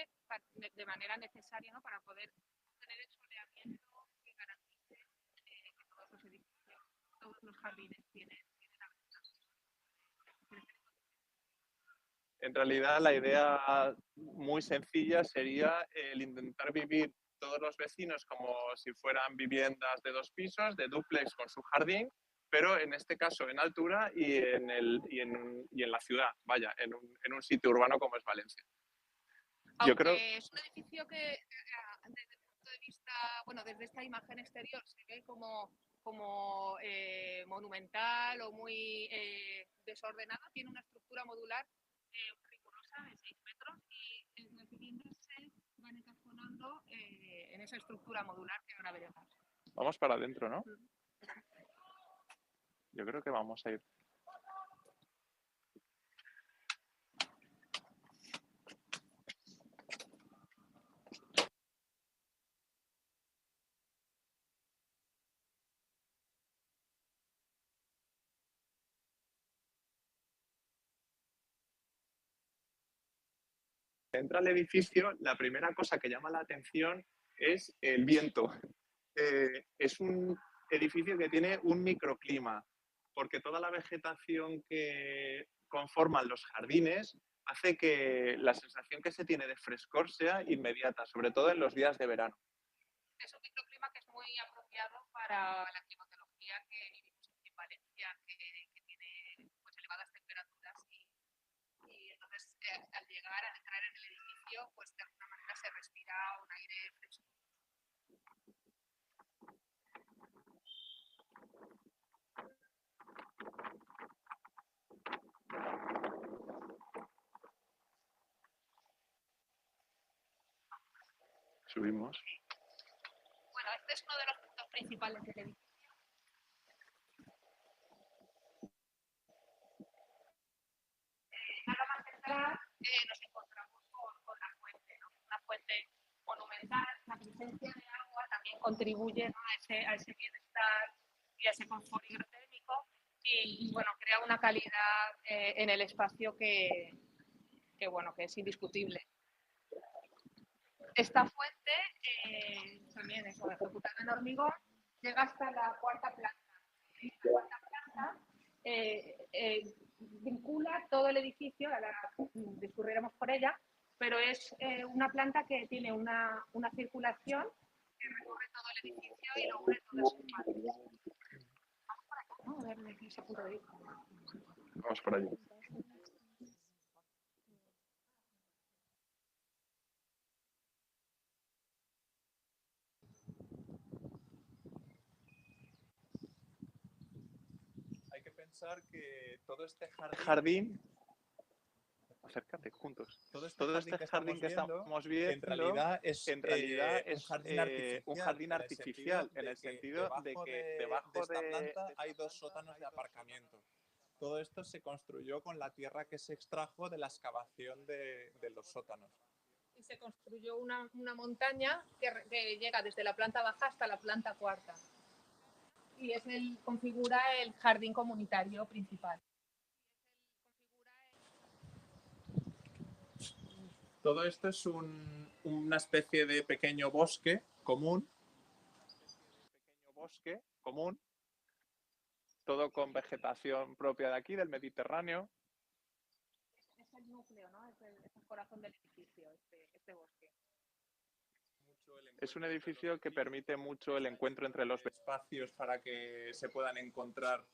de manera necesaria, ¿no? Para poder tener el soleamiento que garantice que todos los edificios, todos los jardines tienen En realidad, la idea muy sencilla sería el intentar vivir todos los vecinos como si fueran viviendas de 2 pisos, de dúplex con su jardín, pero en este caso en altura y en la ciudad, vaya, en un sitio urbano como es Valencia. Yo creo que es un edificio que desde el punto de vista, bueno, desde esta imagen exterior se ve como monumental o muy desordenada, tiene una estructura modular rigurosa de 6 metros y las viviendas se van encajonando en esa estructura modular que ahora veremos. Vamos para adentro, ¿no? Yo creo que vamos a ir. Entra al edificio, la primera cosa que llama la atención es el viento. Es un edificio que tiene un microclima, porque toda la vegetación que conforman los jardines hace que la sensación que se tiene de frescor sea inmediata, sobre todo en los días de verano. Es un microclima que es muy apropiado para la climatología que vivimos en Valencia, que tiene pues, elevadas temperaturas y entonces al llegar, al entrar en el edificio, pues de alguna manera se respira un aire fresco. Subimos. Bueno, este es uno de los puntos principales del edificio. Nada más entrar nos encontramos con la fuente, ¿no? Una fuente monumental. La presencia de agua también contribuye, ¿no? a ese bienestar y a ese confort hidrotérmico y bueno, crea una calidad en el espacio que bueno, que es indiscutible. Esta fuente también es ejecutada en hormigón, llega hasta la cuarta planta. La cuarta planta vincula todo el edificio, ahora discurriremos por ella, pero es una planta que tiene una circulación que recorre todo el edificio y lo une todo ese espacio. Vamos por acá, ¿no? A ver de qué se puede ir. Vamos por allí. Hay que pensar que todo este Jardín, acércate juntos. Todo este jardín que estamos viendo en realidad es un jardín artificial en el sentido de que debajo de esta planta hay dos sótanos de aparcamiento. Todo esto se construyó con la tierra que se extrajo de la excavación de los sótanos. Y se construyó una montaña que llega desde la planta baja hasta la planta cuarta. Y configura el jardín comunitario principal. Todo esto es una especie de pequeño bosque común. Todo con vegetación propia de aquí, del Mediterráneo. Es el núcleo, ¿no? Es el corazón del edificio, este bosque. Es un edificio que permite mucho el encuentro entre los espacios para que se puedan encontrar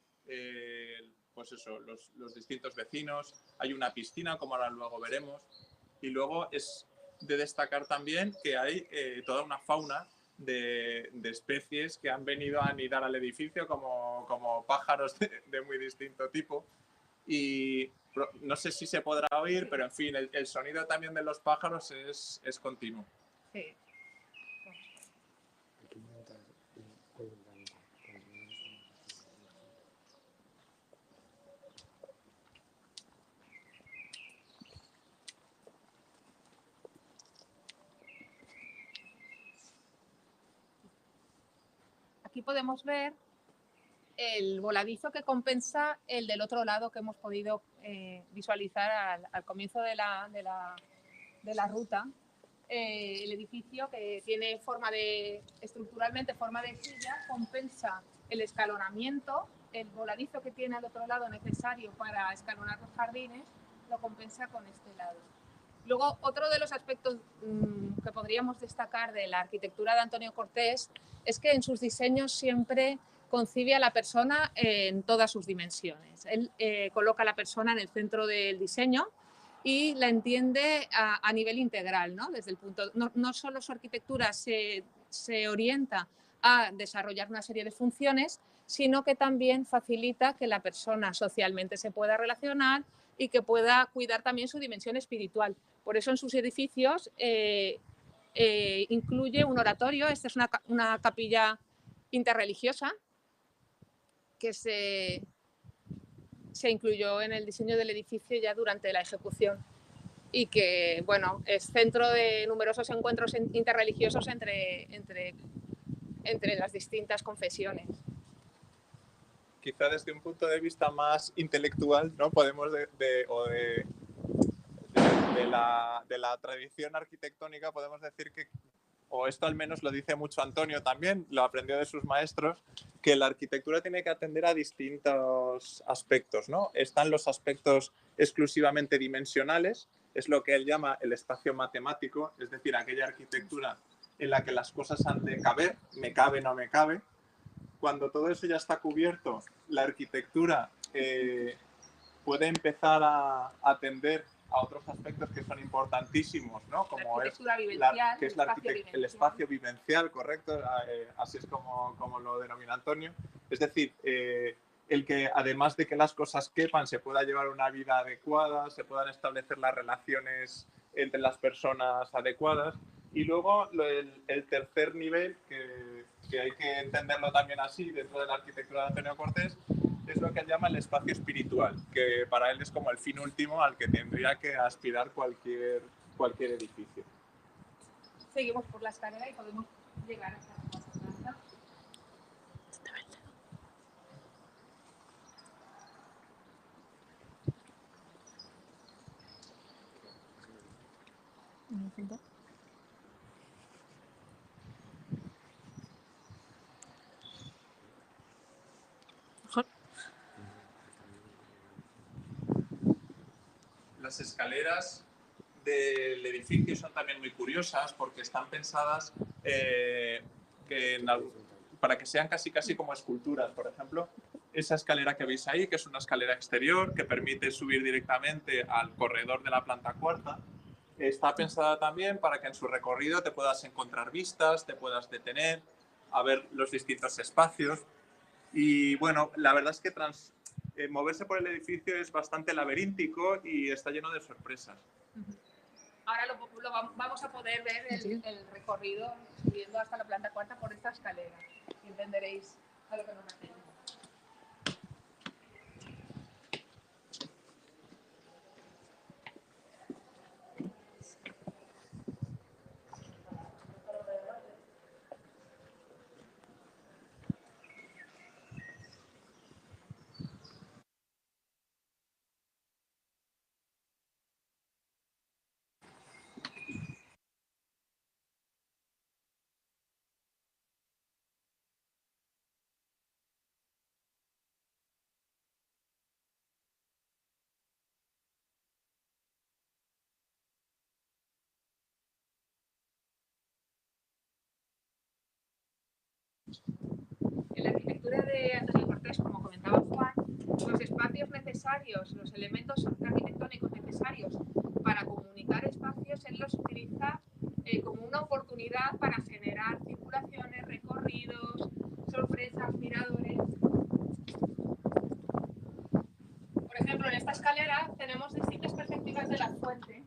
pues eso, los distintos vecinos. Hay una piscina, como ahora luego veremos. Y luego es de destacar también que hay toda una fauna de especies que han venido a anidar al edificio como pájaros de muy distinto tipo. Y no sé si se podrá oír, pero en fin, el sonido también de los pájaros es continuo. Sí. Aquí podemos ver el voladizo que compensa el del otro lado que hemos podido visualizar al comienzo de la ruta. El edificio que tiene estructuralmente forma de silla compensa el escalonamiento, el voladizo que tiene al otro lado necesario para escalonar los jardines, lo compensa con este lado. Luego, otro de los aspectos que podríamos destacar de la arquitectura de Antonio Cortés es que en sus diseños siempre concibe a la persona en todas sus dimensiones. Él coloca a la persona en el centro del diseño y la entiende a nivel integral, ¿no? Desde el punto, no solo su arquitectura se orienta a desarrollar una serie de funciones, sino que también facilita que la persona socialmente se pueda relacionar y que pueda cuidar también su dimensión espiritual. Por eso en sus edificios incluye un oratorio. Esta es una capilla interreligiosa que se incluyó en el diseño del edificio ya durante la ejecución y que, bueno, es centro de numerosos encuentros interreligiosos entre las distintas confesiones. Quizá desde un punto de vista más intelectual, ¿no? Podemos de la tradición arquitectónica podemos decir que, o esto al menos lo dice mucho Antonio también, lo aprendió de sus maestros, que la arquitectura tiene que atender a distintos aspectos, ¿no? Están los aspectos exclusivamente dimensionales, es lo que él llama el espacio matemático, es decir, aquella arquitectura en la que las cosas han de caber, me cabe, no me cabe. Cuando todo eso ya está cubierto, la arquitectura puede empezar a atender a otros aspectos que son importantísimos, ¿no? Como la es, vivencial, que es el espacio vivencial, correcto, así es como lo denomina Antonio. Es decir, el que además de que las cosas quepan, se pueda llevar una vida adecuada, se puedan establecer las relaciones entre las personas adecuadas. Y luego el tercer nivel, que hay que entenderlo también así dentro de la arquitectura de Antonio Cortés, es lo que él llama el espacio espiritual, que para él es como el fin último al que tendría que aspirar cualquier edificio. Seguimos por la escalera y podemos llegar hasta la cuarta planta. Las escaleras del edificio son también muy curiosas porque están pensadas para que sean casi como esculturas. Por ejemplo, esa escalera que veis ahí, que es una escalera exterior que permite subir directamente al corredor de la planta cuarta, está pensada también para que en su recorrido te puedas encontrar vistas, te puedas detener, a ver los distintos espacios. Y bueno, la verdad es que moverse por el edificio es bastante laberíntico y está lleno de sorpresas. Ahora vamos a poder ver el recorrido subiendo hasta la planta cuarta por esta escalera y entenderéis a lo que nos referimos. En la arquitectura de Antonio Cortés, como comentaba Juan, los espacios necesarios, los elementos arquitectónicos necesarios para comunicar espacios, él los utiliza como una oportunidad para generar circulaciones, recorridos, sorpresas, miradores. Por ejemplo, en esta escalera tenemos distintas perspectivas de la fuente.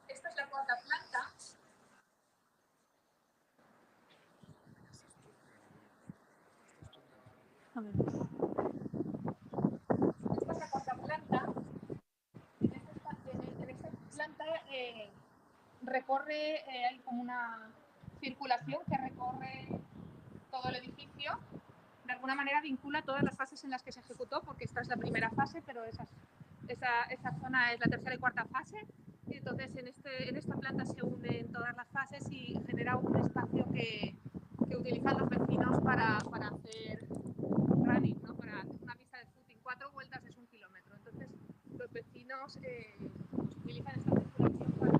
Esta es la cuarta planta. Esta es la cuarta planta. En esta planta recorre, hay como una circulación que recorre todo el edificio. De alguna manera vincula todas las fases en las que se ejecutó, porque esta es la primera fase, pero esa zona es la tercera y cuarta fase. Y entonces en esta planta se unen todas las fases y genera un espacio que utilizan los vecinos para hacer running, ¿no? Para hacer una pista de footing. 4 vueltas es 1 kilómetro. Entonces los vecinos utilizan esta circulación para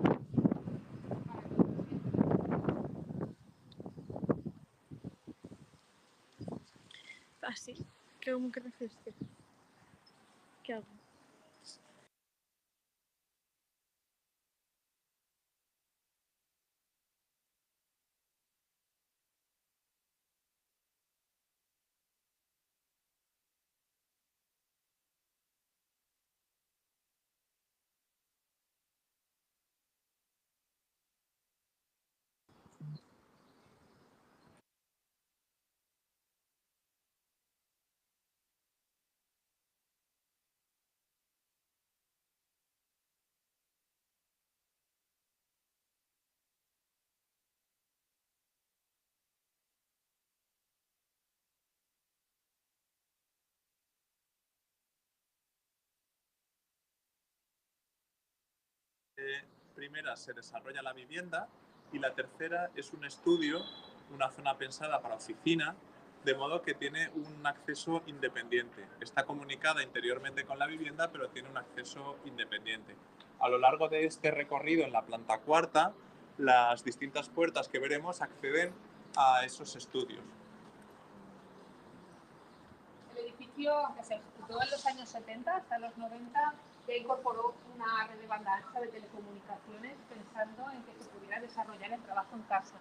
Así, ¿cómo que refresque? ¿Qué hago? primera se desarrolla la vivienda y la tercera es un estudio, una zona pensada para oficina, de modo que tiene un acceso independiente. Está comunicada interiormente con la vivienda, pero tiene un acceso independiente. A lo largo de este recorrido en la planta cuarta, las distintas puertas que veremos acceden a esos estudios. El edificio, aunque se ejecutó en los años 70 hasta los 90, ya incorporó una red de banda ancha de telecomunicaciones pensando en que se pudiera desarrollar el trabajo en casa.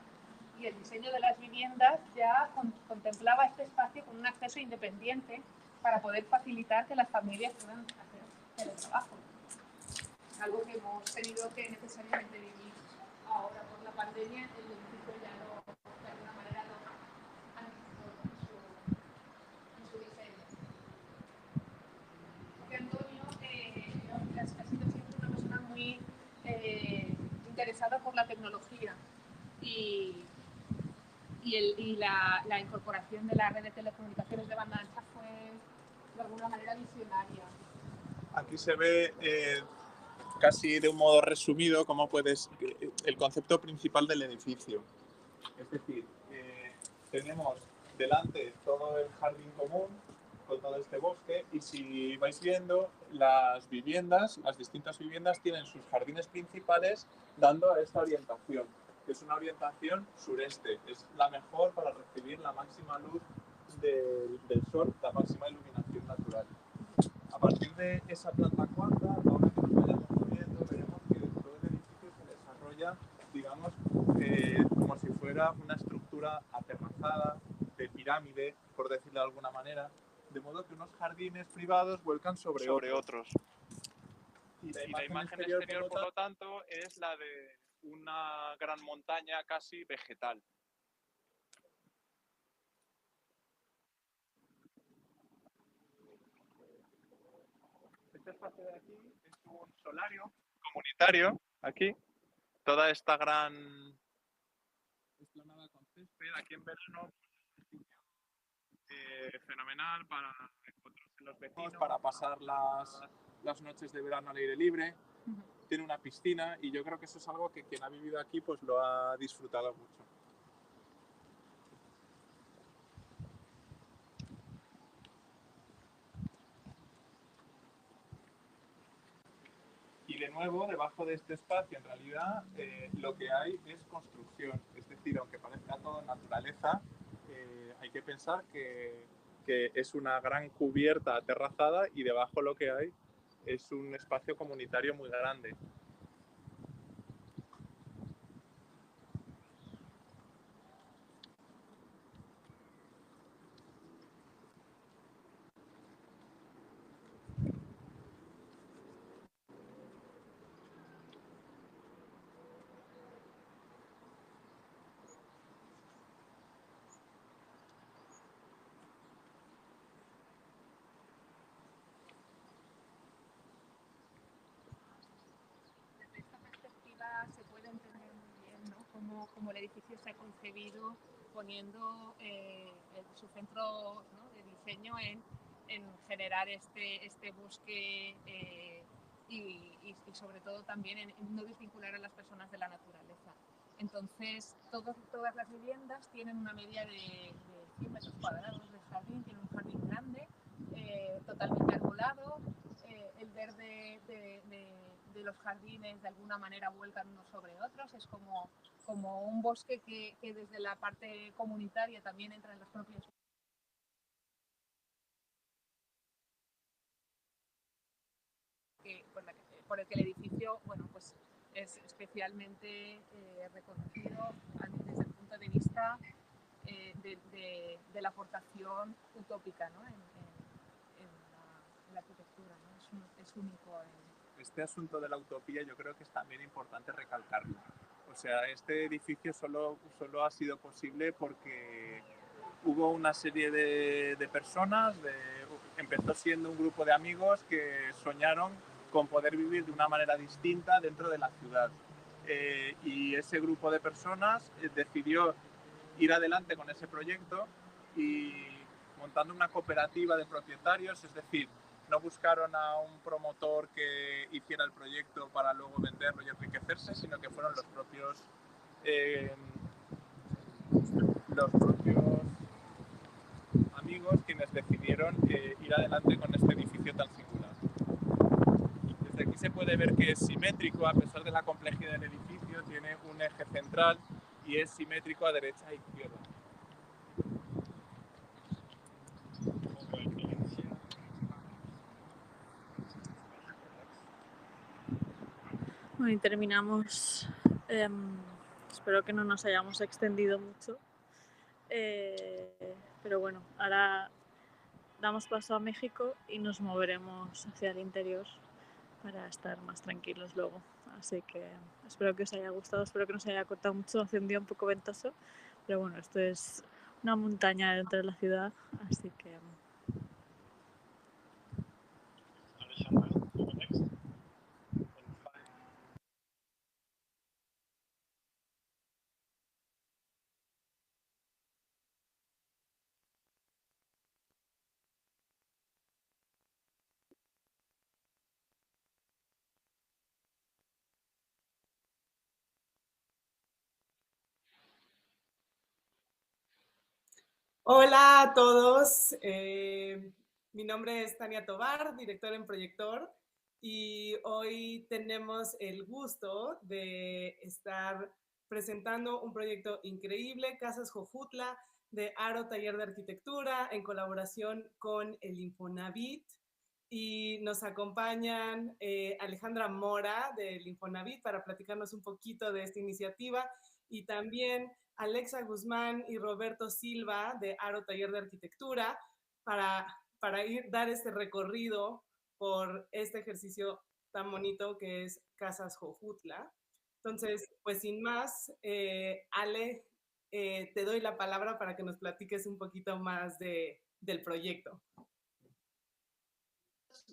Y el diseño de las viviendas ya contemplaba este espacio con un acceso independiente para poder facilitar que las familias puedan hacer teletrabajo. Algo que hemos tenido que necesariamente vivir ahora por la pandemia, el edificio ya de alguna manera lo ha necesitado en su diseño. Porque Antonio ha sido siempre una persona muy interesada por la tecnología y la incorporación de la red de telecomunicaciones de banda ancha fue de alguna manera visionaria. Aquí se ve casi de un modo resumido cómo el concepto principal del edificio. Es decir, tenemos delante todo el jardín común con todo este bosque y si vais viendo las distintas viviendas tienen sus jardines principales dando a esta orientación, que es una orientación sureste. Es la mejor para recibir la máxima luz del sol, la máxima iluminación natural. A partir de esa planta cuarta, ahora que nos vayamos moviendo, veremos que todo el edificio se desarrolla, digamos, como si fuera una estructura aterrazada, de pirámide, por decirlo de alguna manera, de modo que unos jardines privados vuelcan sobre otros. Y la imagen exterior, por lo tanto, es la de una gran montaña casi vegetal. Este espacio de aquí es un solario comunitario, aquí. Toda esta gran explanada con césped, aquí en verano, fenomenal para encontrarse los vecinos, para pasar las noches de verano al aire libre. Tiene una piscina y yo creo que eso es algo que quien ha vivido aquí pues lo ha disfrutado mucho. Y de nuevo, debajo de este espacio, en realidad, lo que hay es construcción. Es decir, aunque parezca todo naturaleza, hay que pensar que es una gran cubierta aterrazada y debajo lo que hay es un espacio comunitario muy grande. Se puede entender muy bien, ¿no? Cómo el edificio se ha concebido poniendo su centro, ¿no?, de diseño en generar este bosque y sobre todo también en no desvincular a las personas de la naturaleza. Entonces, todas las viviendas tienen una media de 100 metros cuadrados de jardín, tienen un jardín grande, totalmente arbolado, el verde de los jardines de alguna manera vuelcan unos sobre otros, es como un bosque que desde la parte comunitaria también entra en los propios por el que el edificio, bueno, pues es especialmente reconocido desde el punto de vista de la aportación utópica, ¿no?, en la arquitectura, ¿no? Es único. Este asunto de la utopía yo creo que es también importante recalcarlo. O sea, este edificio solo ha sido posible porque hubo una serie de personas, empezó siendo un grupo de amigos que soñaron con poder vivir de una manera distinta dentro de la ciudad. Y ese grupo de personas decidió ir adelante con ese proyecto y montando una cooperativa de propietarios, es decir, no buscaron a un promotor que hiciera el proyecto para luego venderlo y enriquecerse, sino que fueron los propios amigos quienes decidieron ir adelante con este edificio tan singular. Desde aquí se puede ver que es simétrico, a pesar de la complejidad del edificio, tiene un eje central y es simétrico a derecha e izquierda. Bueno, y terminamos. Espero que no nos hayamos extendido mucho. Pero bueno, ahora damos paso a México y nos moveremos hacia el interior para estar más tranquilos luego. Así que espero que os haya gustado, espero que no se haya cortado mucho, hace un día un poco ventoso, pero bueno, esto es una montaña dentro de la ciudad, así que... Hola a todos, mi nombre es Tania Tobar, directora en Proyector, y hoy tenemos el gusto de estar presentando un proyecto increíble, Casas Jojutla, de Aro Taller de Arquitectura, en colaboración con el Infonavit, y nos acompañan Alejandra Mora del Infonavit para platicarnos un poquito de esta iniciativa, y también Alexa Guzmán y Roberto Silva de Aro Taller de Arquitectura para dar este recorrido por este ejercicio tan bonito que es Casas Jojutla. Entonces, pues sin más, Ale, te doy la palabra para que nos platiques un poquito más del proyecto.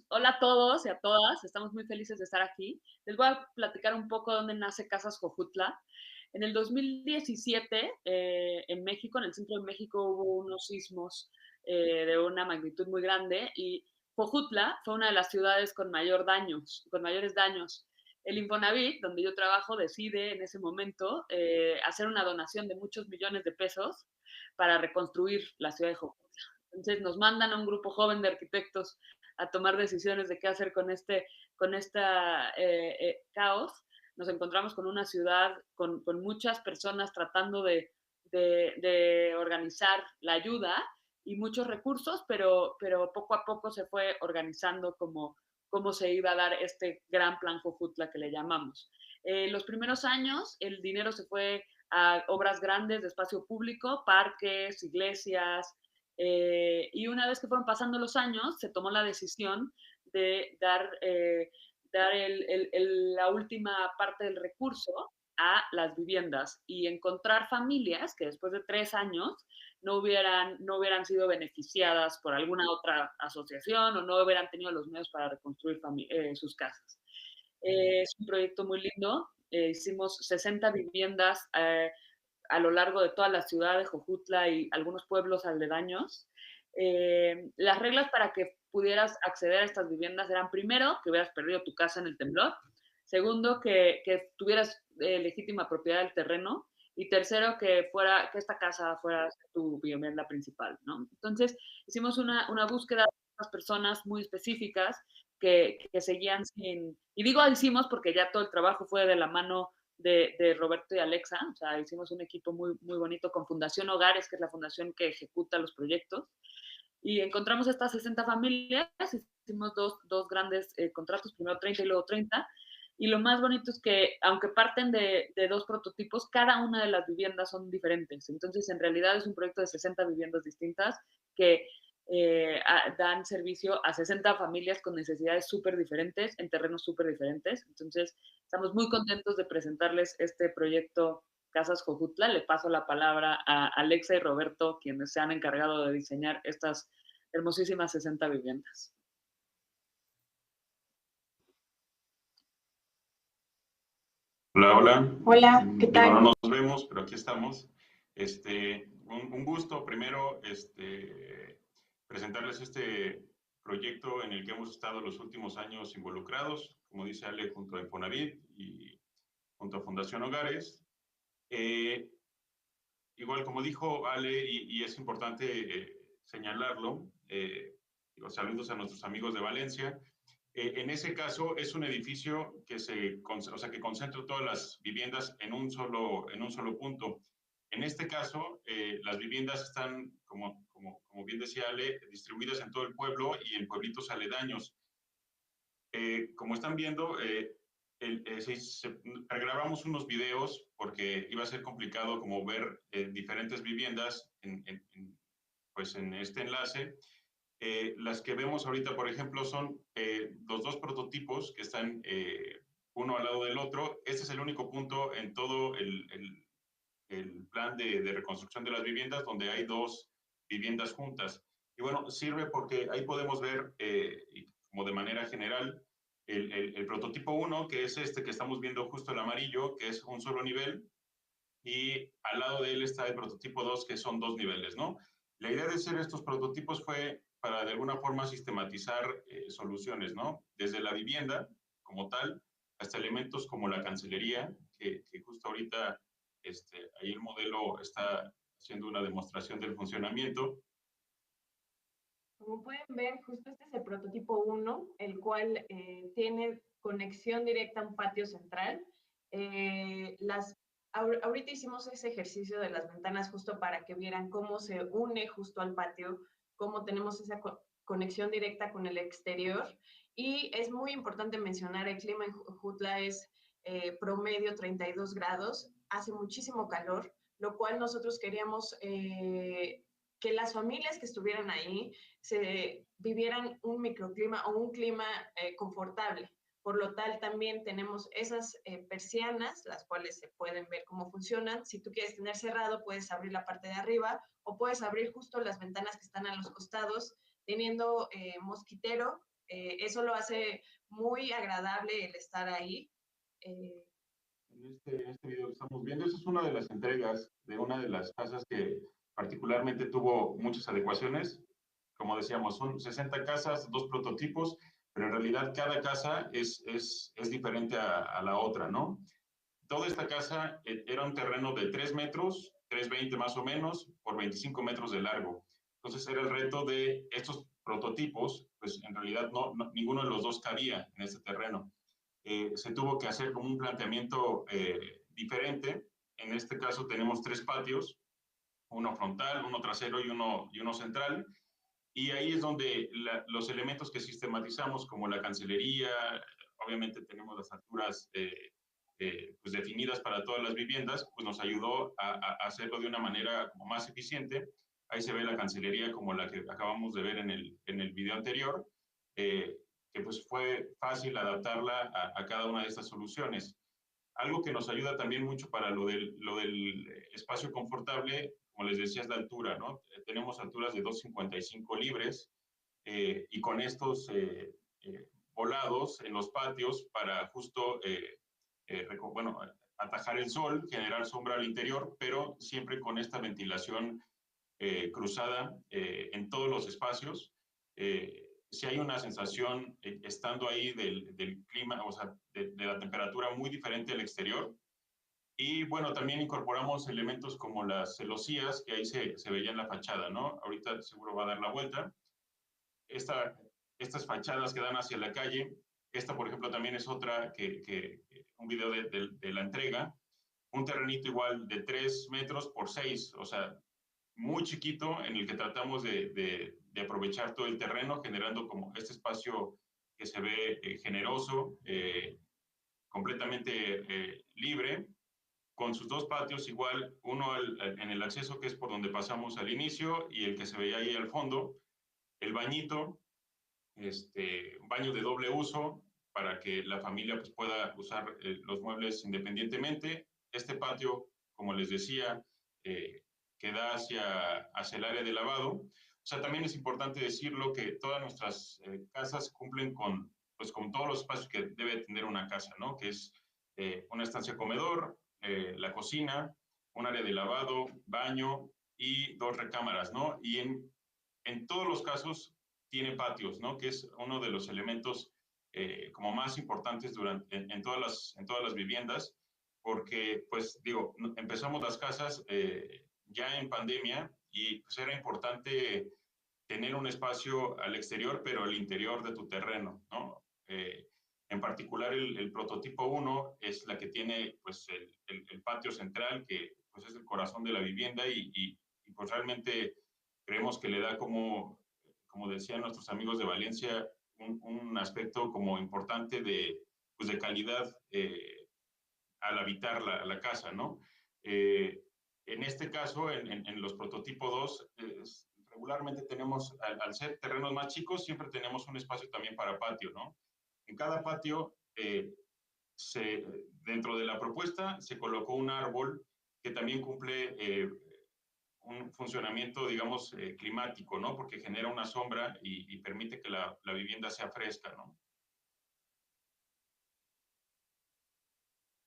Hola a todos y a todas, estamos muy felices de estar aquí. Les voy a platicar un poco dónde nace Casas Jojutla. En el 2017, en México, en el centro de México, hubo unos sismos de una magnitud muy grande y Jojutla fue una de las ciudades con mayores daños. El Infonavit, donde yo trabajo, decide en ese momento hacer una donación de muchos millones de pesos para reconstruir la ciudad de Jojutla. Entonces nos mandan a un grupo joven de arquitectos a tomar decisiones de qué hacer con este caos. Nos encontramos con una ciudad con muchas personas tratando de organizar la ayuda y muchos recursos, pero poco a poco se fue organizando cómo se iba a dar este gran plan Jojutla que le llamamos. Los primeros años el dinero se fue a obras grandes de espacio público, parques, iglesias, y una vez que fueron pasando los años se tomó la decisión de dar la última parte del recurso a las viviendas y encontrar familias que después de 3 años no hubieran sido beneficiadas por alguna otra asociación o no hubieran tenido los medios para reconstruir sus casas. Es un proyecto muy lindo. Hicimos 60 viviendas a lo largo de toda la ciudad de Jojutla y algunos pueblos aledaños. Las reglas para que pudieras acceder a estas viviendas eran, primero, que hubieras perdido tu casa en el temblor, segundo, que tuvieras legítima propiedad del terreno, y tercero, que esta casa fuera tu vivienda principal, ¿no? Entonces, hicimos una búsqueda de unas personas muy específicas que seguían sin... Y digo hicimos porque ya todo el trabajo fue de la mano de Roberto y Alexa, o sea, hicimos un equipo muy, muy bonito con Fundación Hogares, que es la fundación que ejecuta los proyectos, y encontramos estas 60 familias, hicimos dos grandes contratos, primero 30 y luego 30, y lo más bonito es que, aunque parten de 2 prototipos, cada una de las viviendas son diferentes, entonces en realidad es un proyecto de 60 viviendas distintas que dan servicio a 60 familias con necesidades súper diferentes, en terrenos súper diferentes. Entonces, estamos muy contentos de presentarles este proyecto Casas Jojutla. Le paso la palabra a Alexa y Roberto, quienes se han encargado de diseñar estas hermosísimas 60 viviendas. Hola, hola. Hola, ¿qué tal? No nos vemos, pero aquí estamos. Un gusto primero presentarles este proyecto en el que hemos estado los últimos años involucrados, como dice Ale, junto a Infonavit y junto a Fundación Hogares. Igual, como dijo Ale, y es importante señalarlo, digo, saludos a nuestros amigos de Valencia. En ese caso, es un edificio que, que concentra todas las viviendas en un solo punto. En este caso, las viviendas están, como bien decía Ale, distribuidas en todo el pueblo y en pueblitos aledaños. Como están viendo, grabamos unos videos porque iba a ser complicado como ver diferentes viviendas pues en este enlace. Las que vemos ahorita, por ejemplo, son los dos prototipos que están uno al lado del otro. Este es el único punto en todo el plan de reconstrucción de las viviendas donde hay dos viviendas juntas. Y bueno, sirve porque ahí podemos ver, como de manera general, el prototipo 1, que es este que estamos viendo justo el amarillo, que es un solo nivel, y al lado de él está el prototipo 2, que son dos niveles, ¿no? La idea de hacer estos prototipos fue para de alguna forma sistematizar soluciones, ¿no? Desde la vivienda como tal, hasta elementos como la cancelería, que justo ahorita ahí el modelo está haciendo una demostración del funcionamiento. Como pueden ver, justo este es el prototipo 1, el cual tiene conexión directa a un patio central. Ahorita hicimos ese ejercicio de las ventanas justo para que vieran cómo se une justo al patio, cómo tenemos esa conexión directa con el exterior. Y es muy importante mencionar, el clima en Jutla es promedio 32 grados, hace muchísimo calor, lo cual nosotros queríamos que las familias que estuvieran ahí vivieran un microclima o un clima confortable. Por lo tal, también tenemos esas persianas, las cuales se pueden ver cómo funcionan. Si tú quieres tener cerrado, puedes abrir la parte de arriba o puedes abrir justo las ventanas que están a los costados, teniendo mosquitero. Eso lo hace muy agradable el estar ahí. En este video que estamos viendo, esa es una de las entregas de una de las casas que particularmente tuvo muchas adecuaciones. Como decíamos, son 60 casas, dos prototipos, pero en realidad cada casa es diferente a la otra, ¿no? Toda esta casa era un terreno de 3 metros, 3,20 más o menos, por 25 metros de largo. Entonces era el reto de estos prototipos, pues en realidad ninguno de los dos cabía en este terreno. Se tuvo que hacer como un planteamiento diferente. En este caso tenemos 3 patios, uno frontal, uno trasero y uno central. Y ahí es donde los elementos que sistematizamos, como la cancelería, obviamente tenemos las alturas pues definidas para todas las viviendas, pues nos ayudó a hacerlo de una manera como más eficiente. Ahí se ve la cancelería como la que acabamos de ver en el video anterior, que pues fue fácil adaptarla a cada una de estas soluciones. Algo que nos ayuda también mucho para lo del espacio confortable, como les decía, es la altura, ¿no? Tenemos alturas de 2,55 libres y con estos volados en los patios para justo, bueno, atajar el sol, generar sombra al interior, pero siempre con esta ventilación cruzada en todos los espacios. Si hay una sensación estando ahí del clima, o sea, de la temperatura muy diferente al exterior. Y bueno, también incorporamos elementos como las celosías que ahí se veía en la fachada, ¿no? Ahorita seguro va a dar la vuelta. Estas fachadas que dan hacia la calle, esta por ejemplo también es otra un video de la entrega. Un terrenito igual de 3 metros por 6, o sea, muy chiquito, en el que tratamos de aprovechar todo el terreno, generando como este espacio que se ve generoso, completamente libre, con sus dos patios igual, uno en el acceso, que es por donde pasamos al inicio, y el que se veía ahí al fondo, el bañito, un baño de doble uso, para que la familia pues, pueda usar los muebles independientemente. Este patio, como les decía, que da hacia el área de lavado. O sea, también es importante decirlo que todas nuestras casas cumplen con todos los espacios que debe tener una casa, ¿no? Que es una estancia comedor, la cocina, un área de lavado, baño y 2 recámaras, ¿no? Y en todos los casos tiene patios, ¿no? Que es uno de los elementos como más importantes en todas las viviendas, porque, pues, digo, empezamos las casas ya en pandemia y pues era importante tener un espacio al exterior, pero al interior de tu terreno, ¿no? En particular, el prototipo 1 es la que tiene, pues, el patio central, que pues, es el corazón de la vivienda y pues realmente creemos que le da como decían nuestros amigos de Valencia, un aspecto como importante pues, de calidad al habitar la casa, ¿no? En este caso, en los prototipo 2, regularmente tenemos, al ser terrenos más chicos, siempre tenemos un espacio también para patio, ¿no? En cada patio, dentro de la propuesta, se colocó un árbol que también cumple un funcionamiento, digamos, climático, ¿no? Porque genera una sombra y permite que la vivienda sea fresca, ¿no?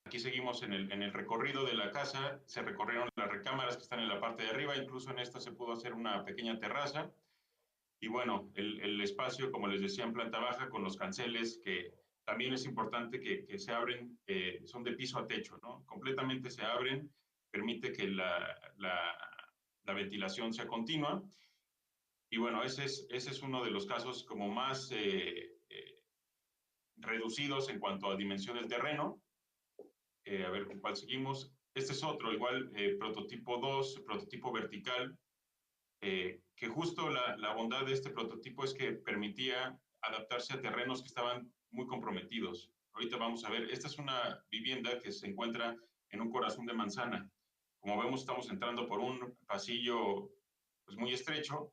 Aquí seguimos en el recorrido de la casa, se recorrieron las recámaras que están en la parte de arriba, incluso en esta se pudo hacer una pequeña terraza. Y bueno, el espacio, como les decía, en planta baja con los canceles, que también es importante que se abren, son de piso a techo, ¿no? Completamente se abren, permite que la ventilación sea continua. Y bueno, ese es uno de los casos como más reducidos en cuanto a dimensión del terreno. A ver con cuál seguimos. Este es otro, igual, prototipo 2, prototipo vertical, que justo la bondad de este prototipo es que permitía adaptarse a terrenos que estaban muy comprometidos. Ahorita vamos a ver, esta es una vivienda que se encuentra en un corazón de manzana. Como vemos, estamos entrando por un pasillo pues, muy estrecho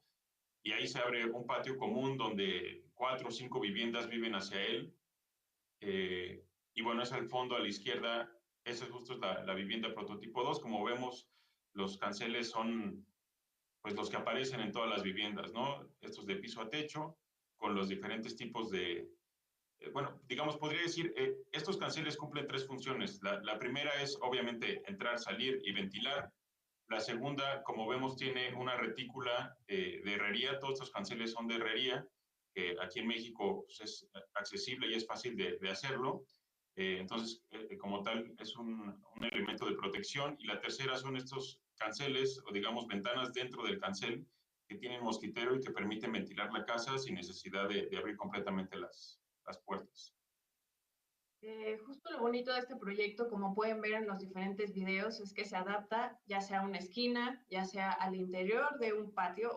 y ahí se abre un patio común donde 4 o 5 viviendas viven hacia él. Y bueno, es al fondo a la izquierda, esa es justo la vivienda prototipo 2. Como vemos, los canceles son pues los que aparecen en todas las viviendas, ¿no? Estos de piso a techo, con los diferentes tipos de, bueno, digamos, podría decir, estos canceles cumplen 3 funciones. La primera es, obviamente, entrar, salir y ventilar. La segunda, como vemos, tiene una retícula de herrería. Todos estos canceles son de herrería, que aquí en México pues, es accesible y es fácil de hacerlo. Entonces, como tal, es un elemento de protección. Y la tercera son estos canceles, o digamos, ventanas dentro del cancel, que tienen mosquitero y que permiten ventilar la casa sin necesidad de abrir completamente las puertas. Justo lo bonito de este proyecto, como pueden ver en los diferentes videos, es que se adapta ya sea a una esquina, ya sea al interior de un patio,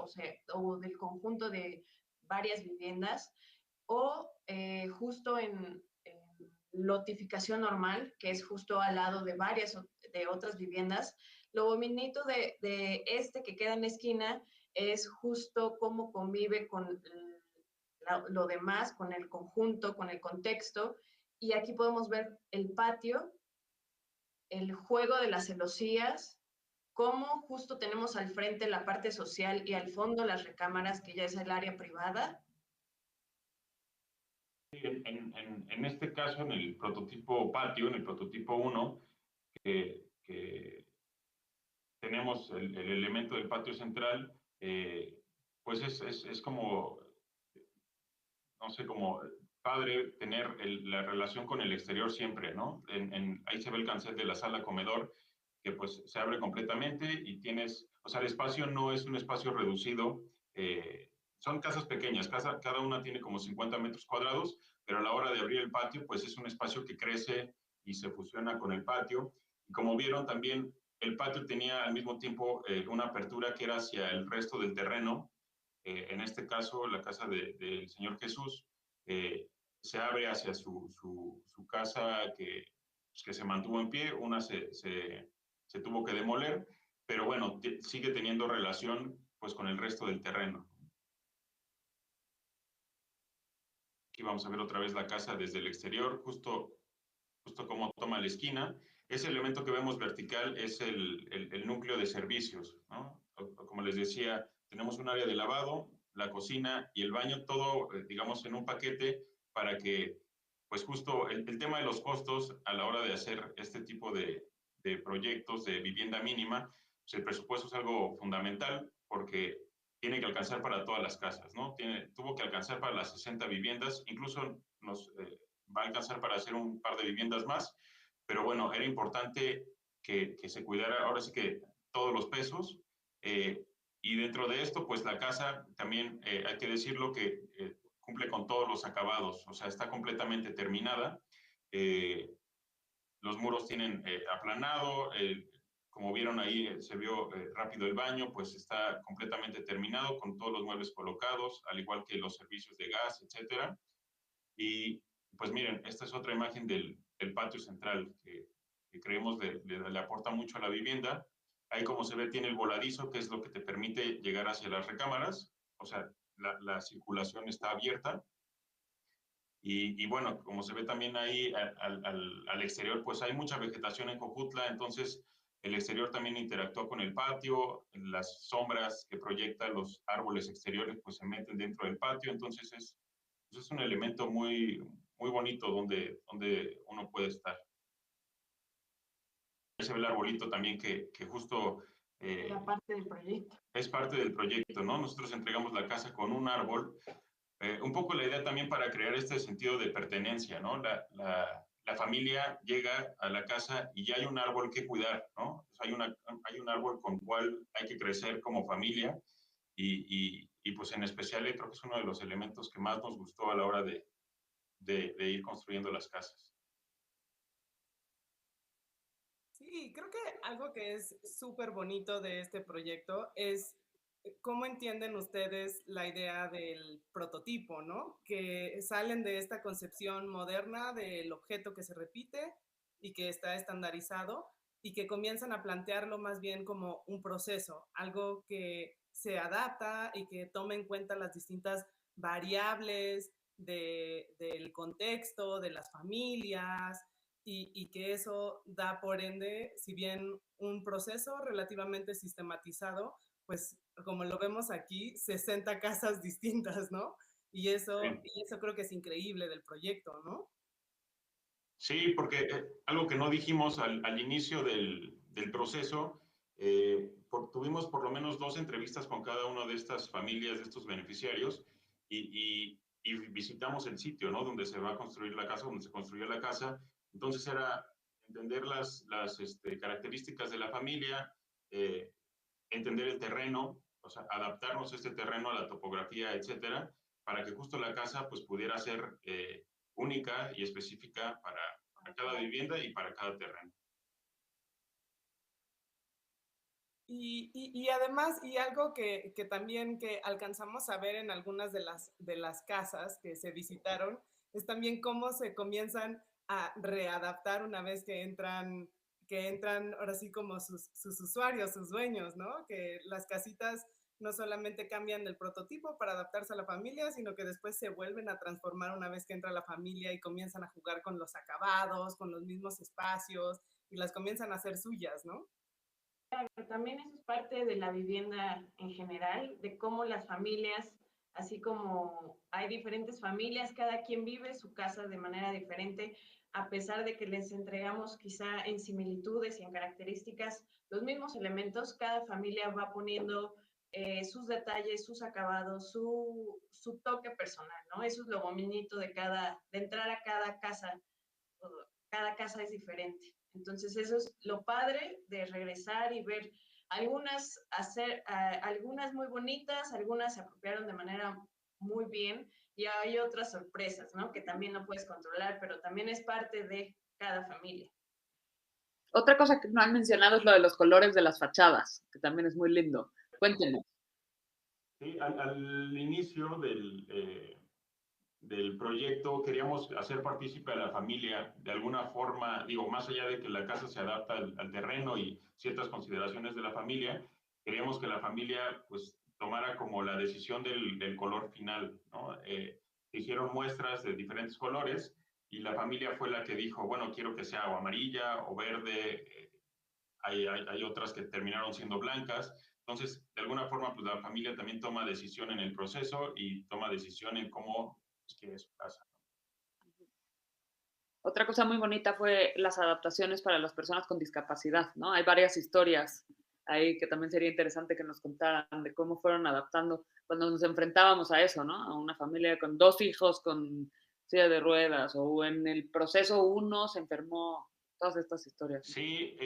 o del conjunto de varias viviendas, o justo en lotificación normal, que es justo al lado de de otras viviendas. Lo bonito de este que queda en la esquina es justo cómo convive con lo demás, con el conjunto, con el contexto. Y aquí podemos ver el patio, el juego de las celosías, cómo justo tenemos al frente la parte social y al fondo las recámaras, que ya es el área privada. En este caso, en el prototipo patio, en el prototipo 1, que tenemos el elemento del patio central, pues es como, no sé, como padre tener la relación con el exterior siempre, ¿no? Ahí se ve el cancel de la sala comedor, que pues se abre completamente y tienes, o sea, el espacio no es un espacio reducido, son casas pequeñas, cada una tiene como 50 metros cuadrados, pero a la hora de abrir el patio, pues es un espacio que crece y se fusiona con el patio. Y como vieron también, el patio tenía al mismo tiempo una apertura que era hacia el resto del terreno. En este caso, la casa del Señor Jesús se abre hacia su casa que se mantuvo en pie, una se tuvo que demoler, pero bueno, sigue teniendo relación pues con el resto del terreno. Aquí vamos a ver otra vez la casa desde el exterior, justo como toma la esquina. Ese elemento que vemos vertical es el núcleo de servicios, ¿no? Como les decía, tenemos un área de lavado, la cocina y el baño, todo, digamos, en un paquete para que, pues justo el tema de los costos a la hora de hacer este tipo de proyectos de vivienda mínima, pues el presupuesto es algo fundamental porque tiene que alcanzar para todas las casas, ¿no? Tuvo que alcanzar para las 60 viviendas, incluso va a alcanzar para hacer un par de viviendas más, pero bueno, era importante que se cuidara ahora sí que todos los pesos, y dentro de esto, pues la casa también, hay que decirlo que cumple con todos los acabados, o sea, está completamente terminada. Los muros tienen aplanado, como vieron ahí, se vio rápido el baño, pues está completamente terminado con todos los muebles colocados, al igual que los servicios de gas, etcétera. Y pues miren, esta es otra imagen del patio central que creemos le aporta mucho a la vivienda. Ahí, como se ve, tiene el voladizo, que es lo que te permite llegar hacia las recámaras, o sea, la circulación está abierta. Y bueno, como se ve también ahí al exterior, pues hay mucha vegetación en Jojutla, entonces el exterior también interactúa con el patio, las sombras que proyectan los árboles exteriores pues se meten dentro del patio, entonces es un elemento muy, muy bonito donde uno puede estar. Ahí se ve el arbolito también que justo... La parte del proyecto. Es parte del proyecto, ¿no? Nosotros entregamos la casa con un árbol. Un poco la idea también para crear este sentido de pertenencia, ¿no? La familia llega a la casa y ya hay un árbol que cuidar, ¿no? O sea, hay un árbol con el cual hay que crecer como familia y pues en especial creo que es uno de los elementos que más nos gustó a la hora de ir construyendo las casas. Sí, creo que algo que es súper bonito de este proyecto es cómo entienden ustedes la idea del prototipo, ¿no? Que salen de esta concepción moderna del objeto que se repite y que está estandarizado y que comienzan a plantearlo más bien como un proceso, algo que se adapta y que toma en cuenta las distintas variables del contexto, de las familias, y que eso da por ende, si bien un proceso relativamente sistematizado, pues como lo vemos aquí, 60 casas distintas, ¿no? Y eso creo que es increíble del proyecto, ¿no? Sí, porque algo que no dijimos al inicio del proceso, tuvimos por lo menos 2 entrevistas con cada una de estas familias, de estos beneficiarios, y visitamos el sitio, ¿no? Donde se va a construir la casa, donde se construyó la casa. Entonces era entender las características de la familia, entender el terreno, o sea, adaptarnos a este terreno, a la topografía, etcétera, para que justo la casa pues pudiera ser única y específica para cada vivienda y para cada terreno. Y además, y algo que también que alcanzamos a ver en algunas de las casas que se visitaron, es también cómo se comienzan a readaptar una vez que entran ahora sí como sus usuarios, sus dueños, ¿no? Que las casitas no solamente cambian el prototipo para adaptarse a la familia, sino que después se vuelven a transformar una vez que entra la familia y comienzan a jugar con los acabados, con los mismos espacios y las comienzan a hacer suyas, ¿no? Claro, también eso es parte de la vivienda en general, de cómo las familias, así como hay diferentes familias, cada quien vive su casa de manera diferente, a pesar de que les entregamos quizá en similitudes y en características los mismos elementos, cada familia va poniendo sus detalles, sus acabados, su toque personal, ¿no? Eso es lo bonito de entrar a cada casa es diferente. Entonces eso es lo padre de regresar y ver algunas muy bonitas, algunas se apropiaron de manera muy bien y hay otras sorpresas, ¿no? Que también no puedes controlar, pero también es parte de cada familia. Otra cosa que no han mencionado es lo de los colores de las fachadas, que también es muy lindo. Cuéntenos. Sí, al inicio del proyecto queríamos hacer partícipe a la familia de alguna forma, digo, más allá de que la casa se adapta al terreno y ciertas consideraciones de la familia, queríamos que la familia pues tomara como la decisión del color final, ¿no? Hicieron muestras de diferentes colores y la familia fue la que dijo, bueno, quiero que sea o amarilla o verde, hay otras que terminaron siendo blancas. Entonces, de alguna forma, pues la familia también toma decisión en el proceso y toma decisión en cómo quiere su casa. Otra cosa muy bonita fue las adaptaciones para las personas con discapacidad, ¿no? Hay varias historias ahí que también sería interesante que nos contaran de cómo fueron adaptando cuando nos enfrentábamos a eso, ¿no? A una familia con 2 hijos con silla de ruedas, o en el proceso uno se enfermó, todas estas historias. Sí,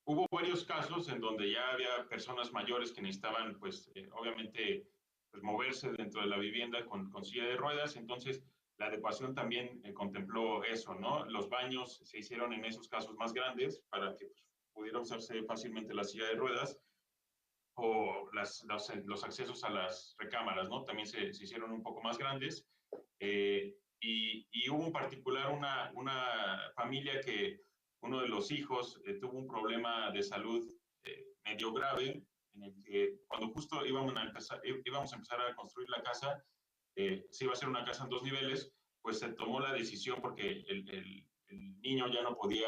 hubo varios casos en donde ya había personas mayores que necesitaban, pues, obviamente, pues, moverse dentro de la vivienda con silla de ruedas. Entonces, la adecuación también contempló eso, ¿no? Los baños se hicieron en esos casos más grandes para que pues, pudiera usarse fácilmente la silla de ruedas, o los accesos a las recámaras, ¿no? También se hicieron un poco más grandes. Y hubo en particular una familia que uno de los hijos tuvo un problema de salud medio grave, en el que cuando justo íbamos a empezar a construir la casa, se iba a hacer una casa en 2 niveles, pues se tomó la decisión porque el niño ya no podía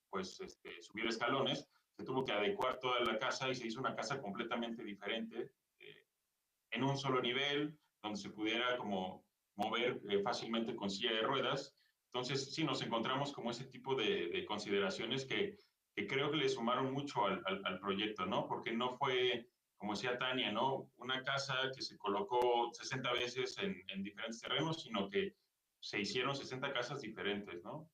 pues, subir escalones, se tuvo que adecuar toda la casa y se hizo una casa completamente diferente, en un solo nivel, donde se pudiera como mover fácilmente con silla de ruedas. Entonces, sí, nos encontramos como ese tipo de consideraciones que creo que le sumaron mucho al proyecto, ¿no? Porque no fue, como decía Tania, ¿no? Una casa que se colocó 60 veces en diferentes terrenos, sino que se hicieron 60 casas diferentes, ¿no?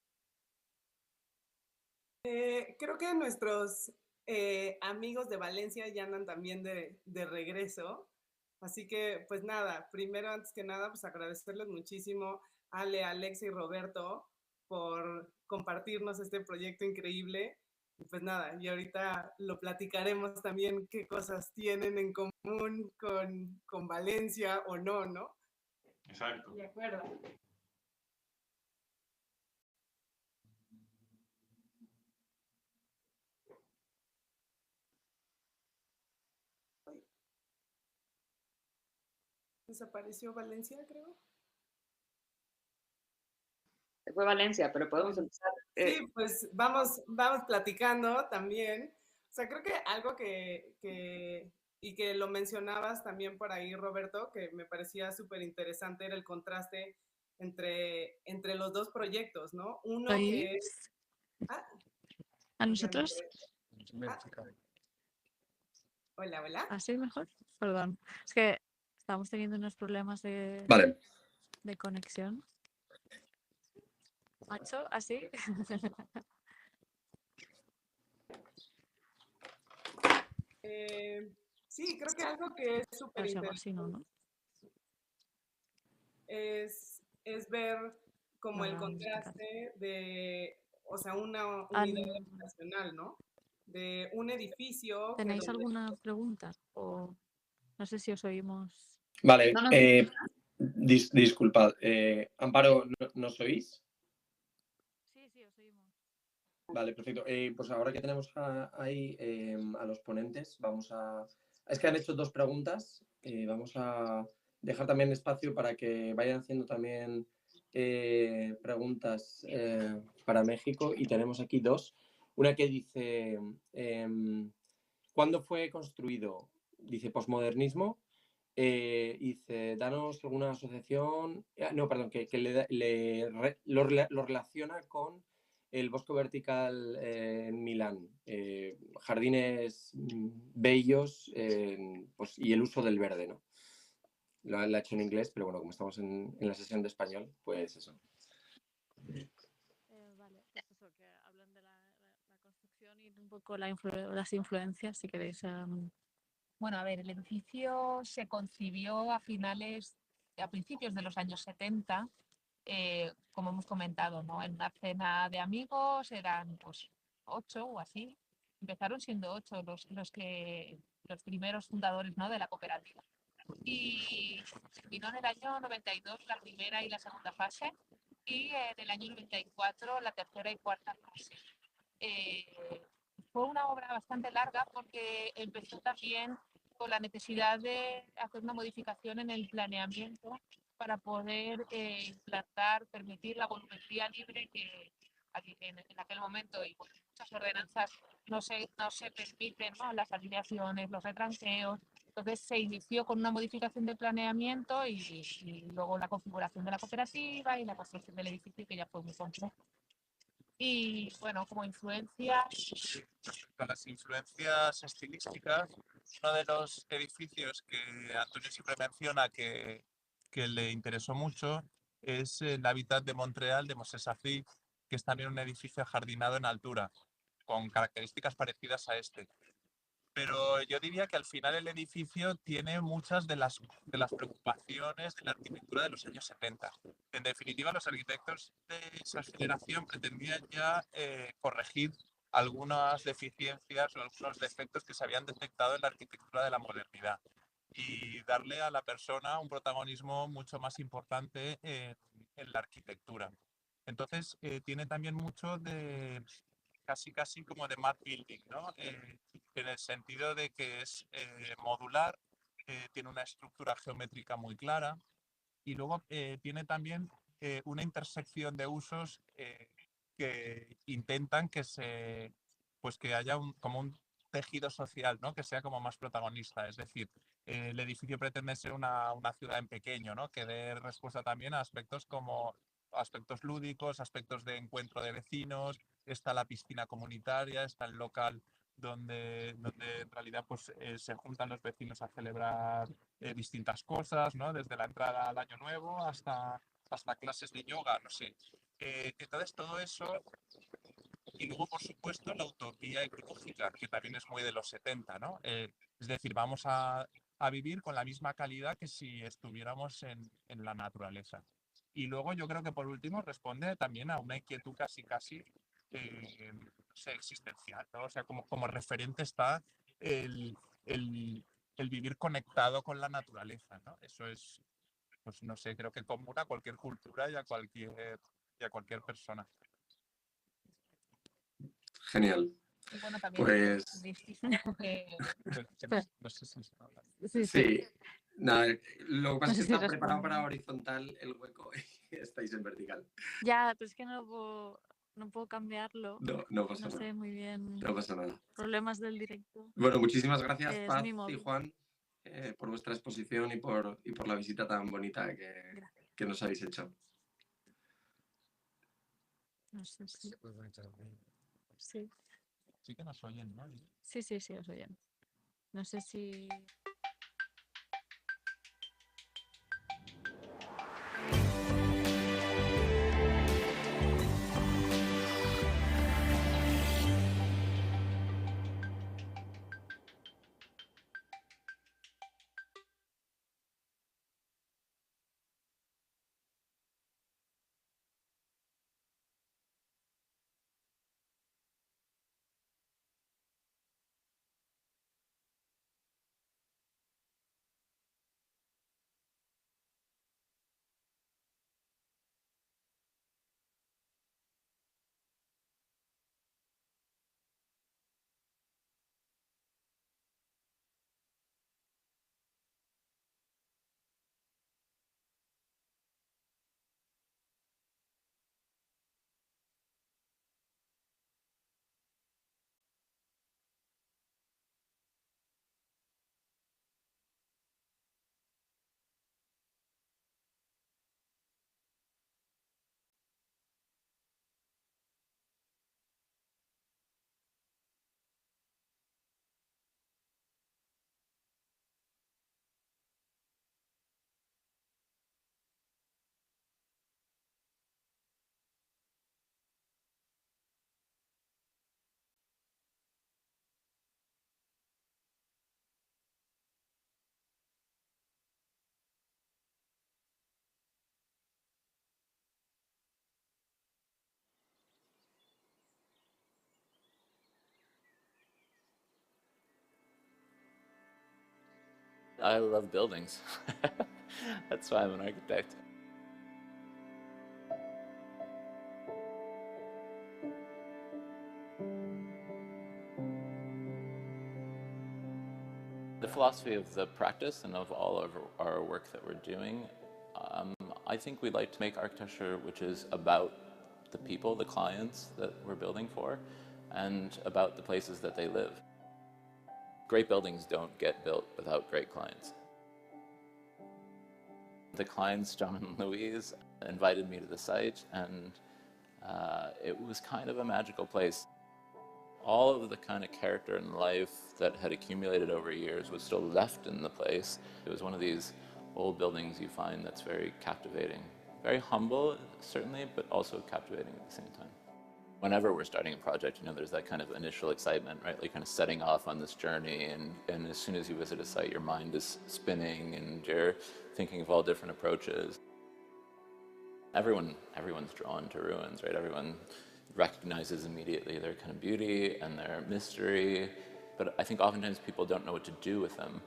Creo que nuestros amigos de Valencia ya andan también de regreso. Así que, pues nada, primero, antes que nada, pues agradecerles muchísimo a Ale, Alexa y Roberto por compartirnos este proyecto increíble. Y pues nada, y ahorita lo platicaremos también qué cosas tienen en común con Valencia o no, ¿no? Exacto. De acuerdo. Desapareció Valencia, creo. Fue Valencia, pero podemos empezar. Sí, pues vamos platicando también. O sea, creo que algo que lo mencionabas también por ahí, Roberto, que me parecía súper interesante era el contraste entre los dos proyectos, ¿no? Uno que es... ¿A nosotros? Hola, hola. ¿Así mejor? Perdón. Es que estamos teniendo unos problemas de conexión. ¿Macho? ¿Así? Sí, creo que algo que es súper interesante ¿no? es ver como el contraste de, o sea, una unidad habitacional, ¿no? De un edificio. ¿Tenéis alguna pregunta? O no sé si os oímos. Vale, disculpad. Amparo, ¿nos oís? Sí, os oímos. Vale, perfecto. Pues ahora que tenemos ahí a los ponentes, es que han hecho 2 preguntas. Vamos a dejar también espacio para que vayan haciendo también preguntas para México, y tenemos aquí 2. Una que dice, ¿cuándo fue construido? Dice, posmodernismo. Dice, danos alguna asociación... No, perdón, que lo relaciona con el bosque vertical en Milán, jardines bellos, pues, y el uso del verde, ¿no? Lo ha hecho en inglés, pero bueno, como estamos en la sesión de español, pues eso. Vale, pues eso, que hablan de la construcción y un poco las influencias, si queréis. Bueno, a ver, el edificio se concibió a principios de los años 70, como hemos comentado, ¿no? En una cena de amigos, eran pues 8 o así. Empezaron siendo 8 los primeros fundadores, ¿no?, de la cooperativa. Y vino en el año 92 la primera y la segunda fase, y en el año 94 la tercera y cuarta fase. Fue una obra bastante larga porque empezó también con la necesidad de hacer una modificación en el planeamiento para poder implantar, permitir la volumetría libre que en aquel momento, y con muchas ordenanzas, no se permiten, ¿no?, las alineaciones, los retranqueos. Entonces se inició con una modificación de planeamiento y luego la configuración de la cooperativa y la construcción del edificio, que ya fue muy complejo. Y bueno, como influencias. Con las influencias estilísticas, uno de los edificios que Antonio siempre menciona que le interesó mucho es el hábitat de Montreal de Moses Safdie, que es también un edificio ajardinado en altura, con características parecidas a este. Pero yo diría que al final el edificio tiene muchas de las preocupaciones de la arquitectura de los años 70. En definitiva, los arquitectos de esa generación pretendían ya corregir algunas deficiencias o algunos defectos que se habían detectado en la arquitectura de la modernidad y darle a la persona un protagonismo mucho más importante en la arquitectura. Entonces, tiene también mucho de casi como de map building, ¿no? En el sentido de que es modular, tiene una estructura geométrica muy clara y luego tiene también una intersección de usos que intentan pues que haya como un tejido social, ¿no? Que sea como más protagonista. Es decir, el edificio pretende ser una ciudad en pequeño, ¿no? Que dé respuesta también a aspectos como aspectos lúdicos, aspectos de encuentro de vecinos, está la piscina comunitaria, está el local donde en realidad pues, se juntan los vecinos a celebrar distintas cosas, ¿no? Desde la entrada al año nuevo hasta clases de yoga, no sé. Entonces todo eso, y luego por supuesto la utopía ecológica, que también es muy de los 70, ¿no? Es decir, vamos a vivir con la misma calidad que si estuviéramos en la naturaleza. Y luego yo creo que por último responde también a una inquietud casi no sé, existencial, ¿no? O sea, como referente está el, el vivir conectado con la naturaleza, ¿no? Eso es, pues no sé, creo que común a cualquier cultura y a cualquier persona. Genial. Y bueno, también Pues distinto que... No sé si se habla. sí. Nada, lo que pasa No es que sé si está preparado para respondo. horizontal el hueco y estáis en vertical. Ya, pero es que no puedo cambiarlo. No pasa No nada. sé muy bien. No pasa nada. Problemas del directo. Bueno, muchísimas gracias, Es Paz mi y móvil. Juan, por vuestra exposición y por la visita tan bonita que nos habéis hecho. No sé si... Sí. Sí que nos oyen, ¿no? Sí, os oyen. No sé si... I love buildings. That's why I'm an architect. The philosophy of the practice and of all of our work that we're doing, I think we'd like to make architecture which is about the people, the clients that we're building for, and about the places that they live. Great buildings don't get built without great clients. The clients, John and Louise, invited me to the site, and It was kind of a magical place. All of the kind of character and life that had accumulated over years was still left in the place. It was one of these old buildings you find that's very captivating. Very humble, certainly, but also captivating at the same time. Whenever we're starting a project, there's that kind of initial excitement, right? Like kind of setting off on this journey, and as soon as you visit a site, your mind is spinning and you're thinking of all different approaches. Everyone's drawn to ruins, right? Everyone recognizes immediately their kind of beauty and their mystery, but I think oftentimes people don't know what to do with them.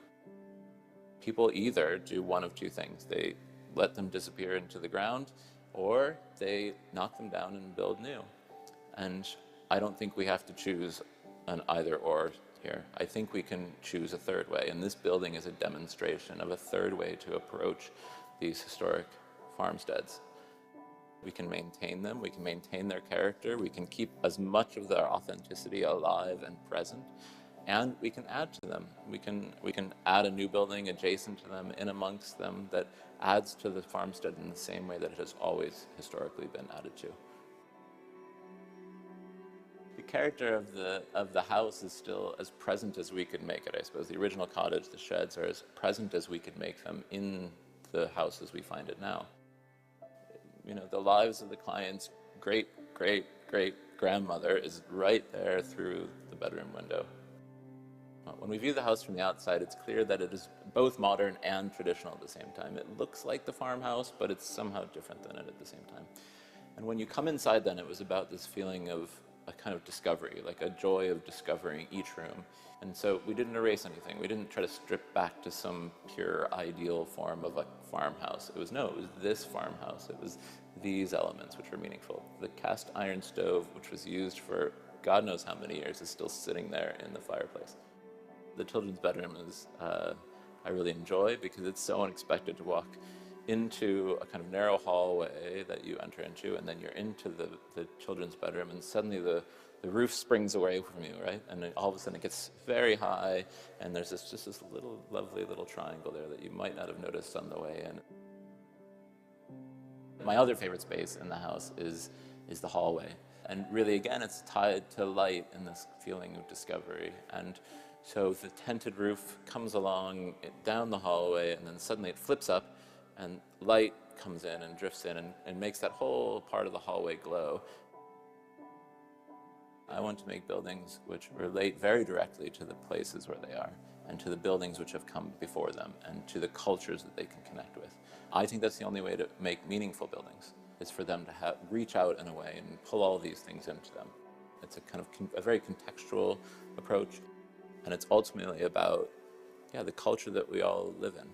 People either do one of two things. They let them disappear into the ground, or they knock them down and build new. And I don't think we have to choose an either or here. I think we can choose a third way, and this building is a demonstration of a third way to approach these historic farmsteads. We can maintain them, we can maintain their character, we can keep as much of their authenticity alive and present, and we can add to them. We can add a new building adjacent to them, in amongst them, that adds to the farmstead in the same way that it has always historically been added to. The character of the house is still as present as we could make it, I suppose. The original cottage, the sheds, are as present as we could make them in the house as we find it now. The lives of the client's great-great-great-grandmother is right there through the bedroom window. When we view the house from the outside, it's clear that it is both modern and traditional at the same time. It looks like the farmhouse, but it's somehow different than it at the same time. And when you come inside then, it was about this feeling of a kind of discovery, like a joy of discovering each room. And so we didn't erase anything. We didn't try to strip back to some pure ideal form of a farmhouse. It was this farmhouse. It was these elements which were meaningful. The cast iron stove, which was used for God knows how many years, is still sitting there in the fireplace. The children's bedroom is, I really enjoy, because it's so unexpected to walk into a kind of narrow hallway that you enter into, and then you're into the children's bedroom, and suddenly the roof springs away from you, right? And then all of a sudden it gets very high, and there's just this little, lovely little triangle there that you might not have noticed on the way in. My other favorite space in the house is the hallway. And really, again, it's tied to light and this feeling of discovery. And so the tented roof comes along down the hallway, and then suddenly it flips up, and light comes in and drifts in and makes that whole part of the hallway glow. I want to make buildings which relate very directly to the places where they are, and to the buildings which have come before them, and to the cultures that they can connect with. I think that's the only way to make meaningful buildings, is for them to reach out in a way and pull all these things into them. It's a kind of a very contextual approach, and it's ultimately about the culture that we all live in.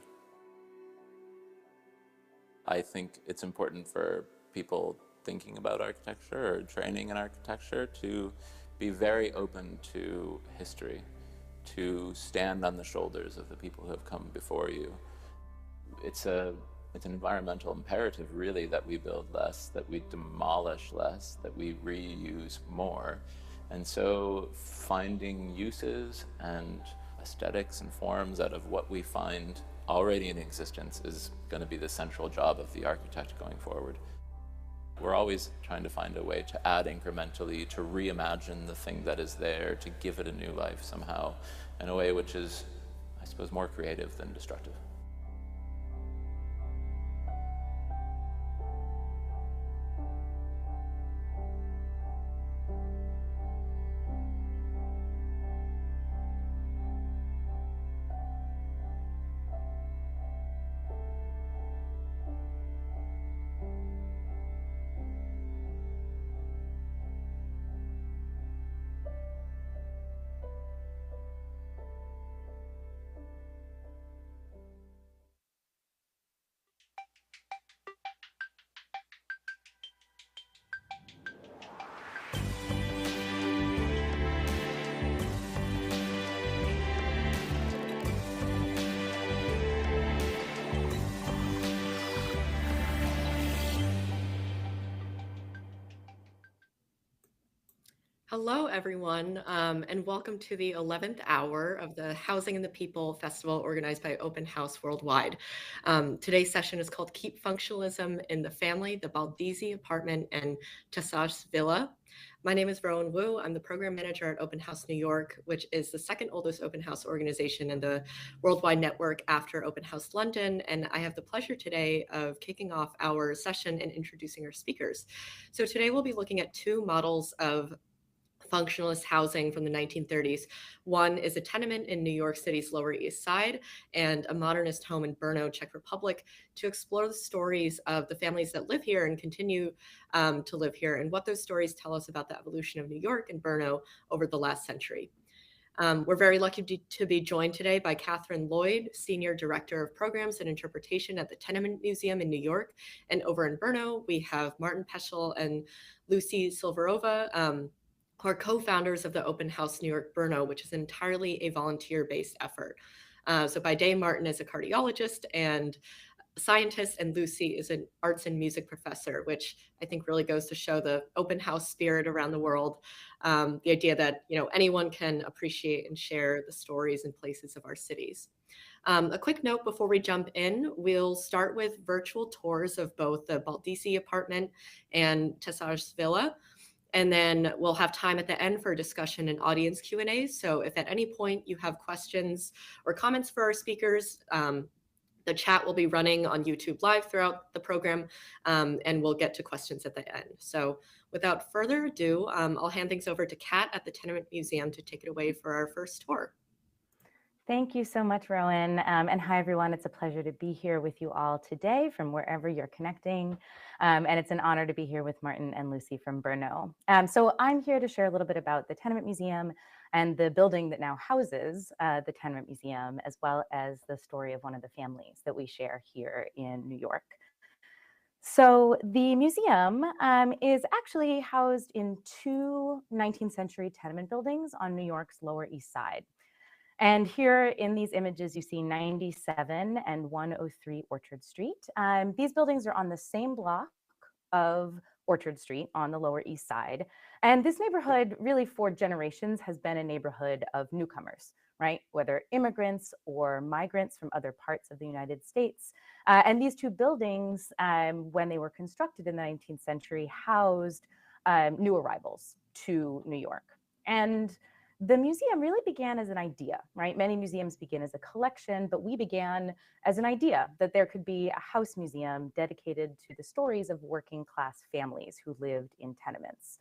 I think it's important for people thinking about architecture or training in architecture to be very open to history, to stand on the shoulders of the people who have come before you. It's an environmental imperative, really, that we build less, that we demolish less, that we reuse more. And so finding uses and aesthetics and forms out of what we find already in existence is going to be the central job of the architect going forward. We're always trying to find a way to add incrementally, to reimagine the thing that is there, to give it a new life somehow, in a way which is, I suppose, more creative than destructive. Hello, everyone, and welcome to the 11th hour of the Housing and the People Festival organized by Open House Worldwide. Today's session is called Keep Functionalism in the Family, the Baldisi Apartment and Tessage Villa. My name is Rowan Wu. I'm the program manager at Open House New York, which is the second oldest open house organization in the worldwide network after Open House London. And I have the pleasure today of kicking off our session and introducing our speakers. So today we'll be looking at two models of functionalist housing from the 1930s. One is a tenement in New York City's Lower East Side and a modernist home in Brno, Czech Republic, to explore the stories of the families that live here and continue to live here and what those stories tell us about the evolution of New York and Brno over the last century. We're very lucky to be joined today by Catherine Lloyd, Senior Director of Programs and Interpretation at the Tenement Museum in New York. And over in Brno, we have Martin Peschel and Lucy Silverova, who are co-founders of the Open House New York Brno, which is entirely a volunteer-based effort. So by day, Martin is a cardiologist and scientist, and Lucy is an arts and music professor, which I think really goes to show the open house spirit around the world. The idea that anyone can appreciate and share the stories and places of our cities. A quick note before we jump in, we'll start with virtual tours of both the Baldisi apartment and Tessage Villa. And then we'll have time at the end for discussion and audience Q&A. So if at any point you have questions or comments for our speakers, the chat will be running on YouTube Live throughout the program, and we'll get to questions at the end. So without further ado, I'll hand things over to Kat at the Tenement Museum to take it away for our first tour. Thank you so much, Rowan. And hi, everyone. It's a pleasure to be here with you all today from wherever you're connecting. And it's an honor to be here with Martin and Lucy from Brno. So I'm here to share a little bit about the Tenement Museum and the building that now houses the Tenement Museum, as well as the story of one of the families that we share here in New York. So the museum is actually housed in two 19th century tenement buildings on New York's Lower East Side. And here in these images, you see 97 and 103 Orchard Street. These buildings are on the same block of Orchard Street on the Lower East Side. And this neighborhood really for generations has been a neighborhood of newcomers, right? Whether immigrants or migrants from other parts of the United States. And these two buildings, when they were constructed in the 19th century, housed new arrivals to New York. And the museum really began as an idea, right? Many museums begin as a collection, but we began as an idea that there could be a house museum dedicated to the stories of working class families who lived in tenements.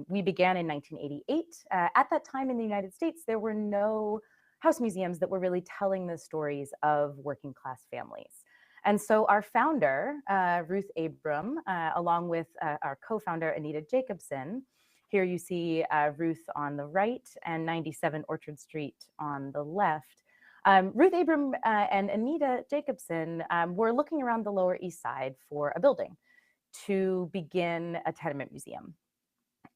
We began in 1988. At that time in the United States, there were no house museums that were really telling the stories of working class families. And so our founder, Ruth Abram, along with our co-founder, Anita Jacobson. Here you see Ruth on the right and 97 Orchard Street on the left. Ruth Abram and Anita Jacobson were looking around the Lower East Side for a building to begin a tenement museum.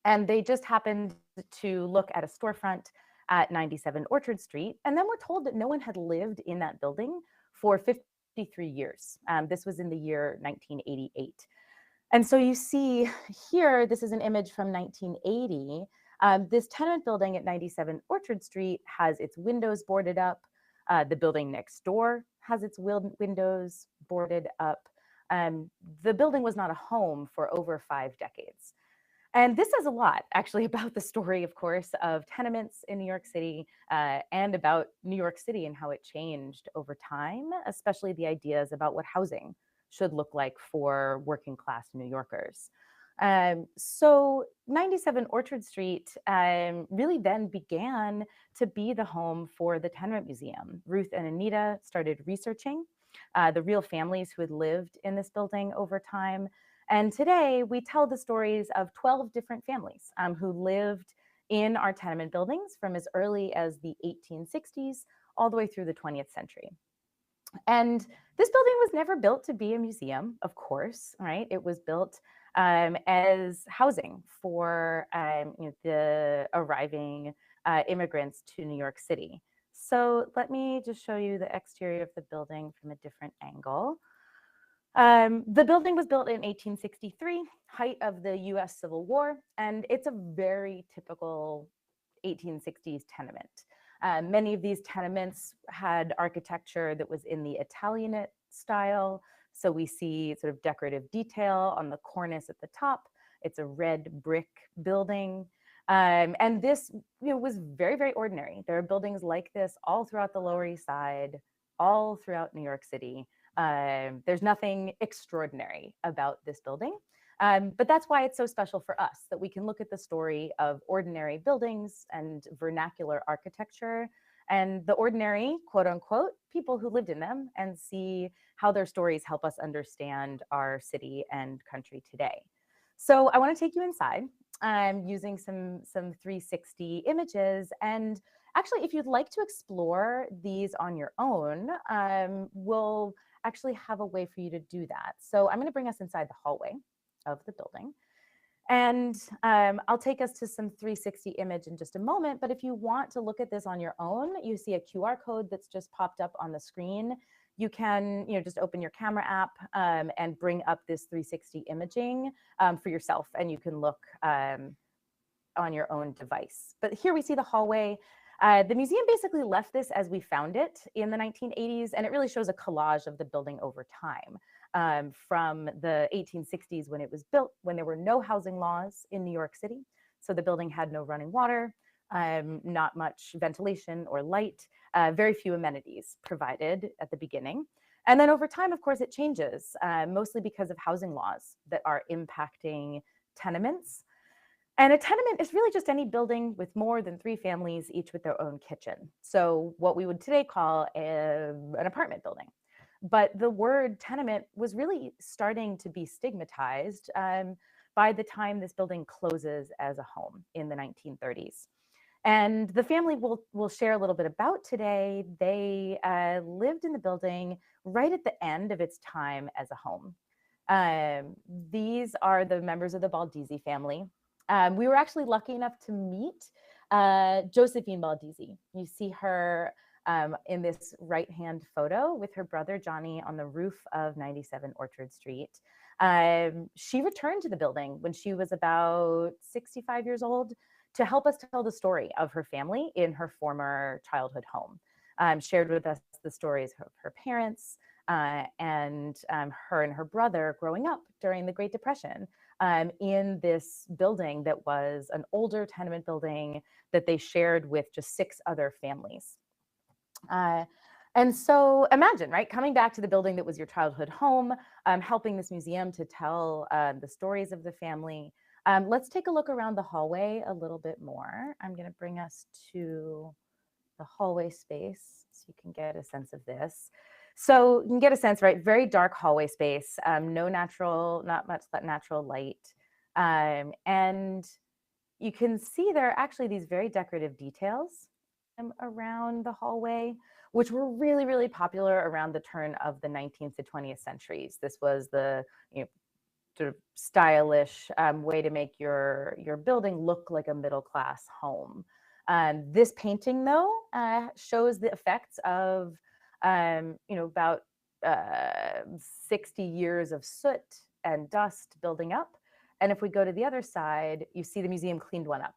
And they just happened to look at a storefront at 97 Orchard Street, and then were told that no one had lived in that building for 53 years. This was in the year 1988. And so you see here, this is an image from 1980. This tenement building at 97 Orchard Street has its windows boarded up. The building next door has its windows boarded up. The building was not a home for over 5 decades. And this says a lot, actually, about the story, of course, of tenements in New York City and about New York City and how it changed over time, especially the ideas about what housing should look like for working class New Yorkers. So 97 Orchard Street really then began to be the home for the Tenement Museum. Ruth and Anita started researching the real families who had lived in this building over time. And today we tell the stories of 12 different families who lived in our tenement buildings from as early as the 1860s all the way through the 20th century. And this building was never built to be a museum, of course, right? It was built as housing for the arriving immigrants to New York City. So let me just show you the exterior of the building from a different angle. The building was built in 1863, height of the US Civil War, and it's a very typical 1860s tenement. Many of these tenements had architecture that was in the Italianate style. So we see sort of decorative detail on the cornice at the top. It's a red brick building. And this was very, very ordinary. There are buildings like this all throughout the Lower East Side, all throughout New York City. There's nothing extraordinary about this building. But that's why it's so special for us, that we can look at the story of ordinary buildings and vernacular architecture and the ordinary, quote unquote, people who lived in them, and see how their stories help us understand our city and country today. So I want to take you inside using some 360 images. And actually, if you'd like to explore these on your own, we'll actually have a way for you to do that. So I'm going to bring us inside the hallway of the building. And I'll take us to some 360 image in just a moment. But if you want to look at this on your own, you see a QR code that's just popped up on the screen. You can just open your camera app and bring up this 360 imaging for yourself, and you can look on your own device. But here we see the hallway. The museum basically left this as we found it in the 1980s, and it really shows a collage of the building over time. From the 1860s when it was built, when there were no housing laws in New York City. So the building had no running water, not much ventilation or light, very few amenities provided at the beginning. And then over time, of course, it changes, mostly because of housing laws that are impacting tenements. And a tenement is really just any building with more than 3 families, each with their own kitchen. So what we would today call an apartment building. But the word tenement was really starting to be stigmatized by the time this building closes as a home in the 1930s. And the family we'll share a little bit about today, they lived in the building right at the end of its time as a home. These are the members of the Baldizzi family. We were actually lucky enough to meet Josephine Baldizzi. You see her in this right-hand photo with her brother Johnny on the roof of 97 Orchard Street. She returned to the building when she was about 65 years old to help us tell the story of her family in her former childhood home. Shared with us the stories of her parents and her and her brother growing up during the Great Depression in this building that was an older tenement building that they shared with just 6 other families. And so imagine, right, coming back to the building that was your childhood home, helping this museum to tell the stories of the family. Let's take a look around the hallway a little bit more. I'm going to bring us to the hallway space so you can get a sense of this. So you can get a sense, right, very dark hallway space, not much natural light. And you can see there are actually these very decorative details around the hallway, which were really, really popular around the turn of the 19th to 20th centuries. This was the sort of stylish way to make your building look like a middle-class home. This painting, though, shows the effects of about 60 years of soot and dust building up. And if we go to the other side, you see the museum cleaned one up.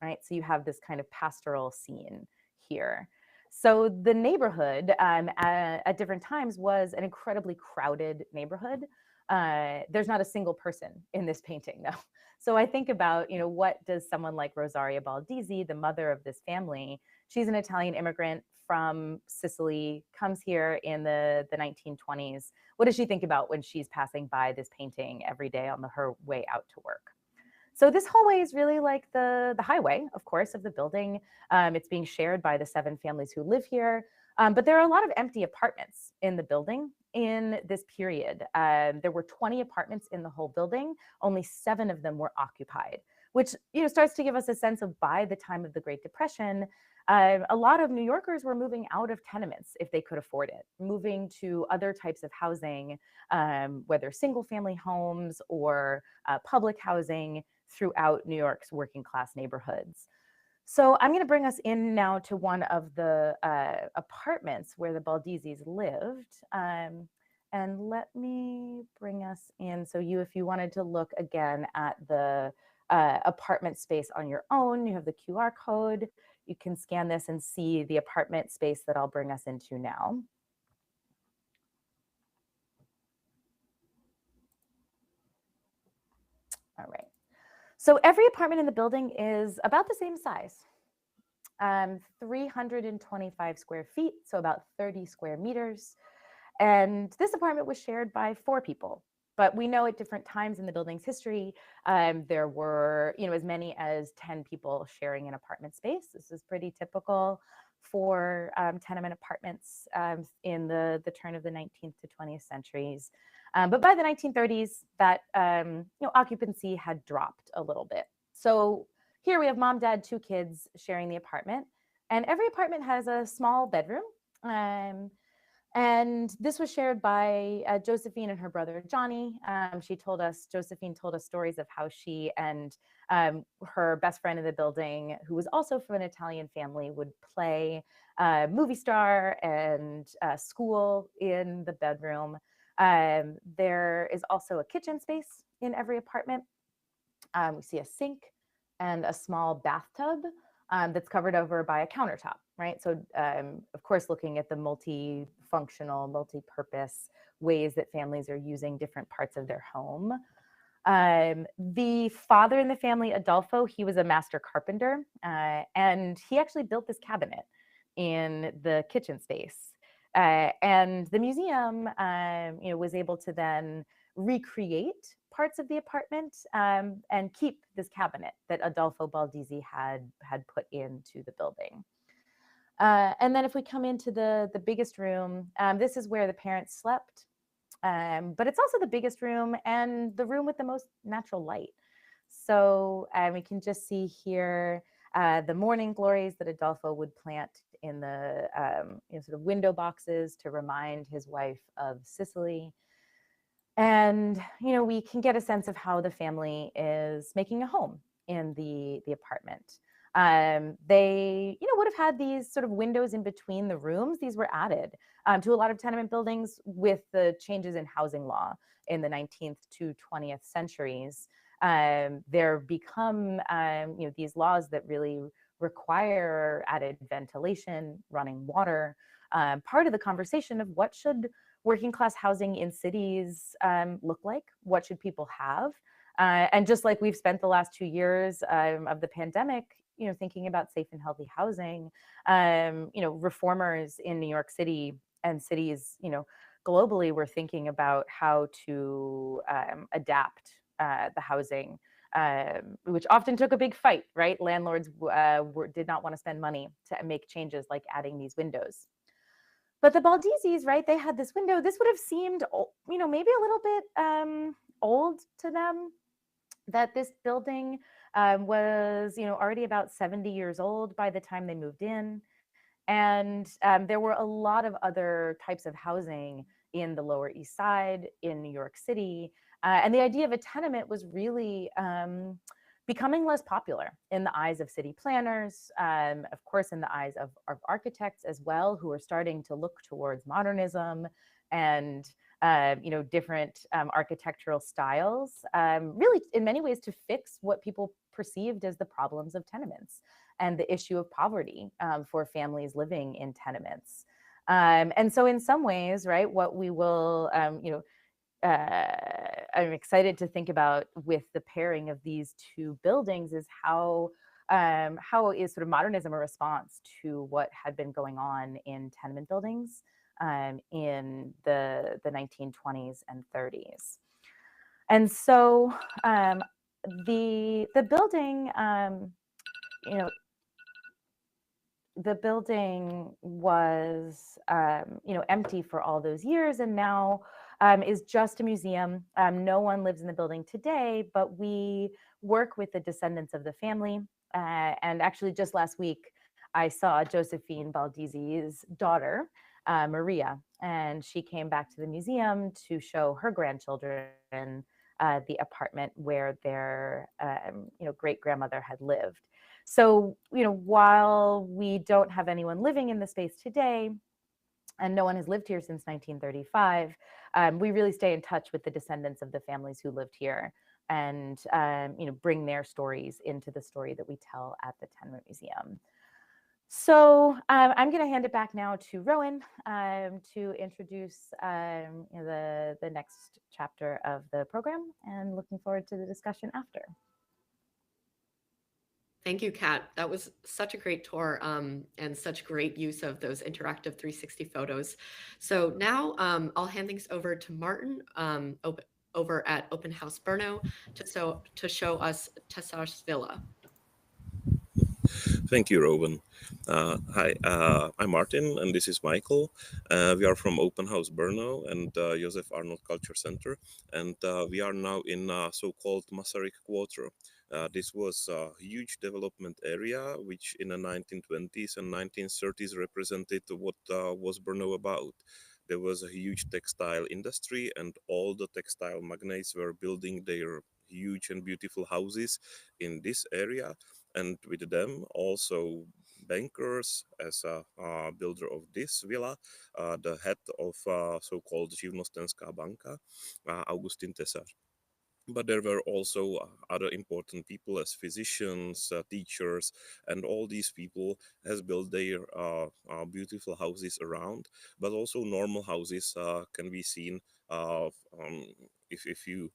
Right? So you have this kind of pastoral scene here. So the neighborhood at different times was an incredibly crowded neighborhood. There's not a single person in this painting, though. So I think about, what does someone like Rosaria Baldizzi, the mother of this family, she's an Italian immigrant from Sicily, comes here in the 1920s. What does she think about when she's passing by this painting every day on her way out to work? So this hallway is really like the highway, of course, of the building. It's being shared by the 7 families who live here. But there are a lot of empty apartments in the building in this period. There were 20 apartments in the whole building. Only 7 of them were occupied, which starts to give us a sense of, by the time of the Great Depression, a lot of New Yorkers were moving out of tenements if they could afford it, moving to other types of housing, whether single-family homes or public housing throughout New York's working class neighborhoods. So I'm going to bring us in now to one of the apartments where the Baldizzis lived. And And let me bring us in. So if you wanted to look again at the apartment space on your own, you have the QR code. You can scan this and see the apartment space that I'll bring us into now. All right. So every apartment in the building is about the same size, 325 square feet, so about 30 square meters. And this apartment was shared by 4 people. But we know at different times in the building's history, there were, as many as 10 people sharing an apartment space. This is pretty typical for tenement apartments in the turn of the 19th to 20th centuries. But by the 1930s, that occupancy had dropped a little bit. So here we have mom, dad, 2 kids sharing the apartment, and every apartment has a small bedroom. And this was shared by Josephine and her brother, Johnny. Josephine told us stories of how she and her best friend in the building, who was also from an Italian family, would play movie star and school in the bedroom. There is also a kitchen space in every apartment. We see a sink and a small bathtub that's covered over by a countertop, right? So, of course, looking at the multifunctional, multi-purpose ways that families are using different parts of their home. The father in the family, Adolfo, he was a master carpenter, and he actually built this cabinet in the kitchen space. And the museum, was able to then recreate parts of the apartment and keep this cabinet that Adolfo Baldizzi had put into the building. And then if we come into the biggest room, this is where the parents slept, but it's also the biggest room and the room with the most natural light. So we can just see here the morning glories that Adolfo would plant in the sort of window boxes to remind his wife of Sicily. And, we can get a sense of how the family is making a home in the apartment. They, would have had these sort of windows in between the rooms. These were added to a lot of tenement buildings with the changes in housing law in the 19th to 20th centuries. There become, these laws that really require added ventilation, running water. Part of the conversation of what should working class housing in cities look like? What should people have? And just like we've spent the last 2 years of the pandemic, thinking about safe and healthy housing, reformers in New York City and cities, globally were thinking about how to adapt the housing, which often took a big fight, right? Landlords did not want to spend money to make changes like adding these windows. But the Baldizzis, right, they had this window. This would have seemed, maybe a little bit old to them, that this building was, already about 70 years old by the time they moved in. And there were a lot of other types of housing in the Lower East Side, in New York City. And the idea of a tenement was really becoming less popular in the eyes of city planners, of course, in the eyes of architects as well, who are starting to look towards modernism and different architectural styles, really in many ways to fix what people perceived as the problems of tenements and the issue of poverty for families living in tenements. And so in some ways, right, what we will, I'm excited to think about with the pairing of these 2 buildings is how is sort of modernism a response to what had been going on in tenement buildings in the 1920s and 30s. And so the building, the building was, empty for all those years, and now is just a museum. No one lives in the building today, but we work with the descendants of the family. And actually, just last week, I saw Josephine Baldizzi's daughter, Maria, and she came back to the museum to show her grandchildren the apartment where their, great-grandmother had lived. So, while we don't have anyone living in the space today, and no one has lived here since 1935, we really stay in touch with the descendants of the families who lived here and bring their stories into the story that we tell at the Tenement Museum. So I'm going to hand it back now to Rowan to introduce the next chapter of the program, and looking forward to the discussion after. Thank you, Kat. That was such a great tour and such great use of those interactive 360 photos. So now I'll hand things over to Martin over at Open House Brno to show us Tessar's Villa. Thank you, Rowan. Hi, I'm Martin, and this is Michael. We are from Open House Brno and Josef Arnold Culture Center, and we are now in so-called Masaryk Quarter. This was a huge development area, which in the 1920s and 1930s represented what was Brno about. There was a huge textile industry, and all the textile magnates were building their huge and beautiful houses in this area. And with them also bankers as a builder of this villa, the head of so-called Živnostenská banka, Augustin Tesar. But there were also other important people as physicians, teachers, and all these people has built their beautiful houses around. But also normal houses can be seen. If you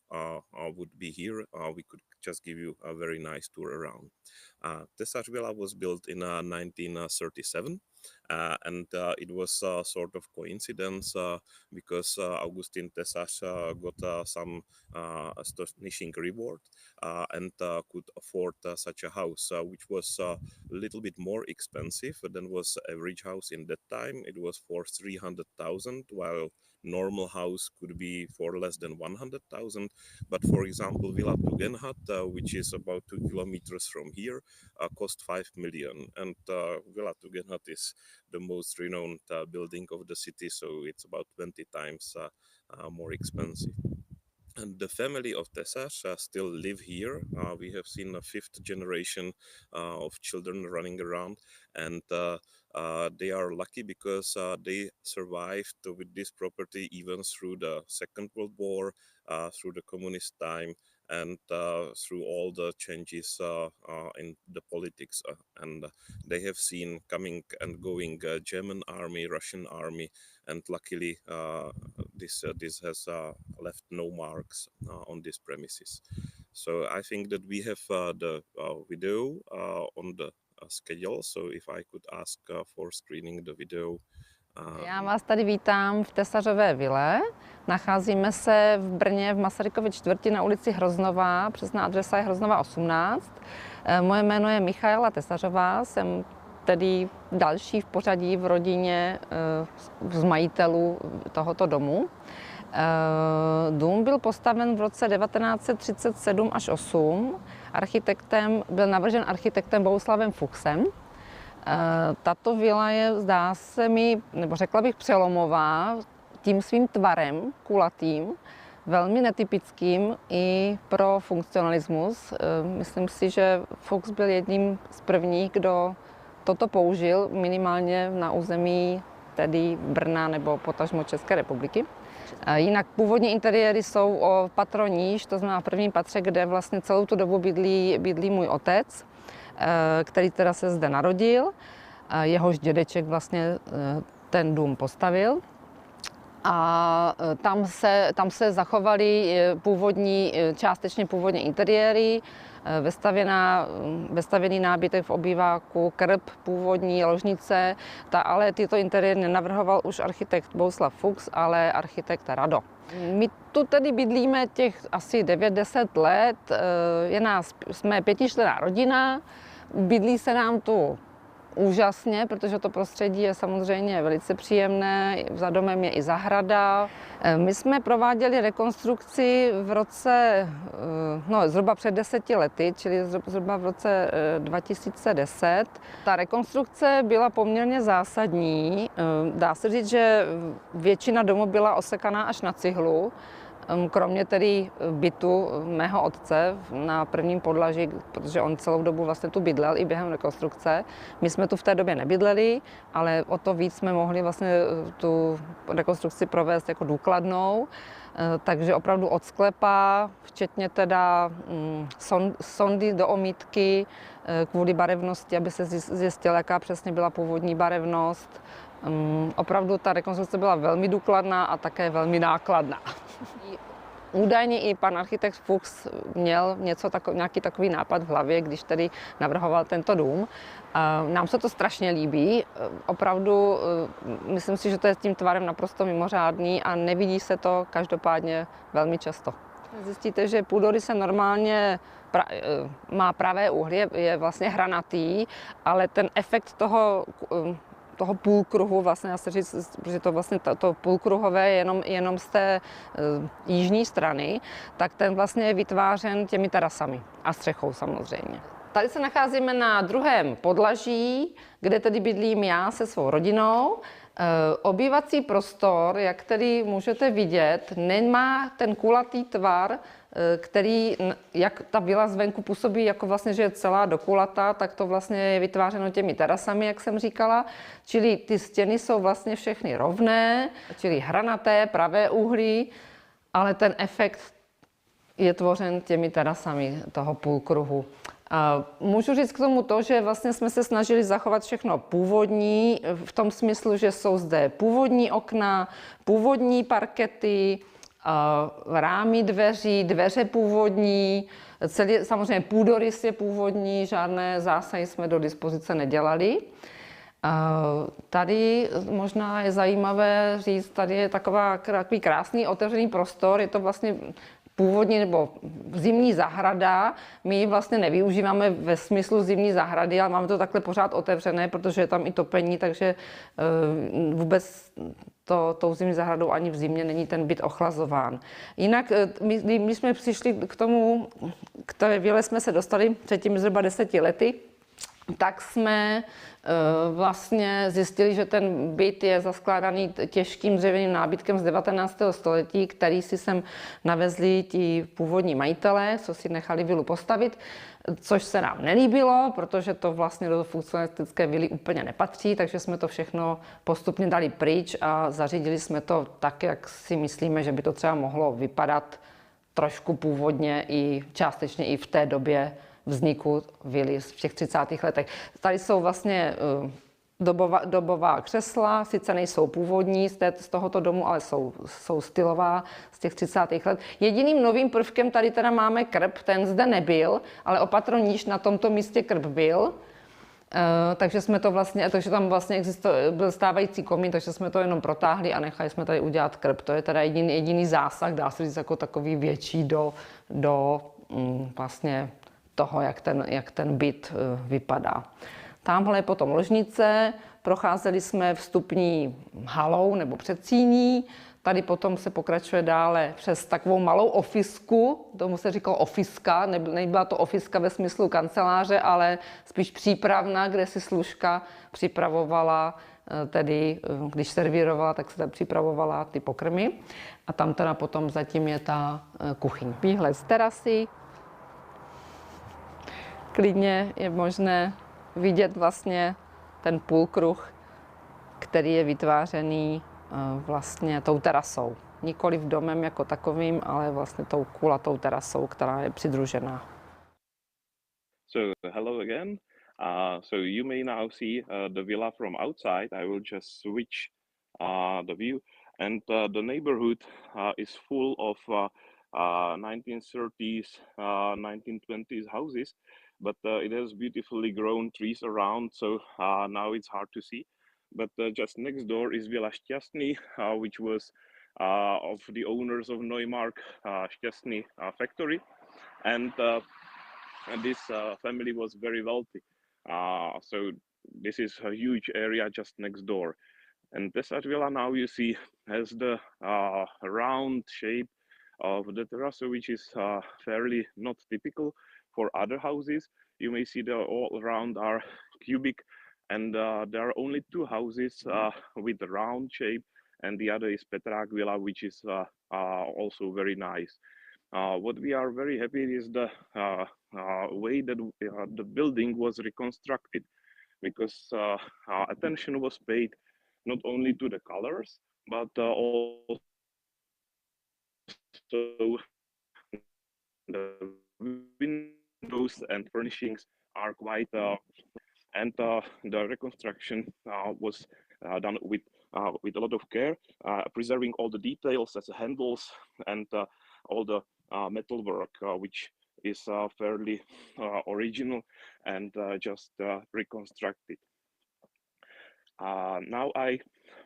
would be here, we could just give you a very nice tour around. Tesar Villa was built in 1937. And it was a sort of coincidence because Augustin Tesar got some astonishing reward and could afford such a house, which was a little bit more expensive than was average house in that time. It was for 300,000, while normal house could be for less than 100,000. But for example, Villa Tugendhat, which is about 2 kilometers from here, cost 5 million. And Villa Tugendhat is the most renowned building of the city, so it's about 20 times more expensive. And the family of Tesar still live here. We have seen a 5th generation of children running around, and they are lucky because they survived with this property even through the Second World War, through the communist time, and through all the changes in the politics. And they have seen coming and going German army, Russian army, and luckily this has left no marks on these premises. So I think that we have the video on the schedule, so if I could ask for screening the video. Já vás tady vítám v Tesařové vile. Nacházíme se v Brně v Masarykově čtvrti na ulici Hroznová. Přesná adresa je Hroznova 18. Moje jméno je Michaela Tesařová. Jsem tedy další v pořadí v rodině z majitelů tohoto domu. Dům byl postaven v roce 1937 až 8. Byl navržen architektem Bohuslavem Fuchsem. Tato vila je, zdá se mi, nebo řekla bych, přelomová tím svým tvarem, kulatým, velmi netypickým i pro funkcionalismus. Myslím si, že Fuchs byl jedním z prvních, kdo toto použil minimálně na území tedy Brna nebo potažmo České republiky. Jinak původní interiéry jsou o patro níž, to znamená v prvním patře, kde vlastně celou tu dobu bydlí můj otec, který teda se zde narodil. Jehož dědeček vlastně ten dům postavil. A tam se zachovaly částečně původní interiéry, vestavěný nábytek v obýváku, krb, původní ložnice, ale tyto interiéry nenavrhoval už architekt Bohuslav Fuchs, ale architekt Rado. My tu tedy bydlíme těch asi 9-10 let, jsme 5členná rodina, bydlí se nám tu úžasně, protože to prostředí je samozřejmě velice příjemné, za domem je i zahrada. My jsme prováděli rekonstrukci v roce, zhruba před 10 lety, čili zhruba v roce 2010. Ta rekonstrukce byla poměrně zásadní. Dá se říct, že většina domu byla osekaná až na cihlu. kromě tedy bytu mého otce na prvním podlaží, protože on celou dobu vlastně tu bydlel i během rekonstrukce. My jsme tu v té době nebydleli, ale o to víc jsme mohli vlastně tu rekonstrukci provést jako důkladnou. Takže opravdu od sklepa, včetně teda sondy do omítky kvůli barevnosti, aby se zjistila, jaká přesně byla původní barevnost. Opravdu ta rekonstrukce byla velmi důkladná a také velmi nákladná. Údajně i pan architekt Fuchs měl nějaký takový nápad v hlavě, když tedy navrhoval tento dům. Nám se to strašně líbí. Opravdu myslím si, že to je tím tvarem naprosto mimořádný a nevidí se to každopádně velmi často. Zjistíte, že půdorys se normálně má pravé úhly, je vlastně hranatý, ale ten efekt toho půlkruhu, vlastně, já se říct, že to vlastně to půlkruhové je jenom z té jižní strany, tak ten vlastně je vytvářen těmi terasami a střechou samozřejmě. Tady se nacházíme na druhém podlaží, kde tedy bydlím já se svou rodinou. Obývací prostor, jak tedy můžete vidět, nemá ten kulatý tvar, který, jak ta vila zvenku působí, jako vlastně, že je celá dokulatá, tak to vlastně je vytvářeno těmi terasami, jak jsem říkala. Čili ty stěny jsou vlastně všechny rovné, čili hranaté, pravé úhly, ale ten efekt je tvořen těmi terasami toho půlkruhu. Můžu říct k tomu to, že vlastně jsme se snažili zachovat všechno původní, v tom smyslu, že jsou zde původní okna, původní parkety, rámy dveří, dveře původní, samozřejmě půdorys je původní, žádné zásahy jsme do dispozice nedělali. Tady možná je zajímavé říct, tady je takový krásný otevřený prostor, je to vlastně původní nebo zimní zahrada. My ji vlastně nevyužíváme ve smyslu zimní zahrady, ale máme to takhle pořád otevřené, protože je tam i topení, takže vůbec tou zimní zahradou ani v zimě není ten byt ochlazován. Jinak, když jsme přišli k té vile jsme se dostali před těmi zhruba 10 lety, tak jsme vlastně zjistili, že ten byt je zaskládaný těžkým dřevěným nábytkem z 19. století, který si sem navezli ti původní majitelé, co si nechali vilu postavit, což se nám nelíbilo, protože to vlastně do funkcionalistické vily úplně nepatří, takže jsme to všechno postupně dali pryč a zařídili jsme to tak, jak si myslíme, že by to třeba mohlo vypadat trošku původně i částečně i v té době vzniku vily v těch 30. letech. Tady jsou vlastně dobová křesla, sice nejsou původní z tohoto domu, ale jsou stylová z těch 30. let. Jediným novým prvkem tady teda máme krb, ten zde nebyl, ale o patro níž na tomto místě krb byl. Takže tam vlastně byl stávající komín, takže jsme to jenom protáhli a nechali jsme tady udělat krb. To je teda jediný zásah, dá se říct, jako takový větší do vlastně toho, jak ten byt vypadá. Tamhle je potom ložnice, procházeli jsme vstupní halou nebo předsíní, tady potom se pokračuje dále přes takovou malou ofisku, tomu se říkalo ofiska, nebyla to ofiska ve smyslu kanceláře, ale spíš přípravna, kde si služka připravovala, tedy když servírovala, tak se tam připravovala ty pokrmy a tam teda potom zatím je ta kuchyň. Výhled z terasy. Klidně je možné vidět vlastně ten půlkruh, který je vytvářený vlastně tou terasou. Nikoliv domem jako takovým, ale vlastně tou kulatou terasou, která je přidružená. So hello again. So you may now see the villa from outside. I will just switch the view, and the neighborhood is full of 1930s, 1920s houses. But it has beautifully grown trees around, so now it's hard to see. But just next door is Villa Šťastný, which was of the owners of Neumark Šťastný factory. And this family was very wealthy. So this is a huge area just next door. And this villa now you see has the round shape of the terrace, which is fairly not typical for other houses. You may see all around are cubic, and there are only two houses with a round shape, and the other is Petrák villa, which is also very nice. What we are very happy is the way that the building was reconstructed, because attention was paid not only to the colors, but also the windows and furnishings are quite and the reconstruction was done with a lot of care, preserving all the details as handles and all the metalwork, which is fairly original and just reconstructed. Now I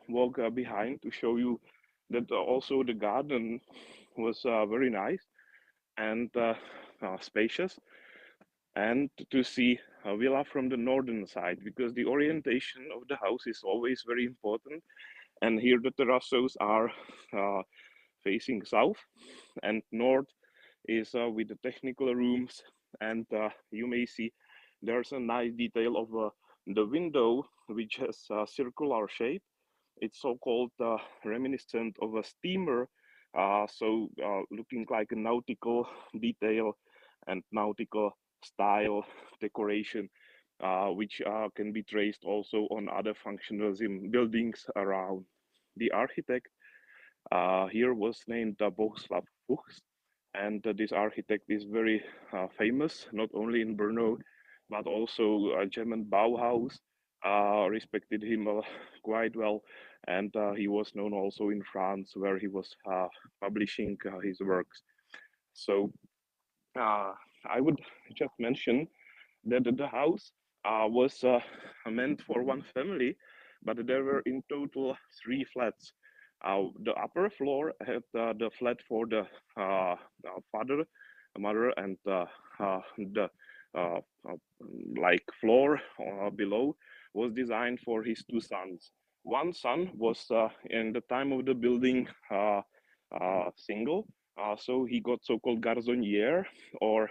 walk behind to show you that also the garden was very nice and spacious, and to see a villa from the northern side, because the orientation of the house is always very important. And here the terrazos are facing south, and north is with the technical rooms. And you may see there's a nice detail of the window, which has a circular shape. It's so-called reminiscent of a steamer, so looking like a nautical detail and nautical style decoration, which can be traced also on other functionalism buildings around. The architect here was named Bohuslav Fuchs, and this architect is very famous, not only in Brno, but also German Bauhaus respected him quite well, and he was known also in France, where he was publishing his works. So I would just mention that the house was meant for one family, but there were in total 3 flats. The upper floor had the flat for the father, mother, and the like floor below was designed for his 2 sons. One son was in the time of the building single, so he got so-called garzonier, or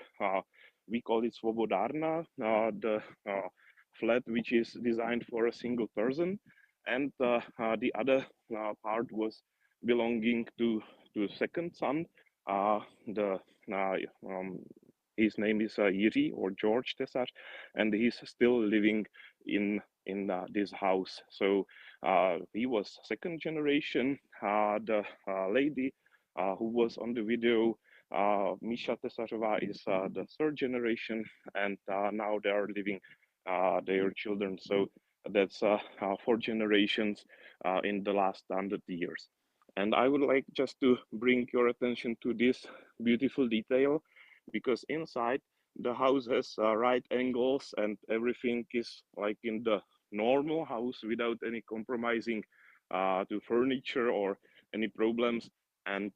we call it svobodarna, the flat which is designed for a single person, and the other part was belonging to second son. The his name is Jiří, or George Tesar, and he's still living in this house. So he was second generation. The lady who was on the video, Misha Tesarova, is the 3rd generation, and now they are living their children. So that's 4 generations in the last 100 years. And I would like just to bring your attention to this beautiful detail, because inside the house has right angles and everything is like in the normal house without any compromising to furniture or any problems. And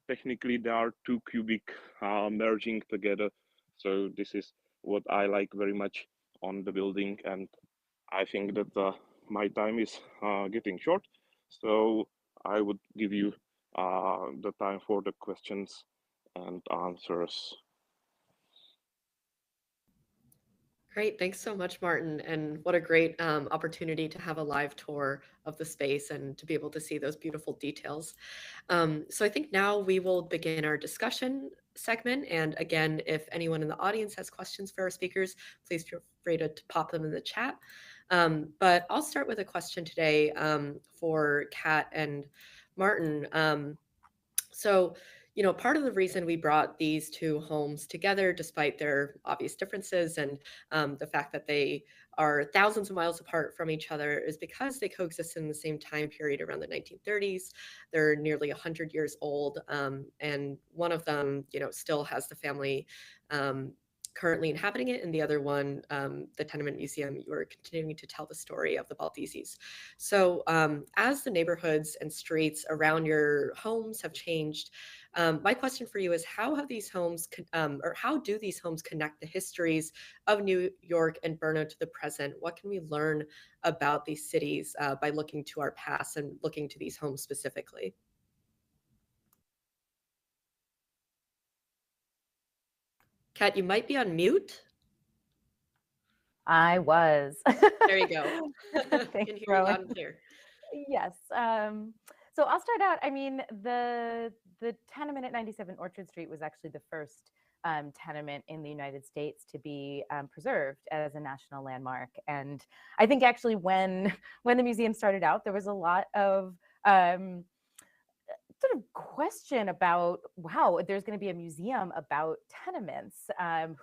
technically there are 2 cubic merging together. So this is what I like very much on the building, and I think that my time is getting short, so I would give you the time for the questions and answers. Great, thanks so much, Martin. And what a great opportunity to have a live tour of the space and to be able to see those beautiful details. So I think now we will begin our discussion segment. And again, if anyone in the audience has questions for our speakers, please feel free to pop them in the chat. But I'll start with a question today for Kat and Martin. So, part of the reason we brought these 2 homes together, despite their obvious differences and the fact that they are thousands of miles apart from each other, is because they coexist in the same time period around the 1930s. They're nearly 100 years old, and one of them, still has the family currently inhabiting it, and the other one, the Tenement Museum, you are continuing to tell the story of the Baldisis. So as the neighborhoods and streets around your homes have changed, my question for you is, how have these homes, or how do these homes connect the histories of New York and Brno to the present? What can we learn about these cities by looking to our past and looking to these homes specifically? Kat, you might be on mute. I was. There you go. I can hear you loud and clear. Yes. So I'll start out. I mean, the tenement at 97 Orchard Street was actually the first tenement in the United States to be preserved as a national landmark. And I think actually when the museum started out, there was a lot of sort of question about, wow, there's going to be a museum about tenements.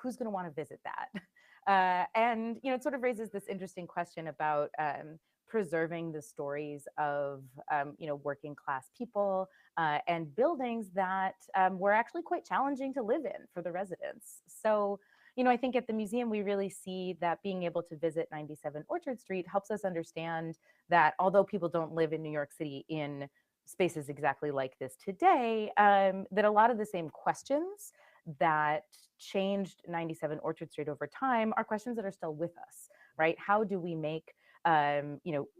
Who's going to want to visit that? And it sort of raises this interesting question about preserving the stories of working class people and buildings that were actually quite challenging to live in for the residents. So I think at the museum, we really see that being able to visit 97 Orchard Street helps us understand that although people don't live in New York City in spaces exactly like this today, that a lot of the same questions that changed 97 Orchard Street over time are questions that are still with us, right? How do we make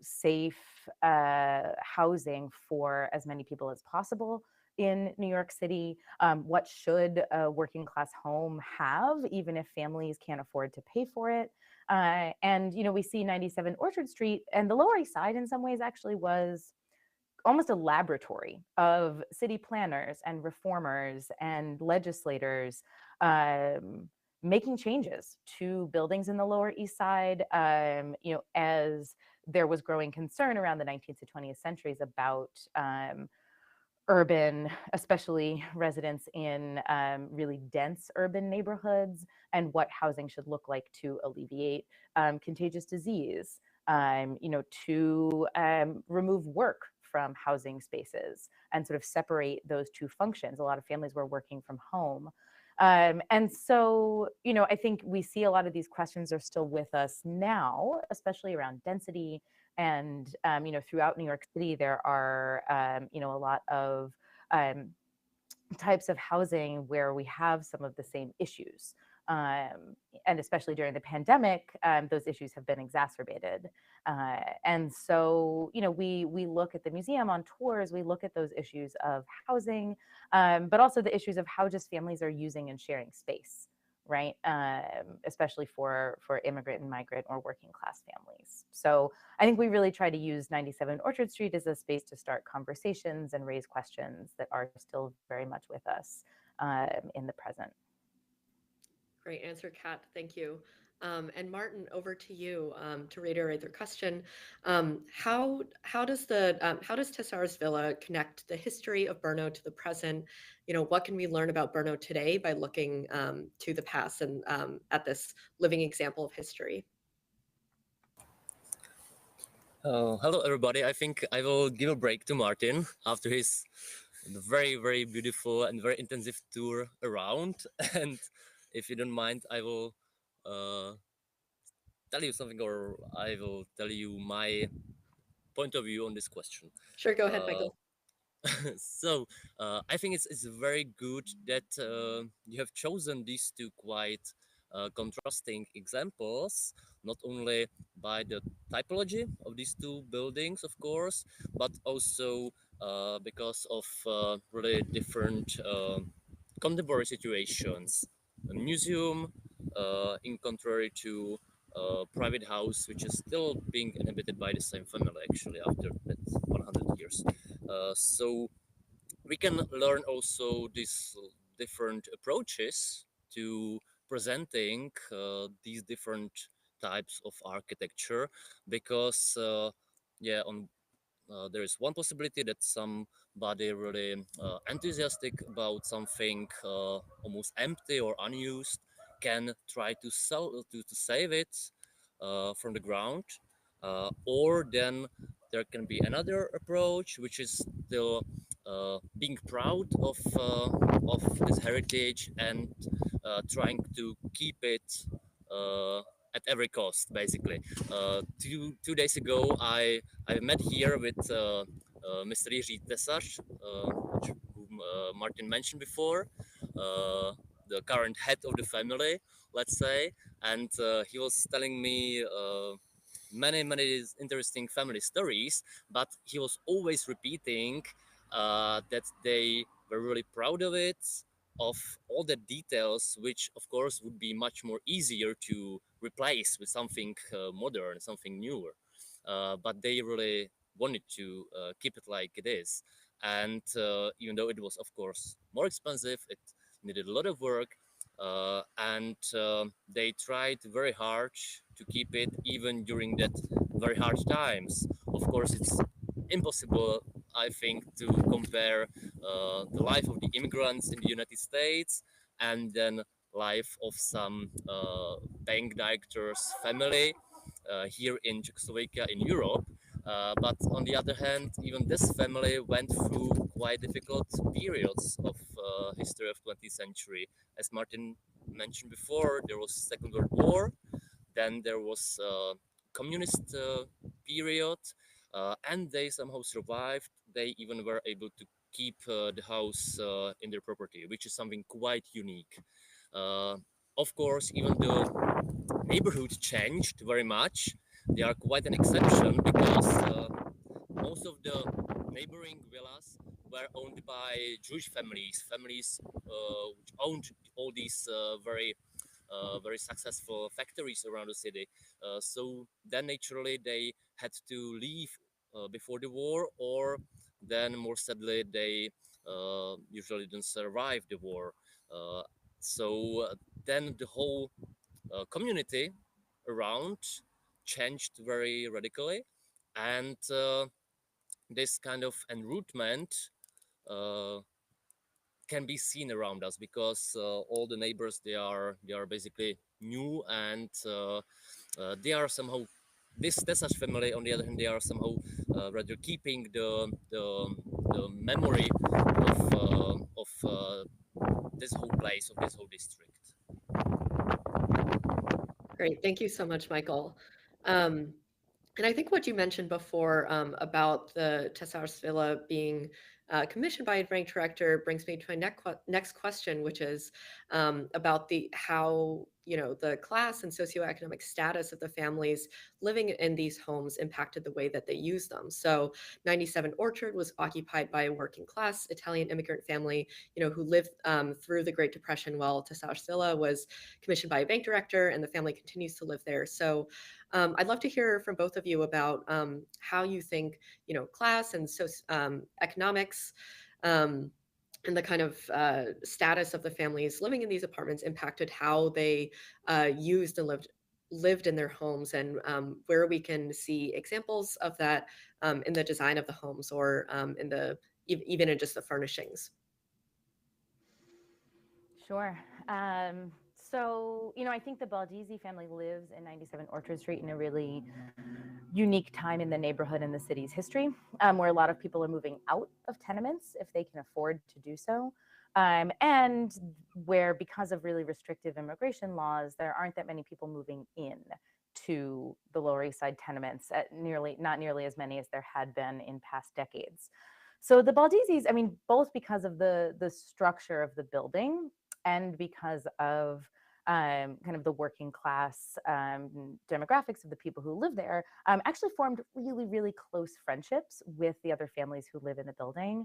safe housing for as many people as possible in New York City? What should a working class home have, even if families can't afford to pay for it? And we see 97 Orchard Street and the Lower East Side in some ways actually was almost a laboratory of city planners and reformers and legislators making changes to buildings in the Lower East Side, as there was growing concern around the 19th to 20th centuries about urban, especially residents in really dense urban neighborhoods, and what housing should look like to alleviate contagious disease, to remove work from housing spaces and sort of separate those two functions. A lot of families were working from home. And so, I think we see a lot of these questions are still with us now, especially around density. And, throughout New York City, there are, a lot of types of housing where we have some of the same issues. And especially during the pandemic, those issues have been exacerbated. And so, we look at the museum on tours, we look at those issues of housing, but also the issues of how just families are using and sharing space, right? Especially for immigrant and migrant or working class families. So I think we really try to use 97 Orchard Street as a space to start conversations and raise questions that are still very much with us in the present. Great answer, Kat. Thank you. And Martin, over to you to reiterate their question. How does Tessar's Villa connect the history of Brno to the present? What can we learn about Brno today by looking to the past and at this living example of history? Hello, everybody. I think I will give a break to Martin after his very, very beautiful and very intensive tour around. And if you don't mind, I will tell you something, or I will tell you my point of view on this question. Sure, go ahead, Michael. So I think it's very good that you have chosen these two quite contrasting examples, not only by the typology of these two buildings, of course, but also because of really different contemporary situations. A museum, in contrary to private house, which is still being inhabited by the same family actually after that 100 years. So we can learn also these different approaches to presenting these different types of architecture, because there is one possibility that somebody really enthusiastic about something almost empty or unused can try to save it from the ground, or then there can be another approach which is still being proud of this heritage and trying to keep it at every cost, basically. 2 days ago, I met here with Mr. Jiří Tesař, whom Martin mentioned before, the current head of the family, let's say, and he was telling me many interesting family stories, but he was always repeating that they were really proud of it, of all the details, which of course would be much more easier to replace with something modern, something newer. But they really wanted to keep it like it is. And even though it was, of course, more expensive, it needed a lot of work, and they tried very hard to keep it even during that very hard times. Of course, it's impossible, I think, to compare the life of the immigrants in the United States and then life of some bank director's family here in Czechoslovakia in Europe. But on the other hand, even this family went through quite difficult periods of history of 20th century. As Martin mentioned before, there was Second World War, then there was communist period, and they somehow survived. They even were able to keep the house in their property, which is something quite unique. Of course, even the neighborhood changed very much. They are quite an exception because most of the neighboring villas were owned by Jewish families, which owned all these very successful factories around the city. So then naturally they had to leave before the war, or then more sadly they usually didn't survive the war. So then the whole community around changed very radically, and this kind of enrootment uh, can be seen around us because all the neighbors they are basically new, and they are somehow this Tesach family. On the other hand, they are somehow rather keeping the memory of this whole place, of this whole district. Great. Thank you so much, Michael. And I think what you mentioned before about the Tessars Villa being commissioned by a bank director brings me to my next question, which is about how the class and socioeconomic status of the families living in these homes impacted the way that they use them. So 97 Orchard was occupied by a working class Italian immigrant family, who lived through the Great Depression, while Tessars Villa was commissioned by a bank director, and the family continues to live there. So I'd love to hear from both of you about how you think, class and economics and the kind of status of the families living in these apartments impacted how they used and lived in their homes, and where we can see examples of that in the design of the homes, or even in just the furnishings. Sure. So, I think the Baldizzi family lives in 97 Orchard Street in a really unique time in the neighborhood and the city's history, where a lot of people are moving out of tenements if they can afford to do so. And where, because of really restrictive immigration laws, there aren't that many people moving in to the Lower East Side tenements, not nearly as many as there had been in past decades. So the Baldizzis, both because of the structure of the building and because of kind of the working class demographics of the people who live there, actually formed really, really close friendships with the other families who live in the building,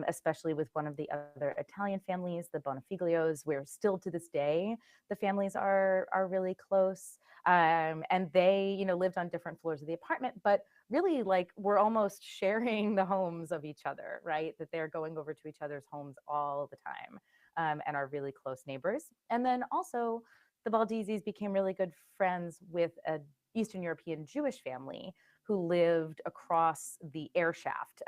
especially with one of the other Italian families, the Bonafiglios, where still to this day, the families are really close. And they, lived on different floors of the apartment, but really we're almost sharing the homes of each other, right? That they're going over to each other's homes all the time. And are really close neighbors. And then also the Baldizzis became really good friends with an Eastern European Jewish family who lived across the air shaft.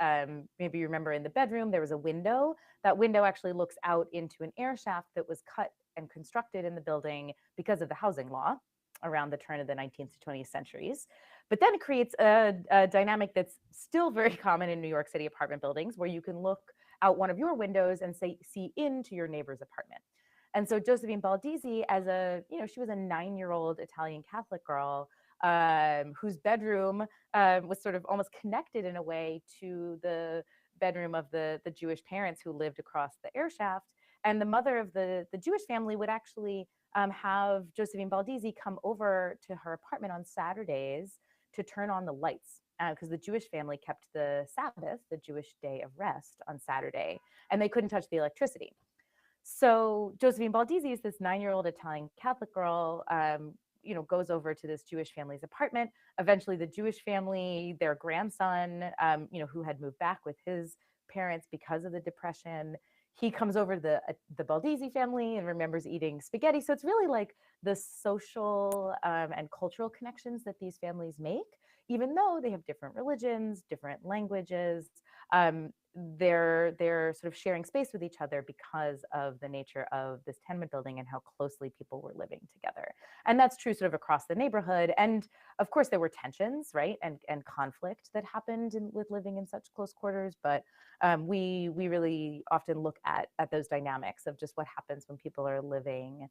Maybe you remember in the bedroom, there was a window. That window actually looks out into an air shaft that was cut and constructed in the building because of the housing law around the turn of the 19th to 20th centuries. But then it creates a dynamic that's still very common in New York City apartment buildings, where you can look out one of your windows and see into your neighbor's apartment. And so Josephine Baldizzi, she was a 9-year-old Italian Catholic girl whose bedroom was sort of almost connected in a way to the bedroom of the Jewish parents who lived across the air shaft. And the mother of the Jewish family would actually have Josephine Baldizzi come over to her apartment on Saturdays to turn on the lights, because the Jewish family kept the Sabbath, the Jewish day of rest, on Saturday, and they couldn't touch the electricity. So Josephine Baldizzi is this 9-year-old Italian Catholic girl, goes over to this Jewish family's apartment. Eventually, the Jewish family, their grandson, who had moved back with his parents because of the Depression, he comes over to the Baldizzi family and remembers eating spaghetti. So it's really like the social and cultural connections that these families make, even though they have different religions, different languages. They're sort of sharing space with each other because of the nature of this tenement building and how closely people were living together. And that's true sort of across the neighborhood. And of course, there were tensions, right, and conflict that happened with living in such close quarters. But we really often look at those dynamics of just what happens when people are living,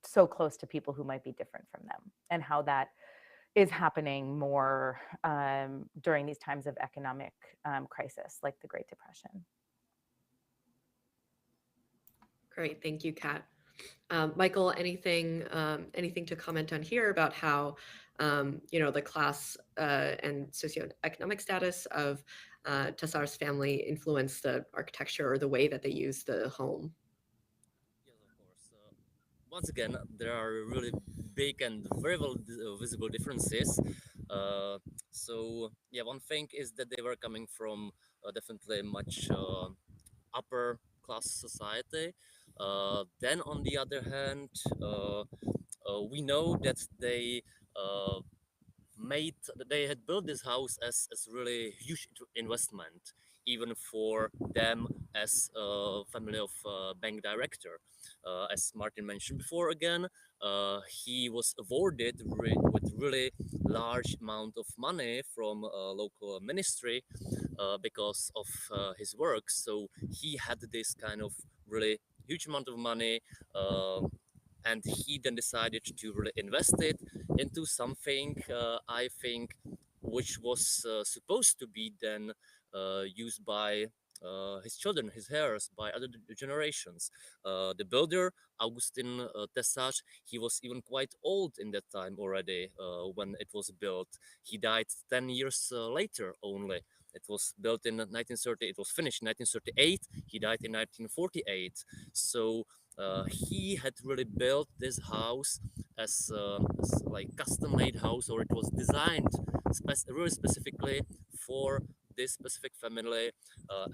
so close to people who might be different from them, and how that is happening more during these times of economic crisis, like the Great Depression. Great, thank you, Kat. Michael, anything to comment on here about how the class and socioeconomic status of Tassar's family influenced the architecture or the way that they use the home? Yes, of course. Once again, there are really big and very well visible differences. So yeah, one thing is that they were coming from definitely much upper class society. Then on the other hand, we know that they had built this house as really huge investment, even for them as a family of bank director. As Martin mentioned before, again, he was awarded with really large amount of money from a local ministry because of his work. So he had this kind of really huge amount of money, and he then decided to really invest it into something, I think, which was supposed to be then used by his children, his heirs, by other generations. The builder, Augustin Tessage, he was even quite old in that time already when it was built. He died 10 years later only. It was built in 1930, it was finished in 1938, he died in 1948. So he had really built this house as like custom-made house, or it was designed really specifically for this specific family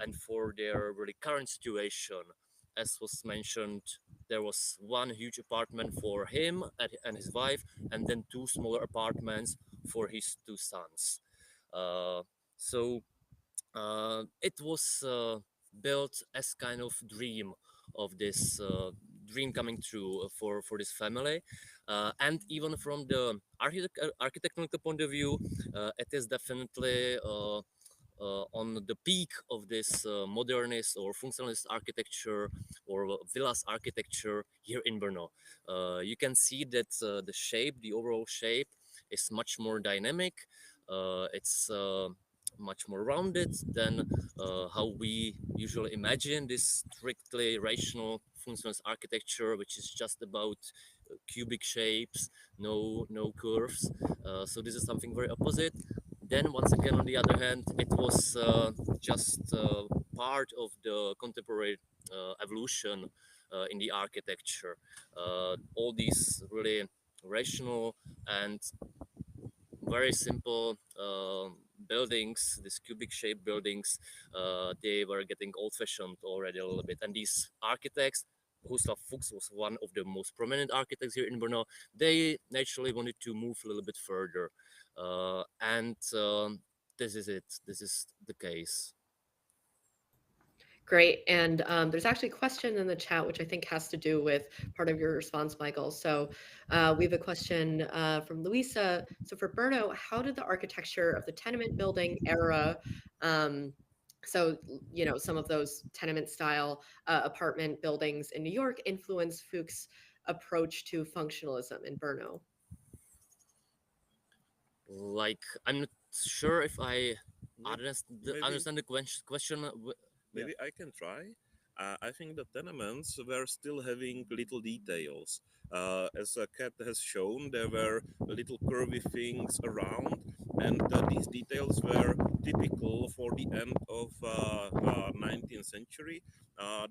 and for their really current situation. As was mentioned, there was one huge apartment for him and his wife, and then two smaller apartments for his two sons. So it was built as kind of dream of this dream coming true for this family, and even from the architectural point of view, it is definitely on the peak of this modernist or functionalist architecture or villas architecture here in Brno. You can see that the overall shape is much more dynamic. It's much more rounded than how we usually imagine this strictly rational functionalist architecture, which is just about cubic shapes, no curves. So this is something very opposite. Then once again, on the other hand, it was just part of the contemporary evolution in the architecture. All these really rational and very simple buildings, these cubic shaped buildings, they were getting old-fashioned already a little bit. And these architects, Gustav Fuchs was one of the most prominent architects here in Brno, they naturally wanted to move a little bit further. And this is it. This is the case. Great. And there's actually a question in the chat, which I think has to do with part of your response, Michael. So we have a question from Luisa. So for Brno, how did the architecture of the tenement building era, so, some of those tenement style apartment buildings in New York influence Fuchs' approach to functionalism in Brno? Like, I'm not sure if I understand the question. Maybe I can try. I think the tenements were still having little details. As Kat has shown, there were little curvy things around, and these details were typical for the end of 19th century.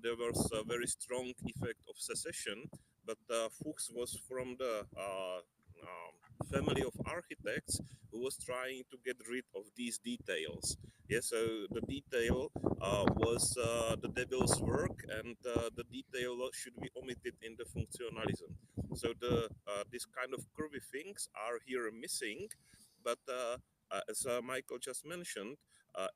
There was a very strong effect of secession but Fuchs was from the family of architects who was trying to get rid of these details. Yeah, so the detail was the devil's work, and the detail should be omitted in the functionalism. So the this kind of curvy things are here missing, but as Michael just mentioned,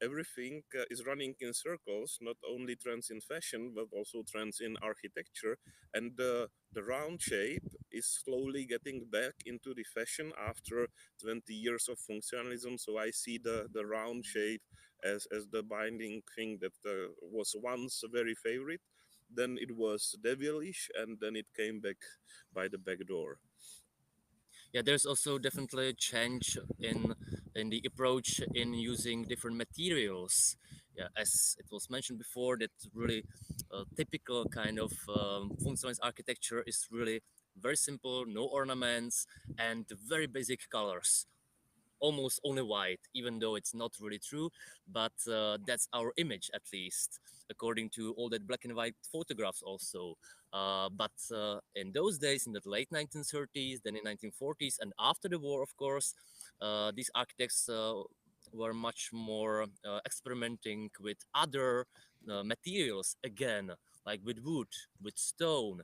everything is running in circles, not only trends in fashion, but also trends in architecture. And the round shape is slowly getting back into the fashion after 20 years of functionalism. So I see the round shape as the binding thing that was once very favorite. Then it was devilish, and then it came back by the back door. Yeah, there's also definitely a change in the approach in using different materials. Yeah, as it was mentioned before, that really typical kind of functionalist architecture is really very simple, no ornaments, and very basic colors. Almost only white, even though it's not really true, but that's our image, at least according to all that black and white photographs also. But in those days, in the late 1930s, then in 1940s, and after the war, of course, these architects were much more experimenting with other materials again, like with wood, with stone,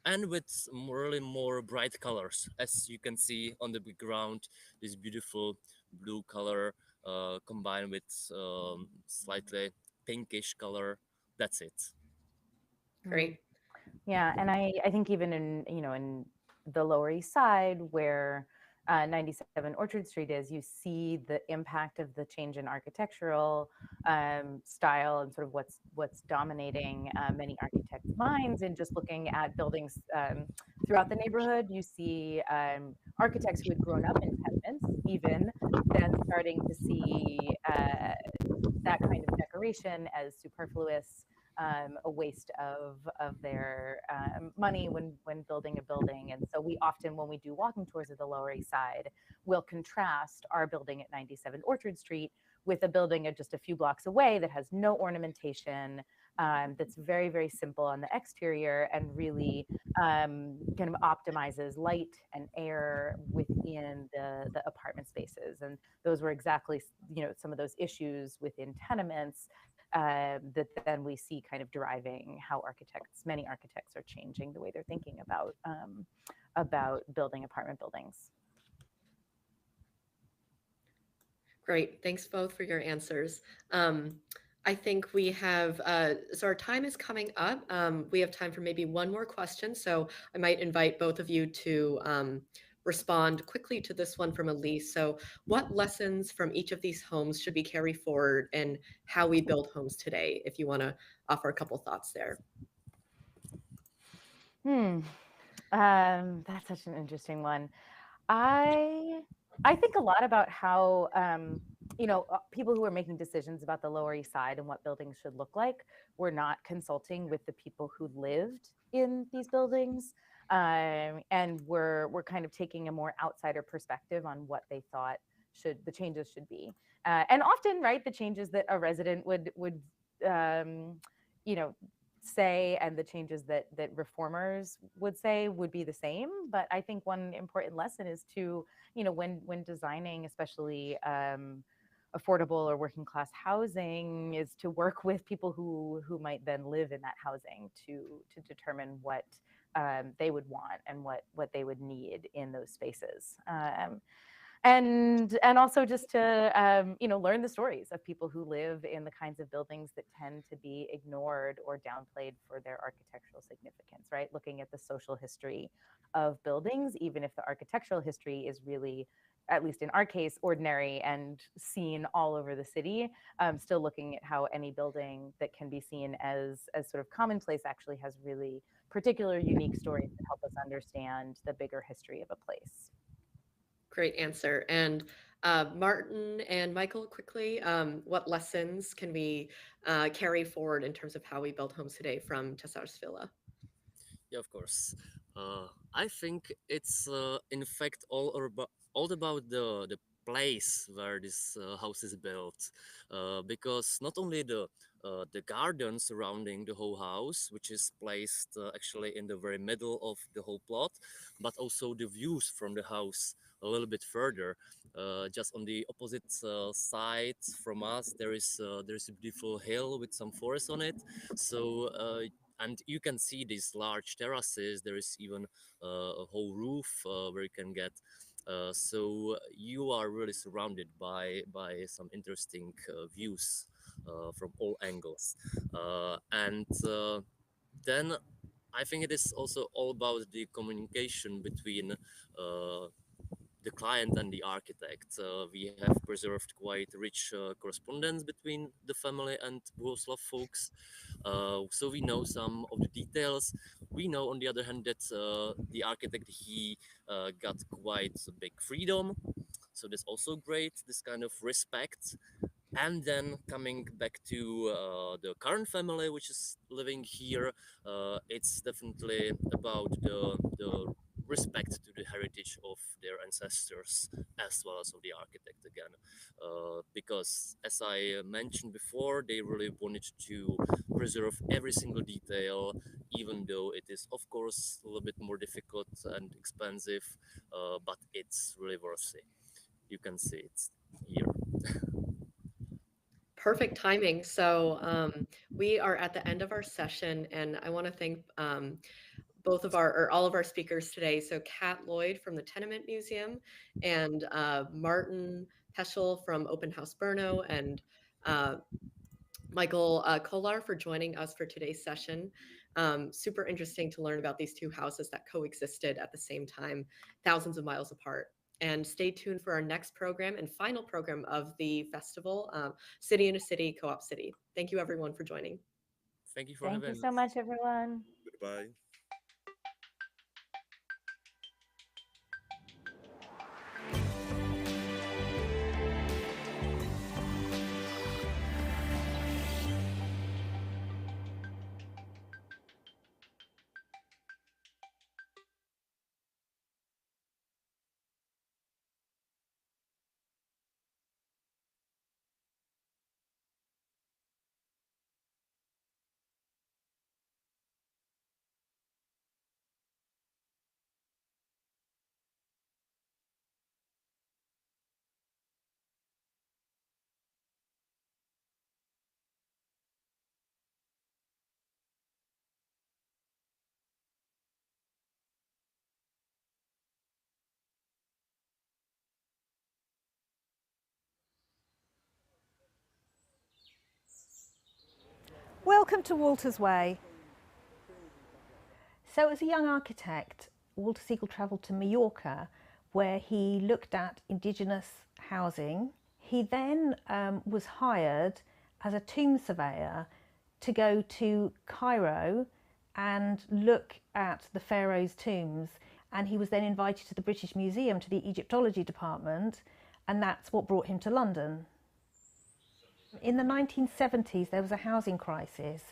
and with really more bright colors. As you can see on the background, this beautiful blue color combined with slightly pinkish color. That's it. Great. Yeah, and I think even in, in the Lower East Side where 97 Orchard Street is, you see the impact of the change in architectural style and sort of what's dominating many architects' minds. And just looking at buildings throughout the neighborhood, you see architects who had grown up in tenements, even then starting to see that kind of decoration as superfluous, a waste of their money when building a building. And so we often, when we do walking tours of the Lower East Side, will contrast our building at 97 Orchard Street with a building just a few blocks away that has no ornamentation, that's very, very simple on the exterior, and really kind of optimizes light and air within the apartment spaces. And those were exactly, some of those issues within tenements that then we see kind of driving how many architects are changing the way they're thinking about building apartment buildings. Great. Thanks both for your answers. I think we have, so our time is coming up. We have time for maybe one more question. So I might invite both of you to respond quickly to this one from Elise. So what lessons from each of these homes should we carry forward in how we build homes today? If you want to offer a couple thoughts there. That's such an interesting one. I think a lot about how, people who are making decisions about the Lower East Side and what buildings should look like were not consulting with the people who lived in these buildings, and we're kind of taking a more outsider perspective on what they thought the changes should be. And often, right, the changes that a resident would say and the changes that reformers would say would be the same. But I think one important lesson is to, when designing, especially affordable or working class housing, is to work with people who might then live in that housing to determine what they would want and what they would need in those spaces. And also just to learn the stories of people who live in the kinds of buildings that tend to be ignored or downplayed for their architectural significance, right? Looking at the social history of buildings, even if the architectural history is really, at least in our case, ordinary and seen all over the city, still looking at how any building that can be seen as sort of commonplace actually has really particular unique stories that help us understand the bigger history of a place. Great answer. And Martin and Michael, quickly, what lessons can we carry forward in terms of how we build homes today from Tessars Villa? Yeah, of course. I think it's in fact all about the place where this house is built, because not only the garden surrounding the whole house, which is placed actually in the very middle of the whole plot, but also the views from the house a little bit further. Just on the opposite side from us, there is a beautiful hill with some forest on it. So and you can see these large terraces. There is even a whole roof where you can get. So you are really surrounded by some interesting views from all angles, and then I think it is also all about the communication between the client and the architect. We have preserved quite rich correspondence between the family and Wrocław folks, so we know some of the details. We know, on the other hand, that the architect, he got quite a big freedom, so that's also great, this kind of respect. And then coming back to the current family which is living here, it's definitely about the respect to the heritage of their ancestors as well as of the architect again, because as I mentioned before, they really wanted to preserve every single detail, even though it is of course a little bit more difficult and expensive, but it's really worth it. You can see it here. Perfect timing. So we are at the end of our session, and I want to thank all of our speakers today. So Kat Lloyd from the Tenement Museum, and Martin Peschel from Open House Brno, and Michael Kolar for joining us for today's session. Super interesting to learn about these two houses that coexisted at the same time, thousands of miles apart. And stay tuned for our next program and final program of the festival, City in a City, Co-op City. Thank you everyone for joining. Thank you for Thank having you so much, everyone. Goodbye. Welcome to Walter's Way. So as a young architect, Walter Siegel travelled to Mallorca, where he looked at indigenous housing. He then was hired as a tomb surveyor to go to Cairo and look at the pharaohs' tombs. And he was then invited to the British Museum, to the Egyptology department, and that's what brought him to London. In the 1970s, there was a housing crisis,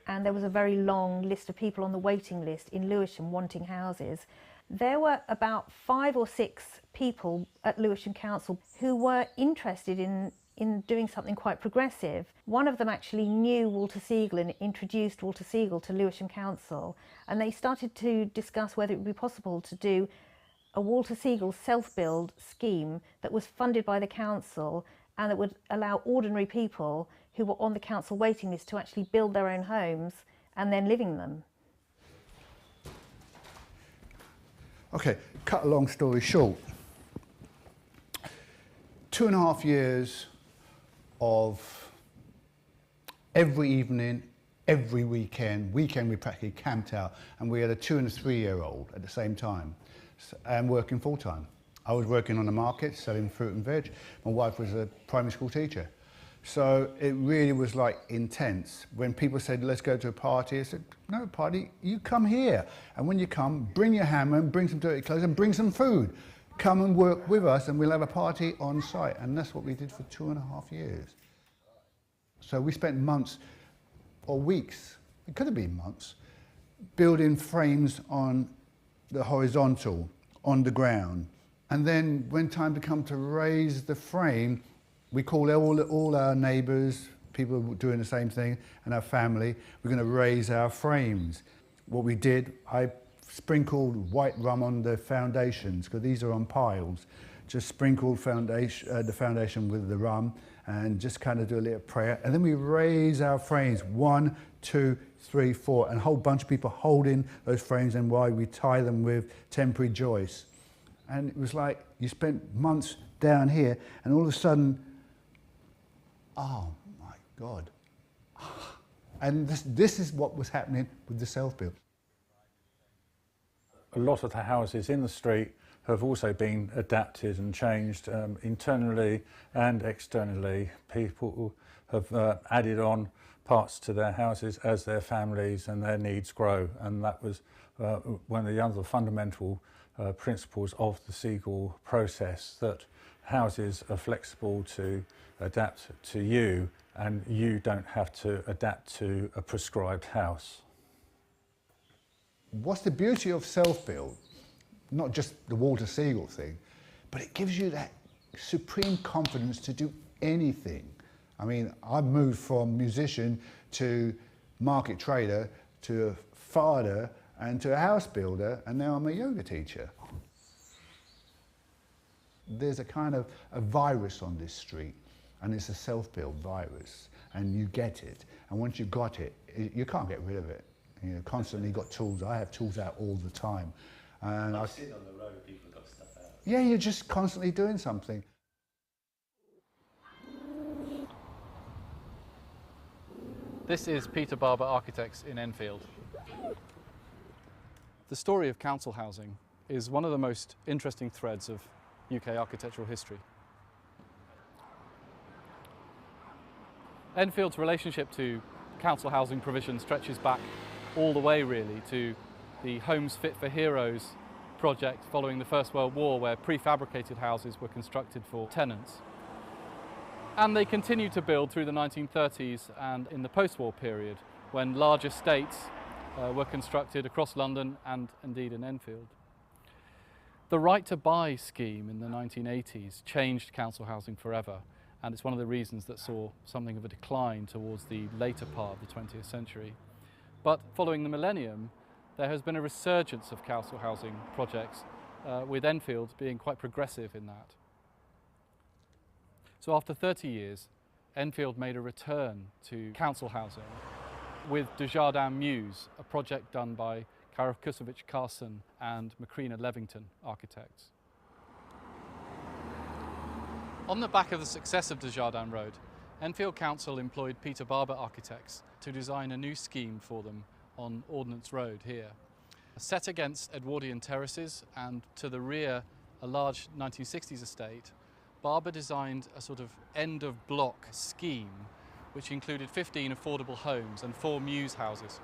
and there was a very long list of people on the waiting list in Lewisham wanting houses. There were about 5 or 6 people at Lewisham Council who were interested in doing something quite progressive. One of them actually knew Walter Siegel and introduced Walter Siegel to Lewisham Council, and they started to discuss whether it would be possible to do a Walter Siegel self-build scheme that was funded by the council and that would allow ordinary people who were on the council waiting list to actually build their own homes and then live in them. Okay, cut a long story short. 2.5 years of every evening, every weekend we practically camped out, and we had a 2- and a 3-year-old at the same time, and working full-time. I was working on the market, selling fruit and veg. My wife was a primary school teacher. So it really was like intense. When people said, let's go to a party, I said, no party, you come here. And when you come, bring your hammer and bring some dirty clothes and bring some food. Come and work with us and we'll have a party on site. And that's what we did for 2.5 years. So we spent months or weeks, it could have been months, building frames on the horizontal, on the ground, And then when time to come to raise the frame, we call all our neighbours, people doing the same thing, and our family. We're going to raise our frames. What we did, I sprinkled white rum on the foundations, because these are on piles. Just sprinkled the foundation with the rum and just kind of do a little prayer. And then we raise our frames, 1, 2, 3, 4, and a whole bunch of people holding those frames, and why we tie them with temporary joists. And it was like you spent months down here, and all of a sudden, oh my God. And this is what was happening with the self-build. A lot of the houses in the street have also been adapted and changed internally and externally. People have added on parts to their houses as their families and their needs grow, and that was one of the other fundamental principles of the Siegel process, that houses are flexible to adapt to you, and you don't have to adapt to a prescribed house. What's the beauty of self-build? Not just the Walter Siegel thing, but it gives you that supreme confidence to do anything. I mean, I've moved from musician to market trader to a father and to a house builder, and now I'm a yoga teacher. There's a kind of a virus on this street, and it's a self-build virus, and you get it. And once you've got it, you can't get rid of it. You know, constantly got tools. I have tools out all the time. And I've seen on the road people got stuff out. Yeah, you're just constantly doing something. This is Peter Barber Architects in Enfield. The story of council housing is one of the most interesting threads of UK architectural history. Enfield's relationship to council housing provision stretches back all the way really to the Homes Fit for Heroes project following the First World War, where prefabricated houses were constructed for tenants. And they continued to build through the 1930s and in the post-war period, when large estates were constructed across London and indeed in Enfield. The right to buy scheme in the 1980s changed council housing forever, and it's one of the reasons that saw something of a decline towards the later part of the 20th century. But following the millennium, there has been a resurgence of council housing projects, with Enfield being quite progressive in that. So after 30 years, Enfield made a return to council housing with Desjardins Mews, a project done by Karakusevich Carson and Macrina Levington architects. On the back of the success of Desjardins Road, Enfield Council employed Peter Barber Architects to design a new scheme for them on Ordnance Road here. Set against Edwardian terraces and to the rear a large 1960s estate, Barber designed a sort of end-of-block scheme which included 15 affordable homes and 4 Mews houses.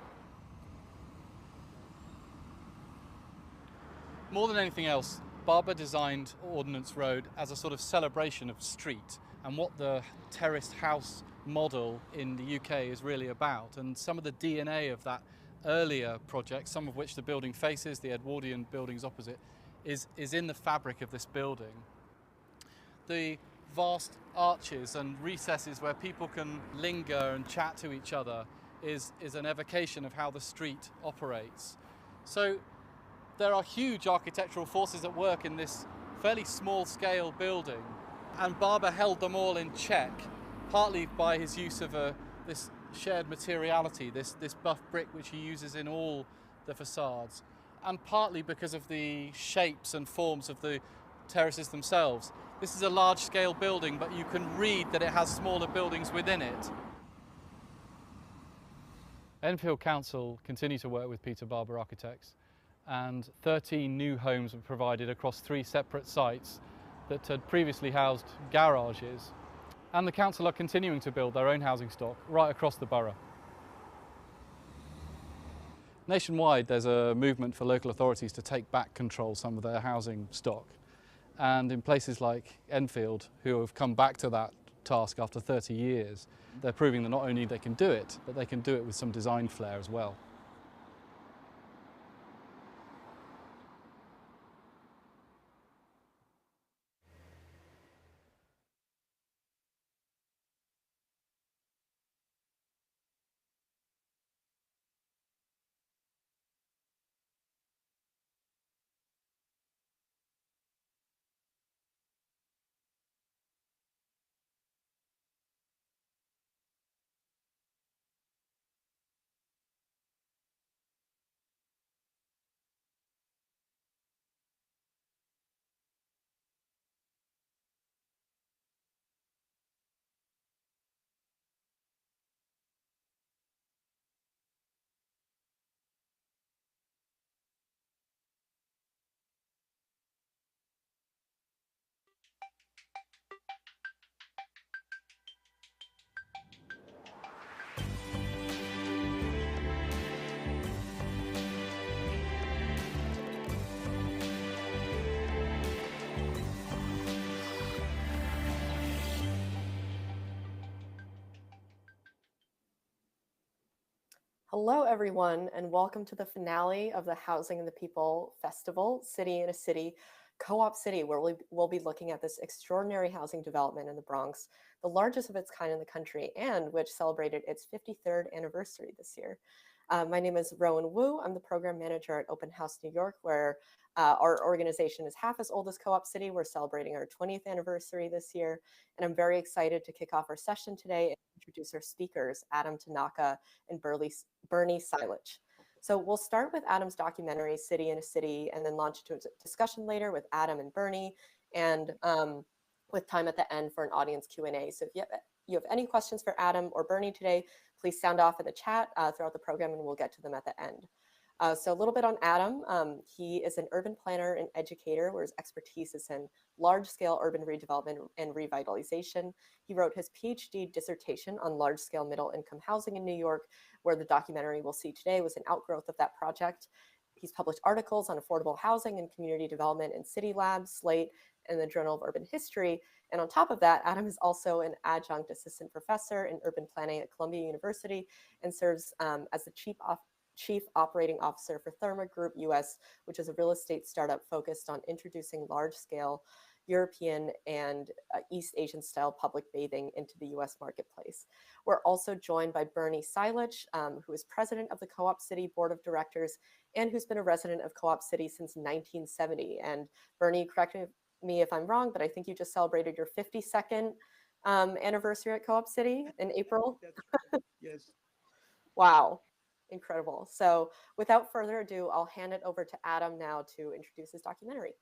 More than anything else, Barber designed Ordnance Road as a sort of celebration of street and what the terraced house model in the UK is really about. And some of the DNA of that earlier project, some of which the building faces, the Edwardian buildings opposite, is in the fabric of this building. The vast arches and recesses where people can linger and chat to each other is an evocation of how the street operates. So there are huge architectural forces at work in this fairly small scale building, and Barber held them all in check, partly by his use of this shared materiality, this buff brick which he uses in all the facades, and partly because of the shapes and forms of the terraces themselves. This is a large scale building, but you can read that it has smaller buildings within it. Enfield Council continue to work with Peter Barber Architects, and 13 new homes were provided across 3 separate sites that had previously housed garages. And the council are continuing to build their own housing stock right across the borough. Nationwide, there's a movement for local authorities to take back control some of their housing stock. And in places like Enfield, who have come back to that task after 30 years, they're proving that not only they can do it, but they can do it with some design flair as well. Hello, everyone, and welcome to the finale of the Housing and the People Festival, City in a City, Co-op City, where we'll be looking at this extraordinary housing development in the Bronx, the largest of its kind in the country, and which celebrated its 53rd anniversary this year. My name is Rowan Wu. I'm the program manager at Open House New York, where our organization is half as old as Co-op City. We're celebrating our 20th anniversary this year, and I'm very excited to kick off our session today and introduce our speakers, Adam Tanaka and Bernie Silich. So we'll start with Adam's documentary, City in a City, and then launch into a discussion later with Adam and Bernie, and with time at the end for an audience Q&A. So if you have any questions for Adam or Bernie today, please sound off in the chat throughout the program, and we'll get to them at the end. So a little bit on Adam. He is an urban planner and educator where his expertise is in large-scale urban redevelopment and revitalization. He wrote his PhD dissertation on large-scale middle-income housing in New York, where the documentary we'll see today was an outgrowth of that project. He's published articles on affordable housing and community development in City Lab, Slate, and the Journal of Urban History. And on top of that, Adam is also an adjunct assistant professor in urban planning at Columbia University and serves as the Chief Operating Officer for Therma Group US, which is a real estate startup focused on introducing large-scale European and East Asian style public bathing into the US marketplace. We're also joined by Bernie Silich, who is president of the Co-op City Board of Directors and who's been a resident of Co-op City since 1970. And Bernie, correct me if I'm wrong, but I think you just celebrated your 52nd anniversary at Co-op City in April. Yes. Wow. Incredible. So without further ado, I'll hand it over to Adam now to introduce his documentary.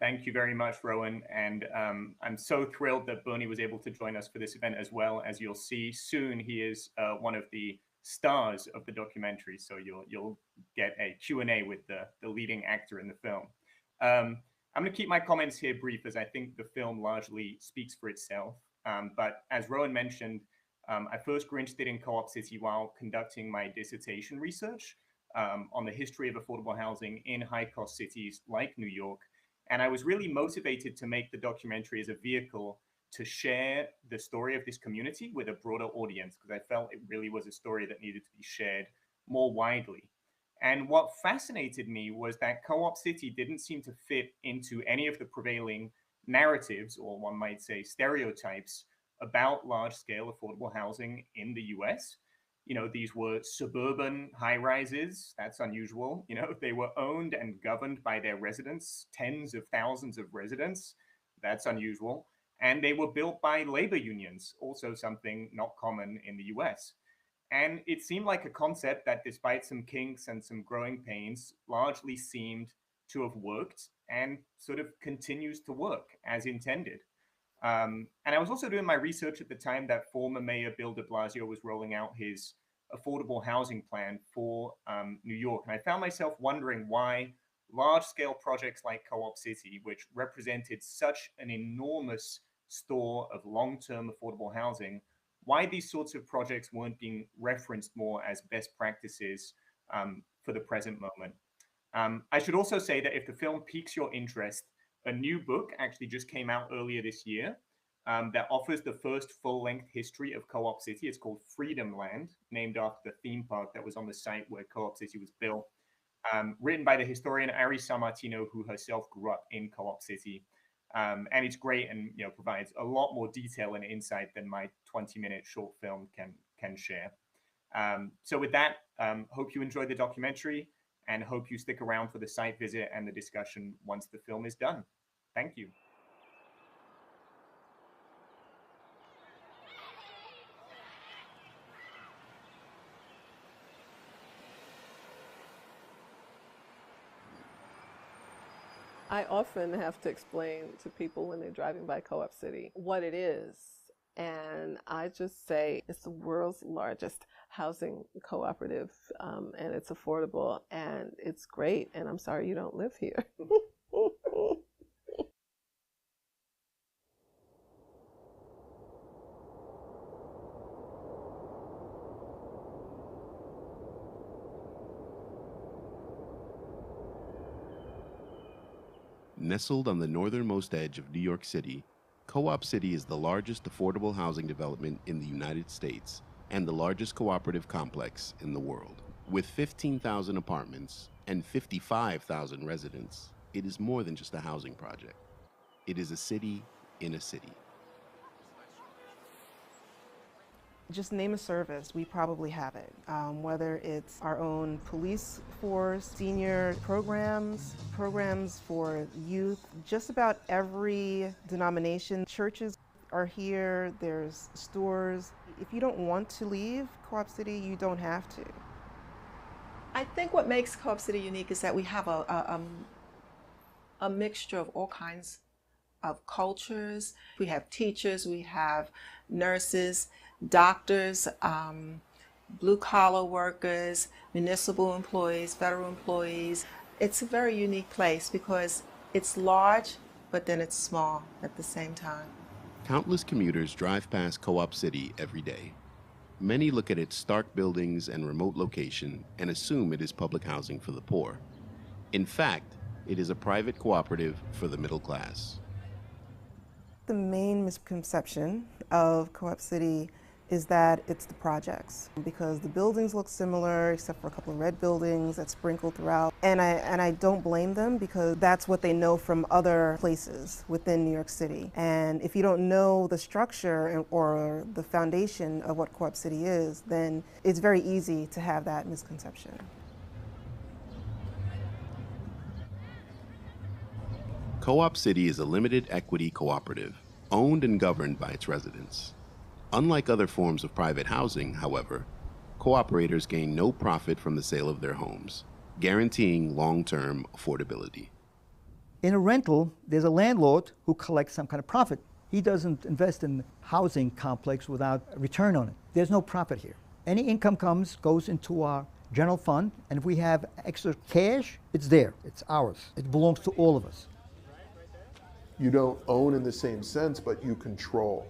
Thank you very much, Rowan. And I'm so thrilled that Bernie was able to join us for this event as well. As you'll see soon, he is one of the stars of the documentary. So you'll get a Q&A with the leading actor in the film. I'm going to keep my comments here brief, as I think the film largely speaks for itself. But as Rowan mentioned, I first grew interested in Co-op City while conducting my dissertation research on the history of affordable housing in high-cost cities like New York. And I was really motivated to make the documentary as a vehicle to share the story of this community with a broader audience, because I felt it really was a story that needed to be shared more widely. And what fascinated me was that Co-op City didn't seem to fit into any of the prevailing narratives, or one might say stereotypes, about large-scale affordable housing in the US. You know, these were suburban high-rises. That's unusual. You know, they were owned and governed by their residents, tens of thousands of residents. That's unusual. And they were built by labor unions, also something not common in the US. And it seemed like a concept that, despite some kinks and some growing pains, largely seemed to have worked and sort of continues to work as intended. And I was also doing my research at the time that former Mayor Bill de Blasio was rolling out his affordable housing plan for New York. And I found myself wondering why large-scale projects like Co-op City, which represented such an enormous store of long-term affordable housing, why these sorts of projects weren't being referenced more as best practices for the present moment. I should also say that if the film piques your interest, a new book actually just came out earlier this year that offers the first full-length history of Co-op City. It's called Freedom Land, named after the theme park that was on the site where Co-op City was built. Written by the historian Ari Sammartino, who herself grew up in Co-op City. And it's great and provides a lot more detail and insight than my 20-minute short film can share. So with that, hope you enjoyed the documentary, and hope you stick around for the site visit and the discussion once the film is done. Thank you. I often have to explain to people when they're driving by Co-op City what it is. And I just say it's the world's largest housing cooperative, and it's affordable, and it's great, and I'm sorry you don't live here. Nestled on the northernmost edge of New York City, Co-op City is the largest affordable housing development in the United States and the largest cooperative complex in the world. With 15,000 apartments and 55,000 residents, it is more than just a housing project. It is a city in a city. Just name a service, we probably have it. Whether it's our own police force, senior programs, programs for youth, just about every denomination. Churches are here, there's stores. If you don't want to leave Co-op City, you don't have to. I think what makes Co-op City unique is that we have a mixture of all kinds of cultures. We have teachers, we have nurses, doctors, blue-collar workers, municipal employees, federal employees. It's a very unique place because it's large, but then it's small at the same time. Countless commuters drive past Co-op City every day. Many look at its stark buildings and remote location and assume it is public housing for the poor. In fact, it is a private cooperative for the middle class. The main misconception of Co-op City is that it's the projects, because the buildings look similar except for a couple of red buildings that's sprinkled throughout. And I don't blame them, because that's what they know from other places within New York City. And if you don't know the structure or the foundation of what Co-op City is, then it's very easy to have that misconception. Co-op City is a limited equity cooperative, owned and governed by its residents. Unlike other forms of private housing, however, cooperators gain no profit from the sale of their homes, guaranteeing long-term affordability. In a rental, there's a landlord who collects some kind of profit. He doesn't invest in housing complex without a return on it. There's no profit here. Any income goes into our general fund, and if we have extra cash, it's there. It's ours. It belongs to all of us. You don't own in the same sense, but you control.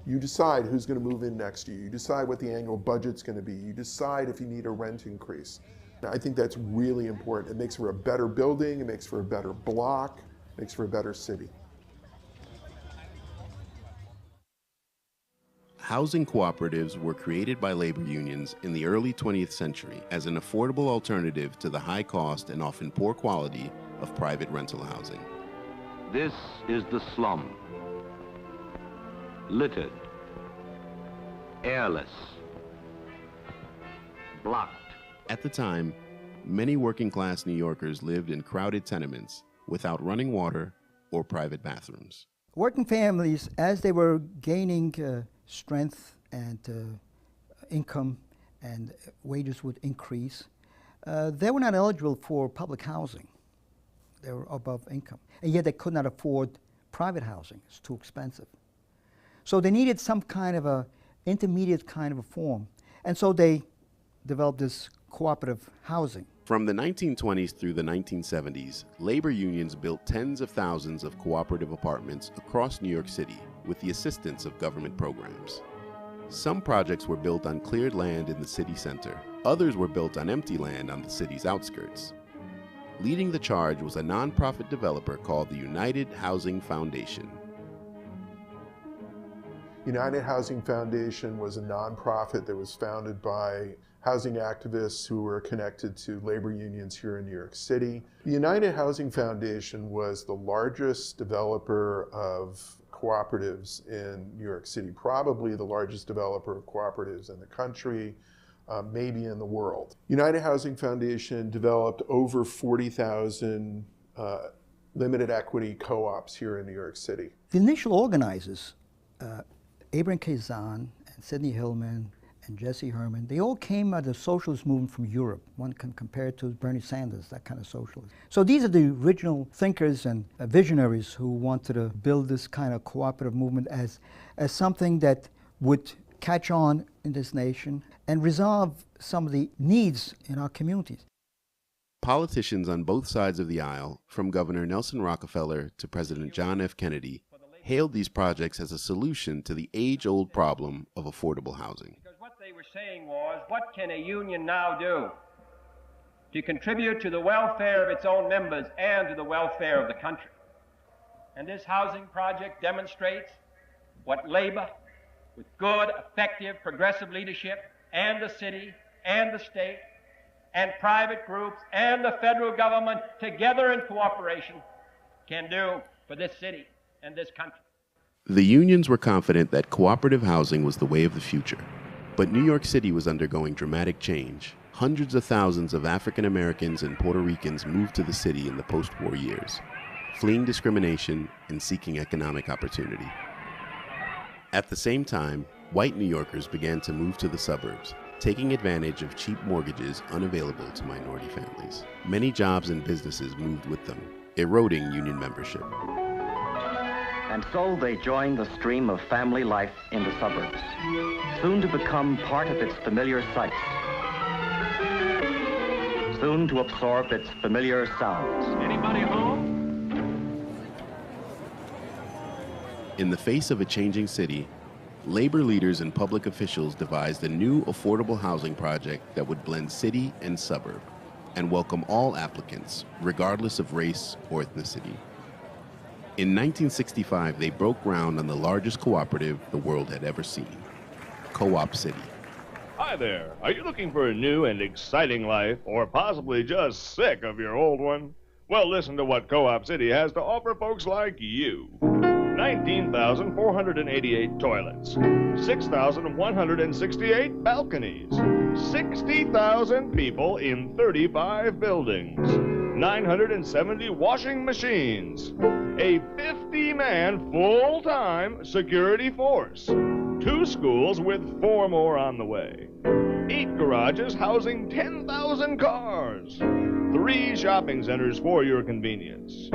You decide who's going to move in next to you. You decide what the annual budget's going to be. You decide if you need a rent increase. And I think that's really important. It makes for a better building, it makes for a better block, it makes for a better city. Housing cooperatives were created by labor unions in the early 20th century as an affordable alternative to the high cost and often poor quality of private rental housing. This is the slum. Littered, airless, blocked. At the time, many working-class New Yorkers lived in crowded tenements without running water or private bathrooms. Working families, as they were gaining strength and income, and wages would increase, they were not eligible for public housing. They were above income, and yet they could not afford private housing. It's too expensive. So they needed some kind of a intermediate kind of a form. And so they developed this cooperative housing. From the 1920s through the 1970s, labor unions built tens of thousands of cooperative apartments across New York City with the assistance of government programs. Some projects were built on cleared land in the city center. Others were built on empty land on the city's outskirts. Leading the charge was a nonprofit developer called the United Housing Foundation. United Housing Foundation was a nonprofit that was founded by housing activists who were connected to labor unions here in New York City. The United Housing Foundation was the largest developer of cooperatives in New York City, probably the largest developer of cooperatives in the country, maybe in the world. United Housing Foundation developed over 40,000 limited equity co-ops here in New York City. The initial organizers, Abraham Kazan and Sidney Hillman and Jesse Herman, they all came out of the socialist movement from Europe. One can compare it to Bernie Sanders, that kind of socialism. So these are the original thinkers and visionaries who wanted to build this kind of cooperative movement as something that would catch on in this nation and resolve some of the needs in our communities. Politicians on both sides of the aisle, from Governor Nelson Rockefeller to President John F. Kennedy, hailed these projects as a solution to the age-old problem of affordable housing. Because what they were saying was, what can a union now do to contribute to the welfare of its own members and to the welfare of the country? And this housing project demonstrates what labor with good, effective, progressive leadership, and the city, and the state, and private groups, and the federal government together in cooperation can do for this city and this country. The unions were confident that cooperative housing was the way of the future. But New York City was undergoing dramatic change. Hundreds of thousands of African Americans and Puerto Ricans moved to the city in the post-war years, fleeing discrimination and seeking economic opportunity. At the same time, white New Yorkers began to move to the suburbs, taking advantage of cheap mortgages unavailable to minority families. Many jobs and businesses moved with them, eroding union membership. And so they joined the stream of family life in the suburbs, soon to become part of its familiar sights, soon to absorb its familiar sounds. Anybody home? In the face of a changing city, labor leaders and public officials devised a new affordable housing project that would blend city and suburb and welcome all applicants, regardless of race or ethnicity. In 1965, they broke ground on the largest cooperative the world had ever seen, Co-op City. Hi there. Are you looking for a new and exciting life, or possibly just sick of your old one? Well, listen to what Co-op City has to offer folks like you. 19,488 toilets, 6,168 balconies, 60,000 people in 35 buildings, 970 washing machines, a 50-man full-time security force, 2 schools with 4 more on the way, 8 garages housing 10,000 cars, 3 shopping centers for your convenience.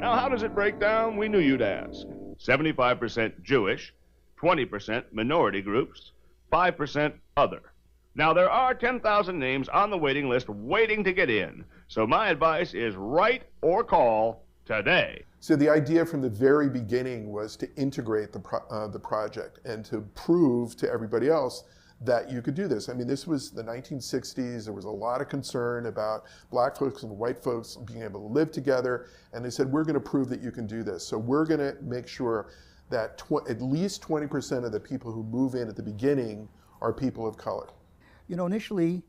Now, how does it break down? We knew you'd ask. 75% Jewish, 20% minority groups, 5% other. Now, there are 10,000 names on the waiting list waiting to get in, so my advice is write or call today. So the idea from the very beginning was to integrate the project and to prove to everybody else that you could do this. I mean, this was the 1960s. There was a lot of concern about black folks and white folks being able to live together. And they said, we're going to prove that you can do this. So we're going to make sure that at least 20% of the people who move in at the beginning are people of color. You know, initially,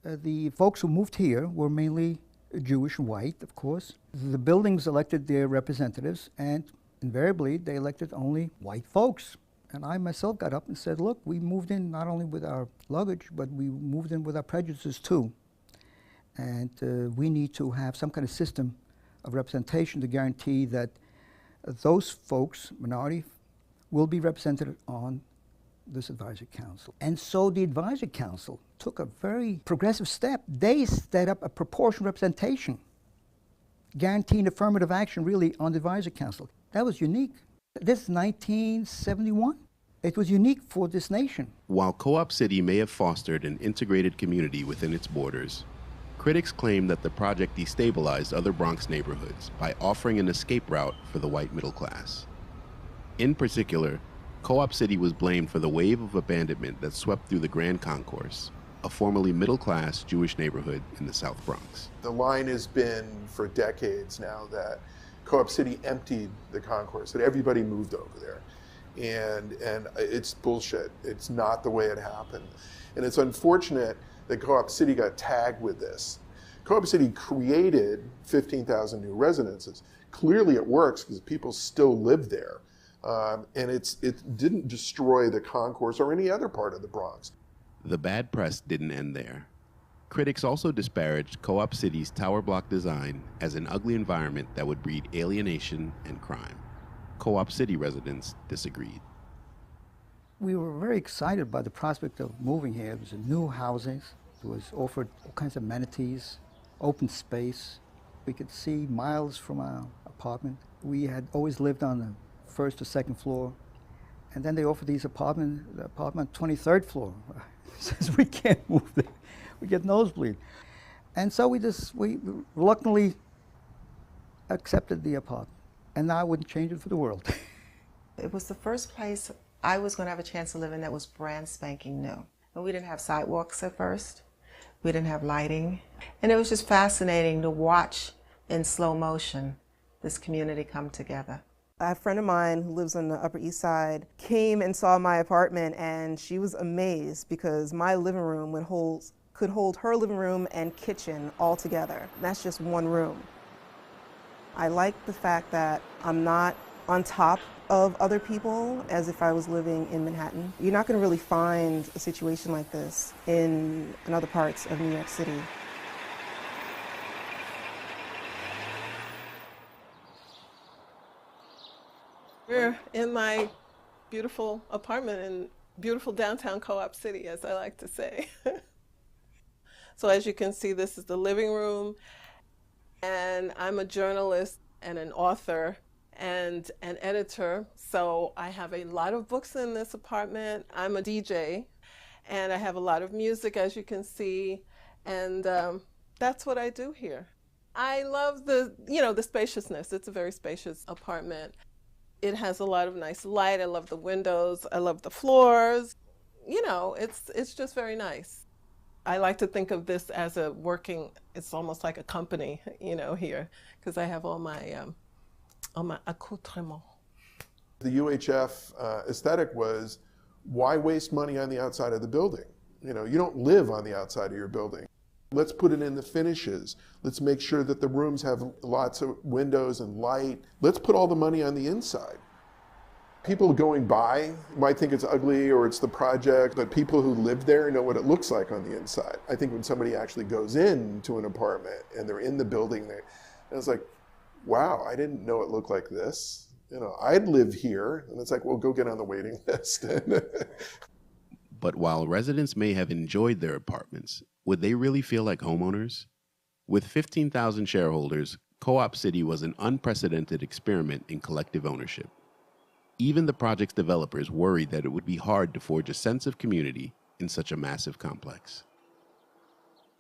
the folks who moved here were mainly Jewish and white, of course. The buildings elected their representatives, and invariably, they elected only white folks. And I myself got up and said, look, we moved in not only with our luggage, but we moved in with our prejudices too. And we need to have some kind of system of representation to guarantee that those folks, minority, will be represented on this advisory council. And so the advisory council took a very progressive step. They set up a proportional representation, guaranteeing affirmative action really on the advisory council. That was unique. This is 1971. It was unique for this nation. While Co-op City may have fostered an integrated community within its borders, critics claim that the project destabilized other Bronx neighborhoods by offering an escape route for the white middle class. In particular, Co-op City was blamed for the wave of abandonment that swept through the Grand Concourse, a formerly middle-class Jewish neighborhood in the South Bronx. The line has been for decades now that Co-op City emptied the concourse, that everybody moved over there. And it's bullshit. It's not the way it happened. And it's unfortunate that Co-op City got tagged with this. Co-op City created 15,000 new residences. Clearly it works because people still live there. And it didn't destroy the concourse or any other part of the Bronx. The bad press didn't end there. Critics also disparaged Co-op City's tower block design as an ugly environment that would breed alienation and crime. Co-op City residents disagreed. We were very excited by the prospect of moving here. It was a new housing. It was offered all kinds of amenities, open space. We could see miles from our apartment. We had always lived on the first or second floor. And then they offered the apartment on the 23rd floor. Says we can't move there. We get nosebleed. And so we reluctantly accepted the apartment. And now I wouldn't change it for the world. It was the first place I was going to have a chance to live in that was brand spanking new. And we didn't have sidewalks at first. We didn't have lighting. And it was just fascinating to watch in slow motion this community come together. A friend of mine who lives on the Upper East Side came and saw my apartment, and she was amazed because my living room could hold her living room and kitchen all together. That's just one room. I like the fact that I'm not on top of other people as if I was living in Manhattan. You're not going to really find a situation like this in other parts of New York City. We're in my beautiful apartment in beautiful downtown Co-op City, as I like to say. So as you can see, this is the living room, and I'm a journalist and an author and an editor, so I have a lot of books in this apartment. I'm a DJ, and I have a lot of music, as you can see, and that's what I do here. I love the spaciousness. It's a very spacious apartment. It has a lot of nice light. I love the windows. I love the floors. You know, it's just very nice. I like to think of this as it's almost like a company, you know, here, because I have all my accoutrements. The UHF aesthetic was, why waste money on the outside of the building? You know, you don't live on the outside of your building. Let's put it in the finishes. Let's make sure that the rooms have lots of windows and light. Let's put all the money on the inside. People going by might think it's ugly or it's the project, but people who live there know what it looks like on the inside. I think when somebody actually goes into an apartment and they're in the building, it's like, wow, I didn't know it looked like this. You know, I'd live here. And it's like, well, go get on the waiting list. But while residents may have enjoyed their apartments, would they really feel like homeowners? With 15,000 shareholders, Co-op City was an unprecedented experiment in collective ownership. Even the project's developers worried that it would be hard to forge a sense of community in such a massive complex.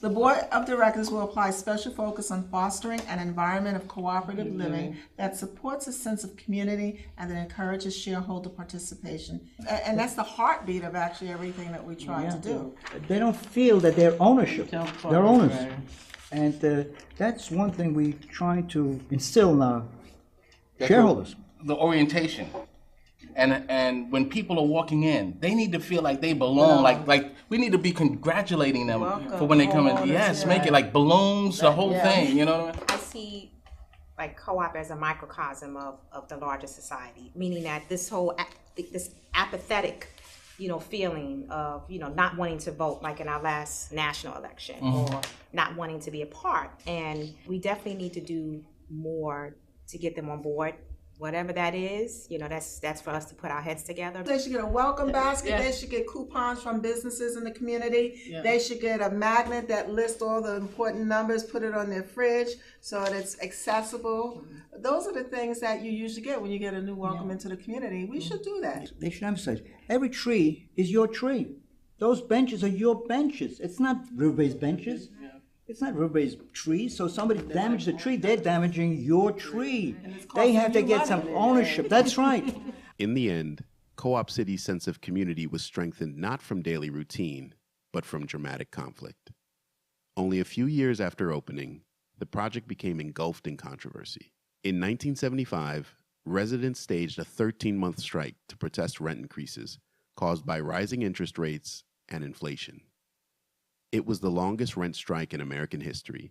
The Board of Directors will apply special focus on fostering an environment of cooperative living that supports a sense of community and that encourages shareholder participation. And that's the heartbeat of actually everything that we try to do. They don't feel that they're ownership. They're owners. And that's one thing we try to instill in our shareholders. The orientation. And when people are walking in, they need to feel like they belong. Like we need to be congratulating them for when they come in. Yes, make it like balloons, the whole thing. You know what I mean? I see like co-op as a microcosm of the larger society, meaning that this apathetic, feeling of not wanting to vote, like in our last national election, or not wanting to be a part. And we definitely need to do more to get them on board. Whatever that is, that's for us to put our heads together. They should get a welcome basket. They should get coupons from businesses in the community. They should get a magnet that lists all the important numbers, put it on their fridge so that it's accessible. Those are the things that you usually get when you get a new welcome into the community. We should do that. They should emphasize, every tree is your tree. Those benches are your benches. It's not river-based benches. It's not river-based trees, so somebody damages a tree, they're damaging your tree. They have to get some ownership. That's right. In the end, Co-op City's sense of community was strengthened not from daily routine, but from dramatic conflict. Only a few years after opening, the project became engulfed in controversy. In 1975, residents staged a 13-month strike to protest rent increases caused by rising interest rates and inflation. It was the longest rent strike in American history,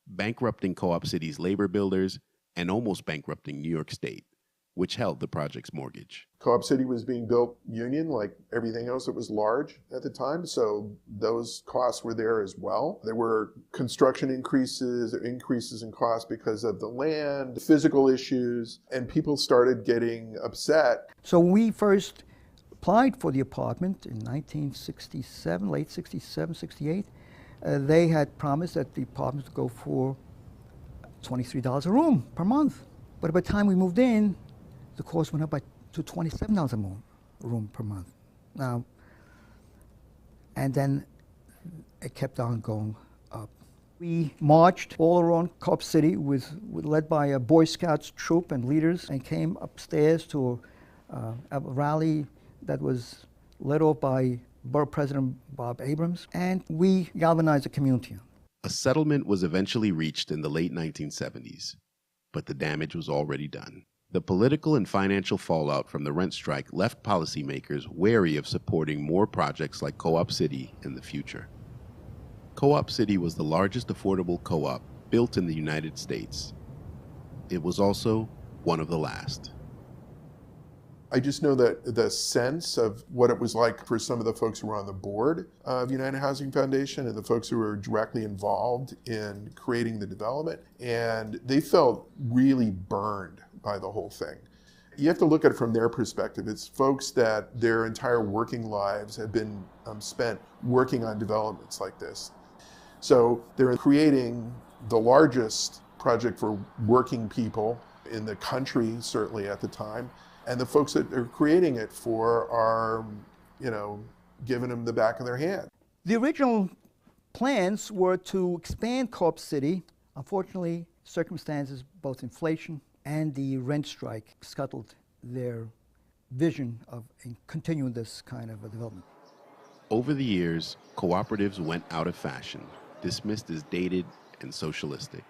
bankrupting Co-op City's labor builders and almost bankrupting New York State, which held the project's mortgage. Co-op City was being built union, like everything else that was large at the time, so those costs were there as well. There were construction increases in cost because of the land, physical issues, and people started getting upset. So we first applied for the apartment in 1967, late 67, 68. They had promised that the apartment would go for $23 a room per month. But by the time we moved in, the cost went up to $27 a room per month. Now, and then it kept on going up. We marched all around Co-op City led by a Boy Scouts troop and leaders, and came upstairs to a rally that was led off by Borough President Bob Abrams, and we galvanized the community. A settlement was eventually reached in the late 1970s, but the damage was already done. The political and financial fallout from the rent strike left policymakers wary of supporting more projects like Co-op City in the future. Co-op City was the largest affordable co-op built in the United States. It was also one of the last. I just know that the sense of what it was like for some of the folks who were on the board of United Housing Foundation and the folks who were directly involved in creating the development, and they felt really burned by the whole thing. You have to look at it from their perspective. It's folks that their entire working lives have been spent working on developments like this. So they're creating the largest project for working people in the country, certainly at the time. And the folks that they're creating it for are, giving them the back of their hand. The original plans were to expand Co-op City. Unfortunately, circumstances, both inflation and the rent strike, scuttled their vision of continuing this kind of a development. Over the years, cooperatives went out of fashion, dismissed as dated and socialistic.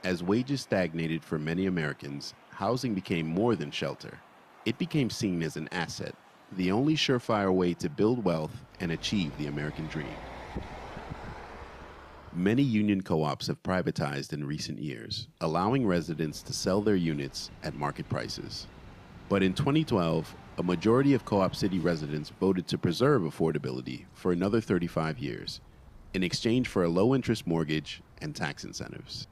As wages stagnated for many Americans, housing became more than shelter. It became seen as an asset, the only surefire way to build wealth and achieve the American dream. Many union co-ops have privatized in recent years, allowing residents to sell their units at market prices. But in 2012, a majority of Co-op City residents voted to preserve affordability for another 35 years, in exchange for a low-interest mortgage and tax incentives.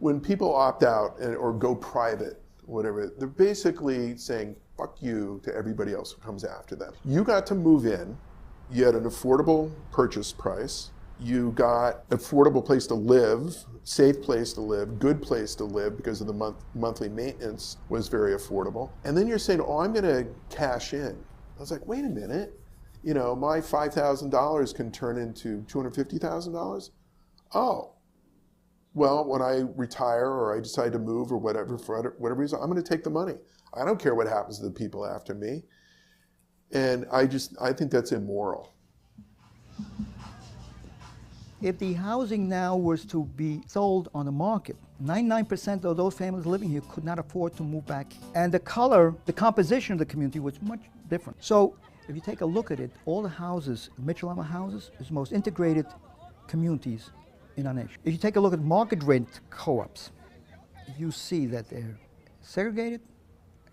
When people opt out or go private, whatever, they're basically saying, fuck you to everybody else who comes after them. You got to move in, you had an affordable purchase price, you got an affordable place to live, safe place to live, good place to live because of the monthly maintenance was very affordable. And then you're saying, oh, I'm gonna cash in. I was like, wait a minute, my $5,000 can turn into $250,000? Oh. Well, when I retire or I decide to move or whatever, for whatever reason, I'm going to take the money. I don't care what happens to the people after me. And I think that's immoral. If the housing now was to be sold on the market, 99% of those families living here could not afford to move back. And the composition of the community was much different. So if you take a look at it, all the houses, Mitchell-Lama houses, is the most integrated communities in our nation. If you take a look at market rent co-ops, you see that they're segregated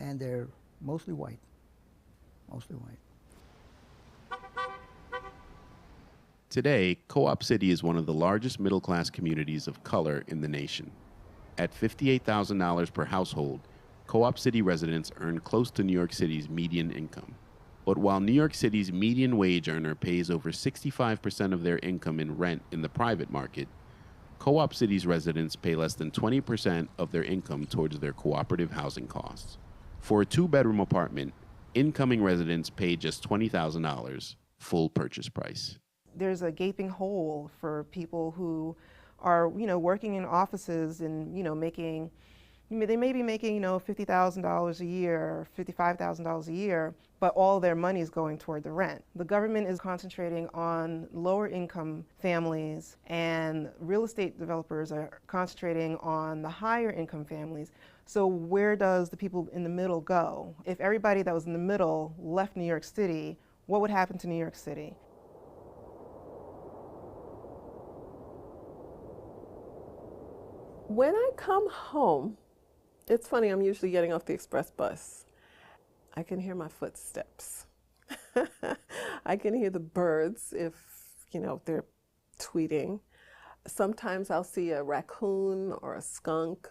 and they're mostly white. Mostly white. Today, Co-op City is one of the largest middle-class communities of color in the nation. At $58,000 per household, Co-op City residents earn close to New York City's median income. But while New York City's median wage earner pays over 65% of their income in rent in the private market, Co-op City's residents pay less than 20% of their income towards their cooperative housing costs. For a two-bedroom apartment, incoming residents pay just $20,000, full purchase price. There's a gaping hole for people who are, working in offices and, making, they may be making, $50,000 a year, $55,000 a year, but all their money is going toward the rent. The government is concentrating on lower income families, and real estate developers are concentrating on the higher income families. So where does the people in the middle go? If everybody that was in the middle left New York City, what would happen to New York City? When I come home, it's funny, I'm usually getting off the express bus. I can hear my footsteps. I can hear the birds if, they're tweeting. Sometimes I'll see a raccoon or a skunk.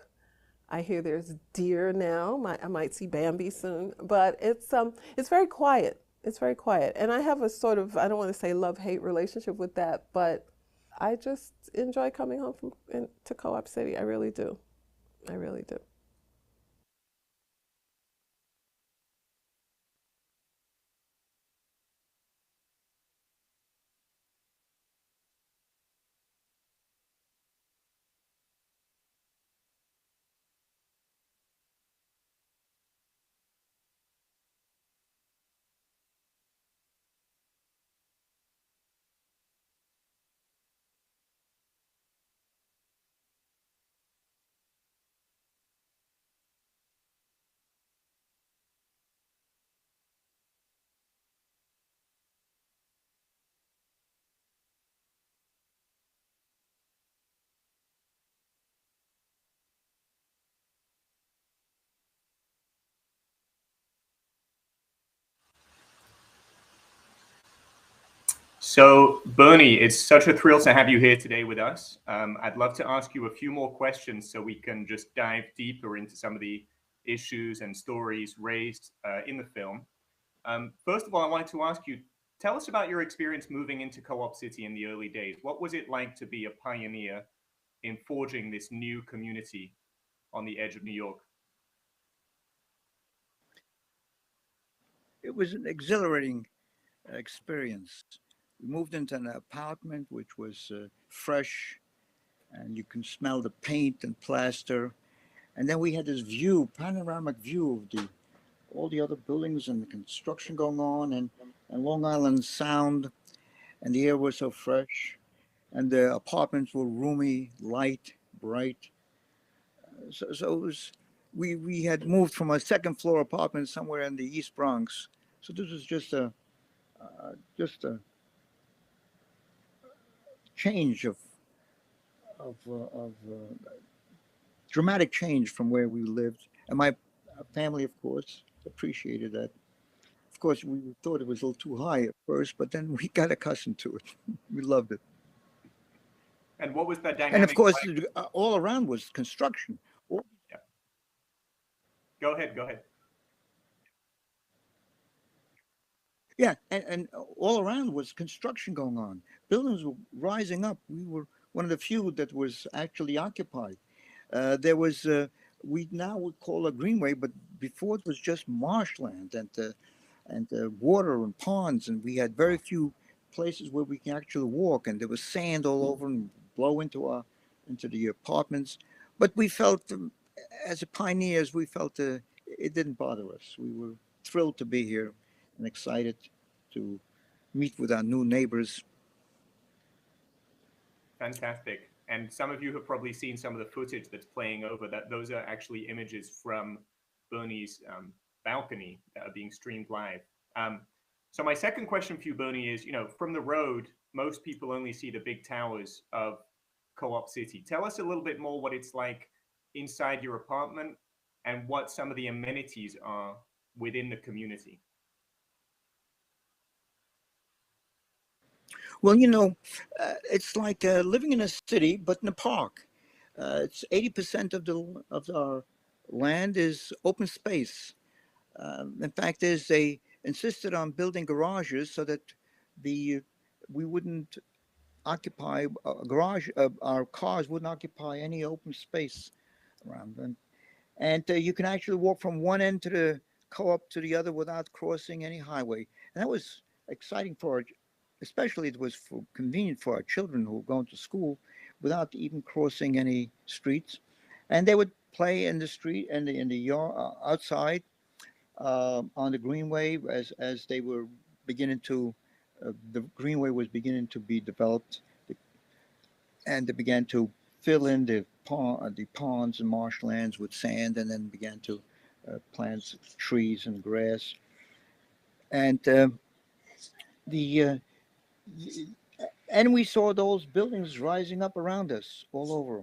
I hear there's deer now. I might see Bambi soon, but it's very quiet. It's very quiet. And I have a sort of, I don't want to say love-hate relationship with that, but I just enjoy coming home to Co-op City. I really do. I really do. So, Bernie, it's such a thrill to have you here today with us. I'd love to ask you a few more questions so we can just dive deeper into some of the issues and stories raised in the film. First of all, I wanted to ask you, tell us about your experience moving into Co-op City in the early days. What was it like to be a pioneer in forging this new community on the edge of New York? It was an exhilarating experience. We moved into an apartment which was fresh, and you can smell the paint and plaster. And then we had this view, panoramic view of all the other buildings and the construction going on, and Long Island Sound, and the air was so fresh, and the apartments were roomy, light, bright. So it was, we had moved from a second floor apartment somewhere in the East Bronx. So this was just a change of dramatic change from where we lived, and my family, of course, appreciated that. Of course, we thought it was a little too high at first, but then we got accustomed to it. We loved it. And what was that dynamic? And of course, like? All around was construction. Yeah. Go ahead. Yeah, and all around was construction going on. Buildings were rising up. We were one of the few that was actually occupied. There was, we now would call a greenway, but before it was just marshland and water and ponds, and we had very few places where we can actually walk, and there was sand all over and blow into the apartments. But we felt, as pioneers, we felt it didn't bother us. We were thrilled to be here and excited to meet with our new neighbors. Fantastic. And some of you have probably seen some of the footage that's playing over that. Those are actually images from Bernie's balcony that are being streamed live. So my second question for you, Bernie, is, from the road, most people only see the big towers of Co-op City. Tell us a little bit more what it's like inside your apartment and what some of the amenities are within the community. Well, it's like living in a city, but in a park. It's 80% of our land is open space. In fact, they insisted on building garages so that we wouldn't occupy a garage. Our cars wouldn't occupy any open space around them, and you can actually walk from one end to the co-op to the other without crossing any highway. And that was exciting especially it was convenient for our children who were going to school without even crossing any streets. And they would play in the street and in the yard outside on the greenway as they were beginning to, the greenway was beginning to be developed, and they began to fill in the ponds and marshlands with sand, and then began to plant trees and grass. And and we saw those buildings rising up around us all over.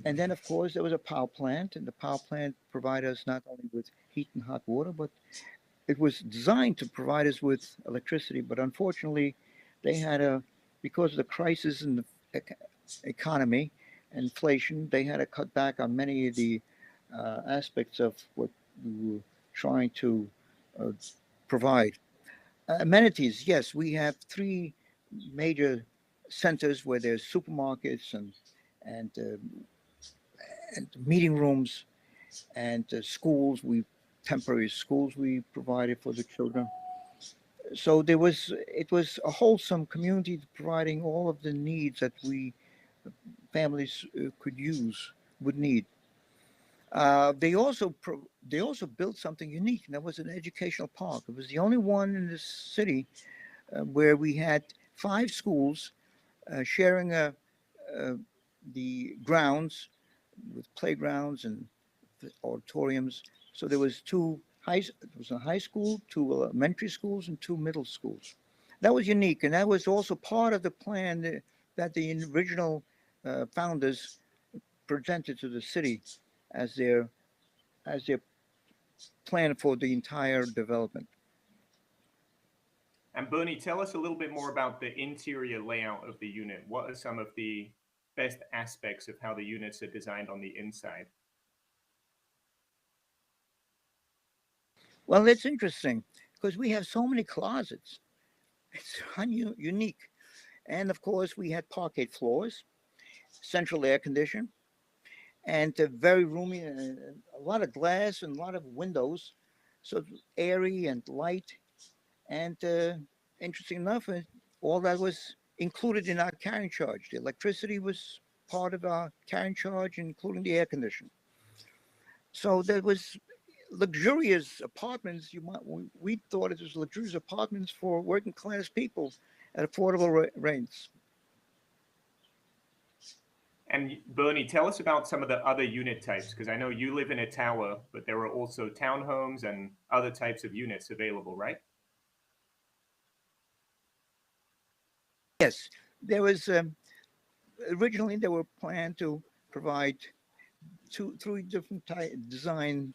And then, of course, there was a power plant, and the power plant provided us not only with heat and hot water, but it was designed to provide us with electricity. But unfortunately, they had because of the crisis in the economy, inflation, they had to cut back on many of the aspects of what we were trying to provide. Amenities, yes, we have 3 major centers where there's supermarkets and meeting rooms and schools. Temporary schools we provided for the children. So it was a wholesome community providing all of the needs that families would need. They also built something unique, and that was an educational park. It was the only one in this city where we had 5 schools sharing the grounds with playgrounds and auditoriums. So there was a high school, 2 elementary schools, and 2 middle schools. That was unique, and that was also part of the plan that the original founders presented to the city as their plan for the entire development. And Bernie, tell us a little bit more about the interior layout of the unit. What are some of the best aspects of how the units are designed on the inside? Well, it's interesting because we have so many closets. It's unique. And of course, we had parquet floors, central air condition, and very roomy, a lot of glass and a lot of windows, so airy and light. And interesting enough, all that was included in our carrying charge. The electricity was part of our carrying charge, including the air conditioning. So there was luxurious apartments. We thought it was luxurious apartments for working class people at affordable rates. And Bernie, tell us about some of the other unit types, because I know you live in a tower, but there are also townhomes and other types of units available, right? Yes, there was originally they were planned to provide three different design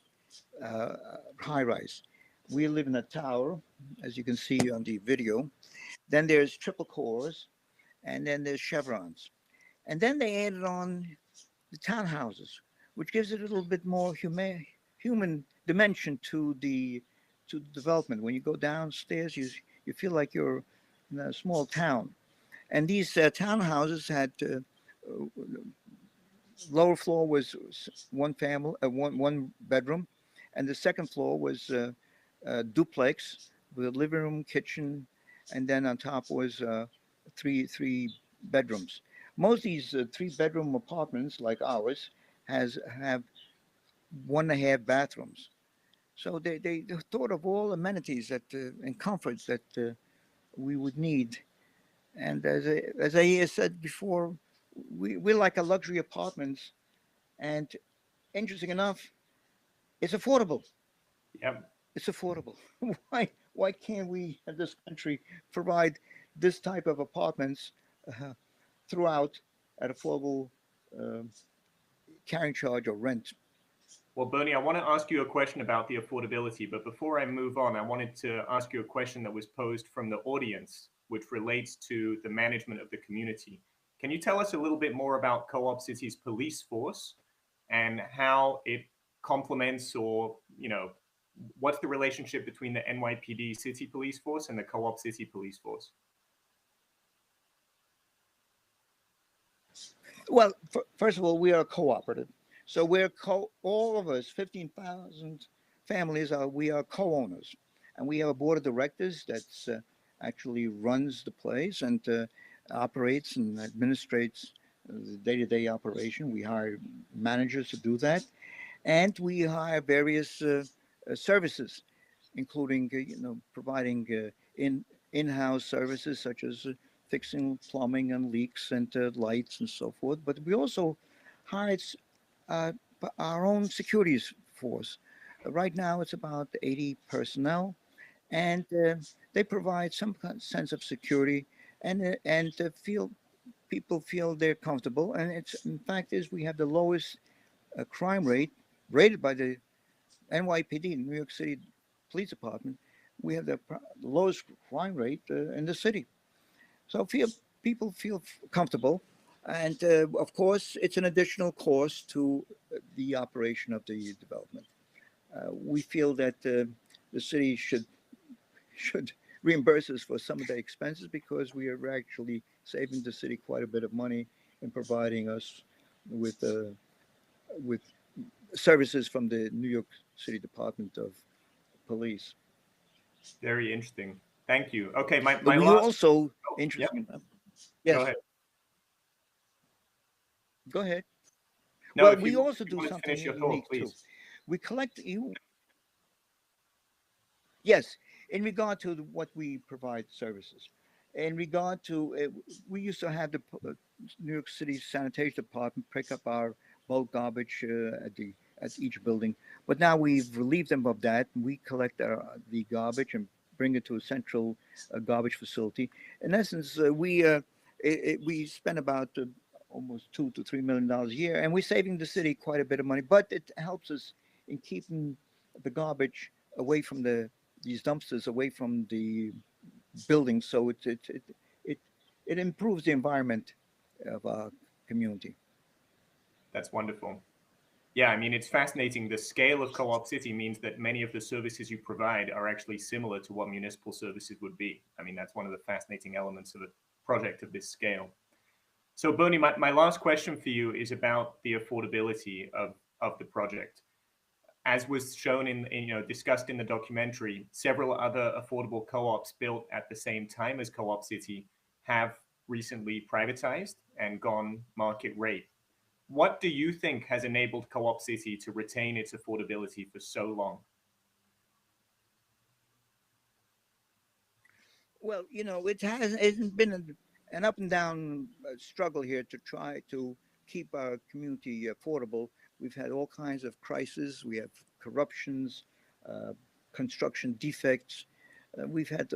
high-rise. We live in a tower, as you can see on the video. Then there's triple cores, and then there's chevrons. And then they added on the townhouses, which gives it a little bit more human dimension to the development. When you go downstairs, you feel like you're in a small town. And these townhouses had lower floor was one bedroom, and the second floor was a duplex with a living room, kitchen, and then on top was three bedrooms. Most of these three-bedroom apartments, like ours, have 1.5 bathrooms. So they thought of all amenities that and comforts that we would need. And as I said before, we're like a luxury apartments, and interesting enough, it's affordable. Yep. It's affordable. Why can't we in this country provide this type of apartments throughout at affordable carrying charge or rent? Well, Bernie, I want to ask you a question about the affordability, but before I move on, I wanted to ask you a question that was posed from the audience, which relates to the management of the community. Can you tell us a little bit more about Co-op City's police force and how it complements, or, you know, what's the relationship between the NYPD City Police Force and the Co-op City Police Force? Well, first of all, we are a cooperative. So we're all of us, 15,000 families, we are co-owners. And we have a board of directors that's actually runs the place and operates and administrates the day-to-day operation. We hire managers to do that. And we hire various services, including providing in-house services such as fixing plumbing and leaks and lights and so forth. But we also hired our own security force. Right now, it's about 80 personnel, and they provide some sense of security and people feel they're comfortable. And it's, in fact, we have the lowest crime rate rated by the NYPD, New York City Police Department. We have the lowest crime rate in the city. So people feel comfortable. And of course, it's an additional cost to the operation of the development. We feel that the city should reimburse us for some of the expenses, because we are actually saving the city quite a bit of money in providing us with services from the New York City Department of Police. Very interesting. Thank you. Okay, my we last... also interesting. Yep. Yes. Go ahead. Go ahead. No, well, if we you, also if you do want to something finish your unique thought, please. too. We collect you. Yes, in regard to what we provide services. In regard to, we used to have the New York City Sanitation Department pick up our bulk garbage at each building, but now we've relieved them of that. And we collect the garbage and bring it to a central garbage facility. In essence, we spend about almost $2 to $3 million a year, and we're saving the city quite a bit of money. But it helps us in keeping the garbage away from these dumpsters, away from the buildings, so it improves the environment of our community. That's wonderful. Yeah, I mean, it's fascinating. The scale of Co-op City means that many of the services you provide are actually similar to what municipal services would be. I mean, that's one of the fascinating elements of a project of this scale. So Bernie, my last question for you is about the affordability of the project. As was shown discussed in the documentary, several other affordable co-ops built at the same time as Co-op City have recently privatized and gone market rate. What do you think has enabled Co-op City to retain its affordability for so long? Well, it's been an up and down struggle here to try to keep our community affordable. We've had all kinds of crises. We have corruptions, construction defects. We've had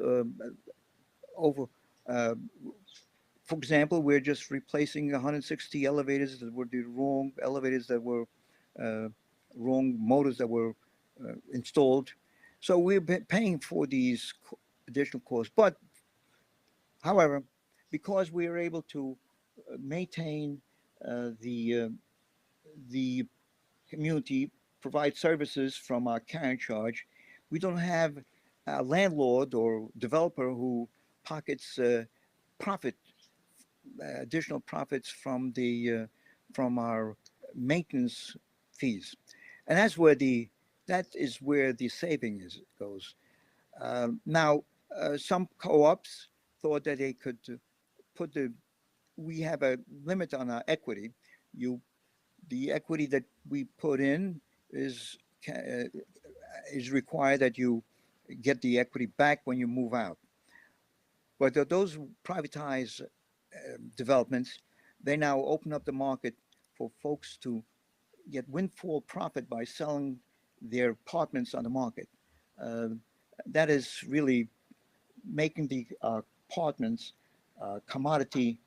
for example, we're just replacing 160 elevators that were the wrong elevators, that were wrong motors that were installed. So we're paying for these additional costs. But, however, because we are able to maintain the community, provide services from our carrying charge, we don't have a landlord or developer who pockets additional profits from our maintenance fees, and that is where the saving goes. Now, some co-ops thought that they could we have a limit on our equity. The equity that we put in is required that you get the equity back when you move out. But those privatized developments, they now open up the market for folks to get windfall profit by selling their apartments on the market. That is really making the apartments commodity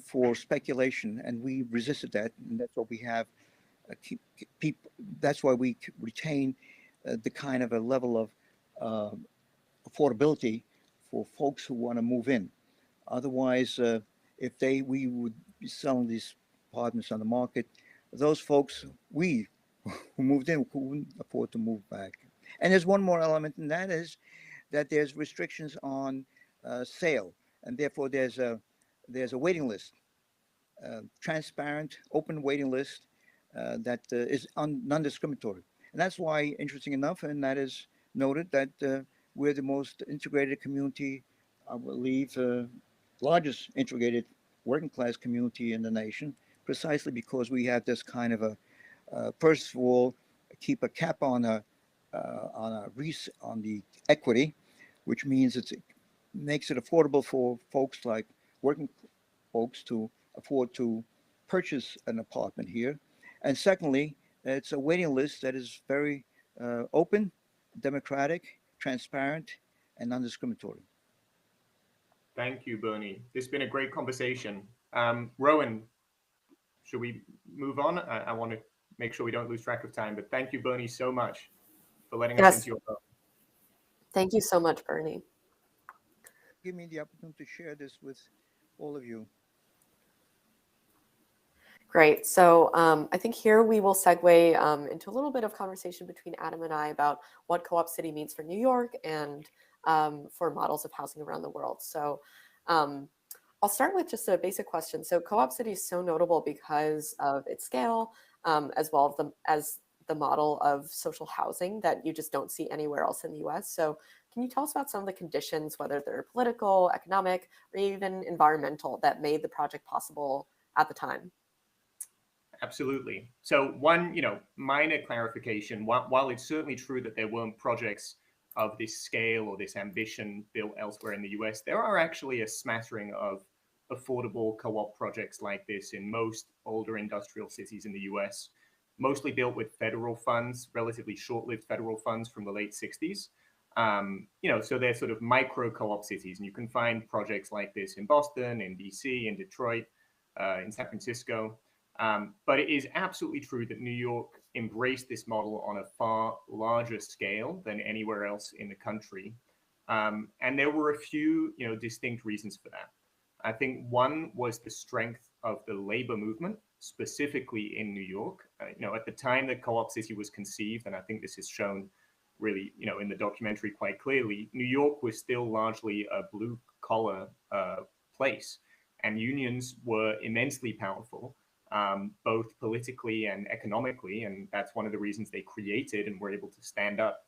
for speculation, and we resisted that, and that's what we have. That's why we retain the kind of a level of affordability for folks who want to move in. Otherwise, if we would be selling these apartments on the market, those folks who moved in couldn't afford to move back. And there's one more element, and that is that there's restrictions on sale, and therefore there's a waiting list, transparent, open waiting list that is non-discriminatory. And that's why, interesting enough, and that is noted, that we're the most integrated community, I believe, largest integrated working class community in the nation, precisely because we have this kind of first of all, keep a cap on the equity, which means it makes it affordable for folks like working folks to afford to purchase an apartment here. And secondly, it's a waiting list that is very open, democratic, transparent, and non-discriminatory. Thank you, Bernie. This has been a great conversation. Rowan, should we move on? I want to make sure we don't lose track of time, but thank you, Bernie, so much for letting us into your home. Thank you so much, Bernie. Give me the opportunity to share this with all of you. Great. So I think here we will segue into a little bit of conversation between Adam and I about what Co-op City means for New York and for models of housing around the world. So I'll start with just a basic question. So Co-op City is so notable because of its scale, as well as the model of social housing that you just don't see anywhere else in the US. So can you tell us about some of the conditions, whether they're political, economic, or even environmental, that made the project possible at the time? Absolutely. So one, minor clarification, while it's certainly true that there weren't projects of this scale or this ambition built elsewhere in the US, there are actually a smattering of affordable co-op projects like this in most older industrial cities in the US, mostly built with federal funds, relatively short-lived federal funds from the late 60s. So they're sort of micro co-op cities, and you can find projects like this in Boston, in DC, in Detroit, in San Francisco. But it is absolutely true that New York embraced this model on a far larger scale than anywhere else in the country. And there were a few, distinct reasons for that. I think one was the strength of the labor movement, specifically in New York. At the time that Co-op City was conceived, and I think this is shown really, in the documentary quite clearly, New York was still largely a blue-collar place, and unions were immensely powerful, both politically and economically, and that's one of the reasons they created and were able to stand up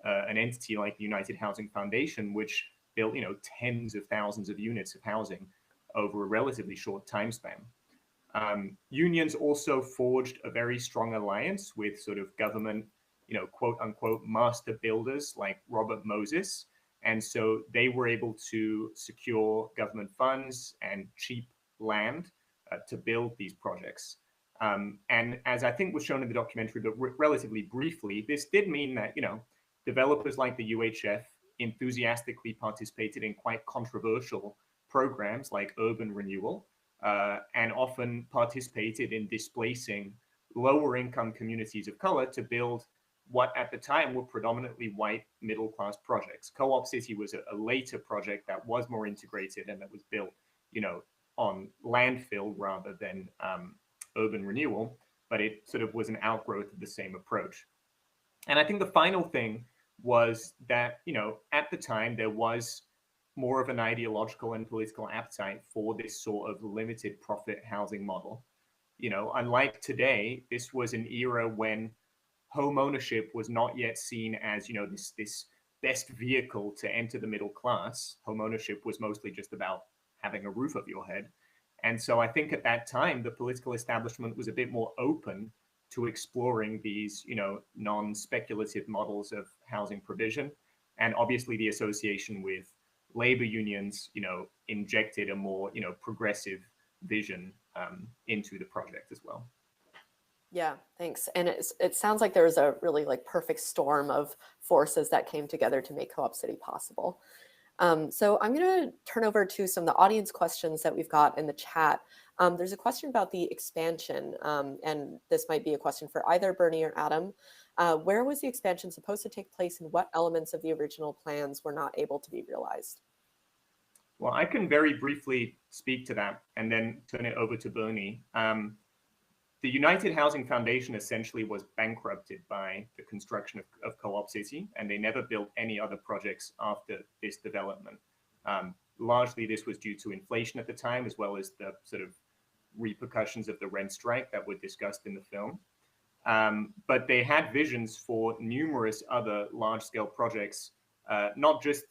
an entity like the United Housing Foundation, which built, tens of thousands of units of housing over a relatively short time span. Unions also forged a very strong alliance with sort of government, quote unquote, master builders like Robert Moses. And so they were able to secure government funds and cheap land to build these projects. And as I think was shown in the documentary, but relatively briefly, this did mean that, developers like the UHF enthusiastically participated in quite controversial programs like urban renewal, and often participated in displacing lower income communities of color to build what at the time were predominantly white middle-class projects. Co-op City was a later project that was more integrated and that was built, on landfill rather than urban renewal, but it sort of was an outgrowth of the same approach. And I think the final thing was that, at the time there was more of an ideological and political appetite for this sort of limited profit housing model. Unlike today, this was an era when home ownership was not yet seen as, this best vehicle to enter the middle class. Home ownership was mostly just about having a roof over your head. And so I think at that time, the political establishment was a bit more open to exploring these, non-speculative models of housing provision. And obviously the association with labor unions, injected a more, progressive vision into the project as well. Yeah, thanks. And it sounds like there was a really perfect storm of forces that came together to make Co-op City possible. So I'm going to turn over to some of the audience questions that we've got in the chat. There's a question about the expansion, and this might be a question for either Bernie or Adam. Where was the expansion supposed to take place, and what elements of the original plans were not able to be realized? Well, I can very briefly speak to that and then turn it over to Bernie. The United Housing Foundation essentially was bankrupted by the construction of Co-op City, and they never built any other projects after this development. Largely, this was due to inflation at the time, as well as the sort of repercussions of the rent strike that were discussed in the film. But they had visions for numerous other large-scale projects, not just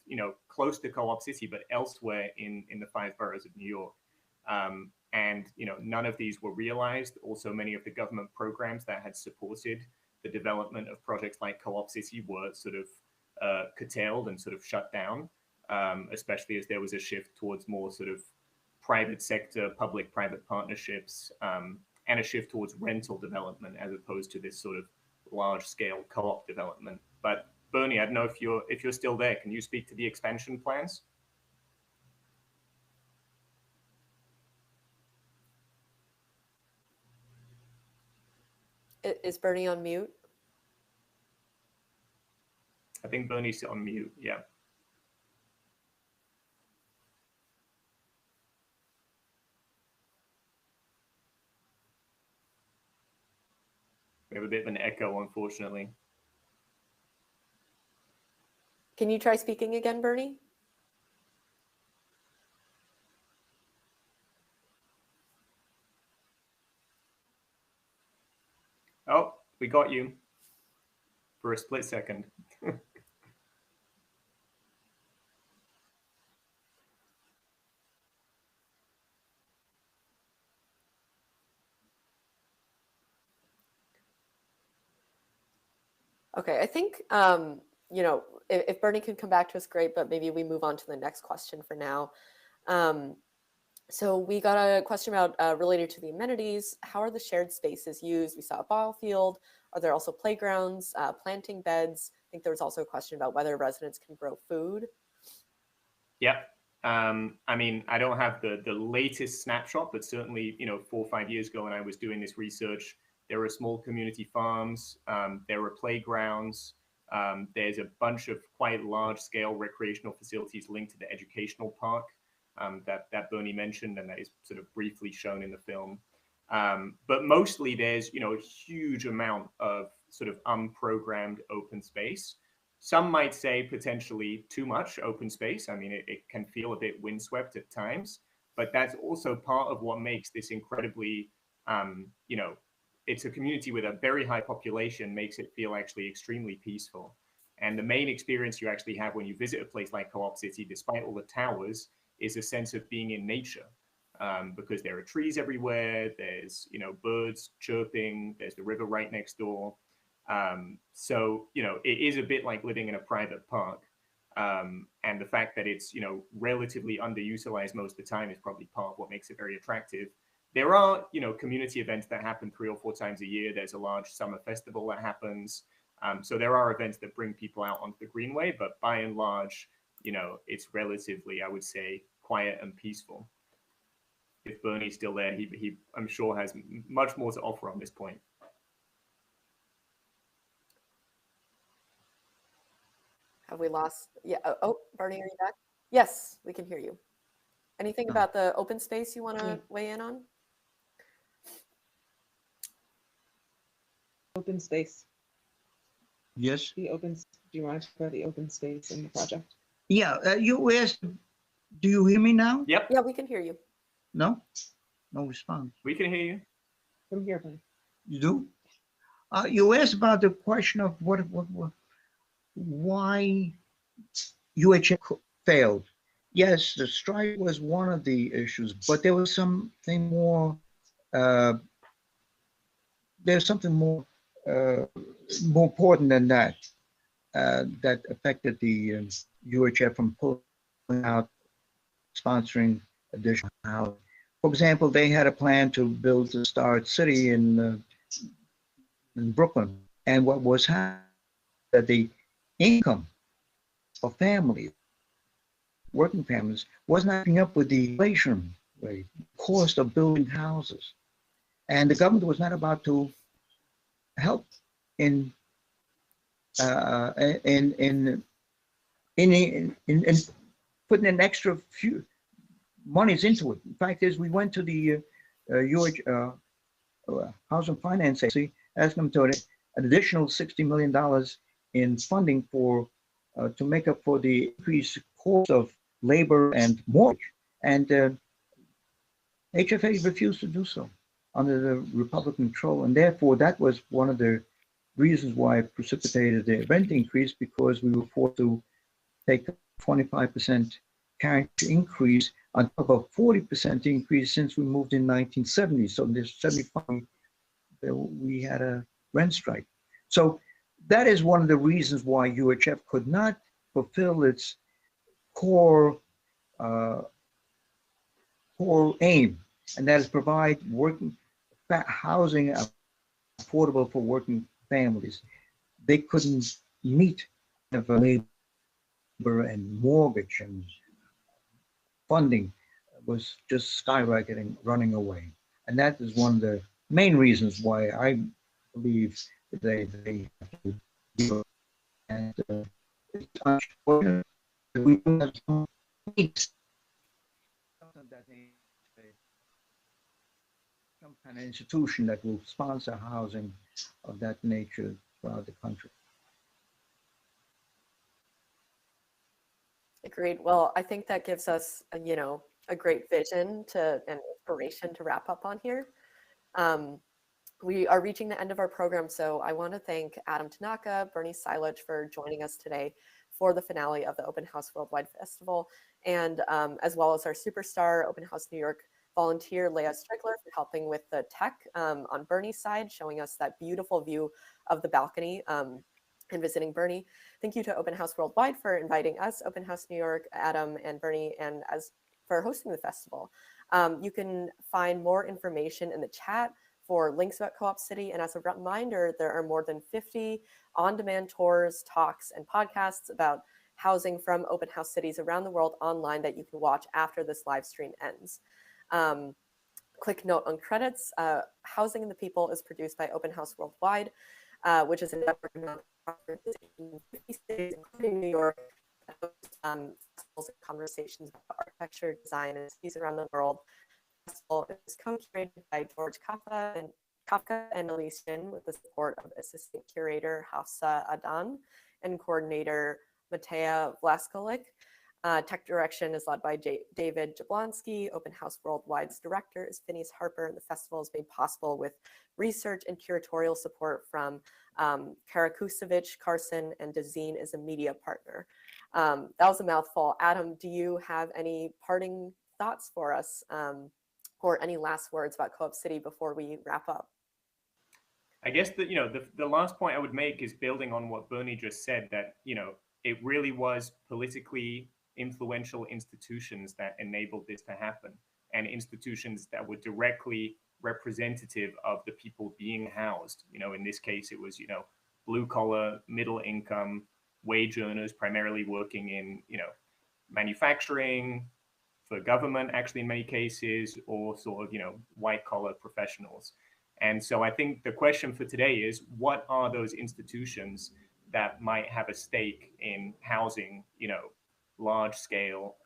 close to Co-op City, but elsewhere in the 5 boroughs of New York. And none of these were realized. Also, many of the government programs that had supported the development of projects like Co-op City were sort of curtailed and sort of shut down, especially as there was a shift towards more sort of private sector, public-private partnerships, and a shift towards rental development as opposed to this sort of large-scale co-op development. But Bernie, I don't know if you're still there. Can you speak to the expansion plans? Is Bernie on mute? I think Bernie's on mute, yeah. We have a bit of an echo, unfortunately. Can you try speaking again, Bernie? Oh, we got you for a split second. Okay, I think, if Bernie can come back to us, great, but maybe we move on to the next question for now. So we got a question about related to the amenities. How are the shared spaces used? We saw a ball field. Are there also playgrounds, planting beds? I think there was also a question about whether residents can grow food. Yep. I mean, I don't have the latest snapshot, but certainly, 4 or 5 years ago when I was doing this research, there were small community farms, there were playgrounds, There's a bunch of quite large-scale recreational facilities linked to the educational park that Bernie mentioned, and that is sort of briefly shown in the film. But mostly there's, a huge amount of sort of unprogrammed open space. Some might say potentially too much open space. I mean, it can feel a bit windswept at times, but that's also part of what makes this incredibly, it's a community with a very high population, makes it feel actually extremely peaceful. And the main experience you actually have when you visit a place like Co-op City, despite all the towers, is a sense of being in nature. Because there are trees everywhere, there's, birds chirping, there's the river right next door. So, it is a bit like living in a private park. And the fact that it's, relatively underutilized most of the time is probably part of what makes it very attractive. There are, community events that happen 3 or 4 times a year. There's a large summer festival that happens. So there are events that bring people out onto the Greenway, but by and large, it's relatively, I would say, quiet and peaceful. If Bernie's still there, he I'm sure has much more to offer on this point. Have we lost? Yeah. Oh, Bernie, are you back? Yes, we can hear you. Anything about the open space you want to weigh in on? Open space. Yes. Do you want to talk about the open space in the project? Yeah, you asked, do you hear me now? Yep. Yeah, we can hear you. No? No response. We can hear you. From here, Bernie. You do? You asked about the question of why UHF failed. Yes, the strike was one of the issues, but there was something more. There's something more important than that that affected the UHF from pulling out, sponsoring additional housing. For example, they had a plan to build a Star City in Brooklyn, and what was happening that the income of families, working families, was not keeping up with the inflation rate, cost of building houses, and the government was not about to help in putting an extra few monies into it. In fact, as we went to the Housing Finance Agency, asked them to an additional $60 million in funding for to make up for the increased cost of labor and mortgage, and HFA refused to do so under the Republican control, and therefore that was one of the reasons why it precipitated the rent increase, because we were forced to take 25% character increase on top of 40% increase since we moved in 1970. So in this 75, we had a rent strike. So that is one of the reasons why UHF could not fulfill its core aim, and that is provide working housing affordable for working families. They couldn't meet the labor and mortgage and funding was just skyrocketing, running away. And that is one of the main reasons why I believe they have to do it. And it's unfortunate that we don't have some kind of institution that will sponsor housing of that nature throughout the country. Agreed. Well, I think that gives us, a great vision and inspiration to wrap up on here. We are reaching the end of our program, so I want to thank Adam Tanaka, Bernie Silich for joining us today for the finale of the Open House Worldwide Festival, and as well as our superstar Open House New York volunteer, Leah Strickler, for helping with the tech on Bernie's side, showing us that beautiful view of the balcony and visiting Bernie. Thank you to Open House Worldwide for inviting us, Open House New York, Adam and Bernie, and for hosting the festival. You can find more information in the chat for links about Co-op City. And as a reminder, there are more than 50 on-demand tours, talks, and podcasts about housing from open house cities around the world online that you can watch after this live stream ends. Quick note on credits. Housing and the People is produced by Open House Worldwide, which is a network of in 50 cities, including New York, festivals and conversations about architecture, design, and cities around the world. The festival is co-curated by George Kafka and Elysian with the support of Assistant Curator Hafsa Adan and Coordinator Matea Vlaskolik. Tech direction is led by David Jablonski. Open House Worldwide's director is Phineas Harper, and the festival is made possible with research and curatorial support from Karakusevich, Carson, and Dezeen is a media partner. That was a mouthful. Adam, do you have any parting thoughts for us or any last words about Co-op City before we wrap up? I guess that, the last point I would make is building on what Bernie just said, that, it really was politically influential institutions that enabled this to happen, and institutions that were directly representative of the people being housed. In this case, it was, blue collar, middle income, wage earners, primarily working in, manufacturing, for government, actually in many cases, or sort of, white collar professionals. And so I think the question for today is, what are those institutions that might have a stake in housing, large scale,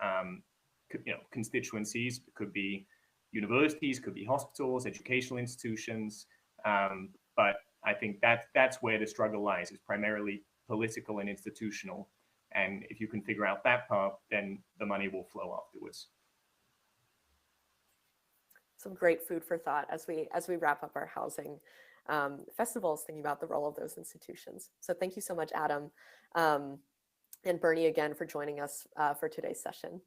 constituencies? It could be universities, could be hospitals, educational institutions. But I think that's where the struggle lies, is primarily political and institutional. And if you can figure out that part, then the money will flow afterwards. Some great food for thought as we wrap up our housing festivals, thinking about the role of those institutions. So thank you so much, Adam, and Bernie again for joining us for today's session.